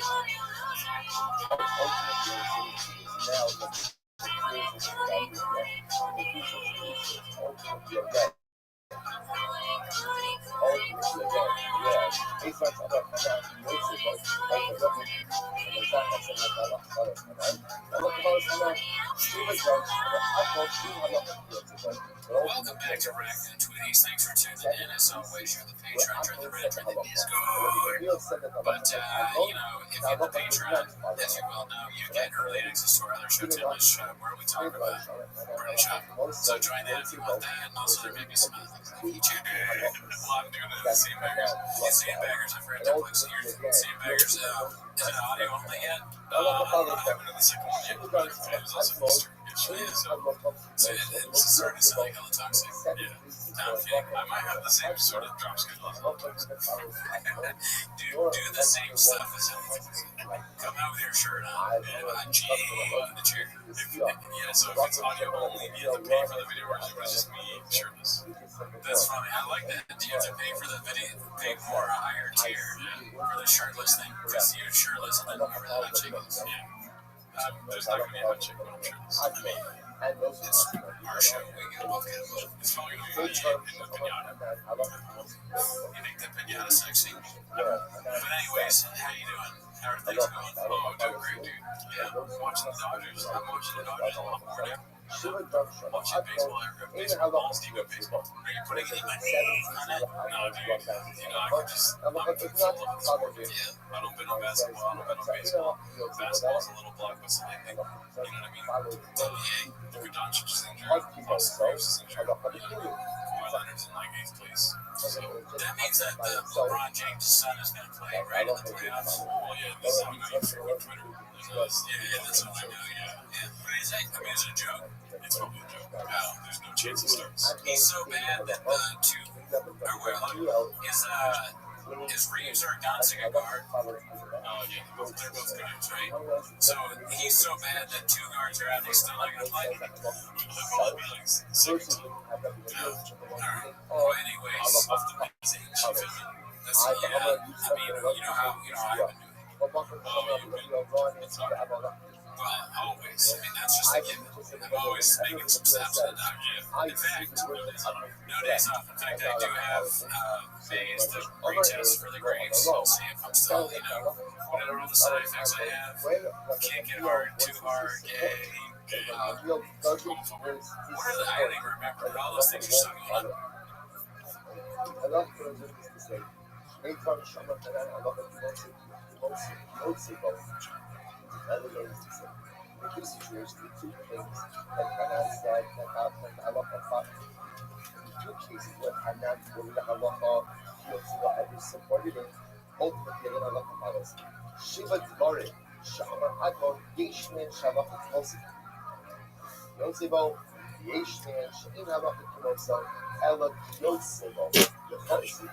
Ultimately, now the creation of God is there. And the future creation is ultimately a red. Ultimately, again, based on about Hanan, Yosef was ultimately and the Zach has said that halacha follows Hanan. Halacha follows Hanan. Even judge, and the Admon, even halacha Yosef was. Welcome back to Ragnar Tweeties. Thanks for tuning in. As always, you're the patron, you're the Reddit, and it is good. But, if you're the patron, as you well know, you get early access to our other show, Taylor's Show, where we talk about British shopping. So join that if you want that, and also there may be some other things that you tune in. Well, I'm doing it with Sandbaggers. Sandbaggers, I forgot to plug some here. Sandbaggers, is it audio only yet? I haven't done the second one yet, but it was also Mr. So it's starting to sound like hella toxic. Yeah. No, I'm kidding. I might have the same sort of drop schedule as hella toxic. do the same stuff as hella toxic. Come out with your shirt on and G on the chair. So if it's audio only, you have to pay for the video version, but it's just me shirtless. That's funny. I like that. Do you have to pay for the video, pay more a higher tier for the shirtless thing? Because you're shirtless and then whoever the hot chick is. Yeah. There's not going to be a hot chick when I'm shirtless. I mean, it's our show. We can both get it. It's probably going to be me and the pinata. You think the pinata sexy? But anyways, how you doing? How are things going? Oh, doing great, dude. Yeah, watching the Dodgers. I'm watching the Dodgers a lot more now. Watching baseball, baseball balls. Do you go baseball? Are you putting any money on it? No, dude. I could just, I'm full of the sport. Yeah, I don't bet on basketball. I don't bet on baseball. Basketball's a little blockbuster thing. You know what I mean? NBA, Luka Doncic is injured. Austin Reeves is injured. Kawhi Leonard's in like 8th place. So that means that the LeBron James' son is going to play right in the playoffs. Well, yeah, this is how I know you frequent Twitter. Yeah, that's what I know, yeah. But is it, I mean, is it a joke? It's probably a joke. There's no chance he starts. He's so bad that is Reeves or Doncic a guard? Yeah, they're both guards, right? So he's so bad that 2 guards are out, he's still not going to play? He'll probably be like 6. Alright. Well, anyways, off the amazing, she filming. That's, I mean, you know how I've been doing. Oh, you've been, it's hard. Well, always. I mean, that's just a given. I'm always making some steps in that. Yeah. In fact, no days off. In fact, I do have phase the retest for the grades. I'll see if I'm still, whatever all the side effects I have. Can't get hard, too hard, gay. Homophobic. What are the, I don't even remember, but all those things are still going on. Two situations, two things that Hanan said that happened. Allah fought in 2 cases where Hanan told Allah who supported him, ultimately Allah follows. Shiva Dvarim, Shamar Admon, Yeshman Shabbat Mosi. Yosebo, Yeshman, Shain Allah Mosa, Ella Yosebo, Yosi.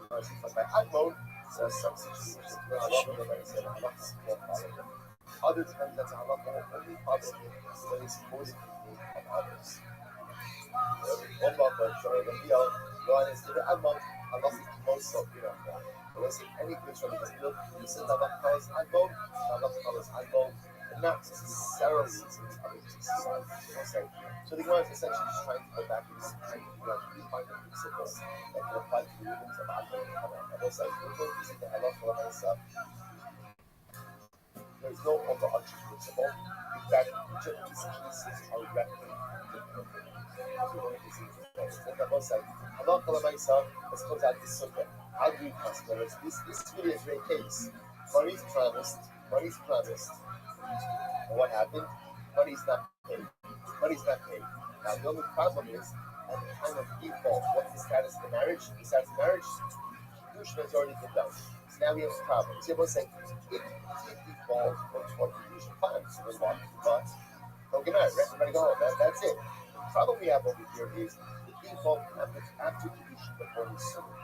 But by Admon, there are some situations where Allah said Allah followed him. Other times that's Allah only follows him when he's supposed to be of others. God is the Admon, Allah is most of you. There wasn't any picture of this book. He says Allah calls Admon, Allah calls Admon, and not necessarily in other society. So the Gemara is essentially just trying to go back to this trying to find the principles that can apply to the rulings of Admon and also we're going to see the Allah for myself. There is no overarching principle. In fact, each of these pieces are replicated. Allah Kalamaisa has closed out this sukkah. How do we consider this? This really is a great case. Money's promised. And what happened? Money's not paid. Now the only problem is, at the time of default, what's the status of the marriage? The status of marriage, Kedushin has already been done. So now we have a problem. So you're saying, if default or toward Kedushin, fine. So there's one, but don't get married. Everybody go home. That's it. The problem we have over here is the default after Kedushin before the sunnah.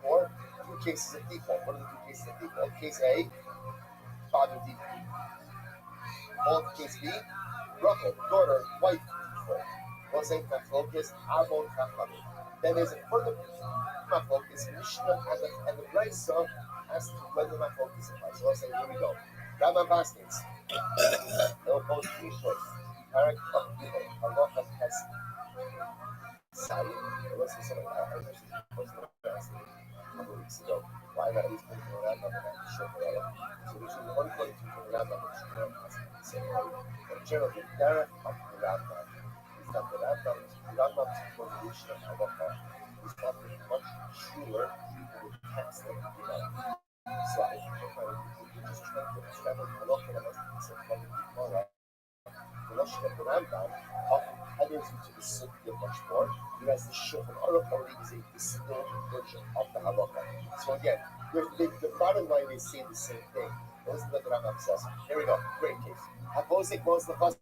Or 2 cases of default. What are the 2 cases of default? Case A, father default. Or case B, brother, daughter, wife default. Or say focus, Avon Kafami. Then there's a further focus, Mishnah and the Brisa as to whether my focus applies. So I'll say, here we go. Rabbi Baskins. They'll both be short. Tarek Allah has Sayyid. It was something I was a couple weeks ago. Why not these people around them and show so there's 142 around them and generally, Derek of the Rambam is that the Rambam's formulation of halacha is often much truer than the text of the Gemara. So I think we're just trying to extrapolate halacha and some from the Gemara. The Lashon of the Rambam often headers into the Sugya much more, whereas the Shulchan Aruch already is a distilled version of the halacha. So again, the bottom line they say the same thing. Listen to what the Rambam says. Here we go. Great case. Hapozik was the first.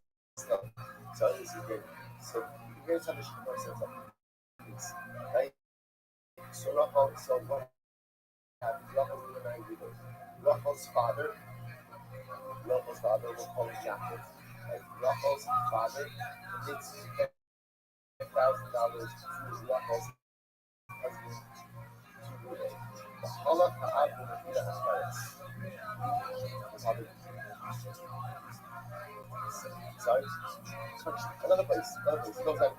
So this is great. So here's how the Shulchan says that. Right? So what happens? Rachel's father will call him Yaakov. Right? Rachel's father gives $10,000 to Rachel's husband to Ruben. Allah Ta'ala will be the husband. Sorry? Another place. It goes like,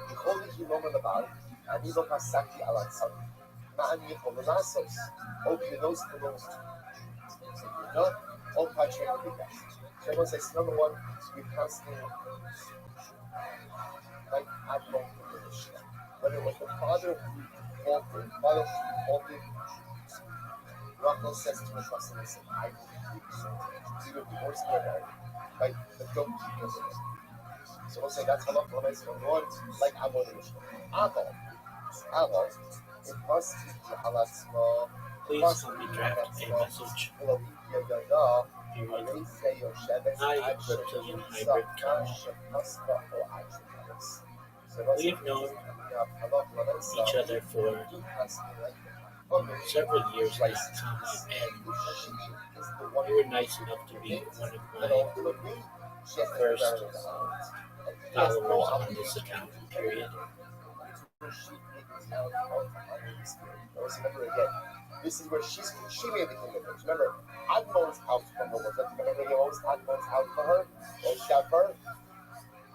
Behold the Hilom Labar, and he look Asaki Alatzam. Ma'an Yichol Nasos. Open those to those. No? All patching of the best. So everyone says, number one, we constantly like Admon in the Mishnah. But it was the father who faulted. Rachel says to his husband, listen, I will do either divorce or marry. Right? But don't keep using it. So we'll say that's halakha when I say one, like Admon in the Mishnah. Aval, it must be halatzma. Please help me draft a message. Hi, reptilian hybrid Kama. We've known each other for several years now, and you were nice enough to be one of my first followers on this account, period. Remember again, this is where she made the commitment. Remember, Admon's out for her. Remember, he always Admon's out for her. Always out for her.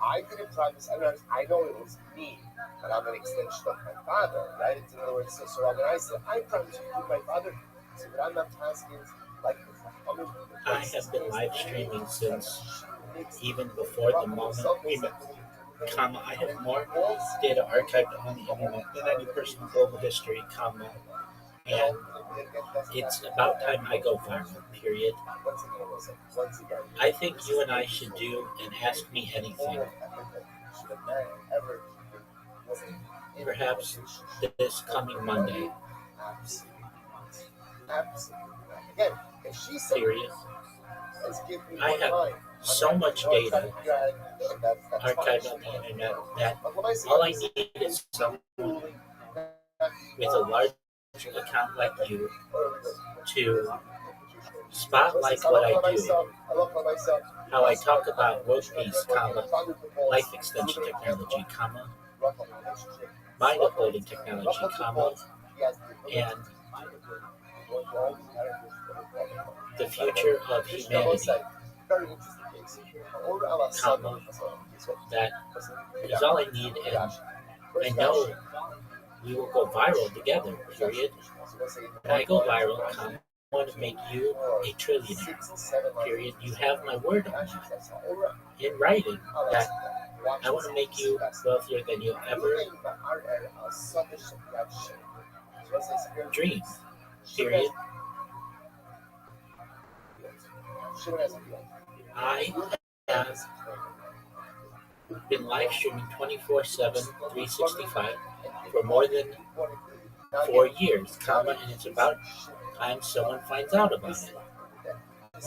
I didn't promise. I know it was me, but I'm an extension of my father, right? In other words, so when I said I promise you to my father, so that I'm not asking like I have been live streaming since even before the moment we met. I have more data archived on the internet than any person in global history, and it's about time I go viral, period. I think you and I should do an Ask Me Anything. Perhaps this coming Monday. Period. I have so much data archived on the internet that all I need is someone with a large account like you to spotlight what I do, how I talk about world peace, life extension technology, mind uploading technology, and the future of humanity, that is all I need, and I know we will go viral together, period. When I go viral, I want to make you a trillionaire, period. You have my word on that, in writing, that I want to make you wealthier than you ever dreamed, period. I have been live streaming 24/7, 365 for more than 4 years, and it's about time someone finds out about it.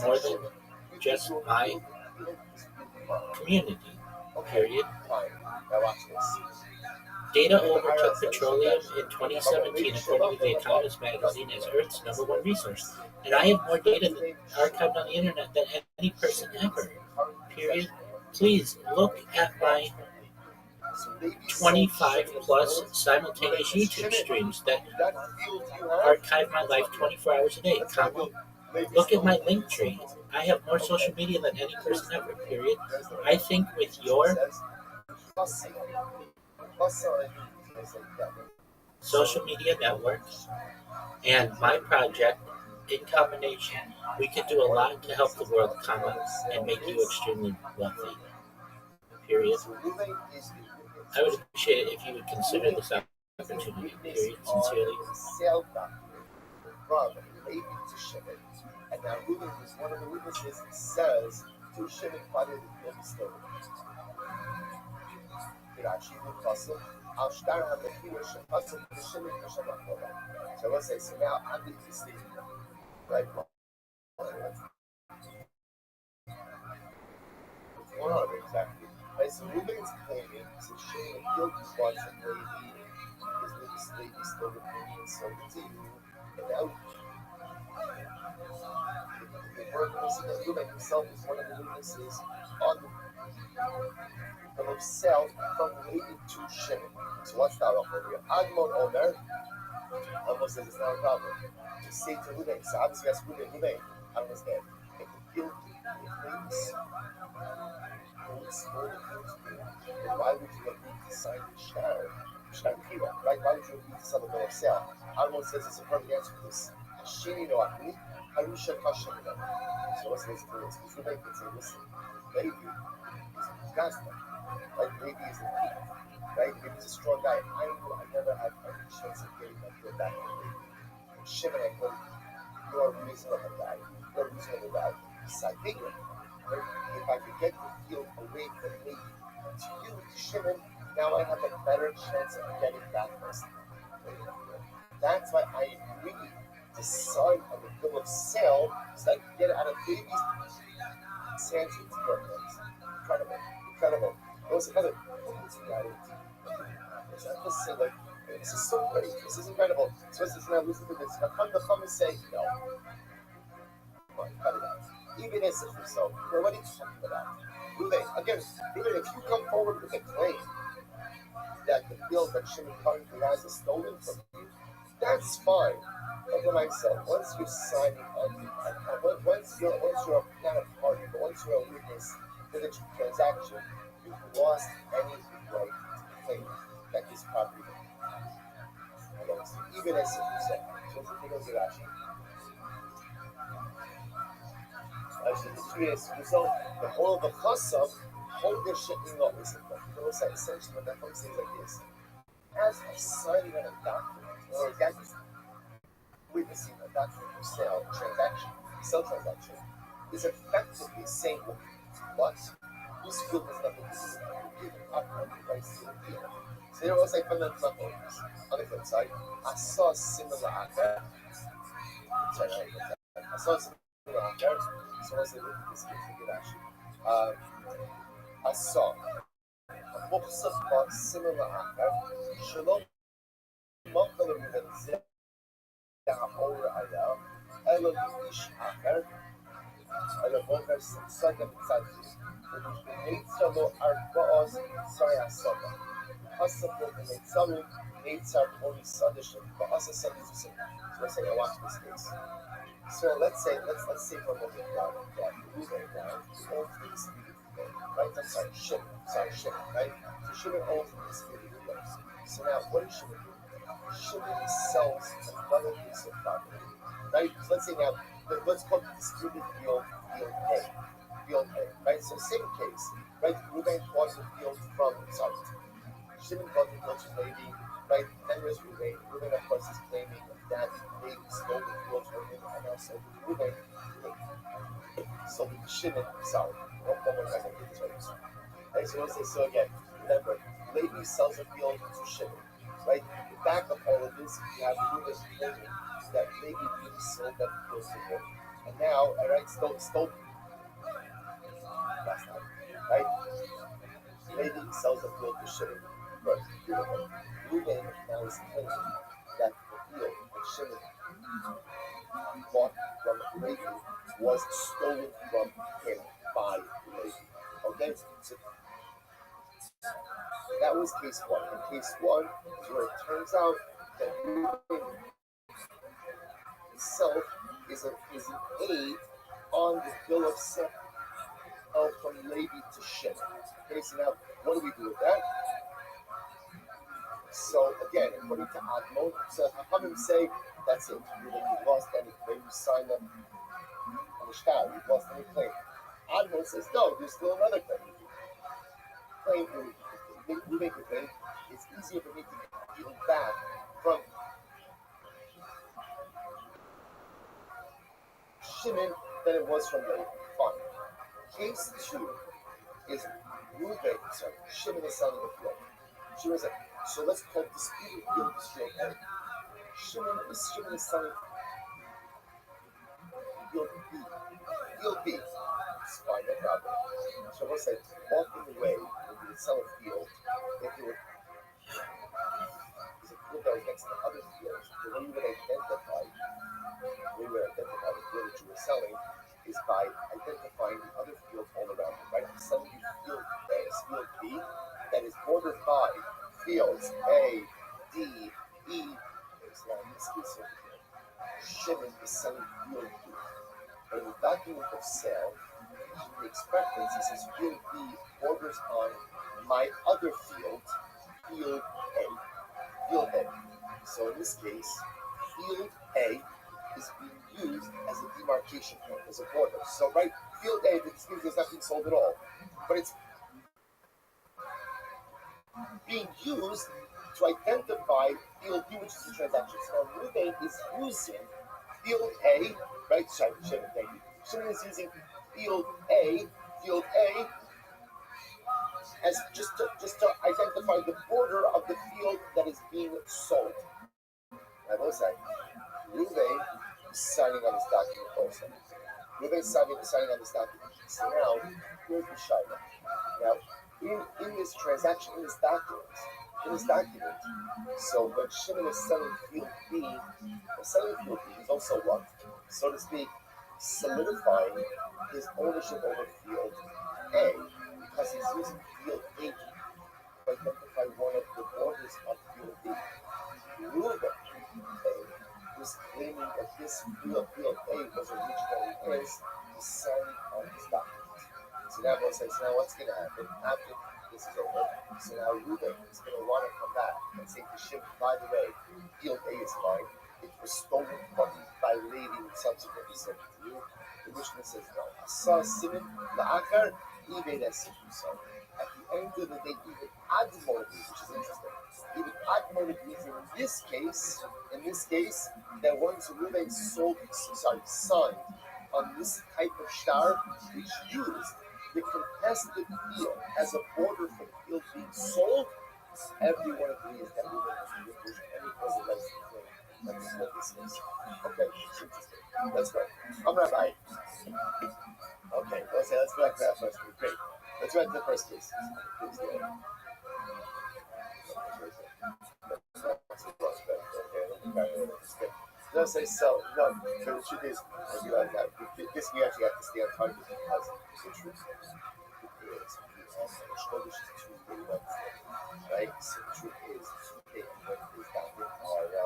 More than just my community, period. Data overtook petroleum in 2017, according to The Economist magazine, as Earth's #1 resource. And I have more data archived on the internet than any person ever, period. Please look at my 25 plus simultaneous YouTube streams that archive my life 24 hours a day, Look at my link tree. I have more social media than any person ever, period. I think with your social media network and my project, in combination, we can do a lot to help the world, and make you extremely wealthy. period. So Ruben is the I would appreciate it if you would consider this opportunity, period, sincerely. sale document from Levi to Shimon. And now Ruben is one of the witnesses, says to Shimon, Father, the field is stolen. Rashi would puzzle. Al Shtar HaMechir Shepasul Shimon Hashem HaKolah. So let's say, so now I'm going to see, right? What's going on exactly? Right, so Ruben's claiming, so Shimon appealed his wife and Levi, because Levi stole the thing and sold it to you. And now the witness that Ruben himself is one of the witnesses on the bill of sale from Levi to Shimon. So let's start off over here. Admon Omer, almost says it's not a problem. To say to Ruben, so obviously that's Ruben, I understand. If the field claims, then why would you agree to sign the Shtar Kira, right? Why would you agree to sell the bill of sale? Admon says it's a perfect answer to this. Hashini no Akni, Harusha Kashimina. So what's this for? Because Ruben can say, listen, Levi is Gazna, right? Levi is the thief, right? Levi is a strong guy. I never had any chance of getting my field back from Levi. And Shimon, I go, you're a reasonable guy. You're a reasonable guy. So I figure, right, if I could get the field away from me to you, to Shimon, now I have a better chance of getting back my stuff. That's why I agreed to sign on the bill of sale so I could get it out of Levi's hands into your hands. Incredible. It was another reality. So I just say, like, this is so great. This is incredible. So this is now listen to this. Now come and say, no. Come on, cut it out. Even as if so, what are you talking about? Ruben, again, even if you come forward with a claim that the field that Shimon currently has is stolen from you, that's fine. But when I said, once you're signing on, once you're not a party, but once you're a witness to the transaction, you've lost any right to claim that this property belongs to you, even as if you said. So it's a big actually. Actually, the truth is, so the whole of the chasam hold their shit in law. People say essentially when that comes things like this, as he's signing on a document, or as he's witnessing a document for sale transaction, is effectively saying what this field has nothing to do with giving up on the rights to the field. So there was like fundamental owners. On the flip side, I saw a similar affair. I saw a similar affair. So I said, look at this case, we could actually. I saw a muhsaf similar affair. Shalom Makala Ruben Zahor Ayah, Elo Ish Acher, Elo Boker Sada Tzadis, Neitzah Lo Arbaos Tzaya Sada, Hasab Lo Neitzalu, Neitzah Moni Sadishim, Ba'asa Sadis. So let's say I watch this case. So let's say for a moment that Ruben now owns the disputed field, right? I'm sorry, Shimon, right? So Shimon owns the disputed field. So now what does Shimon do? Shimon sells another piece of property, right? So let's say now, let's call the disputed field A, right? So same case, right? Ruben bought the field from, Shimon bought the field from Levi, right? Then there's Ruben. Ruben, of course, is claiming that Levi stole the field from him and now sold it to Ruben. Sold it to Shimon, don't worry, guys, I did this right. Right, so let's say, so again, remember, Levi sells the field to Shimon, right? The back of all of this, you have Ruben claiming that Levi really sold that field to him. And now, all right, stole last night, right? Levi sells the field to Shimon. But beautiful. Ruben now is claiming that the field that Shimon bought from Levi was stolen from him by Levi. Okay? So that was case one. In case one, where it turns out that Ruben himself is an aid on the bill of sale from Levi to Shimon. Okay, so now what do we do with that? So again, according to Admon, so Chachamim say that's it. You lost any claim. You signed up on the shtar. You lost any claim. Admon says no. There's still another claim. claim Ruben could claim it's easier for me to get field back from Shimon than it was from Levi. Fine. Case 2 is Shimon is selling the field. Shimon is like, so let's call disputed field is field A. Shimon is selling field B. Field B. It's fine, no problem. So we'll say, walking away when you would sell a field, if you would, because a field that was next to other fields, the way you would identify the field that you were selling is by identifying the other fields all around it, right? I'm selling you field A, field B, that is bordered by fields A, D, E. So now in this case over here, Shimon is selling field B. But in the document of sale, he makes preference, he says field B borders on my other field, field A. Field A. So in this case, field A is being used as a demarcation point, as a border. So right, field A, this means there's nothing sold at all. But it's being used to identify field B, which is the transaction. So Ruben is using field A, right? Sorry, Shimon, thank you. Shimon is using field A as just to identify the border of the field that is being sold. I will say, Ruben is signing on this document also. Ruben is signing on this document. So now, here's the Shaila. Now, in this transaction, in this document, so when Shimon is selling field B, is also what? So to speak, solidifying his ownership over field A, because he's using field A to identify one of the borders of field B. Ruben was claiming that this field A was originally his, signing on this document. So now everyone says, now what's going to happen after this is over? So now Ruben is going to want to come back and say to Shimon, by the way, field A is mine. It was stolen from me by Levi and subsequently sold to you. The Mishnah says, no. Asa Simon la'achar ibed esifu. So at the end of the day, even Admon agrees, which is interesting. Even Admon agrees in this case, that once Ruben signed on this type of shtar, which used the contested field as a border for the field being sold, everyone agrees that Ruben has relinquished any further rights to claim. That is what this is. Okay, it's interesting. Let's go. I'm Rabbi. Okay, let's go back to that first case. Great. Let's go back to the first case. Let's say so. No, so the truth is, this we actually have to stay on target because the truth is, Shkodesh is Tuesday, Wednesday, right? So the truth is, Tuesday and Wednesdays down here are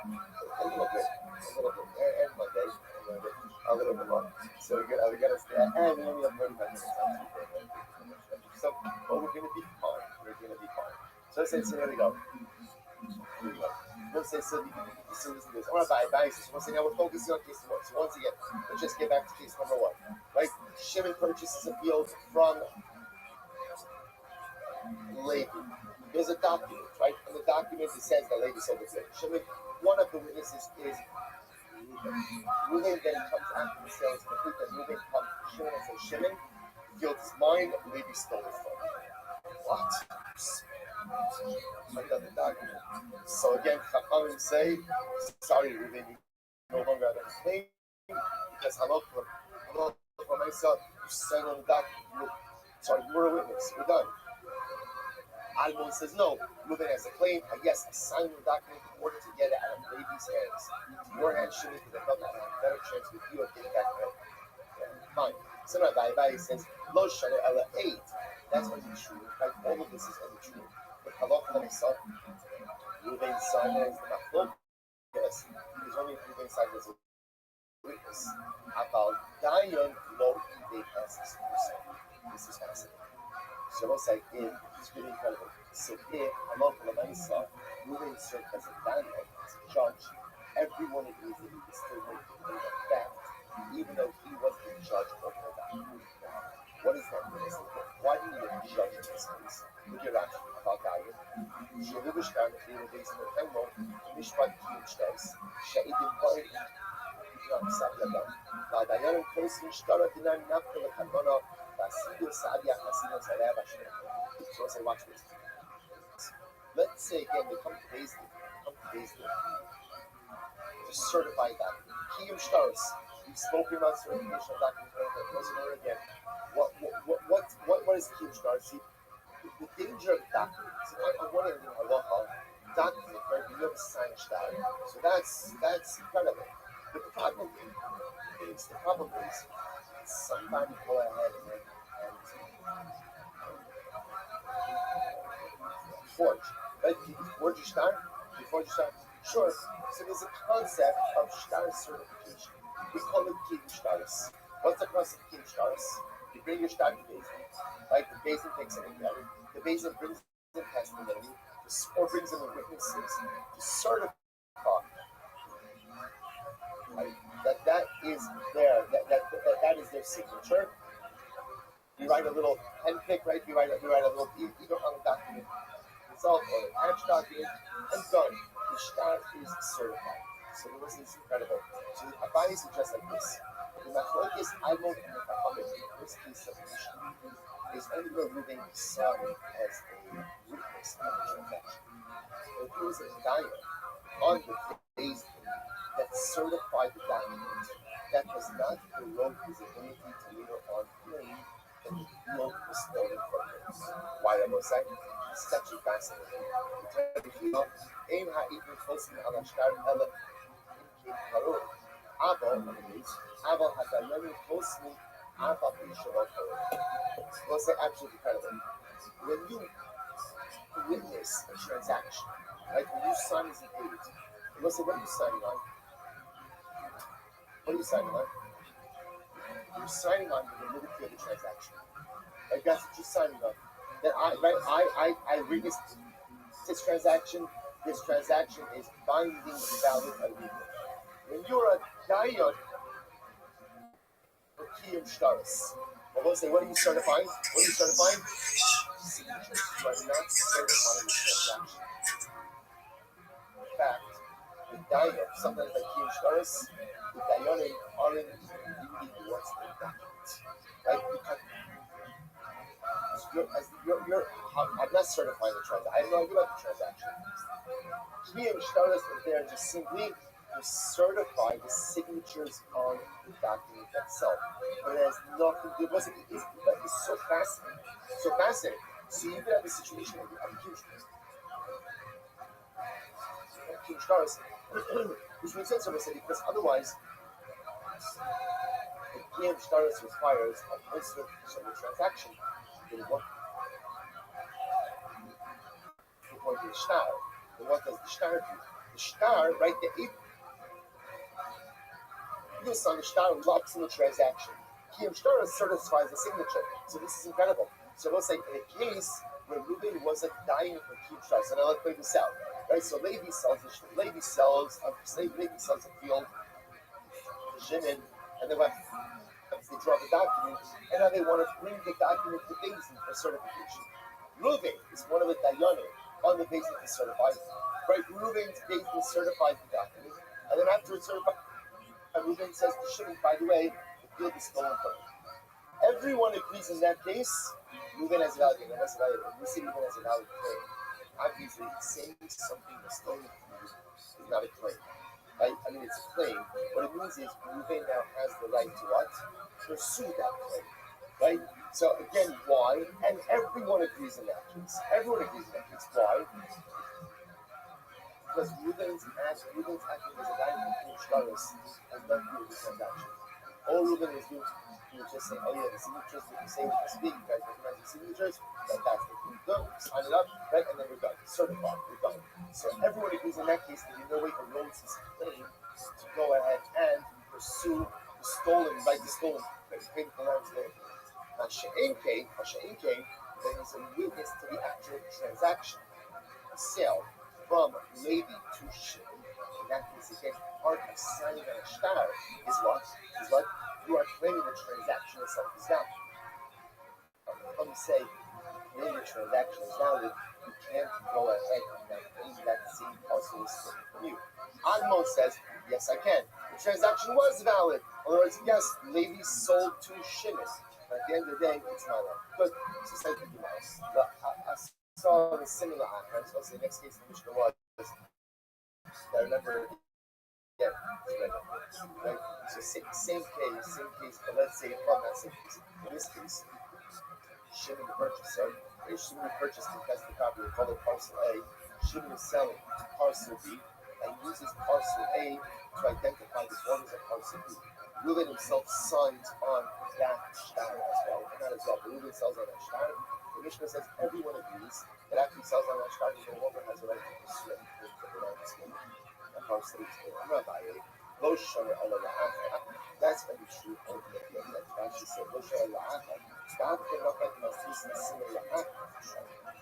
a little bit, and Monday, a little bit long. So we gotta stay, and we only have 45 minutes on Tuesday. So, but we're gonna be fine. So let's say, so here we go. Let's say, so listen to this. I want to buy. So once again, we're focusing on case 1. So once again, let's just get back to case number 1. Right? Shimon purchases a field from Levi. There's a document, right? And the document it says that Levi sold the field. Shimon, one of the witnesses is Ruben. Ruben then comes after the sale is complete, and Ruben comes to Shimon and says, Shimon, the field is mine, Levi stole it from me. What? Another document. So again, Chachamim say, sorry, Ruben, you no longer have a claim because halakha myself, you sign on the document. You're a witness. We're done. Almon says no. Ruben has a claim. Yes, I signed the document in order to get it out of Levi's hands. Your hands shouldn't, because I felt that I had a better chance with you of getting back my fine. So now Rabbi says, Lo Shana Ella 8. That's only true. Like all of this is only true. But halakha myself, Ruben's son is the machlokas. Yes, because only Ruben's son is a witness. About Dayan Lo Ibei Passes. This is fascinating. So we'll say, it's really incredible. So if halakha myself, Ruben served as a Dayan, as a judge, everyone agrees that he was still making a fact, even though he was the judge over that. What is that witness? Why do you need a judge in this case? Look at Rashi about Dayan. Shelibu Shtar Mechir Beis Mechemo Mishpat Kiyum Shtais Sha'idim Po'im Yom Sabiyadam Dayan Kosin Shtar Dinan Nafka Lekadona Basidu Sadia Hasina Zaleh Bashim. So I say, watch this. Let's say again they come to Beis Din to certify that Kiyum Shtaris. We've spoken about certification of document again. What is Kiyum Shtaris? See, the danger of document. So on one end in halacha, document, right? You have a signed shtar. So that's incredible. But the problem is somebody go ahead and forge. Right? Can you forge a shtar? Can you forge a shtar? Sure. So there's a concept of shtar certification. We call it Kiyum Shtaris. What's the concept of Kiyum Shtaris? You bring your shtar to Beis Din, right? The Beis Din takes it together. The Beis Din brings in testimony, or brings in the witnesses to certify, right? That is that is their signature. You write a little pen pick, right? You write a little either on the document itself or an attached document, and done. The shtar is certified. So the list is incredible. So the Abai suggests like this. The machlokes Almon and the Chachamim in the first case of Mishnah is only removing the son as a witness in the transaction. If it was a diet on the Beis Din that certified the document, that does not erode his ability to later on claim that the deal was stolen from him. Why am I saying? This is actually fascinating. Aim ha'ikun chosim ala shtar ela in karor. Abel hadayanim chosim alpha b'shavot karor. We'll say absolutely incredible. When you witness a transaction, right? When you sign as a deed, we'll say, what are you signing on? What are you signing on? You're signing on the validity of the transaction. Like that's what you're signing on. That I read this transaction. This transaction is binding, valid, and legal. When you're a dayan or Kiyum Shtaris, we'll say, what are you certifying? What are you certifying? Signatures. You are not certifying the transaction. In fact, the dayan, sometimes like Kiyum Shtaris, the dayanim aren't really what's the document. Right? I'm not certifying the transaction. I have no idea about the transaction. Kiyum Shtaris is there just simply to certify the signatures on the document itself. But it has nothing to do with it. It's so fascinating. So fascinating. So you could have a situation of Kiyum Shtaris, which makes sense, because otherwise, the Kiyum Shtaris requires a full certification of the transaction. Then what the shtar? Then what does the shtar do? The shtar, right? The shtar locks in the transaction. Kiyum Shtaris certifies the signature. So this is incredible. So we'll say in a case where Reuben was a dying for Kiyum Shtaris, and I'll let Levi sell, right? So Levi sells a field, Jimin, and then what? They draw the document, and now they want to bring the document to Beis Din for certification. Reuben is one of the dayanim on the Beis Din to certify it. Right? Reuben's Beis Din certifies the document, and then after it's certified, Reuben says to Shimon, by the way, the field is stolen from him. Everyone agrees in that case, Reuben has a value, and that's a value. We see Reuben has a valid claim. Obviously, saying something was stolen from you is not a claim. Right? I mean, it's a claim. What it means is Reuben now has the right to what? Pursue that claim. Right? So again, why? And everyone agrees in that case. Everyone agrees in that case. Why? Because Reuben's acting as a guy who Shtaris has nothing to do with the transaction. All Reuben is doing, he was just saying, oh yeah, the signatures that you say with the speak, you guys recognize the signatures, fantastic. We're done, sign it up, right? And then we're done. Certified, we're done. So everyone agrees in that case that in no way erodes his claim to go ahead and pursue the stolen, right? The stolen, right? The claim for stolen. Now, She'en came, then he's a witness to the actual transaction, the sale from Levi to Shimon. In that case, again, part of signing on a shtar is what? You are claiming the transaction itself is down. Chacham say when the transaction is valid, you can't go ahead and claim that the same parcel is taken from you. Admon says, yes, I can. The transaction was valid. In other words, yes, Levi sold to Shimon. But at the end of the day, it's my land. Good. So it's like Mickey Mouse. I saw the similar I was going to say the next case in the Mishnah was, I remember, yeah, right? So same case, but let's say, well, not same case. In this case, Shimon the purchaser, Shimon purchased and tested the property, called it parcel A. Shimon is selling parcel B and uses parcel A to identify the owners of parcel B. Reuben himself signed on that shtar as well, and not as well, but Reuben sells on that shtar. The Mishnah says everyone agrees that after he sells on that shtar, he no longer has a right to pursue anything that parcel is in Rabbi. That's going to be true ultimately. Like Rashi said, God cannot let us listen similar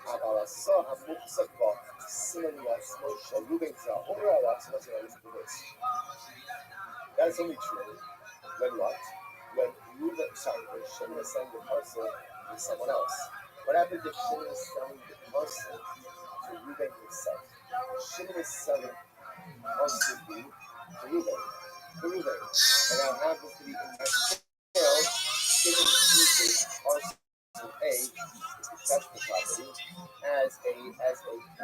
אבל עשה המוחזק בו סימן לעצמו של רובן אומר על עצמו של רובן. That's only true when what? When Shimon is selling the parcel to someone else. What happens if Shimon is selling the parcel to Reuben himself? Shimon is selling parcel B to Reuben. And now happens to be in that sale, Shimon uses parcel A to test the property as a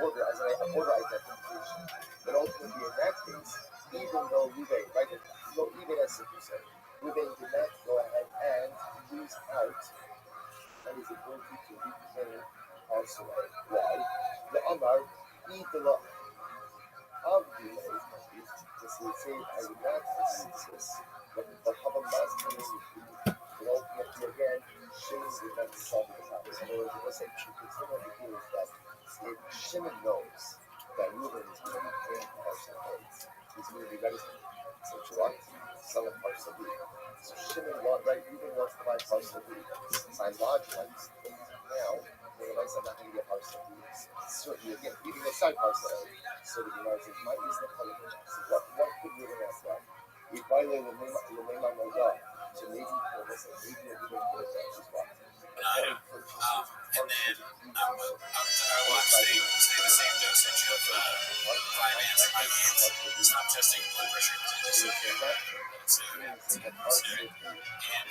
order identification. But ultimately in that case, even though Reuben, right, even as Sukusa, Reuben did not go ahead and lose out on his ability to reclaim parcel A. Why? The Amar, Idala of delay, this would say, I would not assist this, but have a master in the but ultimately again, Shimon did not solve the problem. In other words, it was a consumer idea is that if Shimon knows that Reuben is going to be paying parcel A, he's going to be ready to what? Sell a parcel B. So Shimon, right, Reuben wants to buy parcel B. By logic, now, he realizes I'm not going to get parcel B. Certainly, again, even aside parcel A. So the Gemara says, "My is the color." So what could Reuben ask that? We buy the Lemema Moga. So maybe for this, maybe a Reuben could have is what? And then I want to stay the same dosage of 5 amps in my hands. Stop testing blood pressure because I just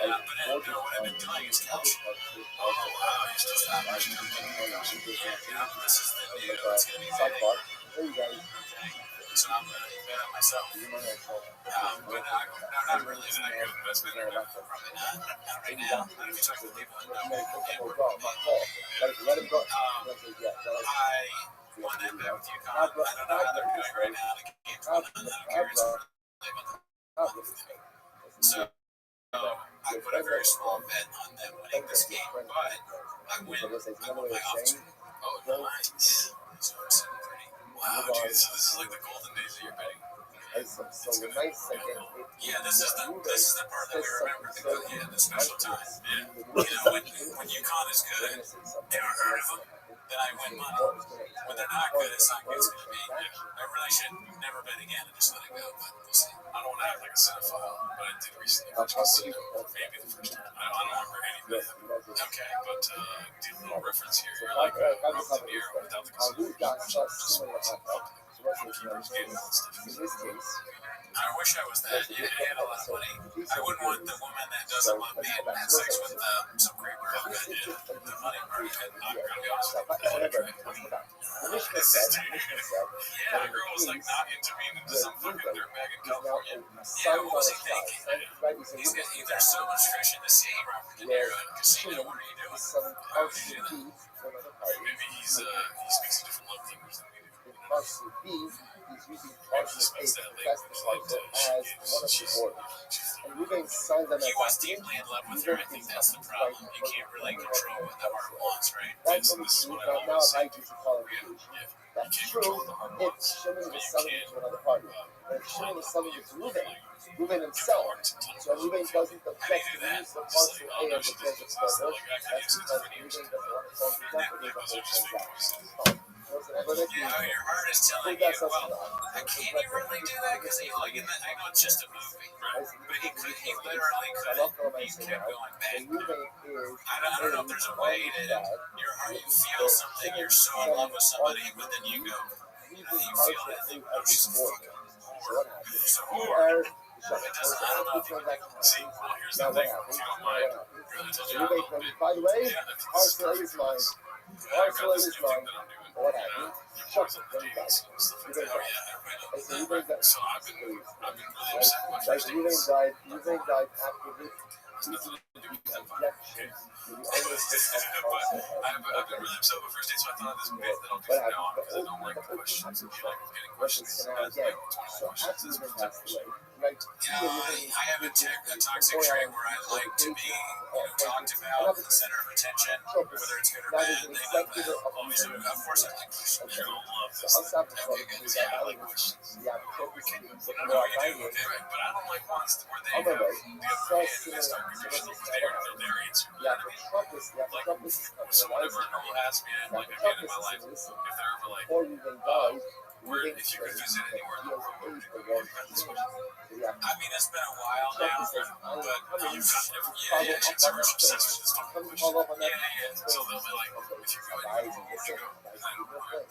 but what I've been doing is couch. Oh wow, you still stop watching them. Yeah, this is the new. It's gonna be big. Okay. So I'm gonna bet on myself. But not really that good. But it's been there probably not right now. Not if you talk to the people that know. Let him go. I won that bet with UConn. I don't know how they're doing right now. The game's going on. I don't care. It's really about the So I put a very small bet on them winning this game, but I win my option. Oh, nice. So it's pretty. Wow, dude, this is like the golden days of your betting. So nice again. Yeah, this is the part that we remember. The special time. Yeah. When UConn is good, never heard of them. Then I win money. When they're not good, it's not good. It's going to be. I really should never bet again and just let it go. But we'll see. I don't want to act like a cinephile, but I did recently watch Casino, maybe the first time. I don't remember anything. Okay, but do a little reference here. You're like Rob De Niro without the casino. Just what's up. Keepers getting all this stuff. I wish I was that. Yeah, I had a lot of money. I wouldn't want the woman that doesn't love me and had sex with some great girl that did the money part. I'm going to be honest with you. Yeah, the girl was like not into me into some fucking dirtbag in California. Yeah, what was he thinking? He's got there's so much fish in the sea, Robert De Niro in a casino. What are you doing? Why would you do that? Maybe he speaks a different love language than we do. Parcel B is using parcel A to test the parcel as one of the borders. And Reuben signed them as he was deeply in love with her. I think that's the problem. You can't really control what the heart wants, right? That's true. Now I use the qualification. That's true if Shimon was selling it to another party. But if Shimon was selling it to Reuben himself, so Reuben doesn't object to use the parcel A as a transit borders, that's because Reuben doesn't want to fall into jeopardy of the whole transaction. your heart is telling you, well, can you really do that? Because I know it's just a movie, but he literally couldn't. He kept going back. I don't know if there's a way to your heart, you feel something, you're so in love with somebody, but then you go, you feel that thing, oh, she's a fucking whore. She's a whore. It doesn't, I don't know if you can see. Well, here's the thing, if you don't mind, really tells you how long bit. By the way, Yeah, heart rate is mine. I've got this new thing that I'm doing. What happened? Chocolate dates and stuff like that. Oh yeah, everybody loves that. So I've been really upset with my first You dates. died after this. Nothing to do with that. Injection. But I've been really upset with first dates, so I thought of this bit that I'll do from now on because I don't like questions. I like getting questions. That's like 21 questions. I have a toxic trait where I like to be, talked about, the center of attention, whether it's good or bad. They know that. Obviously, of course, I like questions. You're gonna love this. Okay, good. Yeah, I like questions. We can, no, you do. Okay, right. But I don't like ones where they go the other hand and they start conditioning their answer. You know what I mean? Like, so whenever a girl asks me, like, again in my life, if they're ever like, where, if you could visit anywhere in the world, where would you go? Have you got this question? I mean, it's been a while now, but you've got, chicks are obsessed with this fucking question. Yeah. So they'll be like, if you go anywhere, where would you go? And then,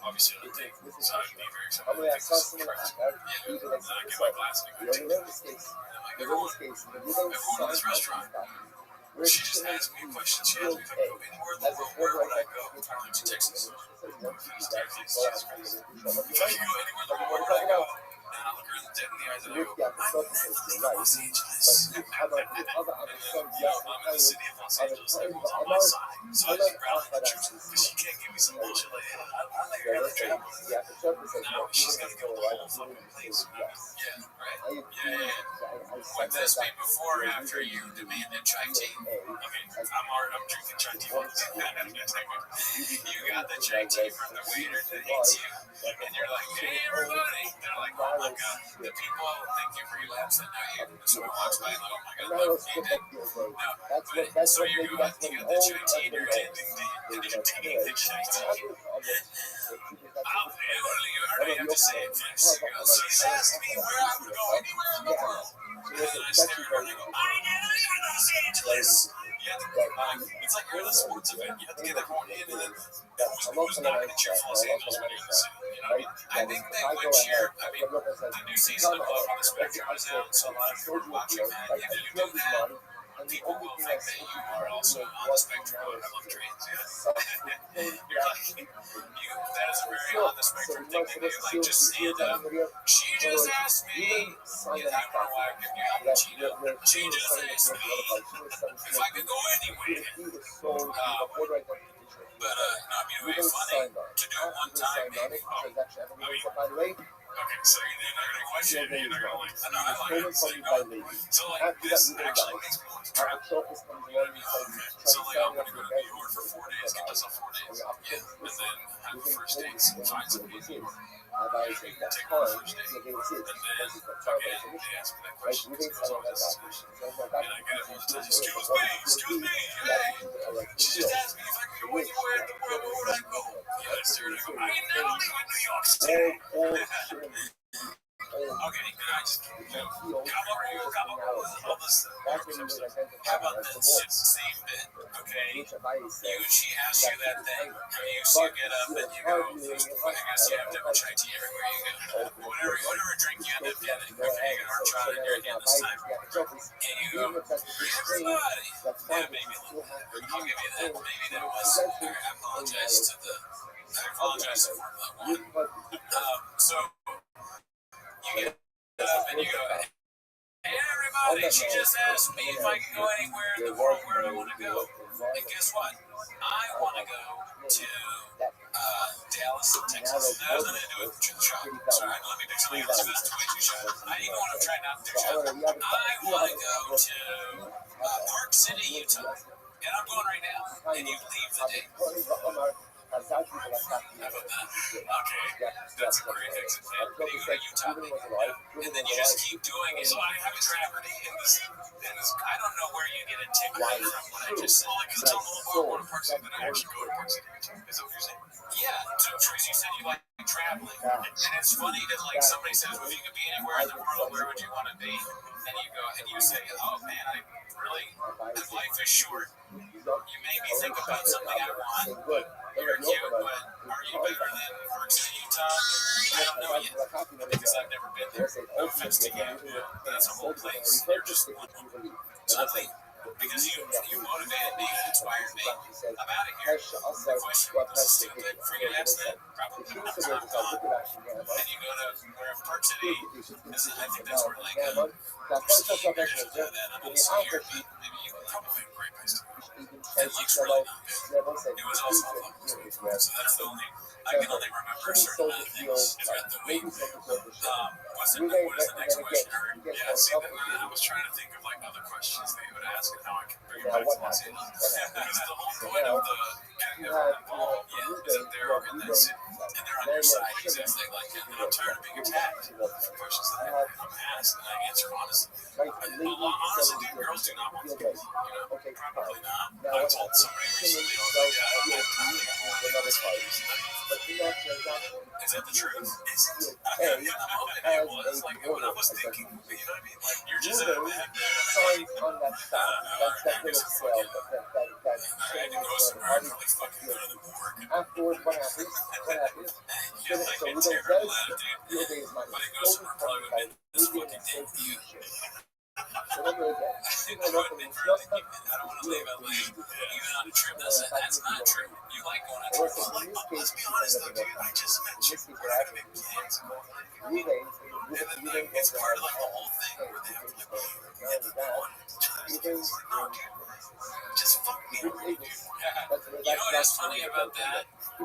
obviously, on a date, so I'd be very excited. I think this is crazy. Yeah. And then I get my glass and I go, take it. And I'm like, everyone in this restaurant. She just asked me a question. She asked me if I could go anywhere in the world, where would I go? I'm like, to Texas. Texas. She's crazy. If I could go anywhere in the world, where would I go? And I look her dead in the eyes and I go, I'm Los Angeles. I'm in the city of Los Angeles. Everyone's on my side. So I just grab the truth because she can't give me some bullshit like, I think I got the dream. No, she's got to go to the whole fucking place. Yeah, right? Yeah. Would this be before or after you demanded chai tea? Okay, I'm drinking chai tea. You got the chai tea from the waiter that hates you, and you're like, hey, everybody. They're like, oh my god, the people think you've relapsed and now you someone walks by and like, oh my god, look, you did. No, but so you got the chai tea in your hand, and you're taking the chai tea. You already have to say it first. She just asked me where I would go anywhere in the world. And I stare at her and I go, I never even Los Angeles. You have to, it's like you're at a sports event. You have to get everyone in, and then who's not going to cheer for Los Angeles when you're in the city? You know what I mean? I think they would cheer. I mean, the new season of Love on the Spectrum is out, so a lot of people are watching that. If you do that, people will think that you are also on the spectrum of love trains. Yeah. You're like, that is a very on the spectrum thing to do. Like, just stand up. She just asked me. I don't know why I'm giving you out the Cheeto. She just asked me if I could go anywhere. But, I mean, it would be funny to do it one time, maybe. Okay, so you're not going to question it, you're not going to like, no, I like it. So, so like, this actually makes me want to travel. You know what I mean? Okay. So, like, I'm going to go to New York for 4 days, get this on 4 days. Yeah. And then have the first dates and find somebody in New York. Take her on the first date. And then, okay, they ask me that question. So goes on this question. And I get everyone to tell you, excuse me, hey. She just asked me if I could go anywhere in the world, where would I go? Yeah, I stared at her and I go, I never leave New York City. Okay, and I just, come over here, all this stuff. How about this? Same bit, okay? She asks you that thing, you get up and you go, I guess you have to have a chai tea everywhere you go. Whatever drink you end up getting, okay, you got our shot in your hand this time. And you go, everybody. Yeah, maybe I'll give you that. Maybe that was, I apologize to Formula One. So, you get up and you go, hey everybody, she just asked me if I could go anywhere in the world, where I want to go. And guess what? I want to go to Dallas, Texas. That has nothing to do with the shot. Sorry, let me do something else. That's way too shot. I ain't going to try not to do shot. I want to go to Park City, Utah. And I'm going right now. And you leave the day. How about that? Okay, that's a great exit plan. You go to Utah, and then you just keep doing it. So I have a Traverty in this. I don't know where you get a ticket from what I just said. Well, I can tell the whole Park City that I actually go to Park City. Is that what you're saying? Yeah, so Tracy, you said you like traveling. And it's funny that, like, somebody says, well, if you could be anywhere in the world, where would you want to be? And you go, and you say, oh, man, life is short. You made me think about something I want. You're cute, but are you better than Brooks in Utah? I don't know yet, because I've never been there. No offense to you, but that's a whole place. You're just one. Suddenly, because you motivated me, you inspired me. I'm out of here. The question was stupid for you to ask that. Probably not. I'm gone. And you go to where Park City is. I think that's where, like, skiing or something like that. I'm not a skier, but maybe you would probably a great place to go. It looks really nice. It was also a long time. So that's the only, I can only remember a certain amount of things throughout the week. What is the next question? Yeah, see, I was trying to think of, like, other questions that you would ask and how I can bring it back to Los Angeles. Because the whole point of the getting everyone involved, is that they're on your side, because they like it. And I'm tired of being attacked for questions that I'm asked, and I answer honestly. Honestly, girls do not want to. Probably not. I told somebody recently, I was like, I don't have time. Is that the truth? Is it? I'm hoping it was. Like, what I was thinking. You know what I mean? Like, you're just I had to go somewhere and really fucking go to the morgue. Afterwards, what happens? Yeah, like a terrible attitude. But it goes somewhere probably would have been this fucking day with you. I don't want to leave LA even on a trip. That's not true. You like going on trips. Like, let's be honest though, dude. I just met you. We're gonna make plans and go on. And then, like, it's part of, like, the whole thing where they have to, like, we have to go on. No, dude. Just fuck me already, dude. You know what's funny about that?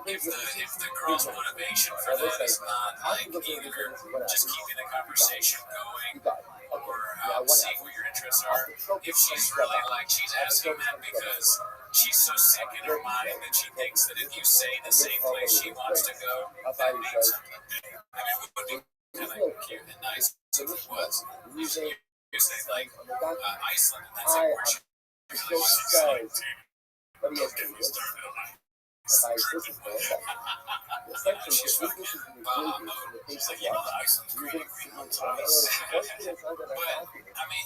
If the girl's motivation for that is not, like, either just keeping the conversation going or seeing what your interests are, if she's really, like, she's asking that because she's so sick in her mind that she thinks that if you say the same place she wants to go, that means something. I mean, it would be kind of cute and nice if it was. You say, like, Iceland, and that's, like, where she really wants to go. Don't get me started on my tripping, but she's fucking she's like, you know, the Iceland's great, Greenland's nice. But, I mean,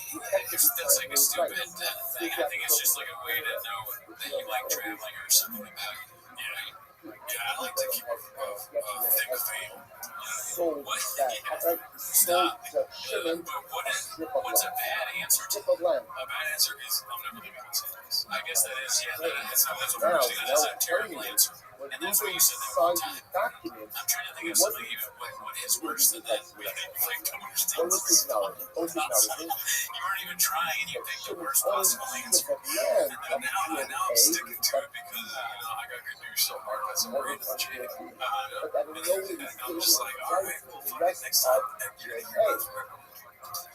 that's like a stupid thing. I think it's just like a way to know that you like traveling or something about it. Yeah, I like to keep a thick fame. Stop. But what's a bad answer to a bad answer is I'm never leaving Los Angeles. I guess that is, that's what we're doing. That's a terrible answer. And that's what you said that one time. I'm trying to think of something even what is worse than that. We like don't understand. You weren't even trying and you picked the worst possible answer. And now I'm sticking to it because I got good news so hard. That's a random chick. And I'm just like, all right, well, next time.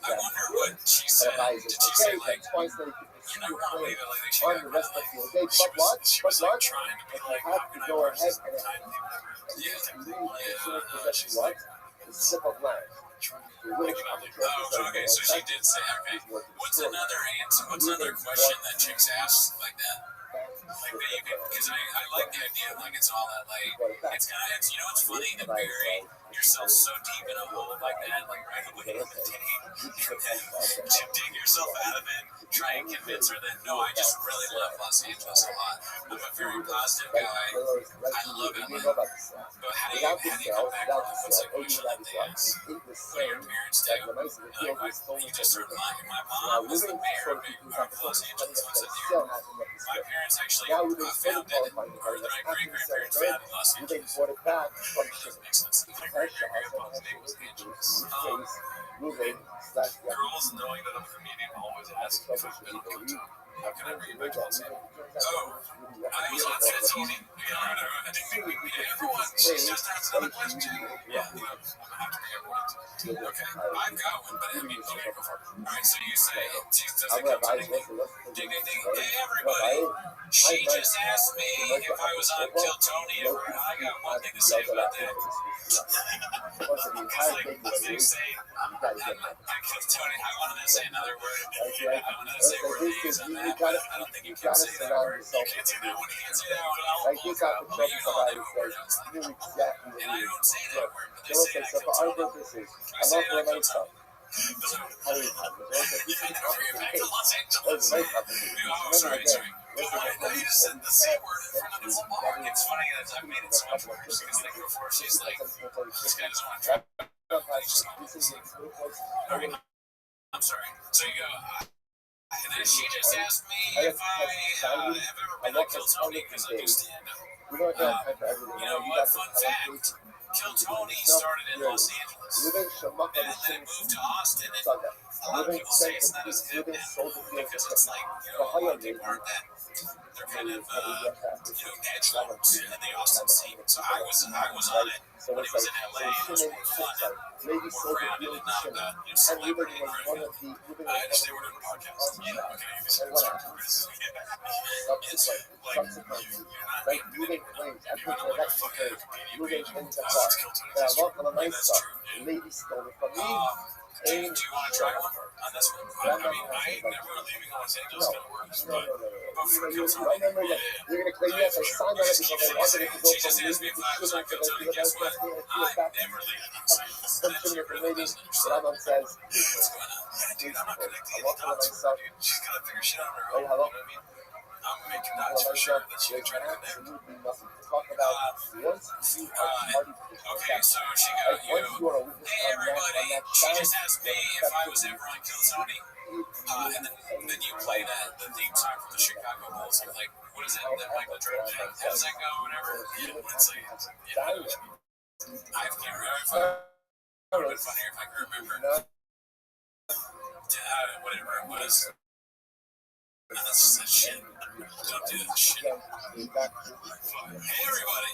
I wonder what she said. Did she say, like, you know, want me to, like, she got kind of, like, she was like trying to be like, how can I work this time? She's like, okay, so she did say, okay, what's another question that chicks ask like that? Like that you can, because I like the idea of, like, it's all that, like, it's kind of, you know, it's funny to bury yourself so deep in a hole like that, like right away in the day, to dig yourself out of it, try and convince her that, no, I just really love Los Angeles a lot. I'm a very positive guy. I love it. But how do you come back from it? What's the question that they ask? What do your parents do? Like, you just heard my mom was the mayor of Los Angeles once a year. My parents actually founded, or my great-grandparents founded Los Angeles. Doesn't make sense. My great-grandpa's name was Angeles. Girls, knowing that I'm a comedian, always ask if I've been on Twitter. How can I bring it back to Los Angeles? Oh, I was on Tony. Everyone, she's just asked another question. Yeah, I'm gonna have to bring everyone to. Okay, I've got one, but I mean, okay, go for it. All right, so you say, does it come to ding, ding, ding. Hey, everybody, she just asked me if I was on Kill Tony ever, and I got one thing to say about that. Because like, that's the insane. Tony, I wanted to say another word. I wanted to say word they use on that, but I don't think you can say that word. You can't say that one. You can't say that one. I'll use all that word. And I don't say that word, but they say that kill Tony. I say that kill Tony. Back to Los Angeles. Oh, sorry. You just said the C word in front of the bar. It's funny that I've made it so much worse because like before she's like, this guy doesn't want to drive. Okay, I'm sorry. So you go, and then she just asked me if I have ever been to Kill Tony because I do stand up. You know what? Fun fact. Kill Tony started in Los Angeles and then moved to Austin. And a lot of people say it's not as hip because it's like, a lot of people aren't that. They're kind of, edge lords in the Austin scene. So I was on it when it was in LA. It was more fun and more crowded and not celebrity driven. I understand we're doing a podcast. Yeah, okay. It's like, you're not like a fucking Wikipedia page. That's Kill Tony. That's true. Do you want to try one on this one? I mean, I ain't never leaving Los Angeles gonna work, but for Kill Tony, she just asked me if I was on Kill Tony. Guess what? I'm never leaving Los Angeles. That's your business. What's going on? Yeah, dude, I'm not connecting any dots with her, dude. She's gotta figure shit out on her own. You know what I mean? I'm making dots for sure that she can try to connect. Okay, so she got you. Hey, everybody. She just asked me if I was ever on Kill Tony. And then you play the theme song from the Chicago Bulls. I'm like, what is that Michael Jordan thing? How does that go? Whatever. It's like, I can't remember if it would have been funnier if I could remember. Whatever it was. That's that shit. Don't do that shit. Hey, everybody.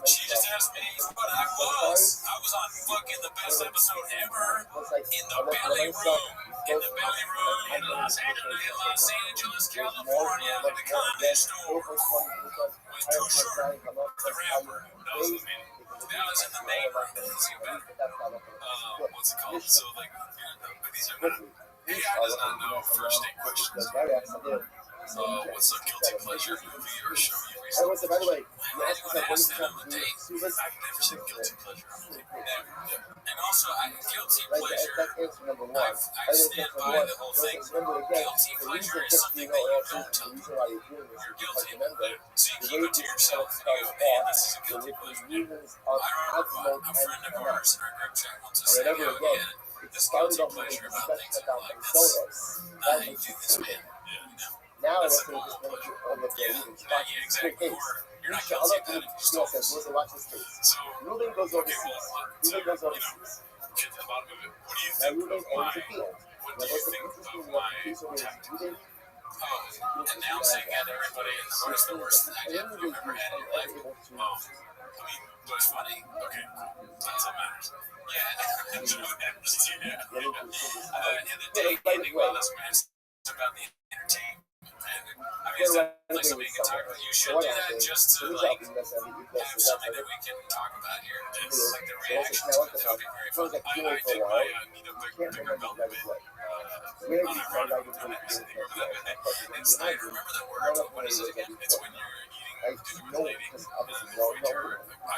She just asked me what I was. I was on fucking the best episode ever in the belly room. In the belly room in Los Angeles, California, at the Comedy Store with Too Short, the rapper. That was in the main room. What's it called? So, like, these are not. AI does not know first date questions. What's a guilty pleasure movie or show you recently? Why anyone ask that on a date? I've never said guilty pleasure on a date. Never. And also, guilty pleasure, I stand by the whole thing. Guilty pleasure is something that you don't tell people. You're guilty about it. So you keep it to yourself and you go, man, this is a guilty pleasure. I remember a friend of ours in our group chat once said, this guilty pleasure about things I'm like, I do this, man. Now that's it's like, just yeah, exactly. Or you're not guilty about it. You just don't. So, Ruben goes overseas. Ruben goes overseas. Get to the bottom of it. What do you think of my tattoo? Announcing at everybody in the what's the worst idea you've ever had in your life? I mean, what's funny? Okay, cool. That's what matters. Yeah. And the day ending wellness man about the entertainment. I mean, is that like something you can talk about? You should do that just to like have something that we can talk about here. It's like the reaction to it. That would be very fun. I did my need a bigger belt bit. On a run. I remember that word. What is it again? It's when you're eating dinner with a lady. By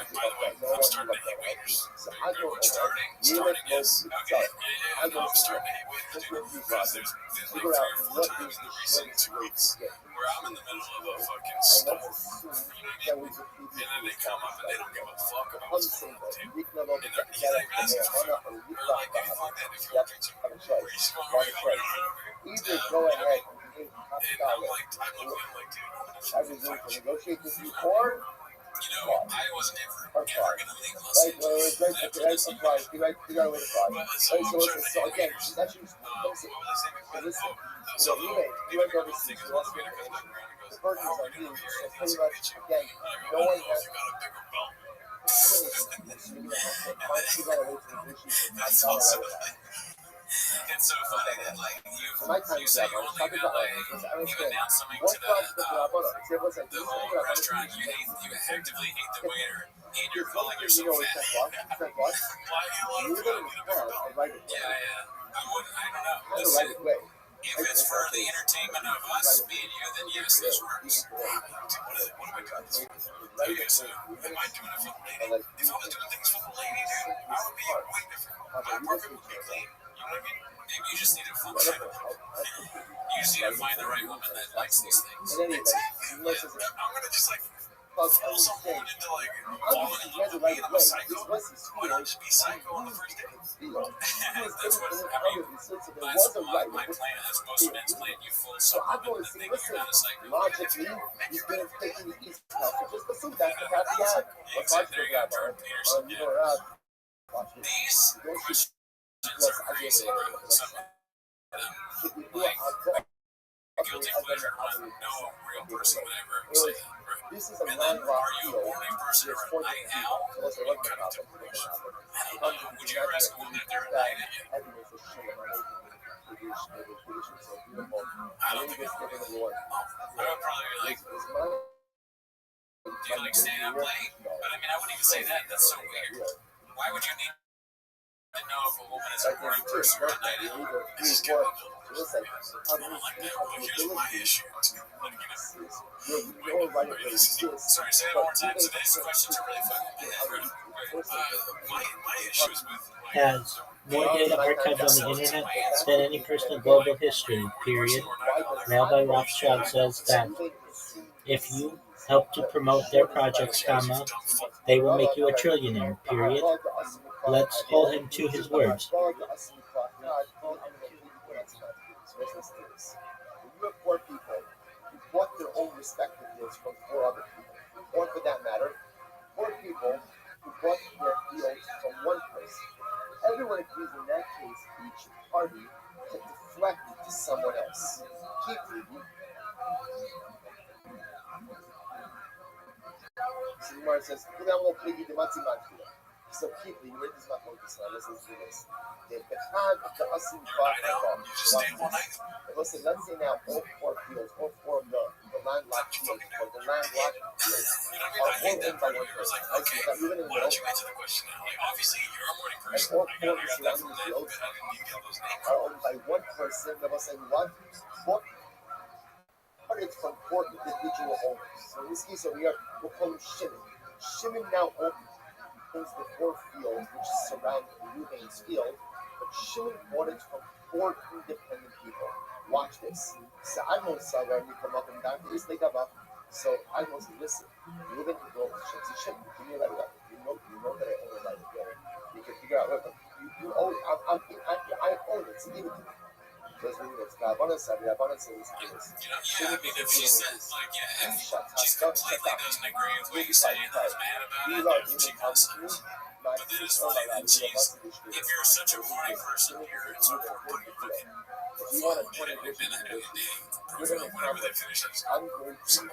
the way, I'm starting to hate waiters. Starting is okay. Yeah. No, I'm starting to hate waiters, dude. Because there's been like 3 or 4 times in the recent 2 weeks where I'm in the middle of a fucking store. You know what I mean? And then they come up and they don't give a fuck about what's going on, dude. And he's not even asking for food. They're like, hey, fuck that. If you want to where you going, where you going? Either go ahead and I'm like, I was going to negotiate with you for. I wasn't ever gonna leave Los Angeles. You got to wait to fight. So again, that's your so you went overseas. You lost your the burden is on you. So pretty much, again, no one has. That's also It's so funny that like My time you say you only go like you announce something to the whole restaurant. You actively hate the waiter, and you're calling yourself fat. Why do you want to put on a bill? Yeah. I don't know. Listen, if it's for the entertainment of us, me and you, then yes, this works. What am I doing this for? Okay, so am I doing it for the lady? If I was doing things for the lady, dude, I would be way different. My apartment would be clean. You know what I mean? Maybe you just need to function. You just need to find the right woman that likes these things. I'm gonna just like fool someone into like falling in love with me and I'm a psycho. Why don't I just be psycho on the first date? That's what I mean. That's my plan. That's most men's plan. You fool someone into thinking you're not a psycho. Logically, he's going to take the East Coast. Just assume that's the path he had. Exactly. There you go, Jordan Peterson. These questions are crazy, bro. Some of them, like, guilty pleasure one, no real person would ever say that. And then, are you a morning person or a night owl? You kind of took the question. I don't know. Would you ever ask a woman if they're a night owl? I don't think I would. I would probably be like, do you like staying up late? But I mean, I wouldn't even say that. That's so weird. Why would you need to know if a woman is a morning person or a night owl? This is kind of I don't like that. Well, here's my issue. Like, sorry, say that one more time. So these questions are really fucking my issue is with Has more data archived on the internet than any person in global history, period. Rabbi Rothschild says that if you help to promote their projects, they will make you a trillionaire, period. Let's hold him to his words. When you have poor people who bought their own respective fields from four other people, or for that matter, poor people who bought their fields from one person, everyone agrees in that case each party can deflect it to someone else. Keep reading. So Gemara says, so keep reading. Where does not know this one? Let's do this. Listen, let's say now all four fields, all four of the landlocked fields, or the landlocked fields, are all owned by one person. Okay, why don't you answer the question now? Like, obviously, you're a morning person. All four of the surrounding fields are owned by one person. They're saying what? It's from four individual owners. So in this case over here, we'll call him Shimon. Shimon now owns the four fields which surround Reuben's field, but Shimon bought it from four independent people. Watch this. So I know Sagar, you come up and down, it's like about. So I know, listen, Reuben can go, Shimon, give me a right away. You know that I own a right away. You can figure out, look, you own, I own it, so give it to me. Because when it's Rabbanan said this. Yeah, I mean, if she says, like, yeah, if she completely doesn't agree with what you say and is mad about it, she kind of sucks. But then it's funny that if you're such a morning person, you're in support when you fucking fall in it. We've been at it whenever they finish that. Someone's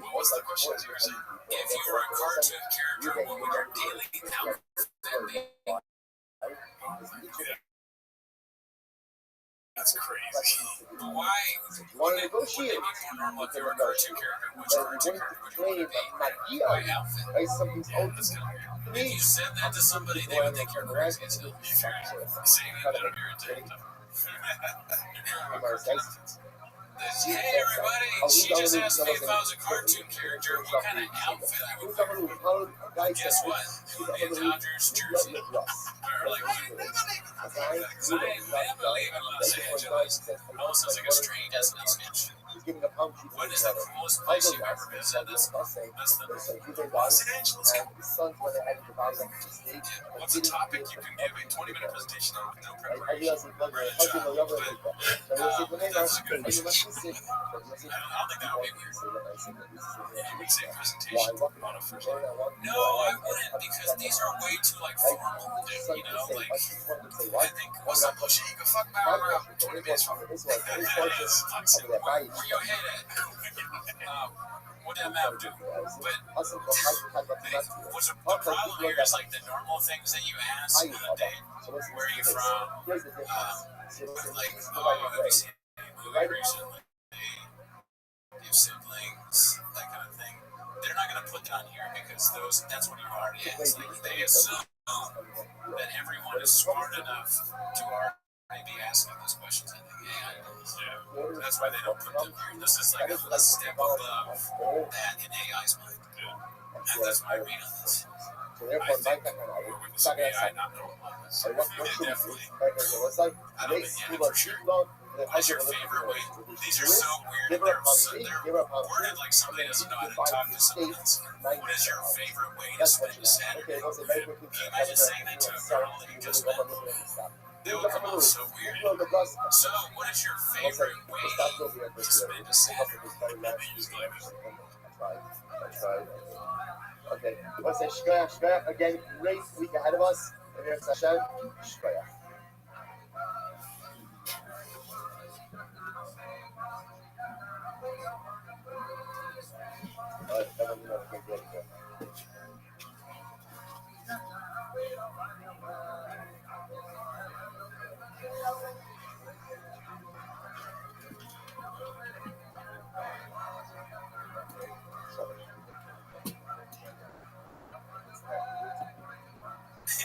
what was the question? If you were a cartoon character, what would your daily outfit be? That's crazy. Why? Want to negotiate? Normal if you were a cartoon character, which cartoon character would you be? My outfit. That's kind of weird. If you said that to somebody, they would think you're crazy as hell. If you're saying that on your intent. Hey everybody, she just asked me if I was a cartoon character, what kind of outfit I would wear. Guess what? It would be a Dodgers jersey. Or like, because I am believe in Los Angeles. Almost sounds like a strange Disney sketch. What is the coolest place you've ever visited? That's the Los Angeles. What's a topic you can give a 20-minute presentation on with no preparation? That's a good question. I don't think that would be weird. You would say presentation on a first day. No, I wouldn't, because these are way too like formal. You know, like I think what's up, Bushy? You can fuck my arm out 20 minutes from. Where your head at? what did that map do? But what's the problem here is like the normal things that you ask on a date. Where are you from? Like, have you seen any movie recently? Do you have siblings? That kind of thing. They're not going to put that on here because that's what you already asked. Like, they assume that everyone is smart enough to already be asking those questions. I think AI does. Yeah. That's why they don't put them here. This is like a step above that in AI's mind. And that's my read on this. I think we're with some AI not knowing about this. Yeah, definitely. I don't think, yeah, for sure. What is your favorite way? These are so weird. They're worded like somebody doesn't know how to talk to someone else. What is your favorite way to spend a Saturday? Can you imagine saying that to a girl that you just met? They will come out so weird. So, what is your favorite way to spend a Saturday? That's right. Okay, let's say Shkoya. Again, great week ahead of us. And here's Hashem. Shkoya.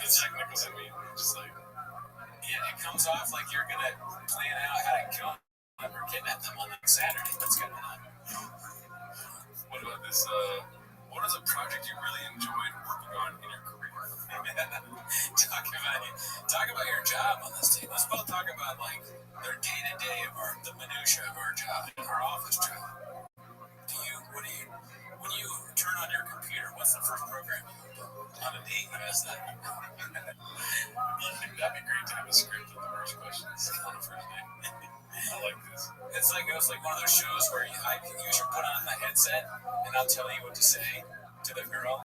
It's technical, I mean, just like, yeah, it comes off like you're gonna plan out how to kill them or kidnap them on like Saturday. What's going on? What about this? What is a project you really enjoyed working on in your career? Talk about your job on this team. Let's both talk about like their day to day of the minutia of our job, our office job. When you turn on your computer, what's the first program you open? On a date, you ask that. That'd be great to have a script with the first questions on the first date. I like this. It's like one of those shows where you should put on the headset and I'll tell you what to say to the girl,